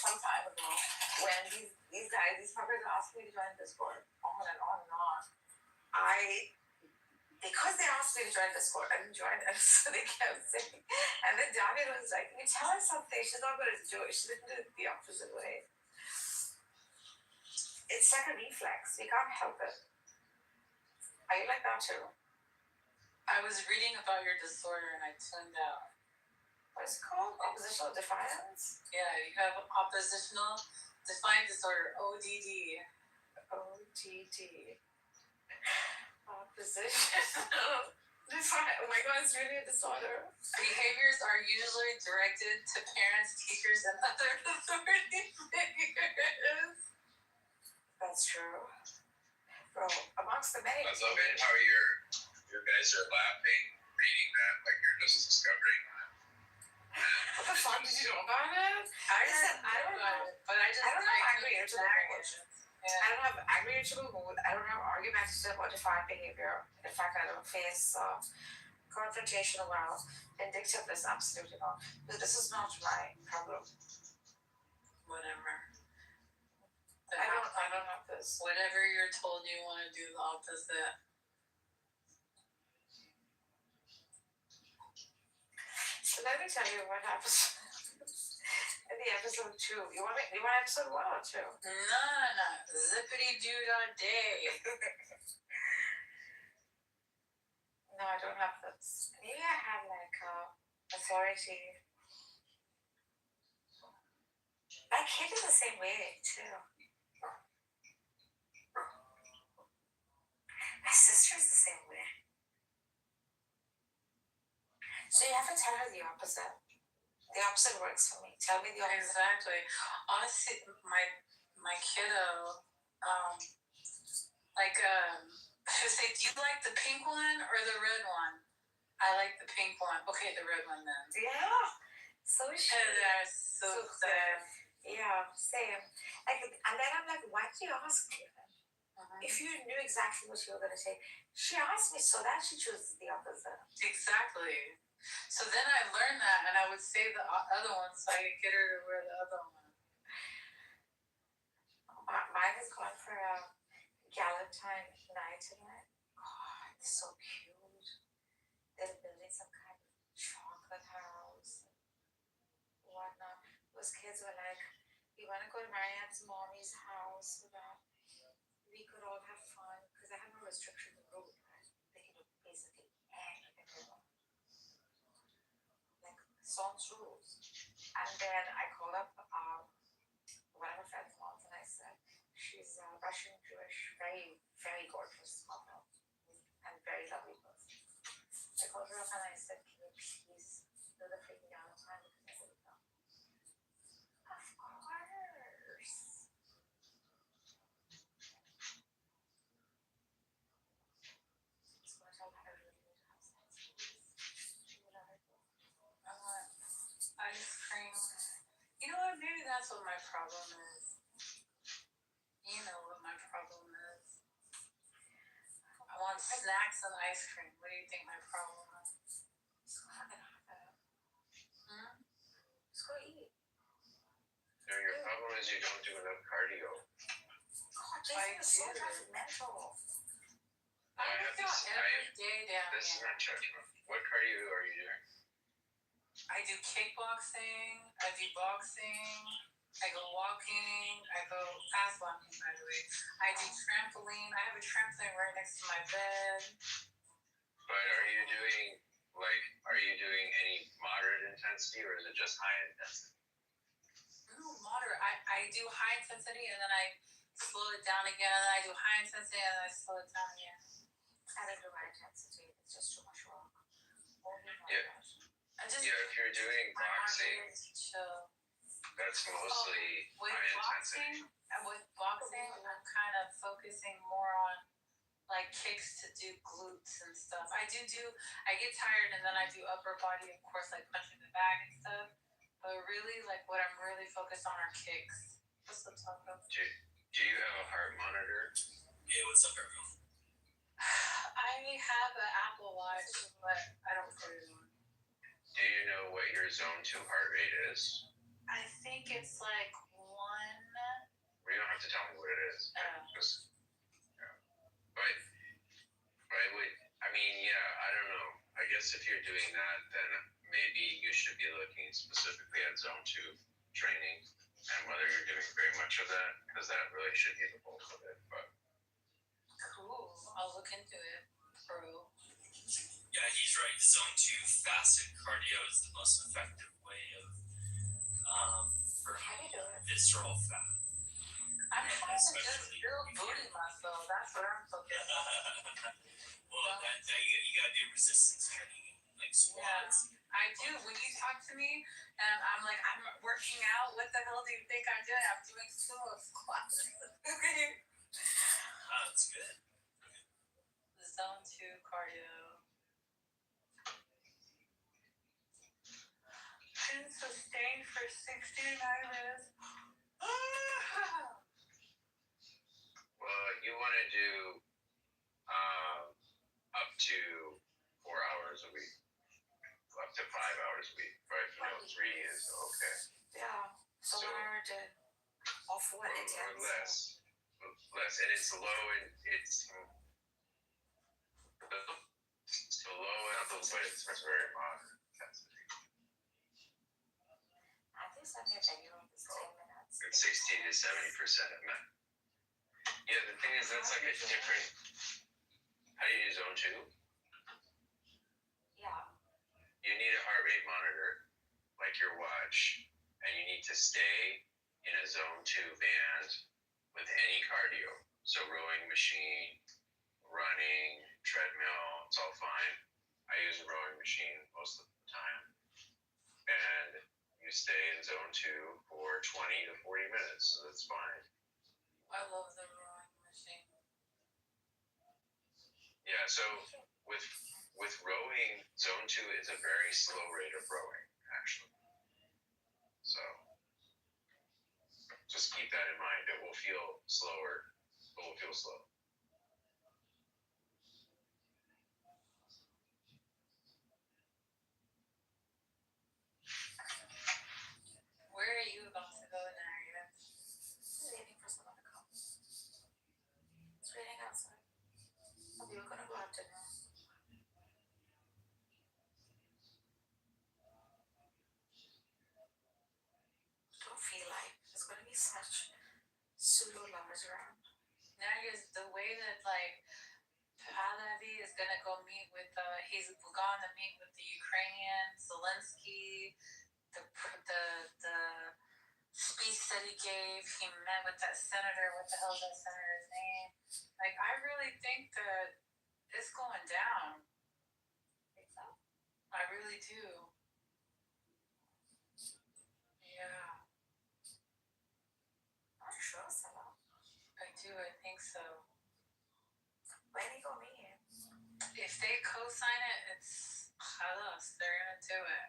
some time ago, when these guys, these fuckers asked me to join Discord, on and on and on. Because they asked me to join Discord, I didn't join, and so they kept saying. And then Daniel was like, "You tell her something. She's not going to do it. She's going to do it the opposite way." It's like a reflex. You can't help it. Are you like that too? I was reading about your disorder and I tuned out. What is it called? Oppositional defiance? Yeah, you have oppositional defiant disorder, ODD. ODD. Oppositional defiant. Oh my god, it's really a disorder. Behaviors are usually directed to parents, teachers, and other authority figures. That's true. Bro, amongst the many. I love it how your guys are laughing, reading that, like you're just discovering that. What the fuck did you know about it? I don't know. But I don't have angry irritable mood. Yeah. I don't have angry irritable mood. I don't have argumentative or defiant behavior. In fact, I don't face confrontation well. Vindictiveness, absolutely not. But this is not my problem. Whatever. I don't have this. Whatever you're told, you want to do the opposite. let me tell you what happens in the episode 2. You want episode 1 or 2? No. Zippity doo dah day. No, I don't have this. Maybe I have like authority. My kid is the same way too. My sister is the same way. So you have to tell her the opposite. The opposite works for me. Tell me the opposite. Exactly. Honestly, my kiddo, she would say, do you like the pink one or the red one? I like the pink one. Okay, the red one then. Yeah. So sweet. That's so sad. Yeah, same. And then I'm like, why did you ask me then? If you knew exactly what you were going to say. She asked me so that she chooses the opposite. Exactly. So then I learned that, and I would say the other one so I could get her to wear the other one. Mine is going for a Galentine night tonight. Oh, it's so cute. They're building some kind of chocolate house and whatnot. Those kids were like, we want to go to Marianne's mommy's house so that we could all have fun because I have no restriction to road, right? They can do basically anything they want. Like sans rules. And then I called up one of my friend's moms and I said, she's Russian Jewish, very, very gorgeous mother and very lovely person. I called her up and I said, can you please do the freaking down time because I said no. Of course. So I told her I really need to have sex. I want ice cream. You know what? Maybe that's what my problem is. You know what my problem is. I want snacks and ice cream. What do you think my problem is? Just go have it. Just go eat. No, your problem is you don't do enough cardio. God, Jason is so judgmental. I do every day down This is here. not judgment. What cardio are you doing? I do kickboxing. I do boxing. I go walking. I go fast walking, by the way. I do trampoline. I have a trampoline right next to my bed. But are you doing any moderate intensity or is it just high intensity? No, moderate. I do high intensity and then I slow it down again, and then I do high intensity and then I slow it down again. I don't do high intensity. It's just too much work. Oh my Yeah. gosh. If you're doing boxing, chill. that's mostly high intensity. With boxing, I'm kind of focusing more on like kicks to do glutes and stuff. I get tired and then I do upper body, of course, like punching the bag and stuff. But really, like what I'm really focused on are kicks. What's up, Taco? Do you have a heart monitor? Yeah, what's up, everyone? I have an Apple Watch, but I don't put it on. Do you know what your zone 2 heart rate is? I think it's like 1. Well, you don't have to tell me what it is. I don't know. I guess if you're doing that, then maybe you should be looking specifically at zone 2 training and whether you're doing very much of that, because that really should be the bulk of it. But cool. I'll look into it, bro. Yeah, he's right. Zone 2 fasted cardio is the most effective way of burning visceral fat. I'm trying to just build booty muscle. That's what I'm focused on. Well, you gotta do resistance training, like squats. Yeah, I do. When you talk to me and I'm like, I'm working out, what the hell do you think I'm doing? I'm doing sumo squats. Okay. That's good. Zone 2 cardio. Can sustain for 69 minutes. well, you want to do up to 4 hours a week, up to 5 hours a week. But 3 is okay. Yeah. So 1 hour a day. Off what? Or less, and it's low and it's low and but it's very moderate intensity. send me a video of this 10 minutes? It's 60 to 70% of men. Yeah, the thing is, that's like a different. How do you do zone 2? Yeah. You need a heart rate monitor, like your watch, and you need to stay in a zone 2 band with any cardio. So rowing machine, running, treadmill, it's all fine. I use a rowing machine most of the time. And you stay in zone 2 for 20 to 40 minutes, so that's fine. I love the rowing machine. Yeah, so with rowing, zone 2 is a very slow rate of rowing, actually. So just keep that in mind. It will feel slower. It will feel slow. Where are you about to go now? I'm waiting for someone to come. It's raining outside. We were gonna go out to dinner. Don't feel like there's gonna be such pseudo lovers around. Now is the way that like Pahlavi is gonna go meet with he's gone to meet with the Ukrainian Zelensky, the speech that he gave. He met with that senator. What the hell is that senator's name? Like, I really think that it's going down. Think so? I really do. Yeah, Not sure, Sarah. I do. I think so. When are you gonna meet him? If they co-sign it, it's halas. They're gonna do it.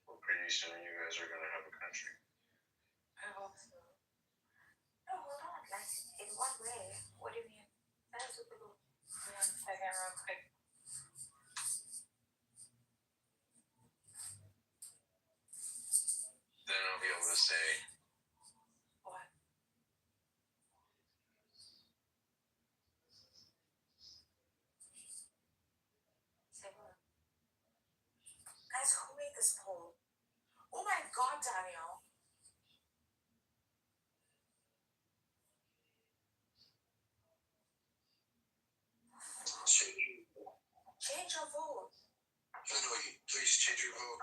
Well, pretty soon you guys are gonna have a country. I hope so. No, hold on. Like, in what way? What do you mean? That is super cool. 1 second, real quick. Then I'll be able to say, What? Say what? Guys, who made this poll? Oh my god, Daniel. Change your vote. Please change your vote.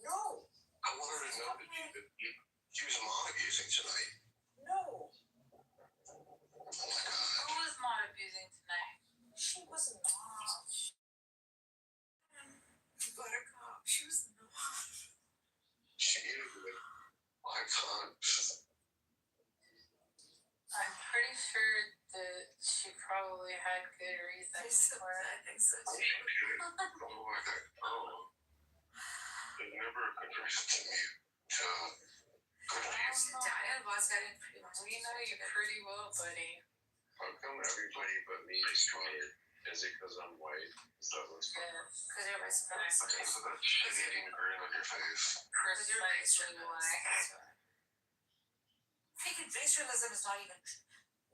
No. I want her to know that she was mom abusing tonight. No. Oh my god. Who was mod abusing tonight? She was not. Buttercup. She was not. She is. I can't. I'm pretty sure that she probably had good reasons for it. I think so too. Oh my god. Oh. There's never a good reason to mute. Daniel was getting pretty much. We know you pretty well, buddy. how come everybody but me is smarter? Is it because I'm white? Is that what's going on? Yes. Because you're race balanced. Because of that shit-eating grin on your face. Precisely why. Freaking race realism is not even.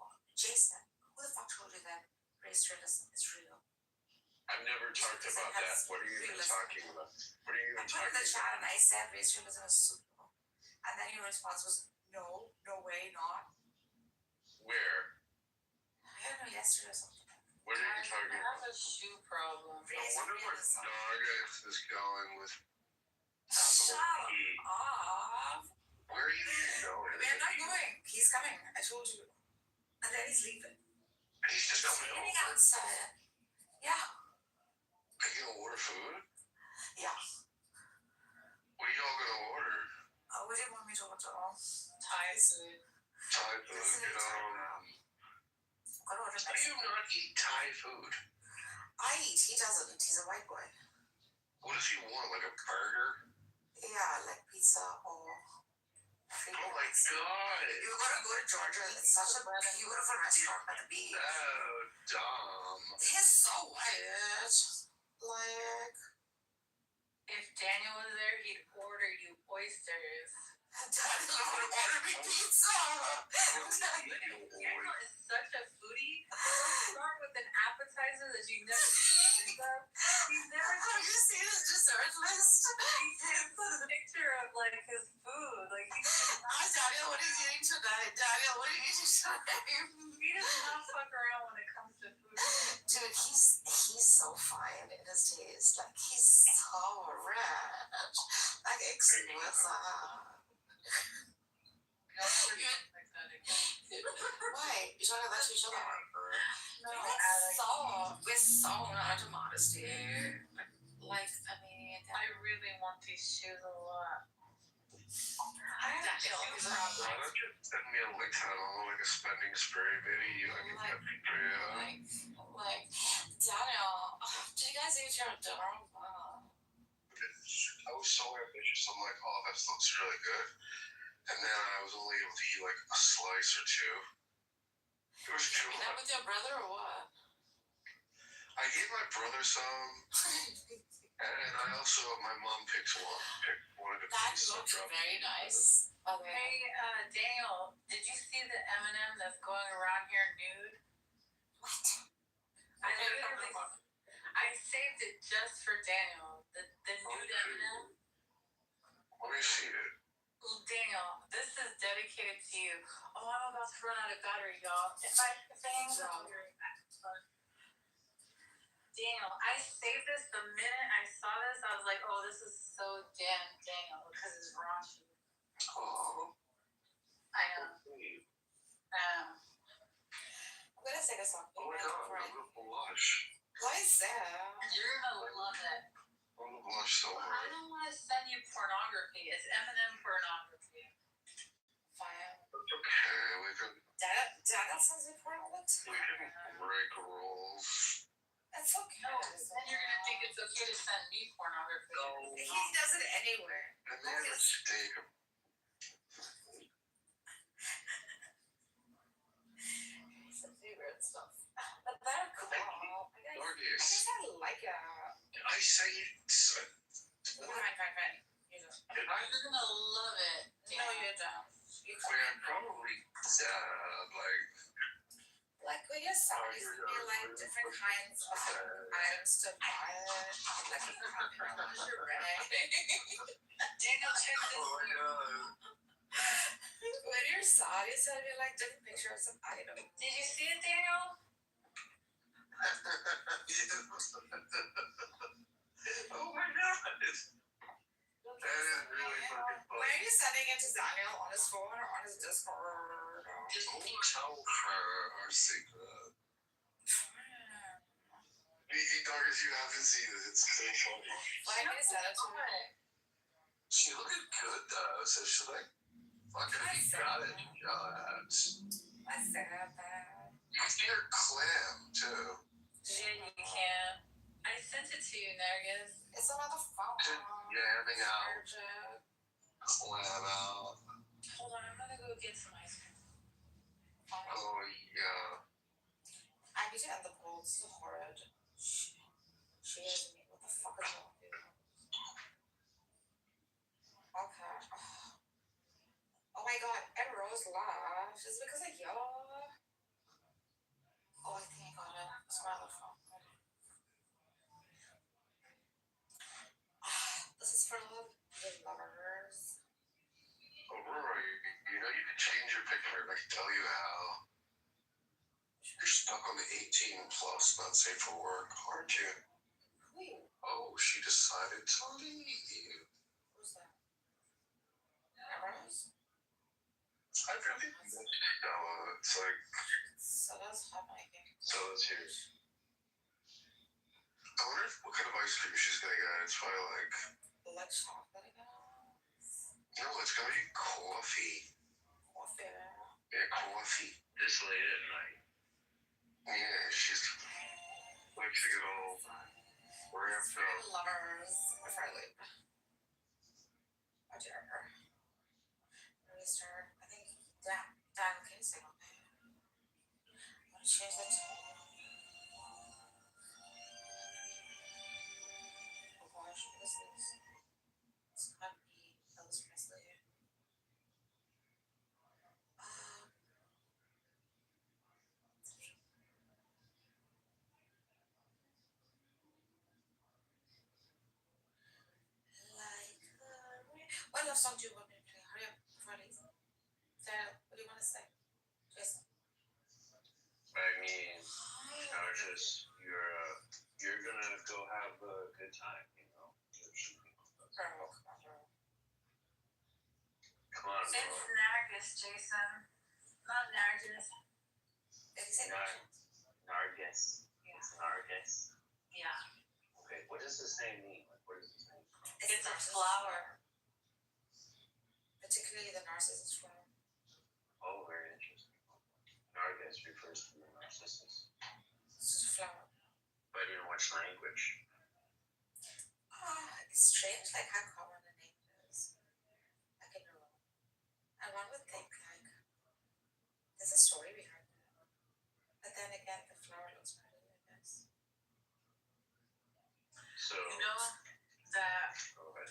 Well, Jason, who the fuck told you that race realism is real? I've never talked about that. What are you even talking about? What are you I even put in talking the chat about? and I said race realism is suitable. And then your response was, no, no way, not. Where? I don't know, yesterday or something. What are you talking I have about? a shoe problem. I wonder what Naga is going with. Shut up. Where are you going? We're not going. He's coming. I told you. And then he's leaving. He's just coming Leaving over. outside. Yeah. Are you gonna order food? Yeah. What are y'all gonna order? What do you want me to order? Thai food. Thai food, you know. Gotta order How do you not eat Thai food? I eat. He doesn't. He's a white boy. What does he want? Like a burger? Yeah, like pizza or. Oh my god! You gotta go to Georgia. It's such a beautiful restaurant by the beach. Oh, dumb. He's so white. Like. If Daniel was there, he'd order you oysters. Daniel would order me pizza. Daniel is such a foodie. He'll start with an appetizer that you never think of. He He's never. Have you seen his dessert list? He takes a picture of like his food. Like Ask Daniel what he's eating tonight. Daniel, what are you eating tonight? he does not fuck around when it comes to food. Dude, he's so fine in his taste. Like he's so rich. Like exquisite. Why? You're trying to let each other No, we're so out of modesty. Like, I mean, I really want these shoes a lot. I have shoes Why don't you send me a link to like a spending spree video? I can get for you. like, Daniel, did you guys eat your dinner? Wow. I was so ambitious. I'm like, oh, this looks really good. And then I was only able to eat like a slice or two. It was too You met with your brother or what? I gave my brother some, and I also, my mom picked one of the That pieces. looks very nice. Okay. Hey, Daniel, did you see the M&M that's going around here nude? What? I saved it just for Daniel. The nude M&M. Let me see it. Daniel, this is dedicated to you. Oh, I'm about to run out of battery, y'all. If I hang up, Daniel, I saved this the minute I saw this. I was like, oh, this is so damn Daniel because it's raunchy. Oh. I know. I'm gonna say this on Oh my god, I'm gonna blush. Why is that? You're gonna love it. I'm gonna blush so I hard. don't want to send you pornography. It's M&M pornography. Fine. It's okay, we can Daniel sends me porn all the time. break rules. It's okay. No, then you're gonna think it's okay to send me pornography. No. He does it anywhere. I made a mistake. Some weird stuff. But they're cool. I guess I like it. I say it's... Fine. You know. You're gonna love it. No, you don't. We're probably like when you're selling, like different kinds of items to buy. Like you can have your lingerie. Daniel, check this out. When you're sad, you send me like different pictures of items. Did you see it, Daniel? Oh my god! That is really fucking funny. Where are you sending it to Daniel? On his phone or on his Discord? Just tell her our secret. Doggers, you haven't seen it. It's so funny. Why did you send it to me? She looking good though, so should I fucking got it? God. I said that. You can see her clam too. Yeah, you can. I sent it to you, Nergis. It's on the phone. Jamming out. Clam out. Hold on, I'm gonna go get some ice cream. Oh yeah. I need to end the poll. This is horrid. She is me. What the fuck is wrong with you? Okay. Oh my god, and Rose laughed. Is it because of y'all? Oh, I think I got it. It's my other phone. This is for love. The lovers. Oh, Rory, you know you can change your picture. I can tell you how. You're stuck on the 18 plus, not safe for work, aren't you? Who? Oh, she decided to leave. Who's that? Rose? I really no, it's like So that's hot miking. so it's yours. I wonder what kind of ice cream she's gonna get. It's probably like chocolate, I guess. no, it's gonna be coffee. Coffee. Yeah, coffee. This late at night. Yeah, she's like to get all ramped up. Lovers. Before I leave. Oh dear. Restart. I think Dan can sing on it. I'm gonna change the tone. Oh gosh, what is this? It's gotta be Elvis Presley. other song do you want me to play? Hurry up before I leave. Daniel, what do you want to say? Jason. I mean, just you're gonna go have a good time, you know. Come on, It's bro. Nargis, Jason. Not Nargis. Did he say Nargis. Yeah. It's Nargis. Yeah. Okay, what does this name mean? Like, what does this name mean? It's a flower. Particularly the narcissus flower. Oh, very interesting. Nargis refers to the narcissus. It's just a flower. But in which language? It's strange, like how common a name is. Like in Iran. And one would think, like, there's a story behind it. But then again, the flower looks pretty, I guess. So, You know that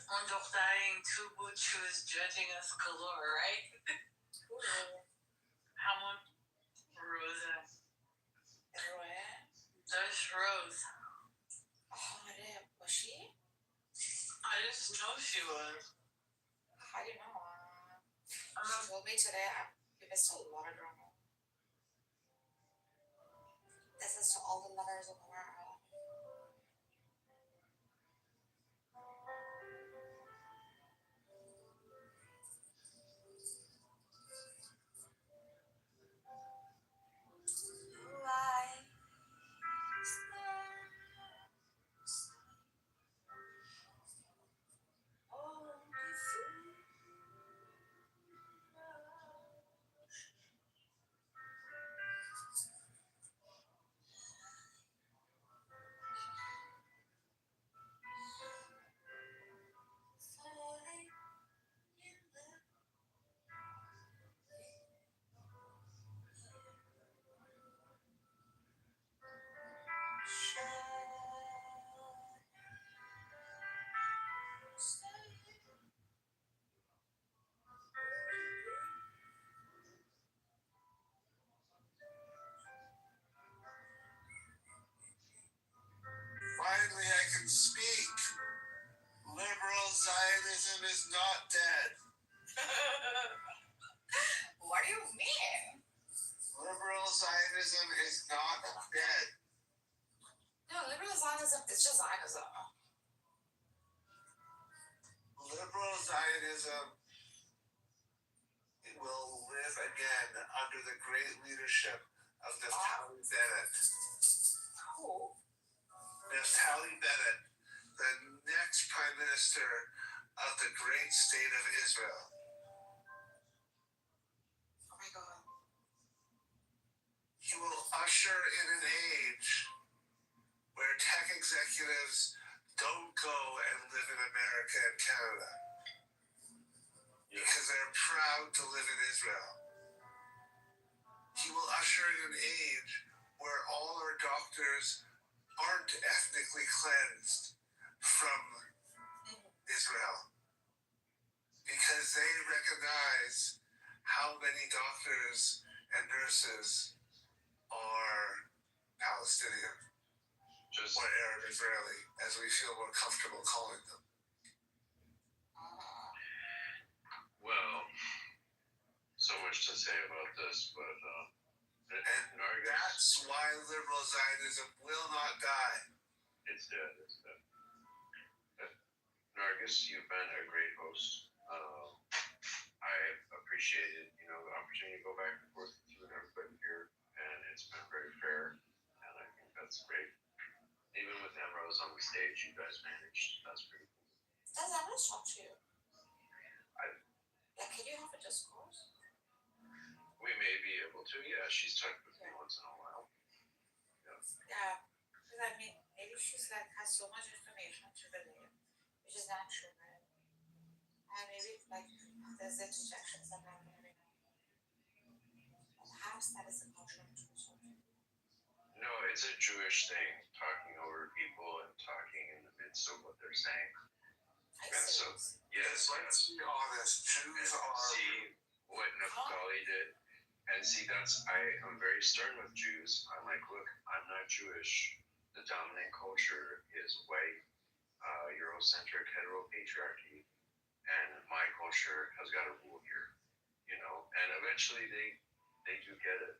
اون دختر این تو بود she was judging us galore, right? همون روزه داشت روز آره was she? I just know she was. How do you know? She told me today you missed a lot of drama. This is to all the lovers of the world. Finally, I can speak. Liberal Zionism is not dead. What do you mean? Liberal Zionism is not dead. No, liberal Zionism is just Zionism. Liberal Zionism will live again under the great leadership of Naftali Bennett. Who? Naftali Bennett, the next Prime Minister of the great state of Israel. Oh my God. He will usher in an age where tech executives don't go and live in America and Canada because they're proud to live in Israel. He will usher in an age where all our doctors aren't ethnically cleansed from Israel because they recognize how many doctors and nurses are Palestinian or Arab Israeli, as we feel more comfortable calling them. Well, so much to say about this, but and that's why liberal Zionism will not die. It's dead. It's dead. Nargis, you've been a great host. I appreciated, the opportunity to go back and forth with you and everybody here, and it's been very fair, and I think that's great. Even with Ambrose on the stage, you guys managed. That's pretty cool. Does Ambrose talk to you? Yeah, can you have a discourse? We may be able to. Yeah, she's talked with me once in a while. Yeah, because I mean, maybe she's has so much information to relay, which is not true, right? And maybe there's interjections that happen every now and then. Perhaps that is a cultural truth. No, it's a Jewish thing, talking over people and talking in the midst of what they're saying. And so, yes, let's be honest, Jews are. See what Naftali did. And see, I'm very stern with Jews. I'm like, look, I'm not Jewish. The dominant culture is white, Eurocentric, heteropatriarchy. and my culture has got to rule here, you know. And eventually they do get it,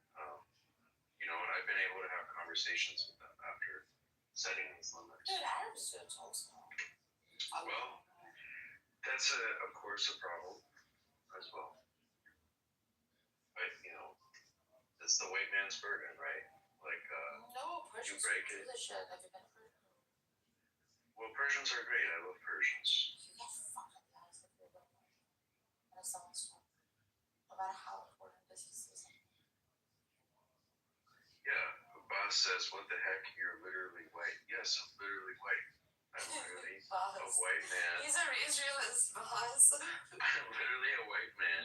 you know. And I've been able to have conversations with them after setting these limits. Dude, Arabs should also. Well, that's of course a problem as well. But you know, it's the white man's burden, right? Like No, you Persians break do it. the shit. Have you been to Persia? Well, Persians are great. I love Persians. You get fucking guys if you're going and if someone's talking about how important business is. Yeah, the boss says, "What the heck? You're literally white." Yes, I'm literally white. I'm literally a white man. He's a Israelist boss. I'm literally a white man.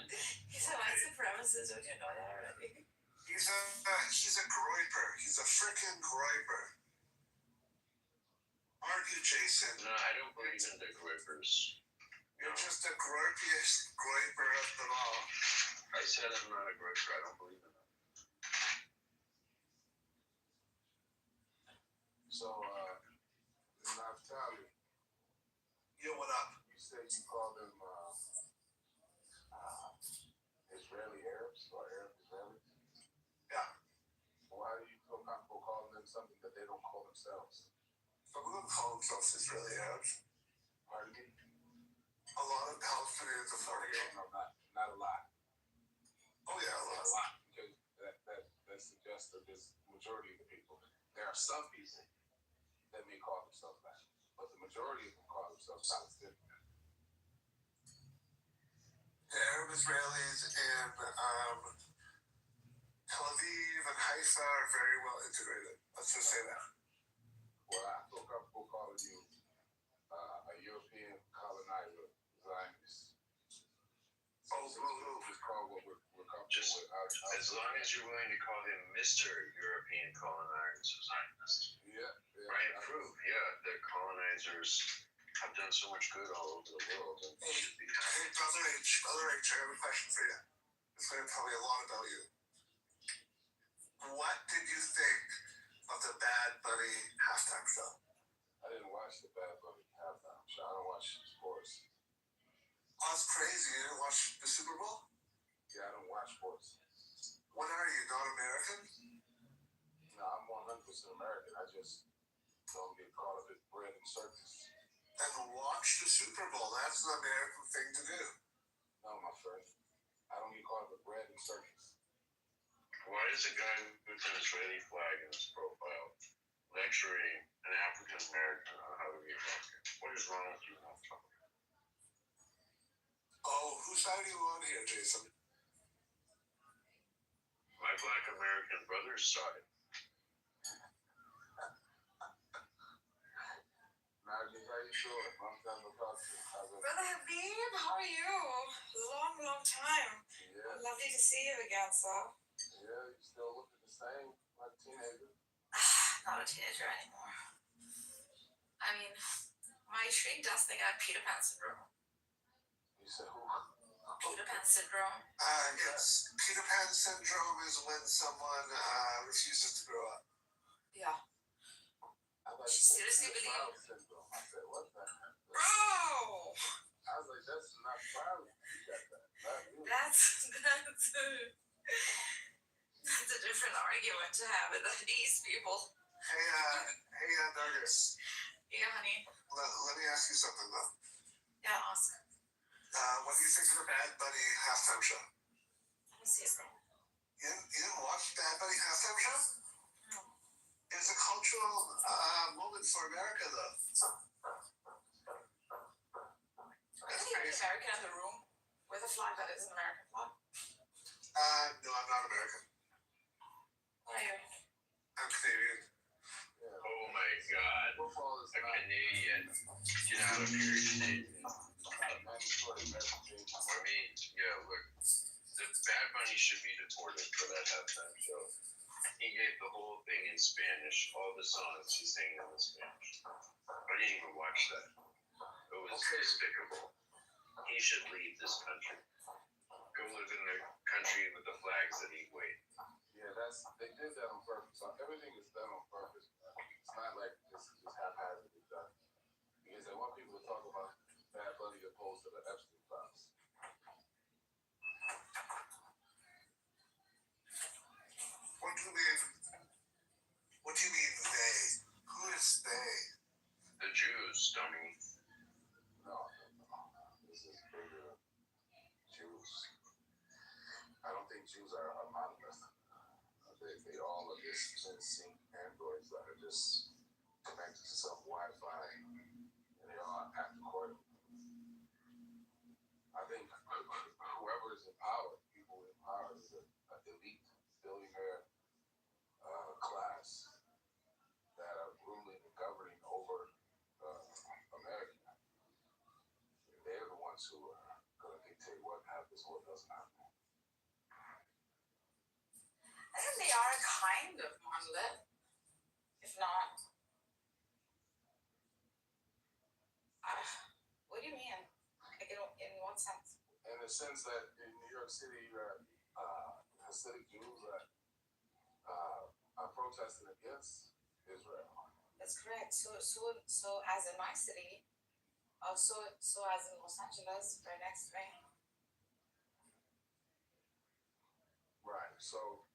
He's a white supremacist. Don't you know that already? He's a groiper. He's a frickin' groiper. Aren't you, Jason? No, I don't believe in the grippers. You're just the groipiest groiper of them all. I said I'm not a groiper. I don't believe in that. So, Naftali, Yo, what up? you said you call them Israeli Arabs or Arab Israelis? Yeah. Why do you feel comfortable calling them something that they don't call themselves? Some of them call themselves Israeli Arabs. Pardon me? A lot of Palestinians are fornicating. No, not a lot. Oh yeah, a Not a lot. lot, because that suggests that this majority of the people. There are some people that may call themselves that, but the majority of them call themselves Palestinian. The Arab Israelis in Tel Aviv and Haifa are very well integrated. Let's just say that. Well, I feel comfortable calling you a European colonizer, Zionist. Oh, Just call what we're comfortable Just with. as long as you're willing to call him Mr. European colonizer Zionist. Yeah. Brian Proof, yeah, the colonizers have done so much good all over the world. And Hey, Brother H, I have a question for you. It's going to tell me a lot about you. What did you think of the Bad Bunny halftime show? I didn't watch the Bad Bunny halftime show. I don't watch sports. Oh, that's crazy. You didn't watch the Super Bowl? Yeah, I don't watch sports. What are you, not American? No, I'm 100% American. I just don't get caught up in bread and circus. Then watch the Super Bowl. That's an American thing to do. No, my friend. I don't get caught up in bread and circus. why is a guy with an Israeli flag in his profile lecturing an African American on how to be American? What is wrong with you, Naftali? Oh, whose side are you on here, Jason? My black American brother's side. Nigel, how you doing? Long time no talk to you. Brother Habib, how are you? Long time. Yeah. Lovely to see you again, sir. Yeah, you still looking the same, like a teenager. Not a teenager anymore. I mean, my shrink does think I have Peter Pan syndrome. You said who? Peter Pan syndrome. It's Peter Pan syndrome is when someone refuses to grow up. Yeah. She seriously believes. Syndrome. I said, what the heck? Bro! I was like, that's not violent. You got that. That's a different argument to have with these people. Hey, Douglas. Yeah, honey. Let me ask you something, though. Yeah, ask. What do you think of the Bad Bunny halftime show? I don't see it, bro. You didn't watch the Bad Bunny halftime show? No. It was a cultural moment for America, though. Is he the American in the room with a flag that is an American flag? No, I'm not American. Why are you? I'm Canadian. Oh my God. A Canadian. Get out of here, Canadian. I mean, yeah, look. The Bad Bunny should be deported for that halftime show. He gave the whole thing in Spanish. All the songs he sang in Spanish. I didn't even watch that. It was despicable. He should leave this country. Go live in the country with the flags that he waved. Yeah, they did that on purpose. So everything is done on purpose. It's not like this is just haphazardly done. Because they want people to talk about Bad Bunny opposing opposed to the Epstein files. What do you mean they? Who is they? The Jews, dummy. No. This is bigger. Jews. I don't think Jews are a monolith. They all are just sync androids that are just connected to some Wi-Fi, and they all act accordingly. I think whoever is in power, people in power, is an elite billionaire class that are ruling and governing over America. They're the ones who are going to dictate what happens, what doesn't happen. I think they are a kind of monolith, if not. What do you mean? Like, in what sense? In the sense that in New York City, you have Hasidic Jews that are protesting against Israel. That's correct. So as in my city, so as in Los Angeles, right next to me. Right. So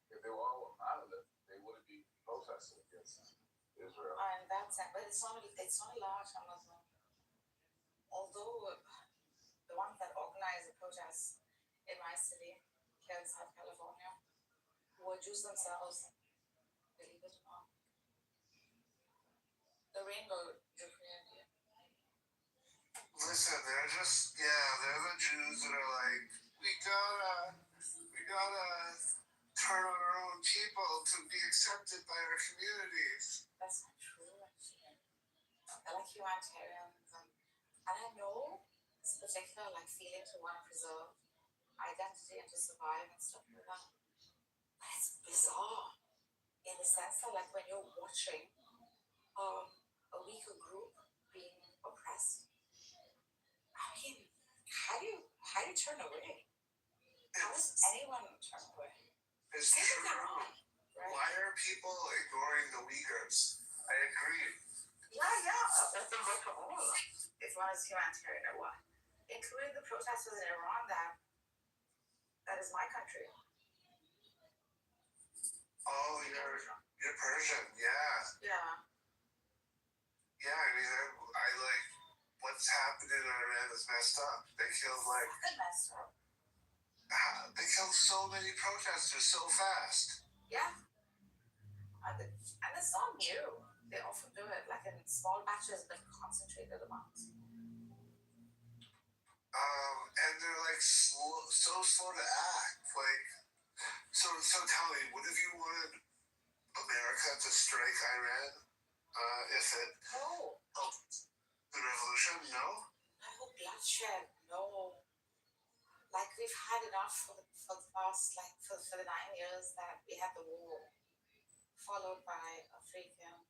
if they were all a monolith, they wouldn't be protesting against Israel. And that's it. But it's not a large Muslim. Although the ones that organize the protests in my city, here in South California, who are Jews themselves, believe it or not. The rainbow Jew community. Listen, they're the Jews that are like, we gotta turn on our own people to be accepted by our communities. That's not true, actually. I like humanitarians, and I know this particular feeling to want to preserve identity and to survive and stuff like that. But it's bizarre in the sense that when you're watching a weaker group being oppressed, I mean, how do you turn away? How does anyone turn away? It's true. Right? Why are people ignoring the Uyghurs? I agree. Yeah. That's a vote for all of them. If one is humanitarian or what? Including the protesters in Iran that is my country. Oh, you're Persian, yeah. Yeah. Yeah, I mean, I like what's happening in Iran is messed up. They killed messed up. They killed so many protesters so fast. Yeah. And it's not new. They often do it in small batches but concentrated amounts. And they're so slow to act. So tell me, would have you wanted America to strike Iran if it helped the revolution? No? No bloodshed, no. We've had enough for the past, for the 9 years that we had the war, followed by a freaking,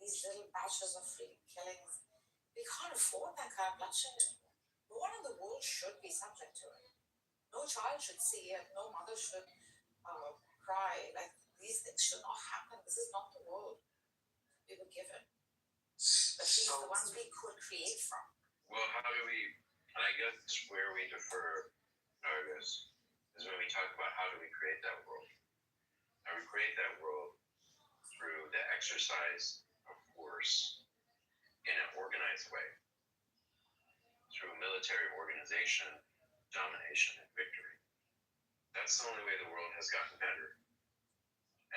these little batches of freaking killings. We can't afford that kind of bloodshed anymore. No one in the world should be subject to it. No child should see it. No mother should cry. These things should not happen. This is not the world we were given. But these are the ones we could create from. Well, how do we, and I guess where we defer, Argus, is when we talk about how do we create that world. And we create that world through the exercise of force in an organized way. Through military organization, domination, and victory. That's the only way the world has gotten better.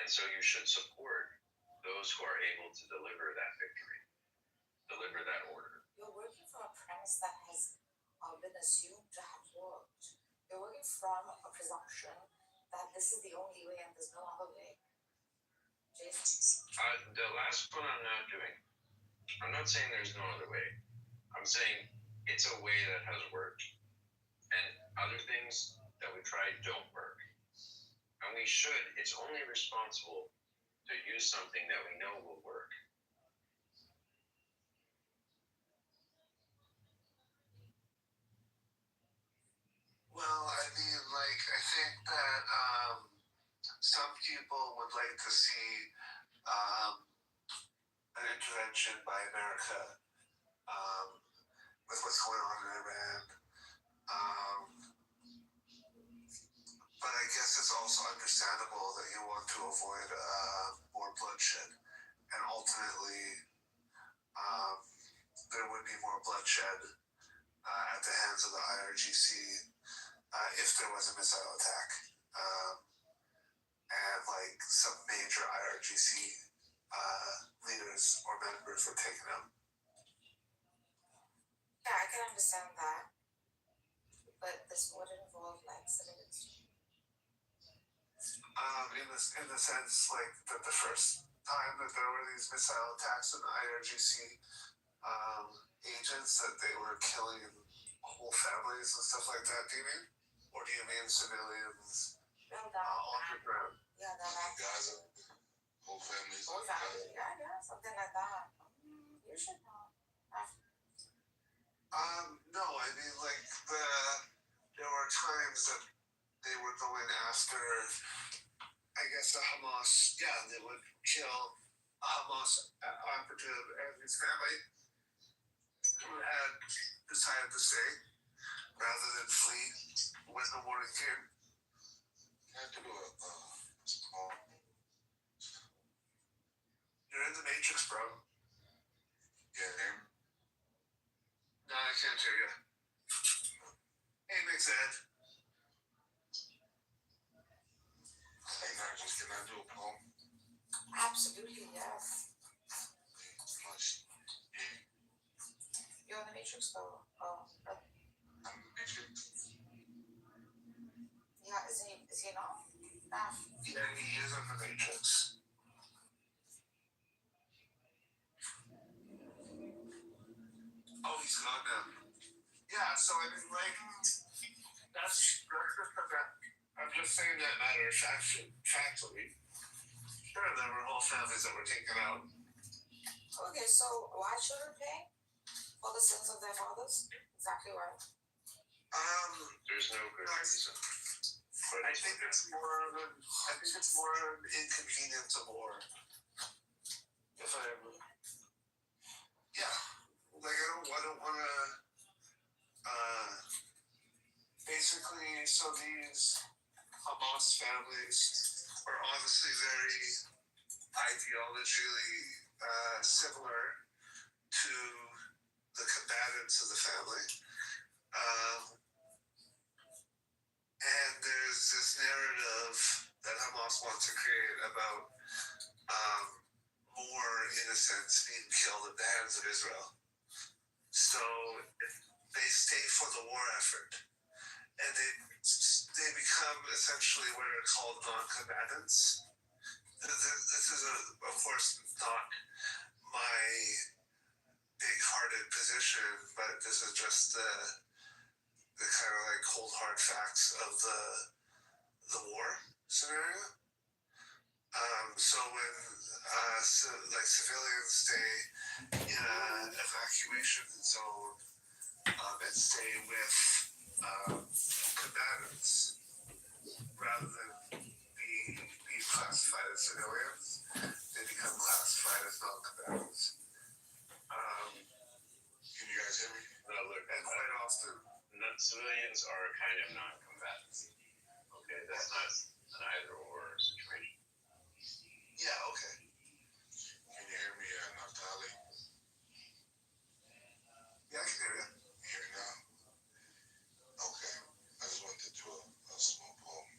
And so you should support those who are able to deliver that victory, deliver that order. You're working from a premise that has been assumed to have worked. You're working from a presumption that this is the only way and there's no other way. Jason? The last one I'm not doing. I'm not saying there's no other way. I'm saying it's a way that has worked. And other things that we tried don't work. And we should, it's only responsible to use something that we know will work. Well, I mean, I think that some people would like to see an intervention by America with what's going on in Iran. But I guess it's also understandable that you want to avoid more bloodshed. And ultimately, there would be more bloodshed at the hands of the IRGC if there was a missile attack. And like some major IRGC leaders or members were taken out. Yeah, I can understand that. But this would involve like civilians. In the sense like that the first time that there were these missile attacks in the IRGC agents, that they were killing whole families and stuff like that, do you mean? Or do you mean civilians No, on the ground? Yeah, that Gaza, whole families. Whole family, yeah, something like that. You should know. No, I mean like there were times that they were going after, I guess, the Hamas. Yeah, they would kill a Hamas operative and his family who had decided to stay rather than flee when the morning came. Can I do a You're in the Matrix, bro. Yeah. No, I can't hear you. Hey, Mix Ed. Hey, Nigel, can I do a poem? Absolutely, yes. You're in the Matrix, though. I'm the Matrix. Yeah, is he not? Yeah, he is in the Matrix. Oh, he's gone now. Yeah, so I mean, like, that's just I'm just saying that matter of factually. Sure, there were whole families that were taken out. Okay, so why children pay for the sins of their fathers? Exactly right. There's no good reason. But I think it's more of an inconvenience of war. If I ever, yeah, like I don't want to. Basically, so these Hamas families are obviously very ideologically similar to the combatants of the family. And there's this narrative that Hamas wants to create about more innocents being killed at the hands of Israel. So they stay for the war effort. And they become essentially what are called non-combatants. This is, of course, not my big-hearted position, but this is just the kind of like cold hard facts of the war scenario. So when civilians stay in an evacuation zone and stay with combatants rather than being classified as civilians, they become classified as non-combatants. Can you guys hear me? No, look, and quite often, civilians are kind of non-combatants. Okay, that's not an either-or situation. Yeah, okay. Can you hear me, Naftali? Yeah, I can hear you. You hear me now? Okay. I just wanted to do a small poem.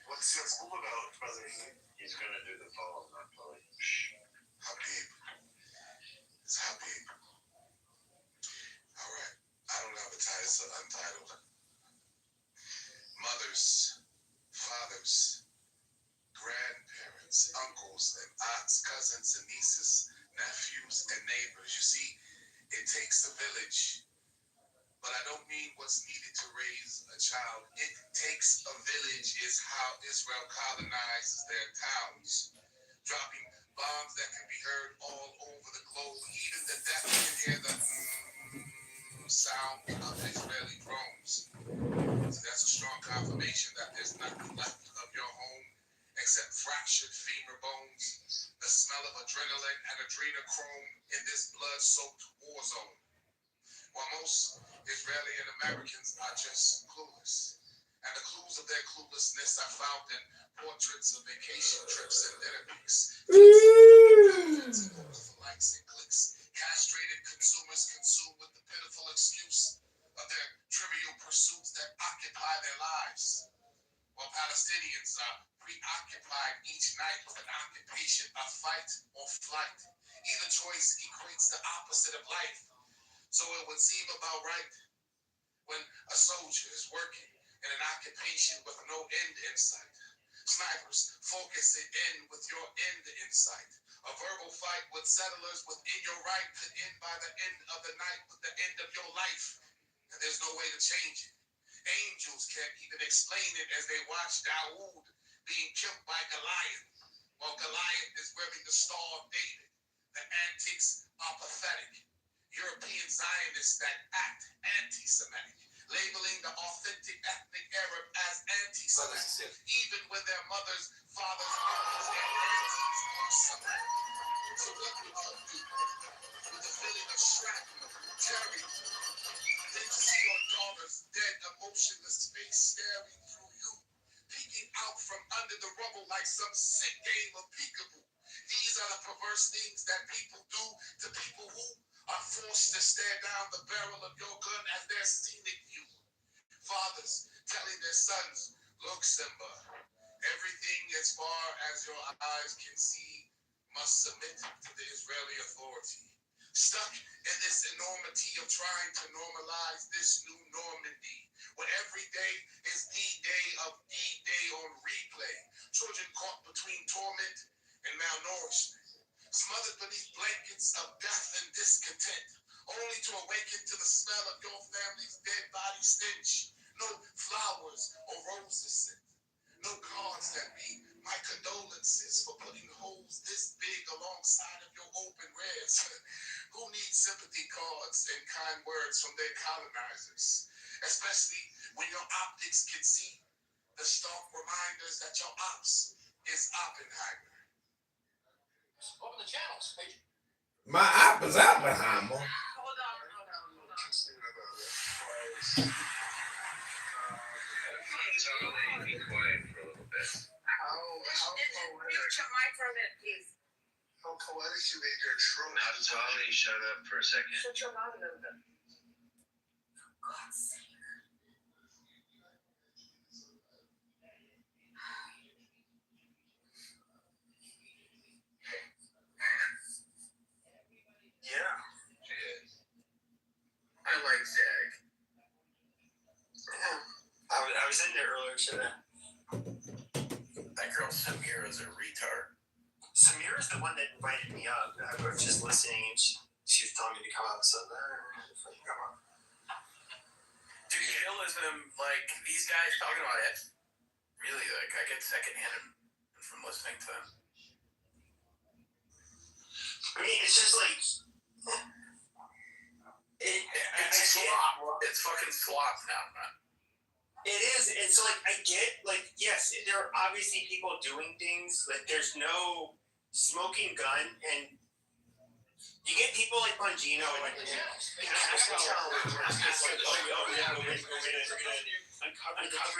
What's your poem about, brother? He's going to do the poem, not Chloe. Habib. It's Habib. All right. I don't have a title, so untitled. Mothers, fathers, grandparents, uncles and aunts, cousins and nieces, nephews and neighbors. You see, it takes a village. But I don't mean what's needed to raise a child. It takes a village is how Israel colonizes their towns, dropping bombs that can be heard all over the globe. Even the deaf can hear the sound of Israeli drones. So that's a strong confirmation that there's nothing left of your home except fractured femur bones, the smell of adrenaline and adrenochrome in this blood-soaked war zone. while most Israeli and Americans are just clueless. And the clues of their cluelessness are found in portraits of vacation trips and dinner pics. Likes and clicks. Castrated consumers consumed with the pitiful excuse of their trivial pursuits that occupy their lives. While Palestinians are preoccupied each night with an occupation of fight or flight. Either choice equates the opposite of life. So it would seem about right when a soldier is working in an occupation with no end in sight. Snipers focus it in with your end in sight. A verbal fight with settlers within your right could end by the end of the night with the end of your life. And there's no way to change it. Angels can't even explain it as they watch Dawood being killed by Goliath, while Goliath is wearing the Star of David. The antics are pathetic. European Zionists that act anti-Semitic, labeling the authentic ethnic Arab as anti-Semitic, even when their mothers, fathers, uncles, and aunties are Semitic. So what would you do with the feeling of shrapnel, terror, then to see your daughter's dead, emotionless face staring through you, peeking out from under the rubble like some sick game of peekaboo? These are the perverse things that people do to people who are forced to stare down the barrel of your gun as their scenic view. Fathers telling their sons, look, Simba, everything as far as your eyes can see must submit to the Israeli authority. Stuck in this enormity of trying to normalize this new Normandy, where every day is the day of D-Day on replay. Children caught between torment and malnourishment, smothered beneath blankets of death and discontent, only to awaken to the smell of your family's dead body stench. No flowers or roses sent. No cards that read, my condolences for putting holes this big alongside of your open ribs. Who needs sympathy cards and kind words from their colonizers? Especially when your optics can see the stark reminders that your ops is Oppenheimer. Open the channels, page. My app is Oppenheimer. Hold on. Totally be quiet for a little bit. Mute your mic for a minute, please. How poetic you made your truth. Now, Tolly, shut up for a second. Shut your mouth a little bit. God's sake. Yeah. I like Zag. Yeah. I was in there earlier today. That girl Samira's a retard. Samira's the one that invited me up. I was just listening and she was telling me to come out. So, come on. Realism, like these guys talking about it, really, like I get secondhand from listening to them. I mean, it's just like it's slop. It's fucking slop now, man. It is. It's like I get like yes, there are obviously people doing things. Like there's no smoking gun, and you get people like Bongino and uncover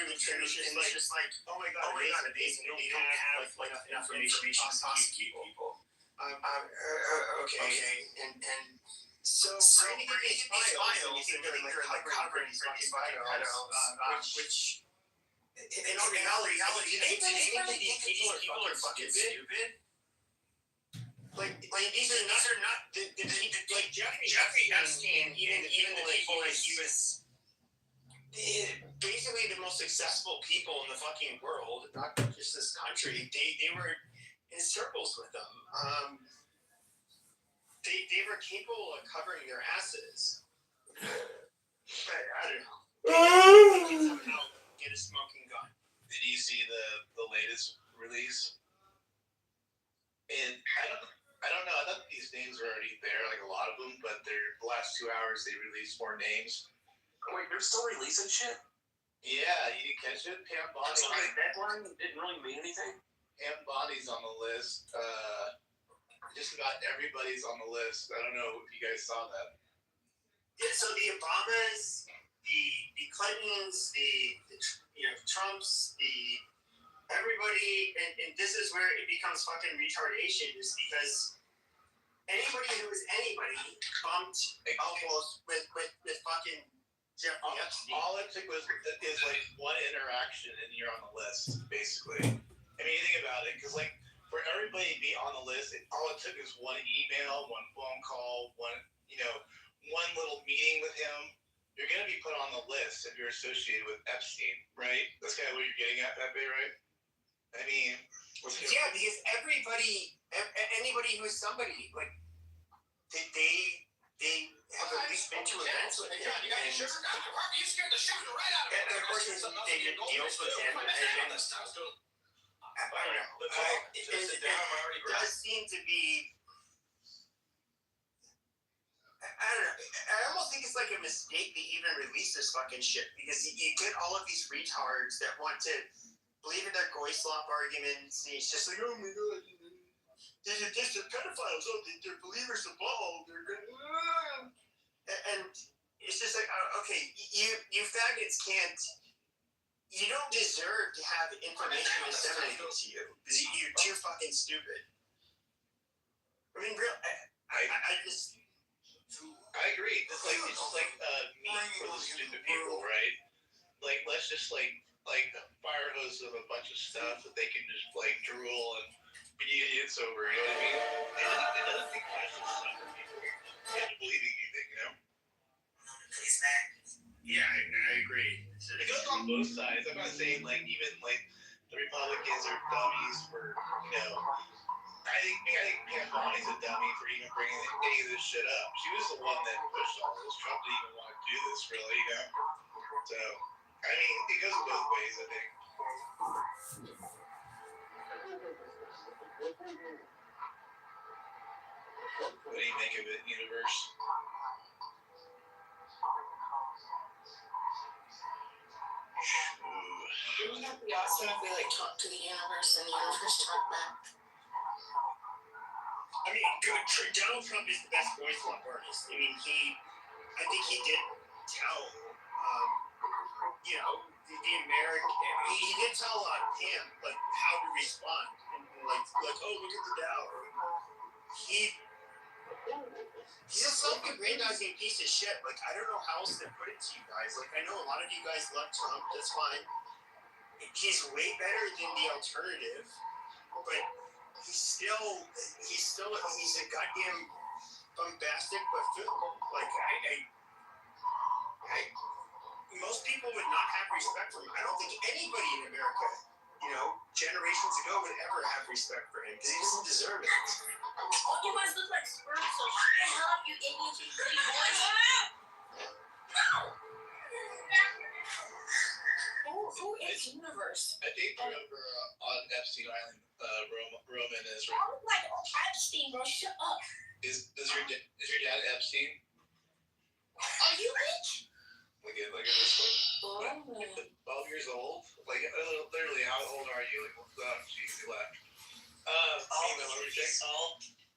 the truth, and it's just like oh my god, amazing. They don't have like enough information to prosecute people. Okay, and so for any of these files, you think they're like covering for these files, which in all reality, these people are fucking stupid. Like these are not like Jeffrey Epstein, even the people that he was basically the most successful people in the fucking world, not just this country. They were in circles with them. They were capable of covering their asses. But I don't know. They can somehow get a smoking gun. Did you see the latest release? And I don't know. I thought these names were already there, like a lot of them, but the last 2 hours they released more names. Wait, they're still releasing shit? Yeah, you didn't catch it? Pam Bondi. So the deadline didn't really mean anything? Pam Bondi's on the list. Just about everybody's on the list. I don't know if you guys saw that. So the Obamas, the Clintons, the Trumps, everybody, and this is where it becomes fucking retardation, is because anybody who is anybody bumped almost with fucking Jeffrey Epstein. All it took is like one interaction and you're on the list, basically. I mean, you think about it, because like for everybody to be on the list, all it took is one email, one phone call, one little meeting with him. You're gonna be put on the list if you're associated with Epstein, right? That's kind of what you're getting at, Pepe, right? I mean, because anybody who's somebody, like they have at least been to events with him. You got any sugar? You scared the sugar right out of me. And of course, they did deals with him. I don't know. It does seem to be. I don't know. I almost think it's like a mistake they even release this fucking shit, because you get all of these retards that want to believe in their goy slop arguments. And it's just like, oh my god, they're pedophiles. Oh, they're believers of all. They're good. And it's just like, okay, you faggots can't. You don't deserve to have information disseminated to you because you're too fucking stupid. I mean, real. I agree. It's like meat for the stupid people, right? Like, let's just like fire hose them a bunch of stuff that they can just like drool and be idiots over. You know what I mean? It doesn't take much to stop people into believing anything, you know? Yeah, I agree. It goes on both sides. I'm not saying like even like the Republicans are dummies for, you know. I think Pam Bonnie's a dummy for even bringing any of this shit up. She was the one that pushed all this. Trump didn't even want to do this, really, you know? So, I mean, it goes both ways, I think. What do you make of it, Universe? Wouldn't that be awesome if we like talk to the universe and the universe talk back? I mean, Donald Trump is the best voice slop artist. I mean, I think he did tell, the American, he did tell Pam, like, how to respond. And like, oh, look at the Dow. He's a self-aggrandizing piece of shit. Like, I don't know how else to put it to you guys. Like, I know a lot of you guys love Trump. That's fine. He's way better than the alternative, but he's a goddamn bombastic buffoon. Like, most people would not have respect for him. I don't think anybody in America, generations ago would ever have respect for him because he doesn't deserve it. Oh, you guys look like sperm, so shut the hell up, you idiots, you dirty boys. Who is Universe? I think remember on Epstein Island, Roman is. I look like Epstein, bro. Shut up. Is your dad Epstein? Are you rich? Look at this one. 12 years old. Like literally, how old are you? Like, geez, you left. What were you saying?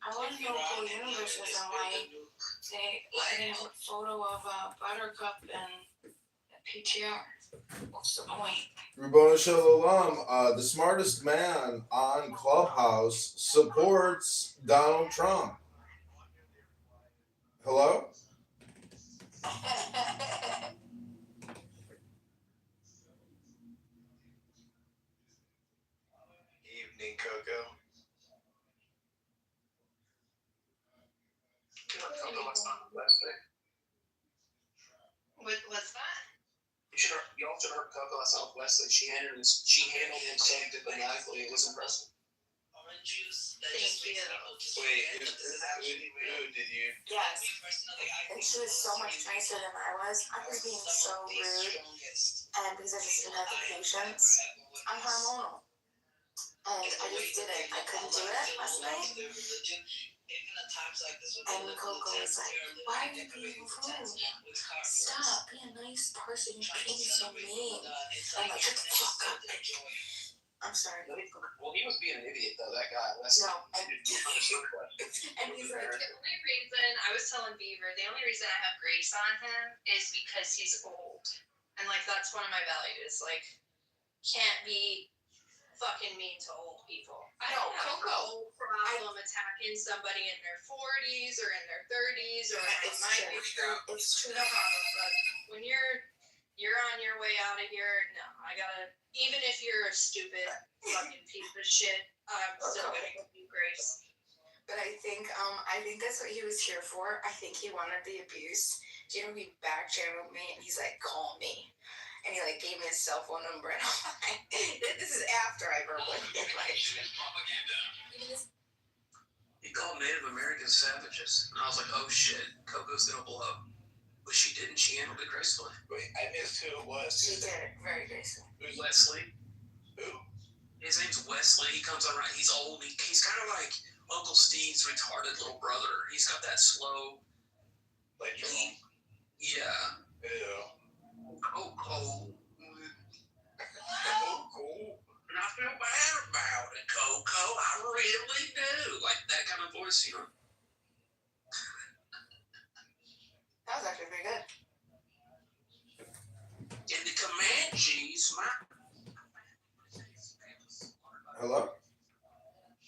I want to know who Universe is and why they have a photo of Buttercup and PTR. What's the point? Rabboni Shalom, the smartest man on Clubhouse supports Donald Trump. Hello? Evening, Coco. What's that? You all should have heard Coco Southwest. She handled him so diplomatically. It was impressive. Thank you. Wait, who did you? Yes. And she was so much nicer than I was. I was being so rude. And because I just didn't have the patience, I'm hormonal. And I just didn't. I couldn't do it last night. And Coco was like, why are you being rude? Stop, be a nice person. You're being so mean. I'm like, shut the fuck up. I'm sorry. Well, he was being an idiot though. That guy. That's No, and he's like, The only reason I was telling Beaver, the only reason I have grace on him is because he's old, and like that's one of my values. Like, can't be fucking mean to old people. I don't have no problem attacking somebody in their 40s or in their 30s or in my age group. It's true. No problem. But when you're on your way out of here, no, I gotta. Even if you're a stupid fucking piece of shit, I'm still gonna give you grace. But I think that's what he was here for. I think he wanted the abuse. Do you know he back channeled me and he's like, call me. And he like gave me his cell phone number and I'm like, this is after I verbally hit like He called Native Americans savages. And I was like, oh shit, Coco's gonna blow. But she didn't. She handled it gracefully. Wait, I missed who it was. she did it very gracefully. Who's Wesley. who? His name's Wesley. He comes around. He's old. He's kind of like Uncle Steve's retarded little brother. He's got that slow. Like Yeah. Ew. Coco. Cool. I feel bad about it, Coco. I really do. Like that kind of voice, you know. That was actually pretty good. And the Comanches, Hello?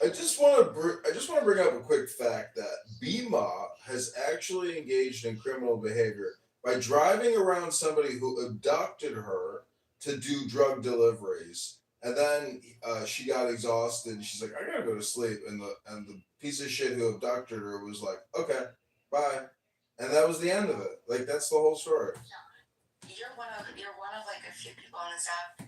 I just want to bring up a quick fact that BMA has actually engaged in criminal behavior by driving around somebody who abducted her to do drug deliveries, and then she got exhausted. And she's like, "I gotta go to sleep," and the piece of shit who abducted her was like, "Okay, bye," and that was the end of it. Like that's the whole story. You're one of like a few people on this app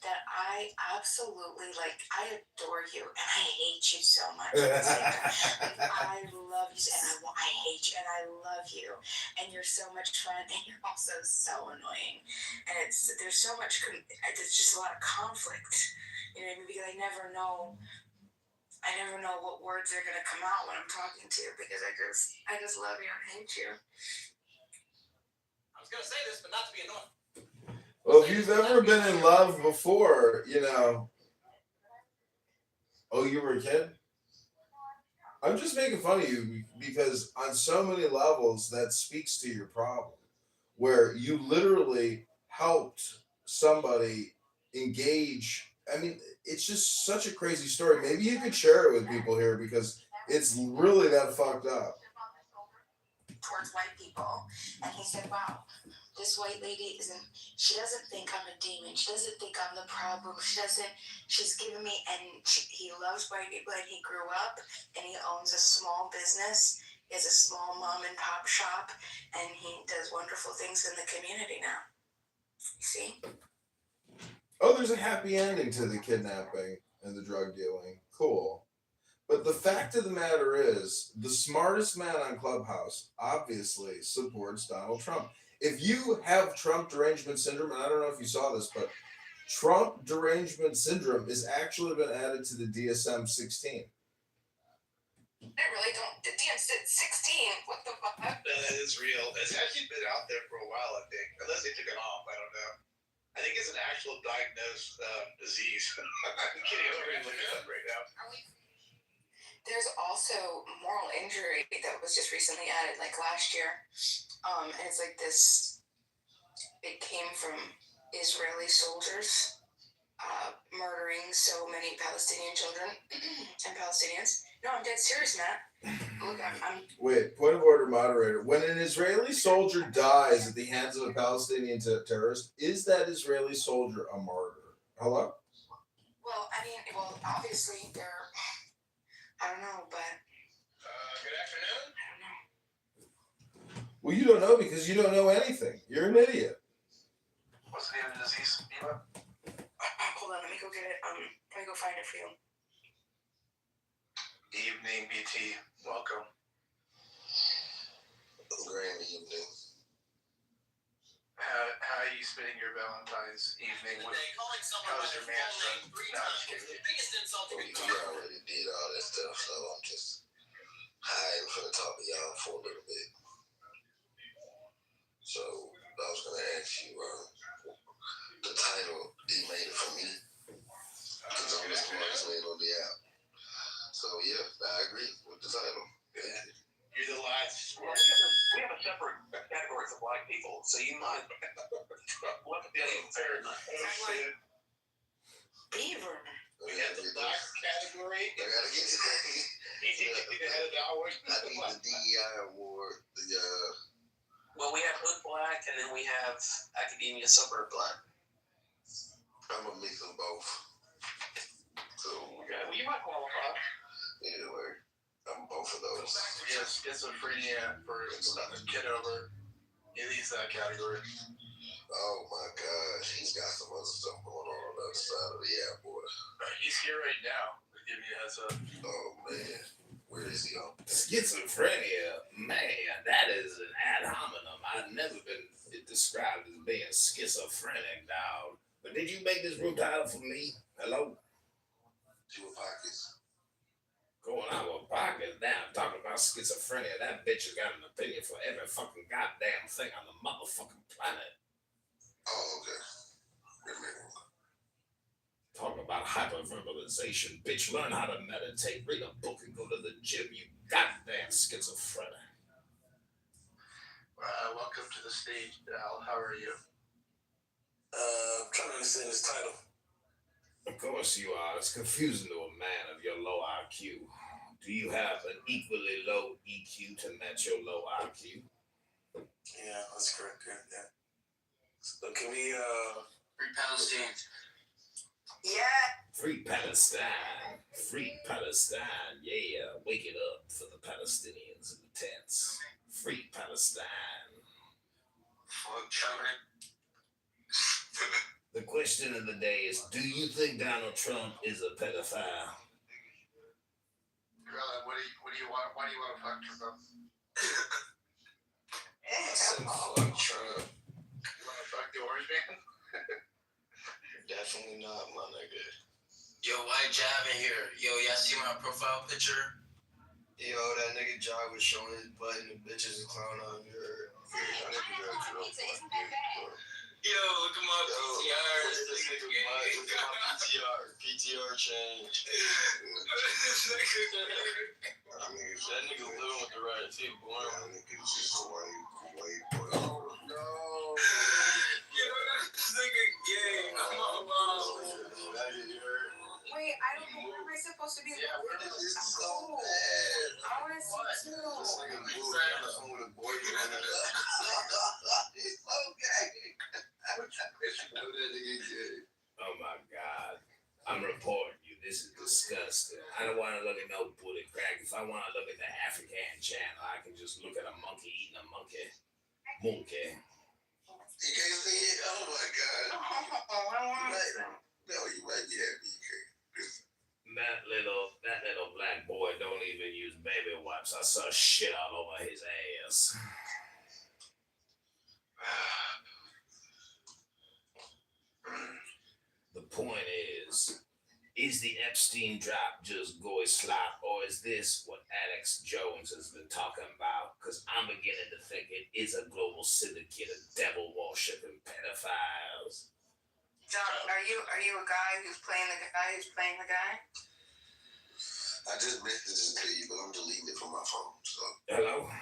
that I absolutely like. I adore you and I hate you so much. At the same time. Like, I love you and I hate you and I love you and you're so much fun and you're also so annoying and there's so much there's just a lot of conflict. You know what I mean? Because I never know what words are gonna come out when I'm talking to you because I just love you and hate you. I was gonna say this, but not to be annoying. Well, if you've ever been in love before, you know. Oh, you were a kid? I'm just making fun of you because on so many levels that speaks to your problem, where you literally helped somebody engage. I mean, it's just such a crazy story. Maybe you could share it with people here because it's really that fucked up. Towards white people, and he said, "Wow, this white lady she doesn't think I'm a demon. She doesn't think I'm the problem. She's giving me," and he loves white people, and he grew up, and he owns a small business. He has a small mom and pop shop, and he does wonderful things in the community now. You see? Oh, there's a happy ending to the kidnapping and the drug dealing. Cool. But the fact of the matter is, the smartest man on Clubhouse obviously supports Donald Trump. If you have Trump derangement syndrome, and I don't know if you saw this, but Trump derangement syndrome has actually been added to the DSM-16. I really don't. The DSM-16. What the fuck? That is real. It's actually been out there for a while, I think. Unless they took it off, I don't know. I think it's an actual diagnosed disease. I'm kidding. I'm already looking it up right now. There's also moral injury that was just recently added, like last year. And it's like this. It came from Israeli soldiers murdering so many Palestinian children and Palestinians. No, I'm dead serious, Matt. Look, I'm Wait, point of order, moderator. When an Israeli soldier dies at the hands of a Palestinian terrorist, is that Israeli soldier a martyr? Hello? Well, I mean, obviously they're. I don't know, but. Good afternoon. I don't know. Well, you don't know because you don't know anything. You're an idiot. What's the name of the disease? Hold on, let me go get it. Let me go find it for you. Evening, BT. Welcome. Grand evening. How are you spending your Valentine's evening? How was your man's son? No, I'm just kidding. We already did all that stuff, so I'm just hiding from the top of y'all for a little bit. So I was gonna ask you, the title, you made it for me? Because agree with the title. Yeah. You're the last. Well, we have a separate category for black people, so you might look at the other fair enough. Beaver. We have the black category. I gotta get to that. I need the DEI award. Well, we have Hood Black, and then we have Academia Suburb Black. I'm gonna mix them both. So Well, you might qualify. anyway, I'm both of those. Yes, schizophrenia for Kitover. He's that category. Oh my gosh, he's got some other stuff going on the other side of the airport. He's here right now. Give me a heads up. Oh man, where is he on? Schizophrenia, man, that is an ad hominem. I've never been described as being schizophrenic, dog. But did you make this room title for me? Hello? Two pockets. Going out of pocket now, talking about schizophrenia. That bitch has got an opinion for every fucking goddamn thing on the motherfucking planet. Oh, okay. Talk about hyperverbalization. Bitch, learn how to meditate, read a book, and go to the gym. You goddamn schizophrenic. Welcome to the stage, Al. How are you? I'm trying to understand this title. Of course you are. It's confusing to a man of your low IQ. Do you have an equally low EQ to match your low IQ? Yeah, that's correct. Yeah. So can we Free Palestine. Yeah. Free Palestine. Free Palestine. Yeah. Wake it up for the Palestinians in the tents. Free Palestine. Fuck China. The question of the day is, do you think Donald Trump is a pedophile? What do you want? Why do you want to fuck Trump? I said fuck Trump. You want to fuck the orange man? Definitely not, my nigga. Yo, why Jav in here? Yo, y'all see my profile picture? Yo, that nigga Jai was showing his butt and the bitches is clown on your. Yo, look at my PTR. This nigga butt. Look at my PTR. PTR change. That nigga living with the right too, boy. That nigga just white boy. Oh no. Yo, this nigga gay. Come on, mom. Wait, I don't know. Where am I supposed to be? Yeah, where did this I'm go? cold. I want to see too. This nigga moved on the phone with a boy. He's so gay. Oh my God. I'm reporting you. This is disgusting. I don't want to look at no booty crack. If I want to look at the African channel, I can just look at a monkey eating a monkey. Monkey. You can't see it? Oh my God. No, you might be happy you can't. That little black boy don't even use baby wipes. I saw shit all over his ass. The point is the Epstein drop just goy slop, or is this what Alex Jones has been talking about? Because I'm beginning to think it is a global syndicate of devil-worshipping pedophiles. John, are you a guy who's playing the guy who's playing the guy? I just messaged it to you, but I'm deleting it from my phone. So. Hello?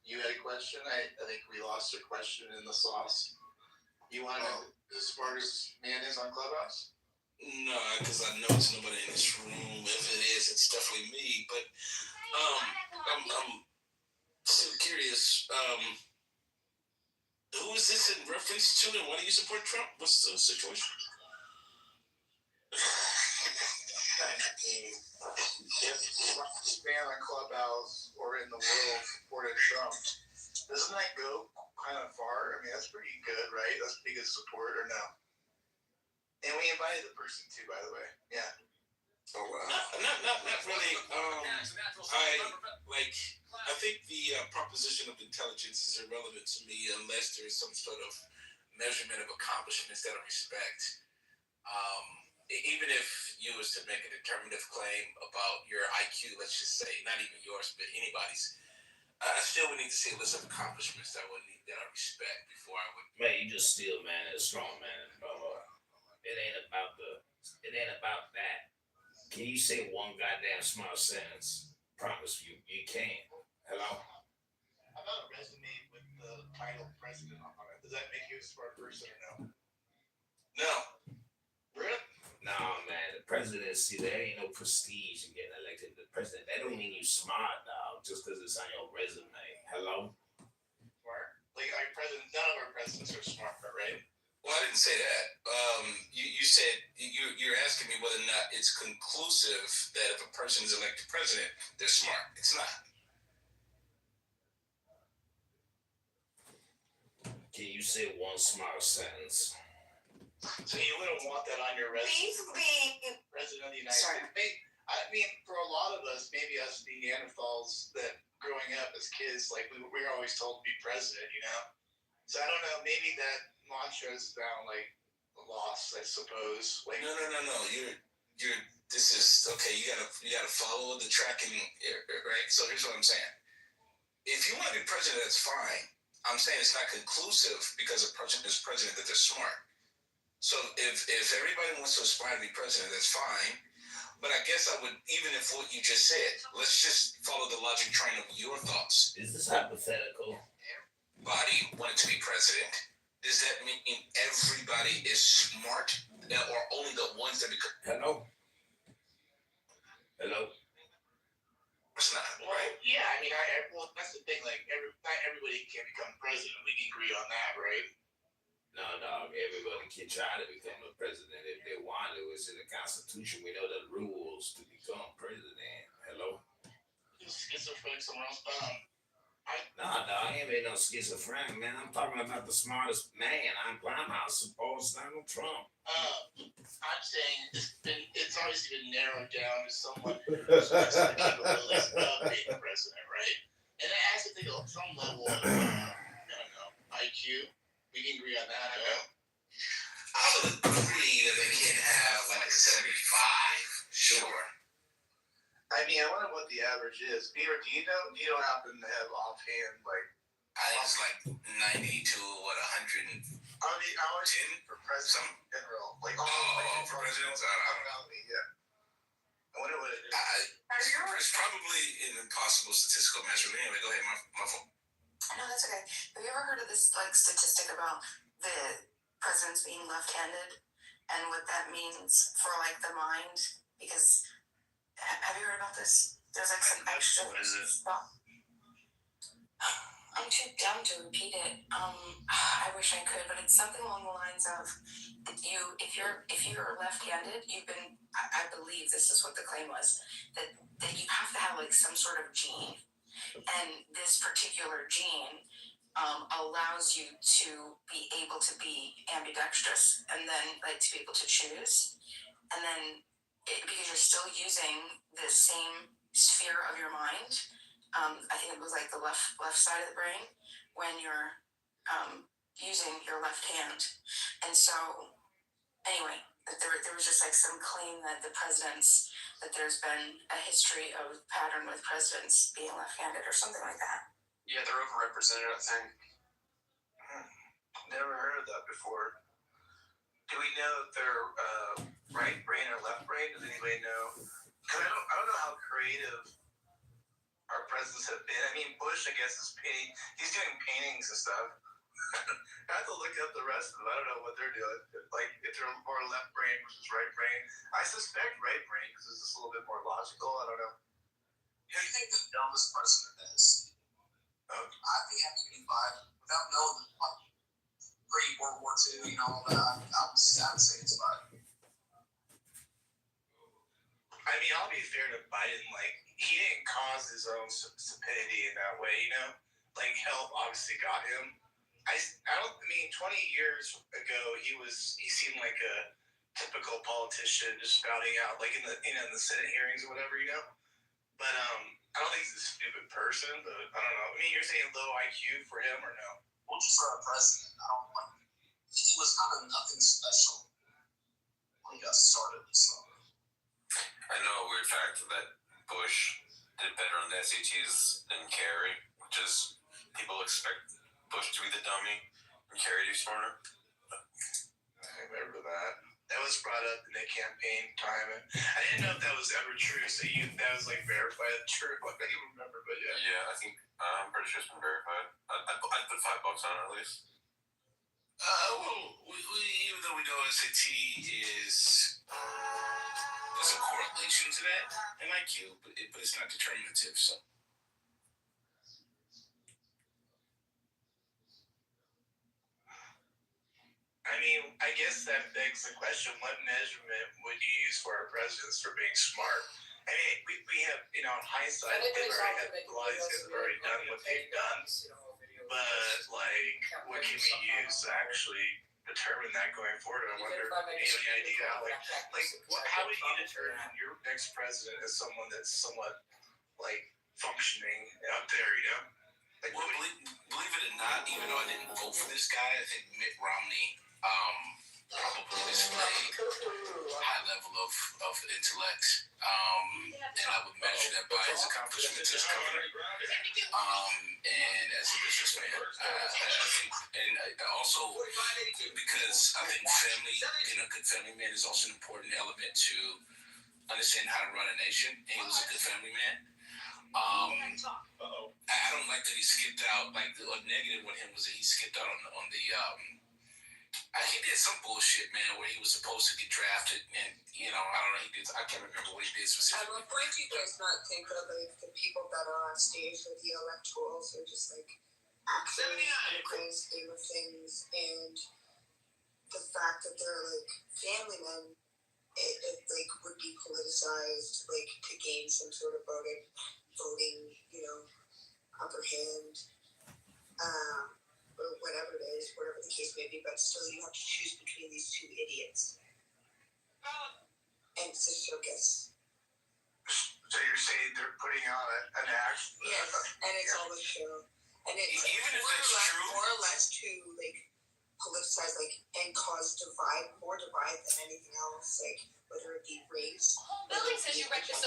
You had a question? I think we lost a question in the sauce. You want to know who the smartest man is on Clubhouse? No, because I know it's nobody in this room. If it is, it's definitely me. But I'm still curious. Who is this in reference to, and why do you support Trump? What's the situation? If man on Clubhouse or in the world supported Trump, doesn't that go kind of far? I mean, that's pretty good, right? That's pretty good support, or no? And we invited the person too, by the way. Yeah. Oh wow. Not really. I think the proposition of intelligence is irrelevant to me unless there is some sort of measurement of accomplishment instead of respect. Even if you was to make a determinative claim about your IQ, let's just say, not even yours, but anybody's, I still would need to see a list of accomplishments that I respect before I would. Man, you just still man and strong man. It ain't about that. Can you say one goddamn smart sentence? Promise you can. Hello? How about a resume with the title president on it? Does that make you a smart person or no? No. Really? No, man. The presidency, there ain't no prestige in getting elected to the president. That don't mean you smart, dog, just because it's on your resume. Hello? Smart? Like, our president, none of our presidents are smart, right? Well, I didn't say that. You said you're asking me whether or not it's conclusive that if a person is elected president, they're smart. It's not. Can you say one smart sentence? So you wouldn't want that on your resume? President of the United States. I mean, for a lot of us, maybe us Neanderthals, that growing up as kids, like we were always told to be president, you know? So I don't know, maybe that mantra is now like lost, I suppose. Like, No. You're. This is okay. You gotta follow the tracking, right? So here's what I'm saying. If you want to be president, that's fine. I'm saying it's not conclusive because a person is president that they're smart. So if everybody wants to aspire to be president, that's fine. But I guess I would, even if what you just said, let's just follow the logic train of your thoughts. Is this hypothetical? Everybody wanted to be president. Does that mean everybody is smart, or only the ones that become? Hello? It's not, right? Yeah, I mean, well, that's the thing. Like, not everybody can become president. We can agree on that, right? No, dog. Everybody can try to become a president if they want to. It's in the Constitution. We know the rules to become president. Hello? Schizophrenic somewhere else. Nah, dog. I ain't been no schizophrenic, man. I'm talking about the smartest man. I'm supposed Donald Trump. I'm saying it's obviously been narrowed down to someone who's less the capabilities of being president, right? And it has to think of some level of, I don't know, IQ. We can agree on that, though. I would agree that they can have like a 75, sure. I mean, I wonder what the average is. Beaver, do you don't happen to have offhand, like, I think it's like 90 to 100. I was for president in general. Like, for president? I don't know. Yeah. I wonder what it is. It's probably an impossible statistical measure. Anyway, go ahead, my phone. No, that's okay. Have you ever heard of this like statistic about the presidents being left-handed and what that means for like the mind? Because have you heard about this? There's like some extra stuff. I'm too dumb to repeat it. I wish I could, but it's something along the lines of if you're left-handed, I believe this is what the claim was, that you have to have like some sort of gene, and this particular gene allows you to be able to be ambidextrous, and then like to be able to choose, and then because you're still using the same sphere of your mind. I think it was like the left side of the brain when you're using your left hand. And so, anyway, there was just like some claim that that there's been a history of pattern with presidents being left-handed or something like that. Yeah, they're overrepresented, I think. Never heard of that before. Do we know if they're right brain or left brain? Does anybody know? Because I don't know how creative our presidents have been. I mean, Bush, I guess, is painting. He's doing paintings and stuff. I have to look up the rest of them. I don't know what they're doing. Like, if they're more left brain versus right brain. I suspect right brain because it's just a little bit more logical. I don't know. Who do you think the dumbest president is? I think after 85, without knowing the pre-World War II, all that, I would say it's Biden. I mean, I'll be fair to Biden. Like, he didn't cause his own stupidity in that way, Like, help obviously got him. I mean, 20 years ago, he seemed like a typical politician, just spouting out, like in the Senate hearings or whatever, But I don't think he's a stupid person. But I don't know. I mean, you're saying low IQ for him or no? Well, just for a president, I don't like. He was kind of nothing special when he got started. So. I know a weird fact that Bush did better on the SATs than Kerry, just people expect Bush to be the dummy and Kerry to be smarter. I remember that. That was brought up in the campaign time. And I didn't know if that was ever true. So that was like verified true. I don't even remember, but yeah. Yeah, I think I'm pretty sure it's been verified. I'd put $5 on it at least. Well, even though we know SAT is there's a correlation to that in IQ, but it's not determinative. So. I mean, I guess that begs the question: what measurement would you use for our presidents for being smart? I mean, we have, in hindsight, they've already done what they've done. But like, what can we use to actually determine that going forward? I wonder. Any idea? How would you determine your next president as someone that's somewhat like functioning out there? Like, well, believe it or not, even though I didn't vote for this guy, I think Mitt Romney probably displayed a high level of intellect. And I would measure that by his accomplishments as governor and as a businessman. I think, and also because I think family, being a good family man is also an important element to understand how to run a nation. And he was a good family man. I don't like that he skipped out. Like the negative with him was that he skipped out on the. He did some bullshit, man, where he was supposed to get drafted, and I don't know. I can't remember what he did specifically. At what point do you guys not think that like the people that are on stage for the electorals are just like actors in the grand scheme of things, and the fact that they're like family men, it like would be politicized like to gain some sort of voting, upper hand, or whatever it is, whatever the case may be, but still you have to choose between these two idiots. And it's a circus. So you're saying they're putting on an act? Yes, and it's all a show. And it's even if it's true, more or less to like politicize and cause more divide than anything else, like whether it be race, Billy says you read this.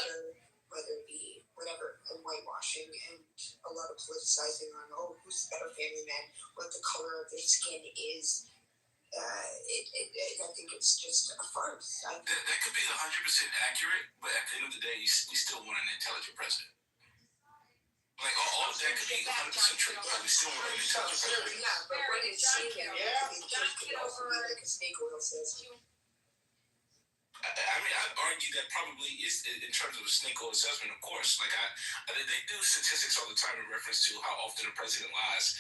whether it be whatever, and whitewashing, and a lot of politicizing on who's the better family man, what the color of their skin is. I think it's just a farce. That could be 100% accurate, but at the end of the day, we still want an intelligent president. Like all of that could be 100% true, but we still want an intelligent president. Yeah, but what is shaking could also be like a snake oil salesman. I mean, I'd argue that probably is in terms of a snake oil assessment, of course. Like they do statistics all the time in reference to how often the president lies.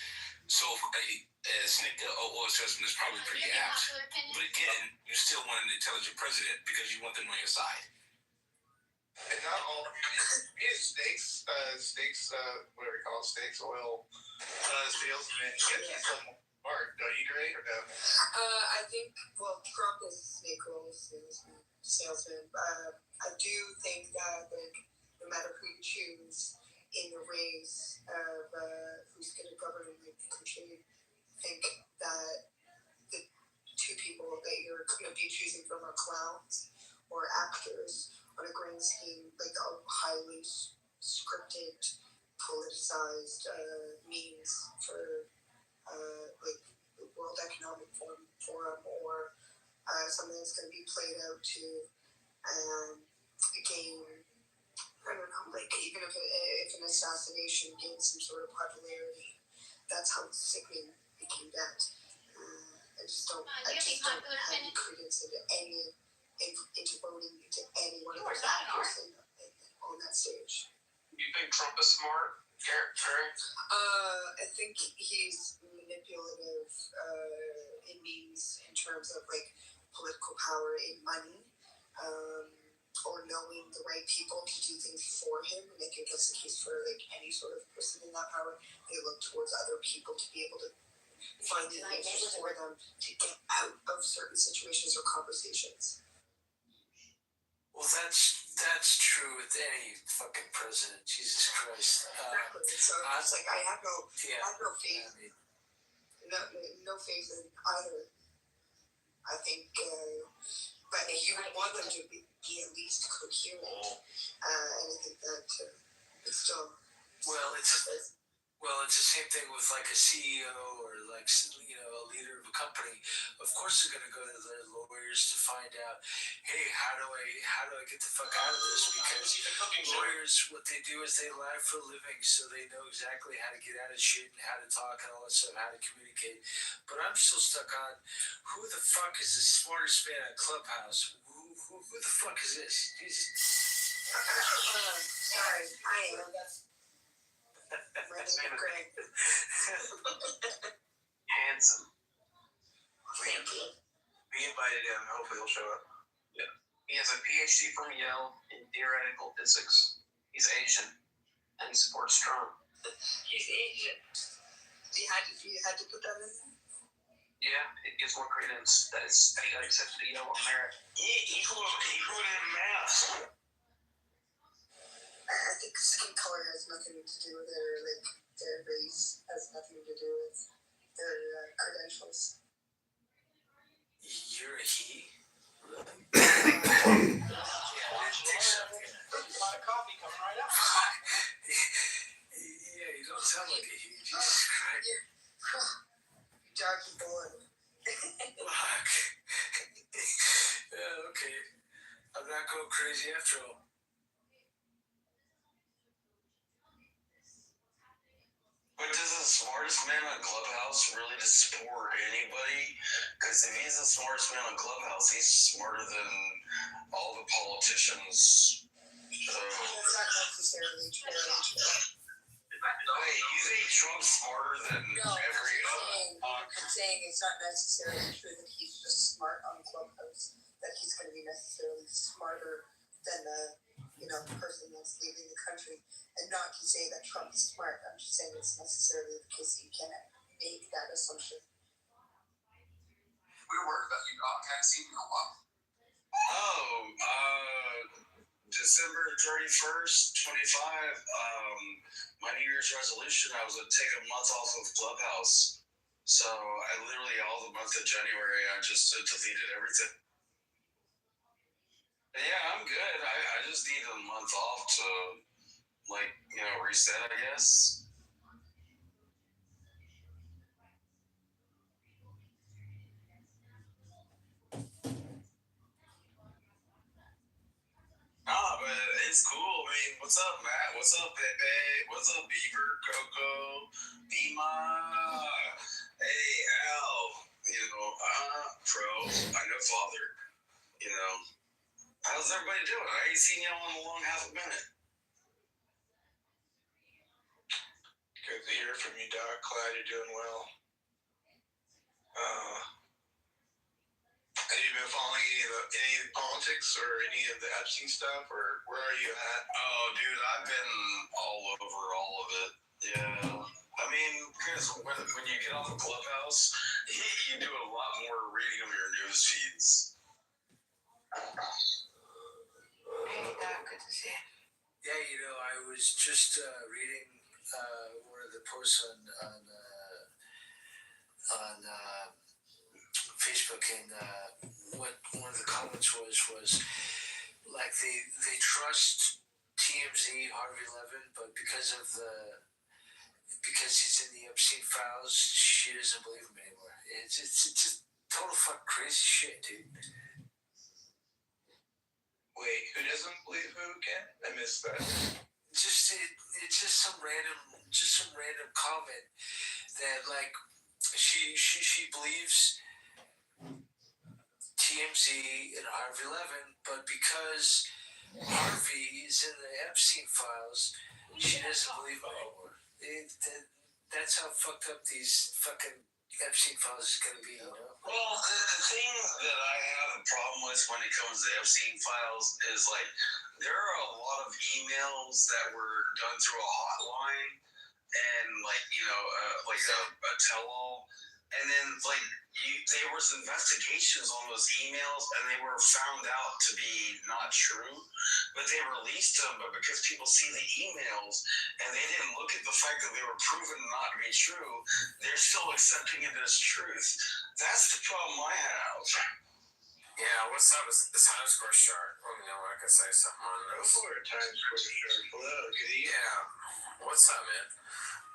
So a snake oil assessment is probably pretty apt. But again, you still want an intelligent president because you want them on your side. And not all snakes, whatever you call it, snakes oil salesmen get some mark. Don't you agree or no? I think Trump is a snake oil salesman. I do think that no matter who you choose in the race of who's going to govern the country, I think that the two people that you're going to be choosing from are clowns or actors on a grand scheme, like a highly scripted, politicized means for like the World Economic Forum or something that's going to be played out to gain, I don't know, like even if an assassination gains some sort of popularity, that's how sickening it can get. I just don't have any credence into voting into any one of those actors on that stage. You think Trump is smart? I think he's manipulative in means in terms of like political power in money, or knowing the right people to do things for him. And I think that's the case for like any sort of person in that power. They look towards other people to be able to find the answers for them to get out of certain situations or conversations. Well, that's true with any fucking president. Jesus Christ. Exactly. So it's like I have no faith. No faith in either. I think, but you would want them to be at least coherent, and I think that it's still. Well, Well, it's the same thing with like a CEO or like a leader of a company. Of course, they're going to go to their lawyers to find out, hey, how do I get the fuck out of this? Because lawyers, what they do is they lie for a living, so they know exactly how to get out of shit and how to talk and all that stuff, how to communicate. But I'm still stuck on who the fuck is the smartest man at Clubhouse? Who the fuck is this? Jesus. Sorry, I am. That's Greg. handsome. Thank you. We invited him. Hopefully he'll show up. Yeah. He has a PhD from Yale in theoretical physics. He's Asian, and he supports Trump. He's Asian. You had to put that in there? Yeah, it gives more credence that he got accepted to Yale on merit. He put in math. I think skin color has nothing to do with it, or like their race has nothing to do with their credentials. You're a he? Really? Yeah, a lot of coffee coming right up. Yeah, you don't sound like a he. Jesus Christ. Darky boy. Fuck. Yeah, okay. I'm not going crazy after all. But does the smartest man on Clubhouse really just support anybody? Because if he's the smartest man on Clubhouse, he's smarter than all the politicians. So, That's not necessarily true. wait, you think Trump's smarter than every other? I'm saying it's not necessarily true that he's just smart on Clubhouse, that he's going to be necessarily smarter than the person that's leading the country. And not to say that Trump is smart, I'm just saying it's necessarily the case that you can't make that assumption. We were worried about you. I haven't seen you in a while. December 31st, 25, my New Year's resolution, I was going to take a month off of Clubhouse. So I literally, all the month of January, I just deleted everything. Yeah, I'm good. I just need a month off to, reset, I guess. But it's cool. I mean, what's up, Matt? What's up, Pepe? What's up, Beaver, Coco, Dima? Hey, Al. Pro. I know Father. How's everybody doing? I ain't seen y'all in a long half a minute. Good to hear from you, Doc. Glad you're doing well. Have you been following any of the politics or any of the Epstein stuff, or where are you at? Oh, dude, I've been all over all of it. Yeah. I mean, because when you get off of Clubhouse, you do a lot more reading of your news feeds. Hey, Doc, good to see you. Yeah, I was just reading one of the posts on Facebook, and what one of the comments was like they trust TMZ, Harvey Levin, but because he's in the Epstein files, she doesn't believe him anymore. It's just total fuck crazy shit, dude. Wait, who doesn't believe who again? I missed that. It's just some random comment that she believes TMZ and Harvey Levin, but because Harvey is in the Epstein files, she doesn't believe him anymore. That's how fucked up these fucking Epstein files is going to be, Well, the thing that I have a problem with when it comes to Epstein files is, there are a lot of emails that were done through a hotline and, a tell-all. And then, there was investigations on those emails, and they were found out to be not true. But they released them, but because people see the emails, and they didn't look at the fact that they were proven not to be true, they're still accepting it as truth. That's the problem I have. Yeah, what's up? It's the Times Square chart. Let me know when I can say something on this. Go for it, Times Square chart. Hello, good evening. Yeah. What's up, man?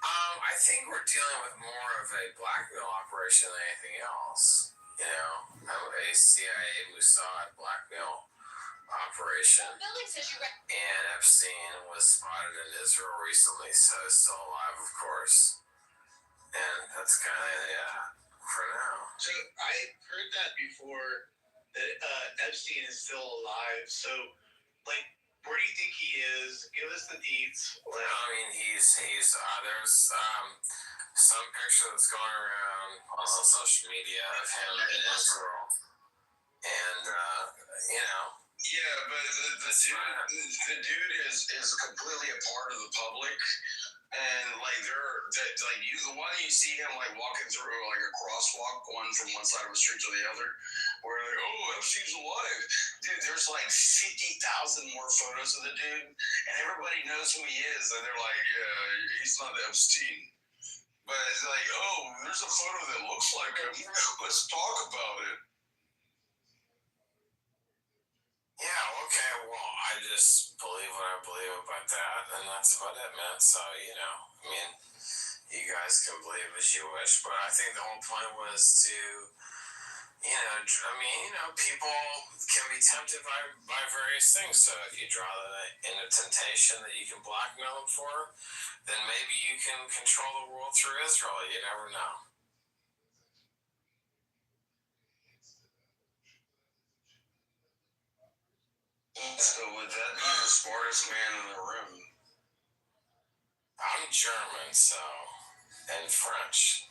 I think we're dealing with more of a blackmail operation than anything else. You know, a CIA Mossad blackmail operation. And Epstein was spotted in Israel recently, so he's still alive, of course. And that's kind of, for now. So I heard that before, that Epstein is still alive. So, like, where do you think he is? Give us the deets. Well, I mean, he's there's some picture that's going around on social media of him in Israel, and Yeah, but the dude is completely a part of the public, and like the one you see him like walking through like a crosswalk going from one side of the street to the other, where like, oh, Epstein's alive, dude. There's like 50,000 more photos of the dude, and everybody knows who he is, and they're like, yeah, he's not Epstein. But it's like, oh, there's a photo that looks like him. Let's talk about it. yeah, okay, well, I just believe what I believe about that, and that's about it, man. So, I mean, you guys can believe as you wish, but I think the whole point was to, people can be tempted by various things. So if you draw them into temptation that you can blackmail them for, then maybe you can control the world through Israel. You never know. So would that be the smartest man in the room? I'm German, and French.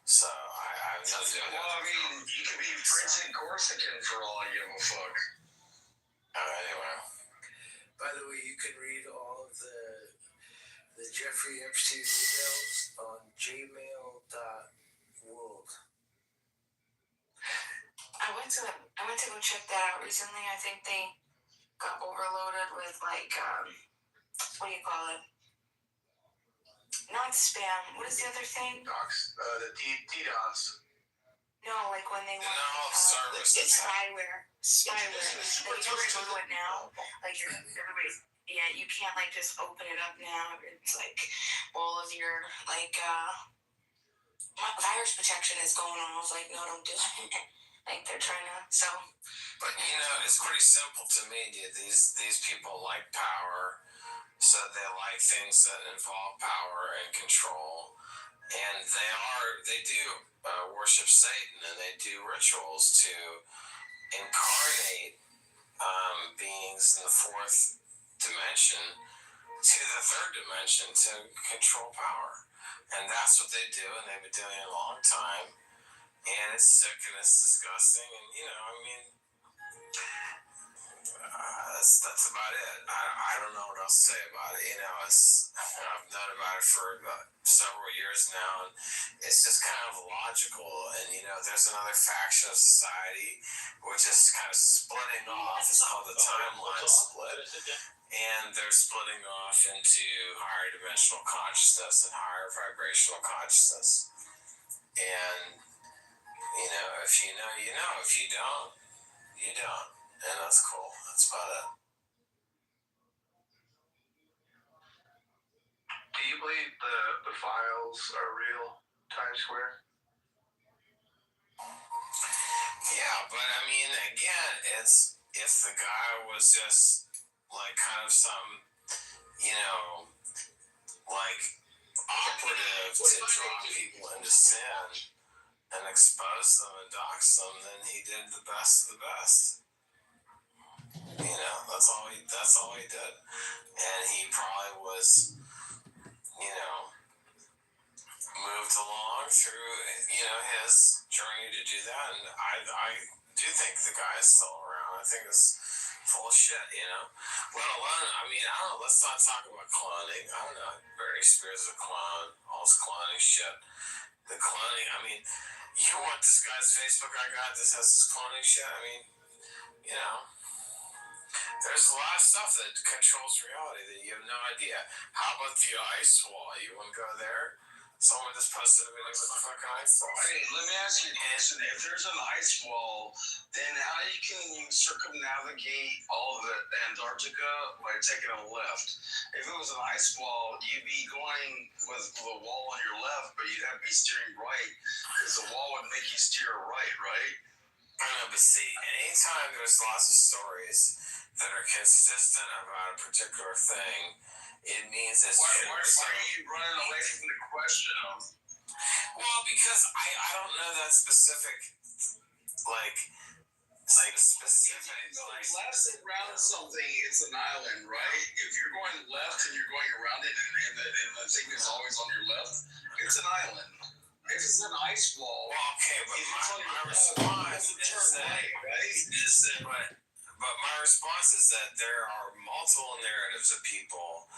So I have nothing. Well, I mean, you could be French and Corsican for all I give a fuck. Anyway. By the way, you can read all of the Jeffrey Epstein emails on gmail.world. I went to go check that out recently. I think they got overloaded with like what do you call it? Not spam. What is the other thing? Docs, the DDoS. No, like when they want service. it's spyware. Spyware. Like you can do it now. Like everybody. Yeah, you can't like just open it up now. It's like all of your like virus protection is going off. Like no, don't do it. Like they're trying to But it's pretty simple to me, dude. These people like power, so they like things that involve power and control, and they do worship Satan, and they do rituals to incarnate beings in the fourth dimension to the third dimension to control power, and that's what they do, and they've been doing it a long time. And it's sick and it's disgusting, and that's about it. I don't know what else to say about it. I've known about it for several years now, and it's just kind of logical. And there's another faction of society which is kind of splitting off. It's called the timeline split, and they're splitting off into higher dimensional consciousness and higher vibrational consciousness. And if you know, you know. If you don't, you don't. And that's cool. That's about it. Do you believe the files are real, Times Square? Yeah, but I mean, again, it's if the guy was just like kind of some, like operative to draw people into sin and expose them and dox them, then he did the best of the best. That's all he did. And he probably was, moved along through, his journey to do that. And I do think the guy is still around. I think it's full of shit, Let alone, I don't know, let's not talk about cloning. I don't know, Bernie Spears is a clone, all this cloning shit. The cloning, you want this guy's Facebook I got, this has this cloning shit? There's a lot of stuff that controls reality that you have no idea. How about the ice wall? You want to go there? Someone just posted a video with the fucking ice wall. Hey, let me ask you a question. If there's an ice wall, then how can you circumnavigate all of Antarctica by taking a left? If it was an ice wall, you'd be going with the wall on your left, but you'd have to be steering right because the wall would make you steer right, right? I know, but see, anytime there's lots of stories that are consistent about a particular thing, it means it's true. Why are you running away from the question of? Well, because I don't know that specific, like specific. If you go left and around something, it's an island, right? If you're going left and you're going around it, and the thing is always on your left, it's an island. If it's an ice wall, well, okay, but my response my response is that there are multiple narratives of people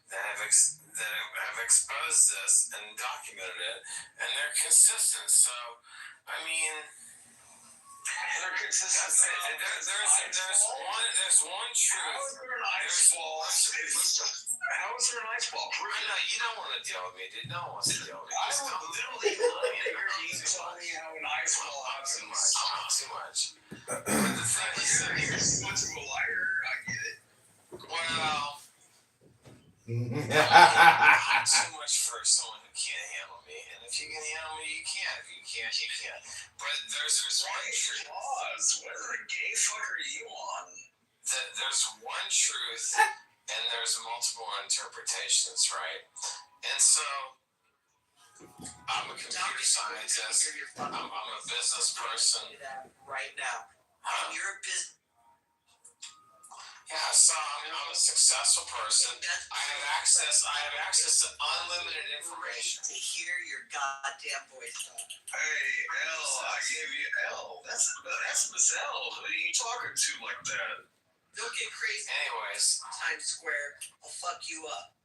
that have exposed this and documented it, and they're consistent. So, I mean, they're consistent. There's one truth. How is there an ice wall? How is there an ice wall? I know you don't want to deal with me, dude. No one wants to deal with me. I would literally love to hear you tell me how an ice wall happens. Too much. But the thing is, you're too much of a liar. I get it. Well, I'm too much for someone who can't handle me. And if you can handle me, you can. If you can't, you can't. But there's one truth. What a gay fuck are you on? There's one truth, and there's multiple interpretations, right? And so, I'm a computer scientist. I'm a business person. Right now. You're a business. Yeah, so I'm a successful person. I have access to unlimited information. To hear your goddamn voice. Hey, L, I gave you L. That's Miss L. Who are you talking to like that? Don't get crazy. Anyways. Times Square, I'll fuck you up.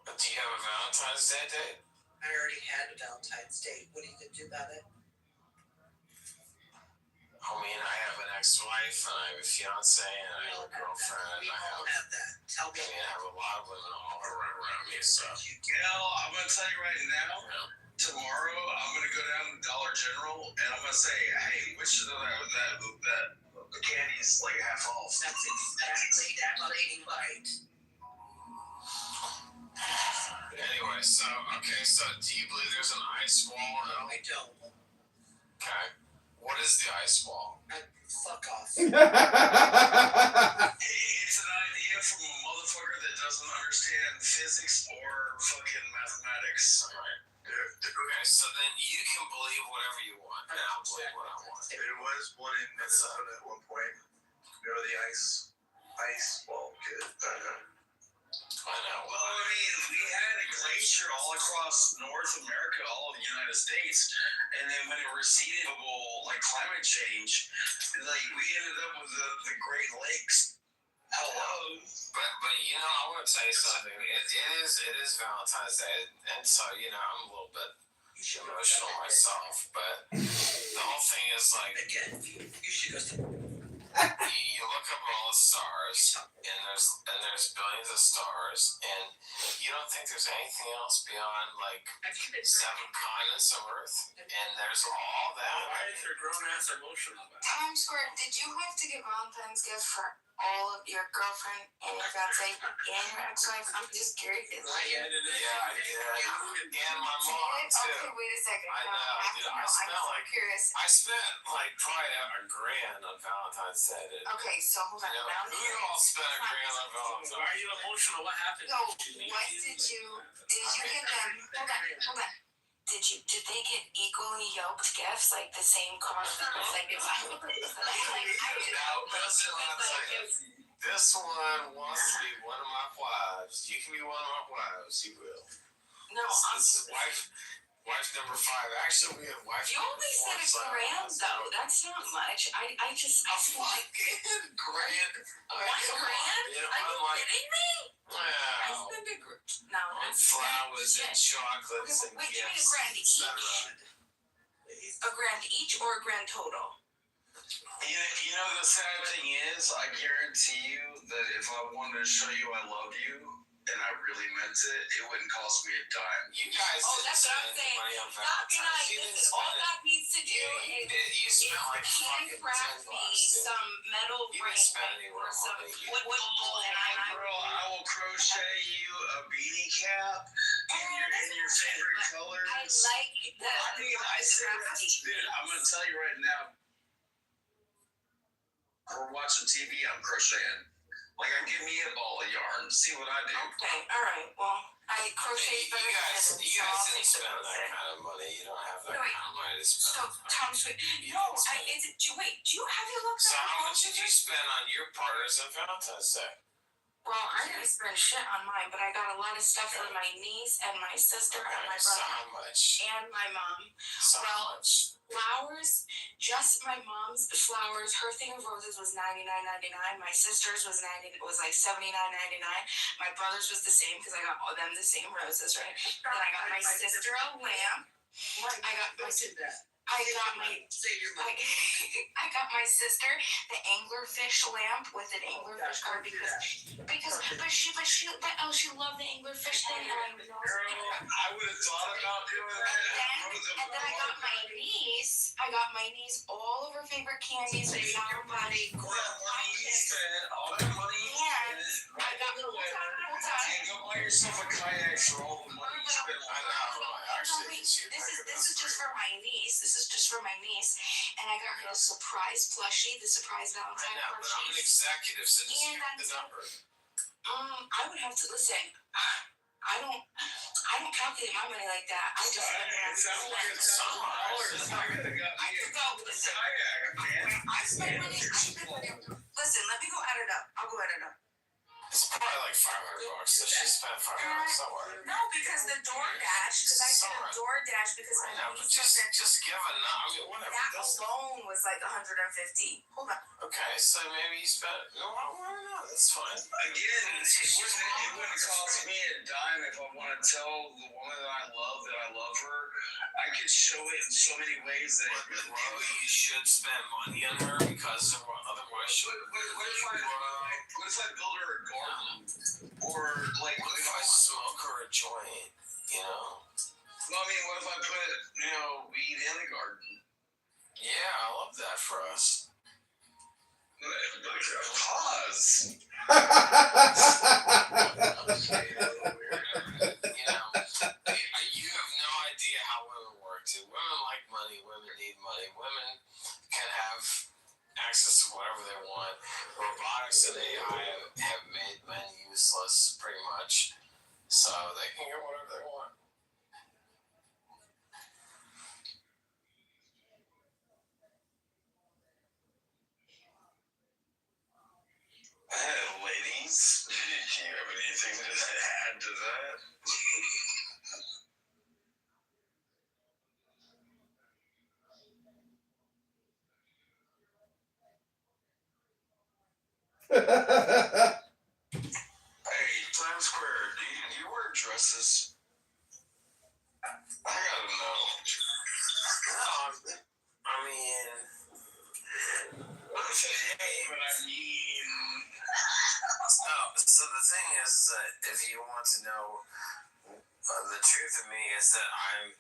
But do you have a Valentine's Day date? I already had a Valentine's Day. What are you gonna do about it? I mean, I have an ex-wife, and I have a fiance, and I have a girlfriend. We all have that. Tell me. I mean, I have a lot of women all around me, so. L, I'm gonna tell you right now. Tomorrow, I'm gonna go down to Dollar General, and I'm gonna say, hey, which of the candy's like half off? That's exactly right. Anyway, so do you believe there's an ice wall? No, I don't. Okay. What is the ice wall? Fuck off. It's an idea from a motherfucker that doesn't understand physics or fucking mathematics. Alright. Okay, so then you can believe whatever you want, and I'll believe what I want. There was one in Minnesota at one point. You know the ice wall kid. I know. Well, I mean, we had a glacier all across North America, all of the United States, and then when it receded, like climate change, like we ended up with the Great Lakes. Hello. But you know, I want to tell you something. It is Valentine's Day, and so I'm a little bit emotional myself. But the whole thing is like, again, you should go. You look up all the stars, and there's billions of stars, and you don't think there's anything else beyond like 7 continents of Earth, and there's all that. Why is your grown ass emotional about it? Times Square, did you have to get Valentine's gifts for all of your girlfriend and your fiance and your ex-wife? I'm just curious. Yeah, I did. And my mom too. Okay, wait a second. I know, dude. I spent like probably $1,000 on Valentine's Day. Okay, so hold on. Who all spent $1,000 on Valentine's? Why are you emotional? What happened? So, did you get them? Hold on. Did they get equally yoked gifts, like the same cost? Like if I This one wants to be one of my wives. You can be one of my wives. You will. No, this is wife number 5. Actually, we have wife. You only said $1,000 though. That's not much. I just. $1,000. $1,000? Are you kidding me? Wow. I spent no. On flowers and chocolates and wait, gifts. Give me $1,000 each or a grand total? You know the sad thing is, I guarantee you that if I wanted to show you I love you, and I really meant it, it wouldn't cost me a dime. You guys That's what I'm saying. Doc and I, listen, all Doc needs to do You spent like fucking handcraft me some metal ring or some wood ball, and Girl, I will crochet you a beanie cap in your favorite colors. I like the. I mean, I said, dude, I'm gonna tell you right now. We're watching TV. I'm crocheting. Like, give me a ball of yarn. See what I do. Okay, all right. Well, I crochet better You guys than didn't spend that kind of money. You don't have that kind of money to spend. Tom, wait. No, wait. Do you have your looks? So how much did you spend on your partners on Valentine's Day? Well, I didn't spend shit on mine, but I got a lot of stuff for my niece and my sister and my brother. So how much? And my mom. So how much? Flowers, just my mom's flowers. Her thing of roses was $99.99. My sister's was like $79.99. My brother's was the same because I got all them the same roses, right? Then I got my sister a lamp. I got my sister the anglerfish lamp with an anglerfish card but she loved the anglerfish thing, and I would have thought about doing that. And then I got my niece all of her favorite candies with Flower Bunny. All that money you spent. I got Go buy yourself a kayak for all the money you spent on that. This is just for my niece. And I got her a surprise plushie, the surprise Valentine I know, but I'm an plushie. executive, so just give me the number. I would have to listen. I don't calculate my money like that. I just spend it on $1,000. I could go. Listen. I spend money. Listen, let me go add it up. I'll go add it up. It's probably like $500. So she spent $500 somewhere. No, because the DoorDash. Because I did a DoorDash because I know, but just give a number. I mean, whatever. That alone was like $150. Hold on. Okay, so maybe you spent. No, I don't know. That's fine. Again, it wouldn't cost me a dime if I want to tell the woman that I love her. I could show it in so many ways that. Well, you should spend money on her because otherwise she would. What if I build her a garden? Or like, what if I smoke her a joint? You know? Well, I mean, what if I put weed in the garden? Yeah, I love that for us. Pause. You have no idea how women work, dude. Women like money. Women need money. Women can have access to whatever they want. Robotics and AI have made men useless, pretty much. So they can get whatever they want. Ladies, do you have anything to add to that? Hey, Times Square, do you wear dresses? I gotta know. No, I mean, so the thing is that if you want to know, the truth of me is that I'm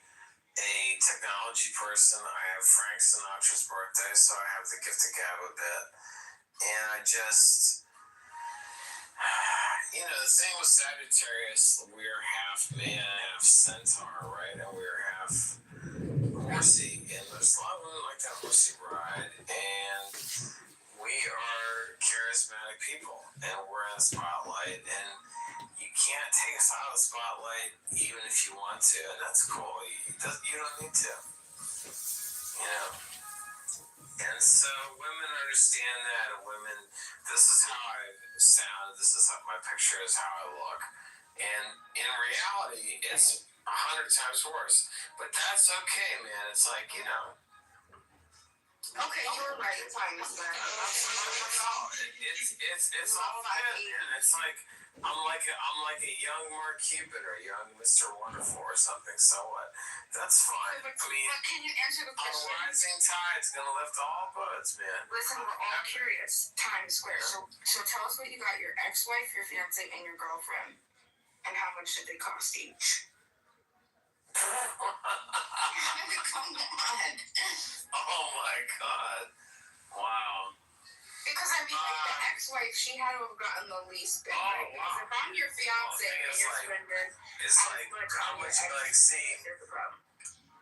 a technology person. I have Frank Sinatra's birthday, so I have the gift of gab a bit. And I just, the thing with Sagittarius, we're half man, half centaur, right? And we're half horsey. And there's a lot of women like that horsey ride. And we are charismatic people. And we're in the spotlight. And you can't take us out of the spotlight even if you want to. And that's cool. You don't need to. And so women understand that, and women, this is how I sound, this is how my picture is, how I look. And in reality, it's 100 times worse. But that's okay, man. It's like, Okay, you were right. Time is back. It's all good, man. It's like I'm like a young Mark Cuban or a young Mr. Wonderful or something. So what? That's fine. I mean, Can you answer the question? A rising tide's gonna lift all boats, man. Listen, we're all curious. Times Square. So tell us what you got. Your ex-wife, your fiance, and your girlfriend. And how much did they cost each? Come on. Oh my God. Wow. Because I mean, like the ex-wife, she had to have gotten the least bit, right? Because if I'm your fiance and you're spending, it's like how much, like, see,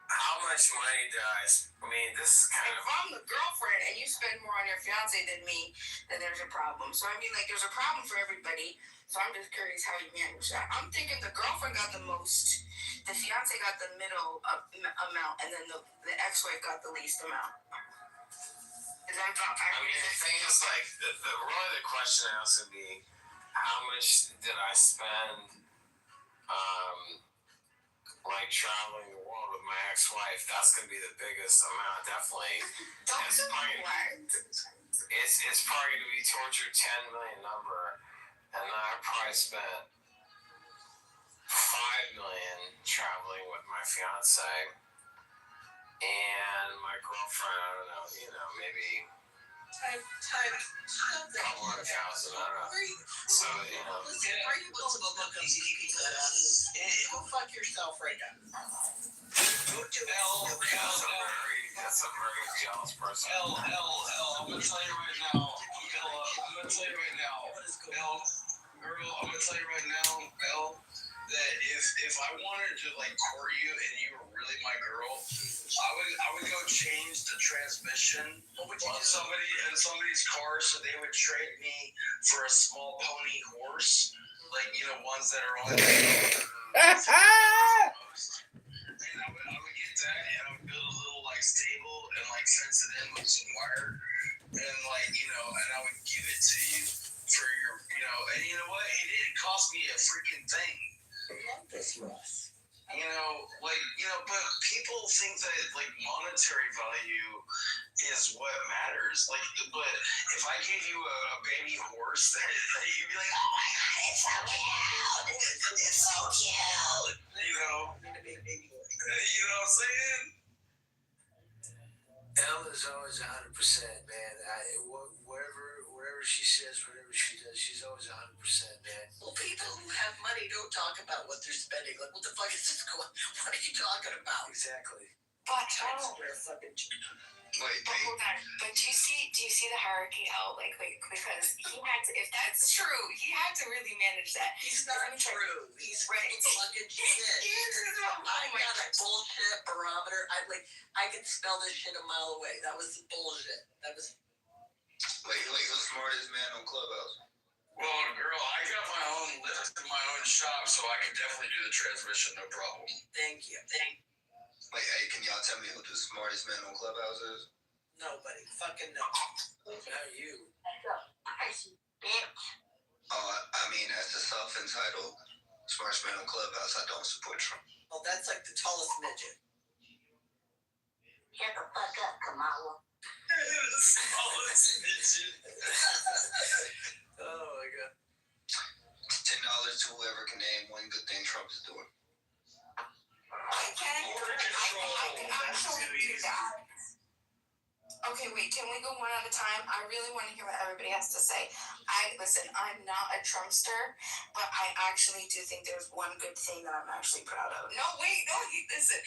how much money do I mean, this is kind if I'm the girlfriend and you spend more on your fiance than me, then there's a problem. So I mean, like, there's a problem for everybody. So I'm just curious how you manage that. I'm thinking the girlfriend got the most, the fiance got the middle amount, and then the ex-wife got the least amount. Is that about I mean, the thing is, like, really the question has to be, how much did I spend, like, traveling the world with my ex-wife? That's gonna be the biggest amount, definitely. It's probably gonna be towards your 10 million number, and then I probably spent 5 million traveling with my fiance, and my girlfriend, I don't know, maybe Time. couple hundred thousand, I don't know. So, Listen, are you going to go look up go fuck yourself right now. Go do it. That's a very jealous person. I'm gonna tell you right now. I'm gonna tell you right now, that if I wanted to like court you and you were really my girl, I would go change the transmission on somebody's car so they would trade me for a small pony horse, like ones that are on. And I would get that and I would build a little like stable and like fence it in with some wire and like and I would give it to you for your and you know what? It didn't cost me a freaking thing. I love this, Ross. But people think that like monetary value is what matters. Like, but if I gave you a baby horse, that you'd be like, oh my God, it's so cute. It's so cute. Need a big baby horse. You know what I'm saying? Elle is always 100%, man. Wherever she says, whatever she does, she's always 100%, man. Well, people who have money don't talk about what they're spending. Like, what the fuck is this going? What are you talking about? Exactly. But Times Square fucking. But hold on. But do you see the hierarchy out? Like because he had to. If that's true, he had to really manage that. He's not true. He's right. fucking shit. I got a bullshit barometer. I could smell this shit a mile away. That was bullshit. That was. Like the smartest man on Clubhouse. Well, girl, I got my own lift in my own shop, so I can definitely do the transmission, no problem. Thank you. Like, hey, can y'all tell me who the smartest man on Clubhouse is? Nobody. Fucking no. Not you. I mean, as the self-entitled smartest man on Clubhouse, I don't support Trump. Well, that's like the tallest midget. Shut the fuck up, Kamala. The smallest midget. Oh my God. $10 to whoever can name one good thing Trump is doing. I can actually do that. Okay, wait, can we go one at a time? I really want to hear what everybody has to say. Listen, I'm not a Trumpster, but I actually do think there's one good thing that I'm actually proud of. No, wait, no, listen.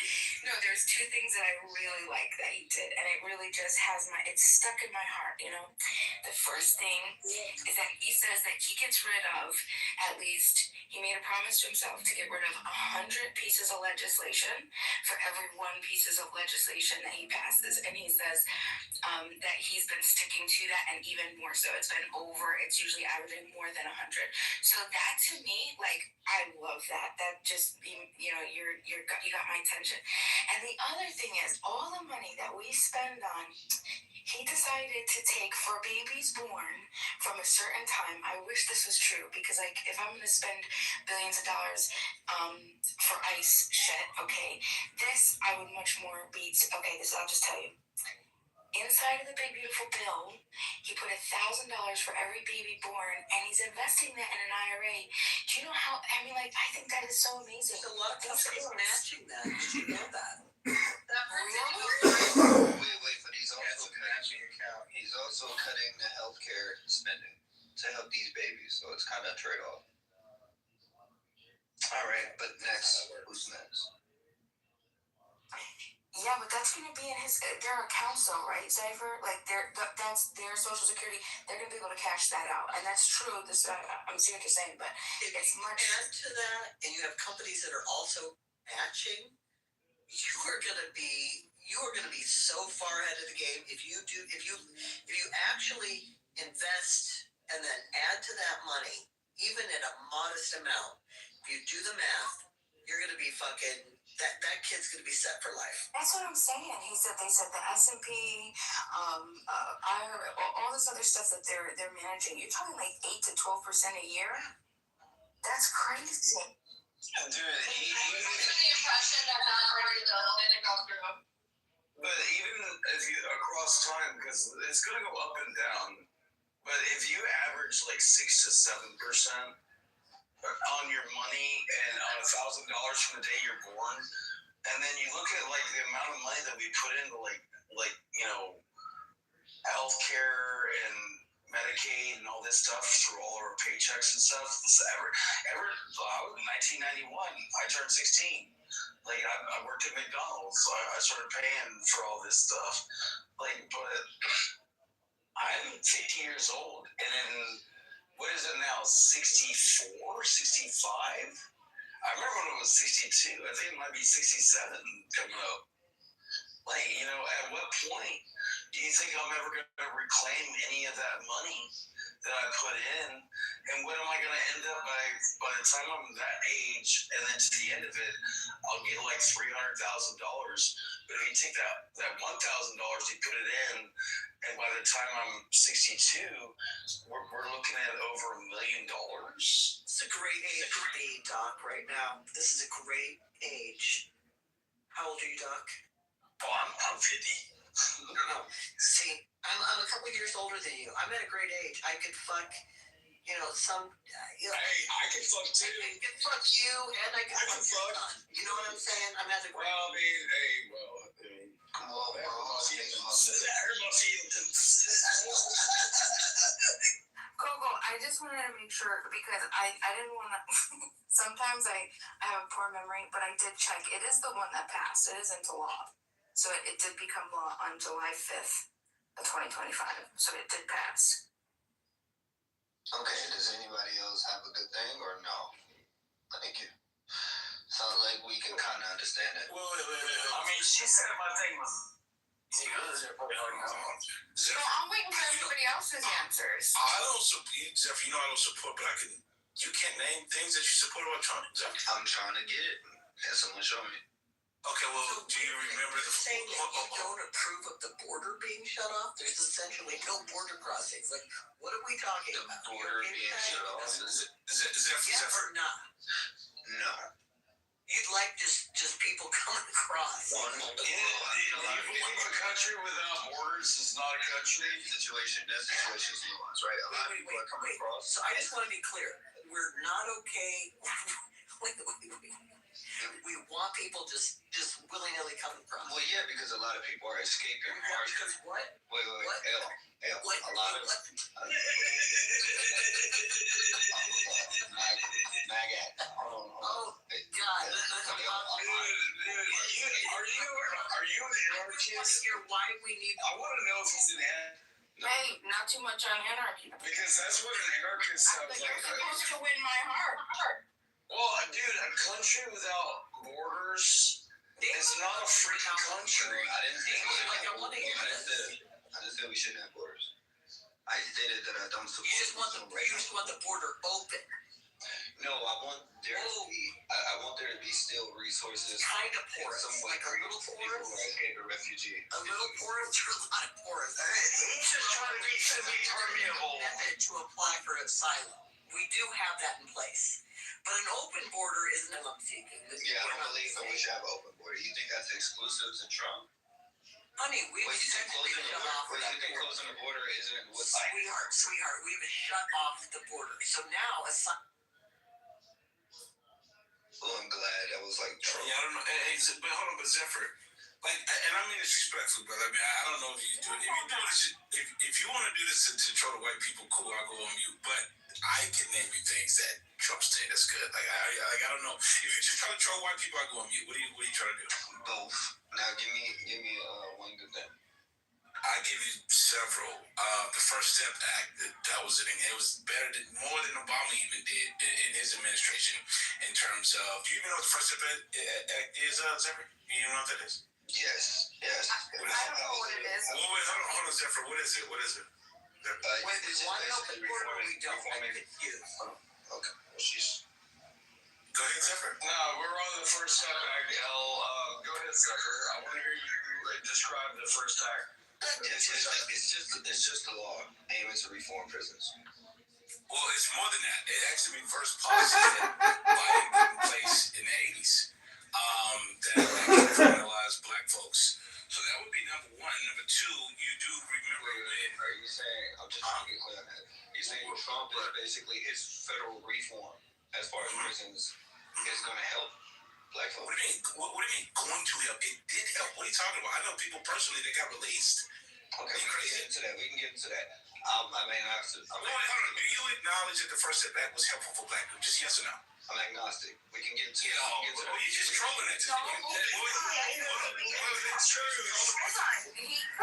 No, there's two things that I really like that he did, and it really just it's stuck in my heart, The first thing is that he says that he gets rid of, at least, he made a promise to himself to get rid of 100 pieces of legislation for every 1 pieces of legislation that he passes, and he says that he's been sticking to that, and even more so. It's usually averaging more than 100. So that to me, like, I love that. That just, you got my attention. And the other thing is, all the money that we spend on, he decided to take for babies born from a certain time. I wish this was true, because like, if I'm going to spend billions of dollars for ICE shit, okay, this I would much more beat. Okay, I'll just tell you. Inside of the big beautiful bill, he put $1,000 for every baby born, and he's investing that in an IRA. Do you know how? I think that is so amazing. There's a lot of companies matching that. Did you know that? Wait, but he's also cutting the healthcare spending to help these babies, so it's kind of a trade-off. Yeah, but that's gonna be in their accounts though, right, Cypher? Like that's their social security. They're gonna be able to cash that out, and that's true. I'm seeing what you're saying, but If it's you much. add to that, and you have companies that are also matching, you are gonna be so far ahead of the game if you actually invest and then add to that money, even at a modest amount. If you do the math, you're gonna be fucking that kid's gonna be set for life. That's what I'm saying. They said the S&P, IRA, all this other stuff that they're managing. You're talking like 8 to 12% a year. That's crazy. Dude, The impression that not already didn't go through. but even if you across time, because it's gonna go up and down. But if you average like 6 to 7% on your money and on $1,000 from the day you're born, and then you look at like the amount of money that we put into like healthcare and Medicaid and all this stuff through all our paychecks and stuff. Ever, I was in 1991. I turned 16. Like I worked at McDonald's. So I started paying for all this stuff. Like, but I'm 50 years old, and then what is it now? 64, 65? I remember when it was 62. I think it might be 67 coming up. Like, at what point do you think I'm ever going to reclaim any of that money that I put in? And what am I going to end up by the time I'm that age, and then to the end of it, I'll get like $300,000. But if you take that $1,000, you put it in, and by the time I'm 62, we're looking at over $1 million. It's a great age to be, Doc, right now. This is a great age. How old are you, Doc? Oh, I'm 50. No. See, I'm a couple years older than you. I'm at a great age. I could fuck, some. Hey, I can fuck too. I can fuck you, and I can fuck your son. You know what I'm saying? I'm at a great age. Come on, bro. Gogo, I just wanted to make sure because I didn't want to. Sometimes I have a poor memory, but I did check. It is the one that passed. It is into law. So it did become law on July 5th of 2025. So it did pass. Okay, does anybody else have a good thing or no? Thank you. Sounds like we can kind of understand it. Wait. I mean, she said my thing was. I'm waiting for everybody else's answers. I don't support, Jeff. I don't support, but you can't name things that you support about Trump, Jeff. I'm trying to get it. Have someone show me. Okay, well, do you remember the saying that you don't approve of the border being shut off? There's essentially no border crossings. Like, what are we talking about? Border being shut off? Yes or not? No. You'd like just people coming across. One a country without borders is not a country. That situation is nuanced, right? A lot of people are coming across. So I just want to be clear. We're not okay. Wait. We want people just willy-nilly coming across. Well, yeah, because a lot of people are escaping. Because what? Wait. What? Hell. What? A lot of maggot. Oh, God. Are you an anarchist? Why we need? I want to know if he's an anarchist. Hey, not too much on anarchy. Because that's what an anarchist sounds like. You're supposed to win my heart. Well, dude, a country without borders is not a freaking country. I didn't say we shouldn't have borders. I stated that I don't support. You just want the border open. No, I want there to be. I want there to be still resources. Kind of porous, like a little porous. A refugee. A little porous or a lot of porous. He's just trying to be semi-permeable. Method to apply for asylum. We do have that in place. But an open border isn't asylum seeking. Yeah, I don't believe that we should have an open border. You think that's exclusive to Trump? Honey, we've essentially shut off that you think closing the border isn't what's like? Sweetheart, we've shut off the border. So now Well, I'm glad that was like Trump. Yeah, I don't know. Hey, but hold on, but Zephyr, like, and I mean disrespectfully, brother. I mean, I don't know if you do it. If you do this, if you want to do this to troll the white people, cool. I'll go on mute. But I can name you things that Trump's saying that's good. Like I don't know. If you're just trying to troll white people, I go on mute. What are you trying to do? Both. Now give me one good thing. I give you several. The First Step Act, that was it. It was better than more than Obama even did in his administration in terms of. Do you even know what the First Step Act is, Zephyr? You know what that is? Yes. I don't know what it is. Wait, hold on, Zephyr. What is it? Wait, we want to know before we don't. I'm confused. Okay. Well, she's. Go ahead, Zephyr. No, we're on the First Step Act, L. Go ahead, Zephyr. I want to hear you describe the First Act. It's just a law aiming to reform prisons. Well, it's more than that. It actually reversed policies that Biden put in place in the 80s that actually criminalized black folks. So that would be number one. Number two, you do remember when. Are you saying, I'm just trying to get clear on that. You're saying Trump is basically his federal reform as far as prisons is going to help black folks? What do you mean? What do you mean going to help? It did help. What are you talking about? I know people personally that got released. Okay, we can get into that. Hold on. Do you acknowledge that the First Step Act was helpful for black people? Just yes or no? I'm agnostic. We can get into Well, you're just trolling it. It's true. Hold on.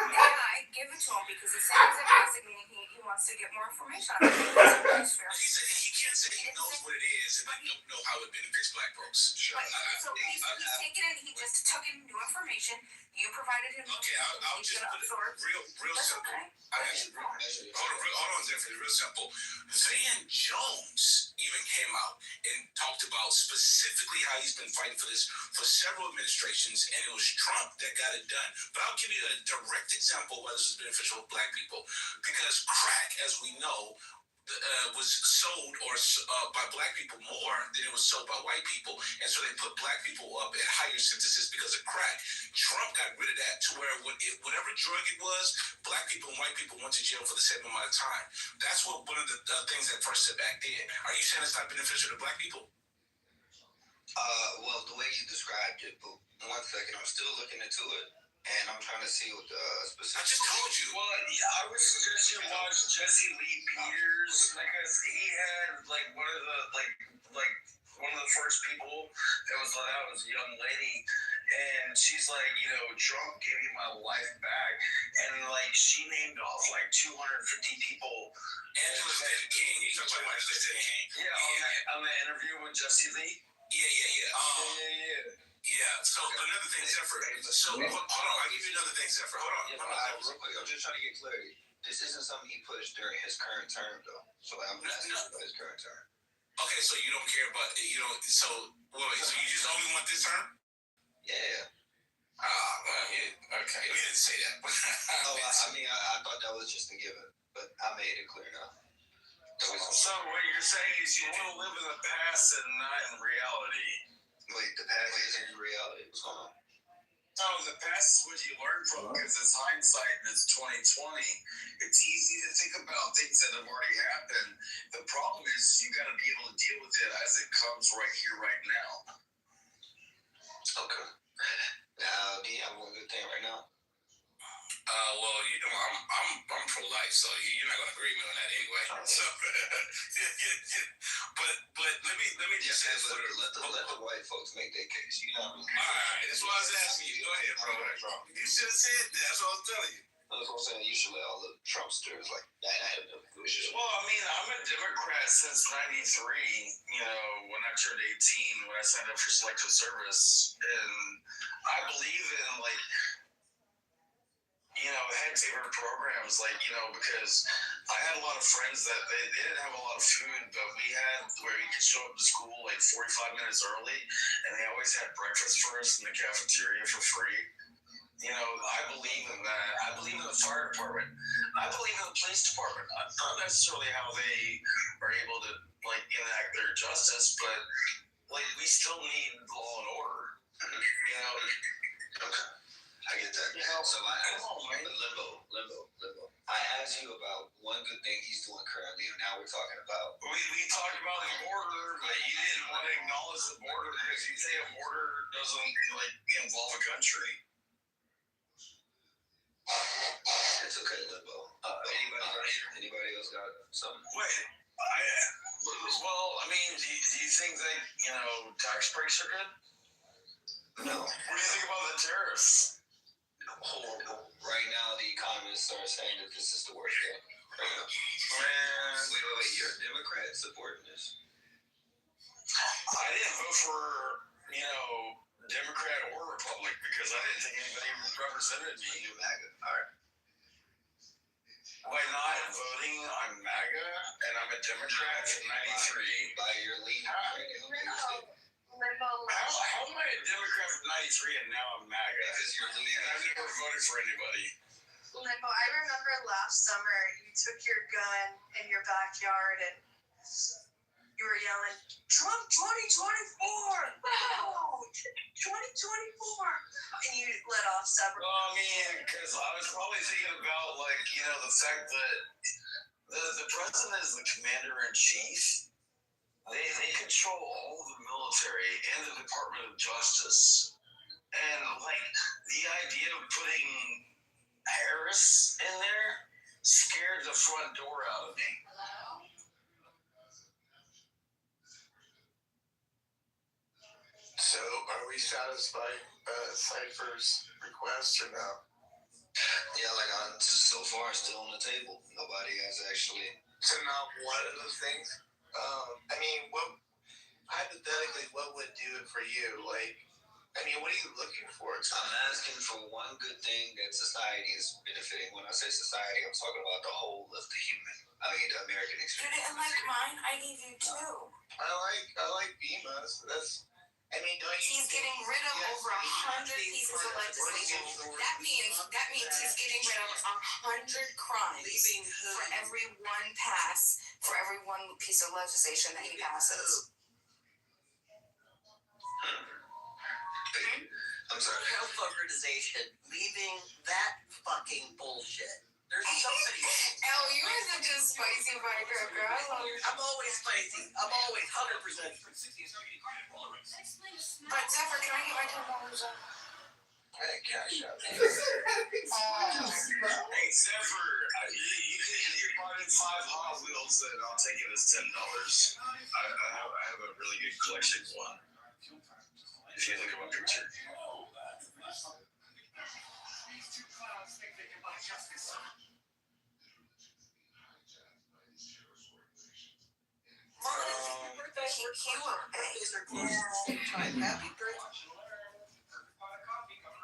I give it to him because he said he's agnostic, meaning he wants to get more information on it. He said he can't say he knows what it is and he don't know how it benefits black folks. So he's taken it. He just took in new information. You provided him. Okay, I'll just put it real simple. Okay. Hold on, Zephyr. It's real simple. Van Jones even came out and talked about specifically how he's been fighting for this for several administrations, and it was Trump that got it done. But I'll give you a direct example of why this is beneficial for black people. Because crack, as we know, was sold by black people more than it was sold by white people, and so they put black people up at higher sentences because of crack. Trump got rid of that to where whatever drug it was, black people and white people went to jail for the same amount of time. That's what one of the things that First Step Act did. Are you saying it's not beneficial to black people? Well, the way you described it, but 1 second, I'm still looking into it, and I'm trying to see what the specific. I just told you. Well, I would suggest you watch Jesse Lee Peters because he had one of the first people that was let out as a young lady, and she's like, Trump gave me my life back, and she named off 250 people. Angela King. You talking about Angela King? Yeah, on that interview with Jesse Lee. Yeah. So another thing, Zephyr. So hold on. I'll give you another thing, Zephyr. Hold on. Real quick, I'm just trying to get clarity. This isn't something he pushed during his current term, though. So I'm asking about his current term. Okay, so you don't care about you don't. So so you just only want this term? Yeah. Okay. You didn't say that. I thought that was just a given, but I made it clear now. So what you're saying is you want to live in the past and not in reality. Wait, the past isn't reality. What's going on? No, the past is what you learn from because it's hindsight and it's 2020. It's easy to think about things that have already happened. The problem is you got to be able to deal with it as it comes right here, right now. Okay. Now, do you have one good thing right now? Well, I'm pro-life, so you're not gonna agree with me on that anyway. So, but let me just say this. Let the white folks make their case. All right, that's what I was asking you. Go ahead, bro. You should have said that. That's what I was telling you. That's what I'm saying. You should let all the Trumpsters that have no vision. Well, I'm a Democrat since '93. When I turned 18, when I signed up for selective service, and I believe in head taper programs, because I had a lot of friends that they didn't have a lot of food, but we had where you could show up to school 45 minutes early, and they always had breakfast for us in the cafeteria for free. I believe in that. I believe in the fire department. I believe in the police department. Not necessarily how they are able to enact their justice, but we still need law and order. Okay. I get that. So I asked limbo. I asked you about one good thing he's doing currently, and now we're talking about. We talked about the border, but you didn't want to acknowledge the border because you say a border doesn't involve a country. It's okay, limbo. Anybody else got something? Wait. Do you think that tax breaks are good? No. What do you think about the tariffs? Horrible. Right now, the economists are saying that this is the worst thing. Man. Wait. You're a Democrat supporting this? I didn't vote for, Democrat or Republic because I didn't think anybody represented me. You're MAGA. All right. By not voting, I'm MAGA, and I'm a Democrat from 93. By your lead. How am I a Democrat from 93 and now I'm MAGA? Because you're leading. And I've never voted for anybody. Limbo, I remember last summer you took your gun in your backyard and you were yelling, Trump 2024! Wow! 2024! And you let off several. Well, I mean, because I was probably thinking about, the fact that the president is the commander-in-chief. They control all of the military and the Department of Justice. And, the idea of putting Harris in there scared the front door out of me. So, are we satisfied Cypher's request or no? Yeah, so far still on the table. Nobody has actually. So not one of those things? Hypothetically, what would do it for you? What are you looking for? I'm asking for one good thing that society is benefiting. When I say society, I'm talking about the whole of the the American experience. Dude, and like mine, I need you too. I like Bemas. He's getting rid of over 100 pieces of legislation. That means he's getting rid of 100 crimes for every one piece of legislation that he passes. I'm sorry. Health organization leaving that fucking bullshit. There's so many. Oh, you are such a spicy firecracker. I love you. I'm always spicy. I'm always 100%. But Zephyr, can I get my $10 off? Hey, cash out. Hey, Zephyr, you bought in 5 Hot Wheels, and I'll take it as $10. I have a really good collection of one. If you look at my picture. Happy birthday.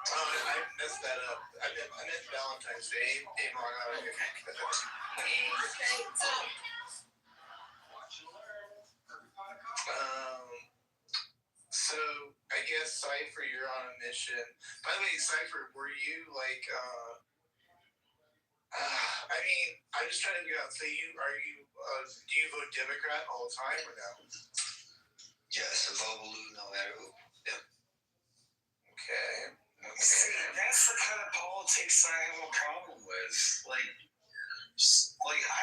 I messed that up. I meant Valentine's Day. So I guess Cypher, you're on a mission. By the way, Cypher, were you I'm just trying to figure out. So do you vote Democrat all the time or no? Yes, vote blue no matter who. Yep. Okay. See, that's the kind of politics I have a problem with. I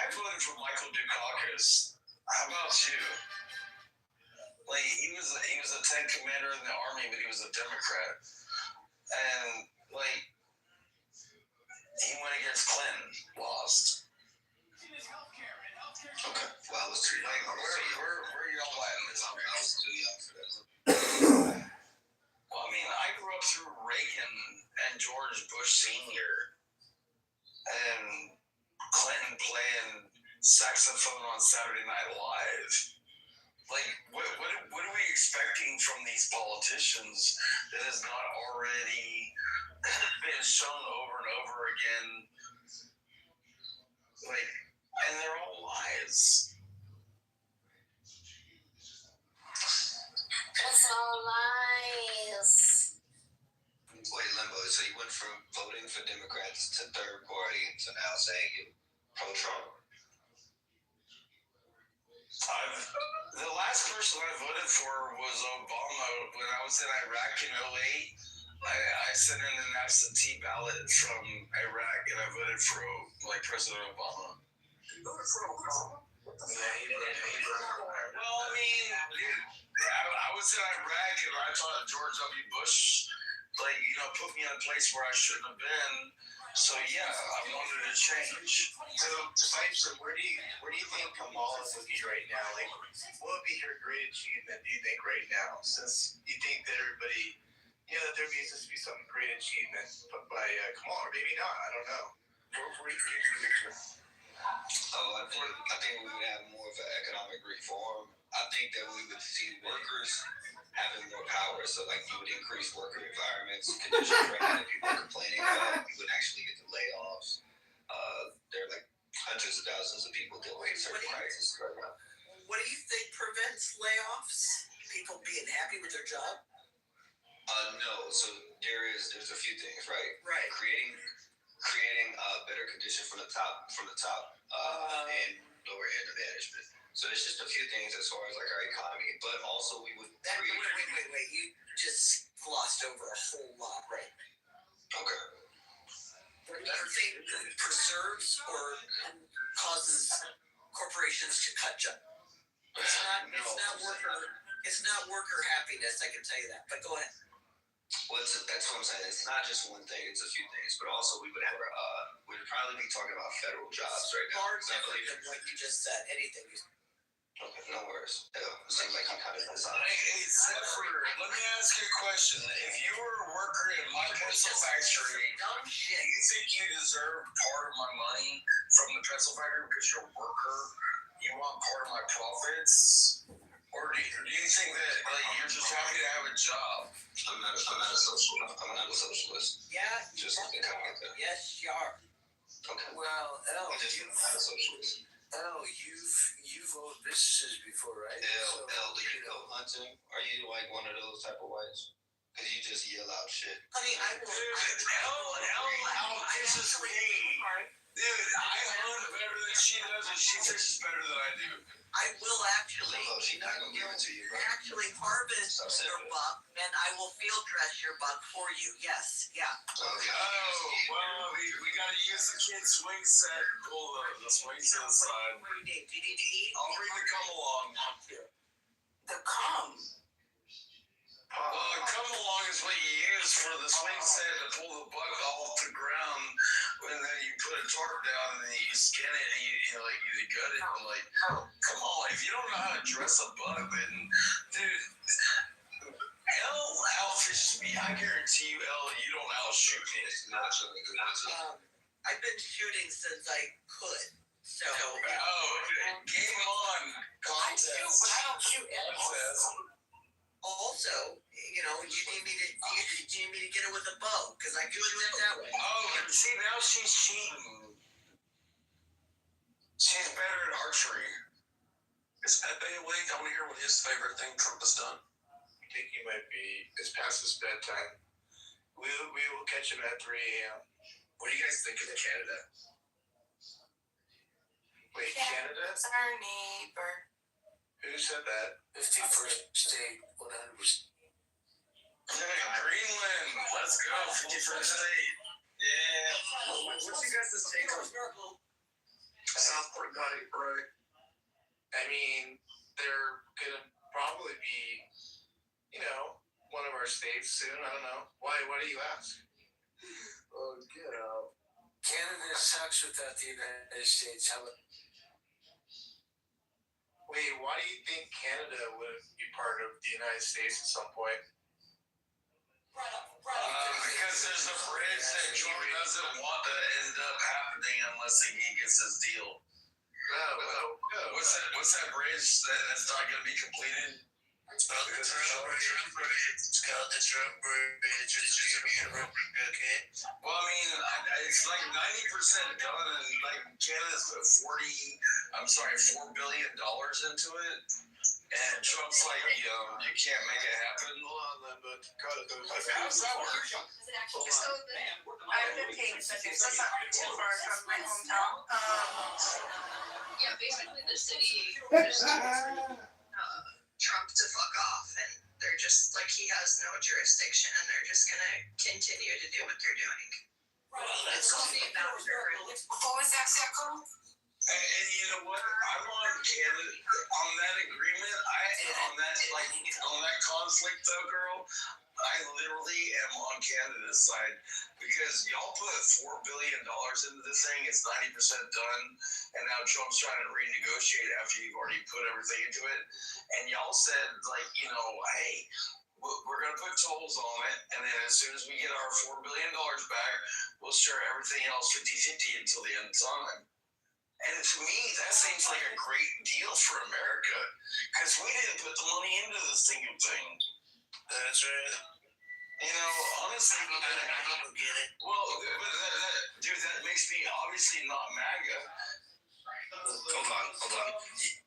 voted for Michael Dukakis. How about you? He was a tank commander in the army, but he was a Democrat, and he went against Clinton, lost. Okay. Well, I was too young. Where y'all at in this? I was too young for that. Well, I grew up through Reagan and George Bush Sr. and Clinton playing saxophone on Saturday Night Live. What are we expecting from these politicians that has not already been shown over and over again? And they're all lies. It's all lies. Wait, Limbo, so you went from voting for Democrats to third party to now saying you're pro-Trump? The last person I voted for was Obama when I was in Iraq in 2008. I sent in an absentee ballot from Iraq and I voted for President Obama. You voted for Obama? Well, I was in Iraq and I thought George W. Bush, put me in a place where I shouldn't have been. So yeah, I wanted to change. So, Cypher, where do you think Kamala would be right now? What would be her great achievement, do you think, right now? Since you think that everybody there needs to be some great achievement by Kamala, or maybe not. I don't know. Where do you think? I think we would have more of an economic reform. I think that we would see workers having more power. So, like, you would increase worker environments, conditions right now that people are complaining about. You would actually get the layoffs. There are like hundreds of thousands of people dealing with certain crises right now. What do you think prevents layoffs? People being happy with their job? No. So there's a few things, right? Right. Creating better conditions from the top, and lower end of management. So there's just a few things as far as like our economy, but also we would create. Wait! You just glossed over a whole lot, right? Okay. What do you think preserves or causes corporations to cut jobs? It's not worker happiness. I can tell you that. But go ahead. Well, that's what I'm saying. It's not just one thing; it's a few things. But also, we'd probably be talking about federal jobs right now. Far different than what you just said. Anything. Okay, no worries. It seems like you kind of designed. Hey, Zephyr, let me ask you a question. If you were a worker in my pencil factory, do you think you deserve part of my money from the pencil factory because you're a worker? You want part of my profits? Or do you think that you're just happy to have a job? I'm not a socialist. Yeah. Just to kind of get that. Yes, you are. Okay. Well, I'm not a socialist. You've owned businesses before, right? Do you go hunting? Are you like one of those type of whites? Because you just yell out shit. Honey, I will. L kisses me. Dude, I hunt better than she does, and she fishes better than I do. I will actually. She's not gonna give it to you, bro. Actually harvest your buck, and I will field dress your buck for you. Yes, yeah. Okay. Oh, well, we gotta use the kid's swing set and pull the swing to the side. What do you need? Do you need to eat? I'll bring the come along. The cum? Well, the come along is what you use for the swing set to pull the buck off the ground, and then you put a tarp down and then you skin it and you gut it. And like, come on, if you don't know how to dress a buck, then dude, L fishes me. I guarantee you, L, you don't outshoot me. It's naturally good. I've been shooting since I could. So. Game on contest. But I don't shoot also, you need me to get it with a bow, because I can do it that way. Oh, see, now she's cheating. She's better at archery. Is Pepe awake? I want to hear what his favorite thing Trump has done. I think he might be. It's past his bedtime. We will catch him at 3 a.m. What do you guys think of Canada? Wait, Canada? It's our neighbor. Who said that? 51st state, 100%. Greenland, let's go. 51st state. Yeah. What's you guys' take on South Dakota, right? I mean, they're gonna probably be, one of our states soon. I don't know. Why do you ask? Oh, get out. Canada sucks without the United States. How about? Wait, why do you think Canada would be part of the United States at some point? Because there's a bridge that Trump doesn't want to end up happening unless he gets his deal. What's that bridge that's not going to be completed? It's called the Trump Bridge. It's called the Trump Bridge. Okay. Well, I mean, it's like 90% done, and like Canada's put $4 billion into it. And Trump's like, you can't make it happen. How does that work? So I've been paying attention. So it's not too far from my hometown. Basically the city just Trump to fuck off, and they're just like, he has no jurisdiction, and they're just gonna continue to do what they're doing. It's called the ambassador. What was that called? And you know what? I'm on Canada on that agreement. On that conflict though, girl. I literally am on Canada's side because y'all put $4 billion into this thing. It's 90% done, and now Trump's trying to renegotiate after you've already put everything into it. And y'all said hey, we're going to put tolls on it, and then as soon as we get our $4 billion back, we'll share everything else 50-50 until the end of time. And to me, that seems like a great deal for America, because we didn't put the money into this single thing. That's right. You know, honestly, I don't get it. well, dude, that makes me obviously not MAGA. Hold on.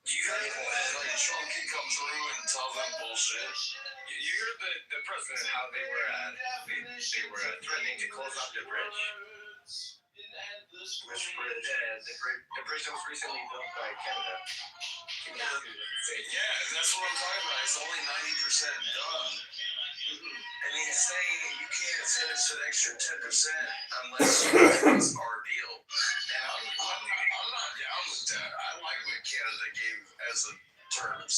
You heard like Trump can come through and tell them bullshit. You heard the president how they were threatening to close up the bridge. Which bridge? The bridge that was recently built by Canada. Yeah, that's what I'm talking about. It's only 90% done. And he's saying you can't finish an extra 10% unless you fix our deal. And I'm not down with that. I like what Canada gave as the terms.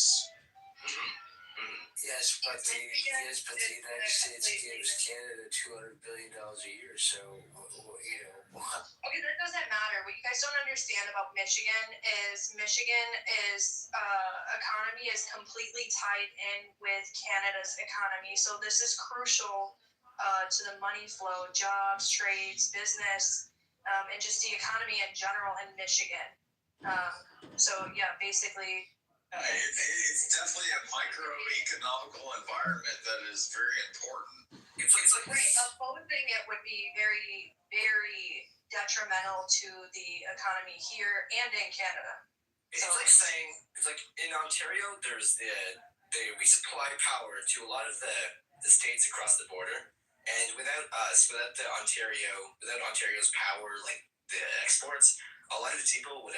Yes, but the United States gives Canada $200 billion a year. So, Okay, that doesn't matter. What you guys don't understand about Michigan is economy is completely tied in with Canada's economy. So this is crucial to the money flow, jobs, trades, business, and just the economy in general in Michigan. So yeah, basically. It's definitely a microeconomical environment that is very important. It's like right, opposing it would be very, very detrimental to the economy here and in Canada. It's like in Ontario, there's we supply power to a lot of the states across the border, and without Ontario's power, like the exports, a lot of the people would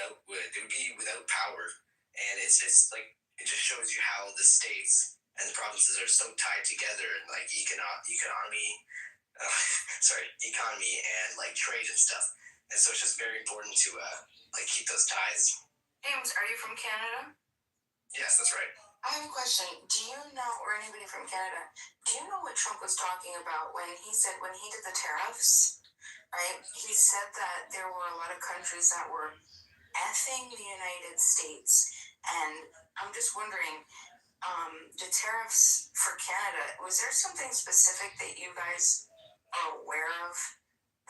be without power. And it just shows you how the states and the provinces are so tied together, and like economy and like trade and stuff. And so it's just very important to keep those ties. James, are you from Canada? Yes, that's right. I have a question. Do you know, or anybody from Canada, do you know what Trump was talking about when he did the tariffs? Right? He said that there were a lot of countries that were effing the United States. And I'm just wondering, the tariffs for Canada, was there something specific that you guys are aware of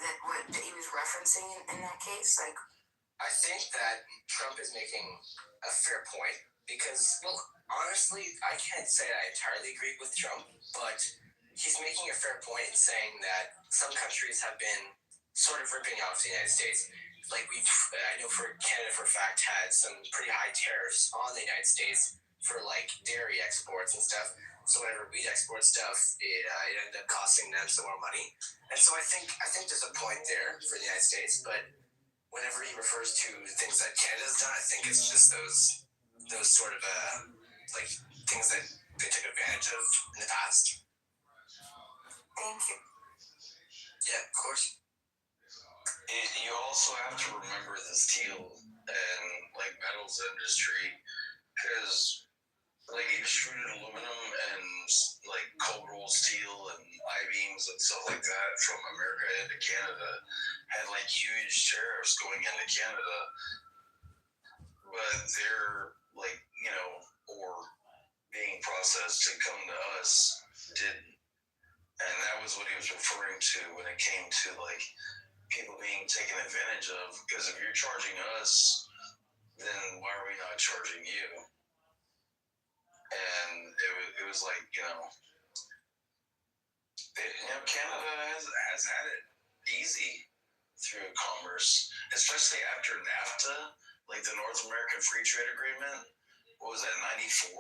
that he was referencing in that case? Like, I think that Trump is making a fair point because, well, honestly, I can't say I entirely agree with Trump, but he's making a fair point in saying that some countries have been sort of ripping off the United States. Like I know for Canada for a fact had some pretty high tariffs on the United States for like dairy exports and stuff. So whenever we'd export stuff, it ended up costing them some more money. And so I think there's a point there for the United States. But whenever he refers to things that Canada's done, I think it's just those sort of like things that they took advantage of in the past. Thank you. Yeah, of course. You also have to remember the steel and like metals industry, because like extruded aluminum and like cold rolled steel and I-beams and stuff like that from America into Canada had like huge tariffs going into Canada, but they're like, or being processed to come to us didn't. And that was what he was referring to when it came to like people being taken advantage of, because if you're charging us, then why are we not charging you? And it was like, Canada has had it easy through commerce, especially after NAFTA, like the North American Free Trade Agreement. What was that, 94?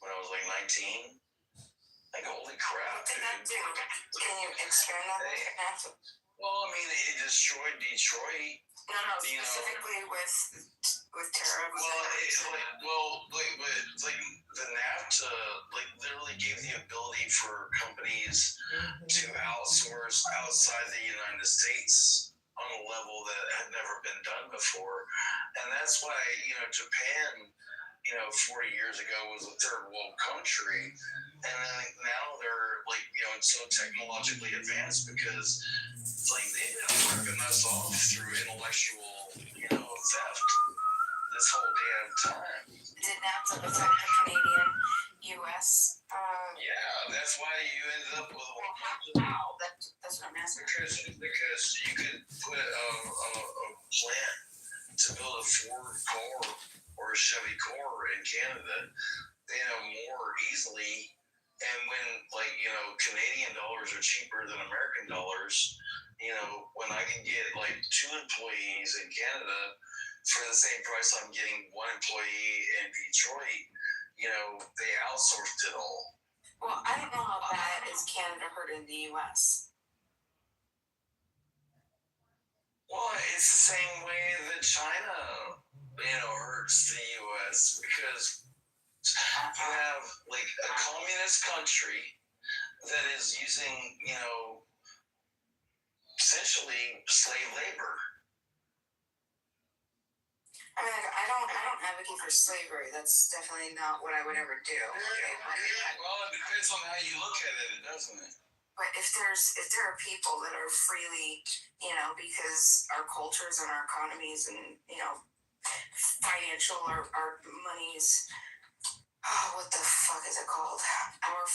When I was like 19? Like, holy crap, dude. Can you expand on that? Well, I mean, it destroyed Detroit. No, specifically with tariffs. But like the NAFTA, like literally gave the ability for companies to outsource outside the United States on a level that had never been done before, and that's why Japan, 40 years ago was a third world country, and then now they're like so technologically advanced because it's like they've been ripping us off through intellectual theft this whole damn time. Did NAFTA affect the Canadian U.S. Yeah, that's why you ended up with How? That's what I'm asking. because you could put a plant to build a Ford car or a Chevy car in Canada, more easily. And when Canadian dollars are cheaper than American dollars, when I can get 2 employees in Canada for the same price I'm getting 1 employee in Detroit, they outsourced it all. Well, I don't know how bad is Canada hurting the U.S. Well, it's the same way that China, hurts the U.S. because you have a communist country that is using, essentially slave labor. I mean, I don't advocate for slavery. That's definitely not what I would ever do. Okay? Well, it depends on how you look at it, doesn't it? But if there are people that are freely, because our cultures and our economies and financial our monies, what the fuck is it called? Our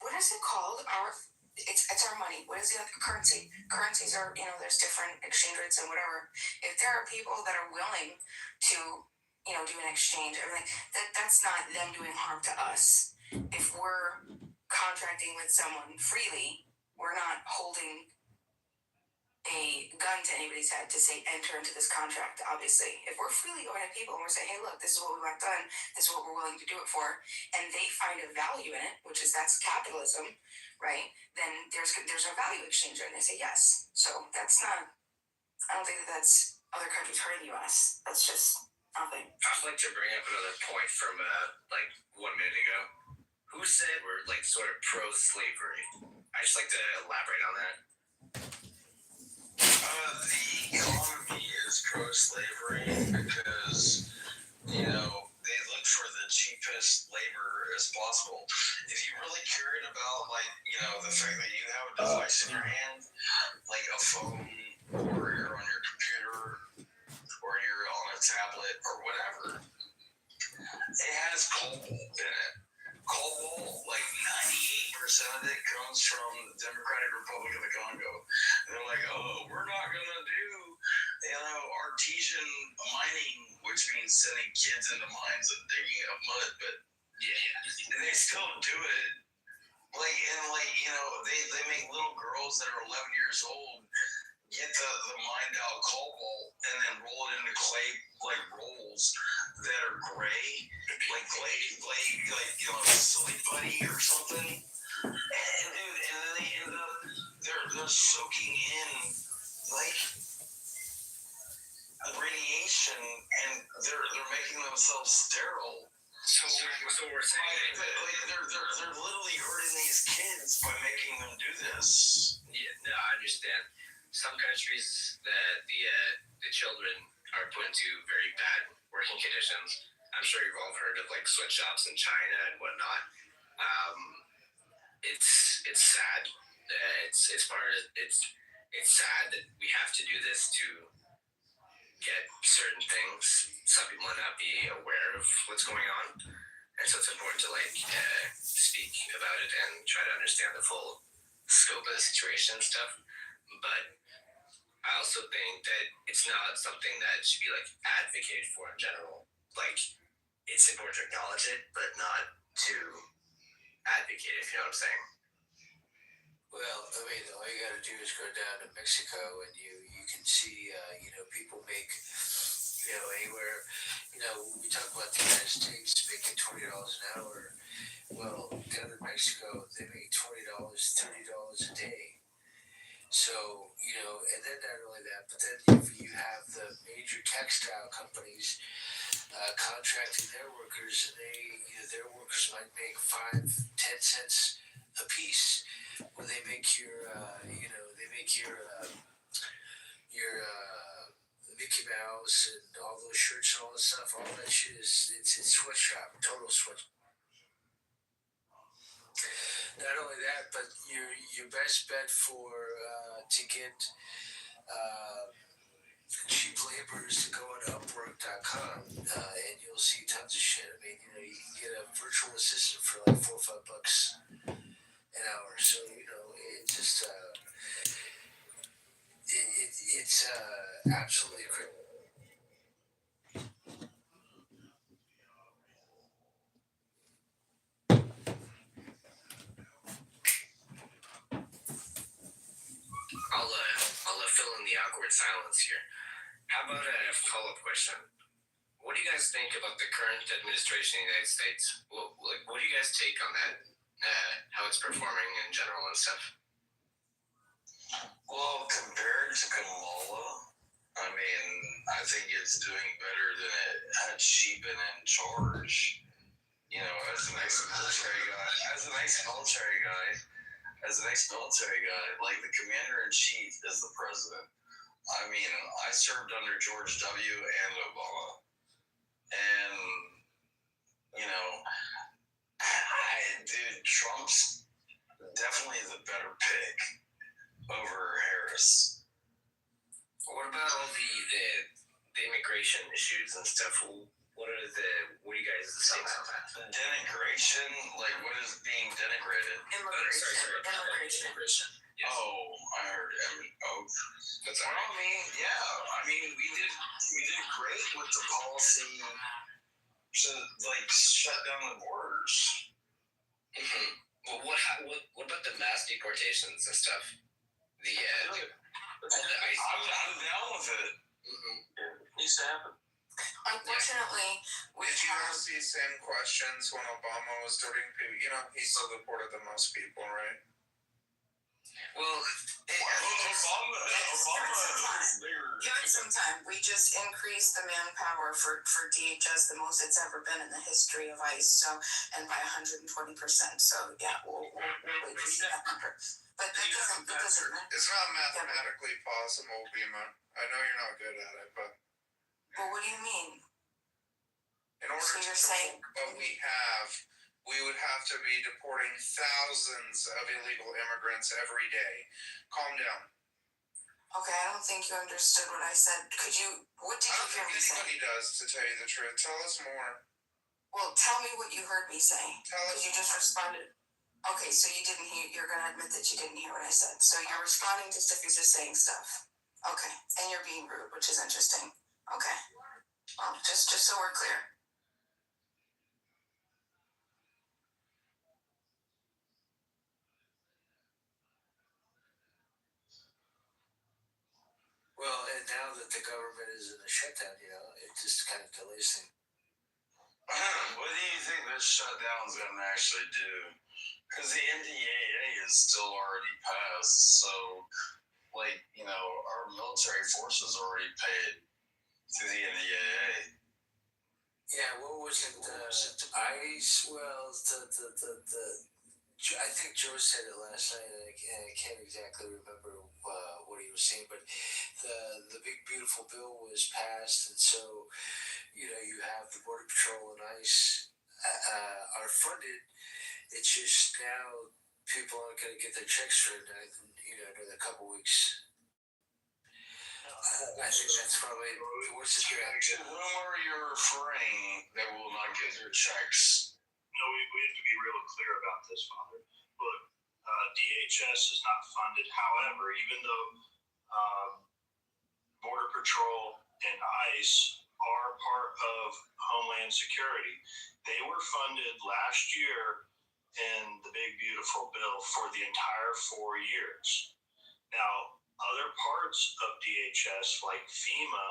what is it called? It's our money. What is the other currency? Currencies are there's different exchange rates and whatever. If there are people that are willing to do an exchange, everything that's not them doing harm to us. If we're contracting with someone freely, we're not holding a gun to anybody's head to say enter into this contract. Obviously, if we're freely going to people and we're saying, hey, look, this is what we want done, this is what we're willing to do it for, and they find a value in it, that's capitalism, right? Then there's a value exchange, and they say yes. So that's not. I don't think that's other countries hurting the U.S. That's just nothing. I'd like to bring up another point from 1 minute ago. Who said we're sort of pro-slavery? I just like to elaborate on that. The economy is pro-slavery because, they look for the cheapest labor as possible. If you really cared about, the fact that you have a device in your hand, like a phone, or you're on your computer, or you're on a tablet, or whatever, it has cobalt in it. Cobalt, 98% of it comes from the Democratic Republic of the Congo. And they're like, oh, we're not going to do, artesian mining, which means sending kids into mines and digging up mud, but they still do it. They make little girls that are 11 years old get the mined out cobalt and then roll it into clay, rolls that are gray, like Silly Putty or something. And then they end up, they're soaking in, radiation, and they're making themselves sterile. So we're saying they're literally hurting these kids by making them do this. Yeah, no, I understand. Some countries that the children are put into very bad working conditions. I'm sure you've all heard of sweatshops in China and whatnot. It's sad. It's part of it's sad that we have to do this to get certain things. Some people might not be aware of what's going on, and so it's important to speak about it and try to understand the full scope of the situation and stuff. But I also think that it's not something that should be advocated for in general. It's important to acknowledge it, but not to advocate, if you know what I'm saying. Well, I mean, all you got to do is go down to Mexico, and you can see, people make, anywhere. We talk about the United States making $20 an hour. Well, down in Mexico, they make $20, $30 a day. So, and then not only that, but then you have the major textile companies contracting their workers, and their workers might make 5-10 cents a piece when they make your Mickey Mouse and all those shirts and all that stuff. All that shit it's sweatshop, total sweatshop. Not only that, but your best bet for to get cheap laborers to go on Upwork.com, and you'll see tons of shit. I mean, you can get a virtual assistant for like $4 or $5 an hour. So it just it's absolutely crazy. I'll fill in the awkward silence here. How about a follow-up question? What do you guys think about the current administration in the United States? What do you guys take on that? How it's performing in general and stuff? Well, compared to Kamala, I mean, I think it's doing better than it had she been in charge. As an ex-military guy, like the commander-in-chief is the president. I mean, I served under George W. and Obama. And, dude, Trump's definitely the better pick over Harris. What about all the immigration issues and stuff? What do you guys say about that? Denigration? Like, what is being denigrated? Immigration. Yes. Oh, I heard. That's all right. We did great with the policy to shut down the borders. Mm-hmm. Well, what about the mass deportations and stuff? I'm down with it. Mm-hmm. It needs to happen. Unfortunately, did you ask these same questions when Obama was doing people? He still deported the most people, right? Well, Obama give it some time. We just increased the manpower for DHS the most it's ever been in the history of ICE. And by 120%. So yeah, we'll wait to see that number. But that doesn't. It's not mathematically possible, Bima. I know you're not good at it, but. Well, what do you mean? In order to saying what we have, we would have to be deporting thousands of illegal immigrants every day. Calm down. Okay, I don't think you understood what I said. What did you hear me say? Anybody does, to tell you the truth. Tell us more. Well, tell me what you heard me say. Because you just responded. Okay, so you didn't hear, you're going to admit that you didn't hear what I said. So you're responding to stuff, you're just saying stuff. Okay, and you're being rude, which is interesting. Okay, well, just so we're clear. Well, and now that the government is in a shutdown, it just kind of delays things. What do you think this shutdown is going to actually do? Because the NDAA is still already passed, so, our military forces already paid through the NDAA. Yeah, what was it? ICE? Well, I think Joe said it last night, and I can't exactly remember what he was saying, but the big beautiful bill was passed, and so you have the Border Patrol and ICE are funded. It's just now people aren't going to get their checks for another couple weeks. I think that's probably the worst situation. Whom are you referring that will not get their checks? No, we have to be real clear about this, Father. Look, DHS is not funded. However, even though Border Patrol and ICE are part of Homeland Security, they were funded last year in the Big Beautiful Bill for the entire 4 years. Now, other parts of DHS, like FEMA,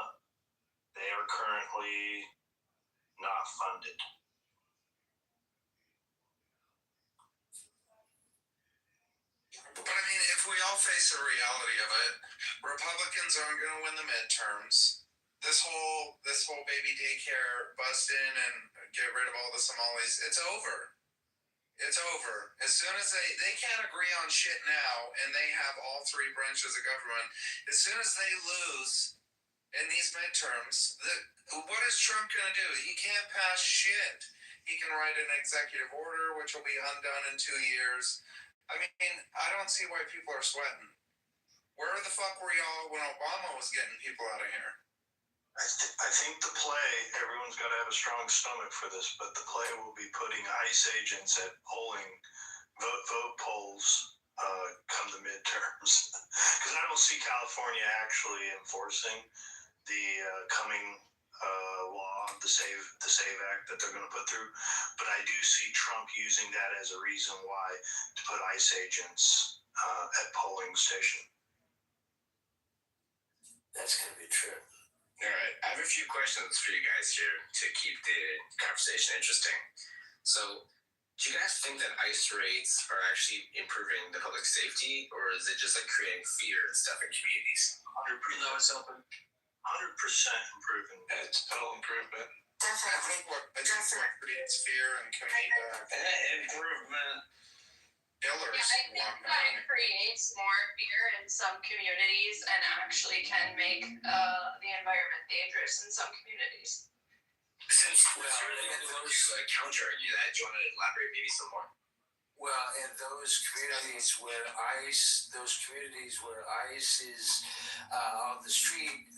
they are currently not funded. But if we all face the reality of it, Republicans aren't going to win the midterms. This whole baby daycare bust in and get rid of all the Somalis, it's over. It's over. As soon as they can't agree on shit now, and they have all three branches of government, as soon as they lose in these midterms, what is Trump going to do? He can't pass shit. He can write an executive order, which will be undone in 2 years. I don't see why people are sweating. Where are the fuck were y'all when Obama was getting people out of here? I think the play, everyone's got to have a strong stomach for this, but the play will be putting ICE agents at vote polls come the midterms. Because I don't see California actually enforcing the coming law, the SAVE Act that they're going to put through. But I do see Trump using that as a reason why to put ICE agents at polling station. That's going to be true. All right, I have a few questions for you guys here to keep the conversation interesting. So, do you guys think that ICE raids are actually improving the public safety, or is it just like creating fear and stuff in communities? 100%. No, it's helping. 100% improving. It's total improvement. Definitely. Creates fear and Improvement. Killers. Yeah, I think that it creates more fear in some communities and actually can make the environment dangerous in some communities. Since counter argue that, do you want to elaborate maybe some more? Well, in those communities where ICE is on the street,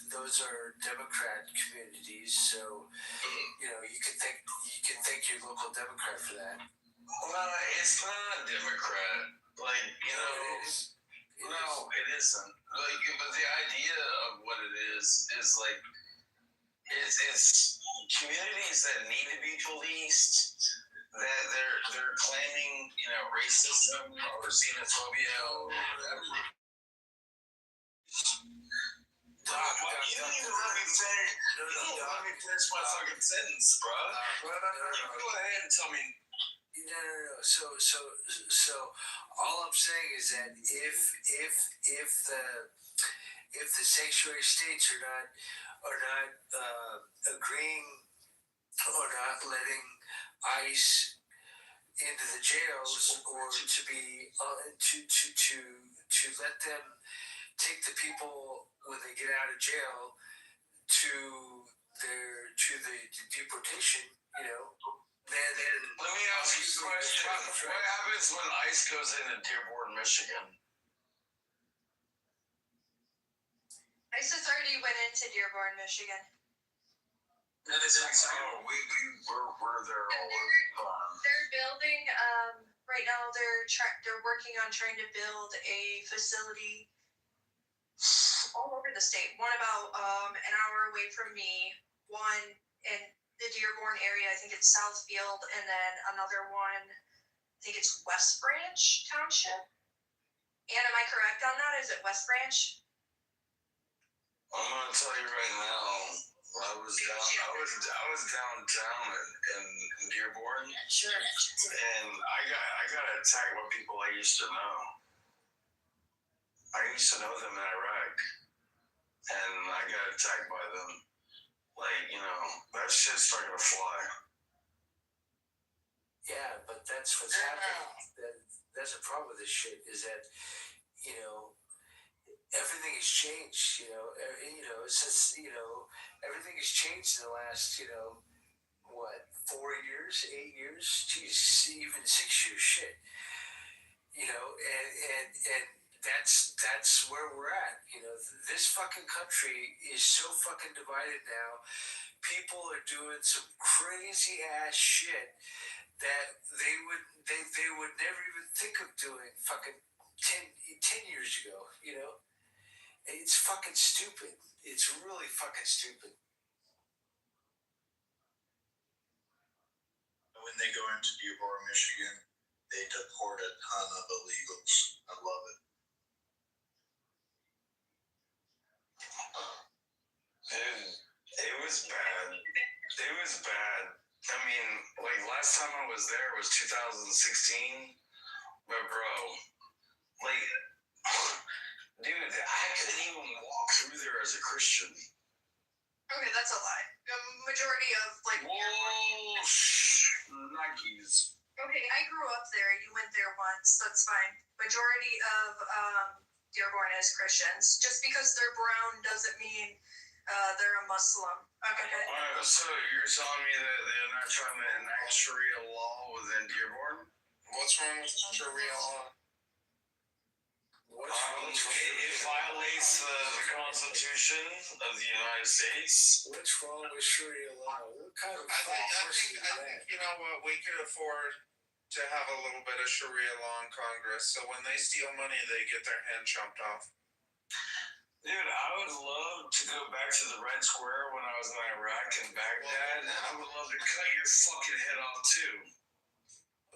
those are Democrat communities. So, you can thank your local Democrat for that. Well, it's not Democrat. Like, it is. No, it isn't. Like, but the idea of what it is like, it's communities that need to be policed, that they're claiming, racism or xenophobia or whatever. You didn't even let me finish. You didn't let me finish my fucking sentence, bro. Go ahead and tell me. No. So all I'm saying is that if the sanctuary states are not agreeing or not letting ICE into the jails, or to be to let them take the people when they get out of jail to the deportation, then let me ask you a question. What happens when ICE goes into Dearborn, Michigan? ICE has already went into Dearborn, Michigan. No, they didn't. We're there all the time. They're building. Right now, they're working on trying to build a facility all over the state. One about an hour away from me. One in the Dearborn area. I think it's Southfield, and then another one. I think it's West Branch Township. And am I correct on that? Is it West Branch? I'm gonna tell you right now. I was downtown in Dearborn. Sure. And I got attacked by people I used to know. I used to know them in Iraq, and I got attacked by them. Like, that shit's starting to fly. Yeah, but that's what's happening. That's a problem with this shit. Is that everything has changed. Everything has changed in the last 4 years, 8 years, geez, even 6 years. Shit. And that's where we're at. This fucking country is so fucking divided now. People are doing some crazy ass shit that they would never even think of doing fucking 10 years ago. It's fucking stupid. It's really fucking stupid. When they go into Dearborn, Michigan, they deport a ton of illegals. I love it. Dude, it was bad. It was bad. I mean, like, last time I was there was 2016. But, bro, like, dude, I couldn't even walk through there as a Christian. Okay, that's a lie. The majority of, Nikes. Okay, I grew up there. You went there once. That's fine. Majority of Dearborn is Christians. Just because they're brown doesn't mean they're a Muslim. Okay. So you're telling me that they're not trying to enact Sharia law within Dearborn? What's wrong with Sharia law? It violates the Constitution of the United States. What's wrong with Sharia law? What kind of I think you know what, we could afford to have a little bit of Sharia law in Congress, so when they steal money, they get their hand chopped off. Dude, I would love to go back to the Red Square when I was in Iraq and Baghdad, and I would love to cut your fucking head off too.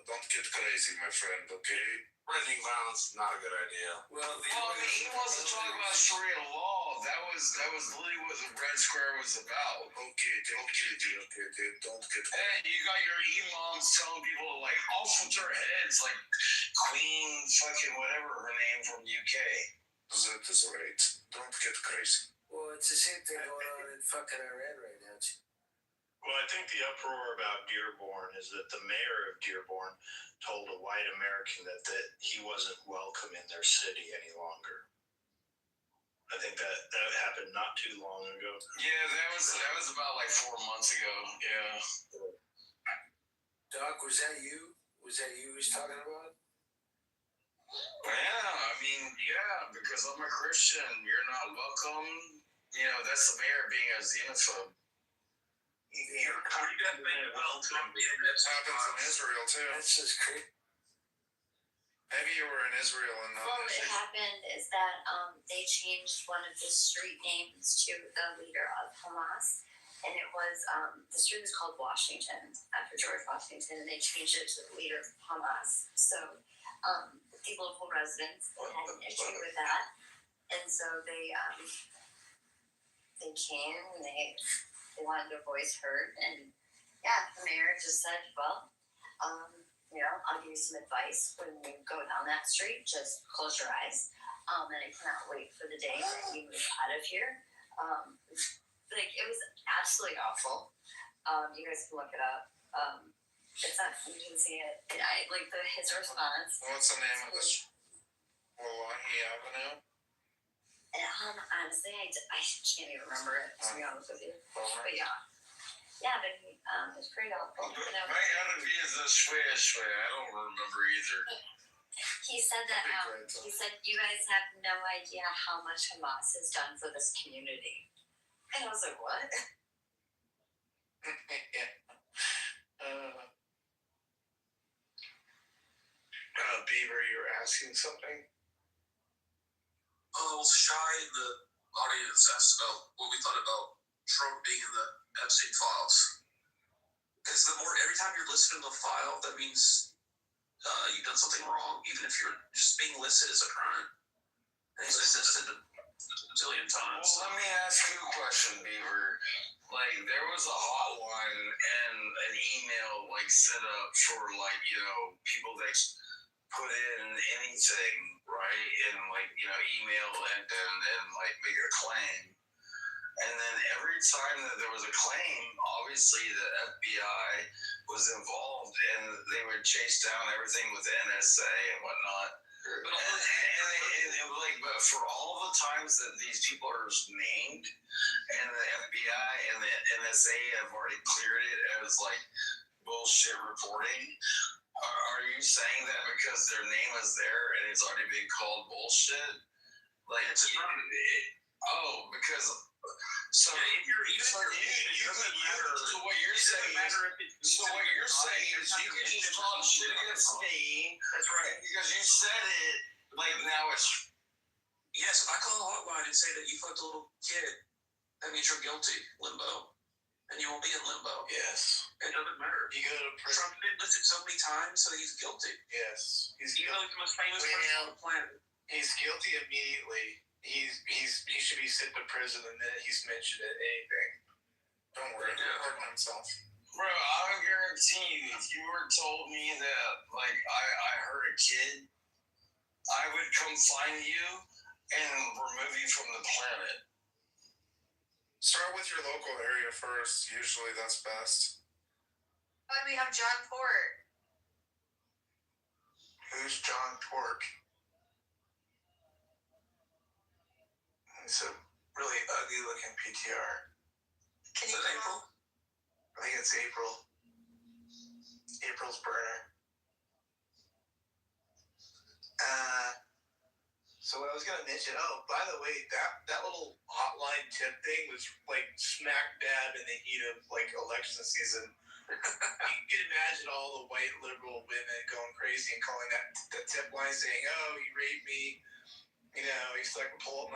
Don't get crazy, my friend, okay? Rending violence is not a good idea. Well, I mean, he wasn't talking about Sharia law. That was literally what the Red Square was about. Okay, don't get Hey, you got your imams telling people to, like, off with their heads, like Queen fucking whatever her name from UK. That is right. Don't get crazy. Well, it's the same thing going on in fucking Iran right now, too. Well, I think the uproar about Dearborn is that the mayor of Dearborn told a white American that he wasn't welcome in their city any longer. I think that happened not too long ago. Yeah, that was about like 4 months ago. Yeah. Doc, was that you? Was that you he was talking about? Yeah, I mean, yeah, because I'm a Christian. You're not welcome. You know, that's the mayor being a xenophobe. You're definitely welcome. This happens in Israel too. That's just crazy. Maybe you were in Israel and not. Well, what happened is that they changed one of the street names to the leader of Hamas, and it was the street was called Washington after George Washington, and they changed it to the leader of Hamas. So the local residents had an issue with that, and so they came and they wanted their voice heard, and yeah, the mayor just said, well, you know, I'll give you some advice when you go down that street. Just close your eyes. And I cannot wait for the day that you move out of here. Like, it was absolutely awful. You guys can look it up. It's not, you can see it. And his response. What's the name of this? Wallahi Avenue? Honestly, I can't even remember it, to be honest with you. But yeah. Yeah, but it's pretty awful. You know? My enemy is a swear. I don't remember either. He said that he said you guys have no idea how much Hamas has done for this community. And I was like, what? Beaver, you were asking something? Shy in the audience asked about what we thought about Trump being in the Epstein files. Because every time you're listed in the file, that means you've done something wrong, even if you're just being listed as a crime. And he's been listed a zillion times. Well, let me ask you a question, Beaver. Like, there was a hotline and an email, like, set up for, like, you know, people that put in anything, right? And, like, you know, email and like, make a claim. And then every time that there was a claim, obviously the FBI was involved, and they would chase down everything with the NSA and whatnot. But for all the times that these people are named, and the FBI and the NSA have already cleared it as like bullshit reporting, are you saying that because their name is there and it's already been called bullshit? Like, because. So if you're you could matter. So what you're saying is you could just talk shit against me. That's right. Because you said it. Like, now it's. Yes, if I call a hotline and say that you fucked a little kid, that means you're guilty. Limbo. And you won't be in limbo. Yes. It doesn't matter. You go to prison. Trump been listed so many times, so he's guilty. Yes. He's the most famous person on the planet. He's guilty immediately. He should be sent to prison the minute he's mentioned anything. Don't worry, he'll hurt himself. Bro, I guarantee you, if you were told me that, like, I hurt a kid, I would come find you and remove you from the planet. Start with your local area first. Usually that's best. But we have John Ford. Who's John Tork? It's a really ugly looking PTR. Is it April? I think it's April. April's burner. So I was gonna mention, oh, by the way, that little hotline tip thing was like smack dab in the heat of like election season. You can imagine all the white liberal women going crazy and calling that the tip line saying, "Oh, he raped me. You know, he's like pull up my